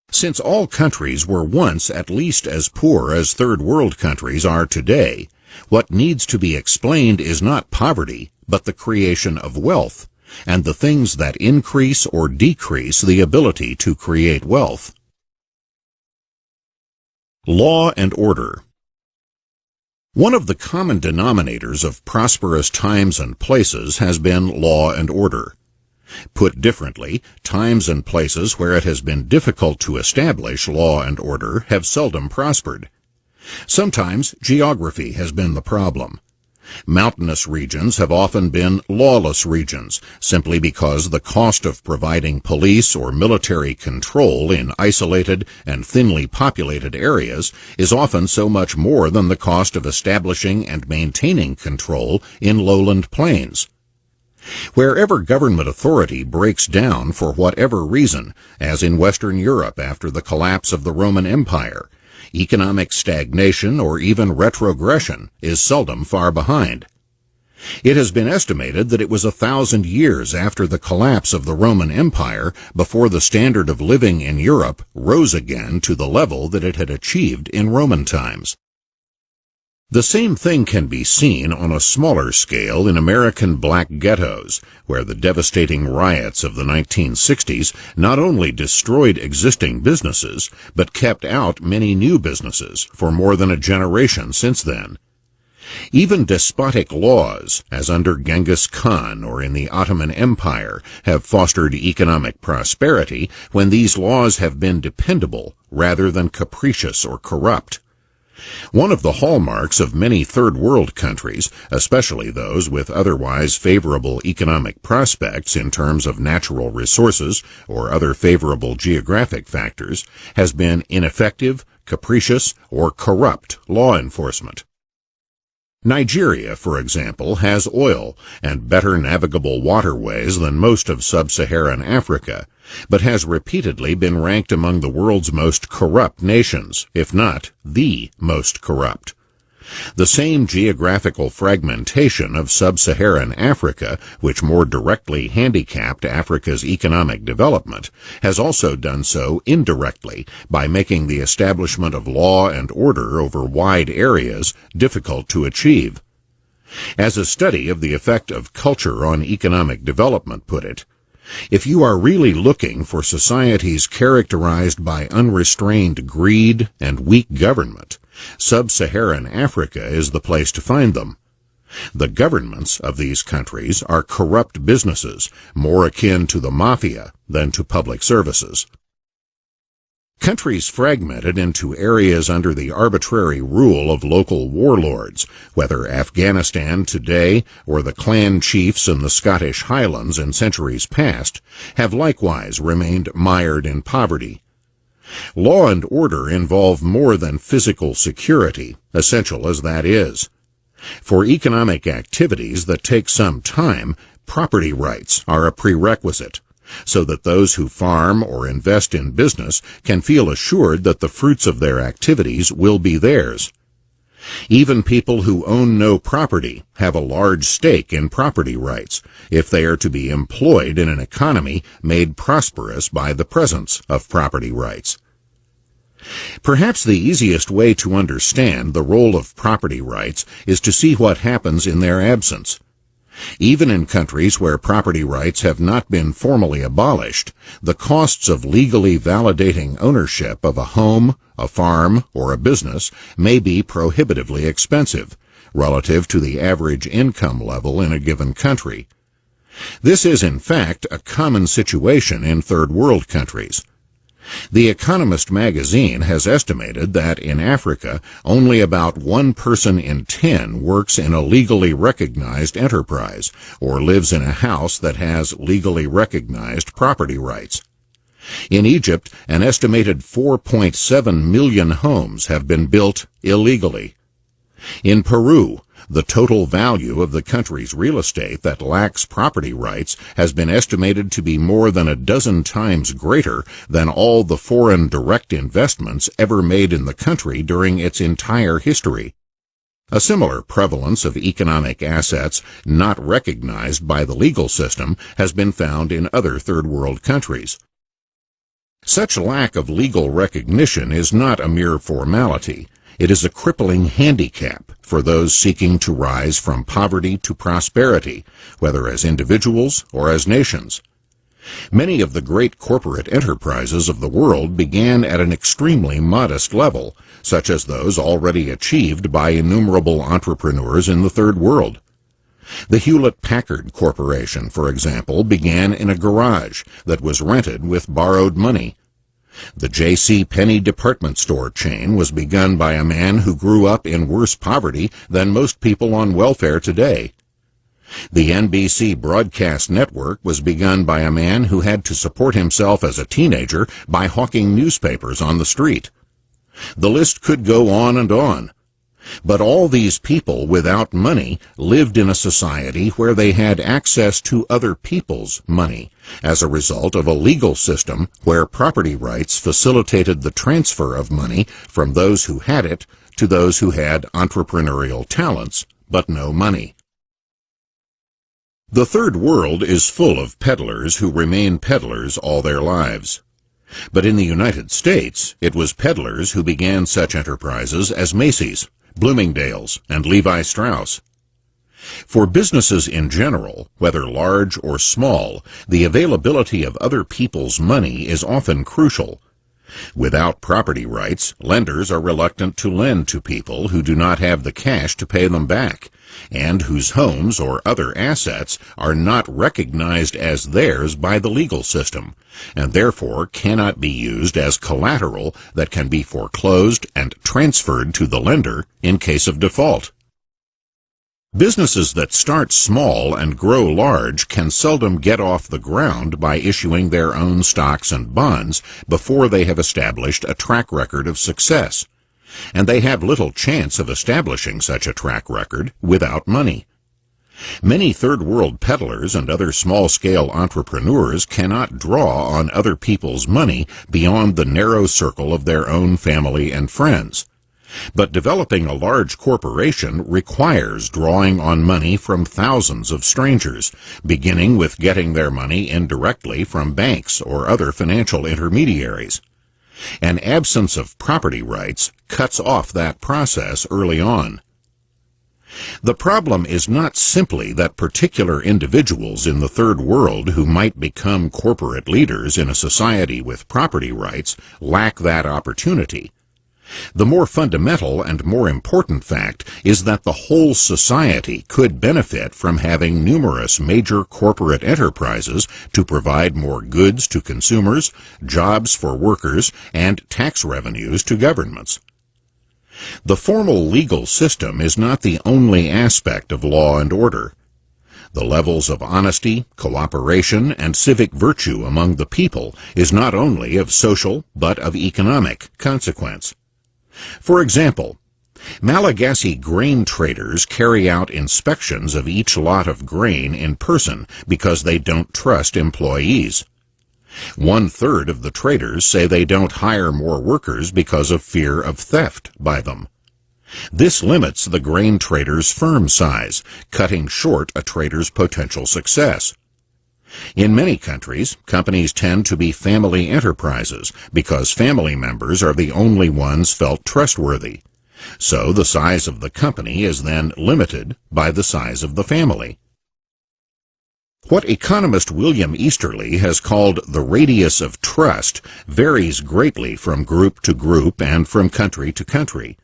Since all countries were once at least as poor as third world countries are today, what needs to be explained is not poverty, but the creation of wealth, and the things that increase or decrease the ability to create wealth. Law and order. One of the common denominators of prosperous times and places has been law and order. Put differently, times and places where it has been difficult to establish law and order have seldom prospered. Sometimes geography has been the problem. Mountainous regions have often been lawless regions, simply because the cost of providing police or military control in isolated and thinly populated areas is often so much more than the cost of establishing and maintaining control in lowland plains. Wherever government authority breaks down for whatever reason, as in Western Europe after the collapse of the Roman Empire, economic stagnation or even retrogression is seldom far behind. It has been estimated that it was 1,000 years after the collapse of the Roman Empire before the standard of living in Europe rose again to the level that it had achieved in Roman times. The same thing can be seen on a smaller scale in American black ghettos, where the devastating riots of the 1960s not only destroyed existing businesses, but kept out many new businesses for more than a generation since then. Even despotic laws, as under Genghis Khan or in the Ottoman Empire, have fostered economic prosperity when these laws have been dependable rather than capricious or corrupt. One of the hallmarks of many third world countries, especially those with otherwise favorable economic prospects in terms of natural resources or other favorable geographic factors, has been ineffective, capricious, or corrupt law enforcement. Nigeria, for example, has oil and better navigable waterways than most of sub-Saharan Africa, but has repeatedly been ranked among the world's most corrupt nations, if not the most corrupt. The same geographical fragmentation of sub-Saharan Africa, which more directly handicapped Africa's economic development, has also done so indirectly by making the establishment of law and order over wide areas difficult to achieve. As a study of the effect of culture on economic development put it, if you are really looking for societies characterized by unrestrained greed and weak government, sub-Saharan Africa is the place to find them. The governments of these countries are corrupt businesses, more akin to the mafia than to public services. Countries fragmented into areas under the arbitrary rule of local warlords, whether Afghanistan today or the clan chiefs in the Scottish Highlands in centuries past, have likewise remained mired in poverty. Law and order involve more than physical security, essential as that is. For economic activities that take some time, property rights are a prerequisite, so that those who farm or invest in business can feel assured that the fruits of their activities will be theirs. Even people who own no property have a large stake in property rights if they are to be employed in an economy made prosperous by the presence of property rights. Perhaps the easiest way to understand the role of property rights is to see what happens in their absence. Even in countries where property rights have not been formally abolished, the costs of legally validating ownership of a home, a farm, or a business may be prohibitively expensive relative to the average income level in a given country. This is, in fact, a common situation in third world countries. The Economist magazine has estimated that in Africa, only about 1 person in 10 works in a legally recognized enterprise or lives in a house that has legally recognized property rights. In Egypt, an estimated 4.7 million homes have been built illegally. In Peru, the total value of the country's real estate that lacks property rights has been estimated to be more than a dozen times greater than all the foreign direct investments ever made in the country during its entire history. A similar prevalence of economic assets not recognized by the legal system has been found in other third world countries. Such lack of legal recognition is not a mere formality. It is a crippling handicap for those seeking to rise from poverty to prosperity, whether as individuals or as nations. Many of the great corporate enterprises of the world began at an extremely modest level, such as those already achieved by innumerable entrepreneurs in the third world. The Hewlett-Packard Corporation, for example, began in a garage that was rented with borrowed money. The J.C. Penney department store chain was begun by a man who grew up in worse poverty than most people on welfare today. The NBC broadcast network was begun by a man who had to support himself as a teenager by hawking newspapers on the street. The list could go on and on. But all these people without money lived in a society where they had access to other people's money as a result of a legal system where property rights facilitated the transfer of money from those who had it to those who had entrepreneurial talents but no money. The third world is full of peddlers who remain peddlers all their lives. But in the United States, it was peddlers who began such enterprises as Macy's, Bloomingdale's, and Levi Strauss. For businesses in general, whether large or small, the availability of other people's money is often crucial. Without property rights, lenders are reluctant to lend to people who do not have the cash to pay them back, and whose homes or other assets are not recognized as theirs by the legal system, and therefore cannot be used as collateral that can be foreclosed and transferred to the lender in case of default. Businesses that start small and grow large can seldom get off the ground by issuing their own stocks and bonds before they have established a track record of success, and they have little chance of establishing such a track record without money. Many third-world peddlers and other small-scale entrepreneurs cannot draw on other people's money beyond the narrow circle of their own family and friends. But developing a large corporation requires drawing on money from thousands of strangers, beginning with getting their money indirectly from banks or other financial intermediaries. An absence of property rights cuts off that process early on. The problem is not simply that particular individuals in the third world who might become corporate leaders in a society with property rights lack that opportunity. The more fundamental and more important fact is that the whole society could benefit from having numerous major corporate enterprises to provide more goods to consumers, jobs for workers, and tax revenues to governments. The formal legal system is not the only aspect of law and order. The levels of honesty, cooperation, and civic virtue among the people is not only of social but of economic consequence. For example, Malagasy grain traders carry out inspections of each lot of grain in person because they don't trust employees. 1/3 of the traders say they don't hire more workers because of fear of theft by them. This limits the grain trader's firm size, cutting short a trader's potential success. In many countries, companies tend to be family enterprises because family members are the only ones felt trustworthy. So the size of the company is then limited by the size of the family. What economist William Easterly has called the radius of trust varies greatly from group to group and from country to country.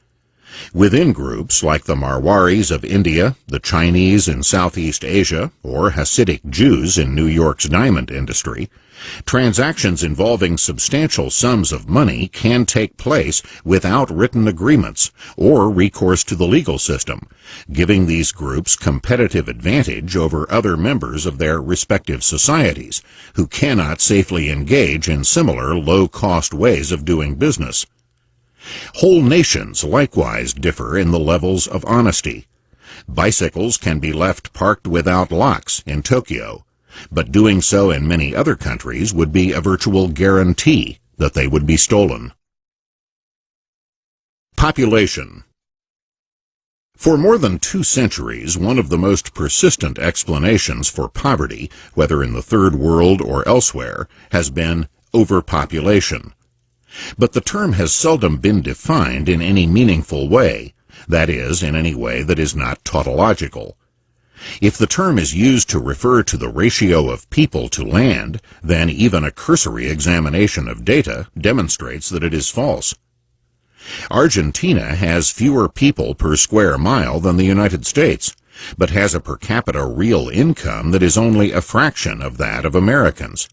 Within groups like the Marwaris of India, the Chinese in Southeast Asia, or Hasidic Jews in New York's diamond industry, transactions involving substantial sums of money can take place without written agreements or recourse to the legal system, giving these groups competitive advantage over other members of their respective societies who cannot safely engage in similar low-cost ways of doing business. Whole nations likewise differ in the levels of honesty. Bicycles can be left parked without locks in Tokyo, but doing so in many other countries would be a virtual guarantee that they would be stolen. Population. For more than 2 centuries, one of the most persistent explanations for poverty, whether in the Third World or elsewhere, has been overpopulation. But the term has seldom been defined in any meaningful way, that is, in any way that is not tautological. If the term is used to refer to the ratio of people to land, then even a cursory examination of data demonstrates that it is false. Argentina has fewer people per square mile than the United States, but has a per capita real income that is only a fraction of that of Americans.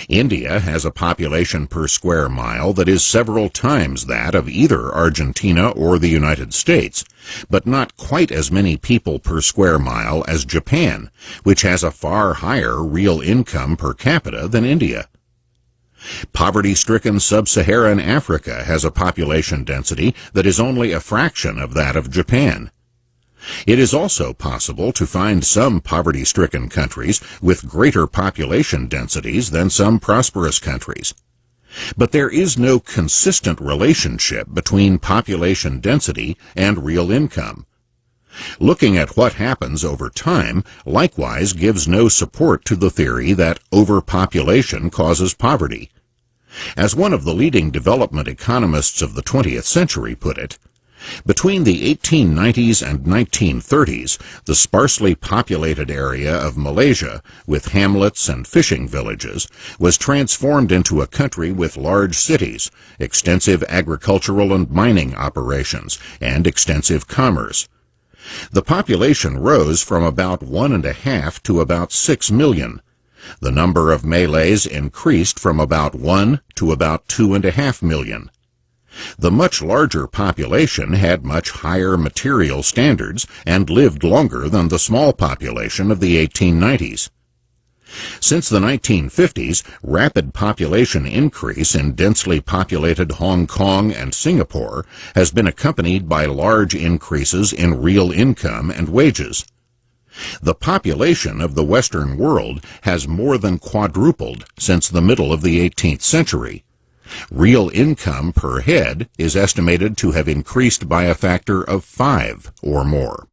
India has a population per square mile that is several times that of either Argentina or the United States, but not quite as many people per square mile as Japan, which has a far higher real income per capita than India. Poverty-stricken sub-Saharan Africa has a population density that is only a fraction of that of Japan. It is also possible to find some poverty-stricken countries with greater population densities than some prosperous countries. But there is no consistent relationship between population density and real income. Looking at what happens over time likewise gives no support to the theory that overpopulation causes poverty. As one of the leading development economists of the 20th century put it, between the 1890s and 1930s, the sparsely populated area of Malaysia, with hamlets and fishing villages, was transformed into a country with large cities, extensive agricultural and mining operations, and extensive commerce. The population rose from about 1.5 to about 6 million. The number of Malays increased from about 1 to about 2.5 million. The much larger population had much higher material standards and lived longer than the small population of the 1890s. Since the 1950s, rapid population increase in densely populated Hong Kong and Singapore has been accompanied by large increases in real income and wages. The population of the Western world has more than quadrupled since the middle of the 18th century. Real income per head is estimated to have increased by a factor of 5 or more.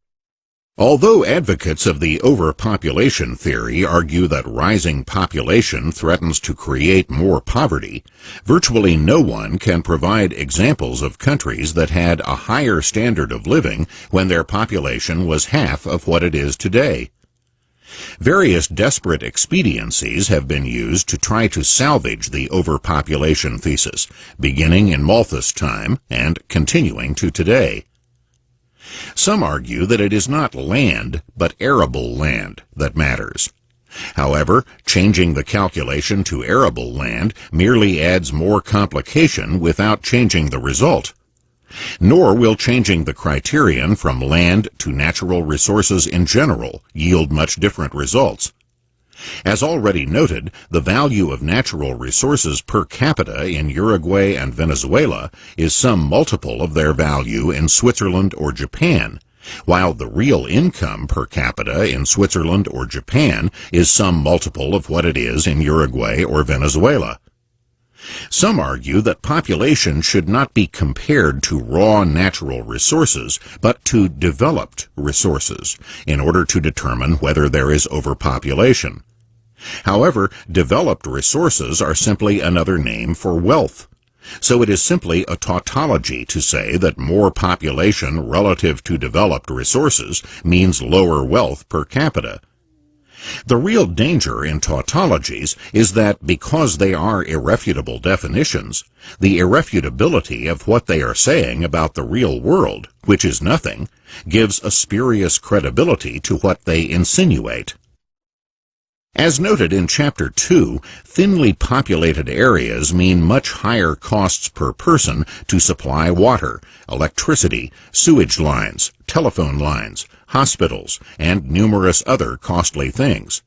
Although advocates of the overpopulation theory argue that rising population threatens to create more poverty, virtually no one can provide examples of countries that had a higher standard of living when their population was half of what it is today. Various desperate expediencies have been used to try to salvage the overpopulation thesis, beginning in Malthus' time and continuing to today. Some argue that it is not land, but arable land that matters. However, changing the calculation to arable land merely adds more complication without changing the result. Nor will changing the criterion from land to natural resources in general yield much different results. As already noted, the value of natural resources per capita in Uruguay and Venezuela is some multiple of their value in Switzerland or Japan, while the real income per capita in Switzerland or Japan is some multiple of what it is in Uruguay or Venezuela. Some argue that population should not be compared to raw natural resources, but to developed resources, in order to determine whether there is overpopulation. However, developed resources are simply another name for wealth. So it is simply a tautology to say that more population relative to developed resources means lower wealth per capita. The real danger in tautologies is that because they are irrefutable definitions, the irrefutability of what they are saying about the real world, which is nothing, gives a spurious credibility to what they insinuate. As noted in Chapter 2, thinly populated areas mean much higher costs per person to supply water, electricity, sewage lines, telephone lines, hospitals, and numerous other costly things.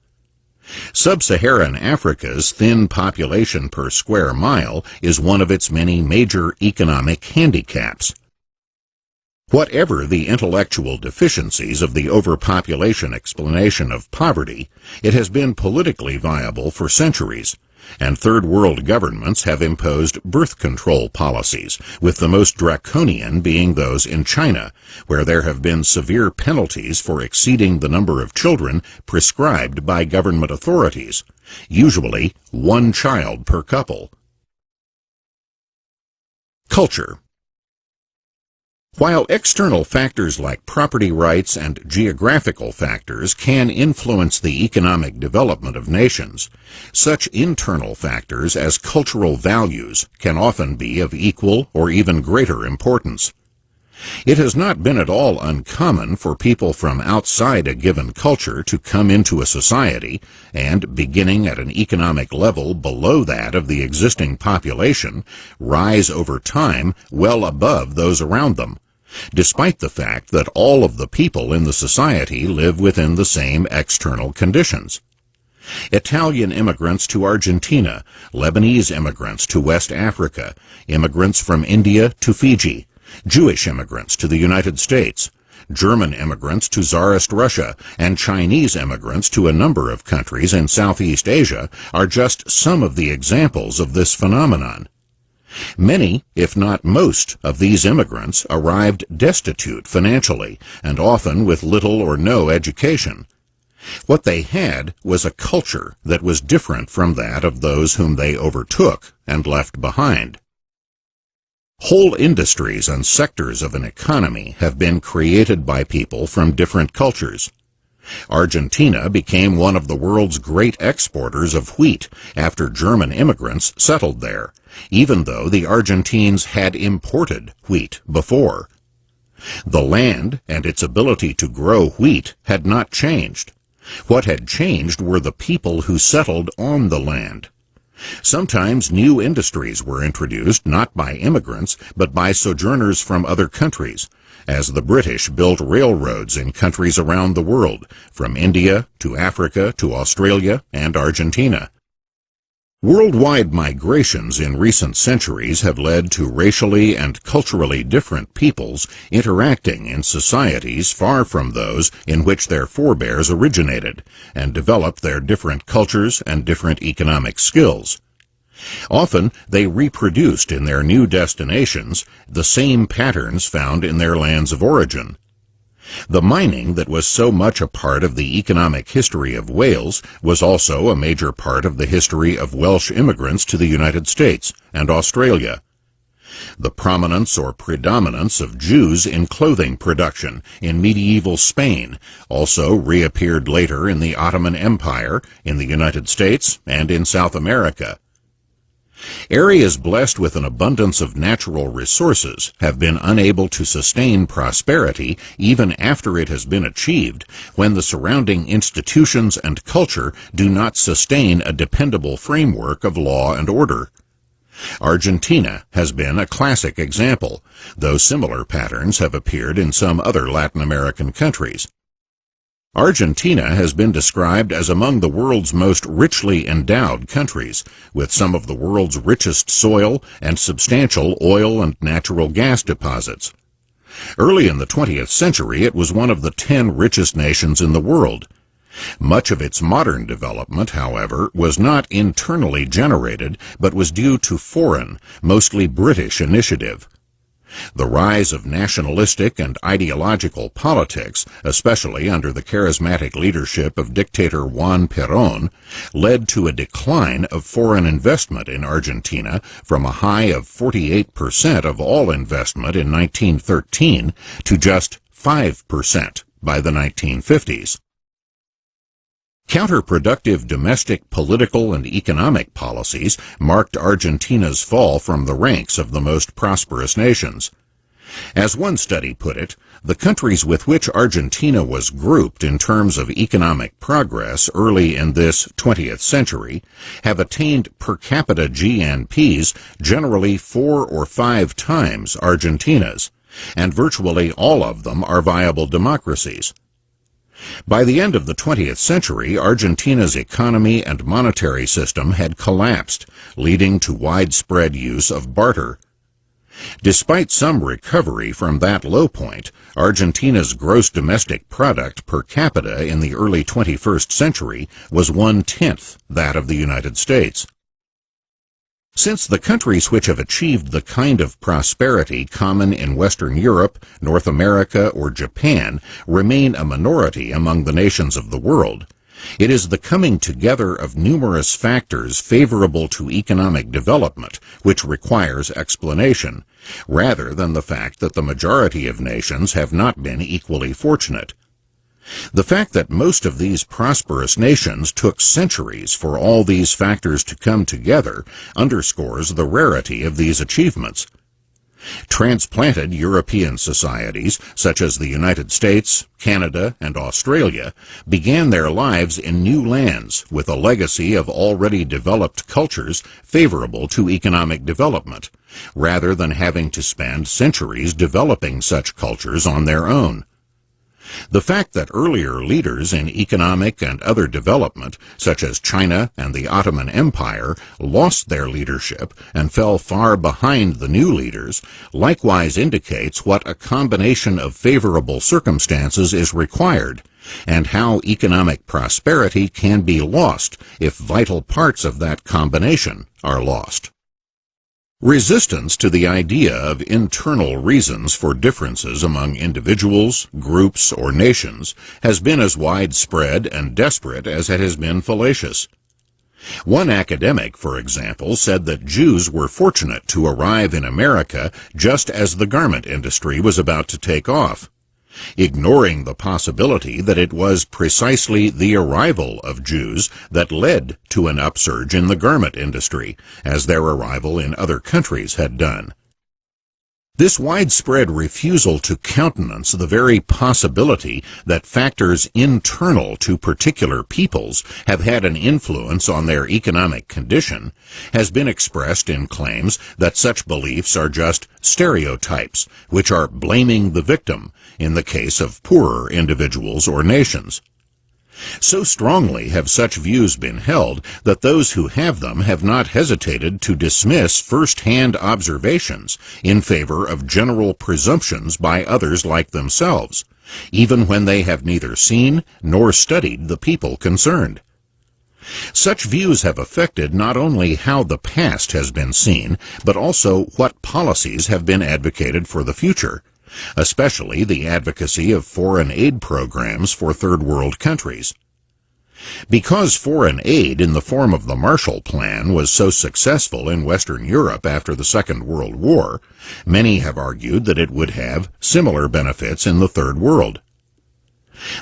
Sub-Saharan Africa's thin population per square mile is one of its many major economic handicaps. Whatever the intellectual deficiencies of the overpopulation explanation of poverty, it has been politically viable for centuries, and third world governments have imposed birth control policies, with the most draconian being those in China, where there have been severe penalties for exceeding the number of children prescribed by government authorities, usually 1 child per couple. Culture. While external factors like property rights and geographical factors can influence the economic development of nations, such internal factors as cultural values can often be of equal or even greater importance. It has not been at all uncommon for people from outside a given culture to come into a society and, beginning at an economic level below that of the existing population, rise over time well above those around them, despite the fact that all of the people in the society live within the same external conditions. Italian immigrants to Argentina, Lebanese immigrants to West Africa, immigrants from India to Fiji, Jewish immigrants to the United States, German immigrants to Tsarist Russia, and Chinese immigrants to a number of countries in Southeast Asia are just some of the examples of this phenomenon. Many, if not most, of these immigrants arrived destitute financially and often with little or no education. What they had was a culture that was different from that of those whom they overtook and left behind. Whole industries and sectors of an economy have been created by people from different cultures. Argentina became one of the world's great exporters of wheat after German immigrants settled there, even though the Argentines had imported wheat before. The land and its ability to grow wheat had not changed. What had changed were the people who settled on the land. Sometimes new industries were introduced not by immigrants, but by sojourners from other countries, as the British built railroads in countries around the world, from India to Africa to Australia and Argentina. Worldwide migrations in recent centuries have led to racially and culturally different peoples interacting in societies far from those in which their forebears originated, and developed their different cultures and different economic skills. Often they reproduced in their new destinations the same patterns found in their lands of origin. The mining that was so much a part of the economic history of Wales was also a major part of the history of Welsh immigrants to the United States and Australia. The prominence or predominance of Jews in clothing production in medieval Spain also reappeared later in the Ottoman Empire, in the United States, and in South America. Areas blessed with an abundance of natural resources have been unable to sustain prosperity even after it has been achieved when the surrounding institutions and culture do not sustain a dependable framework of law and order. Argentina has been a classic example, though similar patterns have appeared in some other Latin American countries. Argentina has been described as among the world's most richly endowed countries, with some of the world's richest soil and substantial oil and natural gas deposits. Early in the 20th century, it was one of the 10 richest nations in the world. Much of its modern development, however, was not internally generated, but was due to foreign, mostly British initiative. The rise of nationalistic and ideological politics, especially under the charismatic leadership of dictator Juan Perón, led to a decline of foreign investment in Argentina from a high of 48% of all investment in 1913 to just 5% by the 1950s. Counterproductive domestic political and economic policies marked Argentina's fall from the ranks of the most prosperous nations. As one study put it, the countries with which Argentina was grouped in terms of economic progress early in this 20th century have attained per capita GNPs generally 4 or 5 times Argentina's, and virtually all of them are viable democracies. By the end of the 20th century, Argentina's economy and monetary system had collapsed, leading to widespread use of barter. Despite some recovery from that low point, Argentina's gross domestic product per capita in the early 21st century was 1/10 that of the United States. Since the countries which have achieved the kind of prosperity common in Western Europe, North America, or Japan remain a minority among the nations of the world, it is the coming together of numerous factors favorable to economic development which requires explanation, rather than the fact that the majority of nations have not been equally fortunate. The fact that most of these prosperous nations took centuries for all these factors to come together underscores the rarity of these achievements. Transplanted European societies, such as the United States, Canada, and Australia, began their lives in new lands with a legacy of already developed cultures favorable to economic development, rather than having to spend centuries developing such cultures on their own. The fact that earlier leaders in economic and other development, such as China and the Ottoman Empire, lost their leadership and fell far behind the new leaders, likewise indicates what a combination of favorable circumstances is required, and how economic prosperity can be lost if vital parts of that combination are lost. Resistance to the idea of internal reasons for differences among individuals, groups, or nations has been as widespread and desperate as it has been fallacious. One academic, for example, said that Jews were fortunate to arrive in America just as the garment industry was about to take off, ignoring the possibility that it was precisely the arrival of Jews that led to an upsurge in the garment industry, as their arrival in other countries had done. This widespread refusal to countenance the very possibility that factors internal to particular peoples have had an influence on their economic condition has been expressed in claims that such beliefs are just stereotypes, which are blaming the victim in the case of poorer individuals or nations. So strongly have such views been held that those who have them have not hesitated to dismiss first-hand observations in favor of general presumptions by others like themselves, even when they have neither seen nor studied the people concerned. Such views have affected not only how the past has been seen, but also what policies have been advocated for the future, especially the advocacy of foreign aid programs for third world countries. Because foreign aid in the form of the Marshall Plan was so successful in Western Europe after the Second World War, many have argued that it would have similar benefits in the Third World.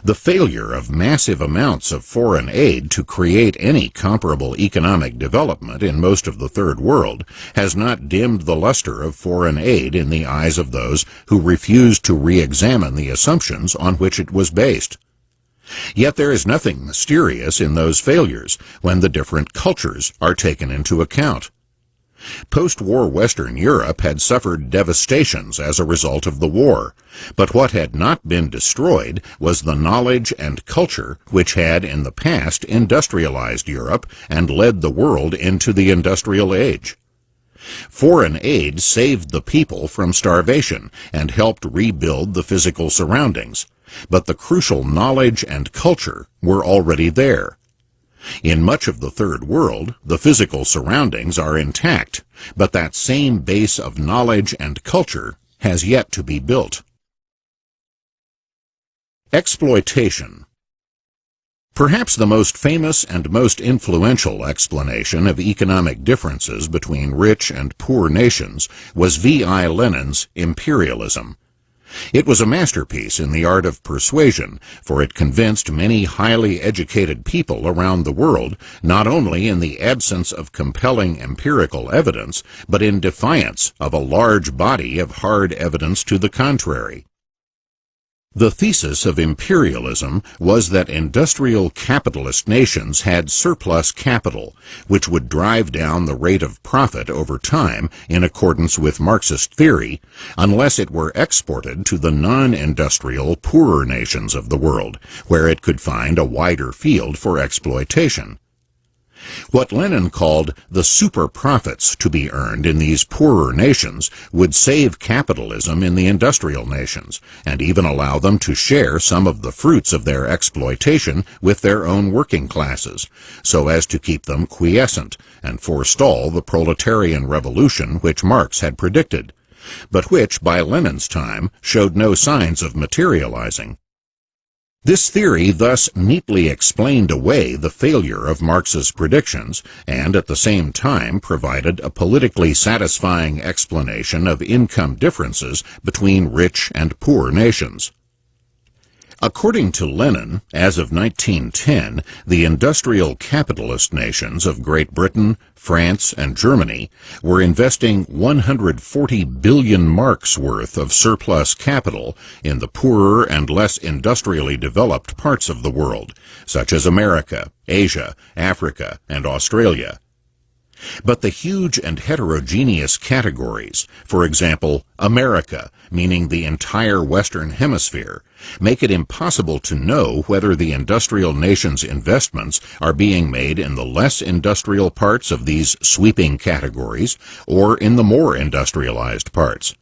The failure of massive amounts of foreign aid to create any comparable economic development in most of the Third World has not dimmed the luster of foreign aid in the eyes of those who refuse to re-examine the assumptions on which it was based. Yet there is nothing mysterious in those failures when the different cultures are taken into account. Post-war Western Europe had suffered devastations as a result of the war, but what had not been destroyed was the knowledge and culture which had in the past industrialized Europe and led the world into the industrial age. Foreign aid saved the people from starvation and helped rebuild the physical surroundings, but the crucial knowledge and culture were already there. In much of the Third World, the physical surroundings are intact, but that same base of knowledge and culture has yet to be built. Exploitation. Perhaps the most famous and most influential explanation of economic differences between rich and poor nations was V.I. Lenin's imperialism. It was a masterpiece in the art of persuasion, for it convinced many highly educated people around the world, not only in the absence of compelling empirical evidence, but in defiance of a large body of hard evidence to the contrary. The thesis of imperialism was that industrial capitalist nations had surplus capital, which would drive down the rate of profit over time in accordance with Marxist theory, unless it were exported to the non-industrial poorer nations of the world, where it could find a wider field for exploitation. What Lenin called the super profits to be earned in these poorer nations would save capitalism in the industrial nations, and even allow them to share some of the fruits of their exploitation with their own working classes, so as to keep them quiescent and forestall the proletarian revolution which Marx had predicted, but which by Lenin's time showed no signs of materializing. This theory thus neatly explained away the failure of Marx's predictions, and at the same time provided a politically satisfying explanation of income differences between rich and poor nations. According to Lenin, as of 1910, the industrial capitalist nations of Great Britain, France, and Germany were investing 140 billion marks worth of surplus capital in the poorer and less industrially developed parts of the world, such as America, Asia, Africa, and Australia. But the huge and heterogeneous categories, for example, America, meaning the entire Western Hemisphere, make it impossible to know whether the industrial nation's investments are being made in the less industrial parts of these sweeping categories or in the more industrialized parts.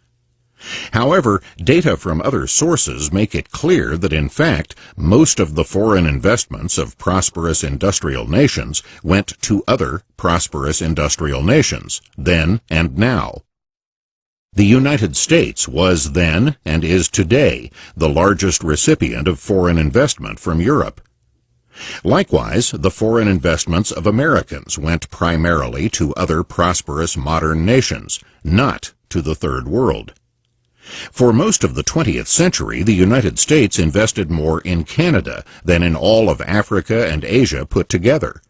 However, data from other sources make it clear that in fact most of the foreign investments of prosperous industrial nations went to other prosperous industrial nations, then and now. The United States was then, and is today, the largest recipient of foreign investment from Europe. Likewise, the foreign investments of Americans went primarily to other prosperous modern nations, not to the Third World. For most of the 20th century, the United States invested more in Canada than in all of Africa and Asia put together.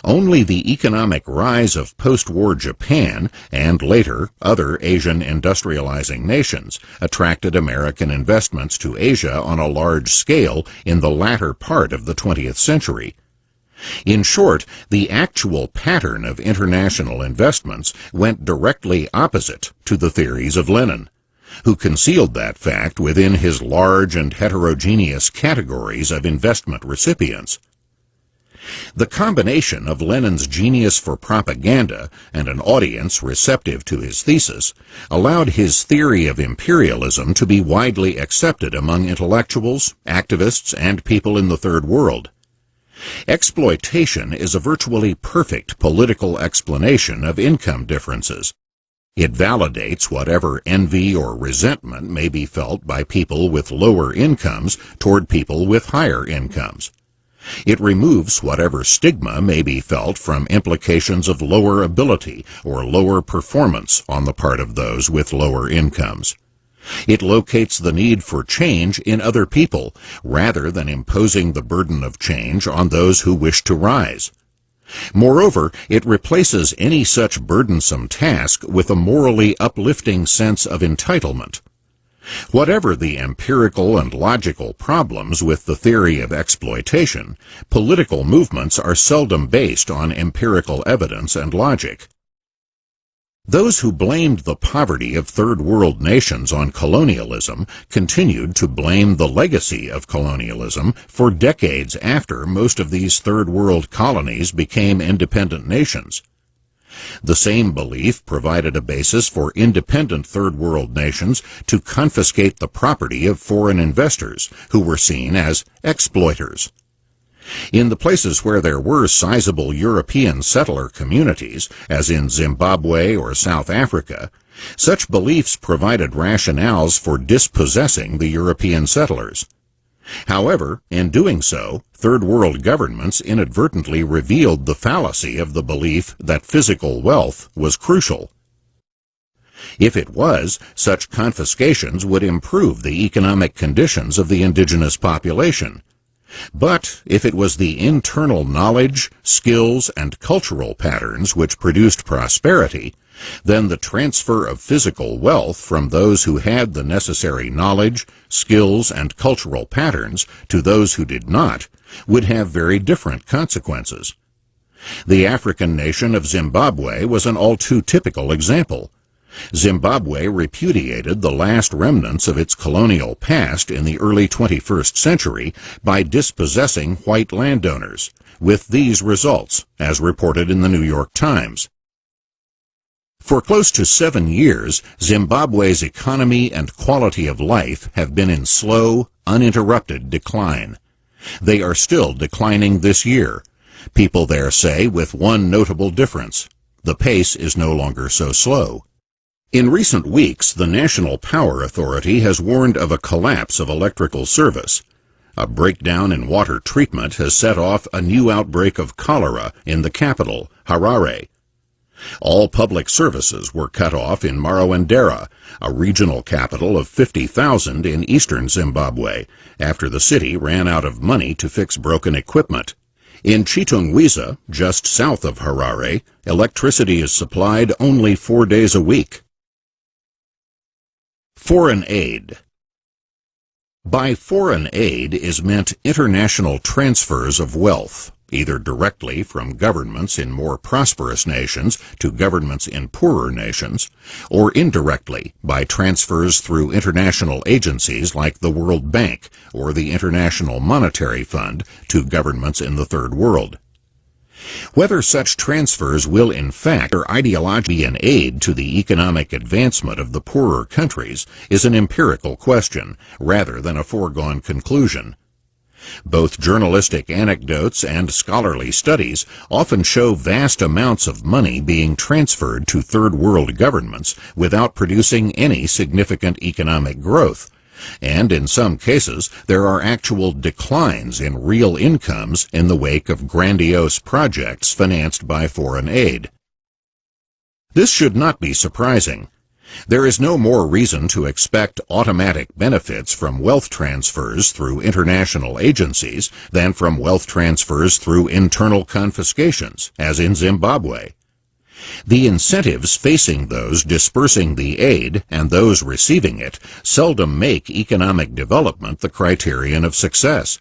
Only the economic rise of post-war Japan, and later other Asian industrializing nations, attracted American investments to Asia on a large scale in the latter part of the 20th century. In short, the actual pattern of international investments went directly opposite to the theories of Lenin, who concealed that fact within his large and heterogeneous categories of investment recipients. The combination of Lenin's genius for propaganda and an audience receptive to his thesis allowed his theory of imperialism to be widely accepted among intellectuals, activists, and people in the Third World. Exploitation is a virtually perfect political explanation of income differences. It validates whatever envy or resentment may be felt by people with lower incomes toward people with higher incomes. It removes whatever stigma may be felt from implications of lower ability or lower performance on the part of those with lower incomes. It locates the need for change in other people, rather than imposing the burden of change on those who wish to rise. Moreover, it replaces any such burdensome task with a morally uplifting sense of entitlement. Whatever the empirical and logical problems with the theory of exploitation, political movements are seldom based on empirical evidence and logic. Those who blamed the poverty of Third World nations on colonialism continued to blame the legacy of colonialism for decades after most of these Third World colonies became independent nations. The same belief provided a basis for independent Third World nations to confiscate the property of foreign investors who were seen as exploiters. In the places where there were sizable European settler communities, as in Zimbabwe or South Africa, Such beliefs provided rationales for dispossessing the European settlers. However, in doing so, Third World governments inadvertently revealed the fallacy of the belief that physical wealth was crucial. If it was, such confiscations would improve the economic conditions of the indigenous population. But if it was the internal knowledge, skills, and cultural patterns which produced prosperity, then the transfer of physical wealth from those who had the necessary knowledge, skills, and cultural patterns to those who did not would have very different consequences. The African nation of Zimbabwe was an all too typical example. Zimbabwe repudiated the last remnants of its colonial past in the early 21st century by dispossessing white landowners, with these results, as reported in the New York Times. For close to 7 years, Zimbabwe's economy and quality of life have been in slow, uninterrupted decline. They are still declining this year. People there say with one notable difference: the pace is no longer so slow. In recent weeks, the National Power Authority has warned of a collapse of electrical service. A breakdown in water treatment has set off a new outbreak of cholera in the capital, Harare. All public services were cut off in Marondera, a regional capital of 50,000 in eastern Zimbabwe, after the city ran out of money to fix broken equipment. In Chitungwiza, just south of Harare, electricity is supplied only 4 days a week. Foreign aid. By foreign aid is meant international transfers of wealth, either directly from governments in more prosperous nations to governments in poorer nations, or indirectly by transfers through international agencies like the World Bank or the International Monetary Fund to governments in the Third World. Whether such transfers will in fact or ideologically be an aid to the economic advancement of the poorer countries is an empirical question, rather than a foregone conclusion. Both journalistic anecdotes and scholarly studies often show vast amounts of money being transferred to Third World governments without producing any significant economic growth. And in some cases, there are actual declines in real incomes in the wake of grandiose projects financed by foreign aid. This should not be surprising. There is no more reason to expect automatic benefits from wealth transfers through international agencies than from wealth transfers through internal confiscations, as in Zimbabwe. The incentives facing those dispersing the aid and those receiving it seldom make economic development the criterion of success.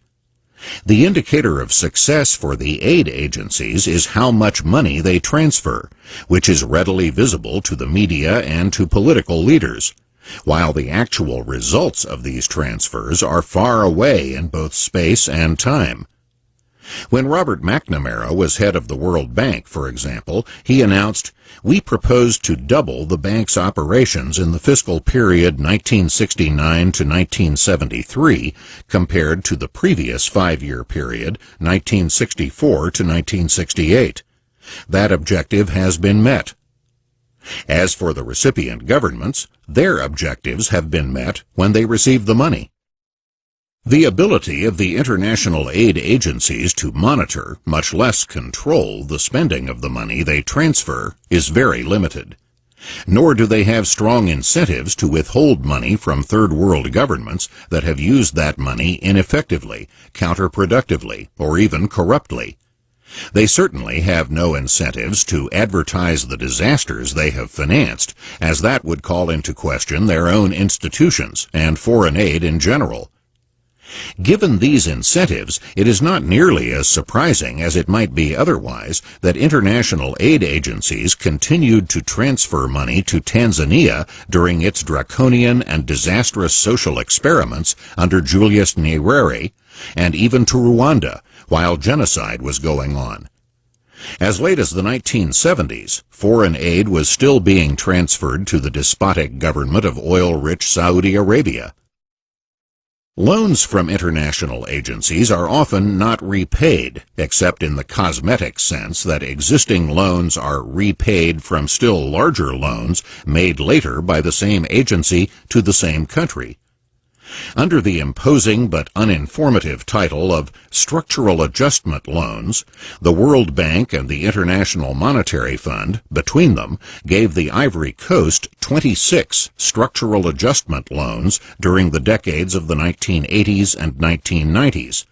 The indicator of success for the aid agencies is how much money they transfer, which is readily visible to the media and to political leaders, while the actual results of these transfers are far away in both space and time. When Robert McNamara was head of the World Bank, for example, he announced, "We propose to double the bank's operations in the fiscal period 1969 to 1973 compared to the previous 5-year period, 1964 to 1968. That objective has been met." As for the recipient governments, their objectives have been met when they receive the money. The ability of the international aid agencies to monitor, much less control, the spending of the money they transfer is very limited. Nor do they have strong incentives to withhold money from Third World governments that have used that money ineffectively, counterproductively, or even corruptly. They certainly have no incentives to advertise the disasters they have financed, as that would call into question their own institutions and foreign aid in general. Given these incentives, it is not nearly as surprising as it might be otherwise that international aid agencies continued to transfer money to Tanzania during its draconian and disastrous social experiments under Julius Nyerere, and even to Rwanda, while genocide was going on. As late as the 1970s, foreign aid was still being transferred to the despotic government of oil-rich Saudi Arabia. Loans from international agencies are often not repaid, except in the cosmetic sense that existing loans are repaid from still larger loans made later by the same agency to the same country. Under the imposing but uninformative title of structural adjustment loans, the World Bank and the International Monetary Fund, between them, gave the Ivory Coast 26 structural adjustment loans during the decades of the 1980s and 1990s,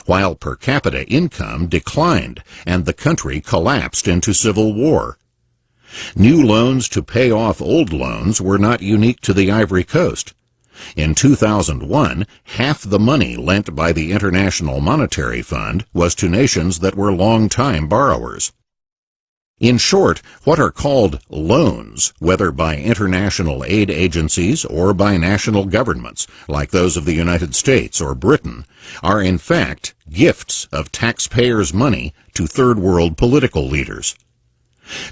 while per capita income declined and the country collapsed into civil war. New loans to pay off old loans were not unique to the Ivory Coast. In 2001, half the money lent by the International Monetary Fund was to nations that were long-time borrowers. In short, what are called loans, whether by international aid agencies or by national governments, like those of the United States or Britain, are in fact gifts of taxpayers' money to third-world political leaders.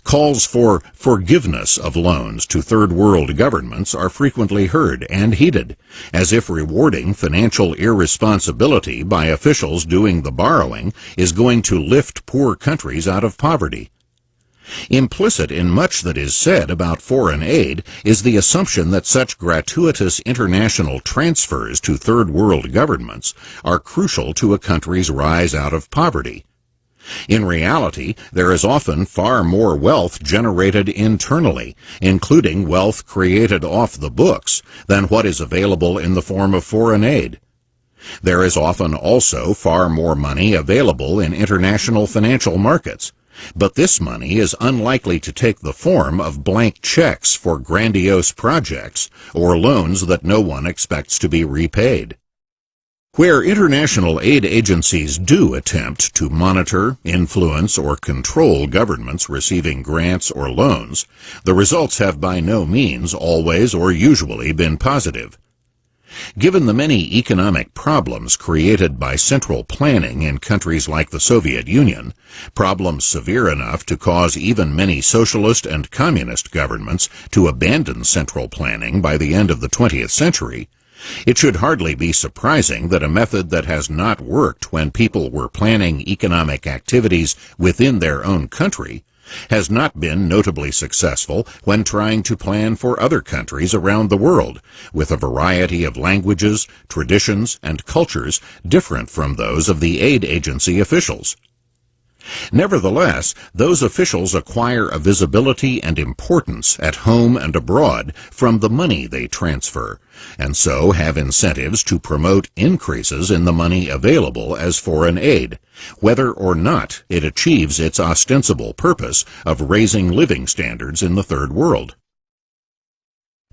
Calls for forgiveness of loans to third-world governments are frequently heard and heeded, as if rewarding financial irresponsibility by officials doing the borrowing is going to lift poor countries out of poverty. Implicit in much that is said about foreign aid is the assumption that such gratuitous international transfers to third-world governments are crucial to a country's rise out of poverty. In reality, there is often far more wealth generated internally, including wealth created off the books, than what is available in the form of foreign aid. There is often also far more money available in international financial markets, but this money is unlikely to take the form of blank checks for grandiose projects or loans that no one expects to be repaid. Where international aid agencies do attempt to monitor, influence, or control governments receiving grants or loans, the results have by no means always or usually been positive. Given the many economic problems created by central planning in countries like the Soviet Union, problems severe enough to cause even many socialist and communist governments to abandon central planning by the end of the 20th century, it should hardly be surprising that a method that has not worked when people were planning economic activities within their own country has not been notably successful when trying to plan for other countries around the world, with a variety of languages, traditions, and cultures different from those of the aid agency officials. Nevertheless, those officials acquire a visibility and importance at home and abroad from the money they transfer, and so have incentives to promote increases in the money available as foreign aid, whether or not it achieves its ostensible purpose of raising living standards in the Third World.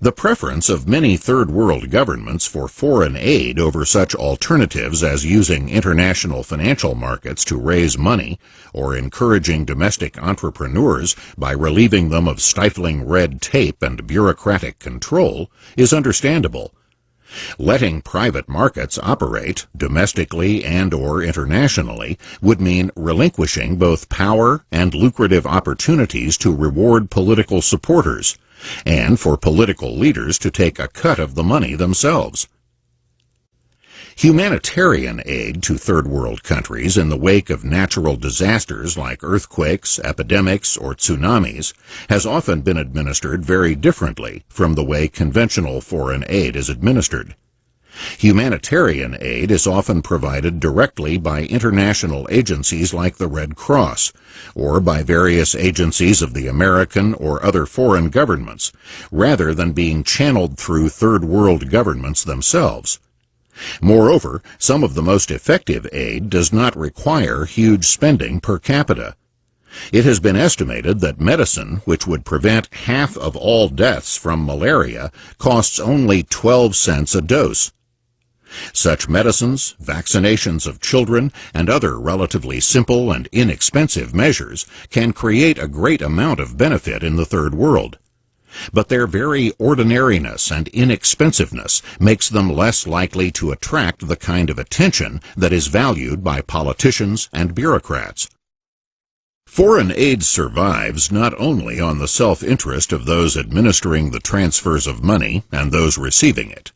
The preference of many third-world governments for foreign aid over such alternatives as using international financial markets to raise money or encouraging domestic entrepreneurs by relieving them of stifling red tape and bureaucratic control is understandable. Letting private markets operate, domestically and/or internationally, would mean relinquishing both power and lucrative opportunities to reward political supporters, and for political leaders to take a cut of the money themselves. Humanitarian aid to third-world countries in the wake of natural disasters like earthquakes, epidemics, or tsunamis has often been administered very differently from the way conventional foreign aid is administered. Humanitarian aid is often provided directly by international agencies like the Red Cross, or by various agencies of the American or other foreign governments, rather than being channeled through third-world governments themselves. Moreover, some of the most effective aid does not require huge spending per capita. It has been estimated that medicine, which would prevent half of all deaths from malaria, costs only 12 cents a dose. Such medicines, vaccinations of children, and other relatively simple and inexpensive measures can create a great amount of benefit in the Third World. But their very ordinariness and inexpensiveness makes them less likely to attract the kind of attention that is valued by politicians and bureaucrats. Foreign aid survives not only on the self-interest of those administering the transfers of money and those receiving it.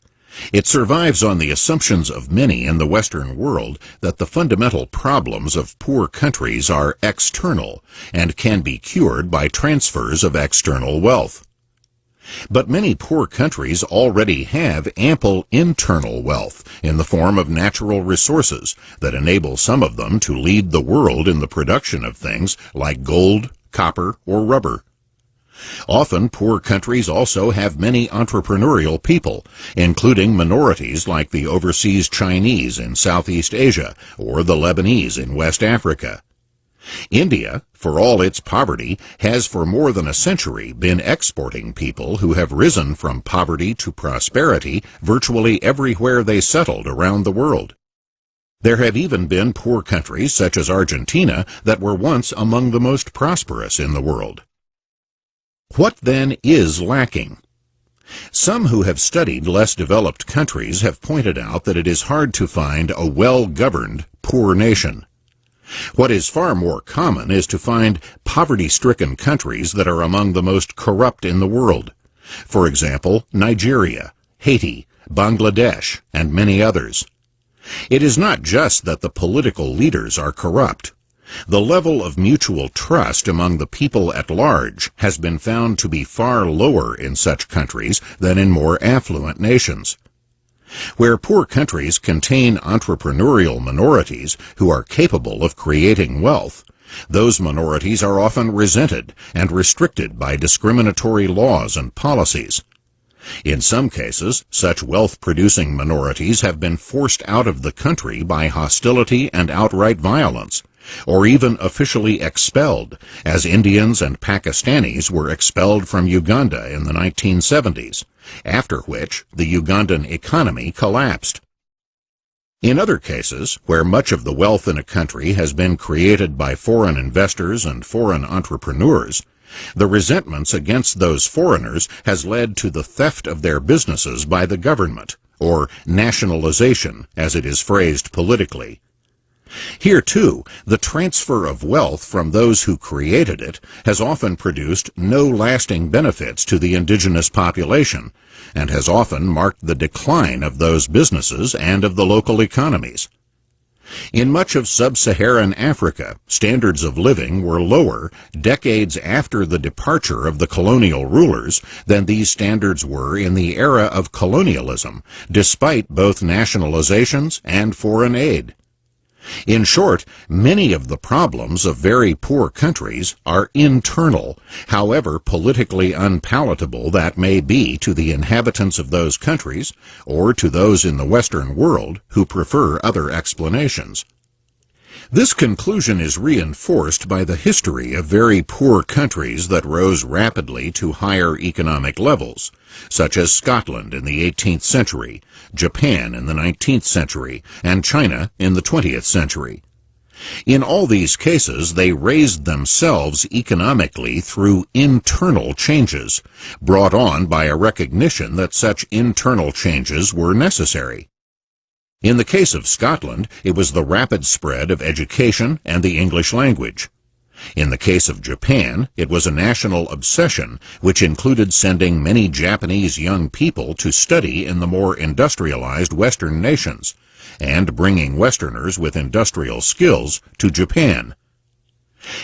It survives on the assumptions of many in the Western world that the fundamental problems of poor countries are external and can be cured by transfers of external wealth. But many poor countries already have ample internal wealth in the form of natural resources that enable some of them to lead the world in the production of things like gold, copper, or rubber. Often, poor countries also have many entrepreneurial people, including minorities like the overseas Chinese in Southeast Asia or the Lebanese in West Africa. India, for all its poverty, has for more than a century been exporting people who have risen from poverty to prosperity virtually everywhere they settled around the world. There have even been poor countries such as Argentina that were once among the most prosperous in the world. What then is lacking? Some who have studied less developed countries have pointed out that it is hard to find a well-governed poor nation. What is far more common is to find poverty-stricken countries that are among the most corrupt in the world. For example, Nigeria, Haiti, Bangladesh, and many others. It is not just that the political leaders are corrupt. The level of mutual trust among the people at large has been found to be far lower in such countries than in more affluent nations. Where poor countries contain entrepreneurial minorities who are capable of creating wealth, those minorities are often resented and restricted by discriminatory laws and policies. In some cases, such wealth-producing minorities have been forced out of the country by hostility and outright violence, or even officially expelled, as Indians and Pakistanis were expelled from Uganda in the 1970s, after which the Ugandan economy collapsed. In other cases, where much of the wealth in a country has been created by foreign investors and foreign entrepreneurs, the resentments against those foreigners has led to the theft of their businesses by the government, or nationalization, as it is phrased politically. Here, too, the transfer of wealth from those who created it has often produced no lasting benefits to the indigenous population, and has often marked the decline of those businesses and of the local economies. In much of sub-Saharan Africa, standards of living were lower decades after the departure of the colonial rulers than these standards were in the era of colonialism, despite both nationalizations and foreign aid. In short, many of the problems of very poor countries are internal, however politically unpalatable that may be to the inhabitants of those countries, or to those in the Western world who prefer other explanations. This conclusion is reinforced by the history of very poor countries that rose rapidly to higher economic levels, such as Scotland in the 18th century, Japan in the 19th century, and China in the 20th century. In all these cases, they raised themselves economically through internal changes, brought on by a recognition that such internal changes were necessary. In the case of Scotland, it was the rapid spread of education and the English language. In the case of Japan, it was a national obsession which included sending many Japanese young people to study in the more industrialized Western nations, and bringing Westerners with industrial skills to Japan.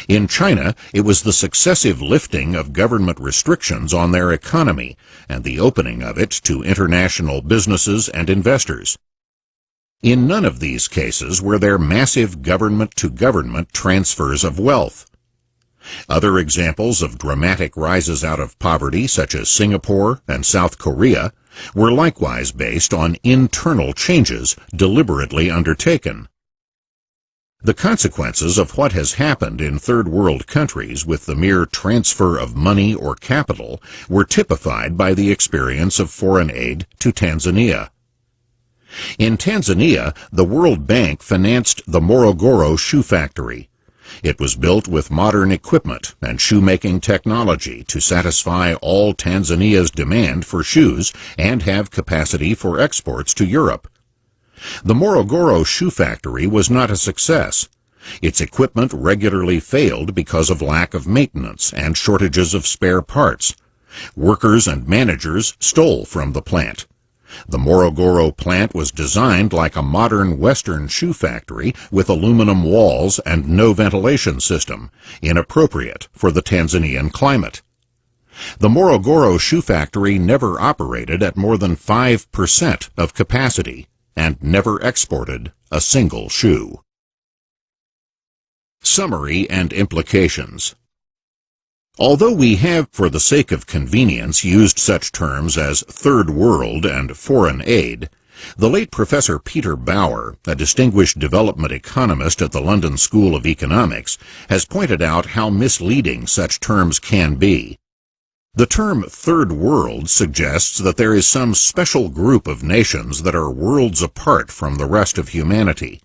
In China, it was the successive lifting of government restrictions on their economy and the opening of it to international businesses and investors. In none of these cases were there massive government-to-government transfers of wealth. Other examples of dramatic rises out of poverty, such as Singapore and South Korea, were likewise based on internal changes deliberately undertaken. The consequences of what has happened in third world countries with the mere transfer of money or capital were typified by the experience of foreign aid to Tanzania. In Tanzania, the World Bank financed the Morogoro shoe factory. It was built with modern equipment and shoemaking technology to satisfy all Tanzania's demand for shoes and have capacity for exports to Europe. The Morogoro shoe factory was not a success. Its equipment regularly failed because of lack of maintenance and shortages of spare parts. Workers and managers stole from the plant. The Morogoro plant was designed like a modern Western shoe factory with aluminum walls and no ventilation system, inappropriate for the Tanzanian climate. The Morogoro shoe factory never operated at more than 5% of capacity and never exported a single shoe. Summary and implications. Although we have, for the sake of convenience, used such terms as Third World and foreign aid, the late Professor Peter Bauer, a distinguished development economist at the London School of Economics, has pointed out how misleading such terms can be. The term Third World suggests that there is some special group of nations that are worlds apart from the rest of humanity.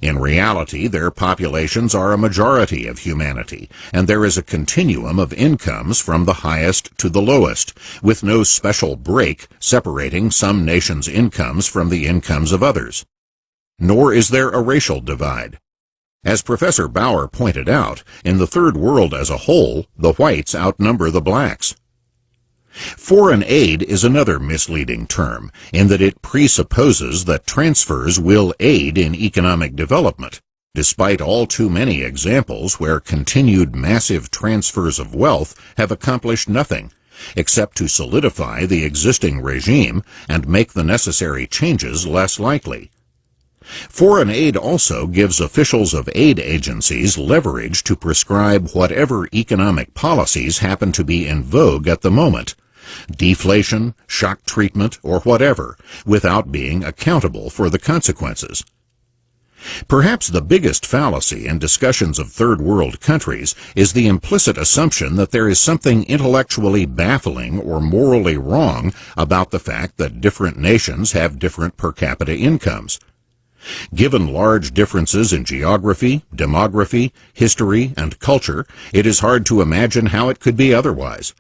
In reality, their populations are a majority of humanity, and there is a continuum of incomes from the highest to the lowest, with no special break separating some nations' incomes from the incomes of others. Nor is there a racial divide. As Professor Bauer pointed out, in the Third World as a whole, the whites outnumber the blacks. Foreign aid is another misleading term, in that it presupposes that transfers will aid in economic development, despite all too many examples where continued massive transfers of wealth have accomplished nothing, except to solidify the existing regime and make the necessary changes less likely. Foreign aid also gives officials of aid agencies leverage to prescribe whatever economic policies happen to be in vogue at the moment, deflation, shock treatment, or whatever, without being accountable for the consequences. Perhaps the biggest fallacy in discussions of third world countries is the implicit assumption that there is something intellectually baffling or morally wrong about the fact that different nations have different per capita incomes. Given large differences in geography, demography, history, and culture, it is hard to imagine how it could be otherwise.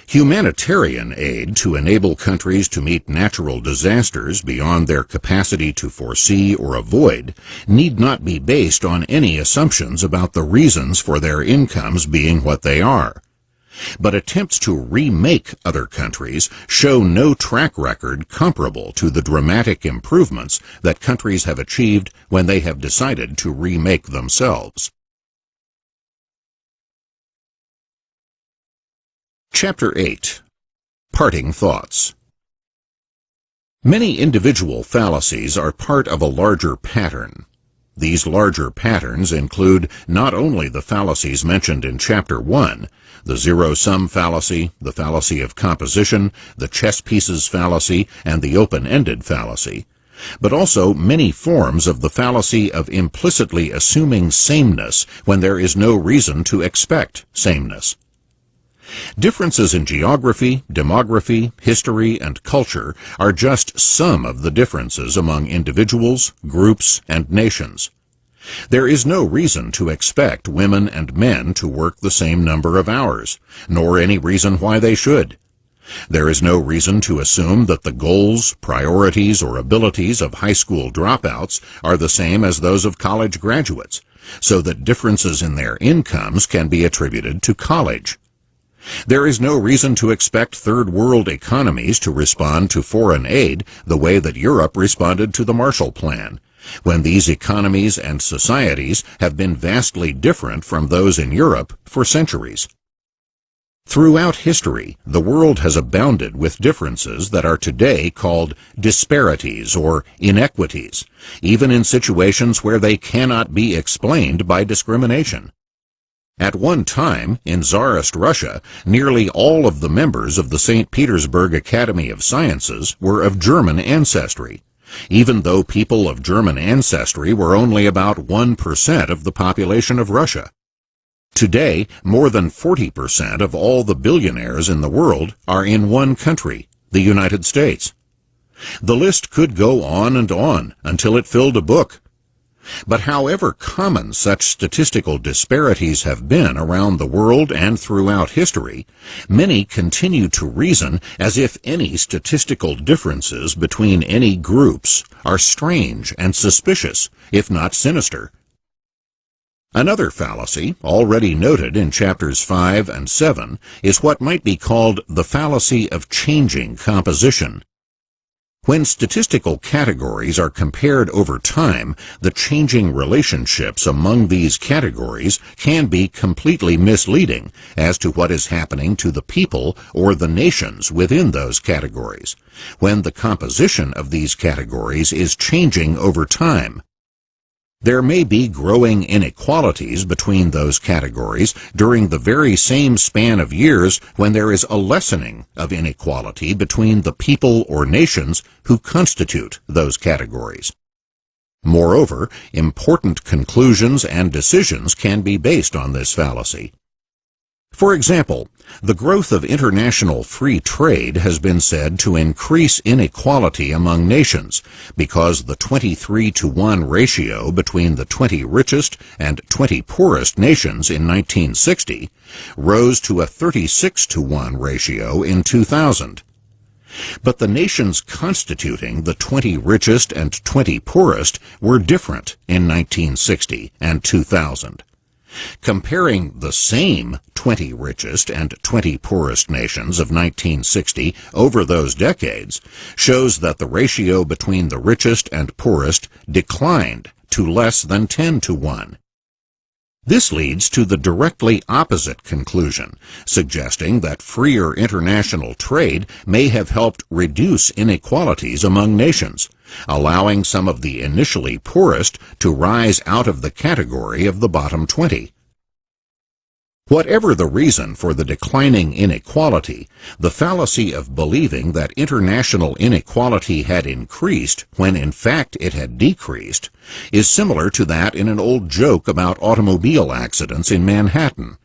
Humanitarian aid to enable countries to meet natural disasters beyond their capacity to foresee or avoid need not be based on any assumptions about the reasons for their incomes being what they are. But attempts to remake other countries show no track record comparable to the dramatic improvements that countries have achieved when they have decided to remake themselves. Chapter 8. Parting Thoughts. Many individual fallacies are part of a larger pattern. These larger patterns include not only the fallacies mentioned in Chapter 1, the zero-sum fallacy, the fallacy of composition, the chess pieces fallacy, and the open-ended fallacy, but also many forms of the fallacy of implicitly assuming sameness when there is no reason to expect sameness. Differences in geography, demography, history, and culture are just some of the differences among individuals, groups, and nations. There is no reason to expect women and men to work the same number of hours, nor any reason why they should. There is no reason to assume that the goals, priorities, or abilities of high school dropouts are the same as those of college graduates, so that differences in their incomes can be attributed to college. There is no reason to expect third world economies to respond to foreign aid the way that Europe responded to the Marshall Plan, when these economies and societies have been vastly different from those in Europe for centuries. Throughout history, the world has abounded with differences that are today called disparities or inequities, even in situations where they cannot be explained by discrimination. At one time, in Tsarist Russia, nearly all of the members of the St. Petersburg Academy of Sciences were of German ancestry, even though people of German ancestry were only about 1% of the population of Russia. Today, more than 40% of all the billionaires in the world are in one country, the United States. The list could go on and on until it filled a book. But however common such statistical disparities have been around the world and throughout history, many continue to reason as if any statistical differences between any groups are strange and suspicious, if not sinister. Another fallacy, already noted in chapters 5 and 7, is what might be called the fallacy of changing composition. When statistical categories are compared over time, the changing relationships among these categories can be completely misleading as to what is happening to the people or the nations within those categories, when the composition of these categories is changing over time. There may be growing inequalities between those categories during the very same span of years when there is a lessening of inequality between the people or nations who constitute those categories. Moreover, important conclusions and decisions can be based on this fallacy. For example, the growth of international free trade has been said to increase inequality among nations because the 23-to-1 ratio between the 20 richest and 20 poorest nations in 1960 rose to a 36-to-1 ratio in 2000. But the nations constituting the 20 richest and 20 poorest were different in 1960 and 2000. Comparing the same 20 richest and 20 poorest nations of 1960 over those decades shows that the ratio between the richest and poorest declined to less than 10-to-1. This leads to the directly opposite conclusion, suggesting that freer international trade may have helped reduce inequalities among nations, allowing some of the initially poorest to rise out of the category of the bottom 20. Whatever the reason for the declining inequality, the fallacy of believing that international inequality had increased when in fact it had decreased is similar to that in an old joke about automobile accidents in Manhattan.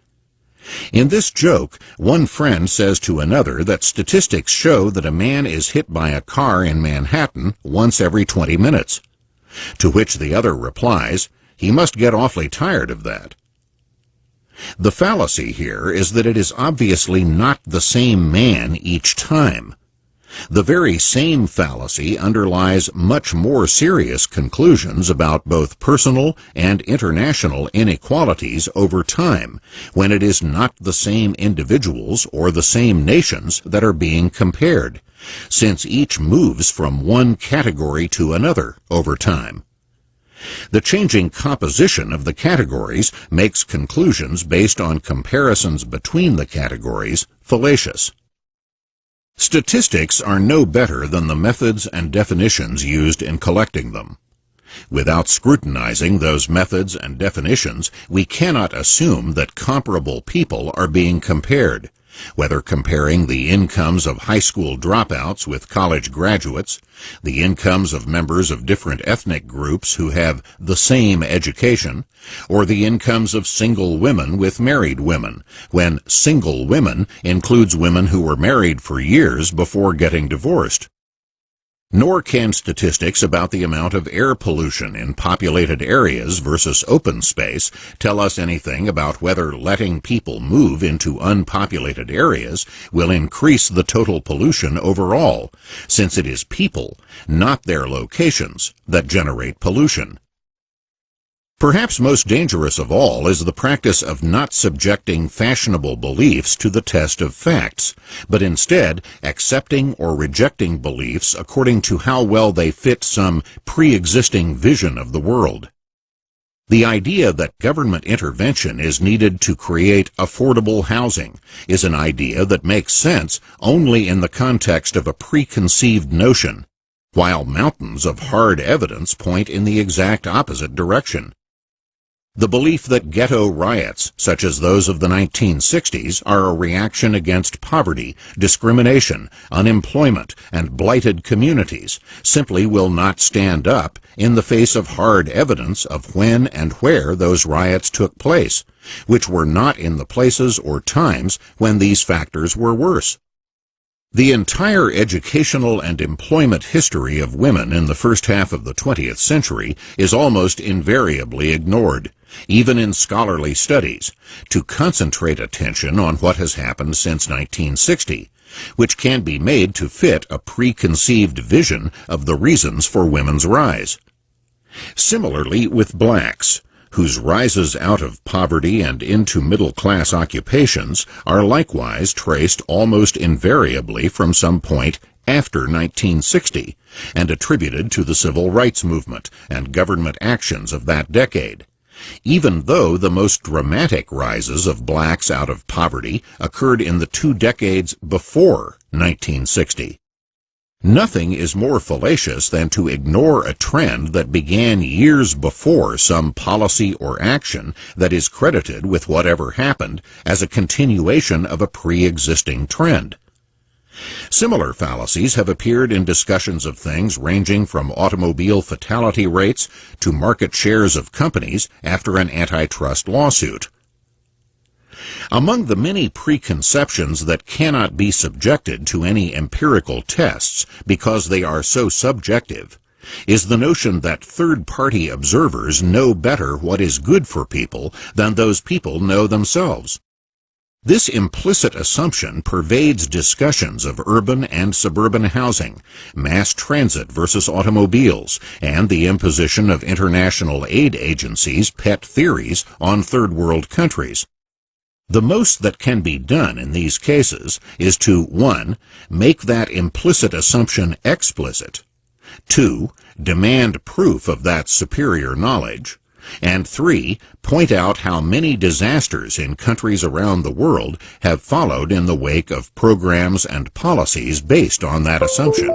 In this joke, one friend says to another that statistics show that a man is hit by a car in Manhattan once every 20 minutes, to which the other replies, "He must get awfully tired of that." The fallacy here is that it is obviously not the same man each time. The very same fallacy underlies much more serious conclusions about both personal and international inequalities over time, when it is not the same individuals or the same nations that are being compared, since each moves from one category to another over time. The changing composition of the categories makes conclusions based on comparisons between the categories fallacious. Statistics are no better than the methods and definitions used in collecting them. Without scrutinizing those methods and definitions, we cannot assume that comparable people are being compared, whether comparing the incomes of high school dropouts with college graduates, the incomes of members of different ethnic groups who have the same education, or the incomes of single women with married women, when single women includes women who were married for years before getting divorced. Nor can statistics about the amount of air pollution in populated areas versus open space tell us anything about whether letting people move into unpopulated areas will increase the total pollution overall, since it is people, not their locations, that generate pollution. Perhaps most dangerous of all is the practice of not subjecting fashionable beliefs to the test of facts, but instead accepting or rejecting beliefs according to how well they fit some pre-existing vision of the world. The idea that government intervention is needed to create affordable housing is an idea that makes sense only in the context of a preconceived notion, while mountains of hard evidence point in the exact opposite direction. The belief that ghetto riots, such as those of the 1960s, are a reaction against poverty, discrimination, unemployment, and blighted communities simply will not stand up in the face of hard evidence of when and where those riots took place, which were not in the places or times when these factors were worse. The entire educational and employment history of women in the first half of the 20th century is almost invariably ignored, even in scholarly studies, to concentrate attention on what has happened since 1960, which can be made to fit a preconceived vision of the reasons for women's rise. Similarly with blacks, whose rises out of poverty and into middle-class occupations are likewise traced almost invariably from some point after 1960 and attributed to the civil rights movement and government actions of that decade, even though the most dramatic rises of blacks out of poverty occurred in the 2 decades before 1960. Nothing is more fallacious than to ignore a trend that began years before some policy or action that is credited with whatever happened as a continuation of a pre-existing trend. Similar fallacies have appeared in discussions of things ranging from automobile fatality rates to market shares of companies after an antitrust lawsuit. Among the many preconceptions that cannot be subjected to any empirical tests because they are so subjective is the notion that third-party observers know better what is good for people than those people know themselves. This implicit assumption pervades discussions of urban and suburban housing, mass transit versus automobiles, and the imposition of international aid agencies' pet theories on third-world countries. The most that can be done in these cases is to 1. Make that implicit assumption explicit, 2. Demand proof of that superior knowledge, and 3. Point out how many disasters in countries around the world have followed in the wake of programs and policies based on that assumption.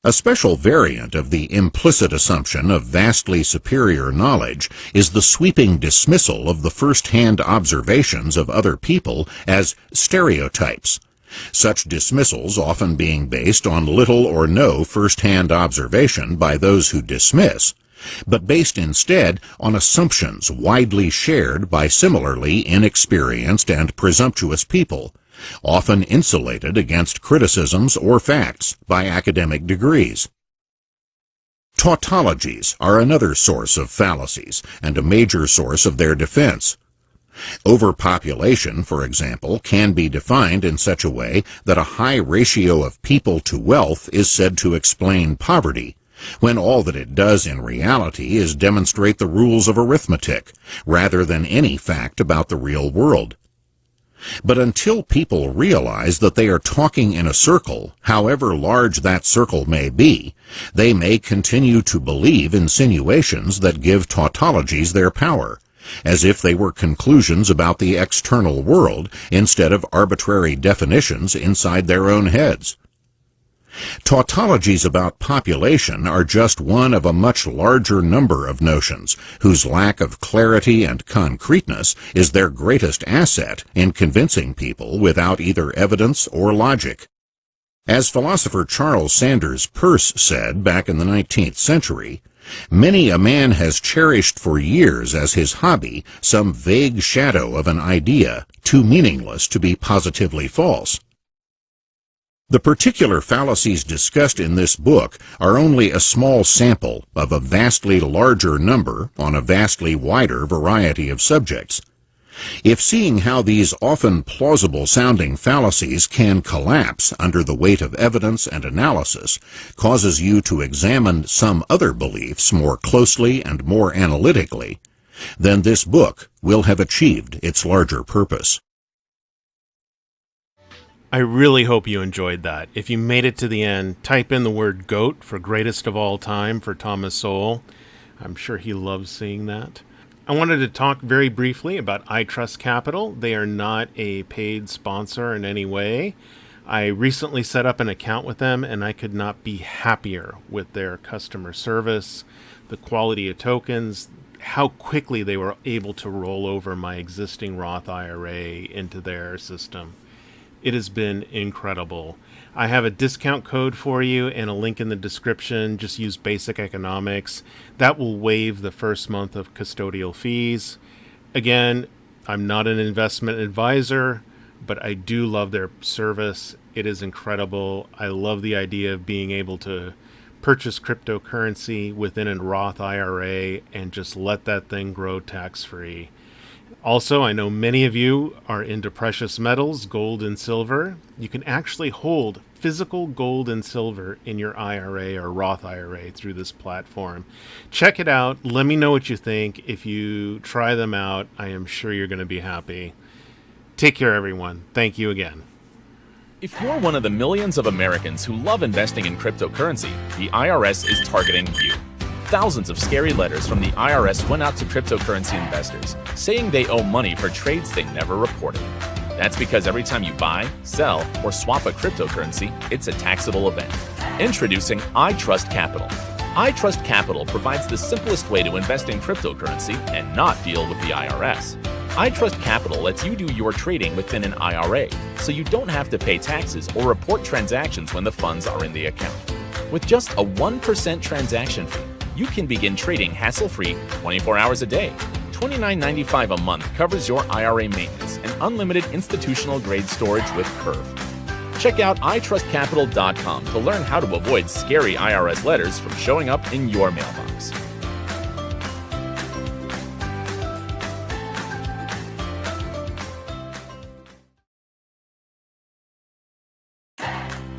A special variant of the implicit assumption of vastly superior knowledge is the sweeping dismissal of the first-hand observations of other people as stereotypes, such dismissals often being based on little or no first-hand observation by those who dismiss, but based instead on assumptions widely shared by similarly inexperienced and presumptuous people, often insulated against criticisms or facts by academic degrees. Tautologies are another source of fallacies and a major source of their defense. Overpopulation, for example, can be defined in such a way that a high ratio of people to wealth is said to explain poverty, when all that it does in reality is demonstrate the rules of arithmetic, rather than any fact about the real world. But until people realize that they are talking in a circle, however large that circle may be, they may continue to believe insinuations that give tautologies their power, as if they were conclusions about the external world instead of arbitrary definitions inside their own heads. Tautologies about population are just one of a much larger number of notions whose lack of clarity and concreteness is their greatest asset in convincing people without either evidence or logic. As philosopher Charles Sanders Peirce said back in the 19th century, many a man has cherished for years as his hobby some vague shadow of an idea too meaningless to be positively false. The particular fallacies discussed in this book are only a small sample of a vastly larger number on a vastly wider variety of subjects. If seeing how these often plausible-sounding fallacies can collapse under the weight of evidence and analysis causes you to examine some other beliefs more closely and more analytically, then this book will have achieved its larger purpose. I really hope you enjoyed that. If you made it to the end, type in the word GOAT for greatest of all time for Thomas Sowell. I'm sure he loves seeing that. I wanted to talk very briefly about iTrustCapital. They are not a paid sponsor in any way. I recently set up an account with them, and I could not be happier with their customer service, the quality of tokens, how quickly they were able to roll over my existing Roth IRA into their system. It has been incredible. I have a discount code for you and a link in the description. Just use Basic Economics. That will waive the first month of custodial fees. Again, I'm not an investment advisor, but I do love their service. It is incredible. I love the idea of being able to purchase cryptocurrency within a Roth IRA and just let that thing grow tax-free. Also, I know many of you are into precious metals, gold and silver. You can actually hold physical gold and silver in your IRA or Roth IRA through this platform. Check it out. Let me know what you think. If you try them out, I am sure you're going to be happy. Take care, everyone. Thank you again. If you're one of the millions of Americans who love investing in cryptocurrency, the IRS is targeting you. Thousands of scary letters from the IRS went out to cryptocurrency investors, saying they owe money for trades they never reported. That's because every time you buy, sell, or swap a cryptocurrency, it's a taxable event. Introducing iTrustCapital. iTrustCapital provides the simplest way to invest in cryptocurrency and not deal with the IRS. iTrustCapital lets you do your trading within an IRA, so you don't have to pay taxes or report transactions when the funds are in the account. With just a 1% transaction fee, you can begin trading hassle-free 24 hours a day. $29.95 a month covers your IRA maintenance and unlimited institutional-grade storage with Curve. Check out iTrustCapital.com to learn how to avoid scary IRS letters from showing up in your mailbox.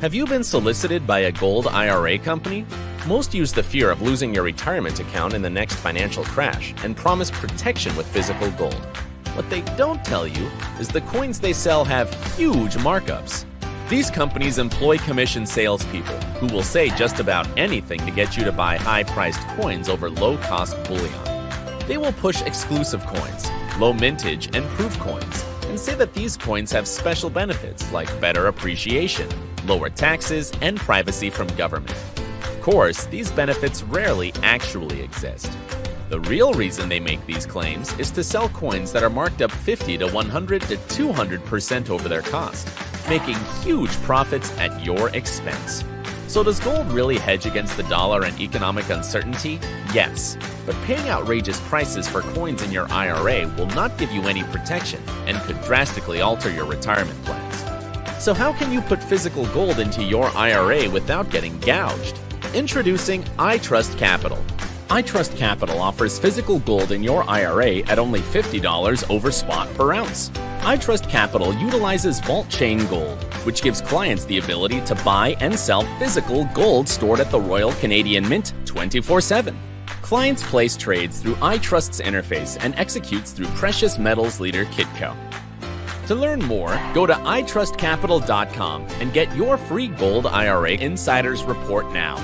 Have you been solicited by a gold IRA company? Most use the fear of losing your retirement account in the next financial crash and promise protection with physical gold. What they don't tell you is the coins they sell have huge markups. These companies employ commission salespeople who will say just about anything to get you to buy high-priced coins over low-cost bullion. They will push exclusive coins, low mintage, and proof coins, and say that these coins have special benefits like better appreciation, lower taxes, and privacy from government. Of course, these benefits rarely actually exist. The real reason they make these claims is to sell coins that are marked up 50 to 100 to 200% over their cost, making huge profits at your expense. So does gold really hedge against the dollar and economic uncertainty? Yes, but paying outrageous prices for coins in your IRA will not give you any protection and could drastically alter your retirement plans. So how can you put physical gold into your IRA without getting gouged? Introducing iTrustCapital. iTrustCapital offers physical gold in your IRA at only $50 over spot per ounce. iTrustCapital utilizes vault chain gold, which gives clients the ability to buy and sell physical gold stored at the Royal Canadian Mint 24/7. Clients place trades through iTrust's interface and executes through Precious Metals Leader Kitco. To learn more, go to iTrustCapital.com and get your free Gold IRA Insider's Report now.